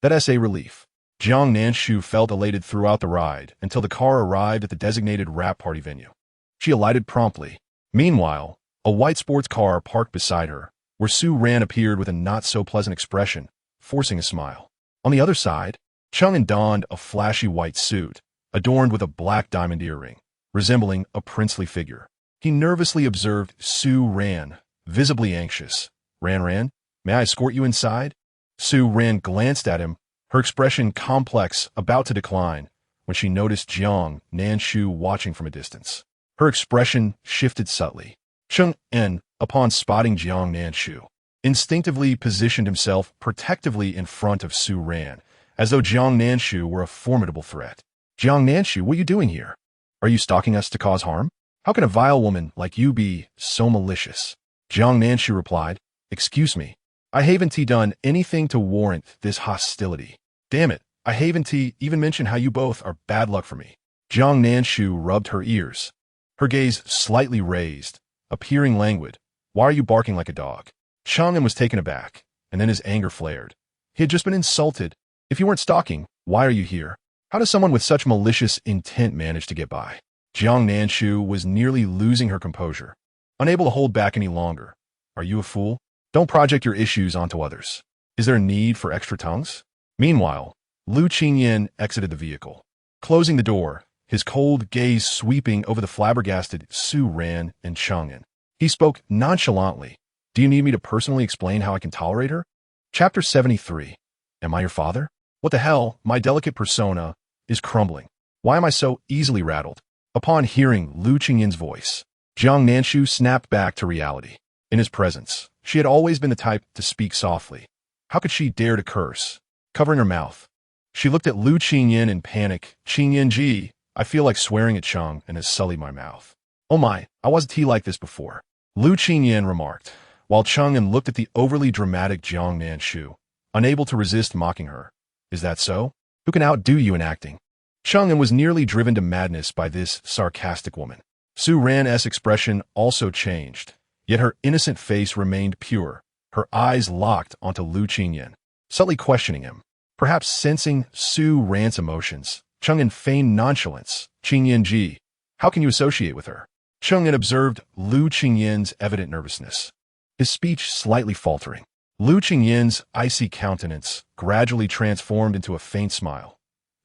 That's a relief. Jiang Nanshu felt elated throughout the ride until the car arrived at the designated rap party venue. She alighted promptly. Meanwhile, a white sports car parked beside her, where Su Ran appeared with a not-so-pleasant expression, forcing a smile. On the other side, Chang'an donned a flashy white suit, adorned with a black diamond earring, resembling a princely figure. He nervously observed Su Ran, visibly anxious. Ran, may I escort you inside? Su Ran glanced at him, her expression complex, about to decline, when she noticed Jiang Nanshu watching from a distance. Her expression shifted subtly. Chang'an, upon spotting Jiang Nanshu, instinctively positioned himself protectively in front of Su Ran, as though Jiang Nanshu were a formidable threat. Jiang Nanshu, what are you doing here? Are you stalking us to cause harm? How can a vile woman like you be so malicious? Jiang Nanshu replied, excuse me, I haven't done anything to warrant this hostility. Damn it, I haven't even mentioned how you both are bad luck for me. Jiang Nanshu rubbed her ears, her gaze slightly raised, appearing languid. Why are you barking like a dog? Chang'an was taken aback, and then his anger flared. He had just been insulted. If you weren't stalking, why are you here? How does someone with such malicious intent manage to get by? Jiang Nanshu was nearly losing her composure, unable to hold back any longer. Are you a fool? Don't project your issues onto others. Is there a need for extra tongues? Meanwhile, Lu Qingyin exited the vehicle, closing the door, his cold gaze sweeping over the flabbergasted Su Ran and Chang'an. He spoke nonchalantly. Do you need me to personally explain how I can tolerate her? Chapter 73. Am I your father? What the hell? My delicate persona is crumbling. Why am I so easily rattled? Upon hearing Lu Qingyin's voice, Jiang Nanshu snapped back to reality. In his presence, she had always been the type to speak softly. How could she dare to curse? Covering her mouth, she looked at Lu Qingyin in panic. Qingyin ji, I feel like swearing at Cheng and has sullied my mouth. Oh my, I wasn't he like this before? Lu Qingyin remarked, while Cheng'an looked at the overly dramatic Jiang Nanshu, unable to resist mocking her. Is that so? Who can outdo you in acting? Cheng'an was nearly driven to madness by this sarcastic woman. Su Ran's expression also changed, yet her innocent face remained pure, her eyes locked onto Lu Qingyin, subtly questioning him. Perhaps sensing Su Ran's emotions, Cheng'an feigned nonchalance. Qingyin ji, how can you associate with her? Cheng'an observed Lu Qingyin's evident nervousness, his speech slightly faltering. Lu Qingyin's icy countenance gradually transformed into a faint smile.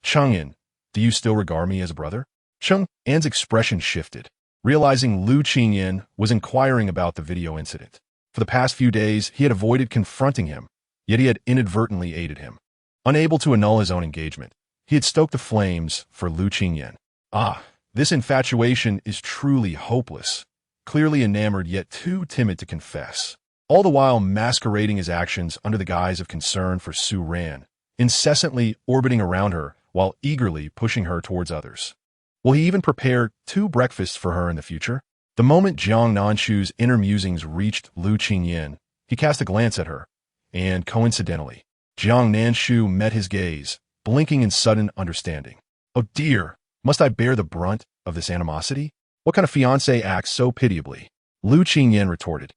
Cheng'an, do you still regard me as a brother? Cheng'an's expression shifted, realizing Lu Qingyin was inquiring about the video incident. For the past few days, he had avoided confronting him, yet he had inadvertently aided him. Unable to annul his own engagement, he had stoked the flames for Lu Qingyin. Ah, this infatuation is truly hopeless. Clearly enamored yet too timid to confess. All the while masquerading his actions under the guise of concern for Su Ran, incessantly orbiting around her while eagerly pushing her towards others. Will he even prepare 2 breakfasts for her in the future? The moment Jiang Nanshu's inner musings reached Lu Qingyin, he cast a glance at her, and coincidentally, Jiang Nanshu met his gaze, blinking in sudden understanding. Oh dear, must I bear the brunt of this animosity? What kind of fiancé acts so pitiably? Lu Qingyin retorted.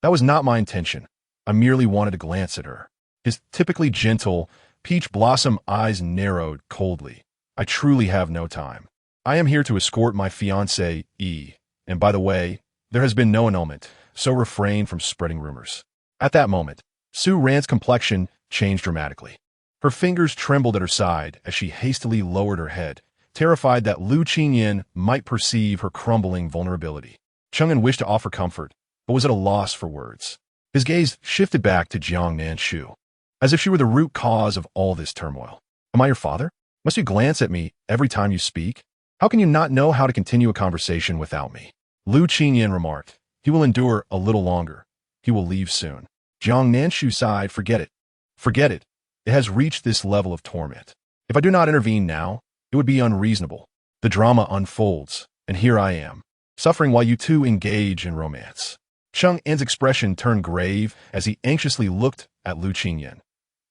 That was not my intention. I merely wanted to glance at her. His typically gentle, peach blossom eyes narrowed coldly. I truly have no time. I am here to escort my fiancé, E. And by the way, there has been no annulment, so refrain from spreading rumors. At that moment, Su Ran's complexion changed dramatically. Her fingers trembled at her side as she hastily lowered her head, terrified that Lu Qingyin might perceive her crumbling vulnerability. Cheng'an wished to offer comfort, but was at a loss for words. His gaze shifted back to Jiang Nanshu, as if she were the root cause of all this turmoil. Am I your father? Must you glance at me every time you speak? How can you not know how to continue a conversation without me? Lu Qingyin remarked. He will endure a little longer. He will leave soon. Jiang Nanshu sighed. Forget it. Forget it. It has reached this level of torment. If I do not intervene now, it would be unreasonable. The drama unfolds, and here I am, suffering while you two engage in romance. Cheng'an's expression turned grave as he anxiously looked at Lu Qingyin.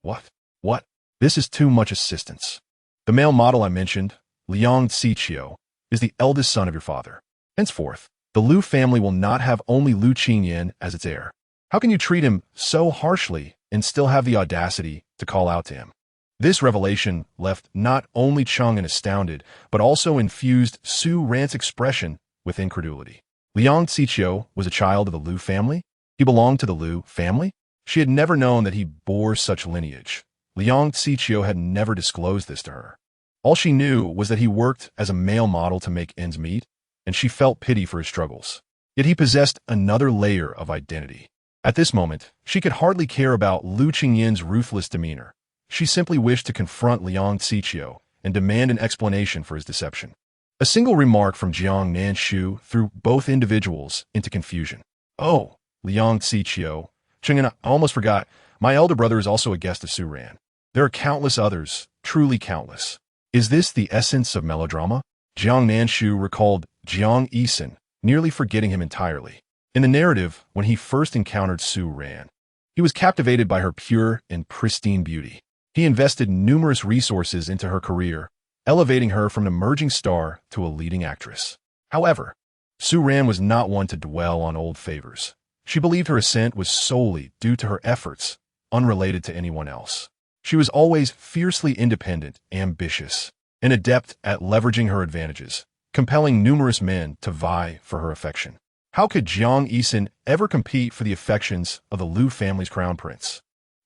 What? This is too much assistance. The male model I mentioned, Liang Ziqiu, is the eldest son of your father. Henceforth, the Lu family will not have only Lu Qingyin as its heir. How can you treat him so harshly and still have the audacity to call out to him? This revelation left not only Cheng'an astounded, but also infused Su Ran's expression with incredulity. Liang Ziqiu was a child of the Lu family? He belonged to the Lu family? She had never known that he bore such lineage. Liang Ziqiu had never disclosed this to her. All she knew was that he worked as a male model to make ends meet, and she felt pity for his struggles. Yet he possessed another layer of identity. At this moment, she could hardly care about Lu Qingyin's ruthless demeanor. She simply wished to confront Liang Ziqiu and demand an explanation for his deception. A single remark from Jiang Nanshu threw both individuals into confusion. Oh, Liang Ziqiu, Cheng'an, I almost forgot. My elder brother is also a guest of Su Ran. There are countless others, truly countless. Is this the essence of melodrama? Jiang Nanshu recalled Jiang Yisan, nearly forgetting him entirely. In the narrative, when he first encountered Su Ran, he was captivated by her pure and pristine beauty. He invested numerous resources into her career, elevating her from an emerging star to a leading actress. However, Su Ran was not one to dwell on old favors. She believed her ascent was solely due to her efforts, unrelated to anyone else. She was always fiercely independent, ambitious, and adept at leveraging her advantages, compelling numerous men to vie for her affection. How could Jiang Yisan ever compete for the affections of the Lu family's crown prince?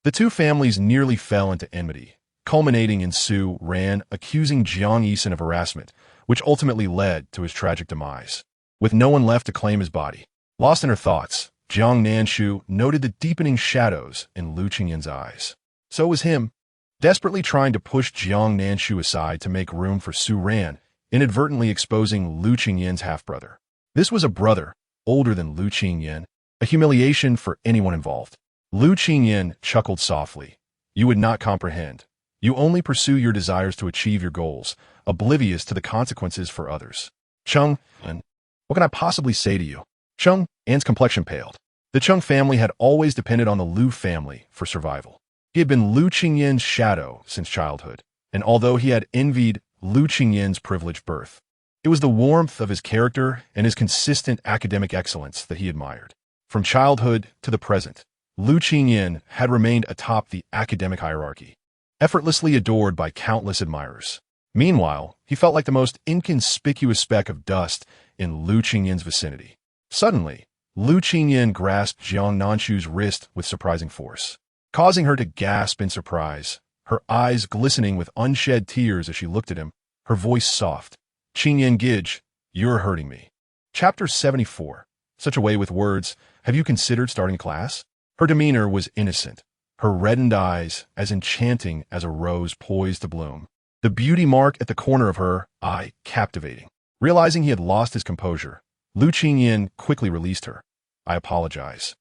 The two families nearly fell into enmity, culminating in Su Ran accusing Jiang Yisan of harassment, which ultimately led to his tragic demise. With no one left to claim his body, lost in her thoughts, Jiang Nanshu noted the deepening shadows in Lu Qingyin's eyes. So was him, desperately trying to push Jiang Nanshu aside to make room for Su Ran, inadvertently exposing Lu Qingyin's half-brother. This was a brother, older than Lu Qingyin, a humiliation for anyone involved. Lu Qingyin chuckled softly. You would not comprehend. You only pursue your desires to achieve your goals, oblivious to the consequences for others. Cheng, and what can I possibly say to you? Cheng, Anne's complexion paled. The Cheng family had always depended on the Lu family for survival. He had been Lu Qingyin's shadow since childhood, and although he had envied Lu Qingyin's privileged birth, it was the warmth of his character and his consistent academic excellence that he admired. From childhood to the present, Lu Qingyin had remained atop the academic hierarchy, effortlessly adored by countless admirers. Meanwhile, he felt like the most inconspicuous speck of dust in Lu Qingyin's vicinity. Suddenly, Lu Qingyin grasped Jiang Nanshu's wrist with surprising force, causing her to gasp in surprise, her eyes glistening with unshed tears as she looked at him, her voice soft. Qingyin Gij, you're hurting me. Chapter 74. Such a way with words. Have you considered starting a class? Her demeanor was innocent, her reddened eyes as enchanting as a rose poised to bloom. The beauty mark at the corner of her eye captivating. Realizing he had lost his composure, Lu Qingyin quickly released her. I apologize.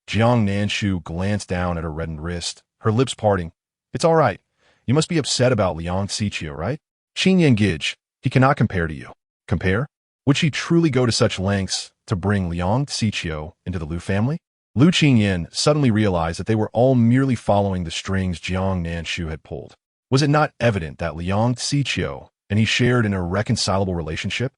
Jiang Nanshu glanced down at her reddened wrist, her lips parting. It's all right. You must be upset about Liang Xiqiu, right? Qingyin Gij, he cannot compare to you. Compare? Would she truly go to such lengths to bring Liang Xiqiu into the Lu family? Lu Qingyin suddenly realized that they were all merely following the strings Jiang Nanshu had pulled. Was it not evident that Liang Xiqiu and he shared an irreconcilable relationship?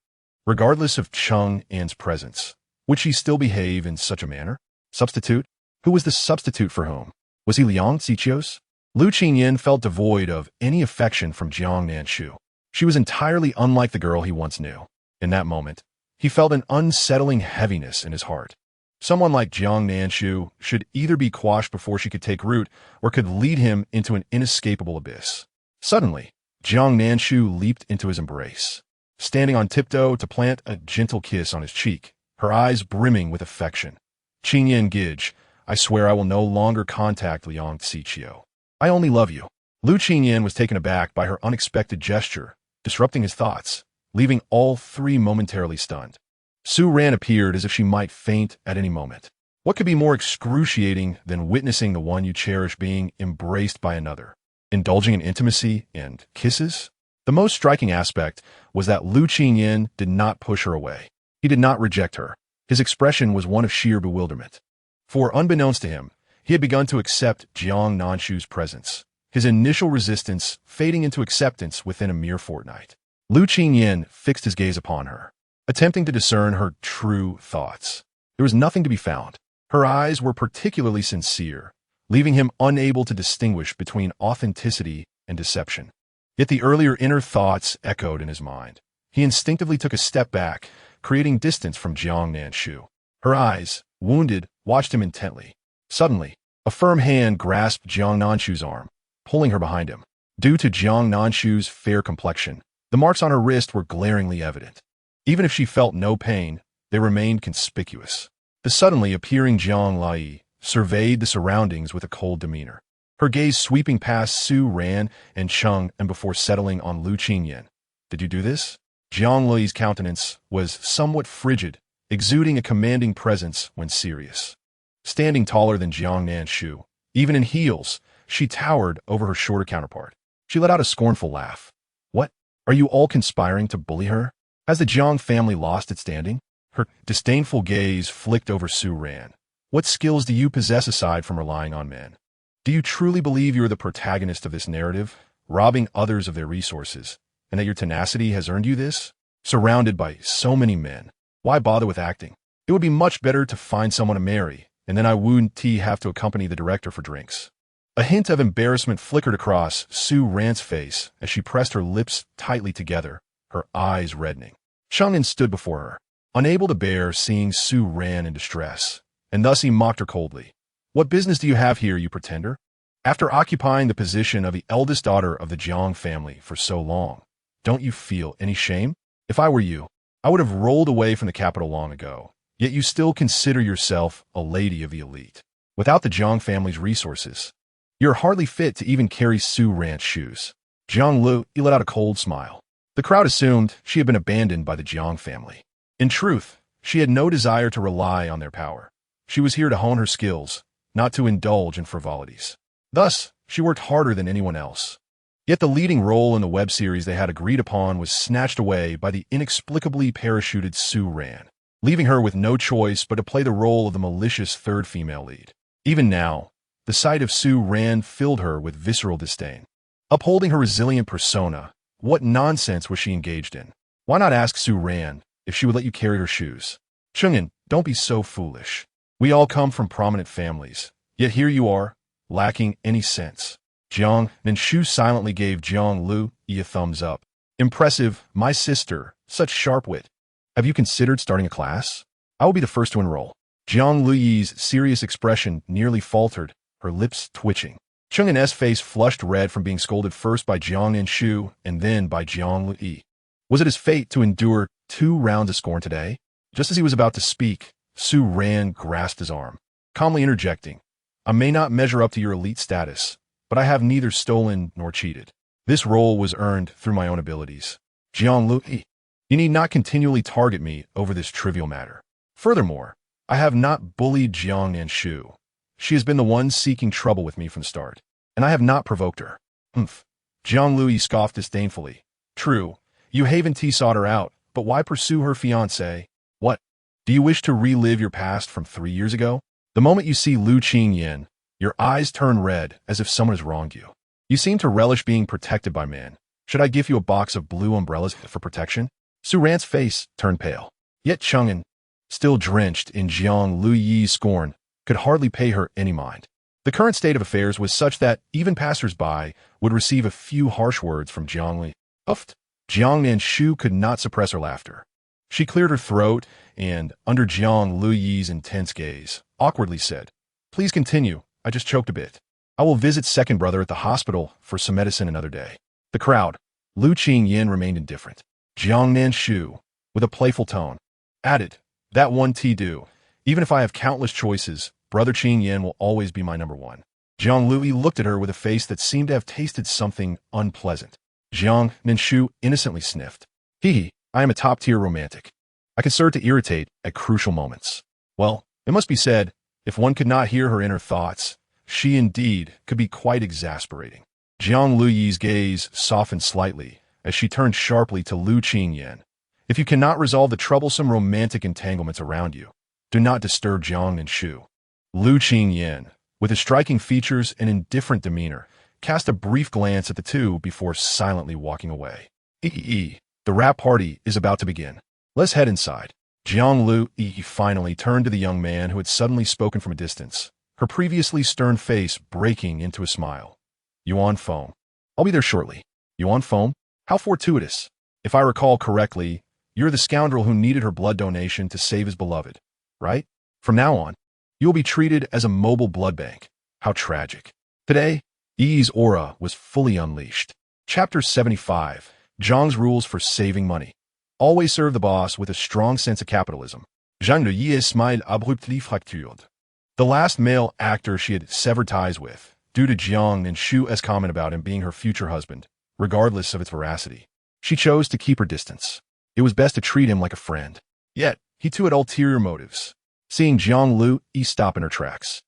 Regardless of Cheng An's presence, would she still behave in such a manner? Substitute? Who was the substitute for whom? Was he Liang Xiqiu's? Lu Qingyin felt devoid of any affection from Jiang Nanshu. She was entirely unlike the girl he once knew. In that moment, he felt an unsettling heaviness in his heart. Someone like Jiang Nanshu should either be quashed before she could take root or could lead him into an inescapable abyss. Suddenly, Jiang Nanshu leaped into his embrace, standing on tiptoe to plant a gentle kiss on his cheek, her eyes brimming with affection. Qingyin Gij, I swear I will no longer contact Liang Xiqiu. I only love you. Lu Qingyin was taken aback by her unexpected gesture, disrupting his thoughts, leaving all three momentarily stunned. Su Ran appeared as if she might faint at any moment. What could be more excruciating than witnessing the one you cherish being embraced by another, indulging in intimacy and kisses? The most striking aspect was that Lu Qingyin did not push her away. He did not reject her. His expression was one of sheer bewilderment. For unbeknownst to him, he had begun to accept Jiang Nanshu's presence, his initial resistance fading into acceptance within a mere fortnight. Lu Qingyin fixed his gaze upon her, attempting to discern her true thoughts. There was nothing to be found. Her eyes were particularly sincere, leaving him unable to distinguish between authenticity and deception. Yet the earlier inner thoughts echoed in his mind. He instinctively took a step back, creating distance from Jiang Nanshu. Her eyes, wounded, watched him intently. Suddenly, a firm hand grasped Jiang Nanshu's arm, pulling her behind him. Due to Jiang Nanshu's fair complexion, the marks on her wrist were glaringly evident. Even if she felt no pain, they remained conspicuous. The suddenly appearing Jiang Lai surveyed the surroundings with a cold demeanor, her gaze sweeping past Su Ran and Cheng and before settling on Lu Qingyin. Did you do this? Jiang Lai's countenance was somewhat frigid, exuding a commanding presence when serious. Standing taller than Jiang Nanshu, even in heels, she towered over her shorter counterpart. She let out a scornful laugh. What? Are you all conspiring to bully her? Has the Jiang family lost its standing? Her disdainful gaze flicked over Su Ran. What skills do you possess aside from relying on men? Do you truly believe you are the protagonist of this narrative, robbing others of their resources, and that your tenacity has earned you this? Surrounded by so many men, why bother with acting? It would be much better to find someone to marry, and then I wouldn't have to accompany the director for drinks. A hint of embarrassment flickered across Su Ran's face as she pressed her lips tightly together, her eyes reddening. Cheng stood before her, unable to bear seeing Su Ran in distress, and thus he mocked her coldly. What business do you have here, you pretender? After occupying the position of the eldest daughter of the Jiang family for so long, don't you feel any shame? If I were you, I would have rolled away from the capital long ago, yet you still consider yourself a lady of the elite. Without the Jiang family's resources, you're hardly fit to even carry Su Ran's shoes. Jiang Lu let out a cold smile. The crowd assumed she had been abandoned by the Jiang family. In truth, she had no desire to rely on their power. She was here to hone her skills, not to indulge in frivolities. Thus, she worked harder than anyone else. Yet the leading role in the web series they had agreed upon was snatched away by the inexplicably parachuted Su Ran, leaving her with no choice but to play the role of the malicious third female lead. Even now, the sight of Su Ran filled her with visceral disdain. Upholding her resilient persona, what nonsense was she engaged in? Why not ask Su Ran if she would let you carry her shoes? Chung'an, don't be so foolish. We all come from prominent families, yet here you are, lacking any sense. Jiang Nanshu silently gave Jiang Lu a thumbs up. Impressive, my sister, such sharp wit. Have you considered starting a class? I will be the first to enroll. Jiang Luyi's serious expression nearly faltered, her lips twitching. Chung'an's face flushed red from being scolded first by Jiang Nanshu and then by Jiang Lu. Was it his fate to endure 2 rounds of scorn today? Just as he was about to speak, Su Ran grasped his arm, calmly interjecting, I may not measure up to your elite status, but I have neither stolen nor cheated. This role was earned through my own abilities. Jiang Lu, you need not continually target me over this trivial matter. Furthermore, I have not bullied Jiang Nanshu. She has been the one seeking trouble with me from the start, and I have not provoked her. Humph. Jiang Lu scoffed disdainfully. True, you Haven-T sought her out, but why pursue her fiancé? What? Do you wish to relive your past from 3 years ago? The moment you see Lu Qingyan, your eyes turn red as if someone has wronged you. You seem to relish being protected by man. Should I give you a box of blue umbrellas for protection? Su Ran's face turned pale. Yet Chung'an, still drenched in Jiang Luyi's scorn, could hardly pay her any mind. The current state of affairs was such that even passers-by would receive a few harsh words from Jiang Lu. Uffed. Jiang Nanshu could not suppress her laughter. She cleared her throat and, under Jiang Luyi's intense gaze, awkwardly said, Please continue, I just choked a bit. I will visit second brother at the hospital for some medicine another day. The crowd, Lu Qingyan remained indifferent. Jiang Nanshu, with a playful tone, added, That one do. Even if I have countless choices, Brother Qingyan will always be my number one. Jiang Lu looked at her with a face that seemed to have tasted something unpleasant. Jiang Nanshu innocently sniffed. I am a top-tier romantic. I can serve to irritate at crucial moments. Well, it must be said, if one could not hear her inner thoughts, she indeed could be quite exasperating. Jiang Luyi's gaze softened slightly as she turned sharply to Lu Qingyan. If you cannot resolve the troublesome romantic entanglements around you, do not disturb Jiang Nanshu. Lu Qingyan, with his striking features and indifferent demeanor, cast a brief glance at the two before silently walking away. The rap party is about to begin. Let's head inside. Jiang Lu finally turned to the young man who had suddenly spoken from a distance, her previously stern face breaking into a smile. You on phone? I'll be there shortly. You on phone? How fortuitous. If I recall correctly, you're the scoundrel who needed her blood donation to save his beloved, right? From now on, you'll be treated as a mobile blood bank. How tragic. Today, Yi's aura was fully unleashed. Chapter 75, Zhang's Rules for Saving Money. Always serve the boss with a strong sense of capitalism. Zhang Yi smiled abruptly fractured. The last male actor she had severed ties with, due to Jiang Nanshu's comment about him being her future husband, regardless of its veracity. She chose to keep her distance. It was best to treat him like a friend. Yet, he too had ulterior motives. Seeing Jiang Lu stop in her tracks,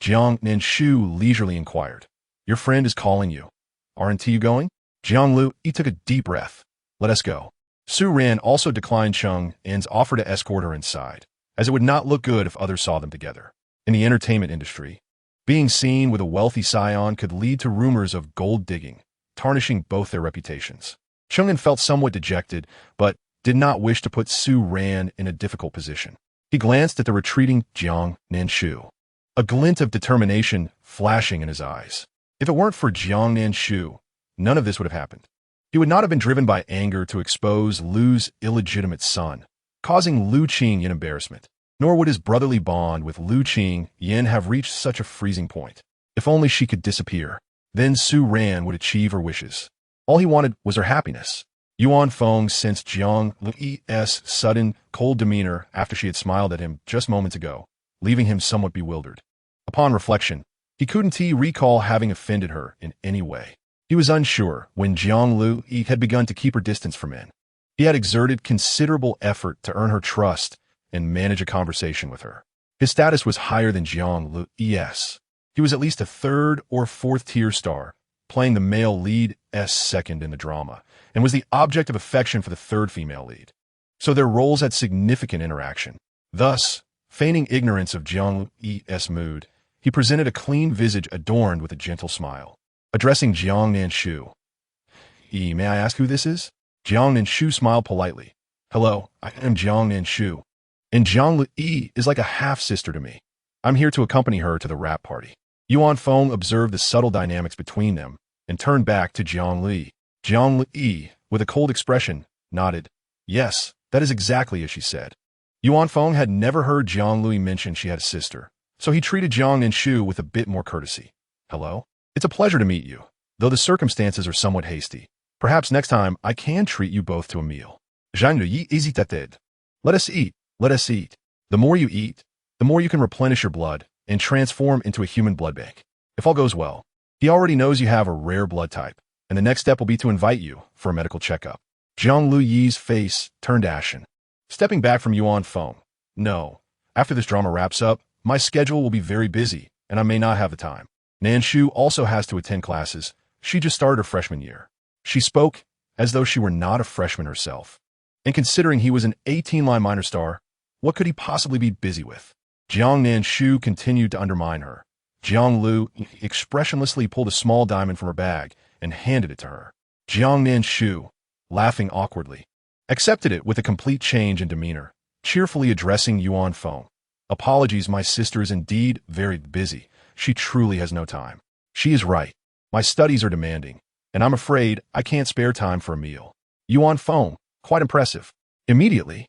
Jiang Nanshu leisurely inquired, Your friend is calling you. Aren't you going? Jiang Lu took a deep breath. Let us go. Su Ran also declined Chung'an's offer to escort her inside, as it would not look good if others saw them together. In the entertainment industry, being seen with a wealthy scion could lead to rumors of gold digging, tarnishing both their reputations. Chung'an felt somewhat dejected, but did not wish to put Su Ran in a difficult position. He glanced at the retreating Jiang Nanshu, a glint of determination flashing in his eyes. If it weren't for Jiang Nanshu, none of this would have happened. He would not have been driven by anger to expose Lu's illegitimate son, causing Lu Qingyan embarrassment, nor would his brotherly bond with Lu Qingyan have reached such a freezing point. If only she could disappear, then Su Ran would achieve her wishes. All he wanted was her happiness. Yuan Feng sensed Jiang Li's sudden, cold demeanor after she had smiled at him just moments ago, leaving him somewhat bewildered. Upon reflection, he couldn't recall having offended her in any way. He was unsure when Jiang Li had begun to keep her distance from men. He had exerted considerable effort to earn her trust and manage a conversation with her. His status was higher than Jiang Li's. He was at least a third or fourth tier star, playing the male lead's second in the drama, and was the object of affection for the third female lead. So their roles had significant interaction. Thus, feigning ignorance of Jiang Li's mood, he presented a clean visage adorned with a gentle smile. Addressing Jiang Nanshu, "May I ask who this is?" Jiang Nanshu smiled politely. "Hello, I am Jiang Nanshu, and Jiang Li is like a half-sister to me. I'm here to accompany her to the rap party." Yuan Feng observed the subtle dynamics between them and turned back to Jiang Li. Jiang Li, with a cold expression, nodded. "Yes, that is exactly as she said." Yuan Feng had never heard Jiang Li mention she had a sister, so he treated Jiang Nanshu with a bit more courtesy. "Hello? It's a pleasure to meet you, though the circumstances are somewhat hasty. Perhaps next time I can treat you both to a meal." Jiang Yi hesitated. Let us eat. The more you eat, the more you can replenish your blood and transform into a human blood bank. If all goes well, he already knows you have a rare blood type, and the next step will be to invite you for a medical checkup. Jiang Li's face turned ashen. Stepping back from Yuan Feng, "No, after this drama wraps up, my schedule will be very busy, and I may not have the time." Nanshu also has to attend classes. She just started her freshman year. She spoke as though she were not a freshman herself. And considering he was an 18-line minor star, what could he possibly be busy with? Jiang Nanshu continued to undermine her. Jiang Lu expressionlessly pulled a small diamond from her bag and handed it to her. Jiang Nanshu, laughing awkwardly, accepted it with a complete change in demeanor, cheerfully addressing Yuan Feng. "Apologies, my sister is indeed very busy. She truly has no time." "She is right. My studies are demanding, and I'm afraid I can't spare time for a meal." Yuan Feng, quite impressive. Immediately,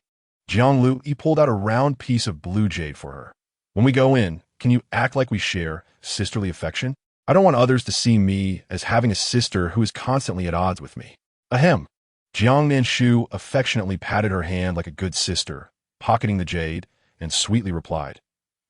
Jiang Li pulled out a round piece of blue jade for her. "When we go in, can you act like we share sisterly affection? I don't want others to see me as having a sister who is constantly at odds with me." Ahem. Jiang Nanshu affectionately patted her hand like a good sister, pocketing the jade, and sweetly replied,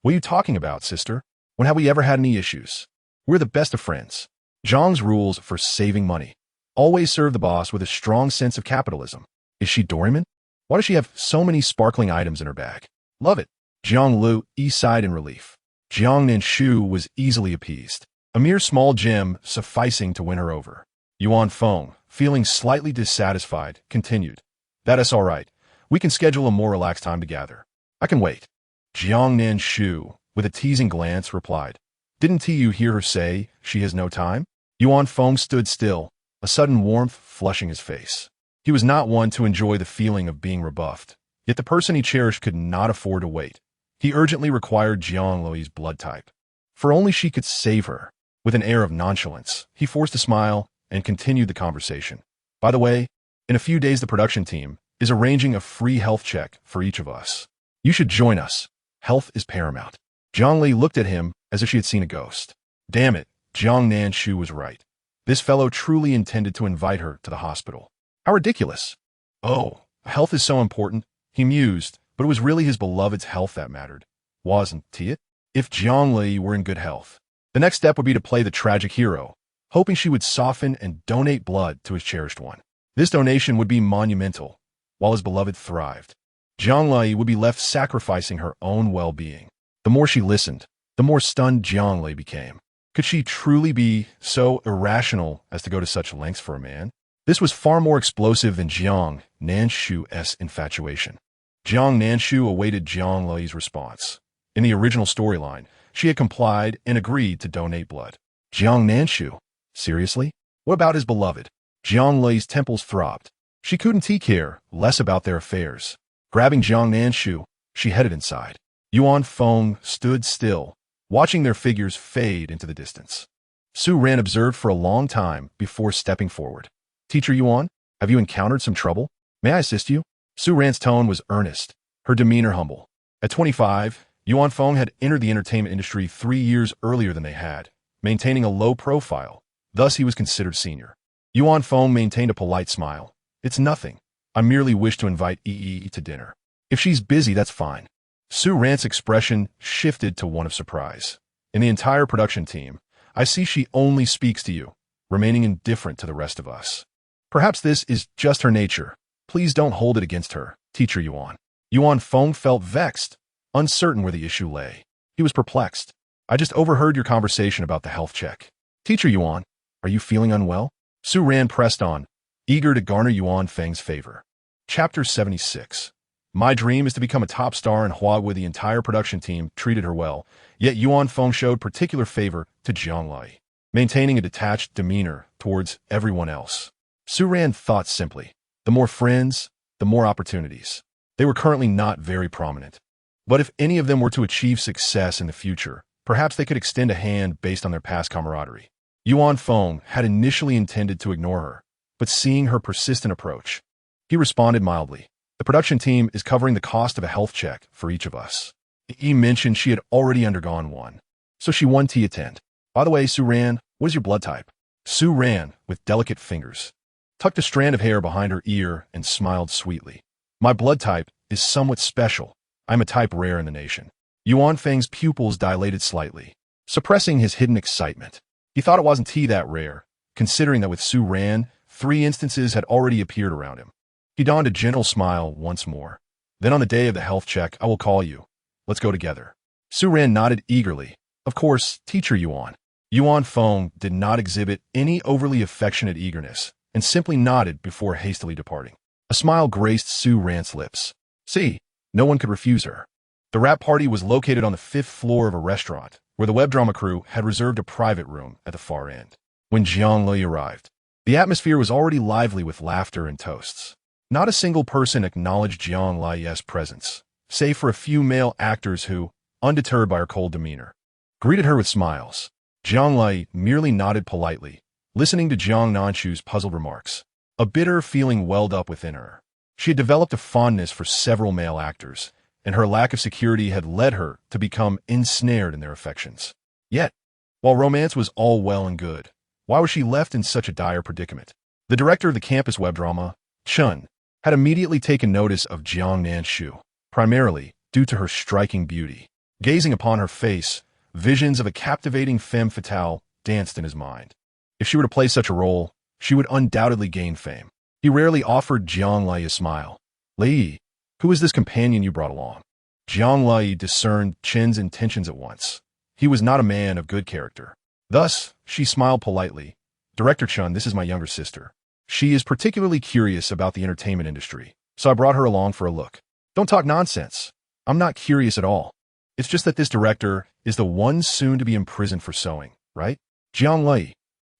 "What are you talking about, sister? When have we ever had any issues? We're the best of friends." Zhang's rules for saving money: always serve the boss with a strong sense of capitalism. Is she Doraemon? Why does she have so many sparkling items in her bag? Love it. Jiang Li sighed in relief. Jiang Nanshu was easily appeased, a mere small gem sufficing to win her over. Yuan Feng, feeling slightly dissatisfied, continued, "That is all right. We can schedule a more relaxed time to gather. I can wait." Jiang Nanshu, with a teasing glance, replied, "Didn't you hear her say she has no time?" Yuan Feng stood still, a sudden warmth flushing his face. He was not one to enjoy the feeling of being rebuffed, yet the person he cherished could not afford to wait. He urgently required Jiang Li's blood type, for only she could save her. With an air of nonchalance, he forced a smile and continued the conversation. "By the way, in a few days the production team is arranging a free health check for each of us. You should join us. Health is paramount." Jiang Li looked at him as if she had seen a ghost. Damn it, Jiang Nanshu was right. This fellow truly intended to invite her to the hospital. How ridiculous. "Oh, health is so important," he mused, but it was really his beloved's health that mattered, wasn't it? If Jiang Li were in good health, the next step would be to play the tragic hero, hoping she would soften and donate blood to his cherished one. This donation would be monumental, while his beloved thrived. Jiang Li would be left sacrificing her own well-being. The more she listened, the more stunned Jiang Li became. Could she truly be so irrational as to go to such lengths for a man? This was far more explosive than Jiang Nanshu's infatuation. Jiang Nanshu awaited Jiang Li's response. In the original storyline, she had complied and agreed to donate blood. Jiang Nanshu? Seriously? What about his beloved? Jiang Li's temples throbbed. She couldn't care less about their affairs. Grabbing Jiang Nanshu, she headed inside. Yuan Feng stood still, watching their figures fade into the distance. Su Ran observed for a long time before stepping forward. "Teacher Yuan, have you encountered some trouble? May I assist you?" Su Ran's tone was earnest, her demeanor humble. At 25, Yuan Feng had entered the entertainment industry 3 years earlier than they had, maintaining a low profile. Thus, he was considered senior. Yuan Feng maintained a polite smile, It's nothing. I merely wish to invite Yi to dinner. If she's busy, that's fine. Su Ran's expression shifted to one of surprise. In the entire production team, I see she only speaks to you, remaining indifferent to the rest of us. Perhaps this is just her nature. Please don't hold it against her, Teacher Yuan. Yuan Feng felt vexed, uncertain where the issue lay. He was perplexed. I just overheard your conversation about the health check. Teacher Yuan, are you feeling unwell? Su Ran pressed on, eager to garner Yuan Feng's favor. Chapter 76. My dream is to become a top star in Huawei. The entire production team treated her well, yet Yuan Feng showed particular favor to Jiang Nanshu, maintaining a detached demeanor towards everyone else. Su Ran thought simply, the more friends, the more opportunities. They were currently not very prominent. But if any of them were to achieve success in the future, perhaps they could extend a hand based on their past camaraderie. Yuan Feng had initially intended to ignore her, but seeing her persistent approach, he responded mildly. The production team is covering the cost of a health check for each of us. He mentioned she had already undergone one, so she wanted to attend. By the way, Su Ran, what is your blood type? Su Ran, with delicate fingers, tucked a strand of hair behind her ear and smiled sweetly. My blood type is somewhat special. I'm a type rare in the nation. Yuan Feng's pupils dilated slightly, suppressing his hidden excitement. He thought it wasn't that rare, considering that with Su Ran, 3 instances had already appeared around him. He donned a gentle smile once more. Then on the day of the health check, I will call you. Let's go together. Su Ran nodded eagerly. Of course, Teacher Yuan. Yuan Feng did not exhibit any overly affectionate eagerness, and simply nodded before hastily departing. A smile graced Su Ran's lips. See, no one could refuse her. The rap party was located on the 5th floor of a restaurant, where the web drama crew had reserved a private room at the far end. When Jiang Nanshu arrived, the atmosphere was already lively with laughter and toasts. Not a single person acknowledged Jiang Nanshu's presence, save for a few male actors who, undeterred by her cold demeanor, greeted her with smiles. Jiang Nanshu merely nodded politely, listening to Jiang Nanshu's puzzled remarks. A bitter feeling welled up within her. She had developed a fondness for several male actors, and her lack of security had led her to become ensnared in their affections. Yet, while romance was all well and good, why was she left in such a dire predicament? The director of the campus web drama, Chun, had immediately taken notice of Jiang Nanshu, primarily due to her striking beauty. Gazing upon her face, visions of a captivating femme fatale danced in his mind. If she were to play such a role, she would undoubtedly gain fame. He rarely offered Jiang Nanshu a smile. Lei, who is this companion you brought along? Jiang Nanshu discerned Chen's intentions at once. He was not a man of good character. Thus, she smiled politely. Director Chun, this is my younger sister. She is particularly curious about the entertainment industry, so I brought her along for a look. Don't talk nonsense. I'm not curious at all. It's just that this director is the one soon to be imprisoned for sewing, right? Jiang Nanshu.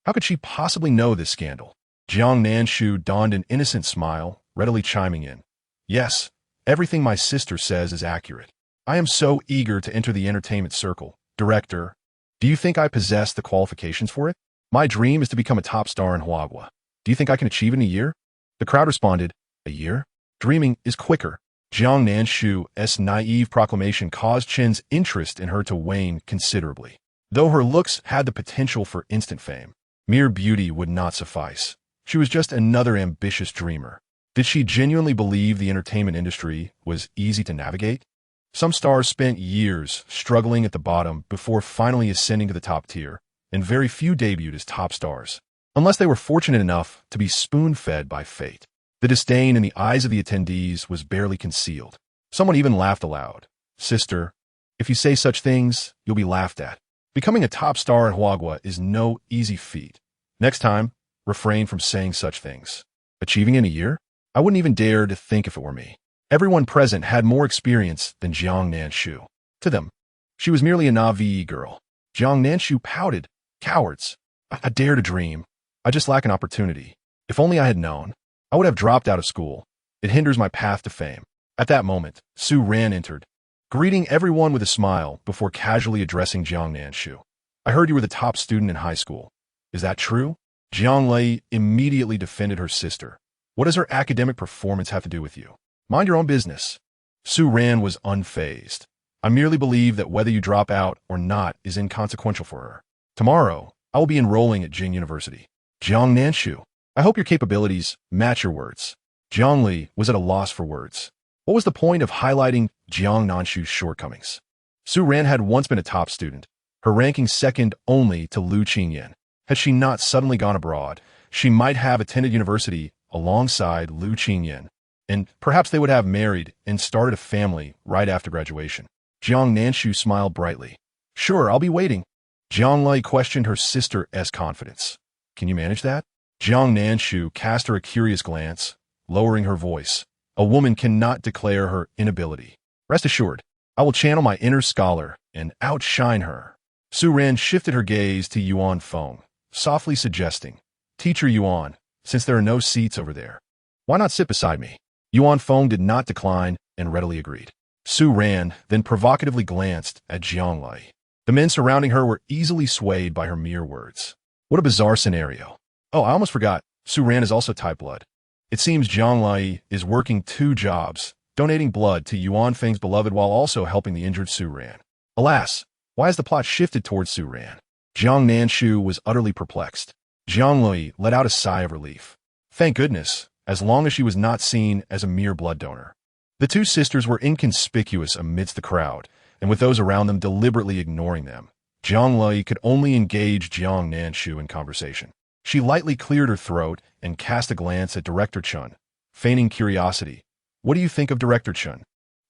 How could she possibly know this scandal? Jiang Nanshu donned an innocent smile, readily chiming in. Yes, everything my sister says is accurate. I am so eager to enter the entertainment circle. Director, do you think I possess the qualifications for it? My dream is to become a top star in Huawei. Do you think I can achieve it in a year? The crowd responded, a year? Dreaming is quicker. Jiang Nanshu's naive proclamation caused Chen's interest in her to wane considerably. Though her looks had the potential for instant fame, mere beauty would not suffice. She was just another ambitious dreamer. Did she genuinely believe the entertainment industry was easy to navigate? Some stars spent years struggling at the bottom before finally ascending to the top tier, and very few debuted as top stars, unless they were fortunate enough to be spoon-fed by fate. The disdain in the eyes of the attendees was barely concealed. Someone even laughed aloud. Sister, if you say such things, you'll be laughed at. Becoming a top star in Huagua is no easy feat. Next time, refrain from saying such things. Achieving in a year? I wouldn't even dare to think if it were me. Everyone present had more experience than Jiang Nanshu. To them, she was merely a naive girl. Jiang Nanshu pouted. Cowards. I dare to dream. I just lack an opportunity. If only I had known, I would have dropped out of school. It hinders my path to fame. At that moment, Su Ran entered, greeting everyone with a smile before casually addressing Jiang Nanshu. I heard you were the top student in high school. Is that true? Jiang Lei immediately defended her sister. What does her academic performance have to do with you? Mind your own business. Su Ran was unfazed. I merely believe that whether you drop out or not is inconsequential for her. Tomorrow, I will be enrolling at Jing University. Jiang Nanshu. I hope your capabilities match your words. Jiang Li was at a loss for words. What was the point of highlighting Jiang Nanshu's shortcomings? Su Ran had once been a top student, her ranking second only to Lu Qingyan. Had she not suddenly gone abroad, she might have attended university alongside Lu Qingyan, and perhaps they would have married and started a family right after graduation. Jiang Nanshu smiled brightly. Sure, I'll be waiting. Jiang Li questioned her sister's confidence. Can you manage that? Jiang Nanshu cast her a curious glance, lowering her voice. A woman cannot declare her inability. Rest assured, I will channel my inner scholar and outshine her. Su Ran shifted her gaze to Yuan Feng, softly suggesting, Teacher Yuan, since there are no seats over there, why not sit beside me? Yuan Feng did not decline and readily agreed. Su Ran then provocatively glanced at Jiang Li. The men surrounding her were easily swayed by her mere words. What a bizarre scenario. Oh, I almost forgot, Su Ran is also type blood. It seems Jiang Li is working 2 jobs, donating blood to Yuan Feng's beloved while also helping the injured Su Ran. Alas, why has the plot shifted towards Su Ran? Jiang Nanshu was utterly perplexed. Jiang Li let out a sigh of relief. Thank goodness, as long as she was not seen as a mere blood donor. The 2 sisters were inconspicuous amidst the crowd, and with those around them deliberately ignoring them, Jiang Li could only engage Jiang Nanshu in conversation. She lightly cleared her throat and cast a glance at Director Chun, feigning curiosity. What do you think of Director Chun?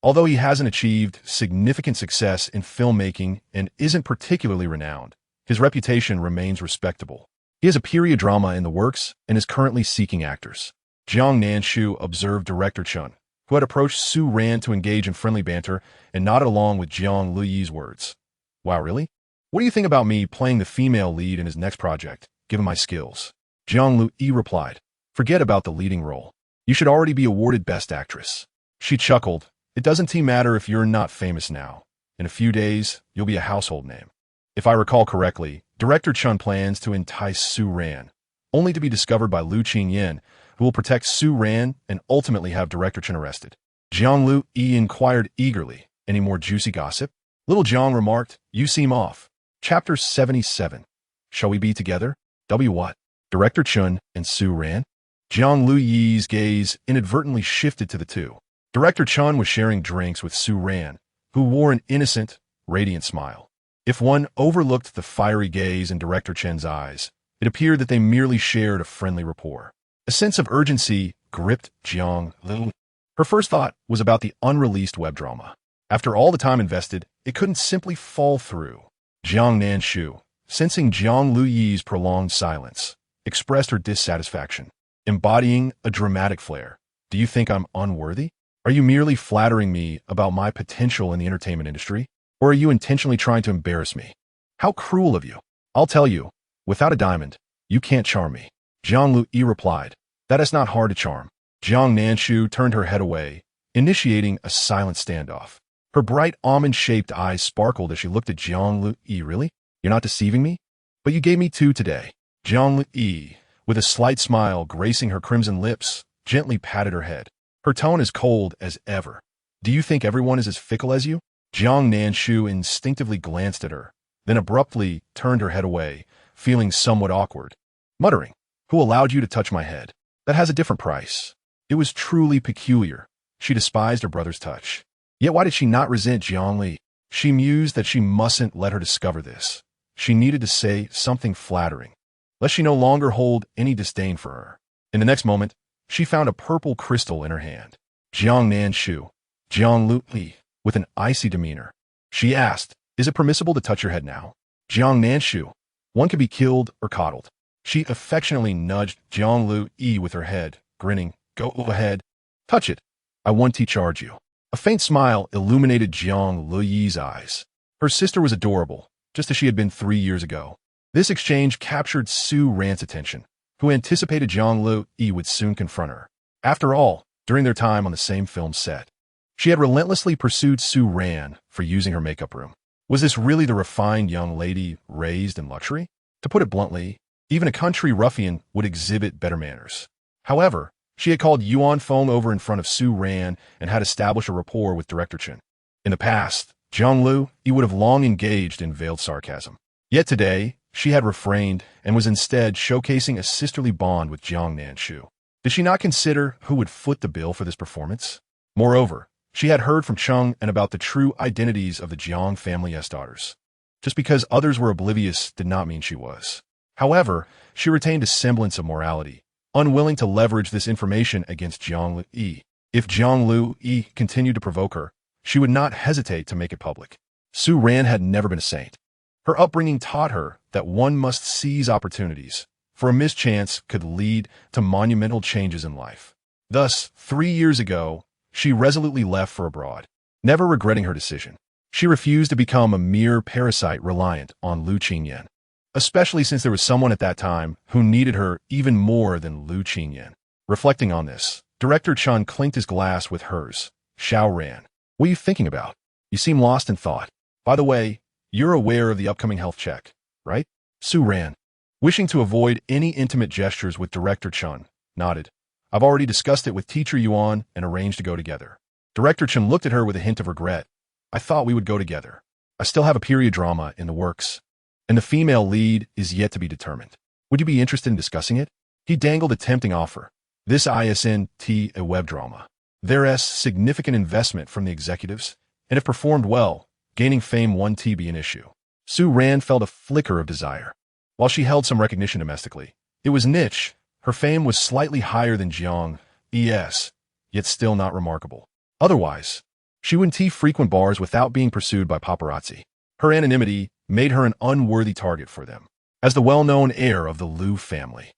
Although he hasn't achieved significant success in filmmaking and isn't particularly renowned, his reputation remains respectable. He has a period drama in the works and is currently seeking actors. Jiang Nanshu observed Director Chun, who had approached Su Ran to engage in friendly banter and nodded along with Jiang Li's words. Wow, really? What do you think about me playing the female lead in his next project, given my skills? Jiang Li replied, Forget about the leading role. You should already be awarded Best Actress. She chuckled. It doesn't matter if you're not famous now. In a few days, you'll be a household name. If I recall correctly, Director Chun plans to entice Su Ran, only to be discovered by Lu Qingyan, who will protect Su Ran and ultimately have Director Chun arrested. Jiang Lu inquired eagerly, Any more juicy gossip? Little Jiang remarked, You seem off. Chapter 77. Shall we be together? What? Director Chun and Su Ran? Jiang Luyi's gaze inadvertently shifted to the 2. Director Chun was sharing drinks with Su Ran, who wore an innocent, radiant smile. If one overlooked the fiery gaze in Director Chun's eyes, it appeared that they merely shared a friendly rapport. A sense of urgency gripped Jiang Lu. Her first thought was about the unreleased web drama. After all the time invested, it couldn't simply fall through. Jiang Nanshu, sensing Jiang Luyi's prolonged silence, expressed her dissatisfaction, embodying a dramatic flair. Do you think I'm unworthy? Are you merely flattering me about my potential in the entertainment industry? Or are you intentionally trying to embarrass me? How cruel of you. I'll tell you, without a diamond, you can't charm me. Jiang Lu replied, That is not hard to charm. Jiang Nanshu turned her head away, initiating a silent standoff. Her bright almond-shaped eyes sparkled as she looked at Jiang Lu. Really? You're not deceiving me? But you gave me 2 today. Jiang Lu, with a slight smile gracing her crimson lips, gently patted her head. Her tone as cold as ever. Do you think everyone is as fickle as you? Jiang Nanshu instinctively glanced at her, then abruptly turned her head away, feeling somewhat awkward, muttering, Who allowed you to touch my head? That has a different price. It was truly peculiar. She despised her brother's touch. Yet why did she not resent Jiang Li? She mused that she mustn't let her discover this. She needed to say something flattering, lest she no longer hold any disdain for her. In the next moment, she found a purple crystal in her hand. Jiang Nanshu, Jiang Lu, with an icy demeanor. She asked, Is it permissible to touch your head now? Jiang Nanshu, one can be killed or coddled. She affectionately nudged Jiang Lu with her head, grinning, Go ahead. Touch it. I won't charge you. A faint smile illuminated Jiang Luyi's eyes. Her sister was adorable, just as she had been 3 years ago. This exchange captured Su Ran's attention, who anticipated Jiang Lu would soon confront her. After all, during their time on the same film set, she had relentlessly pursued Su Ran for using her makeup room. Was this really the refined young lady raised in luxury? To put it bluntly, even a country ruffian would exhibit better manners. However, she had called Yuan Feng over in front of Su Ran and had established a rapport with Director Chun. In the past, Jiang Lu would have long engaged in veiled sarcasm. Yet today, she had refrained and was instead showcasing a sisterly bond with Jiang Nanshu. Did she not consider who would foot the bill for this performance? Moreover, she had heard from Cheng and about the true identities of the Jiang family's daughters. Just because others were oblivious did not mean she was. However, she retained a semblance of morality, unwilling to leverage this information against Jiang Lui. If Jiang Lui continued to provoke her, she would not hesitate to make it public. Su Ran had never been a saint. Her upbringing taught her that one must seize opportunities, for a mischance could lead to monumental changes in life. Thus, 3 years ago, she resolutely left for abroad, never regretting her decision. She refused to become a mere parasite reliant on Lu Qingyan, especially since there was someone at that time who needed her even more than Lu Qingyan. Reflecting on this, Director Chun clinked his glass with hers. Xiao Ran, what are you thinking about? You seem lost in thought. By the way, you're aware of the upcoming health check, right? Su Ran, wishing to avoid any intimate gestures with Director Chun, nodded. I've already discussed it with Teacher Yuan and arranged to go together. Director Chun looked at her with a hint of regret. I thought we would go together. I still have a period drama in the works, and the female lead is yet to be determined. Would you be interested in discussing it? He dangled a tempting offer. This isn't a web drama. There's significant investment from the executives, and if performed well, gaining fame won't be an issue. Su Ran felt a flicker of desire. While she held some recognition domestically, it was niche. Her fame was slightly higher than Jiang Es, yet still not remarkable. Otherwise, she wouldn't frequent bars without being pursued by paparazzi. Her anonymity made her an unworthy target for them. As the well-known heir of the Lu family,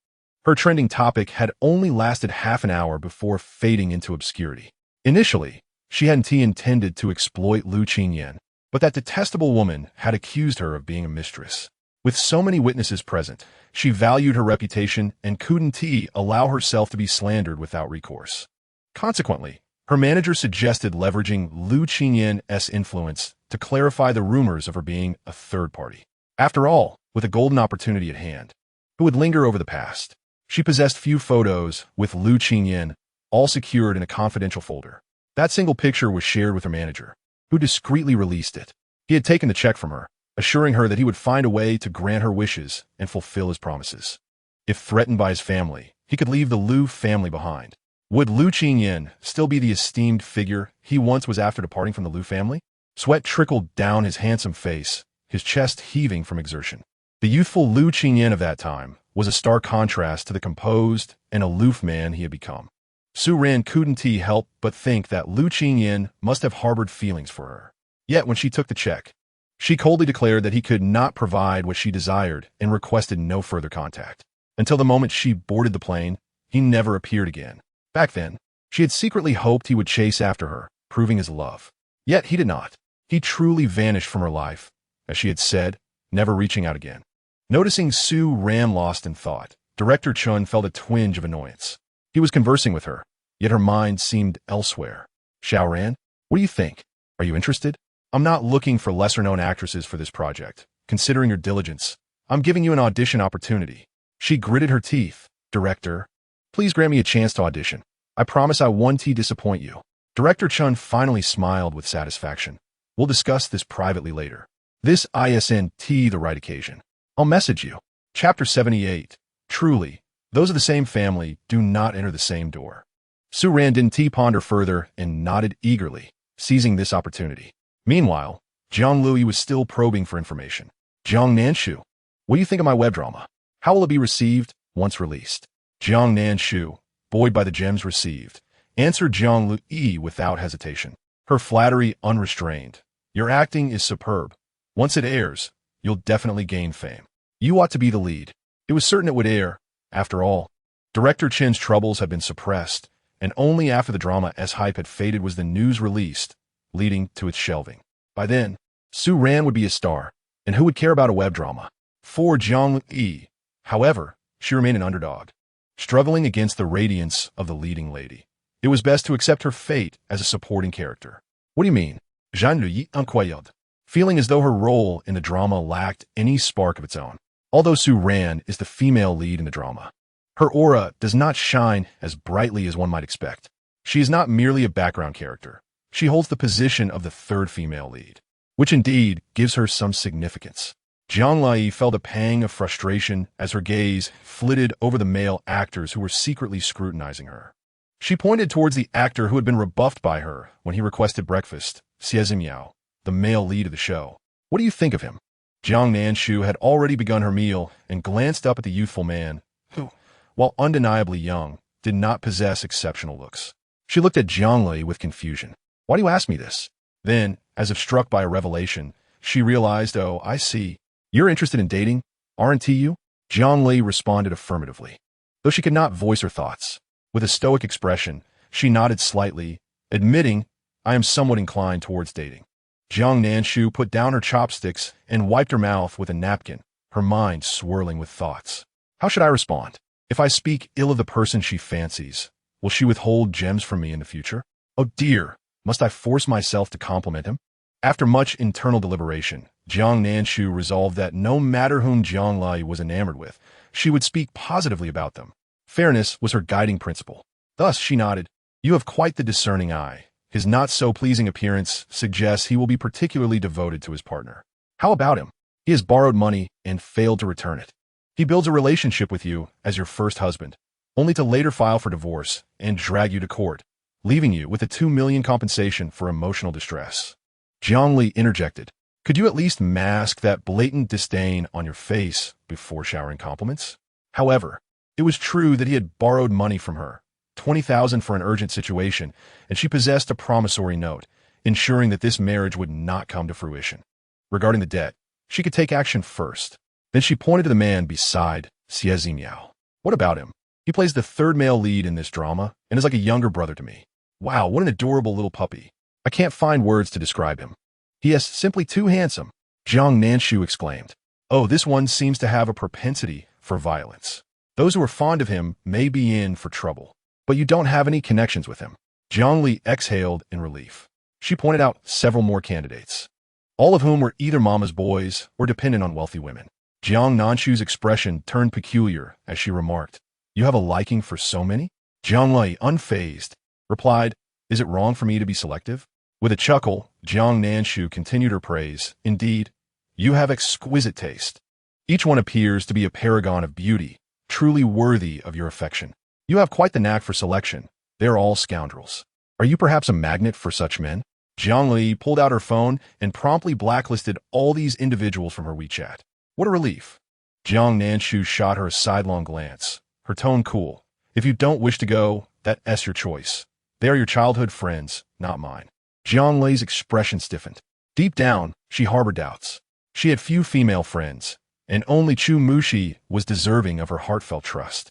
her trending topic had only lasted half an hour before fading into obscurity. Initially, she hadn't intended to exploit Lu Qingyan, but that detestable woman had accused her of being a mistress. With so many witnesses present, she valued her reputation and couldn't allow herself to be slandered without recourse. Consequently, her manager suggested leveraging Lu Qingyan's influence to clarify the rumors of her being a third party. After all, with a golden opportunity at hand, who would linger over the past? She possessed few photos with Lu Qingyan, all secured in a confidential folder. That single picture was shared with her manager, who discreetly released it. He had taken the check from her, assuring her that he would find a way to grant her wishes and fulfill his promises. If threatened by his family, he could leave the Lu family behind. Would Lu Qingyan still be the esteemed figure he once was after departing from the Lu family? Sweat trickled down his handsome face, his chest heaving from exertion. The youthful Lu Qingyan of that time was a stark contrast to the composed and aloof man he had become. Su Ran couldn't help but think that Lu Qingyan must have harbored feelings for her. Yet when she took the check, she coldly declared that he could not provide what she desired and requested no further contact. Until the moment she boarded the plane, he never appeared again. Back then, she had secretly hoped he would chase after her, proving his love. Yet he did not. He truly vanished from her life, as she had said, never reaching out again. Noticing Su Ran lost in thought, Director Chun felt a twinge of annoyance. He was conversing with her, yet her mind seemed elsewhere. Xiao Ran, what do you think? Are you interested? I'm not looking for lesser-known actresses for this project. Considering your diligence, I'm giving you an audition opportunity. She gritted her teeth. Director, please grant me a chance to audition. I promise I won't disappoint you. Director Chun finally smiled with satisfaction. We'll discuss this privately later. This isn't the right occasion. I'll message you. Chapter 78. Truly, those of the same family do not enter the same door. Su Ran didn't ponder further and nodded eagerly, seizing this opportunity. Meanwhile, Jiang Lui was still probing for information. Jiang Nanshu, what do you think of my web drama? How will it be received once released? Jiang Nanshu, buoyed by the gems received, answered Jiang Lui without hesitation. Her flattery unrestrained. Your acting is superb. Once it airs, you'll definitely gain fame. You ought to be the lead. It was certain it would air. After all, Director Chin's troubles had been suppressed, and only after the drama's hype had faded was the news released, leading to its shelving. By then, Su Ran would be a star, and who would care about a web drama? For Jiang Lui, however, she remained an underdog, struggling against the radiance of the leading lady. It was best to accept her fate as a supporting character. What do you mean? Jean Lui inquired, feeling as though her role in the drama lacked any spark of its own. Although Su Ran is the female lead in the drama, her aura does not shine as brightly as one might expect. She is not merely a background character. She holds the position of the third female lead, which indeed gives her some significance. Jiang Lai felt a pang of frustration as her gaze flitted over the male actors who were secretly scrutinizing her. She pointed towards the actor who had been rebuffed by her when he requested breakfast, Xie Zimiao, the male lead of the show. What do you think of him? Jiang Nanshu had already begun her meal and glanced up at the youthful man, who, while undeniably young, did not possess exceptional looks. She looked at Jiang Lai with confusion. Why do you ask me this? Then, as if struck by a revelation, she realized, oh, I see. You're interested in dating, aren't you? Jiang Lai responded affirmatively. Though she could not voice her thoughts. With a stoic expression, she nodded slightly, admitting, I am somewhat inclined towards dating. Jiang Nanshu put down her chopsticks and wiped her mouth with a napkin, her mind swirling with thoughts. How should I respond? If I speak ill of the person she fancies, will she withhold gems from me in the future? Oh dear, must I force myself to compliment him? After much internal deliberation, Jiang Nanshu resolved that no matter whom Jiang Lai was enamored with, she would speak positively about them. Fairness was her guiding principle. Thus, she nodded, You have quite the discerning eye. His not-so-pleasing appearance suggests he will be particularly devoted to his partner. How about him? He has borrowed money and failed to return it. He builds a relationship with you as your first husband, only to later file for divorce and drag you to court, leaving you with a 2 million compensation for emotional distress. Jiang Li interjected, Could you at least mask that blatant disdain on your face before showering compliments? However, it was true that he had borrowed money from her, 20,000 for an urgent situation, and she possessed a promissory note, ensuring that this marriage would not come to fruition. Regarding the debt, she could take action first. Then she pointed to the man beside Xie Zimiao. What about him? He plays the third male lead in this drama and is like a younger brother to me. Wow, what an adorable little puppy. I can't find words to describe him. He is simply too handsome, Jiang Nanshu exclaimed. Oh, this one seems to have a propensity for violence. Those who are fond of him may be in for trouble. But you don't have any connections with him. Jiang Li exhaled in relief. She pointed out several more candidates, all of whom were either mama's boys or dependent on wealthy women. Jiang Nanshu's expression turned peculiar as she remarked, You have a liking for so many? Jiang Li, unfazed, replied, Is it wrong for me to be selective? With a chuckle, Jiang Nanshu continued her praise. Indeed, you have exquisite taste. Each one appears to be a paragon of beauty, truly worthy of your affection. You have quite the knack for selection. They're all scoundrels. Are you perhaps a magnet for such men? Jiang Li pulled out her phone and promptly blacklisted all these individuals from her WeChat. What a relief. Jiang Nanshu shot her a sidelong glance, her tone cool. If you don't wish to go, that's your choice. They are your childhood friends, not mine. Jiang Li's expression stiffened. Deep down, she harbored doubts. She had few female friends, and only Chu Mushi was deserving of her heartfelt trust.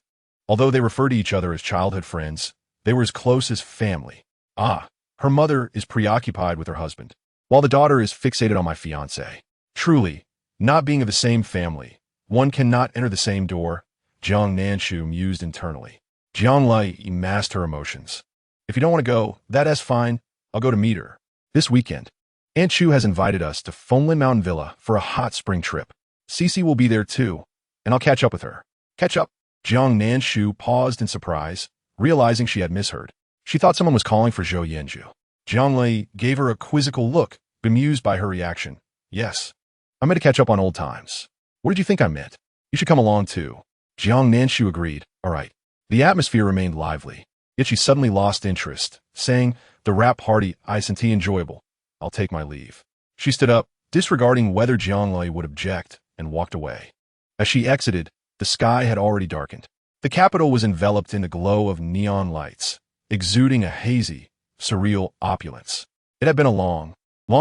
Although they referred to each other as childhood friends, they were as close as family. Her mother is preoccupied with her husband, while the daughter is fixated on my fiancé. Truly, not being of the same family, one cannot enter the same door, Jiang Nanshu mused internally. Jiang Li masked her emotions. If you don't want to go, that's fine. I'll go to meet her. This weekend, Aunt Chu has invited us to Fenglin Mountain Villa for a hot spring trip. Cece will be there too, and I'll catch up with her. Catch up? Jiang Nanshu paused in surprise, realizing she had misheard. She thought someone was calling for Zhou Yanzhu. Jiang Li gave her a quizzical look, bemused by her reaction. Yes, I meant to catch up on old times. What did you think I meant? You should come along too. Jiang Nanshu agreed. All right. The atmosphere remained lively, yet she suddenly lost interest, saying, The rap party I senti enjoyable. I'll take my leave. She stood up, disregarding whether Jiang Li would object, and walked away. As she exited, the sky had already darkened. The capital was enveloped in the glow of neon lights, exuding a hazy, surreal opulence. It had been a long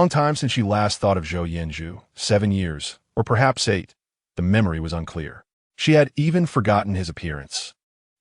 time since she last thought of Zhou Yanzhu, 7 years, or perhaps 8. The memory was unclear. She had even forgotten his appearance,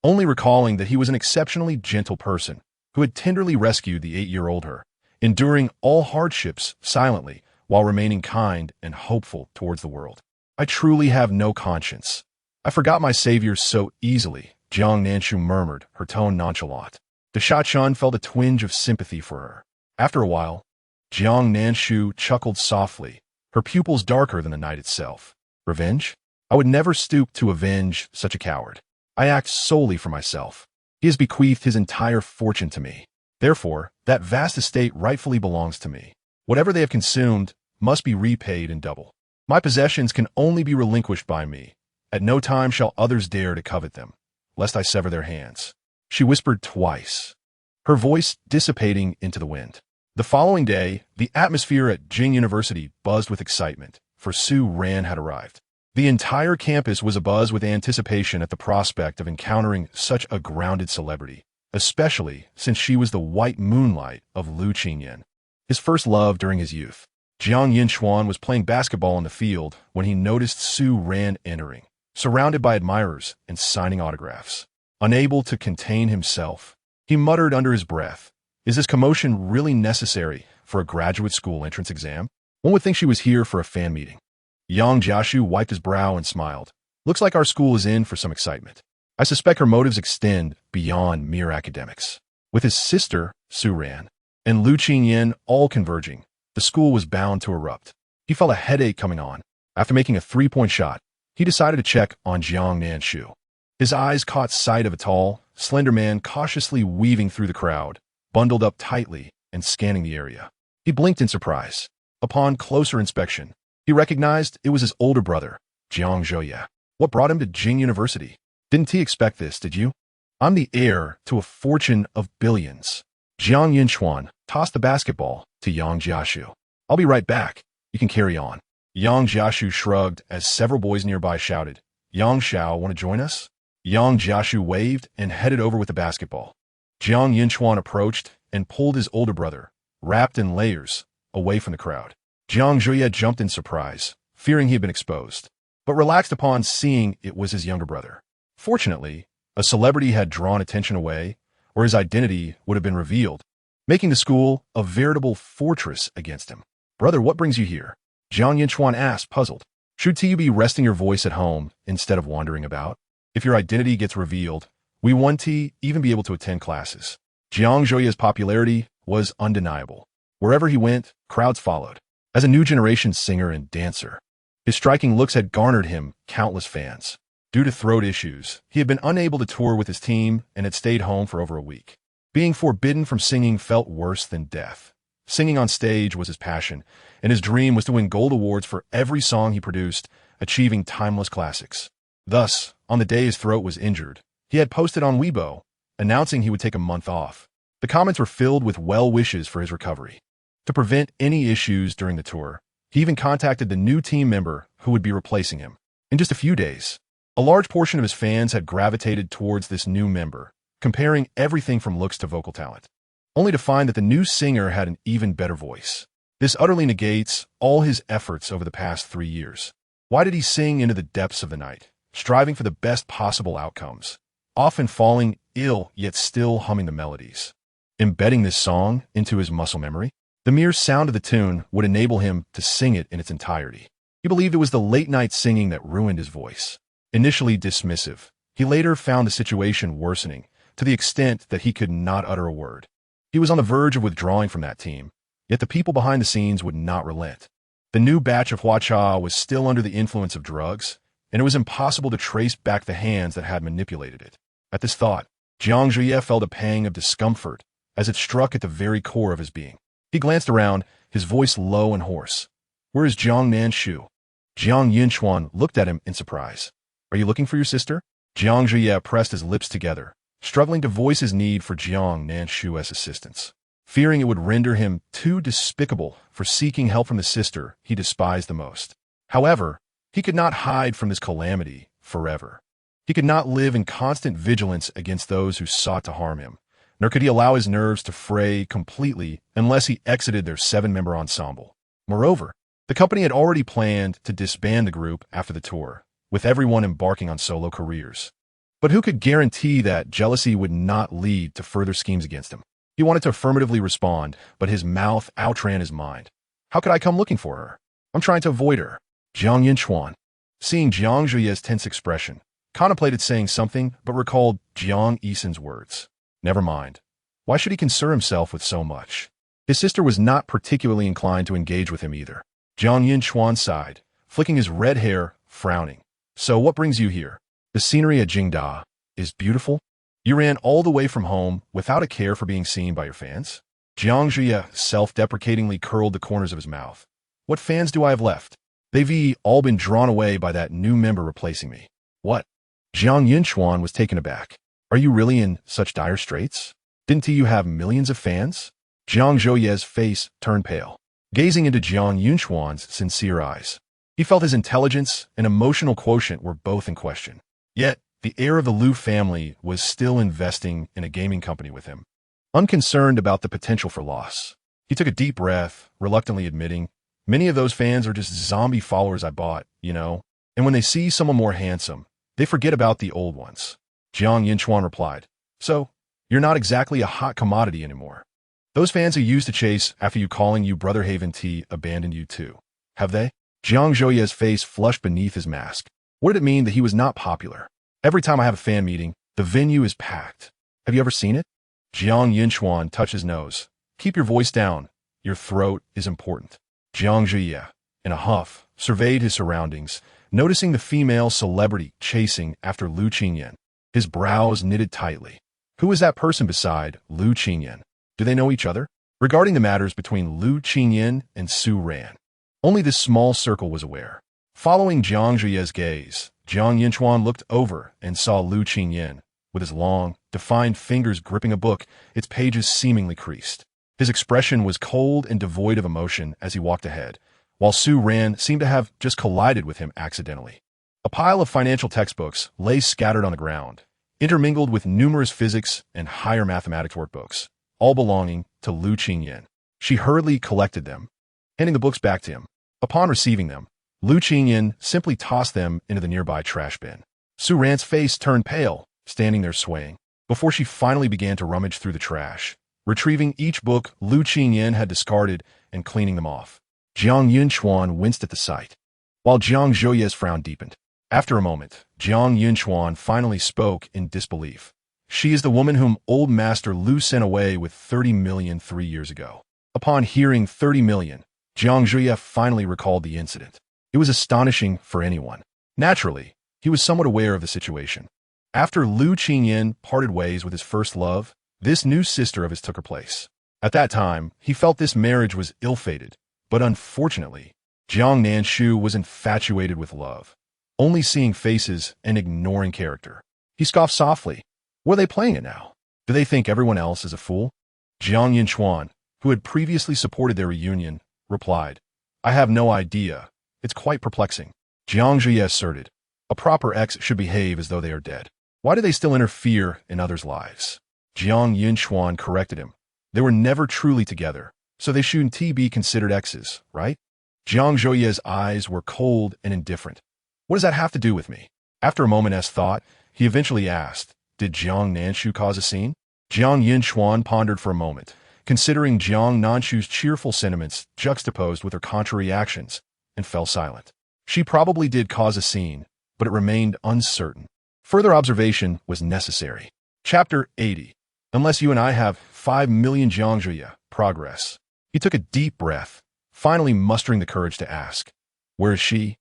only recalling that he was an exceptionally gentle person who had tenderly rescued the 8-year-old her, enduring all hardships silently while remaining kind and hopeful towards the world. I truly have no conscience. I forgot my savior so easily, Jiang Nanshu murmured, her tone nonchalant. De Shachun felt a twinge of sympathy for her. After a while, Jiang Nanshu chuckled softly, her pupils darker than the night itself. Revenge? I would never stoop to avenge such a coward. I act solely for myself. He has bequeathed his entire fortune to me. Therefore, that vast estate rightfully belongs to me. Whatever they have consumed must be repaid in double. My possessions can only be relinquished by me. At no time shall others dare to covet them, lest I sever their hands. She whispered twice, her voice dissipating into the wind. The following day, the atmosphere at Jiang University buzzed with excitement, for Su Ran had arrived. The entire campus was abuzz with anticipation at the prospect of encountering such a grounded celebrity, especially since she was the white moonlight of Lu Qingyan, his first love during his youth. Jiang Yinchuan was playing basketball in the field when he noticed Su Ran entering, surrounded by admirers and signing autographs. Unable to contain himself, he muttered under his breath, "Is this commotion really necessary for a graduate school entrance exam? One would think she was here for a fan meeting." Yang Jiashu wiped his brow and smiled. "Looks like our school is in for some excitement. I suspect her motives extend beyond mere academics." With his sister, Su Ran, and Lu Qingyan all converging, the school was bound to erupt. He felt a headache coming on. After making a three-point shot, he decided to check on Jiang Nanshu. His eyes caught sight of a tall, slender man cautiously weaving through the crowd, bundled up tightly and scanning the area. He blinked in surprise. Upon closer inspection, he recognized it was his older brother, Jiang Zhouye. What brought him to Jing University? Didn't he expect this, did you? I'm the heir to a fortune of billions. Jiang Yinchuan tossed the basketball to Yang Jiashu. I'll be right back. You can carry on. Yang Jiashu shrugged as several boys nearby shouted, Yang Xiao, want to join us? Yang Jiashu waved and headed over with the basketball. Jiang Yinchuan approached and pulled his older brother, wrapped in layers, away from the crowd. Jiang Zhouye jumped in surprise, fearing he had been exposed, but relaxed upon seeing it was his younger brother. Fortunately, a celebrity had drawn attention away, or his identity would have been revealed, making the school a veritable fortress against him. Brother, what brings you here? Jiang Yinchuan asked, puzzled. Should you be resting your voice at home instead of wandering about? If your identity gets revealed, we won't even be able to attend classes. Jiang Zhouye's popularity was undeniable. Wherever he went, crowds followed. As a new generation singer and dancer, his striking looks had garnered him countless fans. Due to throat issues, he had been unable to tour with his team and had stayed home for over a week. Being forbidden from singing felt worse than death. Singing on stage was his passion, and his dream was to win gold awards for every song he produced, achieving timeless classics. Thus, on the day his throat was injured, he had posted on Weibo, announcing he would take a month off. The comments were filled with well wishes for his recovery. To prevent any issues during the tour, he even contacted the new team member who would be replacing him. In just a few days, a large portion of his fans had gravitated towards this new member, comparing everything from looks to vocal talent, only to find that the new singer had an even better voice. This utterly negates all his efforts over the past 3 years. Why did he sing into the depths of the night, striving for the best possible outcomes, often falling ill yet still humming the melodies, embedding this song into his muscle memory? The mere sound of the tune would enable him to sing it in its entirety. He believed it was the late-night singing that ruined his voice. Initially dismissive, he later found the situation worsening, to the extent that he could not utter a word. He was on the verge of withdrawing from that team, yet the people behind the scenes would not relent. The new batch of Huacha was still under the influence of drugs, and it was impossible to trace back the hands that had manipulated it. At this thought, Jiang Zhouye felt a pang of discomfort as it struck at the very core of his being. He glanced around, his voice low and hoarse. Where is Jiang Nanshu? Jiang Yinchuan looked at him in surprise. Are you looking for your sister? Jiang Zhouye pressed his lips together, struggling to voice his need for Jiang Nanshu's assistance. Fearing it would render him too despicable for seeking help from the sister he despised the most. However, he could not hide from this calamity forever. He could not live in constant vigilance against those who sought to harm him, nor could he allow his nerves to fray completely unless he exited their 7-member ensemble. Moreover, the company had already planned to disband the group after the tour, with everyone embarking on solo careers. But who could guarantee that jealousy would not lead to further schemes against him? He wanted to affirmatively respond, but his mouth outran his mind. How could I come looking for her? I'm trying to avoid her. Jiang Yinchuan, seeing Jiang Zhouye's tense expression, contemplated saying something, but recalled Jiang Yisen's words. Never mind. Why should he concern himself with so much? His sister was not particularly inclined to engage with him either. Jiang Yinchuan sighed, flicking his red hair, frowning. So what brings you here? The scenery at Jingda is beautiful. You ran all the way from home without a care for being seen by your fans? Jiang Zhouye self-deprecatingly curled the corners of his mouth. What fans do I have left? They've all been drawn away by that new member replacing me. What? Jiang Nanshu was taken aback. Are you really in such dire straits? Didn't you have millions of fans? Jiang Zhouye's face turned pale, gazing into Jiang Nanshu's sincere eyes. He felt his intelligence and emotional quotient were both in question. Yet, the heir of the Liu family was still investing in a gaming company with him, unconcerned about the potential for loss. He took a deep breath, reluctantly admitting, many of those fans are just zombie followers I bought, and when they see someone more handsome, they forget about the old ones. Jiang Nanshu replied, so, you're not exactly a hot commodity anymore. Those fans who used to chase after you calling you Brother Haven T abandoned you too, have they? Jiang Zhouye's face flushed beneath his mask. What did it mean that he was not popular? Every time I have a fan meeting, the venue is packed. Have you ever seen it? Jiang Nanshu touched his nose. Keep your voice down. Your throat is important. Jiang Zhouye, in a huff, surveyed his surroundings, noticing the female celebrity chasing after Liu Qingyan. His brows knitted tightly. Who is that person beside Liu Qingyan? Do they know each other? Regarding the matters between Liu Qingyan and Su Ran, only this small circle was aware. Following Jiang Zhouye's gaze, Jiang Nanshu looked over and saw Liu Qingyan, with his long, defined fingers gripping a book, its pages seemingly creased. His expression was cold and devoid of emotion as he walked ahead, while Su Ran seemed to have just collided with him accidentally. A pile of financial textbooks lay scattered on the ground, intermingled with numerous physics and higher mathematics workbooks, all belonging to Liu Qingyan. She hurriedly collected them, handing the books back to him. Upon receiving them, Liu Qingyan simply tossed them into the nearby trash bin. Su Ran's face turned pale, standing there swaying, before she finally began to rummage through the trash, retrieving each book Liu Qingyan had discarded and cleaning them off. Jiang Nanshu winced at the sight, while Jiang Zhouye's frown deepened. After a moment, Jiang Nanshu finally spoke in disbelief. She is the woman whom old Master Liu sent away with 30 million 3 years ago. Upon hearing 30 million, Jiang Zhouye finally recalled the incident. It was astonishing for anyone. Naturally, he was somewhat aware of the situation. After Liu Qingyan parted ways with his first love, this new sister of his took her place. At that time, he felt this marriage was ill-fated, but unfortunately, Jiang Nanshu was infatuated with love, only seeing faces and ignoring character. He scoffed softly. What are they playing at now? Do they think everyone else is a fool? Jiang Nanshu, who had previously supported their reunion, replied, I have no idea. It's quite perplexing. Jiang Zhouye asserted, a proper ex should behave as though they are dead. Why do they still interfere in others' lives? Jiang Nanshu corrected him. They were never truly together, so they shouldn't be considered exes, right? Jiang Zhouye's eyes were cold and indifferent. What does that have to do with me? After a moment's thought, he eventually asked, did Jiang Nanshu cause a scene? Jiang Nanshu pondered for a moment, considering Jiang Nanshu's cheerful sentiments juxtaposed with her contrary actions, and fell silent. She probably did cause a scene, but it remained uncertain. Further observation was necessary. Chapter 80. Unless you and I have 5 million Jiang Zhouye, progress. He took a deep breath, finally mustering the courage to ask, where is she?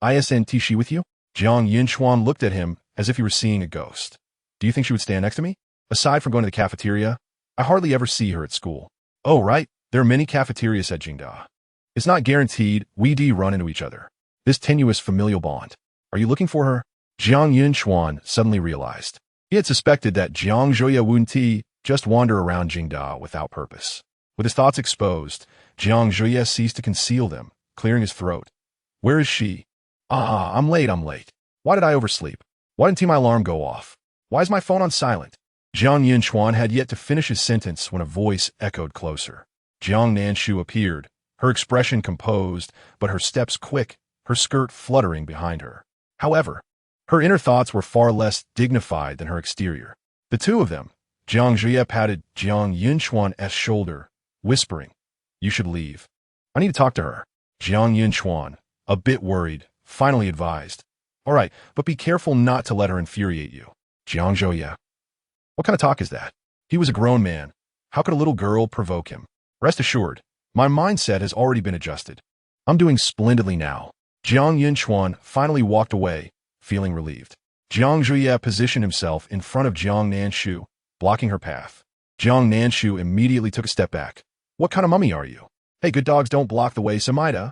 Isn't she with you? Jiang Nanshu looked at him as if he were seeing a ghost. Do you think she would stand next to me? Aside from going to the cafeteria, I hardly ever see her at school. Oh, right, there are many cafeterias at Jingda. It's not guaranteed we run into each other. This tenuous familial bond. Are you looking for her? Jiang Nanshu suddenly realized. He had suspected that Jiang Zhouye wouldn't just wander around Jingda without purpose. With his thoughts exposed, Jiang Zhouye ceased to conceal them, clearing his throat. Where is she? I'm late. Why did I oversleep? Why didn't my alarm go off? Why is my phone on silent? Jiang Nanshu had yet to finish his sentence when a voice echoed closer. Jiang Nanshu appeared, her expression composed, but her steps quick, her skirt fluttering behind her. However, her inner thoughts were far less dignified than her exterior. The two of them, Jiang Zhouye patted Jiang Nanshu's shoulder, whispering, you should leave. I need to talk to her. Jiang Nanshu, a bit worried, finally advised, all right, but be careful not to let her infuriate you. Jiang Zhouye. What kind of talk is that? He was a grown man. How could a little girl provoke him? Rest assured, my mindset has already been adjusted. I'm doing splendidly now. Jiang Nanshu finally walked away, feeling relieved. Jiang Zhouye positioned himself in front of Jiang Nanshu, blocking her path. Jiang Nanshu immediately took a step back. What kind of mummy are you? Hey, good dogs don't block the way, Samida.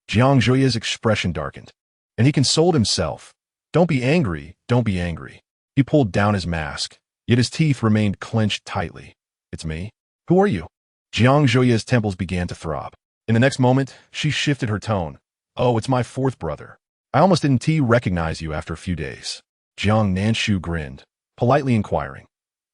Jiang Zhuya's expression darkened, and he consoled himself. Don't be angry, don't be angry. He pulled down his mask, yet his teeth remained clenched tightly. It's me. Who are you? Jiang Zhuya's temples began to throb. In the next moment, she shifted her tone. Oh, it's my fourth brother. I almost didn't recognize you after a few days. Jiang Nanshu grinned, politely inquiring.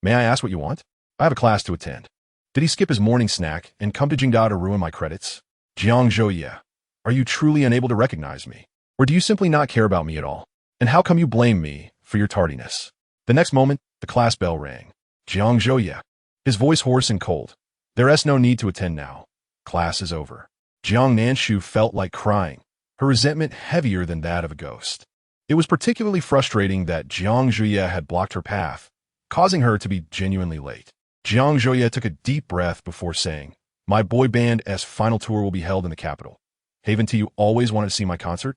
May I ask what you want? I have a class to attend. Did he skip his morning snack and come to Jingda to ruin my credits? Jiang Zhuya, are you truly unable to recognize me? Or do you simply not care about me at all? And how come you blame me for your tardiness? The next moment, the class bell rang. Jiang Zhuya, his voice hoarse and cold. There's no need to attend now. Class is over. Jiang Nanshu felt like crying, her resentment heavier than that of a ghost. It was particularly frustrating that Jiang Zhuya had blocked her path, causing her to be genuinely late. Jiang Zhuya took a deep breath before saying, My boy band's final tour will be held in the capital. Haven't you always wanted to see my concert?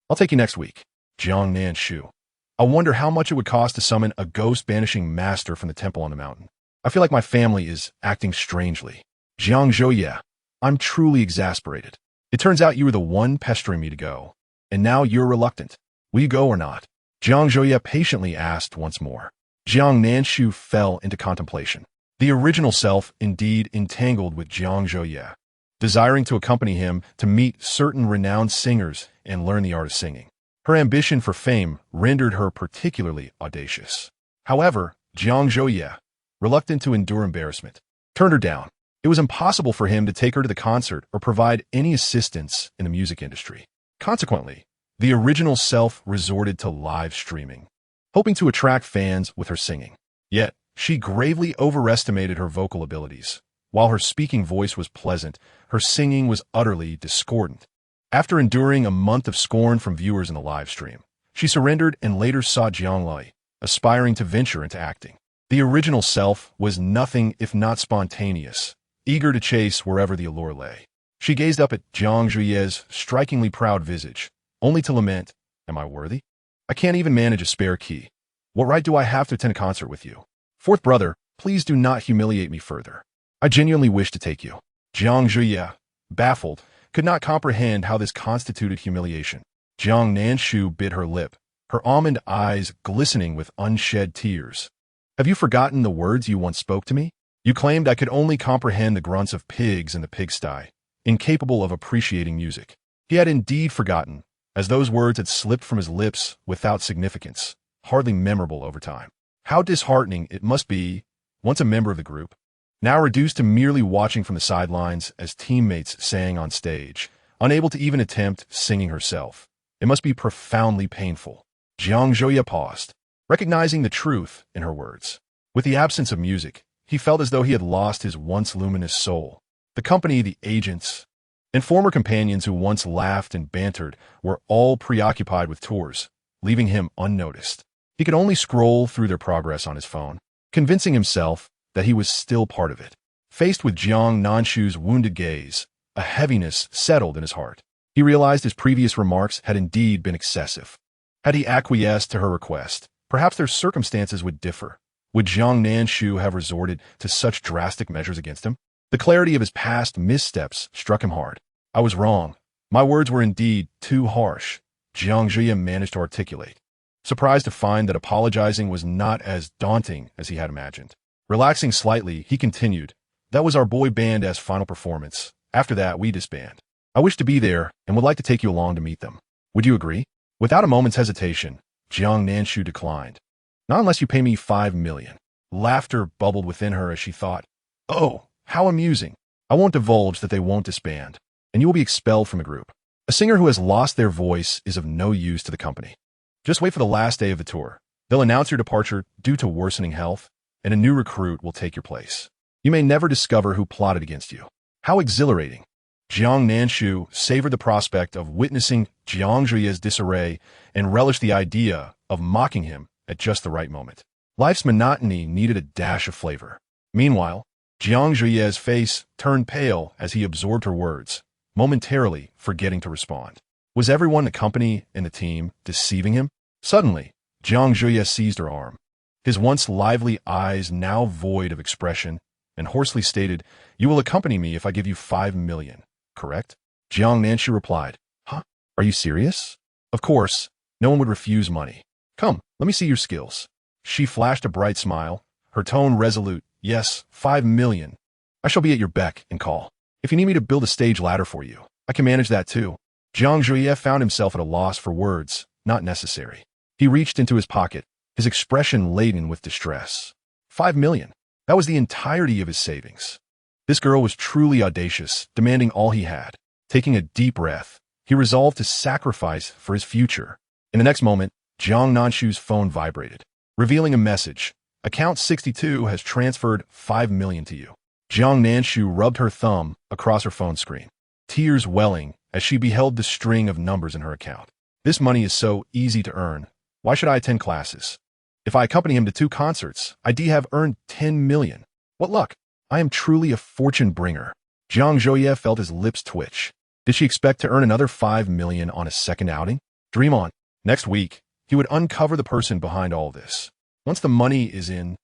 I'll take you next week. Jiang Nanshu. I wonder how much it would cost to summon a ghost-banishing master from the temple on the mountain. I feel like my family is acting strangely. Jiang Zhuya, I'm truly exasperated. It turns out you were the one pestering me to go, and now you're reluctant. Will you go or not? Jiang Zhuya patiently asked once more. Jiang Nanshu fell into contemplation. The original self indeed entangled with Jiang Zhuya, desiring to accompany him to meet certain renowned singers and learn the art of singing. Her ambition for fame rendered her particularly audacious. However, Jiang Zhuya, reluctant to endure embarrassment, turned her down. It was impossible for him to take her to the concert or provide any assistance in the music industry. Consequently, the original self resorted to live streaming, hoping to attract fans with her singing. Yet, she gravely overestimated her vocal abilities. While her speaking voice was pleasant, her singing was utterly discordant. After enduring a month of scorn from viewers in the live stream, she surrendered and later sought Jiang Lai, aspiring to venture into acting. The original self was nothing if not spontaneous, eager to chase wherever the allure lay. She gazed up at Jiang Zhuya's strikingly proud visage, only to lament, Am I worthy? I can't even manage a spare key. What right do I have to attend a concert with you? Fourth brother, please do not humiliate me further. I genuinely wish to take you. Jiang Zhuya, baffled, could not comprehend how this constituted humiliation. Jiang Nanshu bit her lip, her almond eyes glistening with unshed tears. Have you forgotten the words you once spoke to me? You claimed I could only comprehend the grunts of pigs in the pigsty, incapable of appreciating music. He had indeed forgotten, as those words had slipped from his lips without significance, hardly memorable over time. How disheartening it must be, once a member of the group, now reduced to merely watching from the sidelines as teammates sang on stage, unable to even attempt singing herself. It must be profoundly painful. Jiang Zhuya paused, recognizing the truth in her words. With the absence of music, he felt as though he had lost his once luminous soul. The company, the agents, and former companions who once laughed and bantered were all preoccupied with tours, leaving him unnoticed. He could only scroll through their progress on his phone, convincing himself that he was still part of it. Faced with Jiang Nanshu's wounded gaze, a heaviness settled in his heart. He realized his previous remarks had indeed been excessive. Had he acquiesced to her request, perhaps their circumstances would differ. Would Jiang Nanshu have resorted to such drastic measures against him? The clarity of his past missteps struck him hard. I was wrong. My words were indeed too harsh, Jiang Zhuya managed to articulate, surprised to find that apologizing was not as daunting as he had imagined. Relaxing slightly, he continued, That was our boy band's final performance. After that, we disband. I wish to be there and would like to take you along to meet them. Would you agree? Without a moment's hesitation, Jiang Nanshu declined. Not unless you pay me 5 million. Laughter bubbled within her as she thought, Oh, how amusing. I won't divulge that they won't disband, and you will be expelled from the group. A singer who has lost their voice is of no use to the company. Just wait for the last day of the tour. They'll announce your departure due to worsening health, and a new recruit will take your place. You may never discover who plotted against you. How exhilarating. Jiang Nanshu savored the prospect of witnessing Jiang Zhuya's disarray and relished the idea of mocking him at just the right moment. Life's monotony needed a dash of flavor. Meanwhile, Jiang Zhuya's face turned pale as he absorbed her words, momentarily forgetting to respond. Was everyone in the company and the team deceiving him? Suddenly, Jiang Zhuya seized her arm, his once lively eyes now void of expression, and hoarsely stated, You will accompany me if I give you 5 million, correct? Jiang Nanshu replied, Are you serious? Of course, no one would refuse money. Come, let me see your skills. She flashed a bright smile, her tone resolute. Yes, 5 million. I shall be at your beck and call. If you need me to build a stage ladder for you, I can manage that too. Jiang Nanshu found himself at a loss for words, not necessary. He reached into his pocket, his expression laden with distress. 5 million. That was the entirety of his savings. This girl was truly audacious, demanding all he had. Taking a deep breath, he resolved to sacrifice for his future. In the next moment, Jiang Nanshu's phone vibrated, revealing a message. Account 62 has transferred 5 million to you. Jiang Nanshu rubbed her thumb across her phone screen, tears welling as she beheld the string of numbers in her account. This money is so easy to earn. Why should I attend classes? If I accompany him to 2 concerts, I'd have earned 10 million. What luck! I am truly a fortune bringer. Jiang Nanshu felt his lips twitch. Did she expect to earn another 5 million on a second outing? Dream on. Next week, he would uncover the person behind all this. Once the money is in,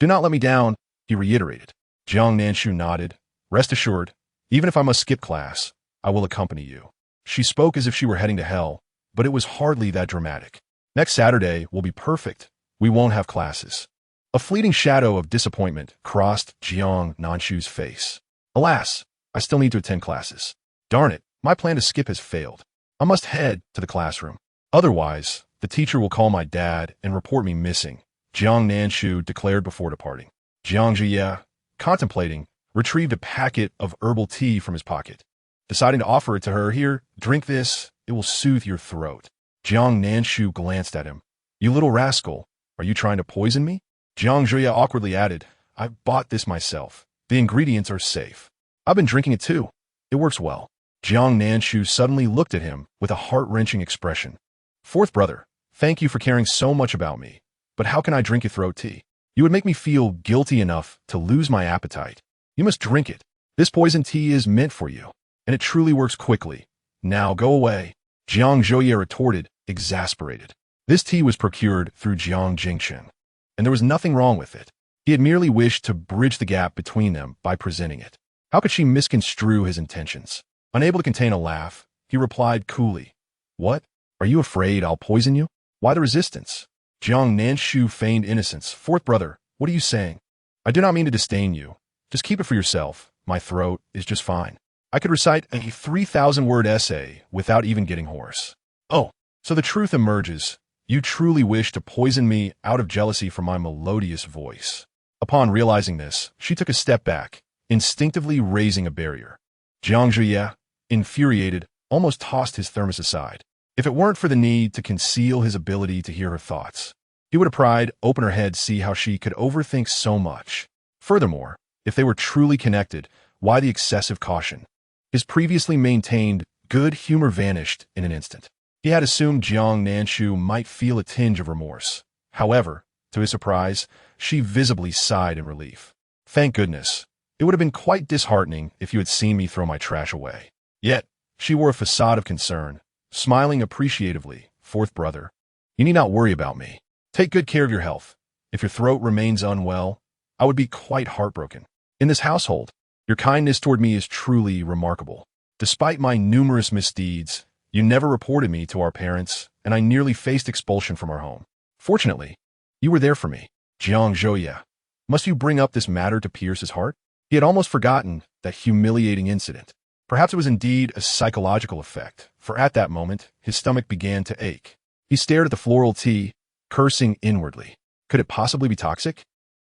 do not let me down, he reiterated. Jiang Nanshu nodded. Rest assured, even if I must skip class, I will accompany you. She spoke as if she were heading to hell, but it was hardly that dramatic. Next Saturday will be perfect. We won't have classes. A fleeting shadow of disappointment crossed Jiang Nanshu's face. Alas, I still need to attend classes. Darn it, my plan to skip has failed. I must head to the classroom. Otherwise, the teacher will call my dad and report me missing, Jiang Nanshu declared before departing. Jiang Nanshu, contemplating, retrieved a packet of herbal tea from his pocket. Deciding to offer it to her, here, drink this, it will soothe your throat. Jiang Nanshu glanced at him. You little rascal, are you trying to poison me? Jiang Nanshu awkwardly added, I bought this myself. The ingredients are safe. I've been drinking it too. It works well. Jiang Nanshu suddenly looked at him with a heart-wrenching expression. Fourth brother, thank you for caring so much about me, but how can I drink your throat tea? You would make me feel guilty enough to lose my appetite. You must drink it. This poison tea is meant for you, and it truly works quickly. Now go away. Jiang Nanshu retorted, exasperated. This tea was procured through Jiang Jingchen, and there was nothing wrong with it. He had merely wished to bridge the gap between them by presenting it. How could she misconstrue his intentions? Unable to contain a laugh, he replied coolly, What? Are you afraid I'll poison you? Why the resistance? Jiang Nanshu feigned innocence. Fourth brother, what are you saying? I do not mean to disdain you. Just keep it for yourself. My throat is just fine. I could recite a 3,000-word essay without even getting hoarse. Oh, so the truth emerges. You truly wish to poison me out of jealousy for my melodious voice. Upon realizing this, she took a step back, instinctively raising a barrier. Jiang Nanshu, infuriated, almost tossed his thermos aside. If it weren't for the need to conceal his ability to hear her thoughts, he would have pried open her head, see how she could overthink so much. Furthermore, if they were truly connected, why the excessive caution? His previously maintained good humor vanished in an instant. He had assumed Jiang Nanshu might feel a tinge of remorse. However, to his surprise, she visibly sighed in relief. Thank goodness. It would have been quite disheartening if you had seen me throw my trash away. Yet, she wore a facade of concern, smiling appreciatively. Fourth brother, you need not worry about me. Take good care of your health. If your throat remains unwell, I would be quite heartbroken. In this household, your kindness toward me is truly remarkable. Despite my numerous misdeeds, you never reported me to our parents, and I nearly faced expulsion from our home. Fortunately, you were there for me. Jiang Nanshu, must you bring up this matter to pierce his heart? He had almost forgotten that humiliating incident. Perhaps it was indeed a psychological effect, for at that moment, his stomach began to ache. He stared at the floral tea, cursing inwardly. Could it possibly be toxic?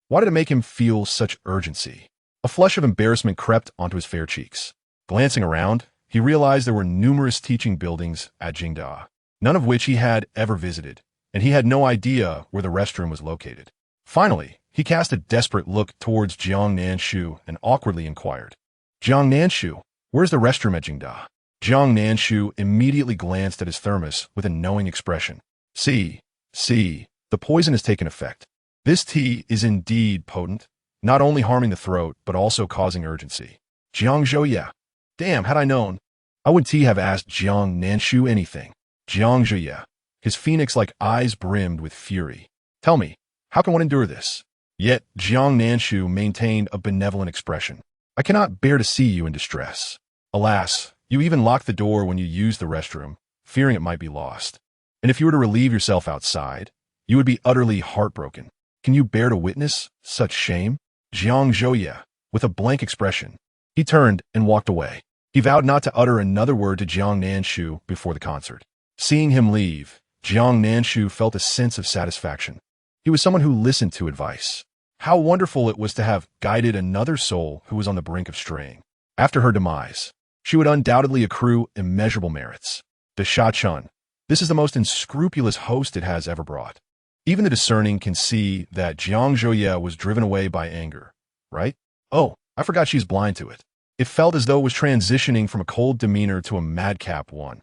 Why did it make him feel such urgency? A flush of embarrassment crept onto his fair cheeks. Glancing around, he realized there were numerous teaching buildings at Jingda, none of which he had ever visited, and he had no idea where the restroom was located. Finally, he cast a desperate look towards Jiang Nanshu and awkwardly inquired, Jiang Nanshu, where's the restroom at Jingda? Jiang Nanshu immediately glanced at his thermos with a knowing expression. See, the poison has taken effect. This tea is indeed potent, not only harming the throat, but also causing urgency. Jiang Nanshu, damn, had I known, I wouldn't have asked Jiang Nanshu anything. Jiang Nanshu, his phoenix-like eyes brimmed with fury. Tell me, how can one endure this? Yet, Jiang Nanshu maintained a benevolent expression. I cannot bear to see you in distress. Alas, you even locked the door when you used the restroom. fearing it might be lost. And if you were to relieve yourself outside, you would be utterly heartbroken. Can you bear to witness such shame? Jiang Nanshu, with a blank expression. He turned and walked away. He vowed not to utter another word to Jiang Nanshu before the concert. Seeing him leave, Jiang Nanshu felt a sense of satisfaction. He was someone who listened to advice. How wonderful it was to have guided another soul who was on the brink of straying. After her demise, she would undoubtedly accrue immeasurable merits. The Sha-chun. This is the most unscrupulous host it has ever brought. Even the discerning can see that Jiang Nanshu was driven away by anger, right? Oh, I forgot she's blind to it. It felt as though it was transitioning from a cold demeanor to a madcap one,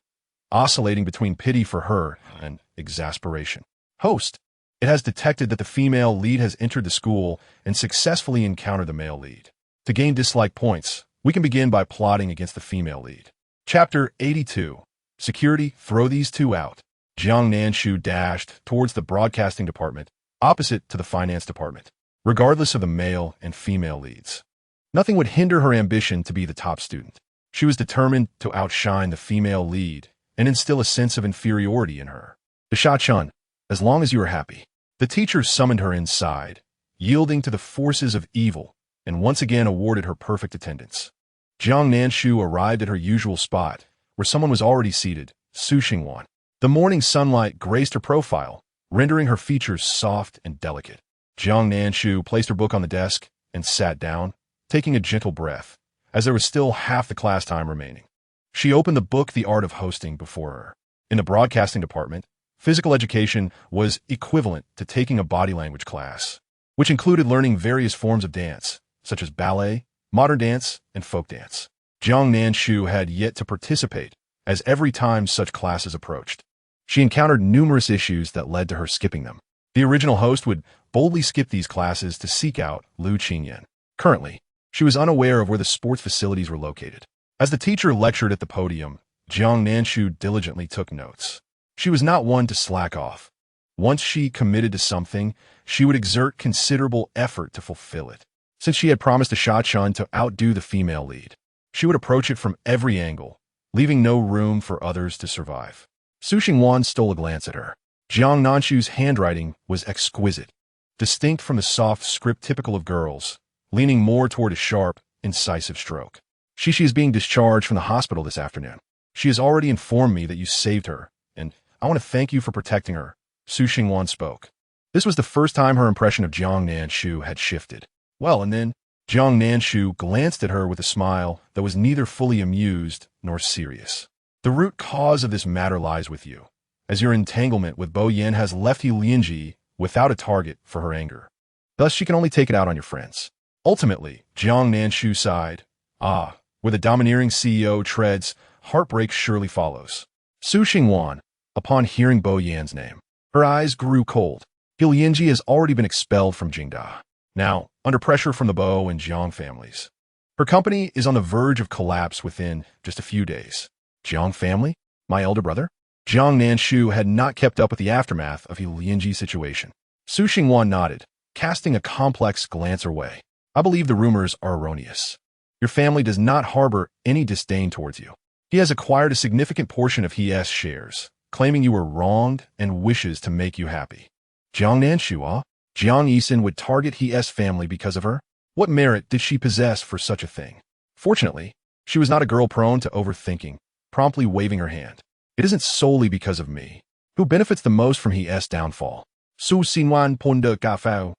oscillating between pity for her and exasperation. Host. It has detected that the female lead has entered the school and successfully encountered the male lead. To gain dislike points, we can begin by plotting against the female lead. Chapter 82. Security, throw these two out. Jiang Nanshu dashed towards the broadcasting department, opposite to the finance department, regardless of the male and female leads. Nothing would hinder her ambition to be the top student. She was determined to outshine the female lead and instill a sense of inferiority in her. The Sha-chun, as long as you are happy. The teacher summoned her inside, yielding to the forces of evil, and once again awarded her perfect attendance. Jiang Nanshu arrived at her usual spot, where someone was already seated, Su Xingwan. The morning sunlight graced her profile, rendering her features soft and delicate. Jiang Nanshu placed her book on the desk and sat down, taking a gentle breath, as there was still half the class time remaining. She opened the book The Art of Hosting before her. In the broadcasting department, physical education was equivalent to taking a body language class, which included learning various forms of dance, such as ballet, modern dance, and folk dance. Jiang Nanshu had yet to participate, as every time such classes approached, she encountered numerous issues that led to her skipping them. The original host would boldly skip these classes to seek out Lu Qingyan. Currently, she was unaware of where the sports facilities were located. As the teacher lectured at the podium, Jiang Nanshu diligently took notes. She was not one to slack off. Once she committed to something, she would exert considerable effort to fulfill it. Since she had promised the Sha-chun to outdo the female lead, she would approach it from every angle, leaving no room for others to survive. Su Xingwan stole a glance at her. Jiang Nanshu's handwriting was exquisite, distinct from the soft script typical of girls, leaning more toward a sharp, incisive stroke. She is being discharged from the hospital this afternoon. She has already informed me that you saved her, and I want to thank you for protecting her, Su Xingwan spoke. This was the first time her impression of Jiang Nanshu had shifted. Well, and then Jiang Nanshu glanced at her with a smile that was neither fully amused nor serious. The root cause of this matter lies with you, as your entanglement with Bo Yan has left He Lianji without a target for her anger. Thus, she can only take it out on your friends. Ultimately, Jiang Nanshu sighed. Ah, where the domineering CEO treads, heartbreak surely follows. Su Xingwan, upon hearing Bo Yan's name, her eyes grew cold. He Lianji has already been expelled from Jingda, now under pressure from the Bo and Jiang families. Her company is on the verge of collapse within just a few days. Jiang family? My elder brother? Jiang Nanshu had not kept up with the aftermath of He Lianji's situation. Su Xingwan nodded, casting a complex glance her way. I believe the rumors are erroneous. Your family does not harbor any disdain towards you. He has acquired a significant portion of He's shares, claiming you were wronged and wishes to make you happy. Jiang Nanshu, Jiang Yisan would target He's family because of her? What merit did she possess for such a thing? Fortunately, she was not a girl prone to overthinking, promptly waving her hand. It isn't solely because of me. Who benefits the most from He's downfall? Su Xinwan Ponde Gafao.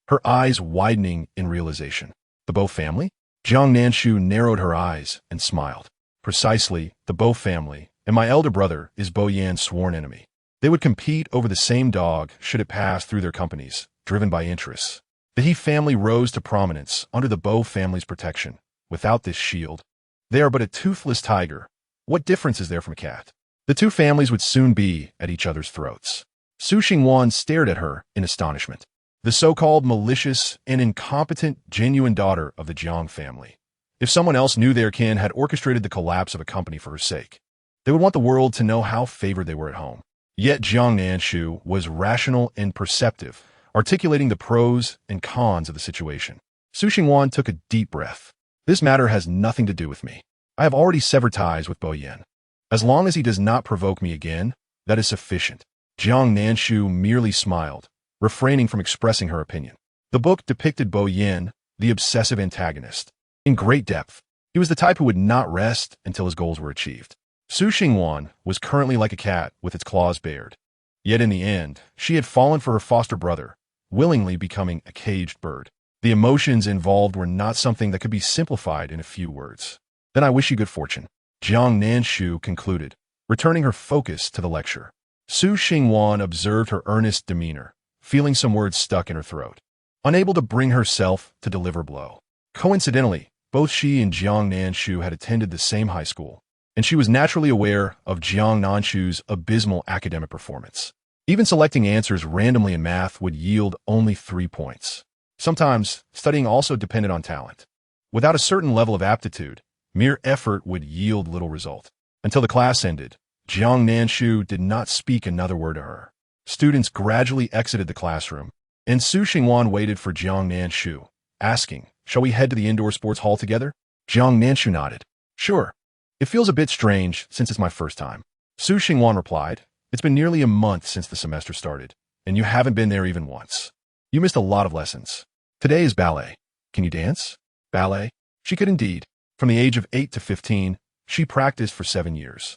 Her eyes widening in realization. The Bo family? Jiang Nanshu narrowed her eyes and smiled. Precisely, the Bo family, and my elder brother is Bo Yan's sworn enemy. They would compete over the same dog should it pass through their companies, driven by interests. The He family rose to prominence under the Bo family's protection. Without this shield, they are but a toothless tiger. What difference is there from a cat? The two families would soon be at each other's throats. Su Xingwan stared at her in astonishment. The so-called malicious and incompetent genuine daughter of the Jiang family. If someone else knew their kin had orchestrated the collapse of a company for her sake, they would want the world to know how favored they were at home. Yet Jiang Nanshu was rational and perceptive, articulating the pros and cons of the situation. Su Xingwan took a deep breath. This matter has nothing to do with me. I have already severed ties with Bo Yan. As long as he does not provoke me again, that is sufficient. Jiang Nanshu merely smiled, refraining from expressing her opinion. The book depicted Bo Yin, the obsessive antagonist, in great depth. He was the type who would not rest until his goals were achieved. Su Xingwan was currently like a cat with its claws bared. Yet in the end, she had fallen for her foster brother, willingly becoming a caged bird. The emotions involved were not something that could be simplified in a few words. Then I wish you good fortune, Jiang Nanshu concluded, returning her focus to the lecture. Su Xingwan observed her earnest demeanor, feeling some words stuck in her throat, unable to bring herself to deliver a blow. Coincidentally, both she and Jiang Nanshu had attended the same high school, and she was naturally aware of Jiang Nanshu's abysmal academic performance. Even selecting answers randomly in math would yield only 3 points. Sometimes, studying also depended on talent. Without a certain level of aptitude, mere effort would yield little result. Until the class ended, Jiang Nanshu did not speak another word to her. Students gradually exited the classroom, and Su Xingwan waited for Jiang Nanshu, asking, "Shall we head to the indoor sports hall together?" Jiang Nanshu nodded. "Sure. It feels a bit strange since it's my first time." Su Xingwan replied, "It's been nearly a month since the semester started, and you haven't been there even once. You missed a lot of lessons. Today is ballet. Can you dance?" Ballet? She could indeed. From the age of 8 to 15, she practiced for 7 years.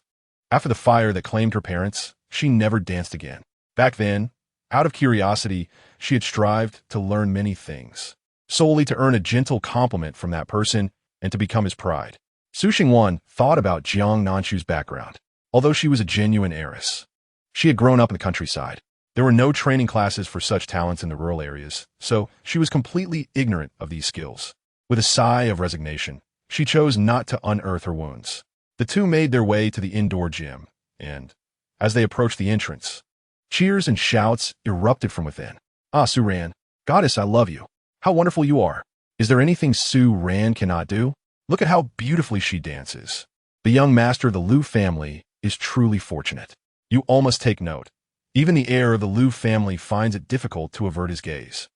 After the fire that claimed her parents, she never danced again. Back then, out of curiosity, she had strived to learn many things, solely to earn a gentle compliment from that person and to become his pride. Su Xingwan thought about Jiang Nanshu's background. Although she was a genuine heiress, she had grown up in the countryside. There were no training classes for such talents in the rural areas, so she was completely ignorant of these skills. With a sigh of resignation, she chose not to unearth her wounds. The two made their way to the indoor gym, and, as they approached the entrance, cheers and shouts erupted from within. "Ah, Su Ran, goddess, I love you. How wonderful you are. Is there anything Su Ran cannot do? Look at how beautifully she dances. The young master of the Liu family is truly fortunate." You all must take note. Even the heir of the Liu family finds it difficult to avert his gaze.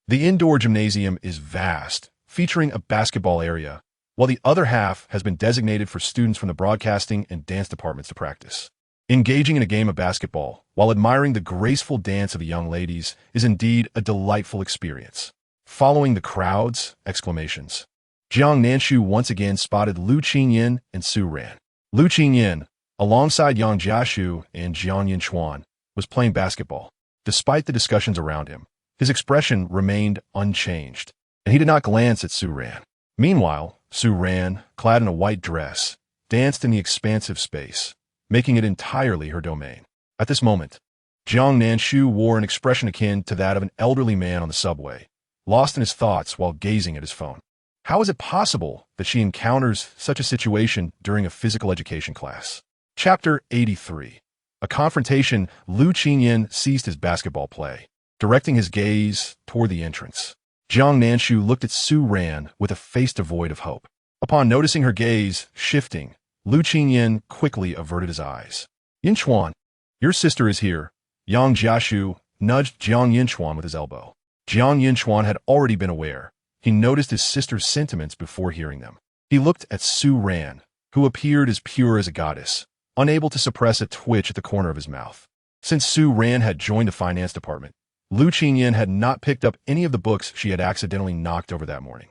The indoor gymnasium is vast, featuring a basketball area, while the other half has been designated for students from the broadcasting and dance departments to practice. Engaging in a game of basketball while admiring the graceful dance of the young ladies is indeed a delightful experience. Following the crowd's exclamations, Jiang Nanshu once again spotted Lu Qingyin and Su Ran. Lu Qingyin, alongside Yang Jiashu and Jiang Yinchuan, was playing basketball. Despite the discussions around him, his expression remained unchanged, and he did not glance at Su Ran. Meanwhile, Su Ran, clad in a white dress, danced in the expansive space, making it entirely her domain. At this moment, Jiang Nanshu wore an expression akin to that of an elderly man on the subway, lost in his thoughts while gazing at his phone. How is it possible that she encounters such a situation during a physical education class? Chapter 83. A confrontation. Lu Qingyin ceased his basketball play, directing his gaze toward the entrance. Jiang Nanshu looked at Su Ran with a face devoid of hope. Upon noticing her gaze shifting, Lu Qingyin quickly averted his eyes. "Yinchuan, your sister is here." Yang Jiashu nudged Jiang Yinchuan with his elbow. Jiang Yinchuan had already been aware. He noticed his sister's sentiments before hearing them. He looked at Su Ran, who appeared as pure as a goddess, unable to suppress a twitch at the corner of his mouth. Since Su Ran had joined the finance department, Lu Qingyin had not picked up any of the books she had accidentally knocked over that morning.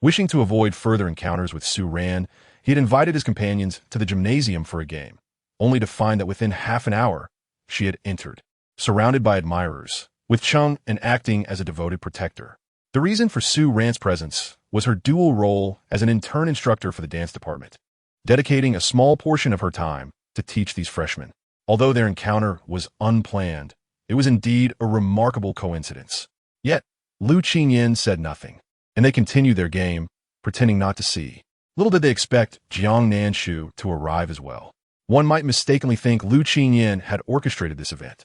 Wishing to avoid further encounters with Su Ran, he had invited his companions to the gymnasium for a game, only to find that within half an hour, she had entered, surrounded by admirers, with Cheng and acting as a devoted protector. The reason for Su Ran's presence was her dual role as an intern instructor for the dance department, dedicating a small portion of her time to teach these freshmen. Although their encounter was unplanned, it was indeed a remarkable coincidence. Yet, Lu Qingyin said nothing, and they continued their game, pretending not to see. Little did they expect Jiang Nanshu to arrive as well. One might mistakenly think Lu Qingyin had orchestrated this event.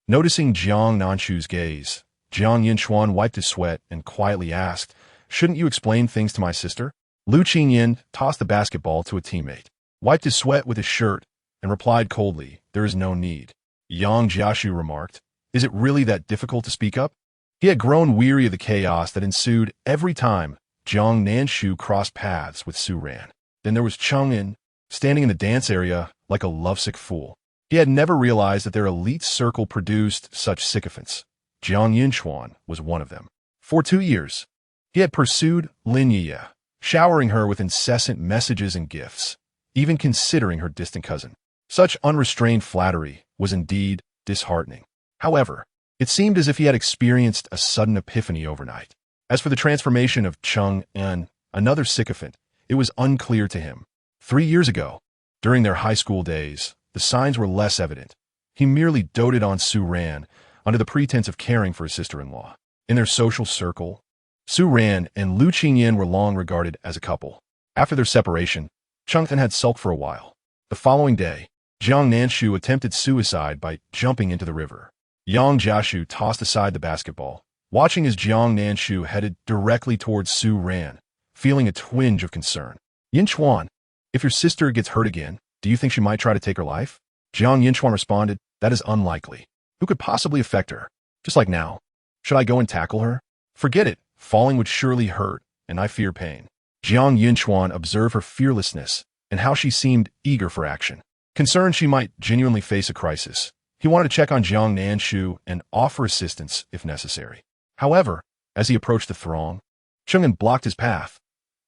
Noticing Jiang Nanshu's gaze, Jiang Yinchuan wiped his sweat and quietly asked, "Shouldn't you explain things to my sister?" Lu Qingyin tossed the basketball to a teammate, wiped his sweat with his shirt, and replied coldly, "There is no need." Yang Jiashu remarked, "Is it really that difficult to speak up?" He had grown weary of the chaos that ensued every time Jiang Nanshu crossed paths with Su Ran. Then there was Cheng In, standing in the dance area like a lovesick fool. He had never realized that their elite circle produced such sycophants. Jiang Yinchuan was one of them. For 2 years, he had pursued Lin Yi, showering her with incessant messages and gifts, even considering her distant cousin. Such unrestrained flattery was indeed disheartening. However, it seemed as if he had experienced a sudden epiphany overnight. As for the transformation of Cheng En, another sycophant, it was unclear to him. 3 years ago, during their high school days, the signs were less evident. He merely doted on Su Ran under the pretense of caring for his sister-in-law. In their social circle, Su Ran and Lu Qingyan were long regarded as a couple. After their separation, Cheng En had sulked for a while. The following day, Jiang Nanshu attempted suicide by jumping into the river. Yang Jiashu tossed aside the basketball, watching as Jiang Nanshu headed directly towards Su Ran, feeling a twinge of concern. Yinchuan, if your sister gets hurt again, do you think she might try to take her life? Jiang Yinchuan responded, that is unlikely. Who could possibly affect her? Just like now. Should I go and tackle her? Forget it. Falling would surely hurt, and I fear pain. Jiang Yinchuan observed her fearlessness and how she seemed eager for action. Concerned she might genuinely face a crisis, he wanted to check on Jiang Nanshu and offer assistance if necessary. However, as he approached the throng, Cheng En blocked his path.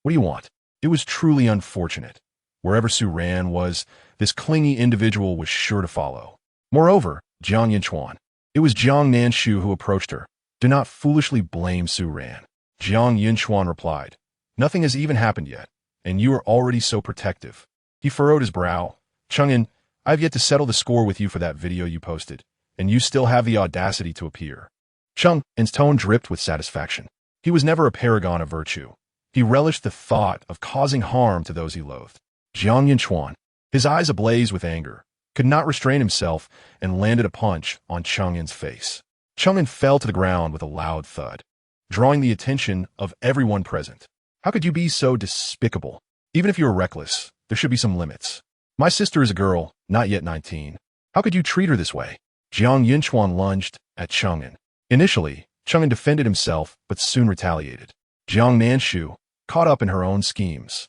What do you want? It was truly unfortunate. Wherever Su Ran was, this clingy individual was sure to follow. Moreover, Jiang Yinchuan, it was Jiang Nanshu who approached her. Do not foolishly blame Su Ran. Jiang Yinchuan replied, nothing has even happened yet, and you are already so protective. He furrowed his brow. Cheng En, I have yet to settle the score with you for that video you posted, and you still have the audacity to appear. Cheng En's tone dripped with satisfaction. He was never a paragon of virtue. He relished the thought of causing harm to those he loathed. Jiang Yinchuan, his eyes ablaze with anger, could not restrain himself and landed a punch on Cheng En's face. Cheng En fell to the ground with a loud thud, drawing the attention of everyone present. How could you be so despicable? Even if you are reckless, there should be some limits. My sister is a girl, not yet 19. How could you treat her this way? Jiang Yinchuan lunged at Cheng En. Initially, Cheng En defended himself, but soon retaliated. Jiang Nanshu, caught up in her own schemes,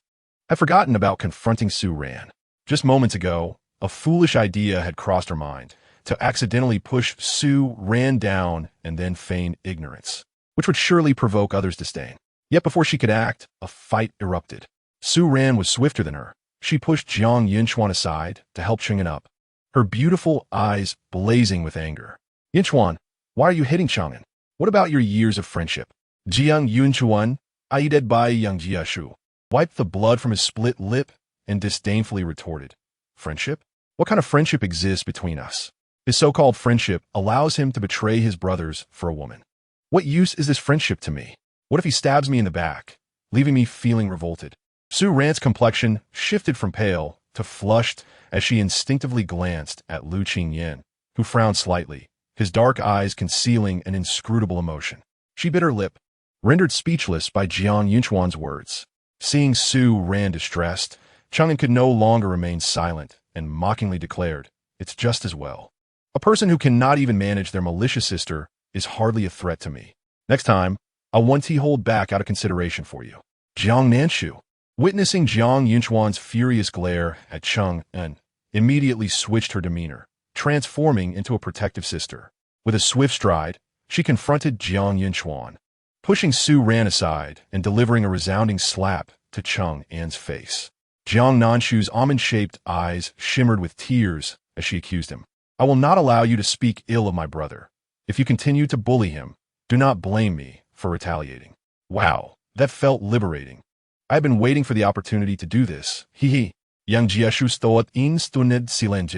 had forgotten about confronting Su Ran. Just moments ago, a foolish idea had crossed her mind, to accidentally push Su Ran down and then feign ignorance, which would surely provoke others' disdain. Yet before she could act, a fight erupted. Su Ran was swifter than her. She pushed Jiang Yinchuan aside to help Cheng En up, her beautiful eyes blazing with anger. Yinchuan, why are you hitting Cheng En? What about your years of friendship? Jiang Yinchuan, aided by Yang Jiashu, wiped the blood from his split lip and disdainfully retorted, friendship? What kind of friendship exists between us? His so-called friendship allows him to betray his brothers for a woman. What use is this friendship to me? What if he stabs me in the back, leaving me feeling revolted? Su Ran's complexion shifted from pale to flushed as she instinctively glanced at Lu Qingyan, who frowned slightly, his dark eyes concealing an inscrutable emotion. She bit her lip, rendered speechless by Jiang Yinchuan's words. Seeing Su Ran distressed, Cheng En could no longer remain silent and mockingly declared, it's just as well. A person who cannot even manage their malicious sister is hardly a threat to me. Next time, I'll want to hold back out of consideration for you. Jiang Nanshu, witnessing Jiang Yinchuan's furious glare at Cheng En, immediately switched her demeanor, transforming into a protective sister. With a swift stride, she confronted Jiang Yinchuan, pushing Su Ran aside and delivering a resounding slap to Cheng En's face. Jiang Nanshu's almond-shaped eyes shimmered with tears as she accused him. I will not allow you to speak ill of my brother. If you continue to bully him, do not blame me for retaliating. Wow, that felt liberating. I have been waiting for the opportunity to do this. He. Yang Jiashu stod in stuned silence.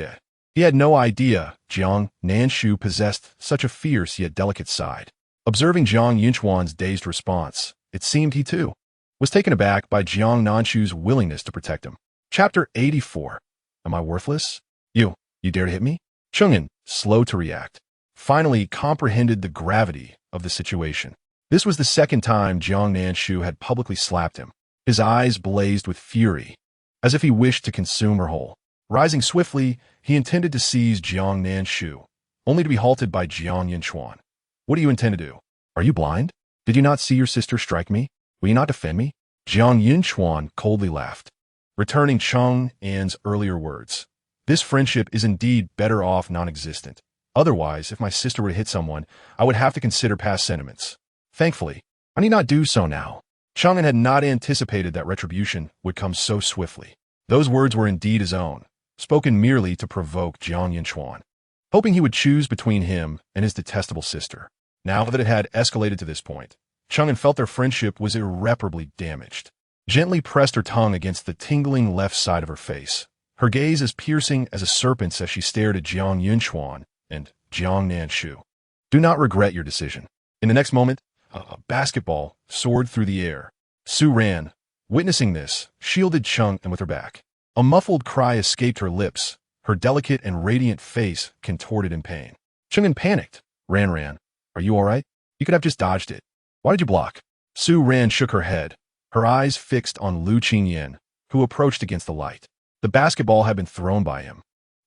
He had no idea Jiang Nanshu possessed such a fierce yet delicate side. Observing Jiang Yinchuan's dazed response, it seemed he too was taken aback by Jiang Nanshu's willingness to protect him. Chapter 84. Am I worthless? You dare to hit me? Cheng En, slow to react, finally comprehended the gravity of the situation. This was the second time Jiang Nanshu had publicly slapped him. His eyes blazed with fury, as if he wished to consume her whole. Rising swiftly, he intended to seize Jiang Nanshu, only to be halted by Jiang Yinchuan. What do you intend to do? Are you blind? Did you not see your sister strike me? Will you not defend me? Jiang Yinchuan coldly laughed, returning Cheng En's earlier words. This friendship is indeed better off non-existent. Otherwise, if my sister were to hit someone, I would have to consider past sentiments. Thankfully, I need not do so now. Chang'an had not anticipated that retribution would come so swiftly. Those words were indeed his own, spoken merely to provoke Jiang Nanshu, hoping he would choose between him and his detestable sister. Now that it had escalated to this point, Chang'an felt their friendship was irreparably damaged. Gently pressed her tongue against the tingling left side of her face, her gaze as piercing as a serpent's as she stared at Jiang Nanshu and Jiang Nanshu. Do not regret your decision. In the next moment, a basketball soared through the air. Su ran. Witnessing this, shielded Chang'an with her back. A muffled cry escaped her lips, her delicate and radiant face contorted in pain. Chang'an panicked. Ran. Are you all right? You could have just dodged it. Why did you block? Su Ran shook her head, her eyes fixed on Lu Qingyan, who approached against the light. The basketball had been thrown by him.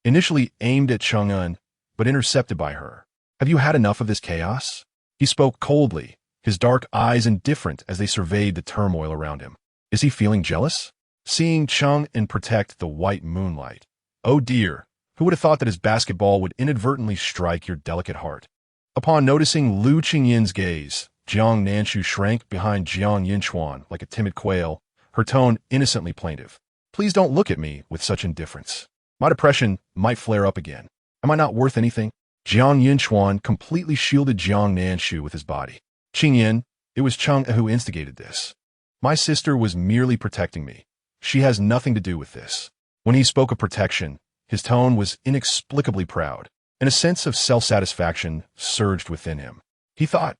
Initially aimed at Chang'an, but intercepted by her. Have you had enough of this chaos? He spoke coldly, his dark eyes indifferent as they surveyed the turmoil around him. Is he feeling jealous? Seeing Chang'an protect the white moonlight. Oh dear, who would have thought that his basketball would inadvertently strike your delicate heart? Upon noticing Lu Qingyan's gaze, Jiang Nanshu shrank behind Jiang Nanshu like a timid quail, her tone innocently plaintive. Please don't look at me with such indifference. My depression might flare up again. Am I not worth anything? Jiang Nanshu completely shielded Jiang Nanshu with his body. Qingyan, it was Chang'an who instigated this. My sister was merely protecting me. She has nothing to do with this. When he spoke of protection, his tone was inexplicably proud, and a sense of self-satisfaction surged within him. He thought,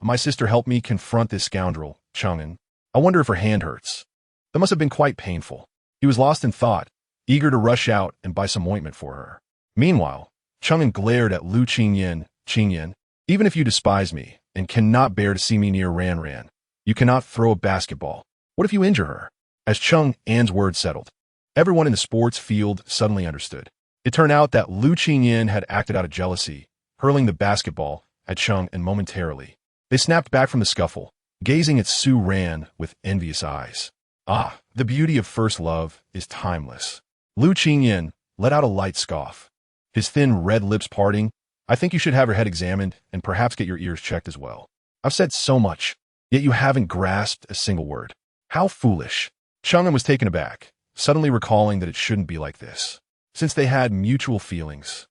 my sister helped me confront this scoundrel, Chang'an. I wonder if her hand hurts. That must have been quite painful. He was lost in thought, eager to rush out and buy some ointment for her. Meanwhile, Chang'an glared at Lu Qingyan. Qingyan, even if you despise me and cannot bear to see me near Ran, you cannot throw a basketball. What if you injure her? As Chang'an's words settled, everyone in the sports field suddenly understood. It turned out that Lu Qingyan had acted out of jealousy, hurling the basketball at Chang'an momentarily. They snapped back from the scuffle, gazing at Su Ran with envious eyes. Ah, the beauty of first love is timeless. Lu Qingyan let out a light scoff, his thin red lips parting. I think you should have your head examined and perhaps get your ears checked as well. I've said so much, yet you haven't grasped a single word. How foolish. Chang'an was taken aback, suddenly recalling that it shouldn't be like this. Since they had mutual feelings,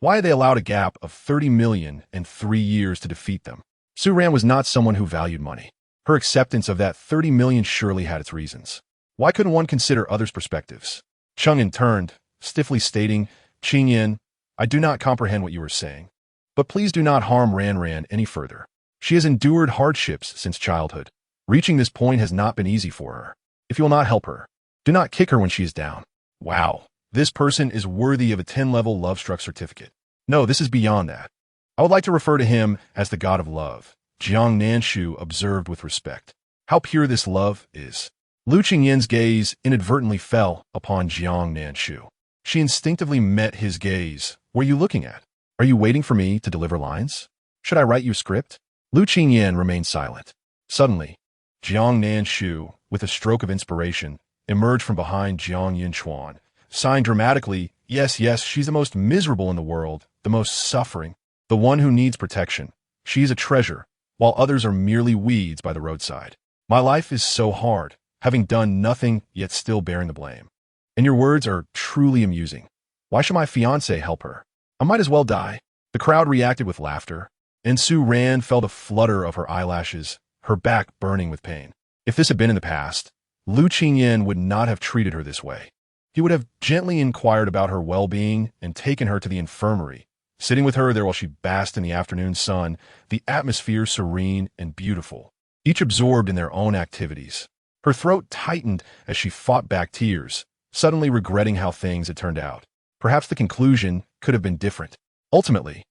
why had they allowed a gap of 30 million and 3 years to defeat them? Su Ran was not someone who valued money. Her acceptance of that 30 million surely had its reasons. Why couldn't one consider others' perspectives? Chang'an turned, stiffly stating, Qingyan, I do not comprehend what you are saying. But please do not harm Ran any further. She has endured hardships since childhood. Reaching this point has not been easy for her. If you will not help her, do not kick her when she is down. Wow, this person is worthy of a 10-level love-struck certificate. No, this is beyond that. I would like to refer to him as the god of love. Jiang Nanshu observed with respect. How pure this love is. Lu Qingyan's gaze inadvertently fell upon Jiang Nanshu. She instinctively met his gaze. What are you looking at? Are you waiting for me to deliver lines? Should I write you a script? Lu Qingyan remained silent. Suddenly, Jiang Nanshu, with a stroke of inspiration, emerged from behind Jiang Nanshu, signed dramatically, yes, she's the most miserable in the world, the most suffering, the one who needs protection. She's a treasure, while others are merely weeds by the roadside. My life is so hard, having done nothing yet still bearing the blame. And your words are truly amusing. Why should my fiancé help her? I might as well die. The crowd reacted with laughter, and Su Ran felt a flutter of her eyelashes, her back burning with pain. If this had been in the past, Lu Qingyan would not have treated her this way. He would have gently inquired about her well-being and taken her to the infirmary, sitting with her there while she basked in the afternoon sun, the atmosphere serene and beautiful, each absorbed in their own activities. Her throat tightened as she fought back tears, suddenly regretting how things had turned out. Perhaps the conclusion could have been different. Ultimately,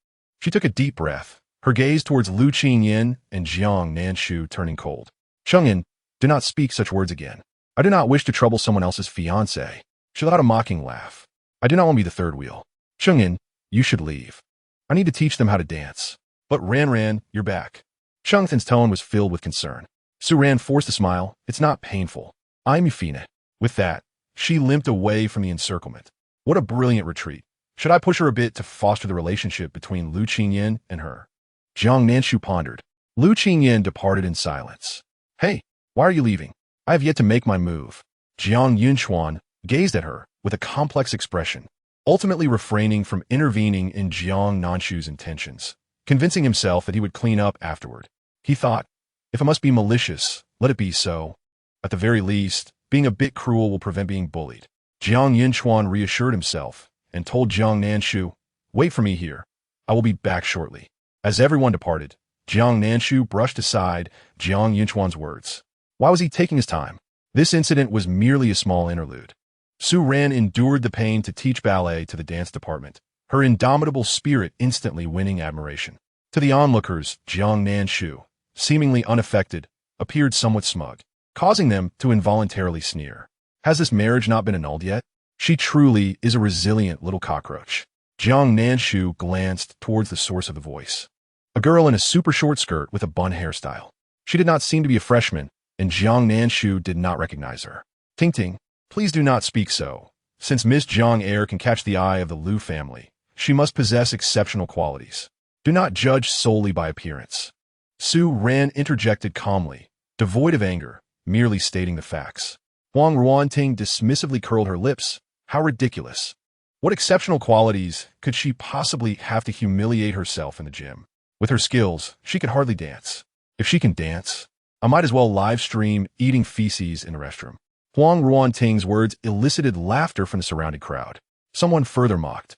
she took a deep breath, her gaze towards Lu Qingyan and Jiang Nanshu turning cold. Chang'an, do not speak such words again. I do not wish to trouble someone else's fiancé. She let out a mocking laugh. I do not want to be the third wheel. Chang'an, you should leave. I need to teach them how to dance. But Ran, you're back. Chang'an's tone was filled with concern. Su Ran forced a smile. It's not painful. I'm Yufina. With that, she limped away from the encirclement. What a brilliant retreat. Should I push her a bit to foster the relationship between Lu Qingyan and her? Jiang Nanshu pondered. Lu Qingyan departed in silence. Hey, why are you leaving? I have yet to make my move. Jiang Yunchuan gazed at her with a complex expression, ultimately refraining from intervening in Jiang Nanshu's intentions, convincing himself that he would clean up afterward. He thought, if it must be malicious, let it be so. At the very least, being a bit cruel will prevent being bullied. Jiang Yunchuan reassured himself and told Jiang Nanshu, wait for me here. I will be back shortly. As everyone departed, Jiang Nanshu brushed aside Jiang Yunchuan's words. Why was he taking his time? This incident was merely a small interlude. Su Ran endured the pain to teach ballet to the dance department, her indomitable spirit instantly winning admiration. To the onlookers, Jiang Nanshu, seemingly unaffected, appeared somewhat smug, causing them to involuntarily sneer. Has this marriage not been annulled yet? She truly is a resilient little cockroach. Jiang Nanshu glanced towards the source of the voice. A girl in a super short skirt with a bun hairstyle. She did not seem to be a freshman, and Jiang Nanshu did not recognize her. Ting Ting, please do not speak so. Since Miss Jiang Air can catch the eye of the Liu family, she must possess exceptional qualities. Do not judge solely by appearance. Su Ran interjected calmly, devoid of anger, merely stating the facts. Huang Ruanting dismissively curled her lips. How ridiculous. What exceptional qualities could she possibly have to humiliate herself in the gym? With her skills, she could hardly dance. If she can dance, I might as well live stream eating feces in a restroom. Huang Ruanting's words elicited laughter from the surrounding crowd. Someone further mocked.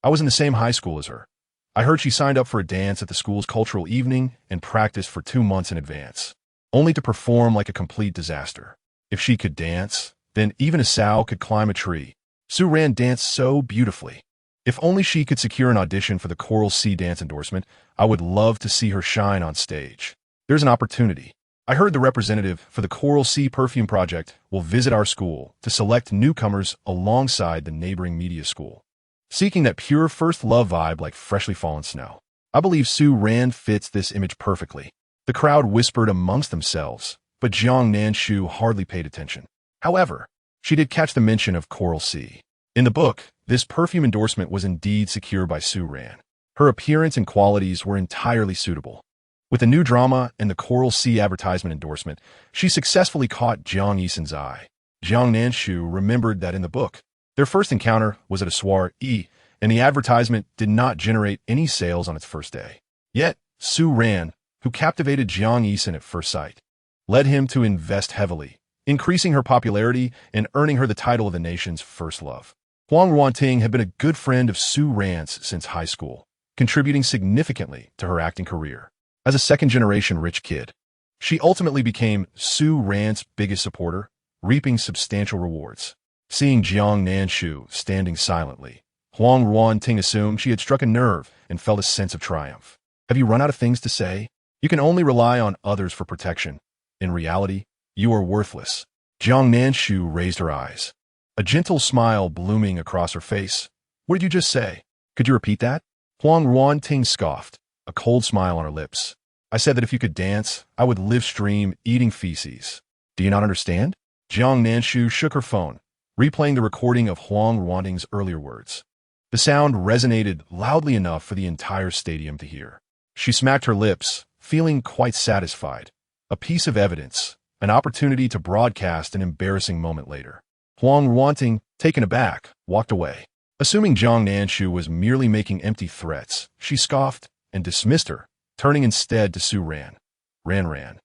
I was in the same high school as her. I heard she signed up for a dance at the school's cultural evening and practiced for 2 months in advance, only to perform like a complete disaster. If she could dance, then even a sow could climb a tree. Su Ran danced so beautifully. If only she could secure an audition for the Coral Sea dance endorsement, I would love to see her shine on stage. There's an opportunity. I heard the representative for the Coral Sea Perfume Project will visit our school to select newcomers alongside the neighboring media school, seeking that pure first love vibe like freshly fallen snow. I believe Su Ran fits this image perfectly. The crowd whispered amongst themselves, but Jiang Nanshu hardly paid attention. However, she did catch the mention of Coral Sea. In the book, this perfume endorsement was indeed secured by Su Ran. Her appearance and qualities were entirely suitable. With the new drama and the Coral Sea advertisement endorsement, she successfully caught Jiang Yisen's eye. Jiang Nanshu remembered that in the book, their first encounter was at a soiree, and the advertisement did not generate any sales on its first day. Yet, Su Ran, who captivated Jiang Yisen at first sight, led him to invest heavily, increasing her popularity and earning her the title of the nation's first love. Huang Ruanting had been a good friend of Su Ran's since high school, contributing significantly to her acting career. As a second-generation rich kid, she ultimately became Su Ran's biggest supporter, reaping substantial rewards. Seeing Jiang Nanshu standing silently, Huang Ruanting assumed she had struck a nerve and felt a sense of triumph. Have you run out of things to say? You can only rely on others for protection. In reality, you are worthless. Jiang Nanshu raised her eyes, a gentle smile blooming across her face. What did you just say? Could you repeat that? Huang Ruanting scoffed, a cold smile on her lips. I said that if you could dance, I would live stream eating feces. Do you not understand? Jiang Nanshu shook her phone, replaying the recording of Huang Ruanting's earlier words. The sound resonated loudly enough for the entire stadium to hear. She smacked her lips, feeling quite satisfied. A piece of evidence, an opportunity to broadcast an embarrassing moment later. Huang Ruanting, taken aback, walked away. Assuming Jiang Nanshu was merely making empty threats, she scoffed and dismissed her, turning instead to Su Ran. Ran.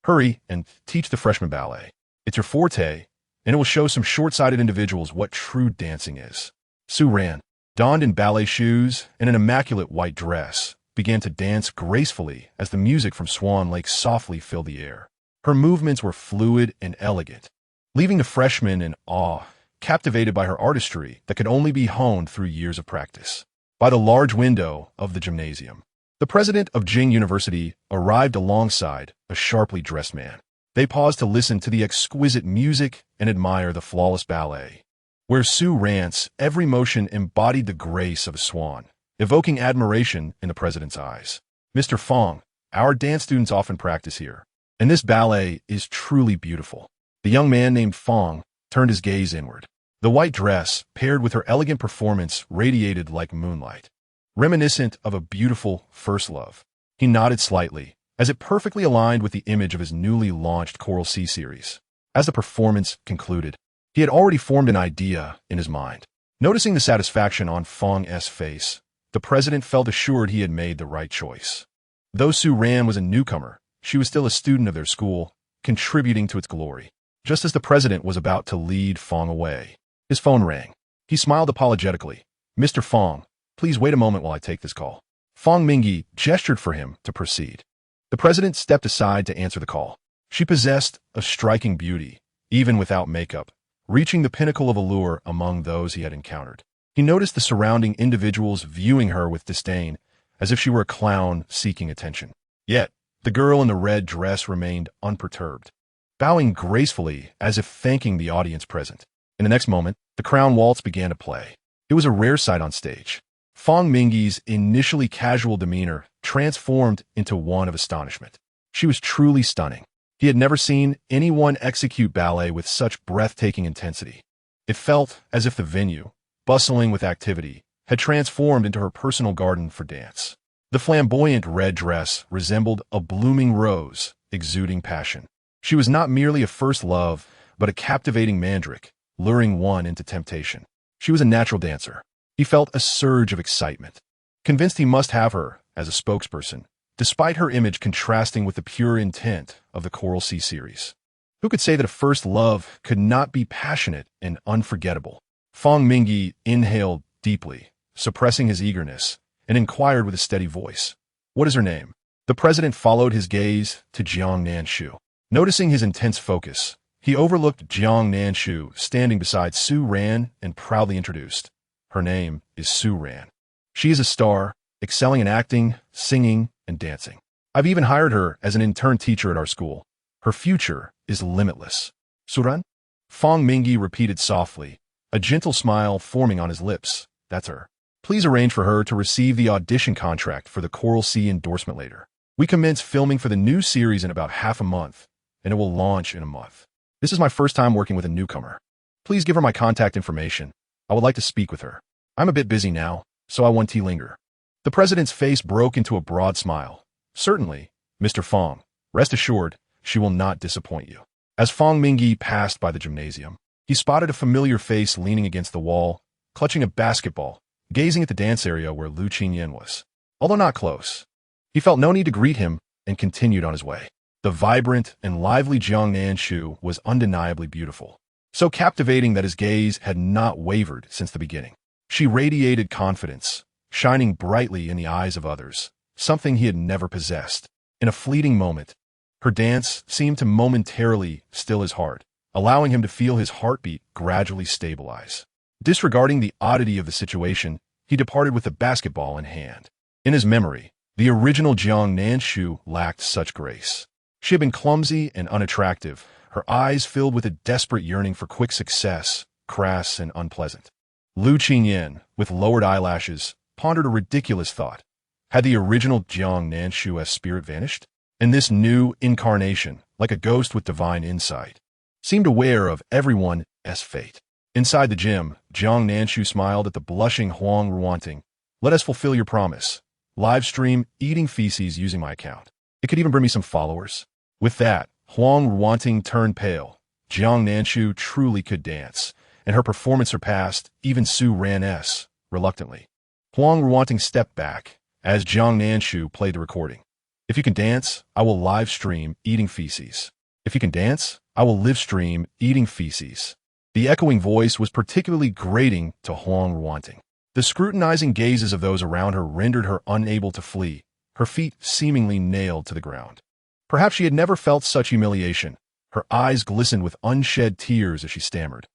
Hurry and teach the freshman ballet. It's your forte, and it will show some short-sighted individuals what true dancing is. Su Ran, donned in ballet shoes and an immaculate white dress, began to dance gracefully as the music from Swan Lake softly filled the air. Her movements were fluid and elegant, leaving the freshmen in awe, captivated by her artistry that could only be honed through years of practice. By the large window of the gymnasium, the president of Jing University arrived alongside a sharply dressed man. They paused to listen to the exquisite music and admire the flawless ballet, where Su Ran's every motion embodied the grace of a swan, evoking admiration in the president's eyes. Mr. Fong, our dance students often practice here, and this ballet is truly beautiful. The young man named Fong turned his gaze inward. The white dress, paired with her elegant performance, radiated like moonlight, reminiscent of a beautiful first love. He nodded slightly, as it perfectly aligned with the image of his newly launched Coral Sea series. As the performance concluded, he had already formed an idea in his mind. Noticing the satisfaction on Fong's face, the president felt assured he had made the right choice. Though Su Ran was a newcomer, she was still a student of their school, contributing to its glory. Just as the president was about to lead Fong away, his phone rang. He smiled apologetically. "Mr. Fong, please wait a moment while I take this call." Fong Mingyi gestured for him to proceed. The president stepped aside to answer the call. She possessed a striking beauty, even without makeup, reaching the pinnacle of allure among those he had encountered. He noticed the surrounding individuals viewing her with disdain, as if she were a clown seeking attention. Yet, the girl in the red dress remained unperturbed, bowing gracefully as if thanking the audience present. In the next moment, the crown waltz began to play. It was a rare sight on stage. Fong Mingyi's initially casual demeanor transformed into one of astonishment. She was truly stunning. He had never seen anyone execute ballet with such breathtaking intensity. It felt as if the venue, bustling with activity, had transformed into her personal garden for dance. The flamboyant red dress resembled a blooming rose, exuding passion. She was not merely a first love, but a captivating mandrake, luring one into temptation. She was a natural dancer. He felt a surge of excitement, convinced he must have her as a spokesperson, despite her image contrasting with the pure intent of the Coral Sea series. Who could say that a first love could not be passionate and unforgettable? Fong Mingyi inhaled deeply, suppressing his eagerness, and inquired with a steady voice, "What is her name?" The president followed his gaze to Jiang Nanshu. Noticing his intense focus, he overlooked Jiang Nanshu standing beside Su Ran and proudly introduced, "Her name is Su Ran. She is a star, excelling in acting, singing, and dancing. I've even hired her as an intern teacher at our school. Her future is limitless." "Suran?" Fong Mingyi repeated softly, a gentle smile forming on his lips. "That's her. Please arrange for her to receive the audition contract for the Coral Sea endorsement later. We commence filming for the new series in about half a month, and it will launch in a month. This is my first time working with a newcomer. Please give her my contact information. I would like to speak with her. I'm a bit busy now, so I won't linger." The president's face broke into a broad smile. "Certainly, Mr. Fong. Rest assured, she will not disappoint you." As Fong Mingyi passed by the gymnasium, he spotted a familiar face leaning against the wall, clutching a basketball, gazing at the dance area where Lu Qingyan was. Although not close, he felt no need to greet him and continued on his way. The vibrant and lively Jiang Nanshu was undeniably beautiful, so captivating that his gaze had not wavered since the beginning. She radiated confidence, shining brightly in the eyes of others, something he had never possessed. In a fleeting moment, her dance seemed to momentarily still his heart, allowing him to feel his heartbeat gradually stabilize. Disregarding the oddity of the situation, he departed with the basketball in hand. In his memory, the original Jiang Nanshu lacked such grace. She had been clumsy and unattractive, her eyes filled with a desperate yearning for quick success, crass and unpleasant. Lu Qingyan, with lowered eyelashes, pondered a ridiculous thought. Had the original Jiang Nanshu's spirit vanished? And this new incarnation, like a ghost with divine insight, seemed aware of everyone's fate. Inside the gym, Jiang Nanshu smiled at the blushing Huang Ruanting. "Let us fulfill your promise. Live stream eating feces using my account. It could even bring me some followers." With that, Huang Ruanting turned pale. Jiang Nanshu truly could dance, and her performance surpassed even Su Ran's, reluctantly. Huang Ruanting stepped back as Jiang Nanshu played the recording. "If you can dance, I will live stream eating feces. If you can dance, I will live stream eating feces." The echoing voice was particularly grating to Huang Ruanting. The scrutinizing gazes of those around her rendered her unable to flee, her feet seemingly nailed to the ground. Perhaps she had never felt such humiliation. Her eyes glistened with unshed tears as she stammered,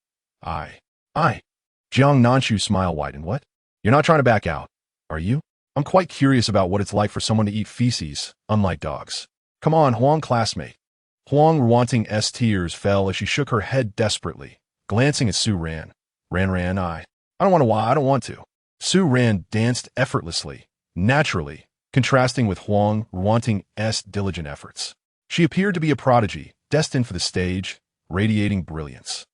I. Jiang Nanshu's smile widened. "What? You're not trying to back out, are you? I'm quite curious about what it's like for someone to eat feces, unlike dogs. Come on, Huang classmate." Huang Ruanting's tears fell as she shook her head desperately, glancing at Su Ran. Ran, I don't want to. Su Ran danced effortlessly, naturally, contrasting with Huang Ruanting's diligent efforts. She appeared to be a prodigy, destined for the stage, radiating brilliance.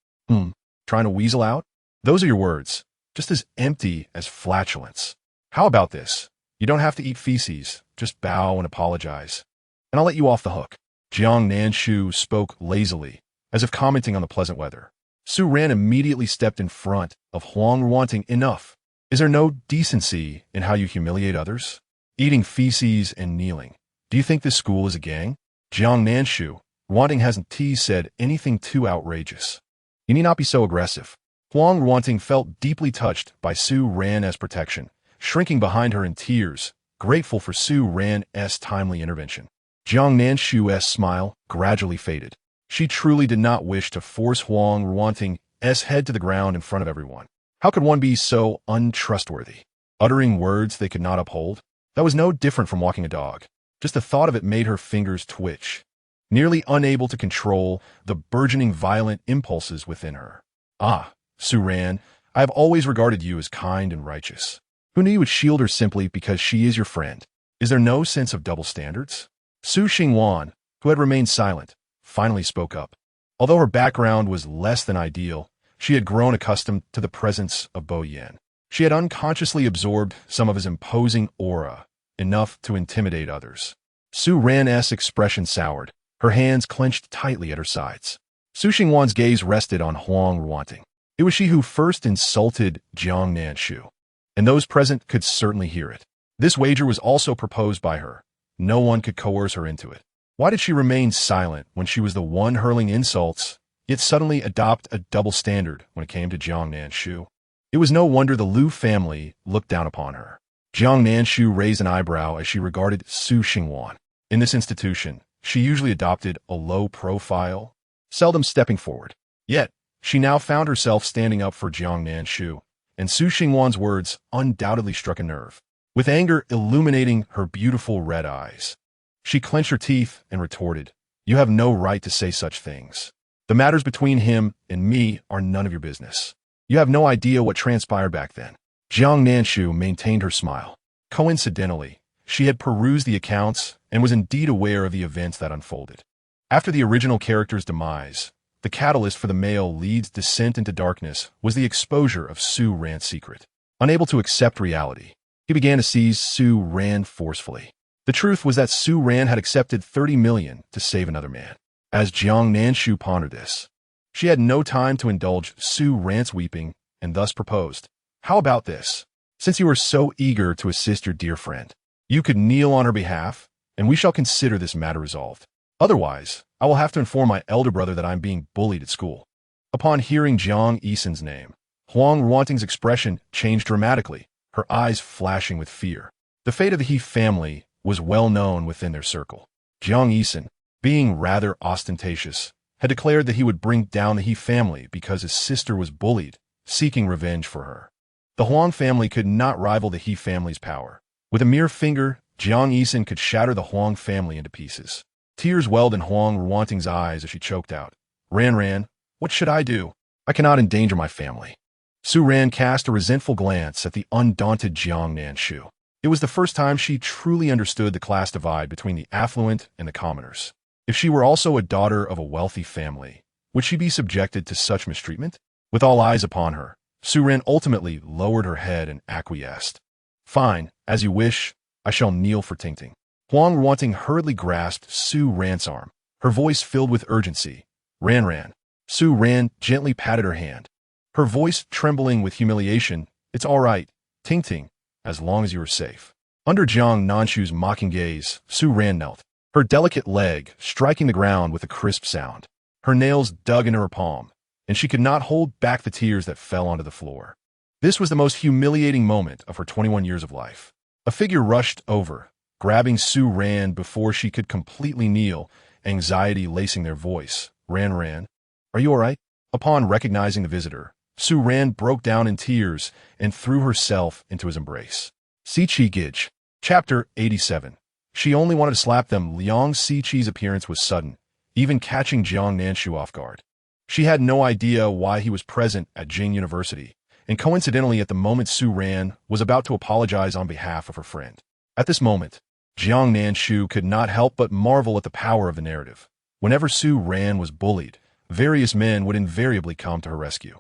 Trying to weasel out? Those are your words, just as empty as flatulence. How about this? You don't have to eat feces, just bow and apologize. And I'll let you off the hook. Jiang Nanshu spoke lazily, as if commenting on the pleasant weather. Su Ran immediately stepped in front of Huang, wanting enough. Is there no decency in how you humiliate others? Eating feces and kneeling. Do you think this school is a gang? Jiang Nanshu, Wanting hasn't said anything too outrageous. You need not be so aggressive. Huang Wanting felt deeply touched by Su Ran's protection, shrinking behind her in tears, grateful for Su Ran's timely intervention. Jiang Nanshu's smile gradually faded. She truly did not wish to force Huang Wanting's head to the ground in front of everyone. How could one be so untrustworthy? Uttering words they could not uphold? That was no different from walking a dog. Just the thought of it made her fingers twitch, nearly unable to control the burgeoning violent impulses within her. Ah, Su Ran, I have always regarded you as kind and righteous. Who knew you would shield her simply because she is your friend? Is there no sense of double standards? Su Xingwan, who had remained silent, finally spoke up. Although her background was less than ideal, she had grown accustomed to the presence of Bo Yan. She had unconsciously absorbed some of his imposing aura, enough to intimidate others. Su Ran's expression soured, her hands clenched tightly at her sides. Su Xingwan's gaze rested on Huang Wanting. It was she who first insulted Jiang Nanshu, and those present could certainly hear it. This wager was also proposed by her. No one could coerce her into it. Why did she remain silent when she was the one hurling insults, yet suddenly adopt a double standard when it came to Jiang Nanshu? It was no wonder the Liu family looked down upon her. Jiang Nanshu raised an eyebrow as she regarded Su Xingwan. In this institution, she usually adopted a low profile, seldom stepping forward. Yet, she now found herself standing up for Jiang Nanshu, and Su Xingwan's words undoubtedly struck a nerve. With anger illuminating her beautiful red eyes, she clenched her teeth and retorted, "You have no right to say such things. The matters between him and me are none of your business. You have no idea what transpired back then." Jiang Nanshu maintained her smile. Coincidentally, she had perused the accounts and was indeed aware of the events that unfolded. After the original character's demise, the catalyst for the male lead's descent into darkness was the exposure of Su Ran's secret. Unable to accept reality, he began to seize Su Ran forcefully. The truth was that Su Ran had accepted 30 million to save another man. As Jiang Nanshu pondered this, she had no time to indulge Su Ran's weeping and thus proposed, "How about this? Since you are so eager to assist your dear friend, you could kneel on her behalf, and we shall consider this matter resolved. Otherwise, I will have to inform my elder brother that I am being bullied at school." Upon hearing Jiang Yisan's name, Huang Wanting's expression changed dramatically, her eyes flashing with fear. The fate of the He family was well known within their circle. Jiang Yisan, being rather ostentatious, had declared that he would bring down the He family because his sister was bullied, seeking revenge for her. The Huang family could not rival the He family's power. With a mere finger, Jiang Yisan could shatter the Huang family into pieces. Tears welled in Huang Wanting's eyes as she choked out, Ran, what should I do? I cannot endanger my family." Su Ran cast a resentful glance at the undaunted Jiang Nanshu. It was the first time she truly understood the class divide between the affluent and the commoners. If she were also a daughter of a wealthy family, would she be subjected to such mistreatment? With all eyes upon her, Su Ran ultimately lowered her head and acquiesced. "Fine, as you wish, I shall kneel for Tingting." Huang Wanting hurriedly grasped Su Ran's arm, her voice filled with urgency. Ran. Su Ran gently patted her hand, her voice trembling with humiliation. "It's all right, Tingting, as long as you are safe." Under Jiang Nanshu's mocking gaze, Su Ran knelt, her delicate leg striking the ground with a crisp sound. Her nails dug into her palm, and she could not hold back the tears that fell onto the floor. This was the most humiliating moment of her 21 years of life. A figure rushed over, grabbing Su Ran before she could completely kneel, anxiety lacing their voice. Ran, are you all right?" Upon recognizing the visitor, Su Ran broke down in tears and threw herself into his embrace. Siqi Gij. Chapter 87. She only wanted to slap them. Liang Siqi's appearance was sudden, even catching Jiang Nanshu off guard. She had no idea why he was present at Jing University, and coincidentally at the moment Su Ran was about to apologize on behalf of her friend. At this moment, Jiang Nanshu could not help but marvel at the power of the narrative. Whenever Su Ran was bullied, various men would invariably come to her rescue.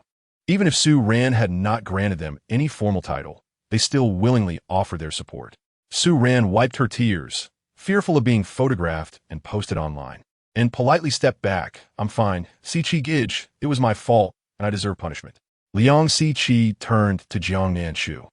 Even if Su Ran had not granted them any formal title, they still willingly offered their support. Su Ran wiped her tears, fearful of being photographed and posted online, and politely stepped back. I'm fine. Si-Chi Gij, it was my fault, and I deserve punishment. Liang Si-Chi turned to Jiang Nanshu,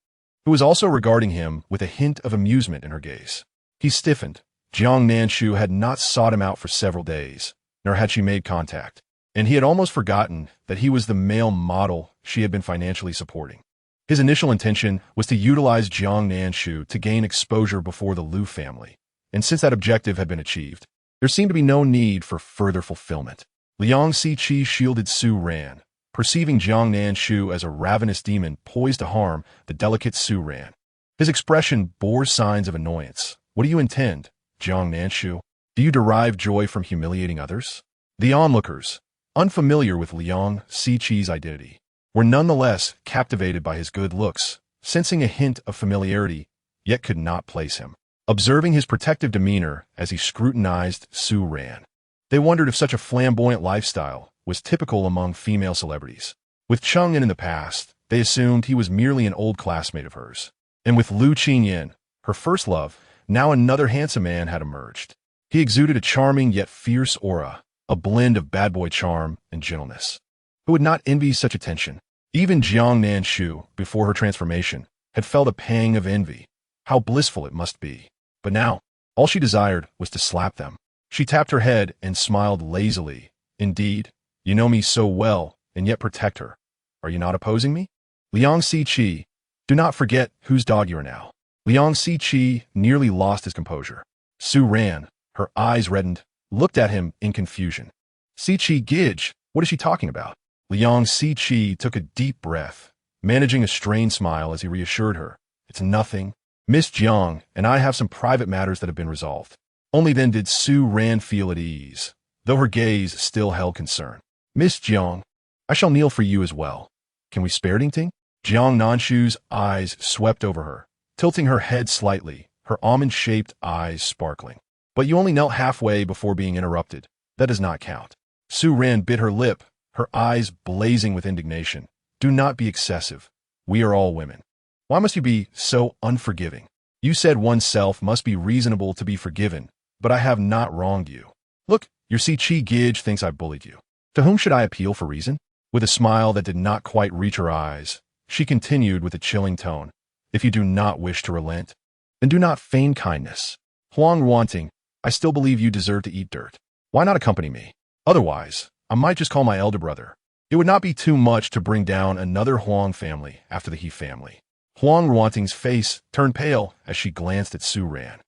who was also regarding him with a hint of amusement in her gaze. He stiffened. Jiang Nanshu had not sought him out for several days, nor had she made contact, and he had almost forgotten that he was the male model she had been financially supporting. His initial intention was to utilize Jiang Nanshu to gain exposure before the Liu family, and since that objective had been achieved, there seemed to be no need for further fulfillment. Liang Si-Chi shielded Su Ran, perceiving Jiang Nanshu as a ravenous demon poised to harm the delicate Su Ran. His expression bore signs of annoyance. What do you intend, Jiang Nanshu? Do you derive joy from humiliating others? The onlookers, unfamiliar with Liang Si-Chi's identity, were nonetheless captivated by his good looks, sensing a hint of familiarity, yet could not place him. Observing his protective demeanor as he scrutinized Su Ran, they wondered if such a flamboyant lifestyle was typical among female celebrities. With Chang'an in the past, they assumed he was merely an old classmate of hers. And with Liu Qingyan, her first love, now another handsome man had emerged. He exuded a charming yet fierce aura, a blend of bad boy charm and gentleness. Who would not envy such attention? Even Jiang Nanshu, before her transformation, had felt a pang of envy. How blissful it must be. But now, all she desired was to slap them. She tapped her head and smiled lazily. Indeed, you know me so well, and yet protect her. Are you not opposing me? Liang Si-Chi, do not forget whose dog you are now. Liang Si-Chi nearly lost his composure. Su Ran, her eyes reddened, looked at him in confusion. Si-Chi Gij, what is she talking about? Liang Si-Chi took a deep breath, managing a strained smile as he reassured her. It's nothing. Miss Jiang and I have some private matters that have been resolved. Only then did Su Ran feel at ease, though her gaze still held concern. Miss Jiang, I shall kneel for you as well. Can we spare Ting? Jiang Nanshu's eyes swept over her, tilting her head slightly, her almond-shaped eyes sparkling. But you only knelt halfway before being interrupted. That does not count. Su Ran bit her lip, her eyes blazing with indignation. Do not be excessive. We are all women. Why must you be so unforgiving? You said oneself must be reasonable to be forgiven, but I have not wronged you. Look, your Si-Chi Gij thinks I bullied you. To whom should I appeal for reason? With a smile that did not quite reach her eyes, she continued with a chilling tone. If you do not wish to relent, then do not feign kindness. Huang Ruanting, I still believe you deserve to eat dirt. Why not accompany me? Otherwise, I might just call my elder brother. It would not be too much to bring down another Huang family after the He family. Huang Ruanting's face turned pale as she glanced at Su Ran,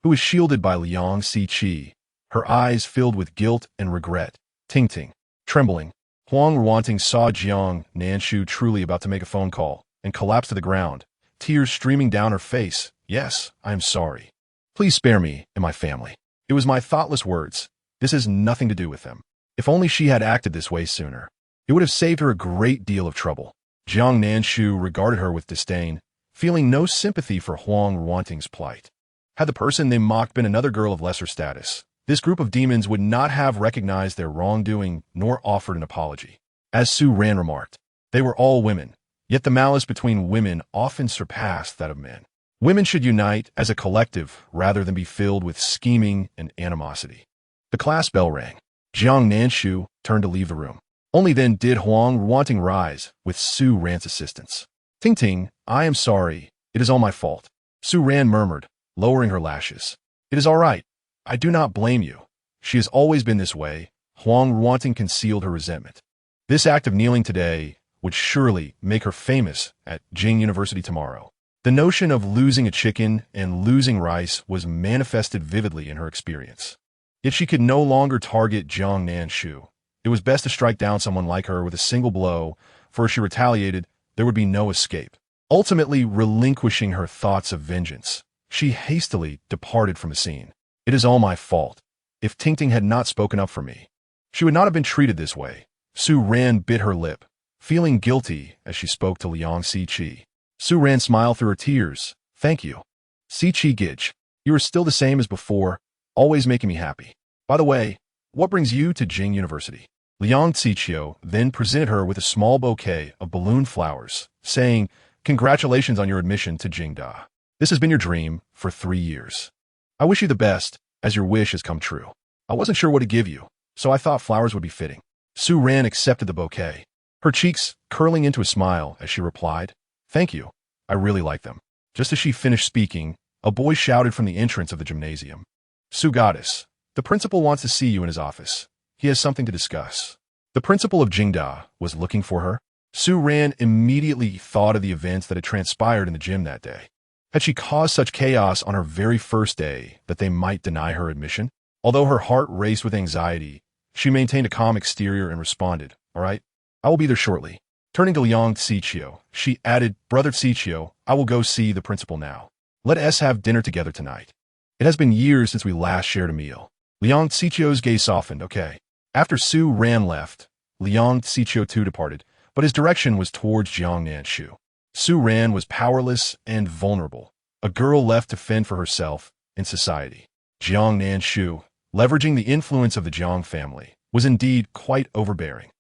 who was shielded by Liang Si-Chi, her eyes filled with guilt and regret. Ting, trembling, Huang Ruanting saw Jiang Nanshu truly about to make a phone call and collapse to the ground, tears streaming down her face. Yes, I am sorry. Please spare me and my family. It was my thoughtless words. This has nothing to do with them. If only she had acted this way sooner, it would have saved her a great deal of trouble. Jiang Nanshu regarded her with disdain, feeling no sympathy for Huang Ruanting's plight. Had the person they mocked been another girl of lesser status, this group of demons would not have recognized their wrongdoing nor offered an apology. As Su Ran remarked, they were all women, yet the malice between women often surpassed that of men. Women should unite as a collective rather than be filled with scheming and animosity. The class bell rang. Jiang Nanshu turned to leave the room. Only then did Huang Ruanting rise with Su Ran's assistance. Ting, I am sorry. It is all my fault. Su Ran murmured, lowering her lashes. It is all right. I do not blame you. She has always been this way. Huang Ruanting concealed her resentment. This act of kneeling today would surely make her famous at Jing University tomorrow. The notion of losing a chicken and losing rice was manifested vividly in her experience. Yet she could no longer target Jiang Nanshu. It was best to strike down someone like her with a single blow, for if she retaliated, there would be no escape. Ultimately relinquishing her thoughts of vengeance, she hastily departed from the scene. It is all my fault. If Ting had not spoken up for me, she would not have been treated this way. Su Ran bit her lip, feeling guilty as she spoke to Liang Si-Chi. Su Ran smiled through her tears. Thank you. Si-Chi Gij, you are still the same as before, always making me happy. By the way, what brings you to Jing University? Liang Ziqiu then presented her with a small bouquet of balloon flowers, saying, "Congratulations on your admission to Jingda. This has been your dream for 3 years. I wish you the best, as your wish has come true. I wasn't sure what to give you, so I thought flowers would be fitting." Su Ran accepted the bouquet, her cheeks curling into a smile as she replied, "Thank you. I really like them." Just as she finished speaking, a boy shouted from the entrance of the gymnasium, "Su Goddess, the principal wants to see you in his office. He has something to discuss." The principal of Jingda was looking for her. Su Ran immediately thought of the events that had transpired in the gym that day. Had she caused such chaos on her very first day that they might deny her admission? Although her heart raced with anxiety, she maintained a calm exterior and responded, "All right, I will be there shortly." Turning to Liang Ziqiu, she added, "Brother Ziqiu, I will go see the principal now. Let us have dinner together tonight. It has been years since we last shared a meal." Liang Ziqiu's gaze softened. "Okay." After Su Ran left, Liang Ziqiu too departed, but his direction was towards Jiang Nanshu. Su Ran was powerless and vulnerable, a girl left to fend for herself in society. Jiang Nanshu, leveraging the influence of the Jiang family, was indeed quite overbearing.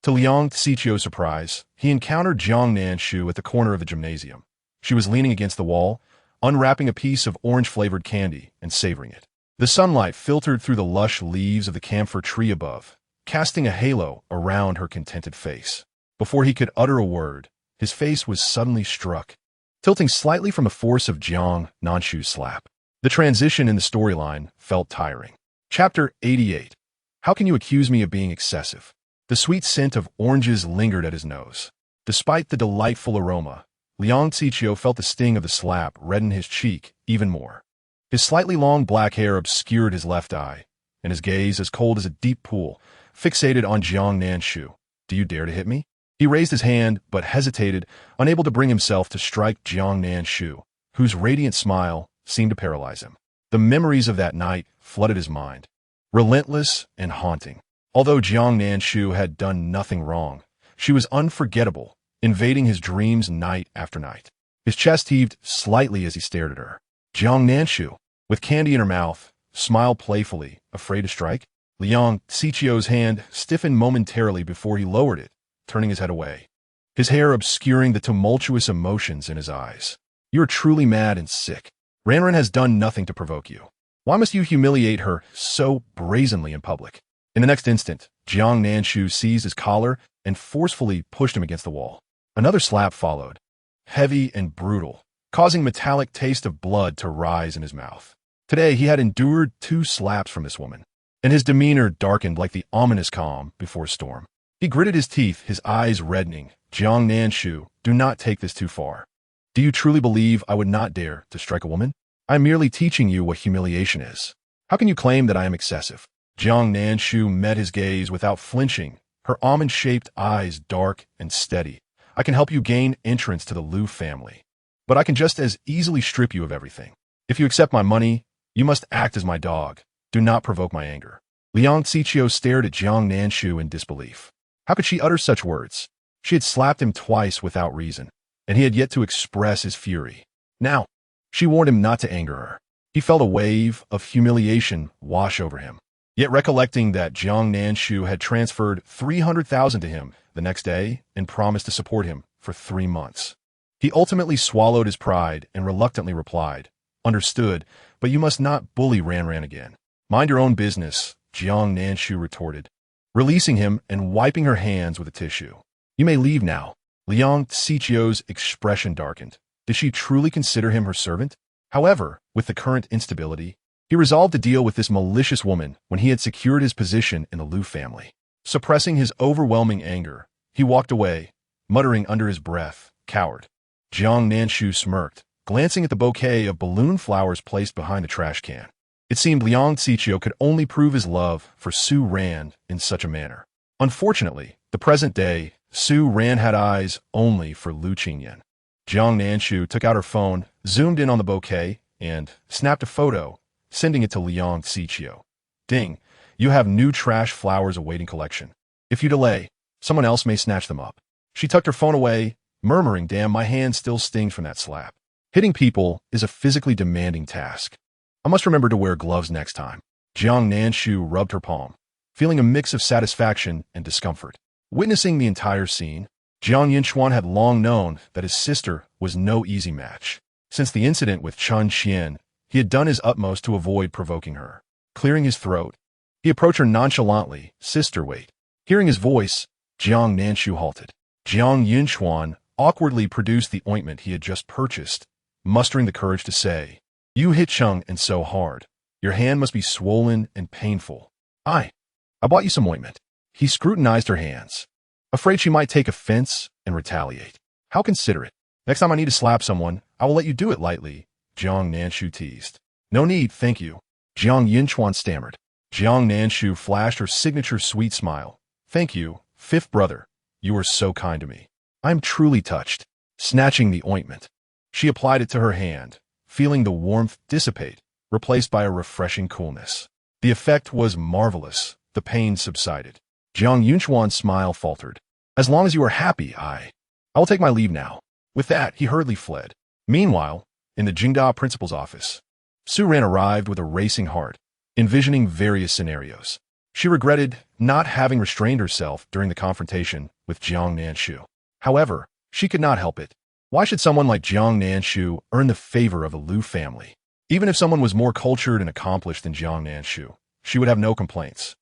To Liang Ziqiu's surprise, he encountered Jiang Nanshu at the corner of the gymnasium. She was leaning against the wall, unwrapping a piece of orange-flavored candy and savoring it. The sunlight filtered through the lush leaves of the camphor tree above, casting a halo around her contented face. Before he could utter a word, his face was suddenly struck, tilting slightly from the force of Jiang Nanshu's slap. The transition in the storyline felt tiring. Chapter 88. How can you accuse me of being excessive? The sweet scent of oranges lingered at his nose. Despite the delightful aroma, Liang Ziqiu felt the sting of the slap redden his cheek even more. His slightly long black hair obscured his left eye, and his gaze, as cold as a deep pool, fixated on Jiang Nanshu. "Do you dare to hit me?" He raised his hand, but hesitated, unable to bring himself to strike Jiang Nanshu, whose radiant smile seemed to paralyze him. The memories of that night flooded his mind, relentless and haunting. Although Jiang Nanshu had done nothing wrong, she was unforgettable, invading his dreams night after night. His chest heaved slightly as he stared at her. Jiang Nanshu, with candy in her mouth, smiled playfully, afraid to strike. Liang Ziqiu's hand stiffened momentarily before he lowered it, turning his head away, his hair obscuring the tumultuous emotions in his eyes. "You are truly mad and sick. Ranran has done nothing to provoke you. Why must you humiliate her so brazenly in public?" In the next instant, Jiang Nanshu seized his collar and forcefully pushed him against the wall. Another slap followed, heavy and brutal, causing metallic taste of blood to rise in his mouth. Today he had endured 2 slaps from this woman, and his demeanor darkened like the ominous calm before a storm. He gritted his teeth, his eyes reddening. "Jiang Nanshu, do not take this too far. Do you truly believe I would not dare to strike a woman? I am merely teaching you what humiliation is. How can you claim that I am excessive?" Jiang Nanshu met his gaze without flinching, her almond-shaped eyes dark and steady. "I can help you gain entrance to the Liu family, but I can just as easily strip you of everything. If you accept my money, you must act as my dog. Do not provoke my anger." Liang Ziqiu stared at Jiang Nanshu in disbelief. How could she utter such words? She had slapped him twice without reason, and he had yet to express his fury. Now, she warned him not to anger her. He felt a wave of humiliation wash over him. Yet recollecting that Jiang Nanshu had transferred 300,000 to him the next day and promised to support him for 3 months, he ultimately swallowed his pride and reluctantly replied, "Understood, but you must not bully Ranran again." "Mind your own business," Jiang Nanshu retorted, releasing him and wiping her hands with a tissue. "You may leave now." Liang Ziqiu's expression darkened. Did she truly consider him her servant? However, with the current instability, he resolved to deal with this malicious woman when he had secured his position in the Liu family. Suppressing his overwhelming anger, he walked away, muttering under his breath, "Coward." Jiang Nanshu smirked, glancing at the bouquet of balloon flowers placed behind the trash can. It seemed Liang Ziqiu could only prove his love for Su Ran in such a manner. Unfortunately, the present day, Su Ran had eyes only for Liu Qingyan. Jiang Nanshu took out her phone, zoomed in on the bouquet, and snapped a photo, sending it to Liang Ziqiu. "Ding, you have new trash flowers awaiting collection. If you delay, someone else may snatch them up." She tucked her phone away, murmuring, "Damn, my hand still stings from that slap. Hitting people is a physically demanding task. I must remember to wear gloves next time." Jiang Nanshu rubbed her palm. feeling a mix of satisfaction and discomfort. Witnessing the entire scene, Jiang Nanshu had long known that his sister was no easy match. Since the incident with Chen Qian, he had done his utmost to avoid provoking her. Clearing his throat, he approached her nonchalantly. "Sister, wait." Hearing his voice, Jiang Nanshu halted. Jiang Nanshu awkwardly produced the ointment he had just purchased, mustering the courage to say, "You hit Cheng and so hard. Your hand must be swollen and painful." I bought you some ointment." He scrutinized her hands, afraid she might take offense and retaliate. "How considerate. Next time I need to slap someone, I will let you do it lightly," Jiang Nanshu teased. "No need, thank you," Jiang Nanshu stammered. Jiang Nanshu flashed her signature sweet smile. "Thank you, fifth brother. You are so kind to me. I am truly touched." Snatching the ointment, she applied it to her hand, feeling the warmth dissipate, replaced by a refreshing coolness. The effect was marvelous. The pain subsided. Jiang Nanshu's smile faltered. "As long as you are happy, I will take my leave now." With that, he hurriedly fled. Meanwhile, in the Jingda principal's office, Su Ran arrived with a racing heart, envisioning various scenarios. She regretted not having restrained herself during the confrontation with Jiang Nanshu. However, she could not help it. Why should someone like Jiang Nanshu earn the favor of the Liu family? Even if someone was more cultured and accomplished than Jiang Nanshu, she would have no complaints.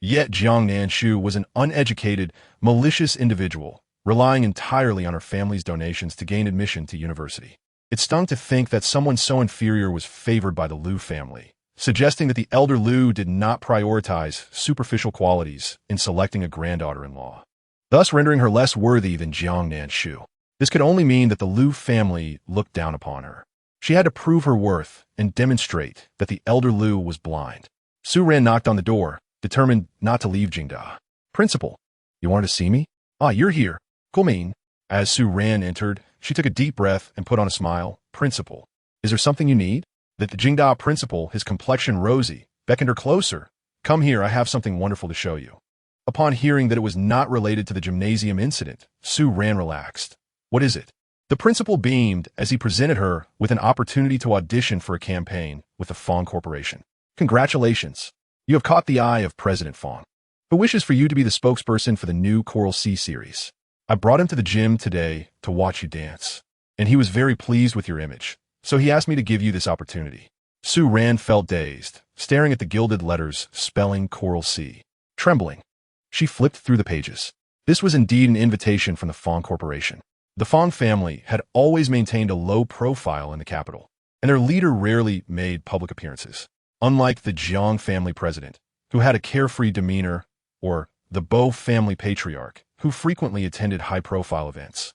Yet Jiang Nanshu was an uneducated, malicious individual, relying entirely on her family's donations to gain admission to university. It stung to think that someone so inferior was favored by the Liu family, suggesting that the elder Liu did not prioritize superficial qualities in selecting a granddaughter-in-law, thus rendering her less worthy than Jiang Nanshu. This could only mean that the Liu family looked down upon her. She had to prove her worth and demonstrate that the elder Liu was blind. Su Ran knocked on the door, determined not to leave Jingda. "Principal, you wanted to see me?" "Ah, you're here. Cool. As Su Ran entered, she took a deep breath and put on a smile. "Principal, is there something you need?" The Jingda principal, his complexion rosy, beckoned her closer. "Come here, I have something wonderful to show you." Upon hearing that it was not related to the gymnasium incident, Su Ran relaxed. "What is it?" The principal beamed as he presented her with an opportunity to audition for a campaign with the Fong Corporation. "Congratulations. You have caught the eye of President Fong, who wishes for you to be the spokesperson for the new Coral Sea series. I brought him to the gym today to watch you dance, and he was very pleased with your image, so he asked me to give you this opportunity." Su Ran felt dazed, staring at the gilded letters spelling Coral Sea. Trembling, she flipped through the pages. This was indeed an invitation from the Fong Corporation. The Fong family had always maintained a low profile in the capital, and their leader rarely made public appearances. Unlike the Jiang family president, who had a carefree demeanor, or the Bo family patriarch, who frequently attended high-profile events,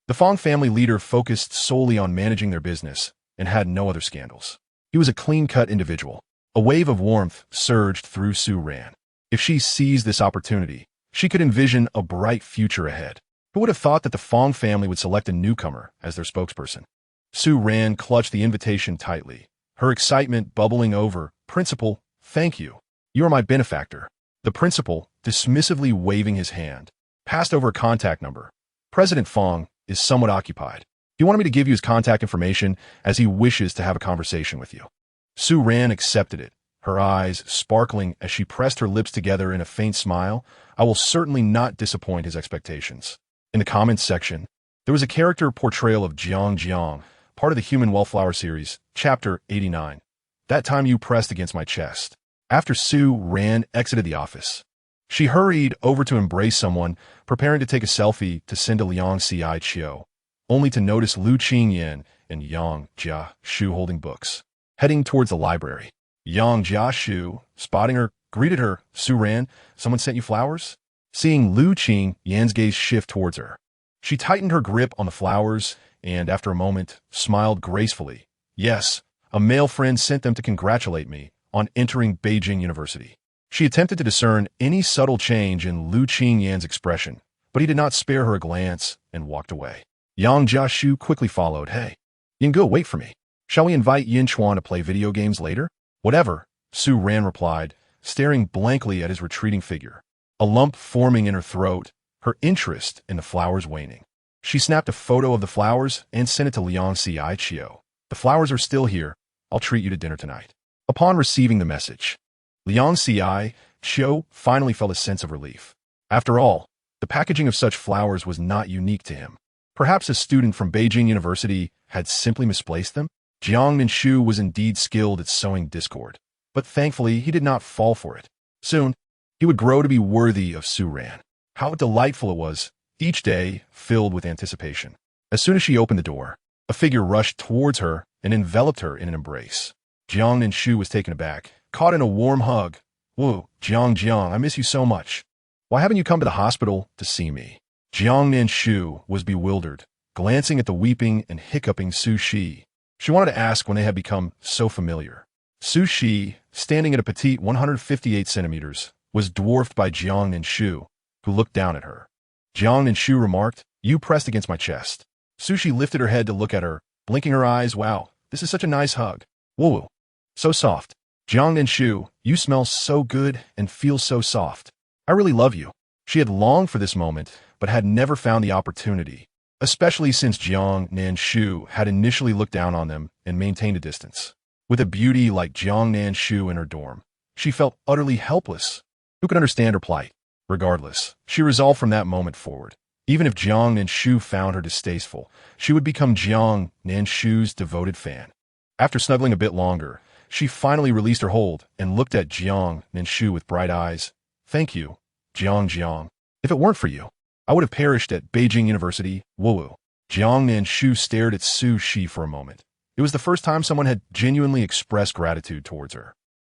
the Fong family leader focused solely on managing their business and had no other scandals. He was a clean-cut individual. A wave of warmth surged through Su Ran. If she seized this opportunity, she could envision a bright future ahead. Who would have thought that the Fong family would select a newcomer as their spokesperson? Su Ran clutched the invitation tightly, her excitement bubbling over. "Principal, thank you. You are my benefactor." The principal, dismissively waving his hand, passed over a contact number. "President Fong is somewhat occupied. He wanted me to give you his contact information as he wishes to have a conversation with you." Su Ran accepted it, her eyes sparkling as she pressed her lips together in a faint smile. "I will certainly not disappoint his expectations." In the comments section, there was a character portrayal of Jiang, part of the Human Wellflower series, Chapter 89. "That time you pressed against my chest." After Su Ran exited the office, she hurried over to embrace someone, preparing to take a selfie to send to Liang Xiao, only to notice Lu Qingyan and Yang Jiashu holding books, heading towards the library. Yang Jiashu, spotting her, greeted her. "Su Ran, someone sent you flowers?" Seeing Lu Qingyan's gaze shift towards her, she tightened her grip on the flowers and, after a moment, smiled gracefully. "Yes, a male friend sent them to congratulate me on entering Beijing University." She attempted to discern any subtle change in Lu Qingyan's expression, but he did not spare her a glance and walked away. Yang Jiashu quickly followed. "Hey, Yinggu, wait for me. Shall we invite Yin Chuan to play video games later?" "Whatever," Su Ran replied, staring blankly at his retreating figure. A lump forming in her throat, her interest in the flowers waning. She snapped a photo of the flowers and sent it to Liang Xiao. "The flowers are still here. I'll treat you to dinner tonight." Upon receiving the message, Liang Xiao Xiu finally felt a sense of relief. After all, the packaging of such flowers was not unique to him. Perhaps a student from Beijing University had simply misplaced them? Jiang Nanshu was indeed skilled at sowing discord, but thankfully he did not fall for it. Soon, he would grow to be worthy of Su Ran. How delightful it was, each day filled with anticipation. As soon as she opened the door, a figure rushed towards her and enveloped her in an embrace. Jiang Nanshu was taken aback, caught in a warm hug. "Whoa, Jiang, I miss you so much. Why haven't you come to the hospital to see me?" Jiang Nanshu was bewildered, glancing at the weeping and hiccuping Su Shi. She wanted to ask when they had become so familiar. Su Shi, standing at a petite 158 centimeters, was dwarfed by Jiang Nanshu, who looked down at her. Jiang Nanshu remarked, "You pressed against my chest." Su Shi lifted her head to look at her, blinking her eyes. "Wow, this is such a nice hug. Whoa, so soft. Jiang Nanshu, you smell so good and feel so soft. I really love you." She had longed for this moment, but had never found the opportunity, especially since Jiang Nanshu had initially looked down on them and maintained a distance. With a beauty like Jiang Nanshu in her dorm, she felt utterly helpless. Who could understand her plight? Regardless, she resolved from that moment forward. Even if Jiang Nanshu found her distasteful, she would become Jiang Nanshu's devoted fan. After snuggling a bit longer, she finally released her hold and looked at Jiang Nanshu with bright eyes. "Thank you, Jiang. If it weren't for you, I would have perished at Beijing University." Woo. Jiang Nanshu stared at Su Shi for a moment. It was the first time someone had genuinely expressed gratitude towards her.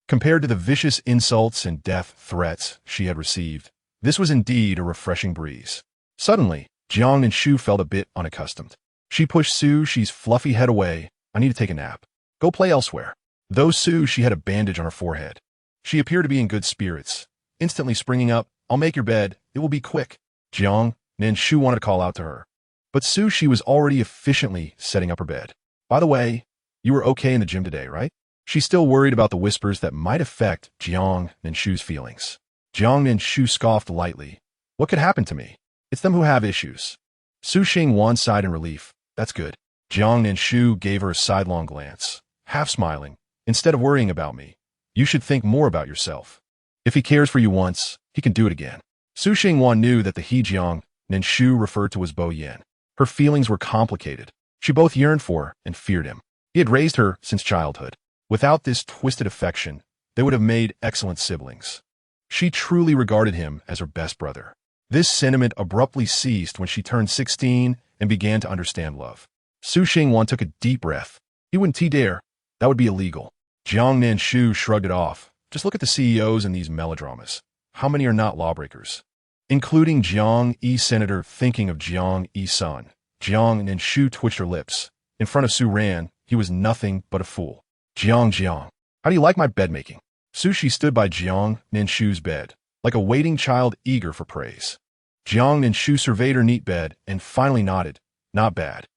Compared to the vicious insults and death threats she had received, this was indeed a refreshing breeze. Suddenly, Jiang Nanshu felt a bit unaccustomed. She pushed Su Shi's fluffy head away. "I need to take a nap. Go play elsewhere." Though Su Shi had a bandage on her forehead, she appeared to be in good spirits. Instantly springing up, "I'll make your bed. It will be quick." Jiang Nanshu wanted to call out to her, but Su Shi was already efficiently setting up her bed. "By the way, you were okay in the gym today, right?" She still worried about the whispers that might affect Jiang Nanshu's feelings. Jiang Nanshu scoffed lightly. "What could happen to me? It's them who have issues." Su Xingwan sighed in relief. "That's good." Jiang Nanshu gave her a sidelong glance, half smiling. "Instead of worrying about me, you should think more about yourself. If he cares for you once, he can do it again." Su Xingwan knew that the he Jiang Nanshu referred to as Bo Yan. Her feelings were complicated. She both yearned for and feared him. He had raised her since childhood. Without this twisted affection, they would have made excellent siblings. She truly regarded him as her best brother. This sentiment abruptly ceased when she turned 16 and began to understand love. Su Xingwan took a deep breath. He wouldn't dare. That would be illegal. Jiang Nanshu shrugged it off. Just look at the CEOs in these melodramas. How many are not lawbreakers? Including Jiang Yi Senator thinking of Jiang Yi Sun. Jiang Nanshu twitched her lips. In front of Su Ran, he was nothing but a fool. Jiang, how do you like my bed-making?" Su Shi stood by Jiang Nanshu's bed, like a waiting child eager for praise. Jiang Nanshu surveyed her neat bed and finally nodded. "Not bad.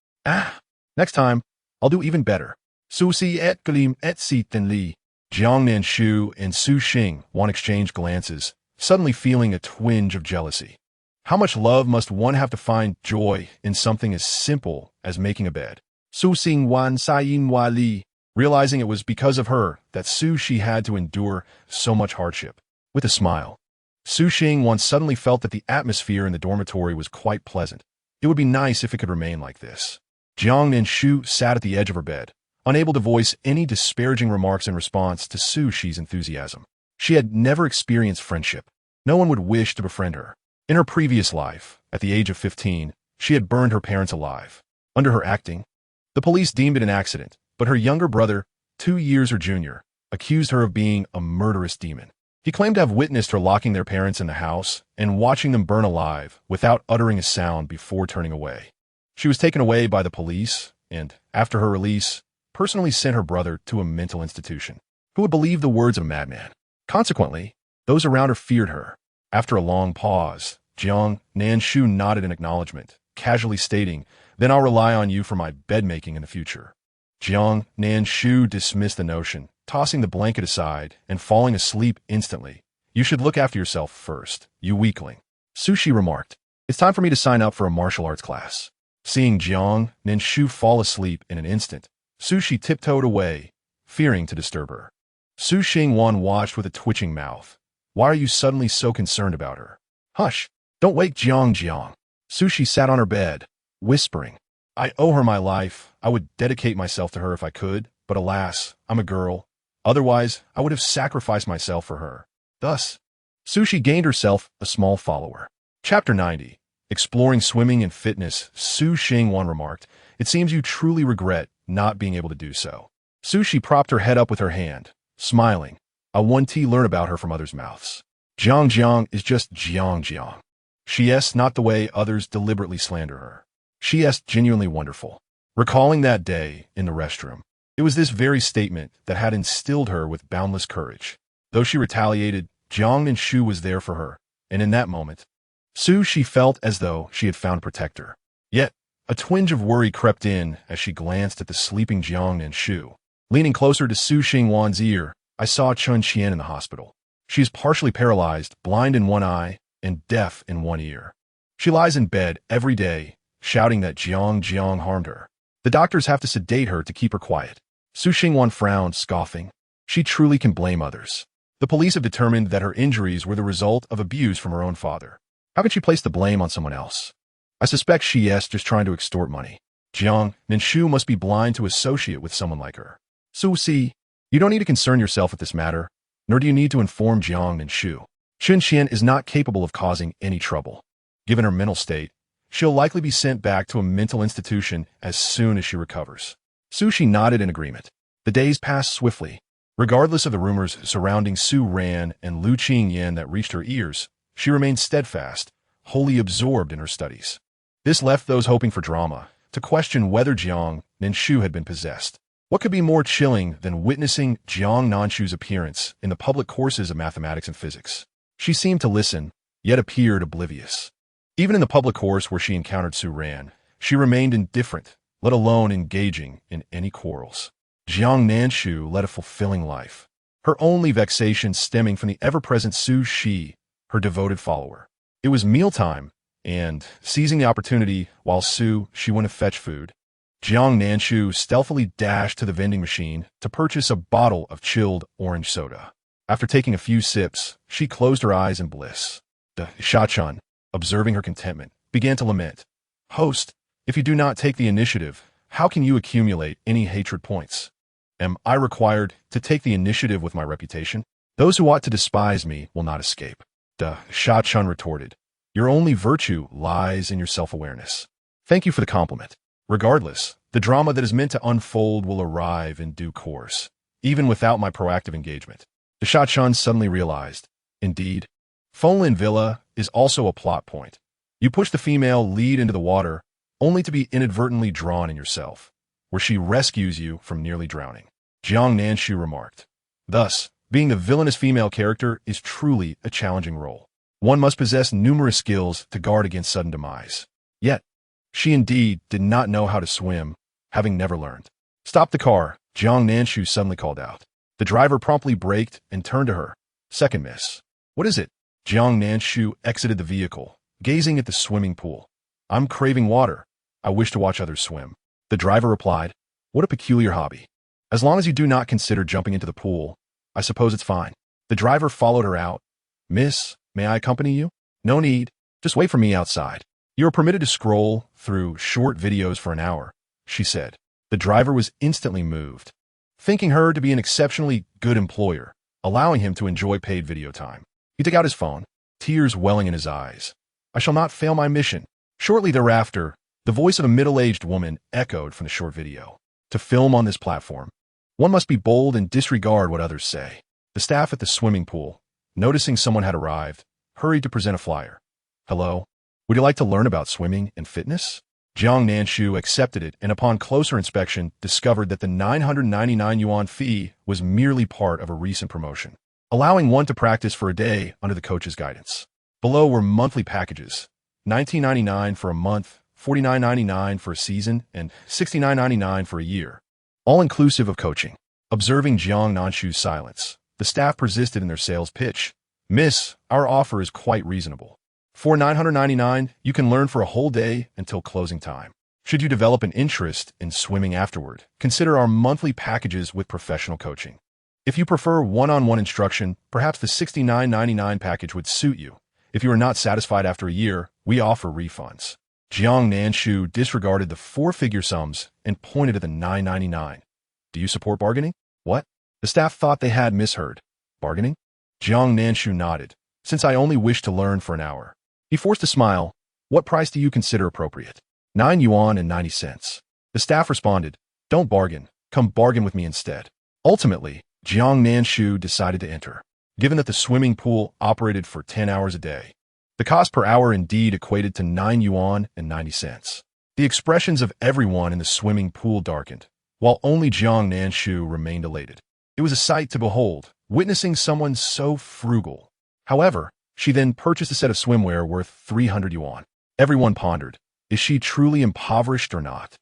Next time, I'll do even better." Su Si et Galim et Si Ten Li. Jiang Nanshu and Su Xingwan exchanged glances, suddenly feeling a twinge of jealousy. How much love must one have to find joy in something as simple as making a bed? Su Xingwan Sayin Wa Li, realizing it was because of her that Su Shi had to endure so much hardship. With a smile, Su Xingwan suddenly felt that the atmosphere in the dormitory was quite pleasant. It would be nice if it could remain like this. Jiang Nanshu sat at the edge of her bed, unable to voice any disparaging remarks in response to Su Shi's enthusiasm. She had never experienced friendship. No one would wish to befriend her. In her previous life, at the age of 15, she had burned her parents alive. Under her acting, the police deemed it an accident, but her younger brother, 2 years her junior, accused her of being a murderous demon. He claimed to have witnessed her locking their parents in the house and watching them burn alive without uttering a sound before turning away. She was taken away by the police and, after her release, personally sent her brother to a mental institution. Who would believe the words of a madman? Consequently, those around her feared her. After a long pause, Jiang Nanshu nodded in acknowledgement, casually stating, "Then I'll rely on you for my bed-making in the future." Jiang Nanshu dismissed the notion, tossing the blanket aside and falling asleep instantly. "You should look after yourself first, you weakling," Su Shi remarked. "It's time for me to sign up for a martial arts class." Seeing Jiang Nanshu fall asleep in an instant, Su Shi tiptoed away, fearing to disturb her. Su Xingwan watched with a twitching mouth. Why are you suddenly so concerned about her? Hush! Don't wake Jiang. Sushi sat on her bed, whispering. I owe her my life. I would dedicate myself to her if I could, but alas, I'm a girl. Otherwise, I would have sacrificed myself for her. Thus, Sushi gained herself a small follower. Chapter 90. Exploring swimming and fitness, Su Xingwan remarked, it seems you truly regret not being able to do so. Sushi propped her head up with her hand, smiling. I want to learn about her from others' mouths. Jiang is just Jiang. She is not the way others deliberately slander her. She is genuinely wonderful. Recalling that day in the restroom, it was this very statement that had instilled her with boundless courage. Though she retaliated, Jiang Nanshu was there for her, and in that moment, she felt as though she had found a protector. Yet, a twinge of worry crept in as she glanced at the sleeping Jiang Nanshu. Leaning closer to Su Xingwan's ear, I saw Chun Qian in the hospital. She is partially paralyzed, blind in one eye, and deaf in one ear. She lies in bed every day, shouting that Jiang harmed her. The doctors have to sedate her to keep her quiet. Su Xingwan frowned, scoffing. She truly can blame others. The police have determined that her injuries were the result of abuse from her own father. How can she place the blame on someone else? I suspect she is just trying to extort money. Jiang Nanshu must be blind to associate with someone like her. Susi, you don't need to concern yourself with this matter, nor do you need to inform Jiang Nanshu. Chun Qian is not capable of causing any trouble. Given her mental state, she'll likely be sent back to a mental institution as soon as she recovers. Sushi nodded in agreement. The days passed swiftly. Regardless of the rumors surrounding Su Ran and Lu Qingyan that reached her ears, she remained steadfast, wholly absorbed in her studies. This left those hoping for drama to question whether Jiang Nanshu had been possessed. What could be more chilling than witnessing Jiang Nanshu's appearance in the public courses of mathematics and physics? She seemed to listen, yet appeared oblivious. Even in the public course where she encountered Su Ran, she remained indifferent, let alone engaging in any quarrels. Jiang Nanshu led a fulfilling life, her only vexation stemming from the ever-present Su Shi, her devoted follower. It was mealtime, and, seizing the opportunity while she went to fetch food, Jiang Nanshu stealthily dashed to the vending machine to purchase a bottle of chilled orange soda. After taking a few sips, she closed her eyes in bliss. The Shachun, observing her contentment, began to lament. Host, if you do not take the initiative, how can you accumulate any hatred points? Am I required to take the initiative with my reputation? Those who ought to despise me will not escape. The Shachun retorted. Your only virtue lies in your self-awareness. Thank you for the compliment. Regardless, the drama that is meant to unfold will arrive in due course, even without my proactive engagement. The Shachun suddenly realized, indeed, Fonlin Villa is also a plot point. You push the female lead into the water, only to be inadvertently drawn in yourself, where she rescues you from nearly drowning. Jiang Nanshu remarked. Thus, being the villainous female character is truly a challenging role. One must possess numerous skills to guard against sudden demise. Yet, she indeed did not know how to swim, having never learned. Stop the car, Jiang Nanshu suddenly called out. The driver promptly braked and turned to her. Second miss. What is it? Jiang Nanshu exited the vehicle, gazing at the swimming pool. I'm craving water. I wish to watch others swim. The driver replied, what a peculiar hobby. As long as you do not consider jumping into the pool, I suppose it's fine. The driver followed her out. Miss, may I accompany you? No need. Just wait for me outside. You are permitted to scroll through short videos for an hour, she said. The driver was instantly moved, thinking her to be an exceptionally good employer, allowing him to enjoy paid video time. He took out his phone, tears welling in his eyes. I shall not fail my mission. Shortly thereafter, the voice of a middle-aged woman echoed from the short video. To film on this platform, one must be bold and disregard what others say. The staff at the swimming pool, noticing someone had arrived, hurried to present a flyer. Hello, would you like to learn about swimming and fitness? Jiang Nanshu accepted it and upon closer inspection discovered that the 999 yuan fee was merely part of a recent promotion, allowing one to practice for a day under the coach's guidance. Below were monthly packages, $19.99 for a month, $49.99 for a season, and $69.99 for a year, all inclusive of coaching. Observing Jiang Nanshu's silence, the staff persisted in their sales pitch. Miss, our offer is quite reasonable. For $999, you can learn for a whole day until closing time. Should you develop an interest in swimming afterward, consider our monthly packages with professional coaching. If you prefer one-on-one instruction, perhaps the $69.99 package would suit you. If you are not satisfied after a year, we offer refunds. Jiang Nanshu disregarded the four-figure sums and pointed at the $9.99. Do you support bargaining? What? The staff thought they had misheard. Bargaining? Jiang Nanshu nodded. Since I only wish to learn for an hour. He forced a smile. What price do you consider appropriate? 9 yuan and 90 cents. The staff responded, don't bargain, come bargain with me instead. Ultimately, Jiang Nanshu decided to enter. Given that the swimming pool operated for 10 hours a day, the cost per hour indeed equated to 9 yuan and 90 cents. The expressions of everyone in the swimming pool darkened, while only Jiang Nanshu remained elated. It was a sight to behold, witnessing someone so frugal. However, she then purchased a set of swimwear worth 300 yuan. Everyone pondered, is she truly impoverished or not?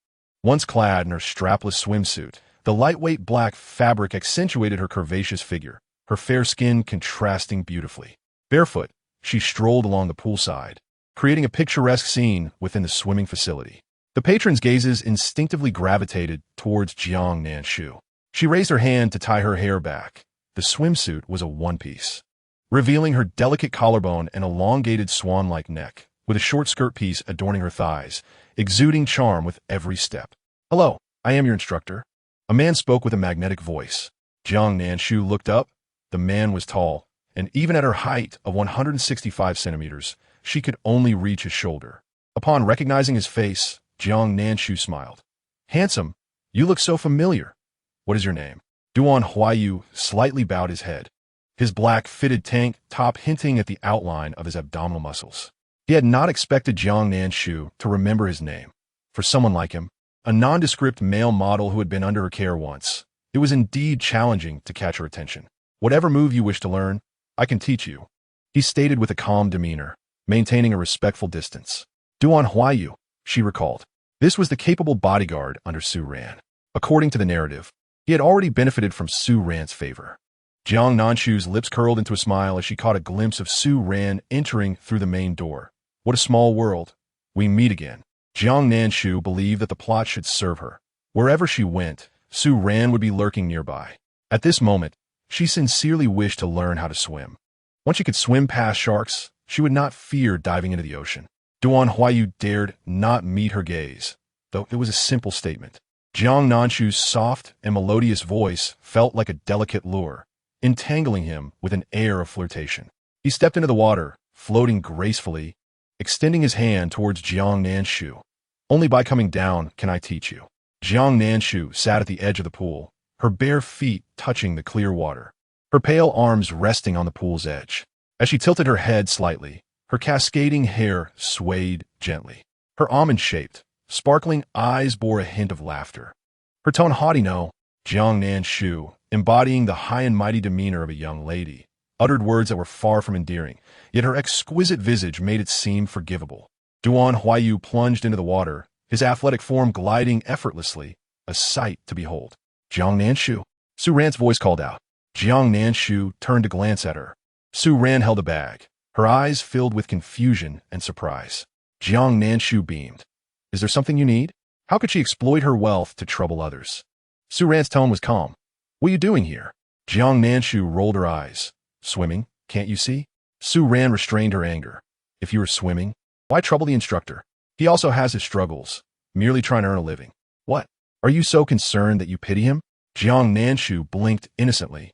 Once clad in her strapless swimsuit, the lightweight black fabric accentuated her curvaceous figure, her fair skin contrasting beautifully. Barefoot, she strolled along the poolside, creating a picturesque scene within the swimming facility. The patrons' gazes instinctively gravitated towards Jiang Nanshu. She raised her hand to tie her hair back. The swimsuit was a one-piece, revealing her delicate collarbone and elongated swan-like neck, with a short skirt piece adorning her thighs, exuding charm with every step. Hello, I am your instructor. A man spoke with a magnetic voice. Jiang Nanshu looked up. The man was tall, and even at her height of 165 centimeters, she could only reach his shoulder. Upon recognizing his face, Jiang Nanshu smiled. Handsome, you look so familiar. What is your name? Duan Huayu slightly bowed his head, his black fitted tank top hinting at the outline of his abdominal muscles. He had not expected Jiang Nanshu to remember his name. For someone like him, a nondescript male model who had been under her care once, it was indeed challenging to catch her attention. Whatever move you wish to learn, I can teach you, he stated with a calm demeanor, maintaining a respectful distance. Duan Huayu, she recalled. This was the capable bodyguard under Su Ran. According to the narrative, he had already benefited from Su Ran's favor. Jiang Nanshu's lips curled into a smile as she caught a glimpse of Su Ran entering through the main door. What a small world. We meet again. Jiang Nanshu believed that the plot should serve her. Wherever she went, Su Ran would be lurking nearby. At this moment, she sincerely wished to learn how to swim. Once she could swim past sharks, she would not fear diving into the ocean. Duan Huayu dared not meet her gaze, though it was a simple statement. Jiang Nanshu's soft and melodious voice felt like a delicate lure, entangling him with an air of flirtation. He stepped into the water, floating gracefully, extending his hand towards Jiang Nanshu. Only by coming down can I teach you. Jiang Nanshu sat at the edge of the pool, her bare feet touching the clear water, her pale arms resting on the pool's edge. As she tilted her head slightly, her cascading hair swayed gently. Her almond-shaped, sparkling eyes bore a hint of laughter. Her tone haughty, no, Jiang Nanshu, embodying the high and mighty demeanor of a young lady, uttered words that were far from endearing, yet her exquisite visage made it seem forgivable. Duan Huayu plunged into the water, his athletic form gliding effortlessly, a sight to behold. Jiang Nanshu, Su Ran's voice called out. Jiang Nanshu turned to glance at her. Su Ran held a bag, her eyes filled with confusion and surprise. Jiang Nanshu beamed. Is there something you need? How could she exploit her wealth to trouble others? Su Ran's tone was calm. What are you doing here? Jiang Nanshu rolled her eyes. Swimming, can't you see? Su Ran restrained her anger. If you were swimming, why trouble the instructor? He also has his struggles, merely trying to earn a living. What? Are you so concerned that you pity him? Jiang Nanshu blinked innocently,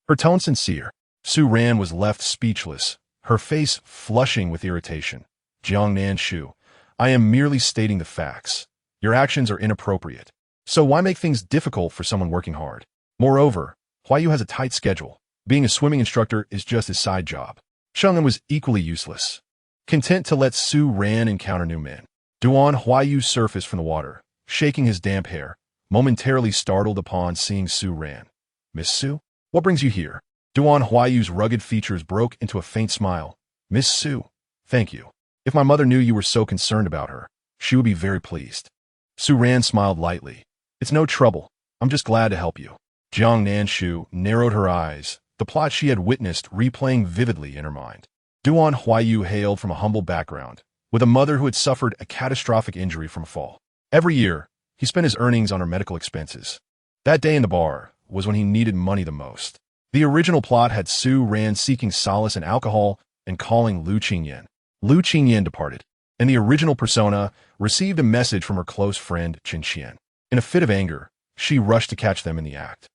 her tone sincere. Su Ran was left speechless, her face flushing with irritation. Jiang Nanshu, I am merely stating the facts. Your actions are inappropriate. So why make things difficult for someone working hard? Moreover, Huayu has a tight schedule. Being a swimming instructor is just his side job. Sheng'en was equally useless, content to let Su Ran encounter new men. Duan Huayu surfaced from the water, shaking his damp hair, momentarily startled upon seeing Su Ran. Miss Su? What brings you here? Duan Huayu's rugged features broke into a faint smile. Miss Su, thank you. If my mother knew you were so concerned about her, she would be very pleased. Su Ran smiled lightly. It's no trouble. I'm just glad to help you. Jiang Nanshu narrowed her eyes, the plot she had witnessed replaying vividly in her mind. Duan Huayu hailed from a humble background, with a mother who had suffered a catastrophic injury from a fall. Every year, he spent his earnings on her medical expenses. That day in the bar, was when he needed money the most. The original plot had Su Ran seeking solace in alcohol and calling Lu Qingyan. Lu Qingyan departed, and the original persona received a message from her close friend Qin Qian. In a fit of anger, she rushed to catch them in the act.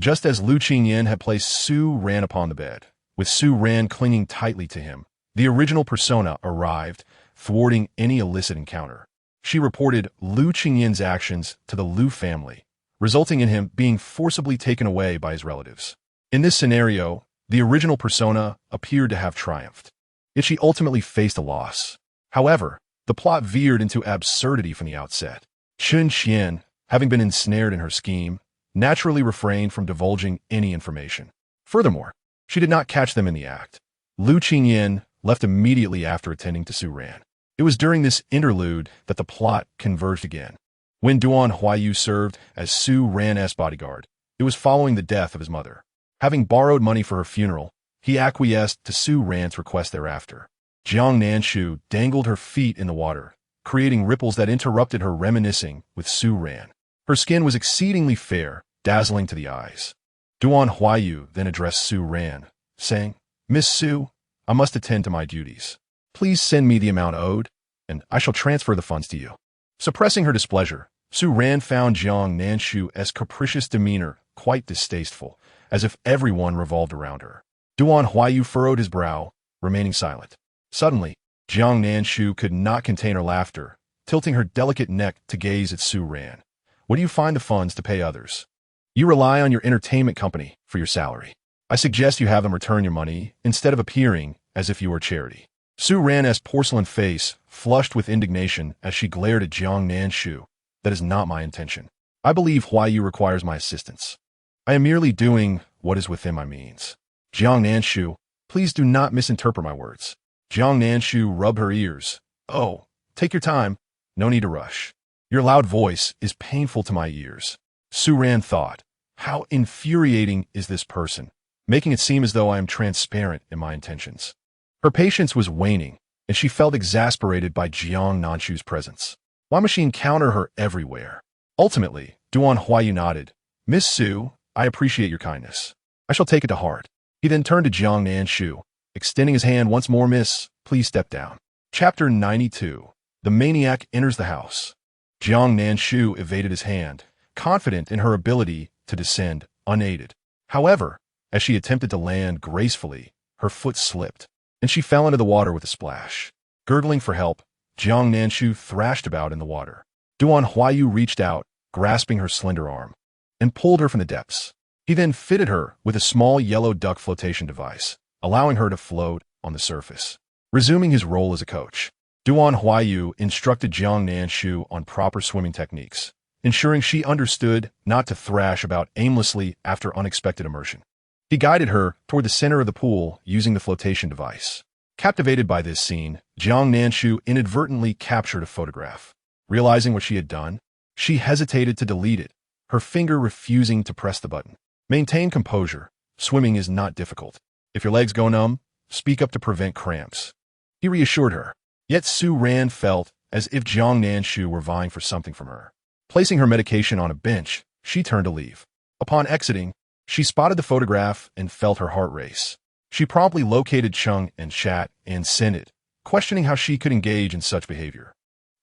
Just as Lu Qingyan had placed Su Ran upon the bed, with Su Ran clinging tightly to him, the original persona arrived, thwarting any illicit encounter. She reported Lu Qingyan's actions to the Lu family, resulting in him being forcibly taken away by his relatives. In this scenario, the original persona appeared to have triumphed, yet she ultimately faced a loss. However, the plot veered into absurdity from the outset. Qin Qian, having been ensnared in her scheme, naturally refrained from divulging any information. Furthermore, she did not catch them in the act. Lu Qingyan left immediately after attending to Su Ran. It was during this interlude that the plot converged again. When Duan Huayu served as Su Ran's bodyguard, it was following the death of his mother. Having borrowed money for her funeral, he acquiesced to Su Ran's request thereafter. Jiang Nanshu dangled her feet in the water, creating ripples that interrupted her reminiscing with Su Ran. Her skin was exceedingly fair, dazzling to the eyes. Duan Huayu then addressed Su Ran, saying, "Miss Su, I must attend to my duties. Please send me the amount owed, and I shall transfer the funds to you." Suppressing her displeasure, Su Ran found Jiang Nanshu's capricious demeanor quite distasteful, as if everyone revolved around her. Duan Huayu furrowed his brow, remaining silent. Suddenly, Jiang Nanshu could not contain her laughter, tilting her delicate neck to gaze at Su Ran. "Where do you find the funds to pay others? You rely on your entertainment company for your salary. I suggest you have them return your money instead of appearing as if you were charity." Su Ran's porcelain face flushed with indignation as she glared at Jiang Nanshu. "That is not my intention. I believe Huayu requires my assistance. I am merely doing what is within my means." "Jiang Nanshu, please do not misinterpret my words." Jiang Nanshu rubbed her ears. "Oh, take your time. No need to rush. Your loud voice is painful to my ears." Su Ran thought, "How infuriating is this person, making it seem as though I am transparent in my intentions." Her patience was waning, and she felt exasperated by Jiang Nanshu's presence. Why must she encounter her everywhere? Ultimately, Duan Huayu nodded. "Miss Su, I appreciate your kindness. I shall take it to heart." He then turned to Jiang Nanshu, extending his hand once more. "Miss, please step down." Chapter 92. The maniac enters the house. Jiang Nanshu evaded his hand, confident in her ability to descend unaided. However, as she attempted to land gracefully, her foot slipped, and she fell into the water with a splash. Gurgling for help, Jiang Nanshu thrashed about in the water. Duan Huayu reached out, grasping her slender arm, and pulled her from the depths. He then fitted her with a small yellow duck flotation device, allowing her to float on the surface. Resuming his role as a coach, Duan Huayu instructed Jiang Nanshu on proper swimming techniques, ensuring she understood not to thrash about aimlessly after unexpected immersion. He guided her toward the center of the pool using the flotation device. Captivated by this scene, Jiang Nanshu inadvertently captured a photograph. Realizing what she had done, she hesitated to delete it, her finger refusing to press the button. Maintain composure. Swimming is not difficult. If your legs go numb, speak up to prevent cramps. He reassured her. Yet Su Ran felt as if Jiang Nanshu were vying for something from her. Placing her medication on a bench, she turned to leave. Upon exiting, she spotted the photograph and felt her heart race. She promptly located Chung and chat and sent it, questioning how she could engage in such behavior.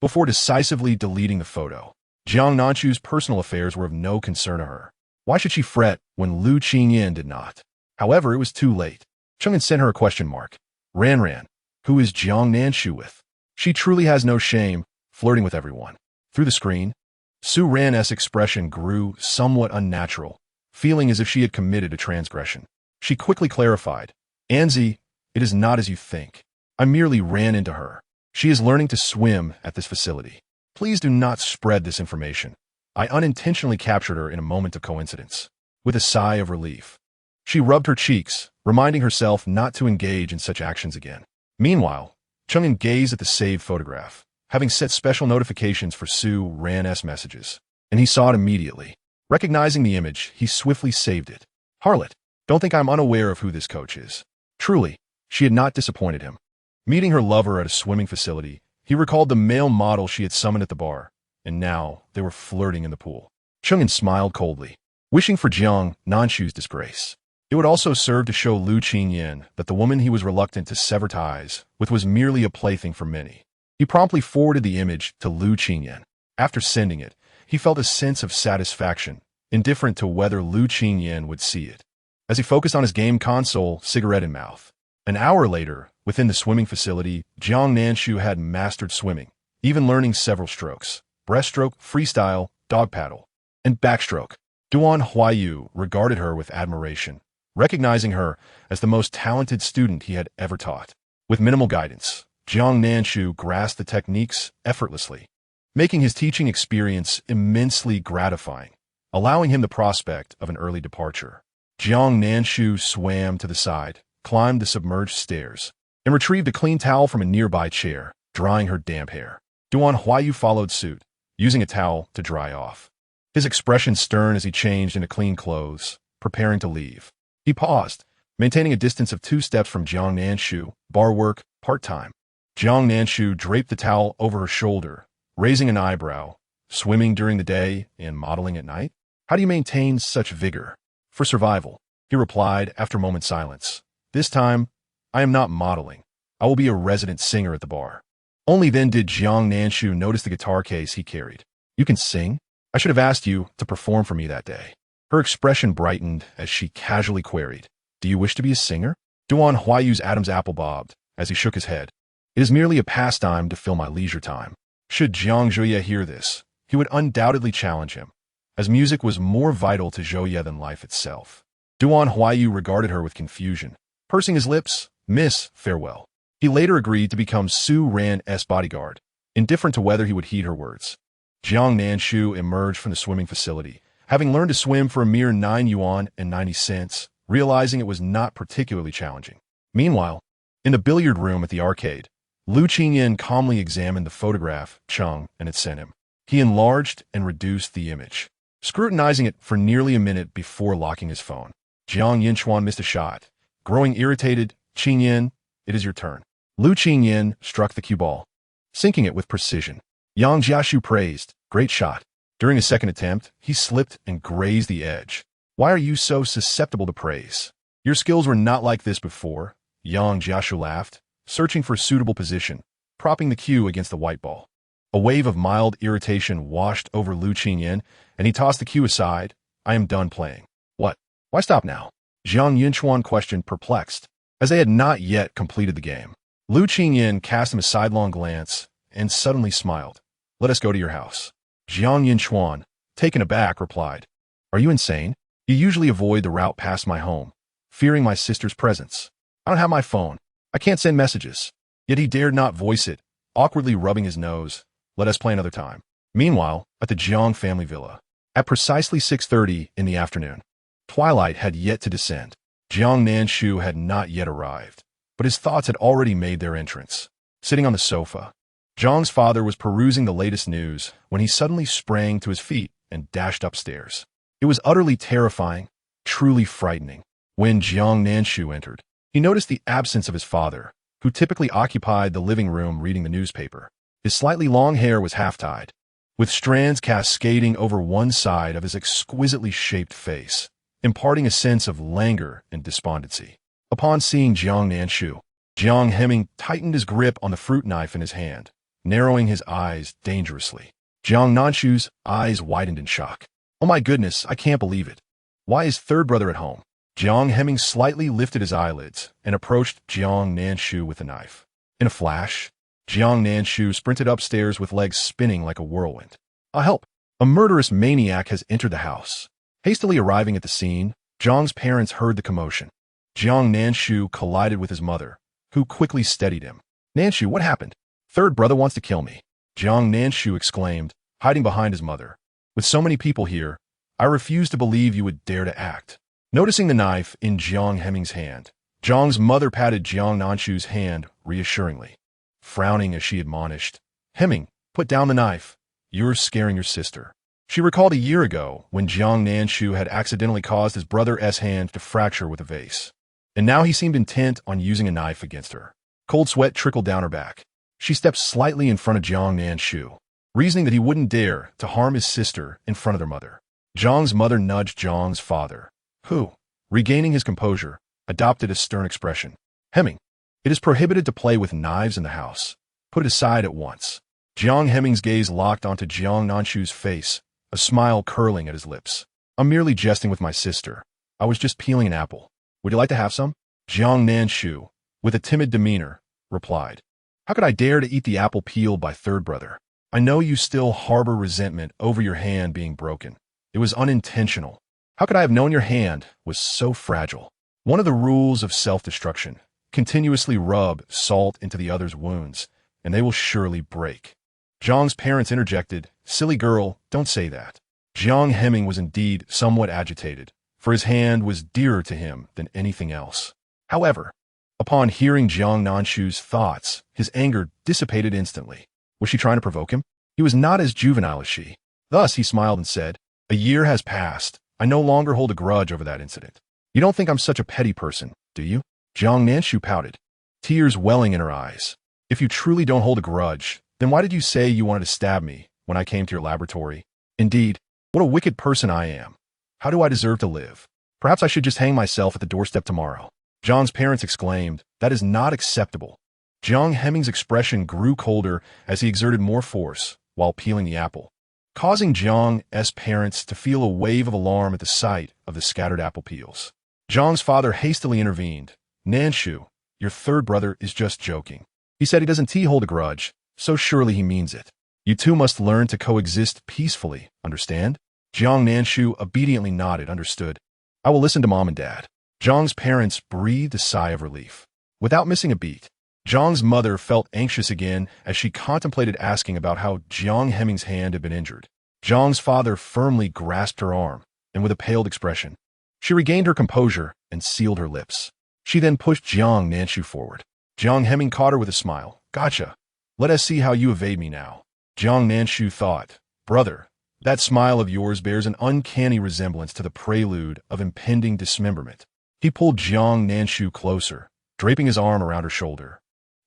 Before decisively deleting the photo, Jiang Nanshu's personal affairs were of no concern to her. Why should she fret when Lu Qingyan did not? However, it was too late. Chung had sent her a question mark. Ran, who is Jiang Nanshu with? She truly has no shame, flirting with everyone. Through the screen, Su Ran's expression grew somewhat unnatural, feeling as if she had committed a transgression. She quickly clarified, "Anzi, it is not as you think. I merely ran into her. She is learning to swim at this facility. Please do not spread this information. I unintentionally captured her in a moment of coincidence." With a sigh of relief, she rubbed her cheeks, reminding herself not to engage in such actions again. Meanwhile, Chung gazed at the saved photograph, having set special notifications for Su Ran's messages, and he saw it immediately. Recognizing the image, he swiftly saved it. Harlot, don't think I'm unaware of who this coach is. Truly, she had not disappointed him. Meeting her lover at a swimming facility, he recalled the male model she had summoned at the bar, and now they were flirting in the pool. Chung smiled coldly. wishing for Jiang Nanshu's disgrace. It would also serve to show Lu Qingyan that the woman he was reluctant to sever ties with was merely a plaything for many. He promptly forwarded the image to Lu Qingyan. After sending it, he felt a sense of satisfaction, indifferent to whether Lu Qingyan would see it. As he focused on his game console, cigarette in mouth. An hour later, within the swimming facility, Jiang Nanshu had mastered swimming, even learning several strokes: breaststroke, freestyle, dog paddle, and backstroke. Duan Huaiyu regarded her with admiration, recognizing her as the most talented student he had ever taught. With minimal guidance, Jiang Nanshu grasped the techniques effortlessly, making his teaching experience immensely gratifying, allowing him the prospect of an early departure. Jiang Nanshu swam to the side, climbed the submerged stairs, and retrieved a clean towel from a nearby chair, drying her damp hair. Duan Huaiyu followed suit, using a towel to dry off. His expression stern as he changed into clean clothes, preparing to leave. He paused, maintaining a distance of 2 steps from Jiang Nanshu, bar work, part-time. Jiang Nanshu draped the towel over her shoulder, raising an eyebrow. Swimming during the day and modeling at night? How do you maintain such vigor? For survival, he replied after a moment's silence. This time, I am not modeling. I will be a resident singer at the bar. Only then did Jiang Nanshu notice the guitar case he carried. You can sing? I should have asked you to perform for me that day. Her expression brightened as she casually queried, Do you wish to be a singer? Duan Huaiyu's Adam's apple bobbed as he shook his head. It is merely a pastime to fill my leisure time. Should Jiang Zhuye hear this, he would undoubtedly challenge him, as music was more vital to Zhuye than life itself. Duan Huaiyu regarded her with confusion, pursing his lips. Miss, farewell. He later agreed to become Su Ran's bodyguard, indifferent to whether he would heed her words. Jiang Nanshu emerged from the swimming facility, having learned to swim for a mere 9 yuan and 90 cents, realizing it was not particularly challenging. Meanwhile, in the billiard room at the arcade, Lu Qingyan calmly examined the photograph Cheng and had sent him. He enlarged and reduced the image, scrutinizing it for nearly a minute before locking his phone. Jiang Yinchuan missed a shot. Growing irritated, Qingyan, it is your turn. Lu Qingyan struck the cue ball, sinking it with precision. Yang Jiashu praised, great shot. During a second attempt, he slipped and grazed the edge. Why are you so susceptible to praise? Your skills were not like this before. Yang Jiashu laughed, searching for a suitable position, propping the cue against the white ball. A wave of mild irritation washed over Lu Qingyan, and he tossed the cue aside. I am done playing. What? Why stop now? Jiang Yinchuan questioned, perplexed, as they had not yet completed the game. Lu Qingyan cast him a sidelong glance and suddenly smiled. Let us go to your house. Jiang Yinchuan, taken aback, replied, Are you insane? You usually avoid the route past my home, fearing my sister's presence. I don't have my phone. I can't send messages. Yet he dared not voice it, awkwardly rubbing his nose. Let us play another time. Meanwhile, at the Jiang family villa, at precisely 6:30 in the afternoon, twilight had yet to descend. Jiang Nanshu had not yet arrived, but his thoughts had already made their entrance. Sitting on the sofa, Jiang's father was perusing the latest news when he suddenly sprang to his feet and dashed upstairs. It was utterly terrifying, truly frightening. When Jiang Nanshu entered, he noticed the absence of his father, who typically occupied the living room reading the newspaper. His slightly long hair was half-tied, with strands cascading over one side of his exquisitely shaped face, imparting a sense of languor and despondency. Upon seeing Jiang Nanshu, Jiang Hemming tightened his grip on the fruit knife in his hand, narrowing his eyes dangerously. Jiang Nanshu's eyes widened in shock. Oh my goodness, I can't believe it. Why is third brother at home? Jiang Hemming slightly lifted his eyelids and approached Jiang Nanshu with a knife. In a flash, Jiang Nanshu sprinted upstairs with legs spinning like a whirlwind. Help! A murderous maniac has entered the house. Hastily arriving at the scene, Jiang's parents heard the commotion. Jiang Nanshu collided with his mother, who quickly steadied him. Nanshu, what happened? Third brother wants to kill me. Jiang Nanshu exclaimed, hiding behind his mother. With so many people here, I refuse to believe you would dare to act. Noticing the knife in Jiang Hemming's hand, Jiang's mother patted Jiang Nanshu's hand reassuringly. Frowning as she admonished, Hemming, put down the knife. You're scaring your sister. She recalled a year ago when Jiang Nanshu had accidentally caused his brother's hand to fracture with a vase. And now he seemed intent on using a knife against her. Cold sweat trickled down her back. She stepped slightly in front of Jiang Nanshu, reasoning that he wouldn't dare to harm his sister in front of their mother. Jiang's mother nudged Jiang's father, who, regaining his composure, adopted a stern expression. Hemming, it is prohibited to play with knives in the house. Put it aside at once. Jiang Hemming's gaze locked onto Jiang Nanshu's face, a smile curling at his lips. I'm merely jesting with my sister. I was just peeling an apple. Would you like to have some? Jiang Nanshu, with a timid demeanor, replied. How could I dare to eat the apple peeled by third brother? I know you still harbor resentment over your hand being broken. It was unintentional. How could I have known your hand was so fragile? One of the rules of self-destruction. Continuously rub salt into the other's wounds, and they will surely break. Jiang's parents interjected, Silly girl, don't say that. Jiang Hemming was indeed somewhat agitated, for his hand was dearer to him than anything else. However, upon hearing Jiang Nanshu's thoughts, his anger dissipated instantly. Was she trying to provoke him? He was not as juvenile as she. Thus he smiled and said, A year has passed. I no longer hold a grudge over that incident. You don't think I'm such a petty person, do you? Jiang Nanshu pouted, tears welling in her eyes. If you truly don't hold a grudge, then why did you say you wanted to stab me when I came to your laboratory? Indeed, what a wicked person I am. How do I deserve to live? Perhaps I should just hang myself at the doorstep tomorrow. Jiang's parents exclaimed, That is not acceptable. Jiang Hemming's expression grew colder as he exerted more force while peeling the apple, causing Jiang's parents to feel a wave of alarm at the sight of the scattered apple peels. Jiang's father hastily intervened. Nanshu, your third brother is just joking. He said he doesn't hold a grudge, so surely he means it. You two must learn to coexist peacefully, understand? Jiang Nanshu obediently nodded, understood. I will listen to mom and dad. Jiang's parents breathed a sigh of relief. Without missing a beat, Jiang's mother felt anxious again as she contemplated asking about how Jiang Hemming's hand had been injured. Jiang's father firmly grasped her arm, and with a paled expression, she regained her composure and sealed her lips. She then pushed Jiang Nanshu forward. Jiang Hemming caught her with a smile. Gotcha. Let us see how you evade me now. Jiang Nanshu thought, Brother, that smile of yours bears an uncanny resemblance to the prelude of impending dismemberment. He pulled Jiang Nanshu closer, draping his arm around her shoulder.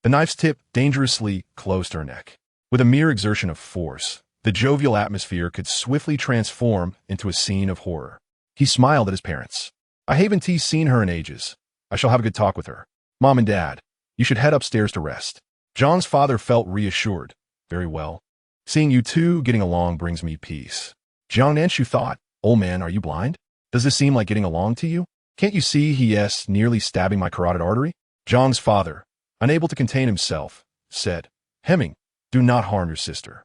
The knife's tip dangerously close to her neck. With a mere exertion of force, the jovial atmosphere could swiftly transform into a scene of horror. He smiled at his parents. I haven't seen her in ages. I shall have a good talk with her. Mom and Dad, you should head upstairs to rest. Jiang's father felt reassured. Very well. Seeing you two getting along brings me peace. Jiang Nanshu thought, Old man, are you blind? Does this seem like getting along to you? Can't you see he's nearly stabbing my carotid artery? Jiang's father, unable to contain himself, said, Hemming, do not harm your sister.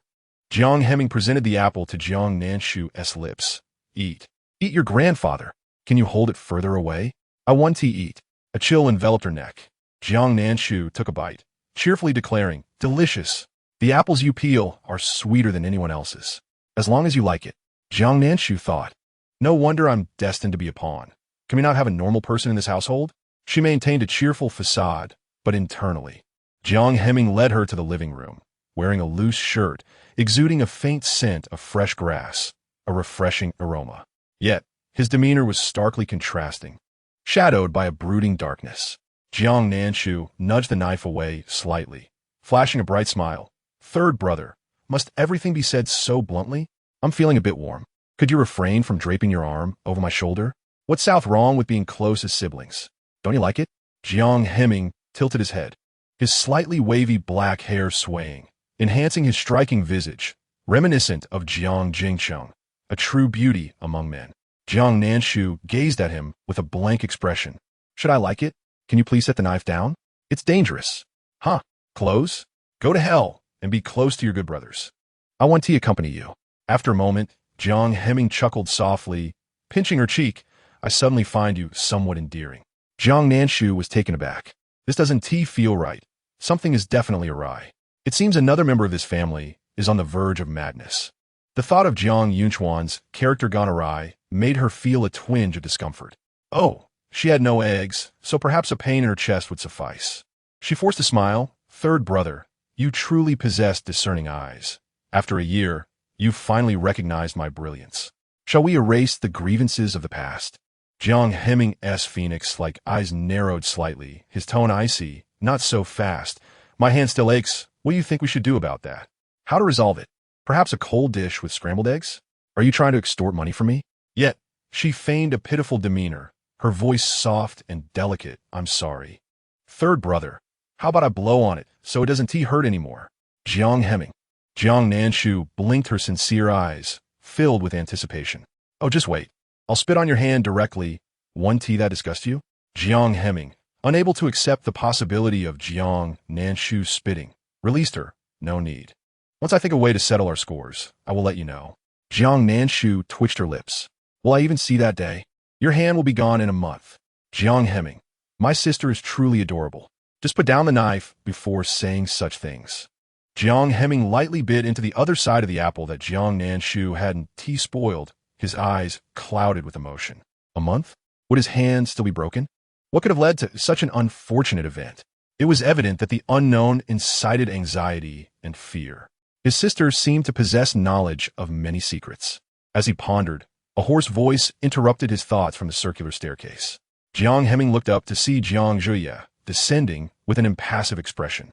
Jiang Hemming presented the apple to Jiang Nanshu's lips. Eat. Eat your grandfather. Can you hold it further away? I want to eat. A chill enveloped her neck. Jiang Nanshu took a bite, cheerfully declaring, Delicious. The apples you peel are sweeter than anyone else's. As long as you like it. Jiang Nanshu thought. No wonder I'm destined to be a pawn. Can we not have a normal person in this household? She maintained a cheerful facade, but internally. Jiang Hemming led her to the living room, wearing a loose shirt, exuding a faint scent of fresh grass, a refreshing aroma. Yet, his demeanor was starkly contrasting, shadowed by a brooding darkness. Jiang Nanshu nudged the knife away slightly, flashing a bright smile. Third brother, must everything be said so bluntly? I'm feeling a bit warm. Could you refrain from draping your arm over my shoulder? What's south wrong with being close as siblings? Don't you like it? Jiang Hemming tilted his head, his slightly wavy black hair swaying, enhancing his striking visage, reminiscent of Jiang Jingcheng, a true beauty among men. Jiang Nanshu gazed at him with a blank expression. Should I like it? Can you please set the knife down? It's dangerous. Huh? Close? Go to hell and be close to your good brothers. I want to accompany you. After a moment, Jiang Hemming chuckled softly, pinching her cheek. I suddenly find you somewhat endearing. Jiang Nanshu was taken aback. This doesn't feel right. Something is definitely awry. It seems another member of this family is on the verge of madness. The thought of Jiang Yunchuan's character gone awry made her feel a twinge of discomfort. Oh, she had no eggs, so perhaps a pain in her chest would suffice. She forced a smile. Third brother, you truly possess discerning eyes. After a year, you finally recognized my brilliance. Shall we erase the grievances of the past? Jiang Hemming's phoenix-like eyes narrowed slightly, his tone icy. Not so fast. My hand still aches. What do you think we should do about that? How to resolve it? Perhaps a cold dish with scrambled eggs? Are you trying to extort money from me? Yet, she feigned a pitiful demeanor, her voice soft and delicate. I'm sorry. Third brother, how about I blow on it so it doesn't hurt anymore? Jiang Hemming. Jiang Nanshu blinked her sincere eyes, filled with anticipation. Oh, just wait. I'll spit on your hand directly. One tea that disgusts you? Jiang Hemming, unable to accept the possibility of Jiang Nanshu spitting, released her. No need. Once I think a way to settle our scores, I will let you know. Jiang Nanshu twitched her lips. Will I even see that day? Your hand will be gone in a month. Jiang Hemming, my sister is truly adorable. Just put down the knife before saying such things. Jiang Hemming lightly bit into the other side of the apple that Jiang Nanshu hadn't spoiled, his eyes clouded with emotion. A month? Would his hand still be broken? What could have led to such an unfortunate event? It was evident that the unknown incited anxiety and fear. His sister seemed to possess knowledge of many secrets. As he pondered, a hoarse voice interrupted his thoughts from the circular staircase. Jiang Hemming looked up to see Jiang Zhuye descending with an impassive expression.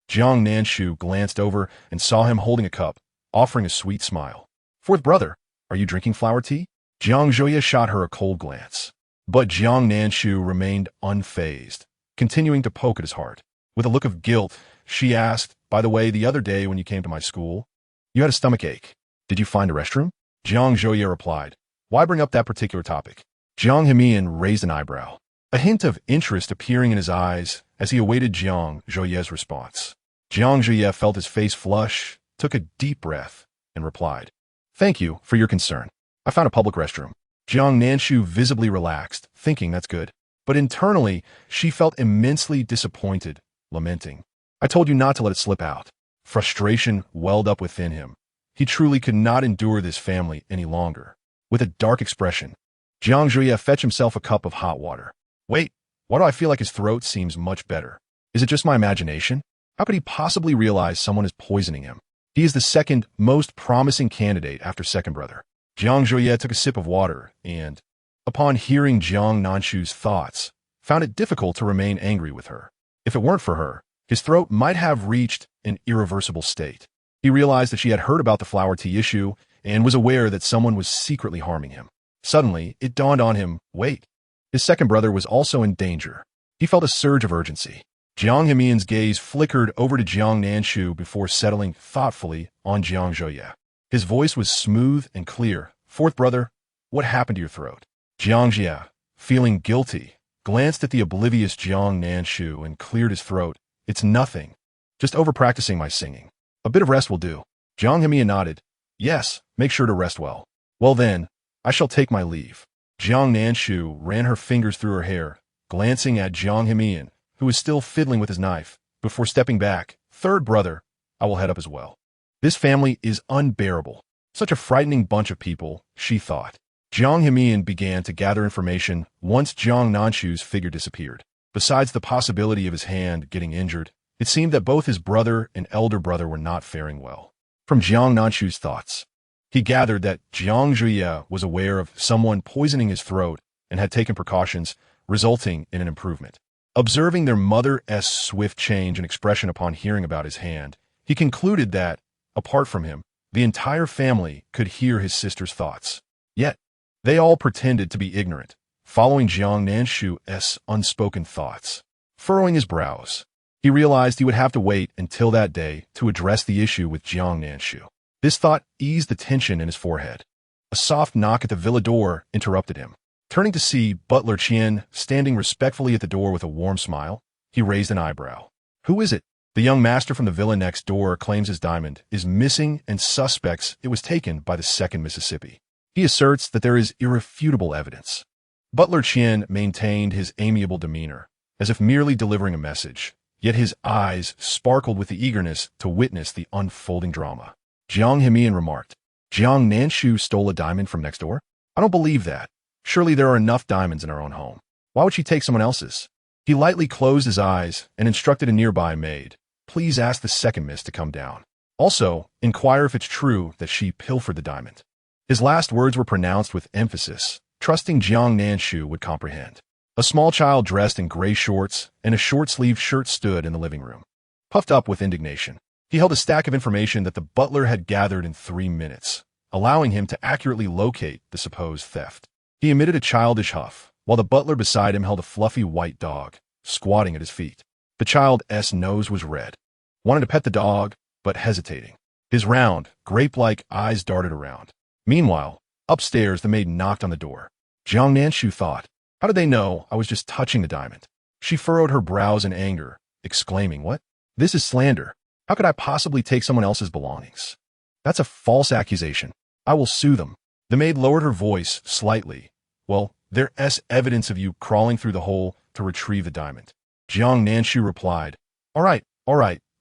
Jiang Nanshu glanced over and saw him holding a cup, offering a sweet smile. Fourth brother, are you drinking flower tea? Jiang Zhuye shot her a cold glance. But Jiang Nanshu remained unfazed, continuing to poke at his heart. With a look of guilt, she asked, by the way, the other day when you came to my school, you had a stomachache. Did you find a restroom? Jiang Zhuye replied, why bring up that particular topic? Jiang Hemian raised an eyebrow, a hint of interest appearing in his eyes as he awaited Jiang Zhuye's response. Jiang Zhuye felt his face flush, took a deep breath, and replied, thank you for your concern. I found a public restroom. Jiang Nanshu visibly relaxed, thinking that's good. But internally, she felt immensely disappointed, lamenting. I told you not to let it slip out. Frustration welled up within him. He truly could not endure this family any longer. With a dark expression, Jiang Zhuye fetched himself a cup of hot water. Wait, why do I feel like his throat seems much better? Is it just my imagination? How could he possibly realize someone is poisoning him? He is the second most promising candidate after second brother. Jiang Zhuye took a sip of water and, upon hearing Jiang Nanshu's thoughts, found it difficult to remain angry with her. If it weren't for her, his throat might have reached an irreversible state. He realized that she had heard about the flower tea issue and was aware that someone was secretly harming him. Suddenly, it dawned on him, wait, his second brother was also in danger. He felt a surge of urgency. Jiang Hemian's gaze flickered over to Jiang Nanshu before settling thoughtfully on Jiang Zhuye. His voice was smooth and clear. Fourth brother, what happened to your throat? Jiang Zhuye, feeling guilty, glanced at the oblivious Jiang Nanshu and cleared his throat. It's nothing. Just over-practicing my singing. A bit of rest will do. Jiang Hemian nodded. Yes, make sure to rest well. Well then, I shall take my leave. Jiang Nanshu ran her fingers through her hair, glancing at Jiang Hemian, who was still fiddling with his knife, before stepping back. Third brother, I will head up as well. This family is unbearable. Such a frightening bunch of people, she thought. Jiang Hemian began to gather information once Jiang Nanshu's figure disappeared. Besides the possibility of his hand getting injured, it seemed that both his brother and elder brother were not faring well. From Jiang Nanshu's thoughts, he gathered that Jiang Zhuye was aware of someone poisoning his throat and had taken precautions, resulting in an improvement. Observing their mother's swift change in expression upon hearing about his hand, he concluded that, apart from him, the entire family could hear his sister's thoughts. Yet, they all pretended to be ignorant, following Jiang Nanshu's unspoken thoughts. Furrowing his brows, he realized he would have to wait until that day to address the issue with Jiang Nanshu. This thought eased the tension in his forehead. A soft knock at the villa door interrupted him. Turning to see Butler Qian standing respectfully at the door with a warm smile, he raised an eyebrow. Who is it? The young master from the villa next door claims his diamond is missing and suspects it was taken by the 2nd Mississippi. He asserts that there is irrefutable evidence. Butler Qian maintained his amiable demeanor, as if merely delivering a message, yet his eyes sparkled with the eagerness to witness the unfolding drama. Jiang Hemian remarked, Jiang Nanshu stole a diamond from next door? I don't believe that. Surely there are enough diamonds in our own home. Why would she take someone else's? He lightly closed his eyes and instructed a nearby maid, please ask the 2nd Miss to come down. Also, inquire if it's true that she pilfered the diamond. His last words were pronounced with emphasis, trusting Jiang Nanshu would comprehend. A small child dressed in gray shorts and a short-sleeved shirt stood in the living room. Puffed up with indignation, he held a stack of information that the butler had gathered in 3 minutes, allowing him to accurately locate the supposed theft. He emitted a childish huff, while the butler beside him held a fluffy white dog, squatting at his feet. The child's nose was red. Wanted to pet the dog, but hesitating. His round, grape-like eyes darted around. Meanwhile, upstairs the maid knocked on the door. Jiang Nanshu thought, how did they know I was just touching the diamond? She furrowed her brows in anger, exclaiming, what? This is slander. How could I possibly take someone else's belongings? That's a false accusation. I will sue them. The maid lowered her voice slightly. Well, there's evidence of you crawling through the hole to retrieve the diamond. Jiang Nanshu replied, all right,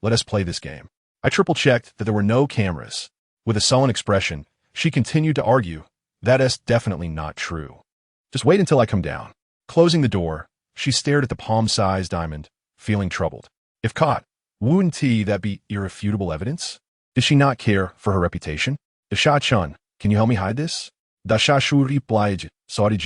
let us play this game. I triple-checked that there were no cameras. With a sullen expression, she continued to argue, that's definitely not true. Just wait until I come down. Closing the door, she stared at the palm-sized diamond, feeling troubled. If caught, wouldn't that be irrefutable evidence? Did she not care for her reputation? Dasha-chun, can you help me hide this? Dasha-shu replied, sorry.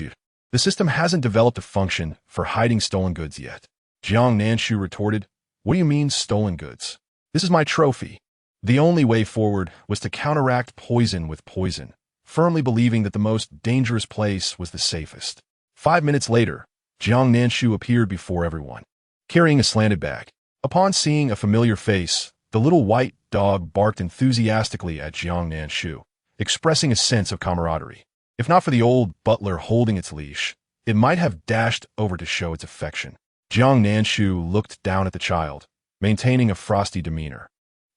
The system hasn't developed a function for hiding stolen goods yet. Jiang Nanshu retorted, what do you mean stolen goods? This is my trophy. The only way forward was to counteract poison with poison, firmly believing that the most dangerous place was the safest. 5 minutes later, Jiang Nanshu appeared before everyone, carrying a slanted bag. Upon seeing a familiar face, the little white dog barked enthusiastically at Jiang Nanshu, expressing a sense of camaraderie. If not for the old butler holding its leash, it might have dashed over to show its affection. Jiang Nanshu looked down at the child, maintaining a frosty demeanor,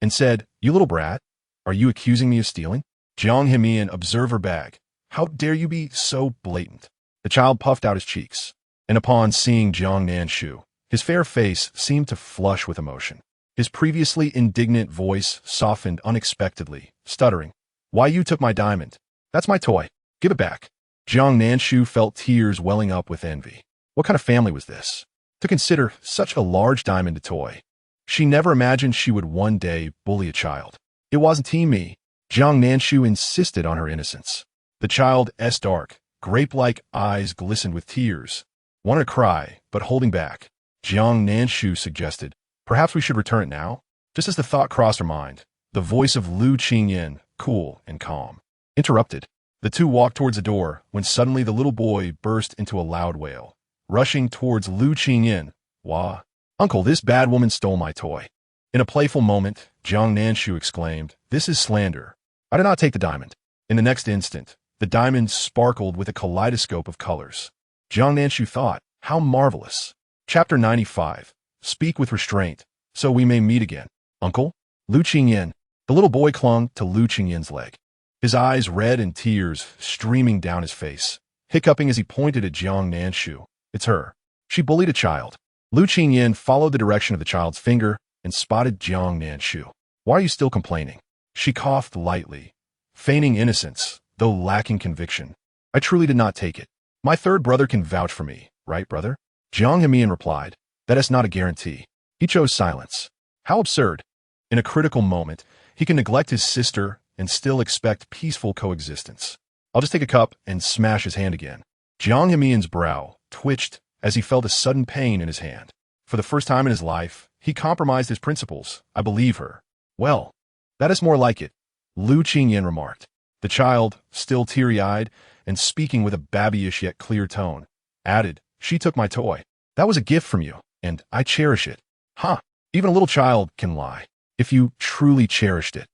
and said, you little brat, are you accusing me of stealing? Jiang Hemian observed her bag. How dare you be so blatant? The child puffed out his cheeks, and upon seeing Jiang Nanshu, his fair face seemed to flush with emotion. His previously indignant voice softened unexpectedly, stuttering, why you took my diamond? That's my toy. Give it back. Jiang Nanshu felt tears welling up with envy. What kind of family was this? To consider such a large diamond a toy. She never imagined she would one day bully a child. It wasn't me. Jiang Nanshu insisted on her innocence. The child's dark, grape-like eyes glistened with tears. Wanted to cry, but holding back. Jiang Nanshu suggested, perhaps we should return it now? Just as the thought crossed her mind, the voice of Lu Qingyan, cool and calm, interrupted. The two walked towards the door when suddenly the little boy burst into a loud wail, rushing towards Lu Qingyan. Wah! Uncle, this bad woman stole my toy. In a playful moment, Jiang Nanshu exclaimed, this is slander. I did not take the diamond. In the next instant, the diamond sparkled with a kaleidoscope of colors. Jiang Nanshu thought, how marvelous. Chapter 95. Speak with restraint, so we may meet again. Uncle? Lu Qingyan. The little boy clung to Lu Qingyan's leg, his eyes red and tears streaming down his face, hiccuping as he pointed at Jiang Nanshu. It's her. She bullied a child. Lu Qingyan followed the direction of the child's finger and spotted Jiang Nanshu. Why are you still complaining? She coughed lightly, feigning innocence, though lacking conviction. I truly did not take it. My third brother can vouch for me, right, brother? Jiang Hemian replied, that is not a guarantee. He chose silence. How absurd. In a critical moment, he can neglect his sister and still expect peaceful coexistence. I'll just take a cup and smash his hand again. Jiang Hemian's brow twitched as he felt a sudden pain in his hand. For the first time in his life, he compromised his principles. I believe her. Well, that is more like it, Lu Qingyan remarked. The child, still teary-eyed and speaking with a babyish yet clear tone, added, she took my toy. That was a gift from you, and I cherish it. Huh, even a little child can lie. If you truly cherished it,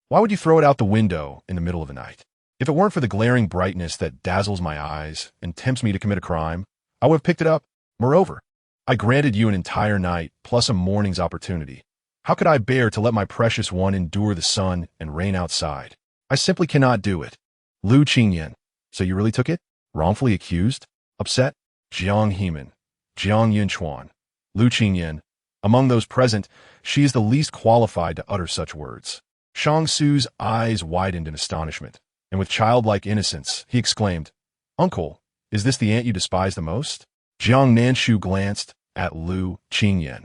why would you throw it out the window in the middle of the night? If it weren't for the glaring brightness that dazzles my eyes and tempts me to commit a crime, I would have picked it up. Moreover, I granted you an entire night plus a morning's opportunity. How could I bear to let my precious one endure the sun and rain outside? I simply cannot do it. Lu Qingyan. So you really took it? Wrongfully accused? Upset? Jiang Heman. Jiang Yinchuan. Lu Qingyan. Among those present, she is the least qualified to utter such words. Shang Su's eyes widened in astonishment, and with childlike innocence, he exclaimed, Uncle, is this the aunt you despise the most? Jiang Nanshu glanced at Lu Qingyan.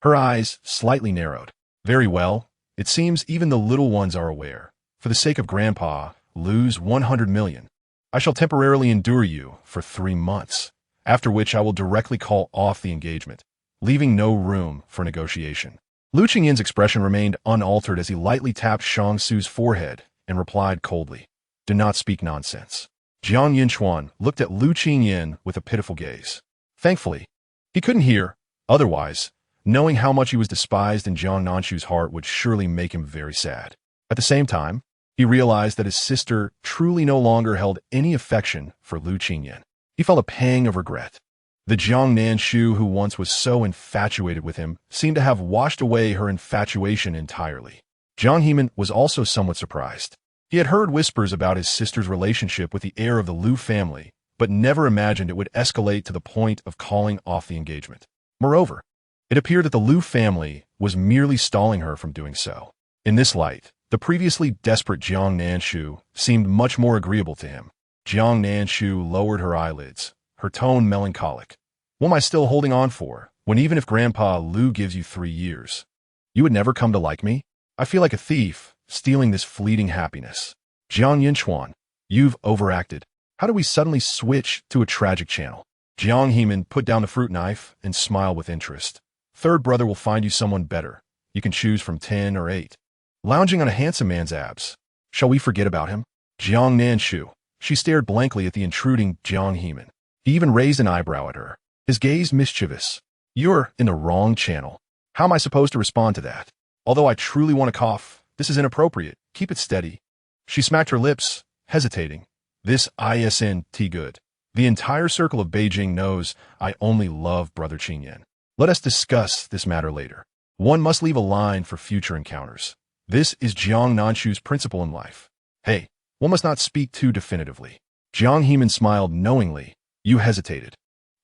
Her eyes slightly narrowed. Very well, it seems even the little ones are aware. For the sake of Grandpa, lose 100 million. I shall temporarily endure you for 3 months, after which I will directly call off the engagement, leaving no room for negotiation. Lu Qingyan's expression remained unaltered as he lightly tapped Shang Su's forehead and replied coldly, Do not speak nonsense. Jiang Yinchuan looked at Lu Qingyan with a pitiful gaze. Thankfully, he couldn't hear. Otherwise, knowing how much he was despised in Jiang Nanshu's heart would surely make him very sad. At the same time, he realized that his sister truly no longer held any affection for Lu Qingyan. He felt a pang of regret. The Jiang Nanshu who once was so infatuated with him seemed to have washed away her infatuation entirely. Jiang Heman was also somewhat surprised. He had heard whispers about his sister's relationship with the heir of the Lu family, but never imagined it would escalate to the point of calling off the engagement. Moreover, it appeared that the Lu family was merely stalling her from doing so. In this light, the previously desperate Jiang Nanshu seemed much more agreeable to him. Jiang Nanshu lowered her eyelids, her tone melancholic. What am I still holding on for, when even if Grandpa Lu gives you 3 years, you would never come to like me? I feel like a thief, stealing this fleeting happiness. Jiang Yinchuan, you've overacted. How do we suddenly switch to a tragic channel? Jiang Heman put down the fruit knife and smiled with interest. Third brother will find you someone better. You can choose from 10 or 8. Lounging on a handsome man's abs. Shall we forget about him? Jiang Nanshu. She stared blankly at the intruding Jiang Heman. He even raised an eyebrow at her, his gaze mischievous. You're in the wrong channel. How am I supposed to respond to that? Although I truly want to cough, this is inappropriate. Keep it steady. She smacked her lips, hesitating. This isn't good. The entire circle of Beijing knows I only love Brother Qingyan. Let us discuss this matter later. One must leave a line for future encounters. This is Jiang Nanshu's principle in life. Hey, one must not speak too definitively. Jiang Heman smiled knowingly. You hesitated.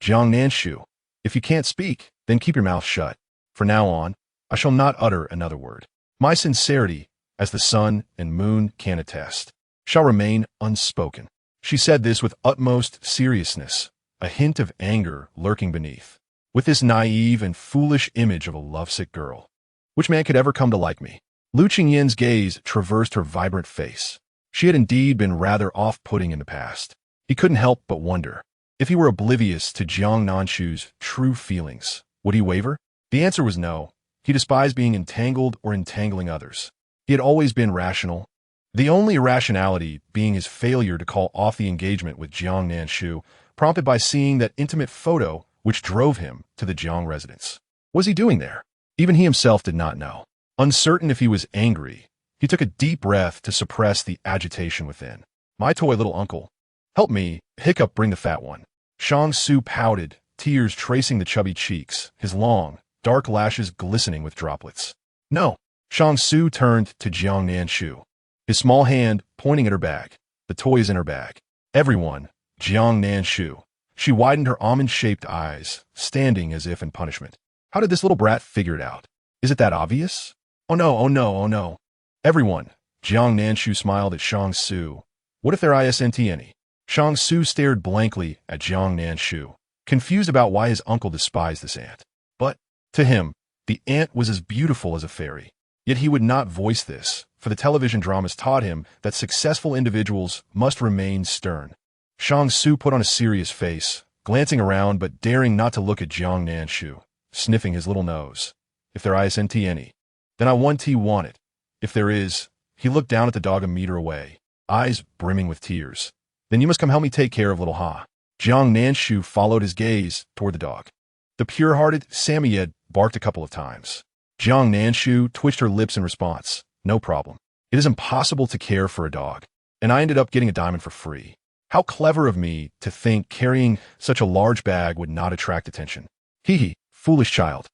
Jiang Nanshu, if you can't speak, then keep your mouth shut. From now on, I shall not utter another word. My sincerity, as the sun and moon can attest, shall remain unspoken. She said this with utmost seriousness, a hint of anger lurking beneath. With this naive and foolish image of a lovesick girl. Which man could ever come to like me? Lu Qingyan's gaze traversed her vibrant face. She had indeed been rather off-putting in the past. He couldn't help but wonder. If he were oblivious to Jiang Nanshu's true feelings, would he waver? The answer was no. He despised being entangled or entangling others. He had always been rational, the only irrationality being his failure to call off the engagement with Jiang Nanshu, prompted by seeing that intimate photo which drove him to the Jiang residence. What was he doing there? Even he himself did not know. Uncertain if he was angry, he took a deep breath to suppress the agitation within. My toy little uncle. Help me, hiccup, bring the fat one. Shang Su pouted, tears tracing the chubby cheeks, his long, dark lashes glistening with droplets. No. Shang Su turned to Jiang Nanshu, his small hand pointing at her bag. The toy is in her bag. Everyone, Jiang Nanshu. She widened her almond-shaped eyes, standing as if in punishment. How did this little brat figure it out? Is it that obvious? Oh no, oh no, oh no. Everyone, Jiang Nanshu smiled at Shang Su. What if there isn't any? Shang Su stared blankly at Jiang Nanshu, confused about why his uncle despised this ant. But, to him, the ant was as beautiful as a fairy. Yet he would not voice this, for the television dramas taught him that successful individuals must remain stern. Shang Su put on a serious face, glancing around but daring not to look at Jiang Nanshu, sniffing his little nose. If there isn't any, then I want it. If there is, he looked down at the dog a meter away, eyes brimming with tears. Then you must come help me take care of little Ha. Jiang Nanshu followed his gaze toward the dog. The pure-hearted Samoyed barked a couple of times. Jiang Nanshu twitched her lips in response. No problem. It is impossible to care for a dog, and I ended up getting a diamond for free. How clever of me to think carrying such a large bag would not attract attention. Hee, foolish child.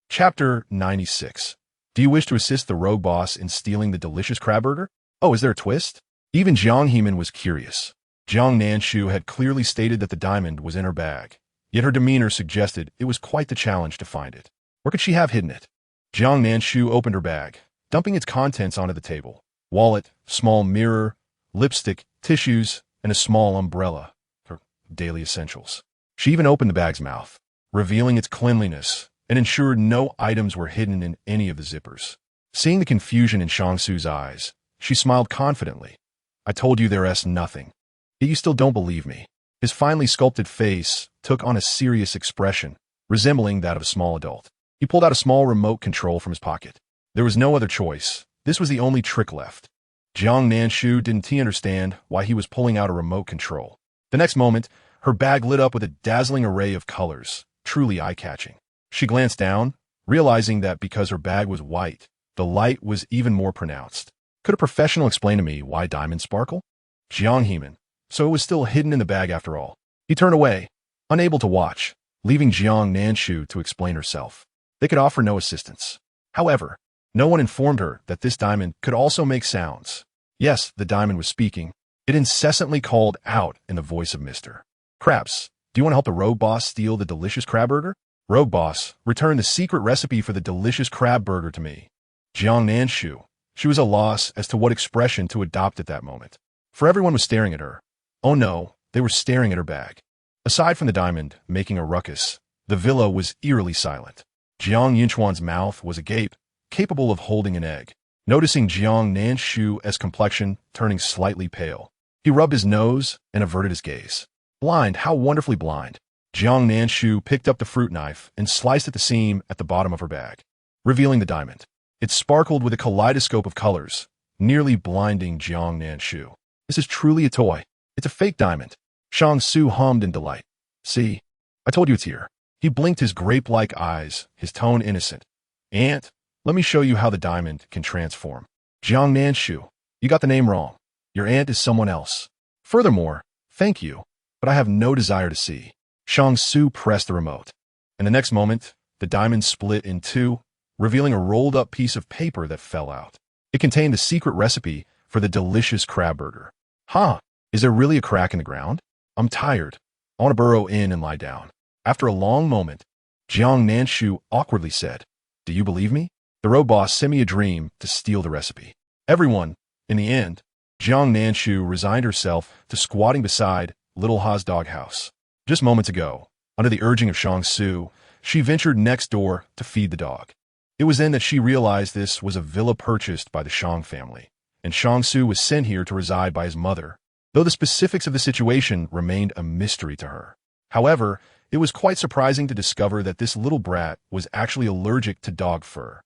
Chapter 96. Do you wish to assist the rogue boss in stealing the delicious crab burger? Oh, is there a twist? Even Jiang Heman was curious. Jiang Nanshu had clearly stated that the diamond was in her bag, yet her demeanor suggested it was quite the challenge to find it. Where could she have hidden it? Jiang Nanshu opened her bag, dumping its contents onto the table. Wallet, small mirror, lipstick, tissues, and a small umbrella, her daily essentials. She even opened the bag's mouth, revealing its cleanliness, and ensured no items were hidden in any of the zippers. Seeing the confusion in Shang Su's eyes, she smiled confidently. I told you there's nothing. Yet you still don't believe me. His finely sculpted face took on a serious expression, resembling that of a small adult. He pulled out a small remote control from his pocket. There was no other choice. This was the only trick left. Jiang Nanshu didn't understand why he was pulling out a remote control. The next moment, her bag lit up with a dazzling array of colors, truly eye-catching. She glanced down, realizing that because her bag was white, the light was even more pronounced. Could a professional explain to me why diamonds sparkle? Jiang Heman. So it was still hidden in the bag after all. He turned away, unable to watch, leaving Jiang Nanshu to explain herself. They could offer no assistance. However, no one informed her that this diamond could also make sounds. Yes, the diamond was speaking. It incessantly called out in the voice of Mr. Krabs. Do you want to help the rogue boss steal the delicious crab burger? Rogue boss, return the secret recipe for the delicious crab burger to me. Jiang Nanshu. She was at a loss as to what expression to adopt at that moment. For everyone was staring at her. Oh no, they were staring at her bag. Aside from the diamond making a ruckus, the villa was eerily silent. Jiang Yinchuan's mouth was agape, capable of holding an egg. Noticing Jiang Nanshu's complexion turning slightly pale, he rubbed his nose and averted his gaze. Blind, how wonderfully blind. Jiang Nanshu picked up the fruit knife and sliced at the seam at the bottom of her bag, revealing the diamond. It sparkled with a kaleidoscope of colors, nearly blinding Jiang Nanshu. This is truly a toy. It's a fake diamond. Shang Su hummed in delight. See, I told you it's here. He blinked his grape-like eyes, his tone innocent. Aunt, let me show you how the diamond can transform. Jiang Nanshu, you got the name wrong. Your aunt is someone else. Furthermore, thank you, but I have no desire to see. Shang Su pressed the remote. And the next moment, the diamond split in two, revealing a rolled-up piece of paper that fell out. It contained the secret recipe for the delicious crab burger. Huh, is there really a crack in the ground? I'm tired. I want to burrow in and lie down. After a long moment, Jiang Nanshu awkwardly said, Do you believe me? The road boss sent me a dream to steal the recipe. Everyone, in the end, Jiang Nanshu resigned herself to squatting beside Little Ha's doghouse. Just moments ago, under the urging of Shang Su, she ventured next door to feed the dog. It was then that she realized this was a villa purchased by the Shang family, and Shang Su was sent here to reside by his mother, though the specifics of the situation remained a mystery to her. However, it was quite surprising to discover that this little brat was actually allergic to dog fur.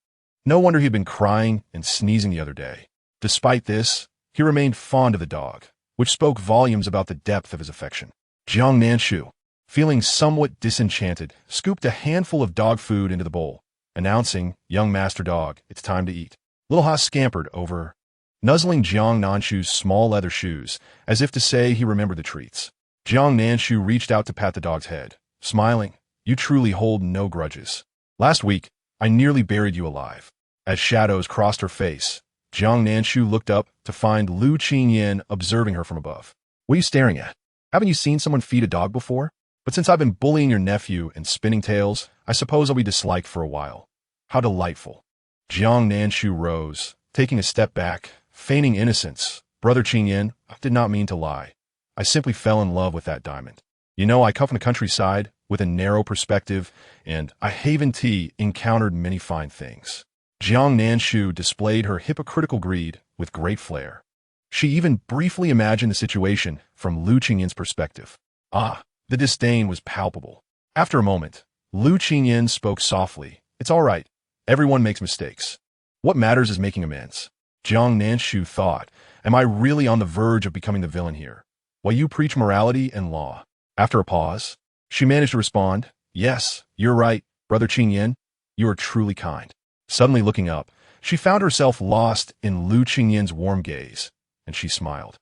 No wonder he had been crying and sneezing the other day. Despite this, he remained fond of the dog, which spoke volumes about the depth of his affection. Jiang Nanshu, feeling somewhat disenchanted, scooped a handful of dog food into the bowl, announcing, Young master dog, it's time to eat. Little Ha scampered over, nuzzling Jiang Nanshu's small leather shoes, as if to say he remembered the treats. Jiang Nanshu reached out to pat the dog's head, smiling, You truly hold no grudges. Last week, I nearly buried you alive. As shadows crossed her face, Jiang Nanshu looked up to find Lu Qingyan observing her from above. What are you staring at? Haven't you seen someone feed a dog before? But since I've been bullying your nephew and spinning tales, I suppose I'll be disliked for a while. How delightful. Jiang Nanshu rose, taking a step back, feigning innocence. Brother Qingyan, I did not mean to lie. I simply fell in love with that diamond. You know, I come from the countryside with a narrow perspective, and I haven't encountered many fine things. Jiang Nanshu displayed her hypocritical greed with great flair. She even briefly imagined the situation from Lu Qingyan's perspective. Ah, the disdain was palpable. After a moment, Lu Qingyan spoke softly. It's all right. Everyone makes mistakes. What matters is making amends. Jiang Nanshu thought, Am I really on the verge of becoming the villain here? While you preach morality and law. After a pause, she managed to respond, Yes, you're right, Brother Qingyan. You are truly kind. Suddenly looking up, she found herself lost in Lu Qingyan's warm gaze, and she smiled.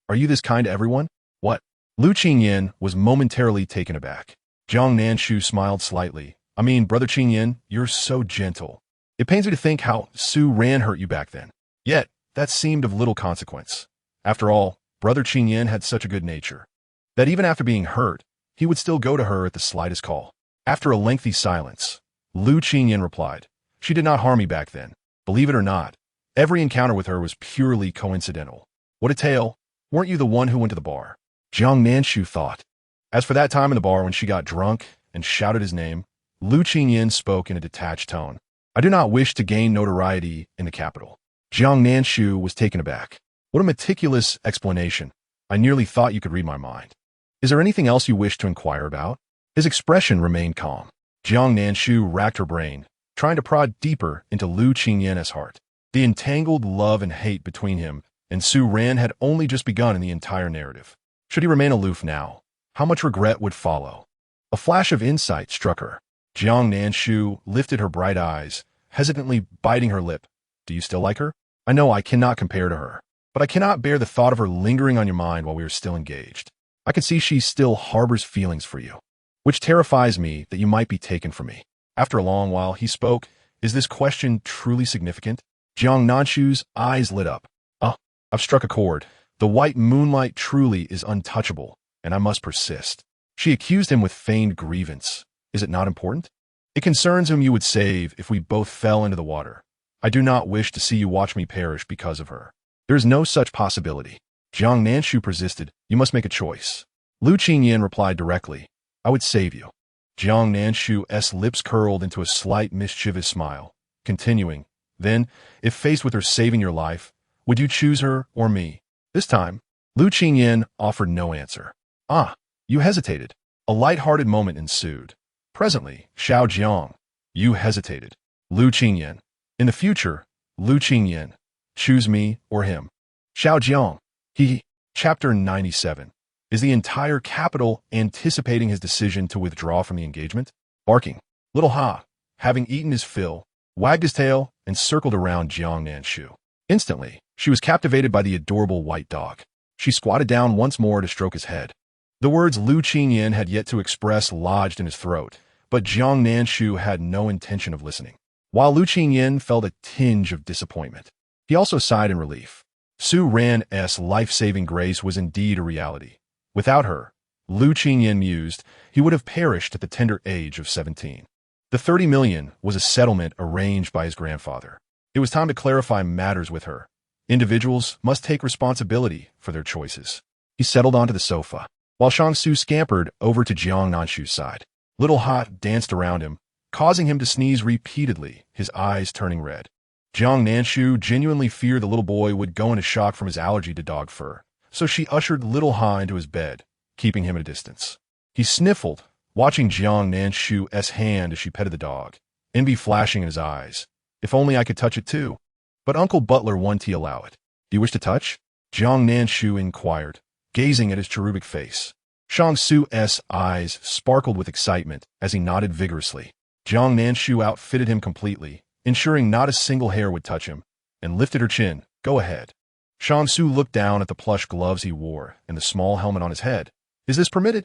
Are you this kind to everyone? What? Lu Qingyan was momentarily taken aback. Jiang Nanshu smiled slightly. I mean, Brother Qingyan, you're so gentle. It pains me to think how Su Ran hurt you back then. Yet, that seemed of little consequence. After all, Brother Qingyan had such a good nature that even after being hurt, he would still go to her at the slightest call. After a lengthy silence, Lu Qingyan replied, She did not harm me back then. Believe it or not, every encounter with her was purely coincidental. What a tale. Weren't you the one who went to the bar? Jiang Nanshu thought. As for that time in the bar when she got drunk and shouted his name, Lu Qingyan spoke in a detached tone. I do not wish to gain notoriety in the capital. Jiang Nanshu was taken aback. What a meticulous explanation. I nearly thought you could read my mind. Is there anything else you wish to inquire about? His expression remained calm. Jiang Nanshu racked her brain, trying to prod deeper into Lu Qingyan's heart. The entangled love and hate between him and Su Ran had only just begun in the entire narrative. Should he remain aloof now? How much regret would follow? A flash of insight struck her. Jiang Nanshu lifted her bright eyes, hesitantly biting her lip. Do you still like her? I know I cannot compare to her, but I cannot bear the thought of her lingering on your mind while we are still engaged. I can see she still harbors feelings for you, which terrifies me that you might be taken from me. After a long while, he spoke. Is this question truly significant? Jiang Nanshu's eyes lit up. I've struck a chord. The white moonlight truly is untouchable, and I must persist. She accused him with feigned grievance. Is it not important? It concerns whom you would save if we both fell into the water. I do not wish to see you watch me perish because of her. There is no such possibility. Jiang Nanshu persisted. You must make a choice. Lu Qingyan replied directly. I would save you. Jiang Nanshu's lips curled into a slight mischievous smile, continuing, then, if faced with her saving your life, would you choose her or me? This time, Lu Qingyan offered no answer. You hesitated. A light-hearted moment ensued. Presently, Xiao Jiang. You hesitated. Lu Qingyan. In the future, Lu Qingyan. Choose me or him. Xiao Jiang. Chapter 97. Is the entire capital anticipating his decision to withdraw from the engagement? Barking. Little Ha, having eaten his fill, wagged his tail and circled around Jiang Nanshu. Instantly, she was captivated by the adorable white dog. She squatted down once more to stroke his head. The words Lu Qingyan had yet to express lodged in his throat, but Jiang Nanshu had no intention of listening. While Lu Qingyan felt a tinge of disappointment, he also sighed in relief. Su Ran's life-saving grace was indeed a reality. Without her, Lu Qingyan mused, he would have perished at the tender age of 17. The 30 million was a settlement arranged by his grandfather. It was time to clarify matters with her. Individuals must take responsibility for their choices. He settled onto the sofa, while Shang-Su scampered over to Jiang Nanshu's side. Little Hot danced around him, causing him to sneeze repeatedly, his eyes turning red. Jiang Nanshu genuinely feared the little boy would go into shock from his allergy to dog fur, so she ushered Little Ha into his bed, keeping him at a distance. He sniffled, watching Jiang Nanshu's hand as she petted the dog, envy flashing in his eyes. If only I could touch it too. But Uncle Butler won't he allow it. Do you wish to touch? Jiang Nanshu inquired, gazing at his cherubic face. Shang-Su's eyes sparkled with excitement as he nodded vigorously. Jiang Nanshu outfitted him completely, ensuring not a single hair would touch him, and lifted her chin. Go ahead. Shang-Su looked down at the plush gloves he wore and the small helmet on his head. Is this permitted?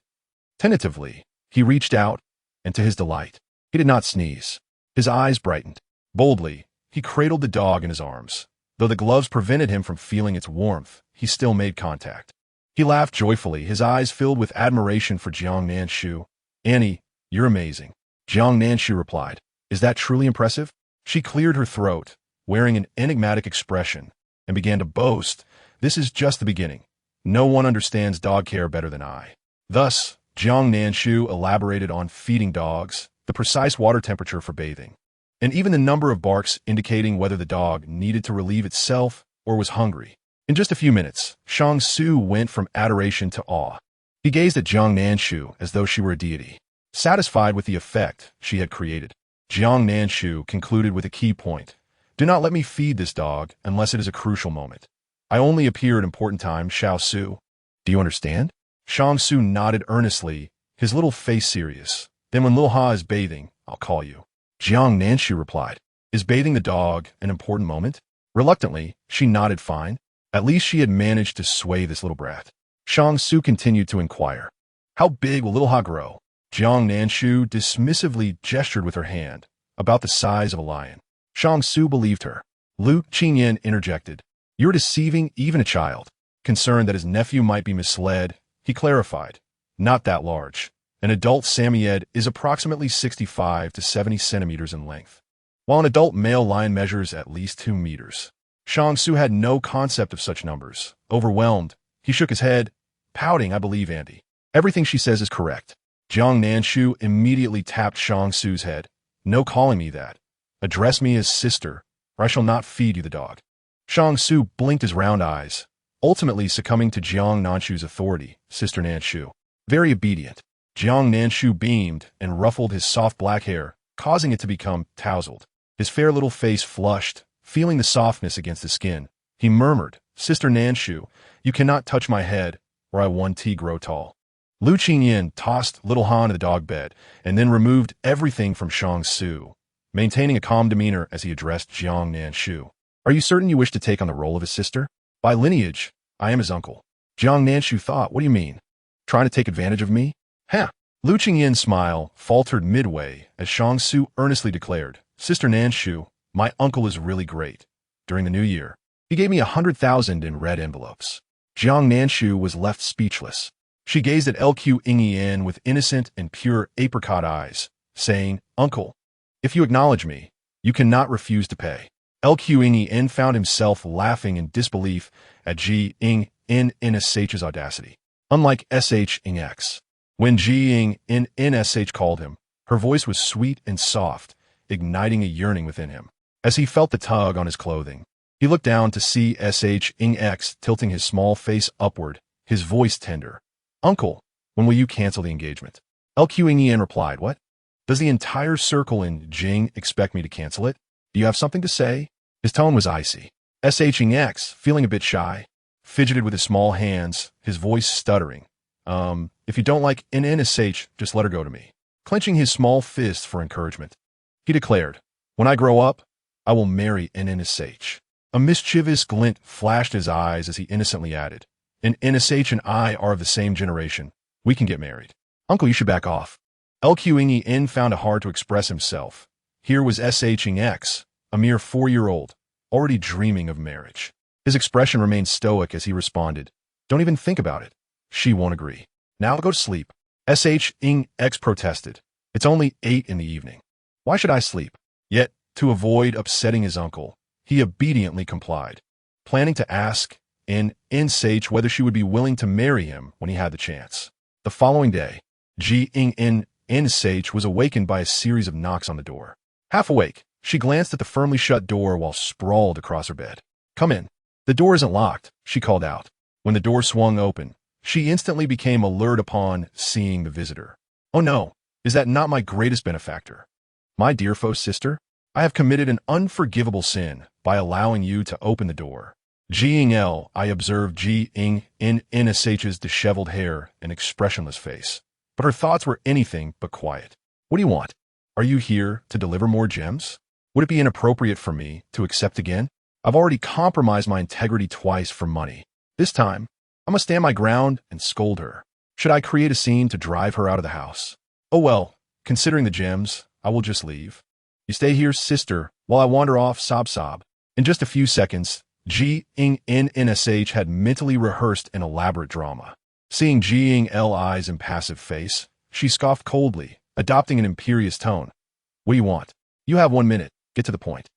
Tentatively, he reached out, and to his delight, he did not sneeze. His eyes brightened. Boldly, he cradled the dog in his arms. Though the gloves prevented him from feeling its warmth, he still made contact. He laughed joyfully, his eyes filled with admiration for Jiang Nanshu. Annie, you're amazing. Jiang Nanshu replied. Is that truly impressive? She cleared her throat, wearing an enigmatic expression, and began to boast. This is just the beginning. No one understands dog care better than I. Thus, Jiang Nanshu elaborated on feeding dogs, the precise water temperature for bathing, and even the number of barks indicating whether the dog needed to relieve itself or was hungry. In just a few minutes, Shang-Su went from adoration to awe. He gazed at Jiang Nanshu as though she were a deity, satisfied with the effect she had created. Jiang Nanshu concluded with a key point. Do not let me feed this dog unless it is a crucial moment. I only appear at important times, Xiao-Su. Do you understand? Shang-Su nodded earnestly, his little face serious. Then when Lil Ha is bathing, I'll call you. Jiang Nanshu replied. Is bathing the dog an important moment? Reluctantly, she nodded fine. At least she had managed to sway this little brat. Shang-Su continued to inquire. How big will Little Ha grow? Jiang Nanshu dismissively gestured with her hand, about the size of a lion. Shang-Su believed her. Lu Qingyan interjected. You're deceiving even a child. Concerned that his nephew might be misled, he clarified. Not that large. An adult Samoyed is approximately 65 to 70 centimeters in length, while an adult male lion measures at least 2 meters. Shang-Su had no concept of such numbers. Overwhelmed, he shook his head, pouting, I believe Andy. Everything she says is correct. Jiang Nanshu immediately tapped Shang-Su's head. No calling me that. Address me as sister, or I shall not feed you the dog. Shang-Su blinked his round eyes, ultimately succumbing to Jiang Nanshu's authority, Sister Nanshu. Very obedient. Jiang Nanshu beamed and ruffled his soft black hair, causing it to become tousled. His fair little face flushed, feeling the softness against his skin. He murmured, Sister Nanshu, you cannot touch my head, or I 1T grow tall. Lu Qingyin tossed little Han to the dog bed, and then removed everything from Shang Su, maintaining a calm demeanor as he addressed Jiang Nanshu. Are you certain you wish to take on the role of his sister? By lineage, I am his uncle. Jiang Nanshu thought, what do you mean? Trying to take advantage of me? Huh. Lu Qingyin's smile faltered midway as Shang Su earnestly declared, Sister Nanshu, my uncle is really great. During the new year, he gave me 100,000 in red envelopes. Jiang Nanshu was left speechless. She gazed at LQ Ingyin with innocent and pure apricot eyes, saying, Uncle, if you acknowledge me, you cannot refuse to pay. LQ Ingyin found himself laughing in disbelief at Ji Ing in NSH's audacity. Unlike SH Ing X, when Ji Ing in NSH called him, her voice was sweet and soft, igniting a yearning within him. As he felt the tug on his clothing, he looked down to see SH Ing X tilting his small face upward, his voice tender. Uncle, when will you cancel the engagement? LQ Ingyin replied, What? Does the entire circle in Jing expect me to cancel it? Do you have something to say? His tone was icy. SH Ing X, feeling a bit shy, fidgeted with his small hands, his voice stuttering. If you don't like NSH, just let her go to me. Clenching his small fist for encouragement, he declared, When I grow up, I will marry NSH. A mischievous glint flashed his eyes as he innocently added, NSH and I are of the same generation. We can get married. Uncle, you should back off. LQ Ingyin found it hard to express himself. Here was SH Ing X, a mere 4-year-old, already dreaming of marriage. His expression remained stoic as he responded, Don't even think about it. She won't agree. Now go to sleep. SH Ing X protested. It's only 8 in the evening. Why should I sleep? Yet, to avoid upsetting his uncle, he obediently complied, planning to ask NSH whether she would be willing to marry him when he had the chance. The following day, Ji Ing NSH was awakened by a series of knocks on the door. Half awake, she glanced at the firmly shut door while sprawled across her bed. Come in. The door isn't locked, she called out. When the door swung open, she instantly became alert upon seeing the visitor. Oh no, is that not my greatest benefactor? My dear foe sister, I have committed an unforgivable sin by allowing you to open the door. Ji Ing L, I observed Ji Ing NSH's disheveled hair and expressionless face, but her thoughts were anything but quiet. What do you want? Are you here to deliver more gems? Would it be inappropriate for me to accept again? I've already compromised my integrity twice for money. This time, I must stand my ground and scold her. Should I create a scene to drive her out of the house? Oh well, considering the gems, I will just leave. You stay here, sister, while I wander off sob. In just a few seconds, Ji Ing NSH had mentally rehearsed an elaborate drama. Seeing Ji Ing Li's impassive face, she scoffed coldly, adopting an imperious tone. What do you want? You have 1 minute. Get to the point.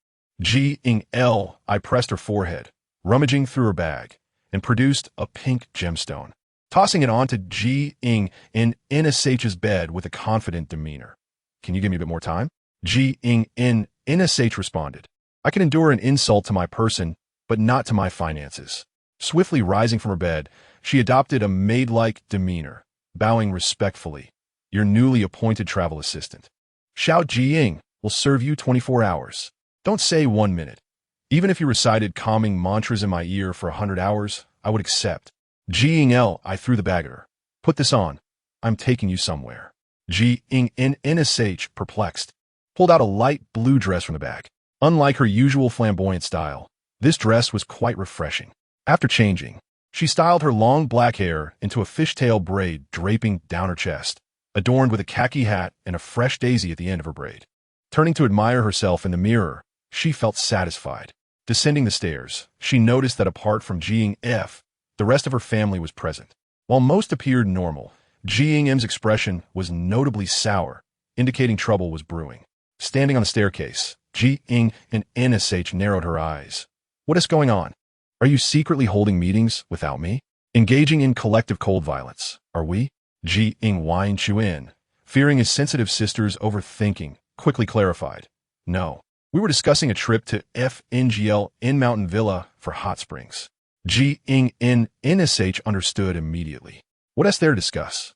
Ji Ing I pressed her forehead, rummaging through her bag, and produced a pink gemstone, tossing it onto Ji Ing NSH's bed with a confident demeanor. Can you give me a bit more time? Ji Ing NSH responded. I can endure an insult to my person, but not to my finances. Swiftly rising from her bed, she adopted a maid-like demeanor, bowing respectfully. Your newly appointed travel assistant. Xiao Jiying will serve you 24 hours. Don't say 1 minute. Even if you recited calming mantras in my ear for 100 hours, I would accept. Ji Ing I threw the bag at her. Put this on. I'm taking you somewhere. Ji Ing NSH, perplexed, pulled out a light blue dress from the bag. Unlike her usual flamboyant style, this dress was quite refreshing. After changing, she styled her long black hair into a fishtail braid draping down her chest, adorned with a khaki hat and a fresh daisy at the end of her braid. Turning to admire herself in the mirror, she felt satisfied. Descending the stairs, she noticed that apart from Jiang F, the rest of her family was present. While most appeared normal, Jiang M's expression was notably sour, indicating trouble was brewing. Standing on the staircase, Jiang and NSH narrowed her eyes. What is going on? Are you secretly holding meetings without me? Engaging in collective cold violence, are we? Jiang Wine Chuin, fearing his sensitive sister's overthinking, quickly clarified. No. We were discussing a trip to FNGL in Mountain Villa for hot springs. Jiang NSH understood immediately. What is there to discuss?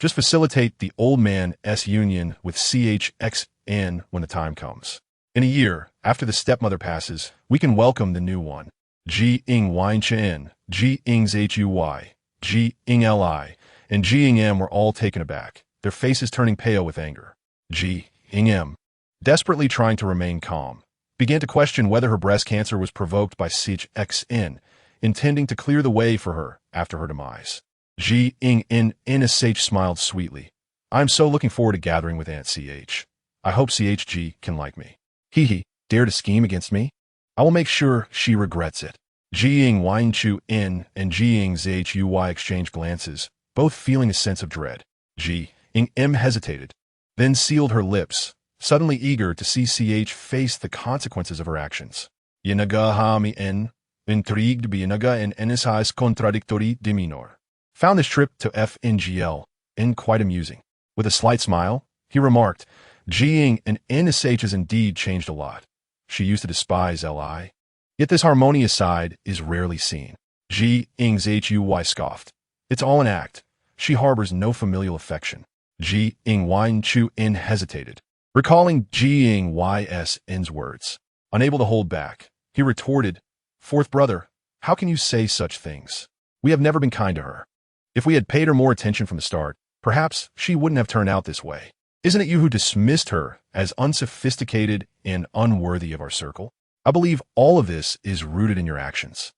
Just facilitate the old man's union with CHXN when the time comes. In a year, after the stepmother passes, we can welcome the new one. Ji Ing Wine Chen, Ji Ing's Huy, Ji Ing Li, and Ji Ing M were all taken aback, their faces turning pale with anger. Ji Ing M, desperately trying to remain calm, began to question whether her breast cancer was provoked by CHXN, intending to clear the way for her after her demise. Ji Ing NSH smiled sweetly. I'm so looking forward to gathering with Aunt CH. I hope CHG can like me. Hee, dare to scheme against me? I will make sure she regrets it. Ji Ing Wine Chu In and Ji Ing's HUY exchanged glances, both feeling a sense of dread. Ji Ing M hesitated, then sealed her lips, suddenly eager to see CH face the consequences of her actions. Yenaga ha mi en, intrigued bienaga en NSI's contradictory demeanor. Found this trip to FNGL in quite amusing. With a slight smile, he remarked, Ji Ing and NSH has indeed changed a lot. She used to despise LI. Yet this harmonious side is rarely seen. Ji Ing's HUY scoffed. It's all an act. She harbors no familial affection. Ji Ing Wine Chu In hesitated, recalling Ji Ing YSN's words. Unable to hold back, he retorted, Fourth brother, how can you say such things? We have never been kind to her. If we had paid her more attention from the start, perhaps she wouldn't have turned out this way. Isn't it you who dismissed her as unsophisticated and unworthy of our circle? I believe all of this is rooted in your actions.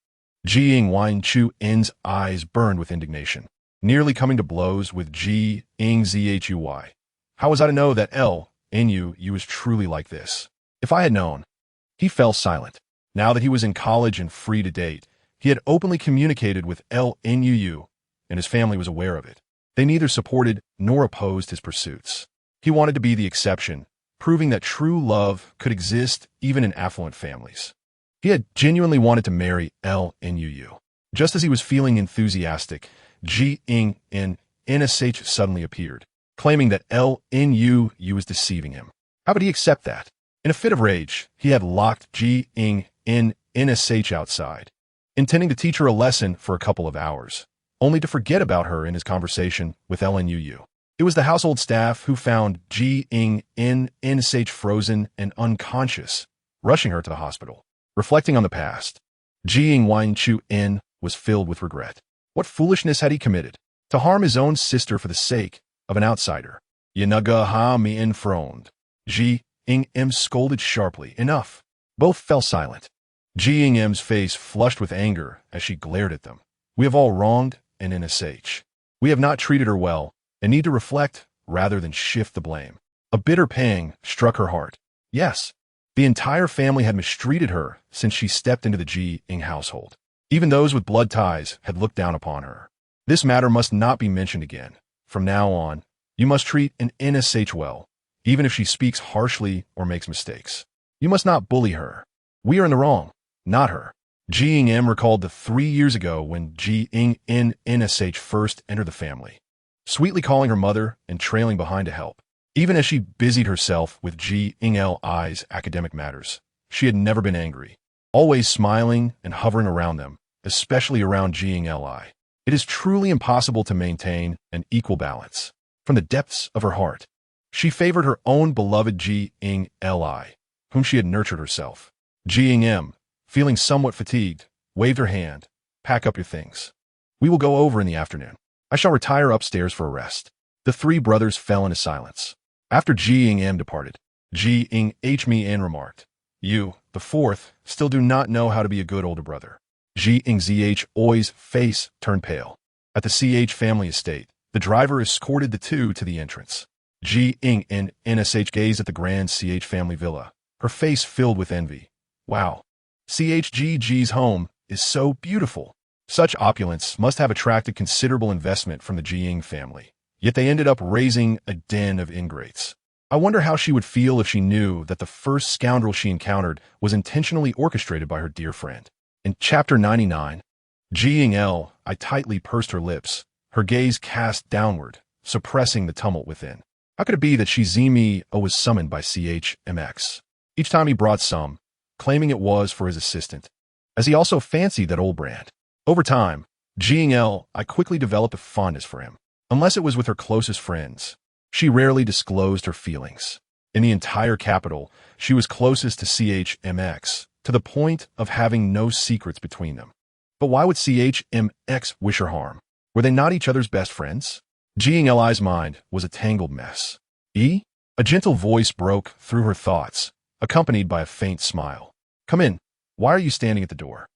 Ji Ing Wine Chu In's eyes burned with indignation, nearly coming to blows with Ji Ing ZHUY. How was I to know that LNU was truly like this? If I had known. He fell silent. Now that he was in college and free to date, he had openly communicated with LNU, and his family was aware of it. They neither supported nor opposed his pursuits. He wanted to be the exception, proving that true love could exist even in affluent families. He had genuinely wanted to marry LNU. Just as he was feeling enthusiastic, Ji Ing in NSH suddenly appeared, claiming that LNU was deceiving him. How could he accept that? In a fit of rage, he had locked Ji Ing in NSH outside, intending to teach her a lesson for a couple of hours, only to forget about her in his conversation with LNU. It was the household staff who found Ji Ing in NSH frozen and unconscious, rushing her to the hospital. Reflecting on the past, Ji Ing Wine Chu In was filled with regret. What foolishness had he committed? To harm his own sister for the sake of an outsider. Yenaga ha mi en froned. Ji Ing M scolded sharply. Enough. Both fell silent. Ji Ing M's face flushed with anger as she glared at them. We have all wronged an NSH. We have not treated her well, and need to reflect rather than shift the blame. A bitter pang struck her heart. Yes, the entire family had mistreated her since she stepped into the Ji Ing household. Even those with blood ties had looked down upon her. This matter must not be mentioned again. From now on, you must treat an NSH well, even if she speaks harshly or makes mistakes. You must not bully her. We are in the wrong, not her. Ji Ing M recalled the 3 years ago when Ji Ing in NSH first entered the family, sweetly calling her mother and trailing behind to help. Even as she busied herself with Ji Ing Li's academic matters, she had never been angry, always smiling and hovering around them, especially around Ji Ing Li. It is truly impossible to maintain an equal balance. From the depths of her heart, she favored her own beloved Ji Ing Li, whom she had nurtured herself. Ji Ing M, feeling somewhat fatigued, waved her hand. Pack up your things. We will go over in the afternoon. I shall retire upstairs for a rest. The three brothers fell into silence. After Ji Ing M departed, Ji Ing H Mi An remarked, You, the fourth, still do not know how to be a good older brother. Ji Ing ZH Oi's face turned pale. At the CH family estate, the driver escorted the two to the entrance. Ji Ing and NSH gazed at the grand CH family villa, her face filled with envy. Wow, CHGG's home is so beautiful. Such opulence must have attracted considerable investment from the Ji Ing family. Yet they ended up raising a den of ingrates. I wonder how she would feel if she knew that the first scoundrel she encountered was intentionally orchestrated by her dear friend. In Chapter 99, Ji Ing I tightly pursed her lips, her gaze cast downward, suppressing the tumult within. How could it be that Shizimi was summoned by CHMX? Each time he brought some, claiming it was for his assistant, as he also fancied that old brand. Over time, Ji Ing I quickly developed a fondness for him. Unless it was with her closest friends, she rarely disclosed her feelings. In the entire capital, she was closest to CHMX, to the point of having no secrets between them. But why would CHMX wish her harm? Were they not each other's best friends? Jiang Li's mind was a tangled mess. A gentle voice broke through her thoughts, accompanied by a faint smile. Come in. Why are you standing at the door?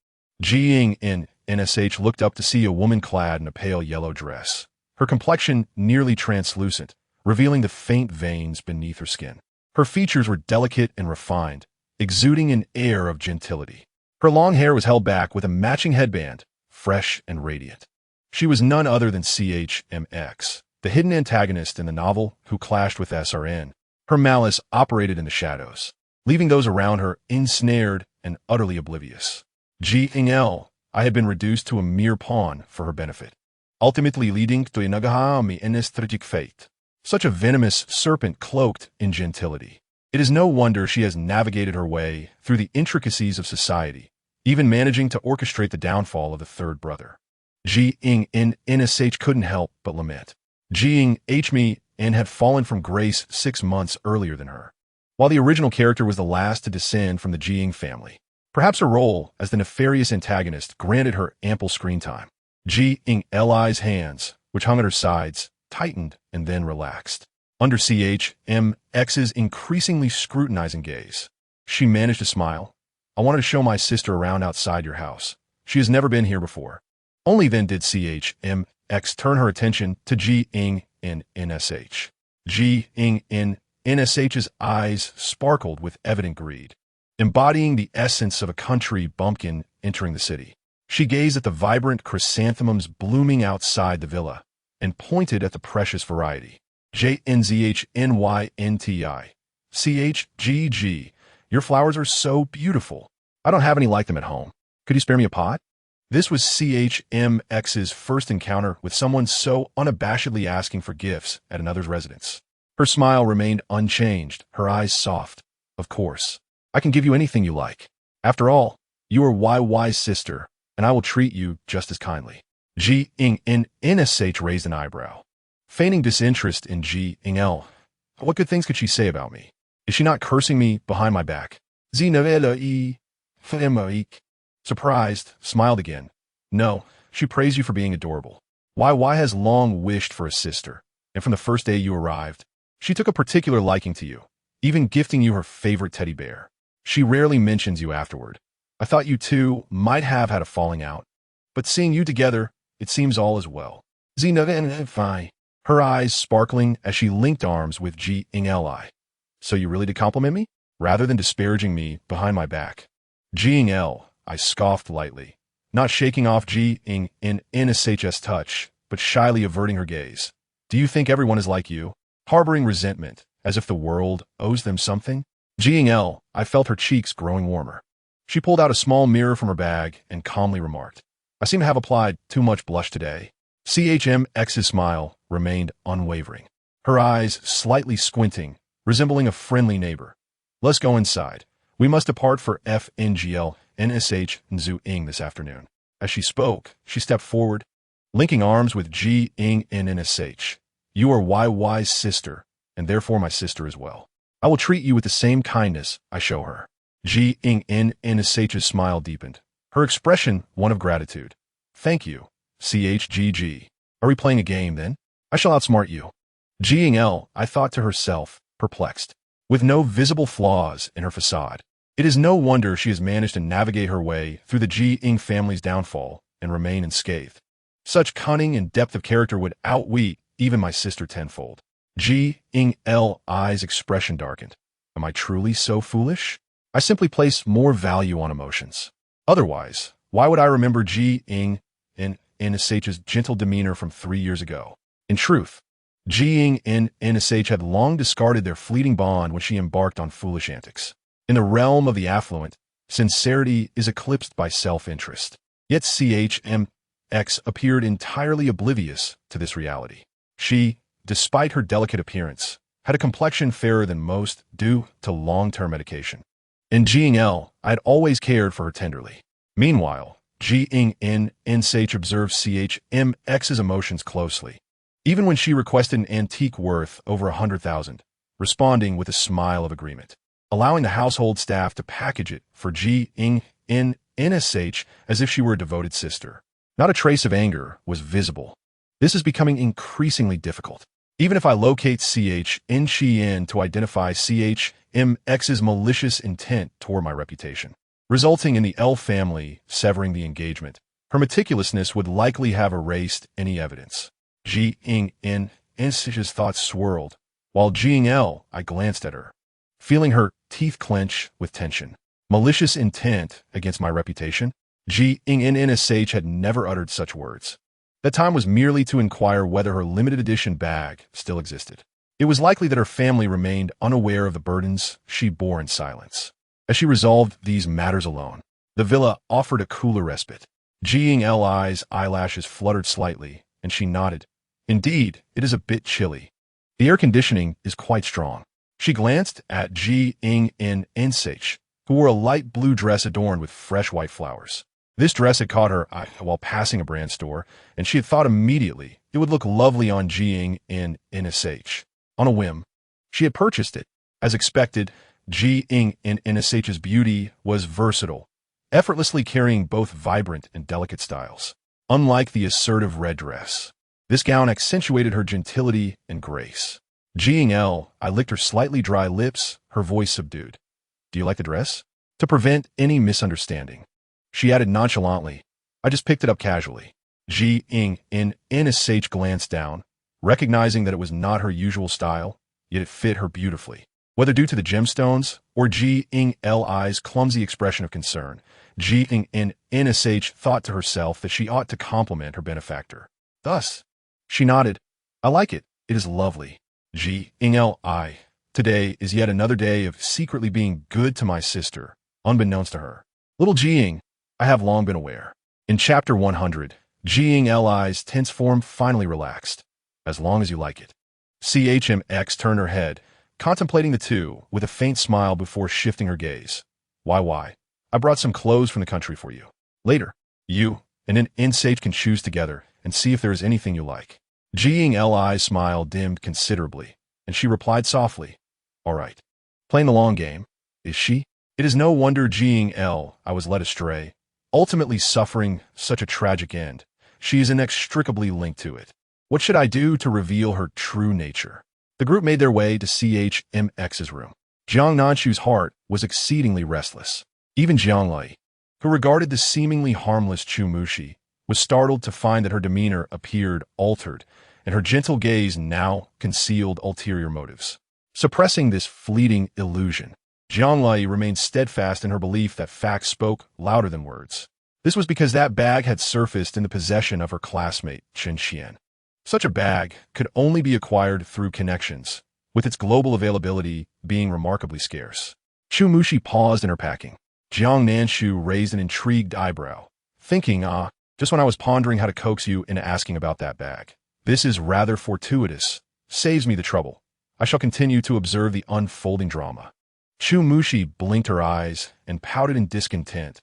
Jiang Nsh looked up to see a woman clad in a pale yellow dress, her complexion nearly translucent, revealing the faint veins beneath her skin. Her features were delicate and refined, exuding an air of gentility. Her long hair was held back with a matching headband, fresh and radiant. She was none other than CHMX, the hidden antagonist in the novel who clashed with SRN. Her malice operated in the shadows, leaving those around her ensnared and utterly oblivious. I had been reduced to a mere pawn for her benefit, ultimately leading to a Nagahami and his tragic fate. Such a venomous serpent cloaked in gentility. It is no wonder she has navigated her way through the intricacies of society, even managing to orchestrate the downfall of the third brother. Nsh couldn't help but lament. Jiang had fallen from grace 6 months earlier than her. While the original character was the last to descend from the Jiang family, perhaps her role as the nefarious antagonist granted her ample screen time. Jiang Li's hands, which hung at her sides, tightened and then relaxed. Under CHMX's increasingly scrutinizing gaze, she managed to smile. I wanted to show my sister around outside your house. She has never been here before. Only then did CHMX turn her attention to Jiang Nsh. Jiang Nsh's eyes sparkled with evident greed, embodying the essence of a country bumpkin entering the city. She gazed at the vibrant chrysanthemums blooming outside the villa and pointed at the precious variety. JNZHNYNTI. CHGG. Your flowers are so beautiful. I don't have any like them at home. Could you spare me a pot? This was CHMX's first encounter with someone so unabashedly asking for gifts at another's residence. Her smile remained unchanged, her eyes soft. Of course. I can give you anything you like. After all, you are YY's sister, and I will treat you just as kindly. Jiang raised an eyebrow, feigning disinterest in Jiang. What good things could she say about me? Is she not cursing me behind my back? Surprised, smiled again. No, she praised you for being adorable. YY has long wished for a sister, and from the first day you arrived, she took a particular liking to you, even gifting you her favorite teddy bear. She rarely mentions you afterward. I thought you two might have had a falling out, but seeing you together, it seems all is well. Her eyes sparkling as she linked arms with Jiang. So you really did compliment me? Rather than disparaging me behind my back. Jiang, I scoffed lightly, not shaking off Jiang touch, but shyly averting her gaze. Do you think everyone is like you? Harboring resentment, as if the world owes them something? Jiang, I felt her cheeks growing warmer. She pulled out a small mirror from her bag and calmly remarked, I seem to have applied too much blush today. CHMX's smile remained unwavering, her eyes slightly squinting, resembling a friendly neighbor. Let's go inside. We must depart for FNGL NSH Nzu this afternoon. As she spoke, she stepped forward, linking arms with Jiang NSH. You are YY's sister, and therefore my sister as well. I will treat you with the same kindness I show her. Jiang NSH's smile deepened, her expression one of gratitude. Thank you, CHGG. Are we playing a game, then? I shall outsmart you. Jiang, I thought to herself, perplexed. With no visible flaws in her facade, it is no wonder she has managed to navigate her way through the Jiang family's downfall and remain unscathed. Such cunning and depth of character would outweigh even my sister tenfold. Jiang's expression darkened. Am I truly so foolish? I simply place more value on emotions. Otherwise, why would I remember Jiang Nsh's gentle demeanor from 3 years ago? In truth, Jiang Nsh had long discarded their fleeting bond when she embarked on foolish antics. In the realm of the affluent, sincerity is eclipsed by self-interest. Yet CHMX appeared entirely oblivious to this reality. She, despite her delicate appearance, had a complexion fairer than most due to long-term medication. In Jiang, I had always cared for her tenderly. Meanwhile, Jiang Nsh observed CHMX's emotions closely, even when she requested an antique worth over 100,000, responding with a smile of agreement. allowing the household staff to package it for Jiang Nanshu as if she were a devoted sister. Not a trace of anger was visible. This is becoming increasingly difficult. Even if I locate Chen to identify X's malicious intent toward my reputation, resulting in the L family severing the engagement, her meticulousness would likely have erased any evidence. Jiang Nanshu's thoughts swirled. While I glanced at her, feeling her teeth clench with tension. Malicious intent against my reputation? Jiang Nanshu had never uttered such words. That time was merely to inquire whether her limited edition bag still existed. It was likely that her family remained unaware of the burdens she bore in silence. As she resolved these matters alone, the villa offered a cooler respite. Jiang's eyelashes fluttered slightly, and she nodded. Indeed, it is a bit chilly. The air conditioning is quite strong. She glanced at Jiang Nanshu, who wore a light blue dress adorned with fresh white flowers. This dress had caught her eye while passing a brand store, and she had thought immediately it would look lovely on Jiang Nanshu. On a whim, she had purchased it. As expected, Jiang Nanshu's beauty was versatile, effortlessly carrying both vibrant and delicate styles. Unlike the assertive red dress, this gown accentuated her gentility and grace. I licked her slightly dry lips, her voice subdued. Do you like the dress? To prevent any misunderstanding, she added nonchalantly, I just picked it up casually. Jiang Nanshu glanced down, recognizing that it was not her usual style, yet it fit her beautifully. Whether due to the gemstones or Jiang's clumsy expression of concern, Jiang Nanshu thought to herself that she ought to compliment her benefactor. Thus, she nodded. I like it. It is lovely. Jiang, today is yet another day of secretly being good to my sister, unbeknownst to her. Little Jiang, I have long been aware. In chapter 100, Jiang's tense form finally relaxed. As long as you like it. CHMX turned her head, contemplating the two with a faint smile before shifting her gaze. Why? I brought some clothes from the country for you. Later, you and an Nanshu can choose together and see if there is anything you like. Jiang's smile dimmed considerably, and she replied softly, All right. Playing the long game, is she? It is no wonder I was led astray, ultimately suffering such a tragic end. She is inextricably linked to it. What should I do to reveal her true nature? The group made their way to CHMX's room. Jiang Nanshu's heart was exceedingly restless. Even Jiang Lai, who regarded the seemingly harmless Chu Mushi, was startled to find that her demeanor appeared altered, and her gentle gaze now concealed ulterior motives. Suppressing this fleeting illusion, Jiang Lai remained steadfast in her belief that facts spoke louder than words. This was because that bag had surfaced in the possession of her classmate, Chen Xian. Such a bag could only be acquired through connections, with its global availability being remarkably scarce. Chu Mushi paused in her packing. Jiang Nanshu raised an intrigued eyebrow, thinking, just when I was pondering how to coax you into asking about that bag. This is rather fortuitous. Saves me the trouble. I shall continue to observe the unfolding drama. Chu Mushi blinked her eyes and pouted in discontent.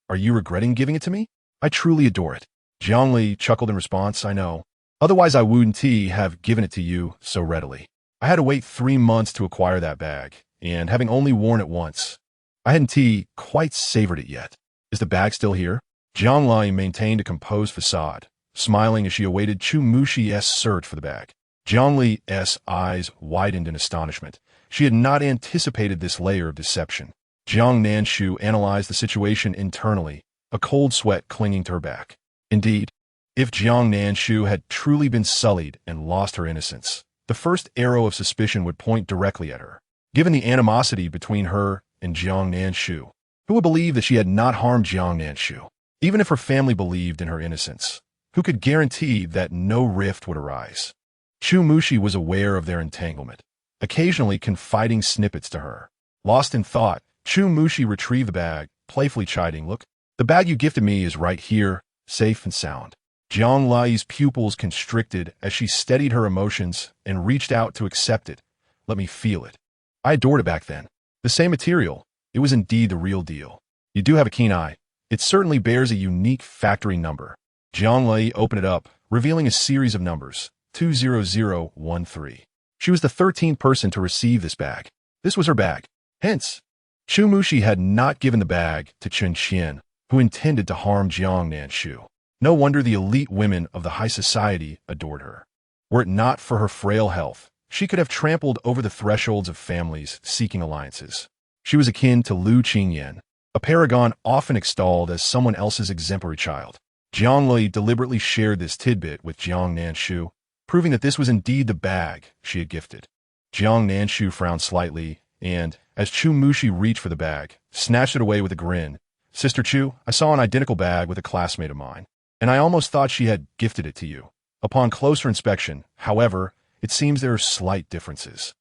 Are you regretting giving it to me? I truly adore it. Jiang Li chuckled in response, I know. Otherwise I wouldn't have given it to you so readily. I had to wait 3 months to acquire that bag, and having only worn it once, I hadn't quite savored it yet. Is the bag still here? Jiang Li maintained a composed facade, smiling as she awaited Chu Mushi's search for the bag. Jiang Li's eyes widened in astonishment. She had not anticipated this layer of deception. Jiang Nanshu analyzed the situation internally, a cold sweat clinging to her back. Indeed, if Jiang Nanshu had truly been sullied and lost her innocence, the first arrow of suspicion would point directly at her. Given the animosity between her and Jiang Nanshu, who would believe that she had not harmed Jiang Nanshu? Even if her family believed in her innocence, who could guarantee that no rift would arise? Chu Mushi was aware of their entanglement, occasionally confiding snippets to her. Lost in thought, Chu Mushi retrieved the bag, playfully chiding, Look, the bag you gifted me is right here, safe and sound. Jiang Li's pupils constricted as she steadied her emotions and reached out to accept it. Let me feel it. I adored it back then. The same material. It was indeed the real deal. You do have a keen eye. It certainly bears a unique factory number. Jiang Li opened it up, revealing a series of numbers, 20013. She was the 13th person to receive this bag. This was her bag. Hence, Chu Mushi had not given the bag to Chen Qian, who intended to harm Jiang Nanshu. No wonder the elite women of the high society adored her. Were it not for her frail health, she could have trampled over the thresholds of families seeking alliances. She was akin to Lu Qingyan, a paragon often extolled as someone else's exemplary child. Jiang Lei deliberately shared this tidbit with Jiang Nanshu, proving that this was indeed the bag she had gifted. Jiang Nanshu frowned slightly, and, as Chu Mushi reached for the bag, snatched it away with a grin. "Sister Chu, I saw an identical bag with a classmate of mine, and I almost thought she had gifted it to you. Upon closer inspection, however, it seems there are slight differences."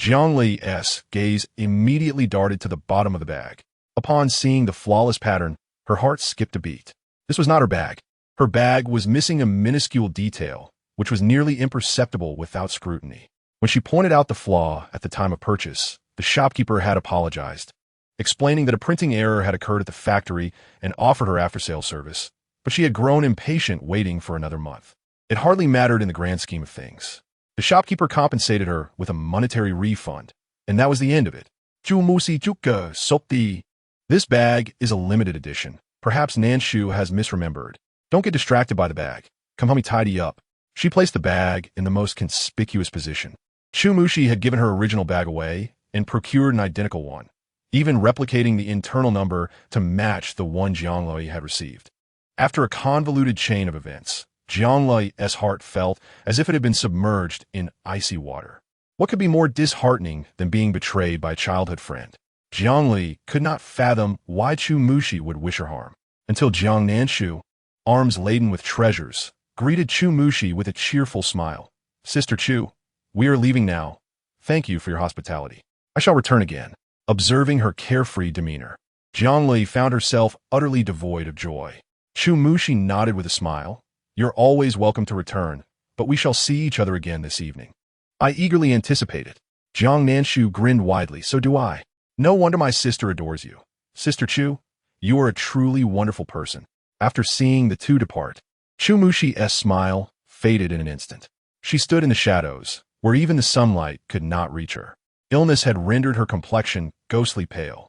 Jiang Lei's gaze immediately darted to the bottom of the bag. Upon seeing the flawless pattern, her heart skipped a beat. This was not her bag. Her bag was missing a minuscule detail, which was nearly imperceptible without scrutiny. When she pointed out the flaw at the time of purchase, the shopkeeper had apologized, explaining that a printing error had occurred at the factory and offered her after-sale service, but she had grown impatient waiting for another month. It hardly mattered in the grand scheme of things. The shopkeeper compensated her with a monetary refund, and that was the end of it. "Chu Musi Chuka Sopti." This bag is a limited edition. Perhaps Nanshu has misremembered. Don't get distracted by the bag. Come help me tidy up. She placed the bag in the most conspicuous position. Chu Mushi had given her original bag away and procured an identical one, even replicating the internal number to match the one Jiang Lei had received. After a convoluted chain of events, Jiang Lei's heart felt as if it had been submerged in icy water. What could be more disheartening than being betrayed by a childhood friend? Jiang Lei could not fathom why Chu Mushi would wish her harm, until Jiang Nanshu, arms laden with treasures, greeted Chu Mushi with a cheerful smile. "Sister Chu, we are leaving now. Thank you for your hospitality. I shall return again." Observing her carefree demeanor, Jiang Lei found herself utterly devoid of joy. Chu Mushi nodded with a smile. "You're always welcome to return, but we shall see each other again this evening." "I eagerly anticipate it." Jiang Nanshu grinned widely. "So do I. No wonder my sister adores you. Sister Chu, you are a truly wonderful person." After seeing the two depart, Chu Mushi's smile faded in an instant. She stood in the shadows, where even the sunlight could not reach her. Illness had rendered her complexion ghostly pale,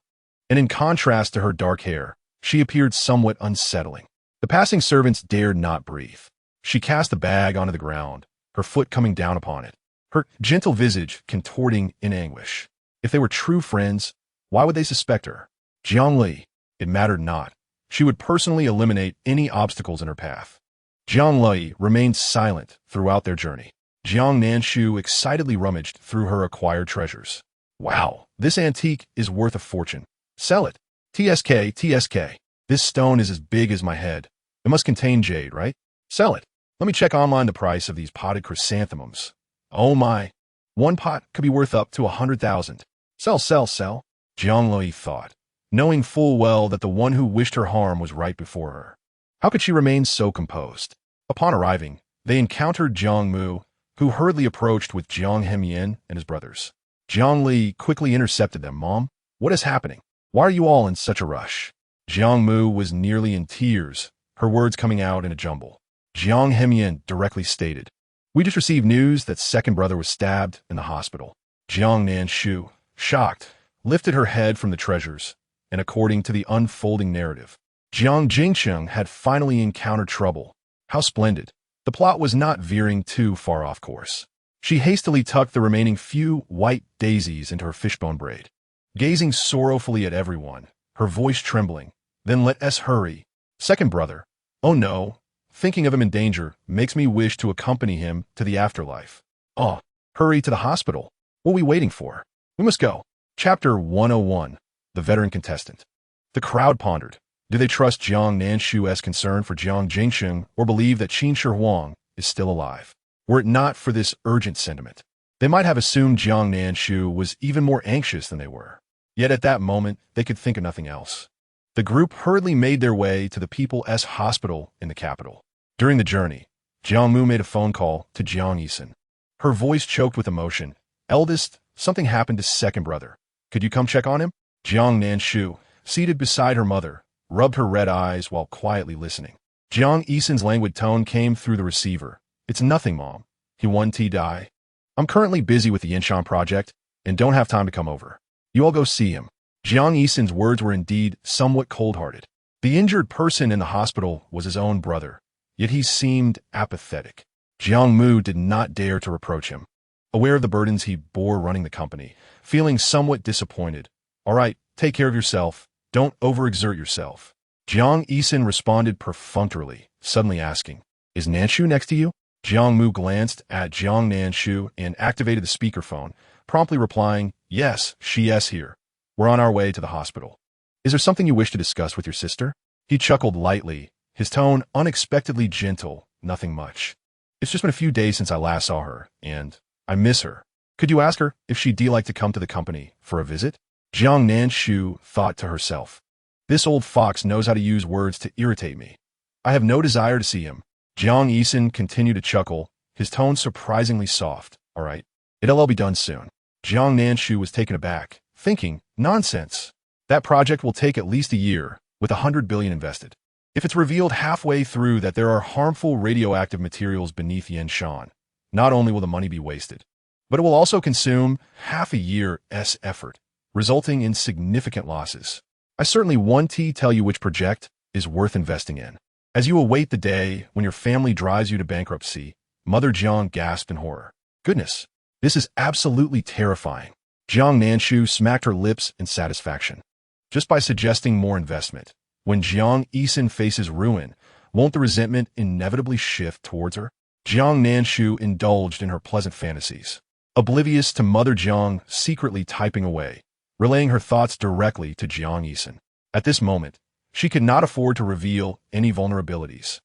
and in contrast to her dark hair, she appeared somewhat unsettling. The passing servants dared not breathe. She cast the bag onto the ground, her foot coming down upon it, her gentle visage contorting in anguish. If they were true friends, why would they suspect her? Jiang Lei, it mattered not. She would personally eliminate any obstacles in her path. Jiang Lei remained silent throughout their journey. Jiang Nanshu excitedly rummaged through her acquired treasures. "Wow, this antique is worth a fortune. Sell it. TSK, TSK. This stone is as big as my head. It must contain jade, right? Sell it. Let me check online the price of these potted chrysanthemums. Oh my. One pot could be worth up to 100,000. Sell, sell, sell." Jiang Lei thought, knowing full well that the one who wished her harm was right before her. How could she remain so composed? Upon arriving, they encountered Jiang Mu, who hurriedly approached with Jiang Hemyan and his brothers. Jiang Li quickly intercepted them. "Mom, what is happening? Why are you all in such a rush?" Jiang Mu was nearly in tears, her words coming out in a jumble. Jiang Hemyan directly stated, "We just received news that second brother was stabbed in the hospital." Jiang Nanshu, shocked, lifted her head from the treasures, and according to the unfolding narrative, Jiang Jingsheng had finally encountered trouble. How splendid. The plot was not veering too far off course. She hastily tucked the remaining few white daisies into her fishbone braid, gazing sorrowfully at everyone, her voice trembling. "Then let us hurry. Second brother. Oh no, thinking of him in danger makes me wish to accompany him to the afterlife. Oh, hurry to the hospital. What are we waiting for? We must go." Chapter 101. The Veteran Contestant. The crowd pondered. Do they trust Jiang Nanshu's concern for Jiang Jingsheng or believe that Qin Shi Huang is still alive? Were it not for this urgent sentiment, they might have assumed Jiang Nanshu was even more anxious than they were. Yet at that moment, they could think of nothing else. The group hurriedly made their way to the People's Hospital in the capital. During the journey, Jiang Mu made a phone call to Jiang Yisun. Her voice choked with emotion. "Eldest, something happened to second brother. Could you come check on him?" Jiang Nanshu, seated beside her mother, rubbed her red eyes while quietly listening. Jiang Yisun's languid tone came through the receiver. "It's nothing, Mom. He won T die. I'm currently busy with the Yinshan project and don't have time to come over." You all go see him." Jiang Yisen's words were indeed somewhat cold-hearted. The injured person in the hospital was his own brother, yet he seemed apathetic. Jiang Mu did not dare to reproach him. Aware of the burdens he bore running the company, feeling somewhat disappointed. "All right, take care of yourself. Don't overexert yourself." Jiang Yisen responded perfunctorily, suddenly asking, "Is Nanshu next to you?" Jiang Mu glanced at Jiang Nanshu and activated the speakerphone, promptly replying, "Yes, she's here. We're on our way to the hospital. Is there something you wish to discuss with your sister?" He chuckled lightly, his tone unexpectedly gentle. "Nothing much. It's just been a few days since I last saw her, and I miss her. Could you ask her if she'd like to come to the company for a visit?" Jiang Nanshu thought to herself, "This old fox knows how to use words to irritate me. I have no desire to see him." Jiang Yisen continued to chuckle, his tone surprisingly soft. "All right, it'll all be done soon." Jiang Nanshu was taken aback, thinking, "Nonsense. That project will take at least a year, with 100 billion invested. If it's revealed halfway through that there are harmful radioactive materials beneath Yanshan, not only will the money be wasted, but it will also consume half a year's effort, resulting in significant losses. I certainly want to tell you which project is worth investing in." As you await the day when your family drives you to bankruptcy, Mother Jiang gasped in horror. "Goodness, this is absolutely terrifying." Jiang Nanshu smacked her lips in satisfaction. Just by suggesting more investment, when Jiang Yisen faces ruin, won't the resentment inevitably shift towards her? Jiang Nanshu indulged in her pleasant fantasies, oblivious to Mother Jiang secretly typing away, relaying her thoughts directly to Jiang Yisen. At this moment, she could not afford to reveal any vulnerabilities.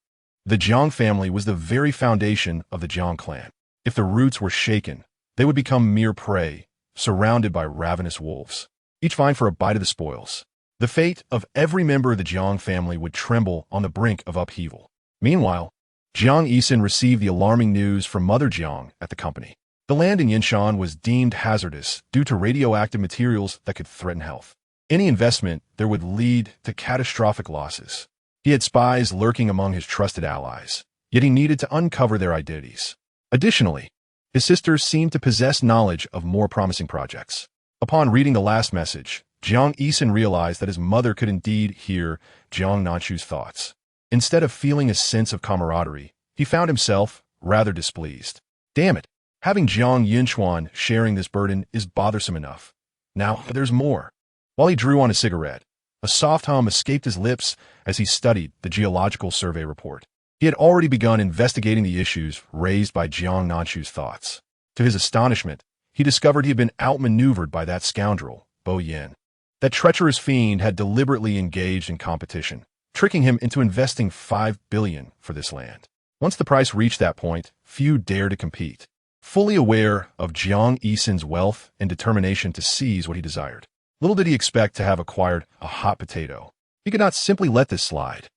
The Jiang family was the very foundation of the Jiang clan. If the roots were shaken, they would become mere prey, surrounded by ravenous wolves, each vying for a bite of the spoils. The fate of every member of the Jiang family would tremble on the brink of upheaval. Meanwhile, Jiang Yisen received the alarming news from Mother Jiang at the company. The land in Yanshan was deemed hazardous due to radioactive materials that could threaten health. Any investment there would lead to catastrophic losses. He had spies lurking among his trusted allies, yet he needed to uncover their identities. Additionally, his sisters seemed to possess knowledge of more promising projects. Upon reading the last message, Jiang Yisen realized that his mother could indeed hear Jiang Nanshu's thoughts. Instead of feeling a sense of camaraderie, he found himself rather displeased. Damn it, having Jiang Yinchuan sharing this burden is bothersome enough. Now, there's more. While he drew on a cigarette, a soft hum escaped his lips as he studied the geological survey report. He had already begun investigating the issues raised by Jiang Nanshu's thoughts. To his astonishment, he discovered he had been outmaneuvered by that scoundrel, Bo Yin. That treacherous fiend had deliberately engaged in competition, tricking him into investing 5 billion for this land. Once the price reached that point, few dared to compete. Fully aware of Jiang Yisen's wealth and determination to seize what he desired, little did he expect to have acquired a hot potato. He could not simply let this slide.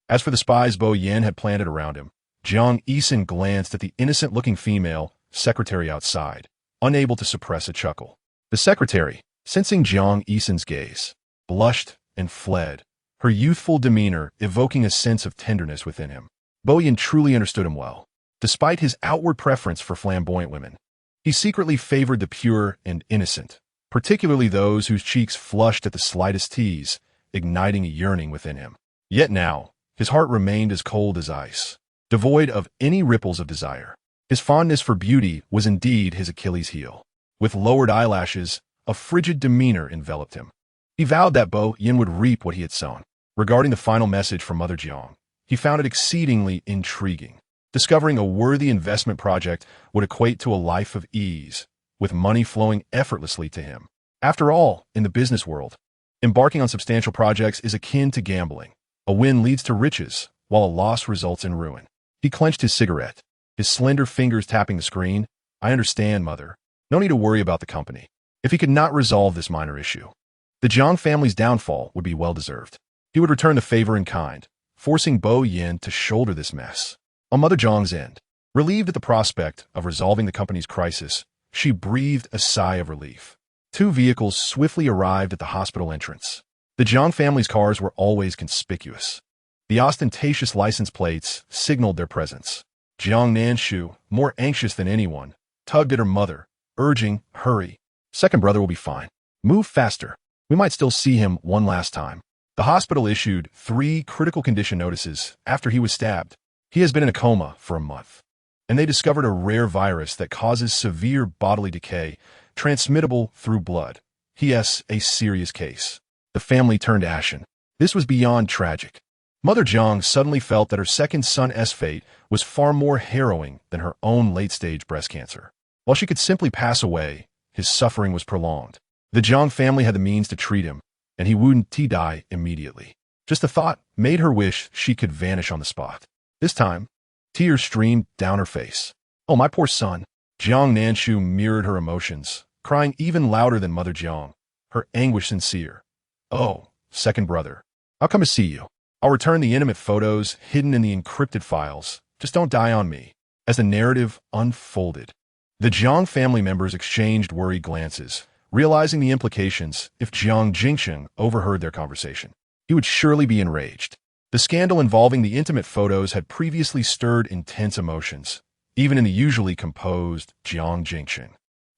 As for the spies Bo Yin had planted around him, Jiang Yisen glanced at the innocent-looking female secretary outside, unable to suppress a chuckle. The secretary, sensing Jiang Yisen's gaze, blushed and fled, her youthful demeanor evoking a sense of tenderness within him. Bo Yin truly understood him well. Despite his outward preference for flamboyant women, he secretly favored the pure and innocent, particularly those whose cheeks flushed at the slightest tease, igniting a yearning within him. Yet now, his heart remained as cold as ice, devoid of any ripples of desire. His fondness for beauty was indeed his Achilles' heel. With lowered eyelashes, a frigid demeanor enveloped him. He vowed that Bo Yin would reap what he had sown. Regarding the final message from Mother Jiang, he found it exceedingly intriguing. Discovering a worthy investment project would equate to a life of ease, with money flowing effortlessly to him. After all, in the business world, embarking on substantial projects is akin to gambling. A win leads to riches, while a loss results in ruin. He clenched his cigarette, his slender fingers tapping the screen. "I understand, Mother. No need to worry about the company." If he could not resolve this minor issue, the Jiang family's downfall would be well-deserved. He would return the favor in kind, forcing Bo Yin to shoulder this mess. On Mother Jiang's end, relieved at the prospect of resolving the company's crisis, she breathed a sigh of relief. 2 vehicles swiftly arrived at the hospital entrance. The Jiang family's cars were always conspicuous. The ostentatious license plates signaled their presence. Jiang Nanshu, more anxious than anyone, tugged at her mother, urging, "Hurry. Second brother will be fine." Move faster. We might still see him one last time. The hospital issued 3 critical condition notices after he was stabbed. He has been in a coma for a month. And they discovered a rare virus that causes severe bodily decay, transmittable through blood. He.S. a serious case. The family turned ashen. This was beyond tragic. Mother Jiang suddenly felt that her second son's fate was far more harrowing than her own late-stage breast cancer. While she could simply pass away, his suffering was prolonged. The Jiang family had the means to treat him, and he wouldn't die immediately. Just the thought made her wish she could vanish on the spot. This time, tears streamed down her face. Oh, my poor son. Jiang Nanshu mirrored her emotions, crying even louder than Mother Jiang, her anguish sincere. Oh, second brother, I'll come to see you. I'll return the intimate photos hidden in the encrypted files. Just don't die on me. As the narrative unfolded, the Jiang family members exchanged worried glances, realizing the implications if Jiang Jingsheng overheard their conversation. He would surely be enraged. The scandal involving the intimate photos had previously stirred intense emotions, even in the usually composed Jiang Jingsheng.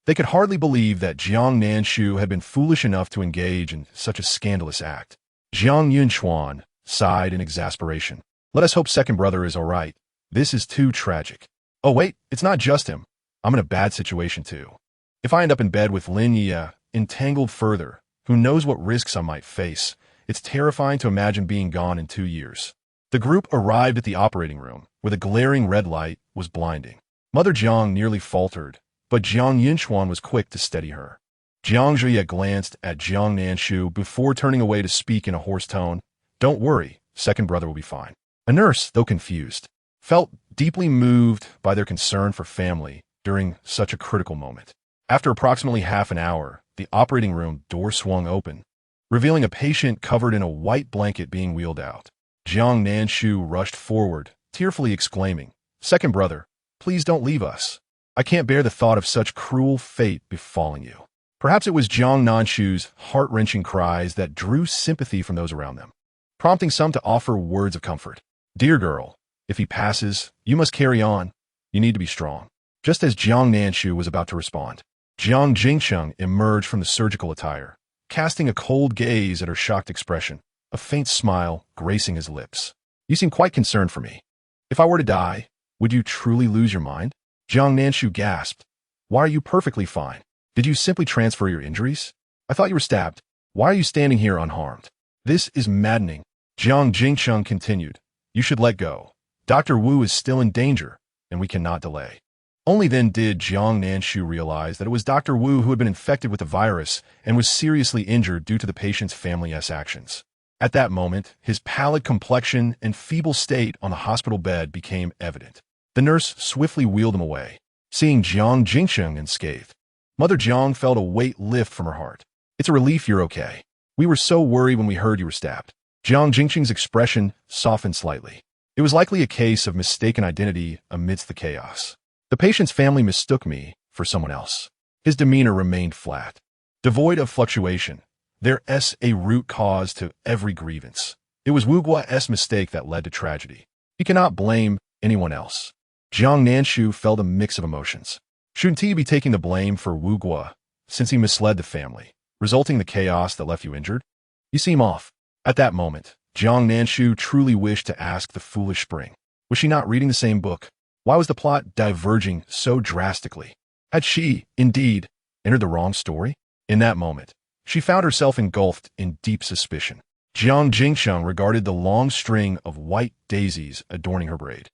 They could hardly believe that Jiang Nanshu had been foolish enough to engage in such a scandalous act. Jiang Yunchuan sighed in exasperation. Let us hope second brother is all right. This is too tragic. Oh wait, it's not just him. I'm in a bad situation too. If I end up in bed with Lin Ye, entangled further, who knows what risks I might face. It's terrifying to imagine being gone in 2 years. The group arrived at the operating room, where the glaring red light was blinding. Mother Jiang nearly faltered, but Jiang Yunchuan was quick to steady her. Jiang Zhuye glanced at Jiang Nanshu before turning away to speak in a hoarse tone. Don't worry, second brother will be fine. A nurse, though confused, felt deeply moved by their concern for family during such a critical moment. After approximately half an hour, the operating room door swung open, revealing a patient covered in a white blanket being wheeled out. Jiang Nanshu rushed forward, tearfully exclaiming, second brother, please don't leave us. I can't bear the thought of such cruel fate befalling you. Perhaps it was Jiang Nanshu's heart-wrenching cries that drew sympathy from those around them, prompting some to offer words of comfort. Dear girl, if he passes, you must carry on. You need to be strong. Just as Jiang Nanshu was about to respond, Jiang Jingsheng emerged from the surgical attire, casting a cold gaze at her shocked expression, a faint smile gracing his lips. You seem quite concerned for me. If I were to die, would you truly lose your mind? Jiang Nanshu gasped. Why are you perfectly fine? Did you simply transfer your injuries? I thought you were stabbed. Why are you standing here unharmed? This is maddening. Jiang Jingsheng continued. You should let go. Dr. Wu is still in danger, and we cannot delay. Only then did Jiang Nanshu realize that it was Dr. Wu who had been infected with the virus and was seriously injured due to the patient's family's actions. At that moment, his pallid complexion and feeble state on the hospital bed became evident. The nurse swiftly wheeled him away, seeing Jiang Jingsheng unscathed. Mother Jiang felt a weight lift from her heart. It's a relief you're okay. We were so worried when we heard you were stabbed. Jiang Jingsheng's expression softened slightly. It was likely a case of mistaken identity amidst the chaos. The patient's family mistook me for someone else. His demeanor remained flat, devoid of fluctuation. There's a root cause to every grievance. It was Wu Gua's mistake that led to tragedy. He cannot blame anyone else. Jiang Nanshu felt a mix of emotions. Shouldn't he be taking the blame for Wu Gua, since he misled the family, resulting in the chaos that left you injured? You seem off. At that moment, Jiang Nanshu truly wished to ask the foolish spring. Was she not reading the same book? Why was the plot diverging so drastically? Had she, indeed, entered the wrong story? In that moment, she found herself engulfed in deep suspicion. Jiang Jingsheng regarded the long string of white daisies adorning her braid.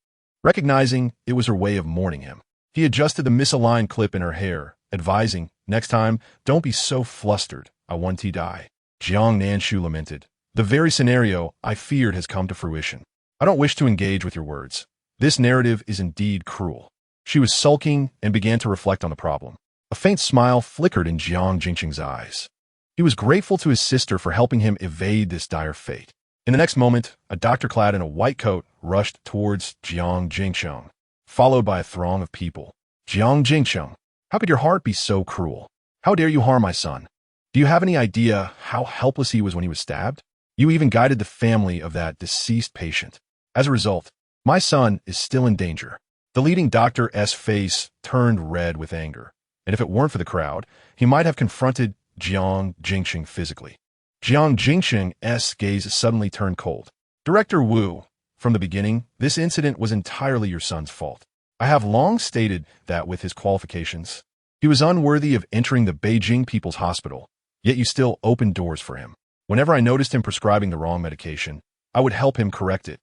Recognizing it was her way of mourning him, he adjusted the misaligned clip in her hair, advising, next time, don't be so flustered, I want to die. Jiang Nanshu lamented, the very scenario I feared has come to fruition. I don't wish to engage with your words. This narrative is indeed cruel. She was sulking and began to reflect on the problem. A faint smile flickered in Jiang Jingsheng's eyes. He was grateful to his sister for helping him evade this dire fate. In the next moment, a doctor clad in a white coat rushed towards Jiang Jingsheng, followed by a throng of people. Jiang Jingsheng, how could your heart be so cruel? How dare you harm my son? Do you have any idea how helpless he was when he was stabbed? You even guided the family of that deceased patient. As a result, my son is still in danger. The leading doctor's face turned red with anger, and if it weren't for the crowd, he might have confronted Jiang Jingxing physically. Jiang Jingxing's gaze suddenly turned cold. Director Wu, from the beginning, this incident was entirely your son's fault. I have long stated that with his qualifications, he was unworthy of entering the Beijing People's Hospital, yet you still opened doors for him. Whenever I noticed him prescribing the wrong medication, I would help him correct it.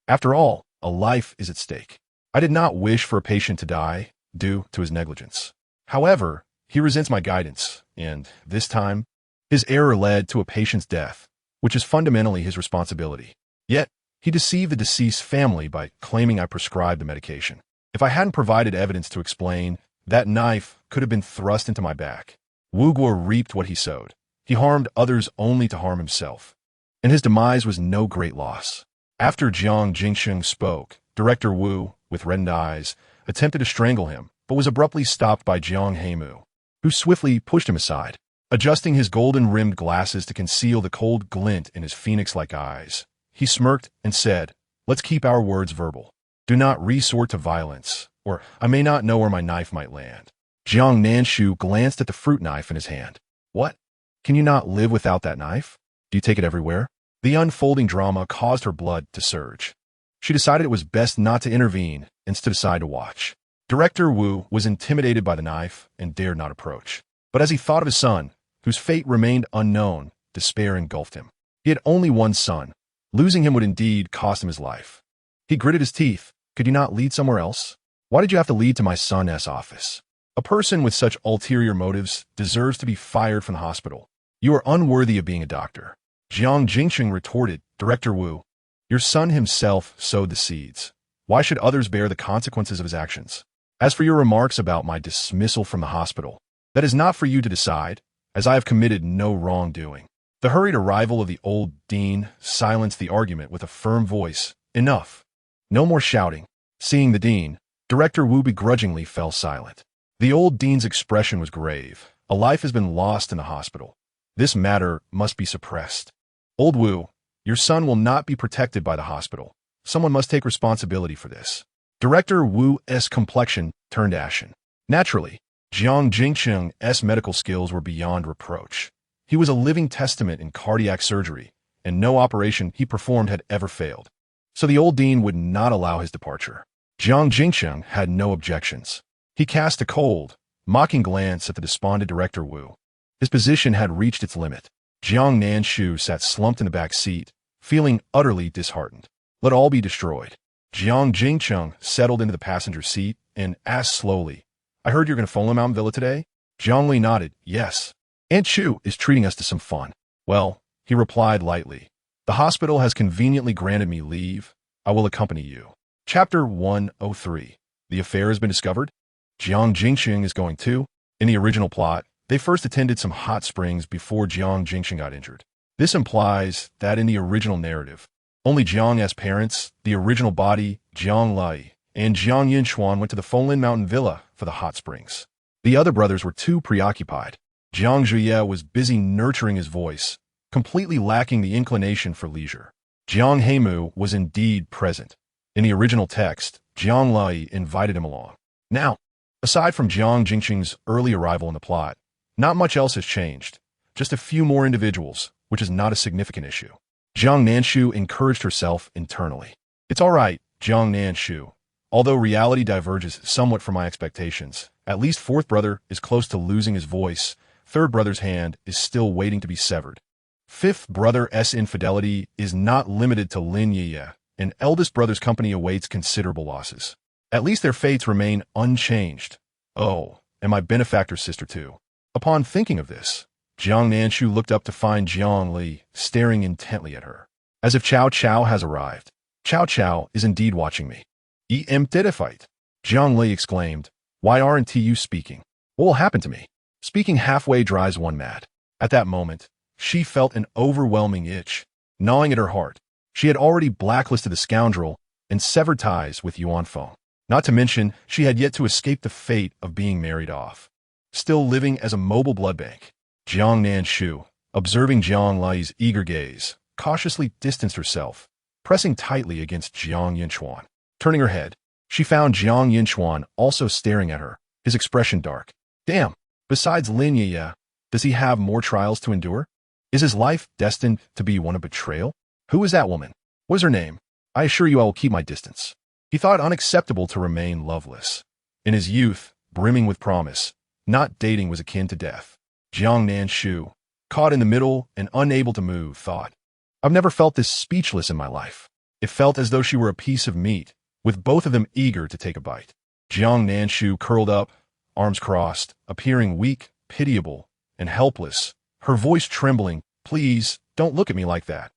After all, a life is at stake. I did not wish for a patient to die due to his negligence. However, he resents my guidance, and, this time, his error led to a patient's death, which is fundamentally his responsibility. Yet, he deceived the deceased family by claiming I prescribed the medication. If I hadn't provided evidence to explain, that knife could have been thrust into my back. Wu Guo reaped what he sowed. He harmed others only to harm himself. And his demise was no great loss. After Jiang Jingxing spoke, Director Wu, with reddened eyes, attempted to strangle him, but was abruptly stopped by Jiang Heimu, who swiftly pushed him aside. Adjusting his golden-rimmed glasses to conceal the cold glint in his phoenix-like eyes, he smirked and said, "Let's keep our words verbal. Do not resort to violence, or I may not know where my knife might land." Jiang Nanshu glanced at the fruit knife in his hand. "What? Can you not live without that knife? Do you take it everywhere?" The unfolding drama caused her blood to surge. She decided it was best not to intervene and to decide to watch. Director Wu was intimidated by the knife and dared not approach. But as he thought of his son, whose fate remained unknown, despair engulfed him. He had only one son. Losing him would indeed cost him his life. He gritted his teeth. "Could you not lead somewhere else? Why did you have to lead to my son's office? A person with such ulterior motives deserves to be fired from the hospital. You are unworthy of being a doctor." Jiang Jingxing retorted, "Director Wu, your son himself sowed the seeds. Why should others bear the consequences of his actions? As for your remarks about my dismissal from the hospital, that is not for you to decide, as I have committed no wrongdoing." The hurried arrival of the old dean silenced the argument with a firm voice. "Enough. No more shouting." Seeing the dean, Director Wu begrudgingly fell silent. The old dean's expression was grave. A life has been lost in the hospital. This matter must be suppressed. "Old Wu, your son will not be protected by the hospital. Someone must take responsibility for this." Director Wu's complexion turned ashen. Naturally, Jiang Jingxing's medical skills were beyond reproach. He was a living testament in cardiac surgery, and no operation he performed had ever failed. So the old dean would not allow his departure. Jiang Jingxing had no objections. He cast a cold, mocking glance at the despondent Director Wu. His position had reached its limit. Jiang Nanshu sat slumped in the back seat, feeling utterly disheartened. "Let all be destroyed." Jiang Jingxing settled into the passenger seat and asked slowly, "I heard you're going to Follow Mountain Villa today?" Jiang Li nodded, "Yes. Aunt Chu is treating us to some fun." "Well," he replied lightly, "the hospital has conveniently granted me leave. I will accompany you." Chapter 103. The affair has been discovered? Jiang Jingxing is going too. In the original plot, they first attended some hot springs before Jiang Jingxing got injured. This implies that in the original narrative, only Jiang's parents, the original body, Jiang Lai, and Jiang Yinchuan went to the Folin Mountain Villa for the hot springs. The other brothers were too preoccupied. Jiang Zhuye was busy nurturing his voice, completely lacking the inclination for leisure. Jiang Heimu was indeed present. In the original text, Jiang Lai invited him along. Now, aside from Jiang Jingxing's early arrival in the plot, not much else has changed. Just a few more individuals, which is not a significant issue. Jiang Nanshu encouraged herself internally. "It's all right, Jiang Nanshu. Although reality diverges somewhat from my expectations, at least fourth brother is close to losing his voice. Third brother's hand is still waiting to be severed. Fifth brother's infidelity is not limited to Lin Yiye, and eldest brother's company awaits considerable losses. At least their fates remain unchanged. Oh, and my benefactor's sister too." Upon thinking of this, Jiang Nanshu looked up to find Jiang Li staring intently at her, as if Cao Cao has arrived. Cao Cao is indeed watching me. Did a fight. Jiang Li exclaimed, "Why aren't you speaking? What will happen to me?" Speaking halfway drives one mad. At that moment, she felt an overwhelming itch, gnawing at her heart. She had already blacklisted the scoundrel and severed ties with Yuan Feng. Not to mention, she had yet to escape the fate of being married off. Still living as a mobile blood bank, Jiang Nanshu, observing Jiang Lai's eager gaze, cautiously distanced herself, pressing tightly against Jiang Yinchuan. Turning her head, she found Jiang Yinchuan also staring at her, his expression dark. "Damn, besides Lin Yiye, Does he have more trials to endure? Is his life destined to be one of betrayal? Who is that woman? What is her name? I assure you I will keep my distance. He thought it unacceptable to remain loveless. In his youth, brimming with promise, not dating was akin to death. Jiang Nanshu, caught in the middle and unable to move, thought, I've never felt this speechless in my life. It felt as though she were a piece of meat, with both of them eager to take a bite. Jiang Nanshu curled up, arms crossed, appearing weak, pitiable, and helpless, her voice trembling. Please, don't look at me like that.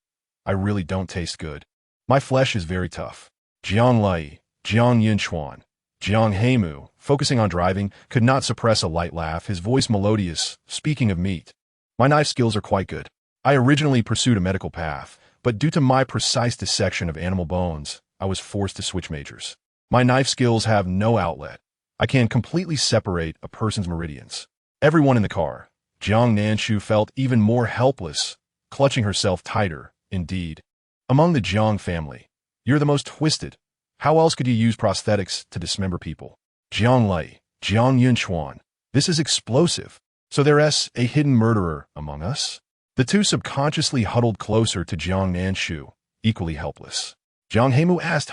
I really don't taste good. My flesh is very tough. Jiang Lai, Jiang Yunchuan, Jiang Heimu, focusing on driving, could not suppress a light laugh, his voice melodious. Speaking of meat, my knife skills are quite good. I originally pursued a medical path, but due to my precise dissection of animal bones, I was forced to switch majors. My knife skills have no outlet. I can completely separate a person's meridians. Everyone in the car, Jiang Nanshu felt even more helpless, clutching herself tighter, indeed. Among the Jiang family, you're the most twisted. How else could you use prosthetics to dismember people? Jiang Lai, Jiang Yunchuan, this is explosive. So there's a hidden murderer among us? The two subconsciously huddled closer to Jiang Nanshu, equally helpless. Jiang Heimu asked,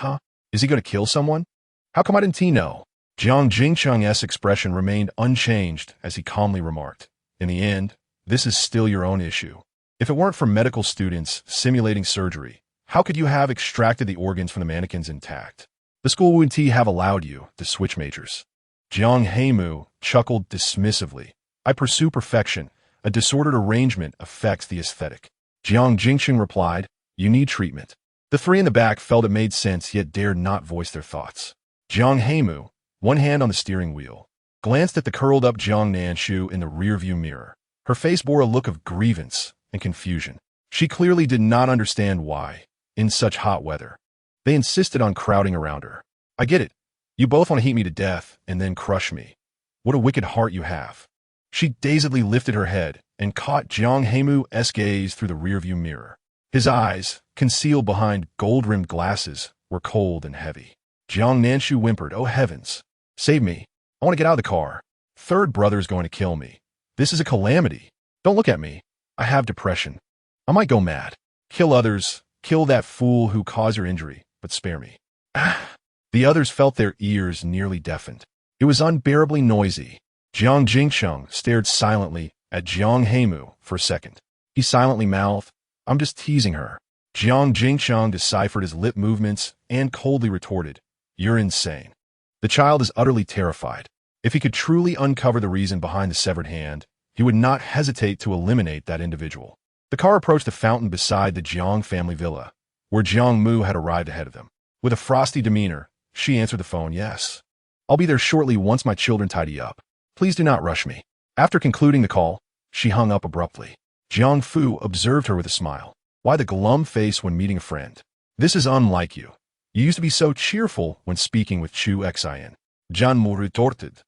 Is he going to kill someone? How come I didn't know? Jiang Jingcheng's expression remained unchanged as he calmly remarked, In the end, this is still your own issue. If it weren't for medical students simulating surgery, how could you have extracted the organs from the mannequins intact? The school wouldn't have allowed you to switch majors. Jiang Heimu chuckled dismissively. I pursue perfection. A disordered arrangement affects the aesthetic. Jiang Jingcheng replied, You need treatment. The three in the back felt it made sense yet dared not voice their thoughts. Jiang Heimu, one hand on the steering wheel, glanced at the curled-up Jiang Nanshu in the rearview mirror. Her face bore a look of grievance and confusion. She clearly did not understand why, in such hot weather, they insisted on crowding around her. I get it. You both want to heat me to death and then crush me. What a wicked heart you have. She dazedly lifted her head and caught Jiang Heimu's gaze through the rearview mirror. His eyes, concealed behind gold-rimmed glasses, were cold and heavy. Jiang Nanshu whimpered, Oh heavens, save me. I want to get out of the car. Third brother's going to kill me. This is a calamity. Don't look at me. I have depression. I might go mad. Kill others. Kill that fool who caused your injury, but spare me. The others felt their ears nearly deafened. It was unbearably noisy. Jiang Jingcheng stared silently at Jiang Heimu for a second. He silently mouthed, I'm just teasing her. Jiang Jingcheng deciphered his lip movements and coldly retorted, You're insane. The child is utterly terrified. If he could truly uncover the reason behind the severed hand, he would not hesitate to eliminate that individual. The car approached the fountain beside the Jiang family villa, where Jiang Mu had arrived ahead of them. With a frosty demeanor, she answered the phone, Yes. I'll be there shortly once my children tidy up. Please do not rush me. After concluding the call, she hung up abruptly. Jiang Fu observed her with a smile. Why the glum face when meeting a friend? This is unlike you. You used to be so cheerful when speaking with Chu Xin. Jiang Mu retorted.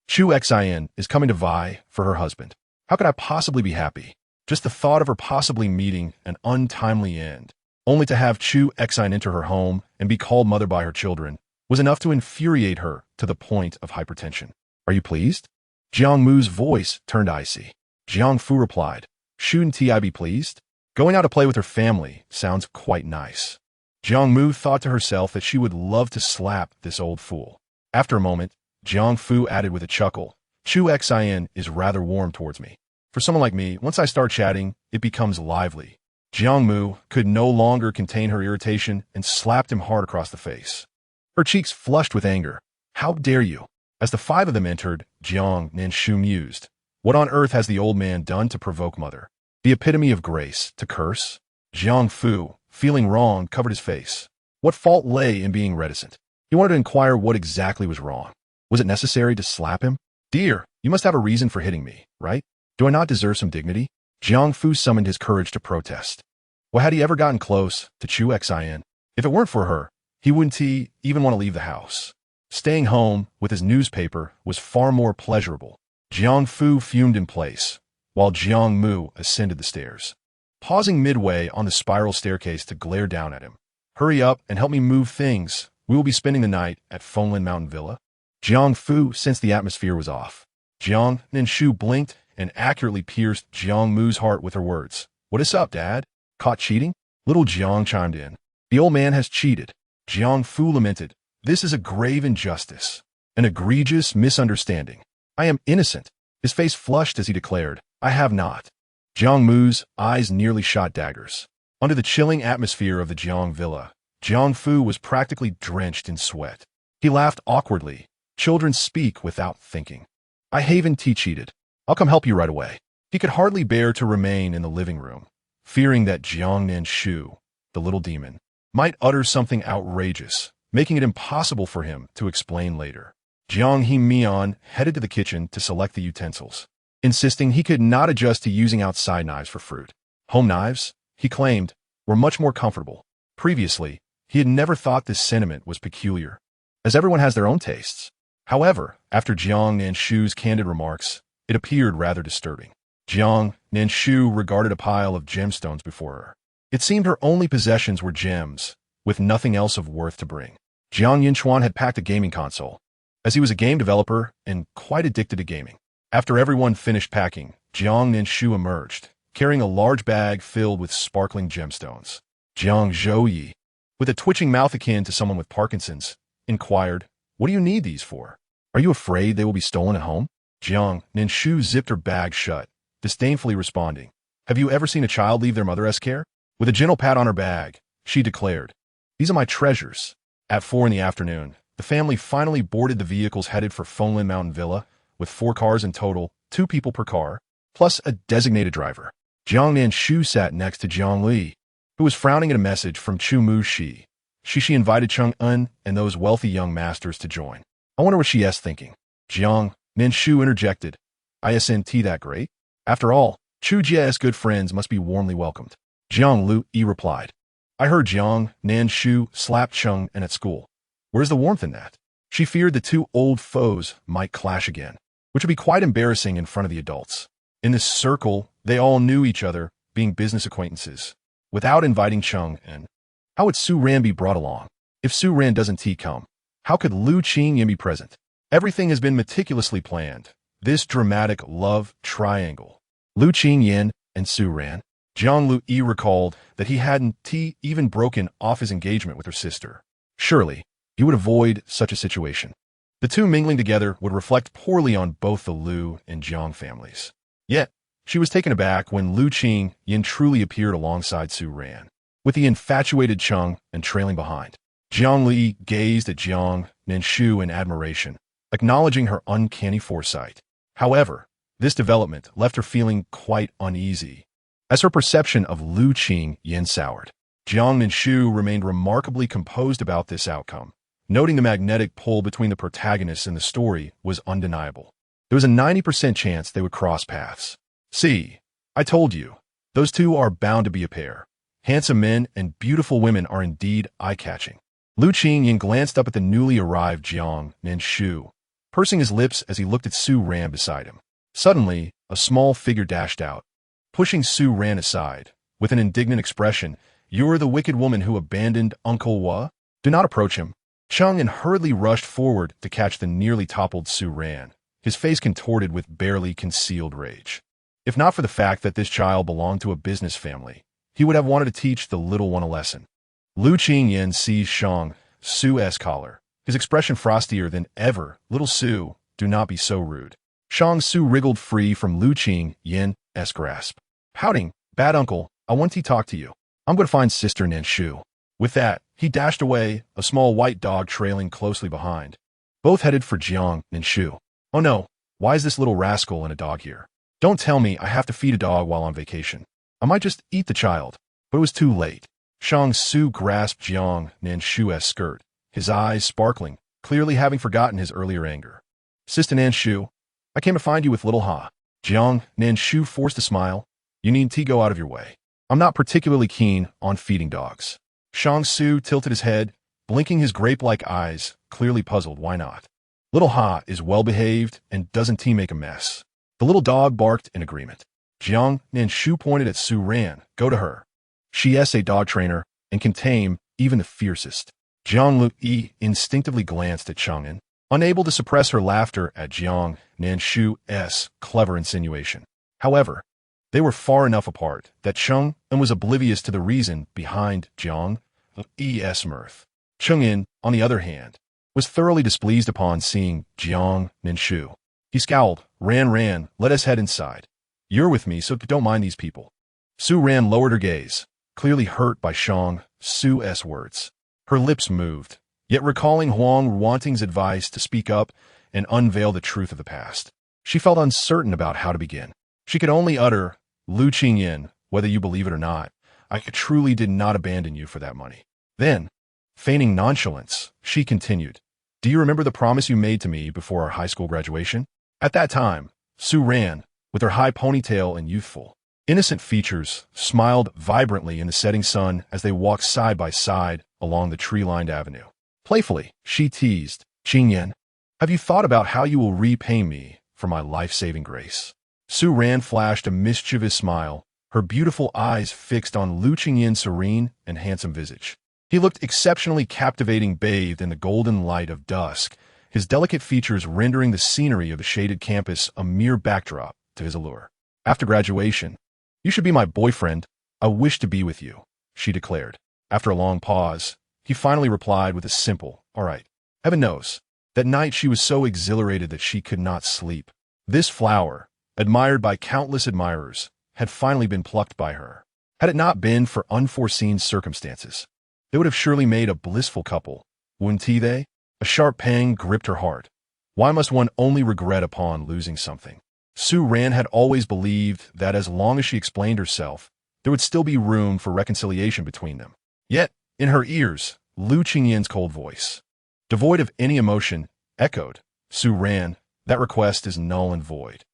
Chu Xin is coming to vie for her husband. How could I possibly be happy? Just the thought of her possibly meeting an untimely end, only to have Chu Xin enter her home and be called mother by her children, was enough to infuriate her to the point of hypertension. Are you pleased? Jiang Mu's voice turned icy. Jiang Fu replied, Shouldn't I be pleased? Going out to play with her family sounds quite nice. Jiang Mu thought to herself that she would love to slap this old fool. After a moment, Jiang Fu added with a chuckle, Chu Xin is rather warm towards me. For someone like me, once I start chatting, it becomes lively. Jiang Mu could no longer contain her irritation and slapped him hard across the face. Her cheeks flushed with anger. How dare you? As the five of them entered, Jiang Nanshu mused. What on earth has the old man done to provoke mother? The epitome of grace, to curse? Jiang Fu, feeling wrong, covered his face. What fault lay in being reticent? He wanted to inquire what exactly was wrong. Was it necessary to slap him? Dear, you must have a reason for hitting me, right? Do I not deserve some dignity? Jiang Fu summoned his courage to protest. Well, had he ever gotten close to Chu Xin? If it weren't for her, he wouldn't even want to leave the house. Staying home with his newspaper was far more pleasurable. Jiang Fu fumed in place, while Jiang Mu ascended the stairs. Pausing midway on the spiral staircase to glare down at him. Hurry up and help me move things. We will be spending the night at Fenglin Mountain Villa. Jiang Fu sensed the atmosphere was off. Jiang Nanshu blinked and accurately pierced Jiang Mu's heart with her words. "What is up, Dad? Caught cheating?" Little Jiang chimed in. "The old man has cheated." Jiang Fu lamented. "This is a grave injustice. An egregious misunderstanding. I am innocent." His face flushed as he declared, "I have not." Jiang Mu's eyes nearly shot daggers. Under the chilling atmosphere of the Jiang villa, Jiang Fu was practically drenched in sweat. He laughed awkwardly. Children speak without thinking. "I haven't cheated. I'll come help you right away." He could hardly bear to remain in the living room, fearing that Jiang Nanshu, the little demon, might utter something outrageous, making it impossible for him to explain later. Jiang Mian headed to the kitchen to select the utensils, insisting he could not adjust to using outside knives for fruit. Home knives, he claimed, were much more comfortable. Previously, he had never thought this sentiment was peculiar, as everyone has their own tastes. However, after Jiang Nanshu's candid remarks, it appeared rather disturbing. Jiang Nanshu regarded a pile of gemstones before her. It seemed her only possessions were gems, with nothing else of worth to bring. Jiang Yinchuan had packed a gaming console, as he was a game developer and quite addicted to gaming. After everyone finished packing, Jiang Nanshu emerged, carrying a large bag filled with sparkling gemstones. Jiang Zhouyi, with a twitching mouth akin to someone with Parkinson's, inquired, "What do you need these for? Are you afraid they will be stolen at home?" Jiang Nanshu zipped her bag shut, disdainfully responding, "Have you ever seen a child leave their mother's care?" With a gentle pat on her bag, she declared, "These are my treasures." At 4 in the afternoon, the family finally boarded the vehicles headed for Fenglin Mountain Villa, with 4 cars in total, 2 people per car, plus a designated driver. Jiang Nanshu sat next to Jiang Li, who was frowning at a message from Chu Mu Shi. She invited Cheng En and those wealthy young masters to join. "I wonder what she is thinking." Jiang Nanshu interjected, "Isn't that great? After all, Chu Jia's good friends must be warmly welcomed." Jiang Lu Yi replied, "I heard Jiang Nanshu slapped Cheng En at school. Where's the warmth in that?" She feared the 2 old foes might clash again, which would be quite embarrassing in front of the adults. In this circle, they all knew each other, being business acquaintances. Without inviting Cheng En, how would Su Ran be brought along? If Su Ran doesn't come, how could Lu Qingyin be present? Everything has been meticulously planned. This dramatic love triangle. Lu Qingyin and Su Ran. Jiang Lu Yi recalled that he hadn't even broken off his engagement with her sister. Surely, he would avoid such a situation. The 2 mingling together would reflect poorly on both the Lu and Jiang families. Yet, she was taken aback when Lu Qingyin truly appeared alongside Su Ran, with the infatuated Cheng and trailing behind. Jiang Li gazed at Jiang Nanshu in admiration, acknowledging her uncanny foresight. However, this development left her feeling quite uneasy, as her perception of Lu Qingyin soured. Jiang Nanshu remained remarkably composed about this outcome, noting the magnetic pull between the protagonists in the story was undeniable. There was a 90% chance they would cross paths. "See, I told you, those 2 are bound to be a pair. Handsome men and beautiful women are indeed eye-catching." Lu Qingyin glanced up at the newly arrived Jiang Nanshu, pursing his lips as he looked at Su Ran beside him. Suddenly, a small figure dashed out, pushing Su Ran aside, with an indignant expression. "You're the wicked woman who abandoned Uncle Hua? Do not approach him." Cheng En hurriedly rushed forward to catch the nearly toppled Su Ran, his face contorted with barely concealed rage. If not for the fact that this child belonged to a business family, he would have wanted to teach the little one a lesson. Lu Qingyin seized Shang Su's collar, his expression frostier than ever. "Little Su, do not be so rude." Shang Su wriggled free from Lu Qingyin's grasp. Pouting, "Bad uncle, I want to talk to you. I'm going to find Sister Nanshu." With that, he dashed away, a small white dog trailing closely behind. Both headed for Jiang Nanshu. "Oh no, why is this little rascal and a dog here? Don't tell me I have to feed a dog while on vacation. I might just eat the child." But it was too late. Shang Su grasped Jiang Nanshu's skirt, his eyes sparkling, clearly having forgotten his earlier anger. "Sister Nanshu, I came to find you with little Ha." Jiang Nanshu forced a smile. "You need to go out of your way. I'm not particularly keen on feeding dogs." Shang Su tilted his head, blinking his grape-like eyes, clearly puzzled. Why not? Little Ha is well-behaved and doesn't make a mess. The little dog barked in agreement. Jiang Nanshu pointed at Su Ran. "Go to her. She is a dog trainer and can tame even the fiercest." Jiang Lu Yi instinctively glanced at Cheng En. unable to suppress her laughter at Jiang Nanshu's clever insinuation. However, they were far enough apart that Cheng En was oblivious to the reason behind Jiang Nanshu's mirth. Cheng En, on the other hand, was thoroughly displeased upon seeing Jiang Nanshu. He scowled. Ran, let us head inside. You're with me, so don't mind these people. Su Ran lowered her gaze, clearly hurt by Shang Su's words. Her lips moved, yet recalling Huang Wanting's advice to speak up and unveil the truth of the past. She felt uncertain about how to begin. She could only utter, Lu Qingyin, whether you believe it or not, I truly did not abandon you for that money. Then, feigning nonchalance, she continued, do you remember the promise you made to me before our high school graduation? At that time, Su Ran, with her high ponytail and youthful, innocent features, smiled vibrantly in the setting sun as they walked side by side along the tree-lined avenue. Playfully, she teased, Qingyan, have you thought about how you will repay me for my life-saving grace? Su Ran flashed a mischievous smile, her beautiful eyes fixed on Lu Qingyan's serene and handsome visage. He looked exceptionally captivating, bathed in the golden light of dusk, his delicate features rendering the scenery of the shaded campus a mere backdrop to his allure. After graduation, you should be my boyfriend. I wish to be with you, she declared. After a long pause, he finally replied with a simple, all right. Heaven knows, that night she was so exhilarated that she could not sleep. This flower, admired by countless admirers, had finally been plucked by her. Had it not been for unforeseen circumstances, they would have surely made a blissful couple, wouldn't they? A sharp pang gripped her heart. Why must one only regret upon losing something? Su Ran had always believed that as long as she explained herself, there would still be room for reconciliation between them. Yet, in her ears, Lu Qingyan's cold voice, devoid of any emotion, echoed, Su Ran, that request is null and void.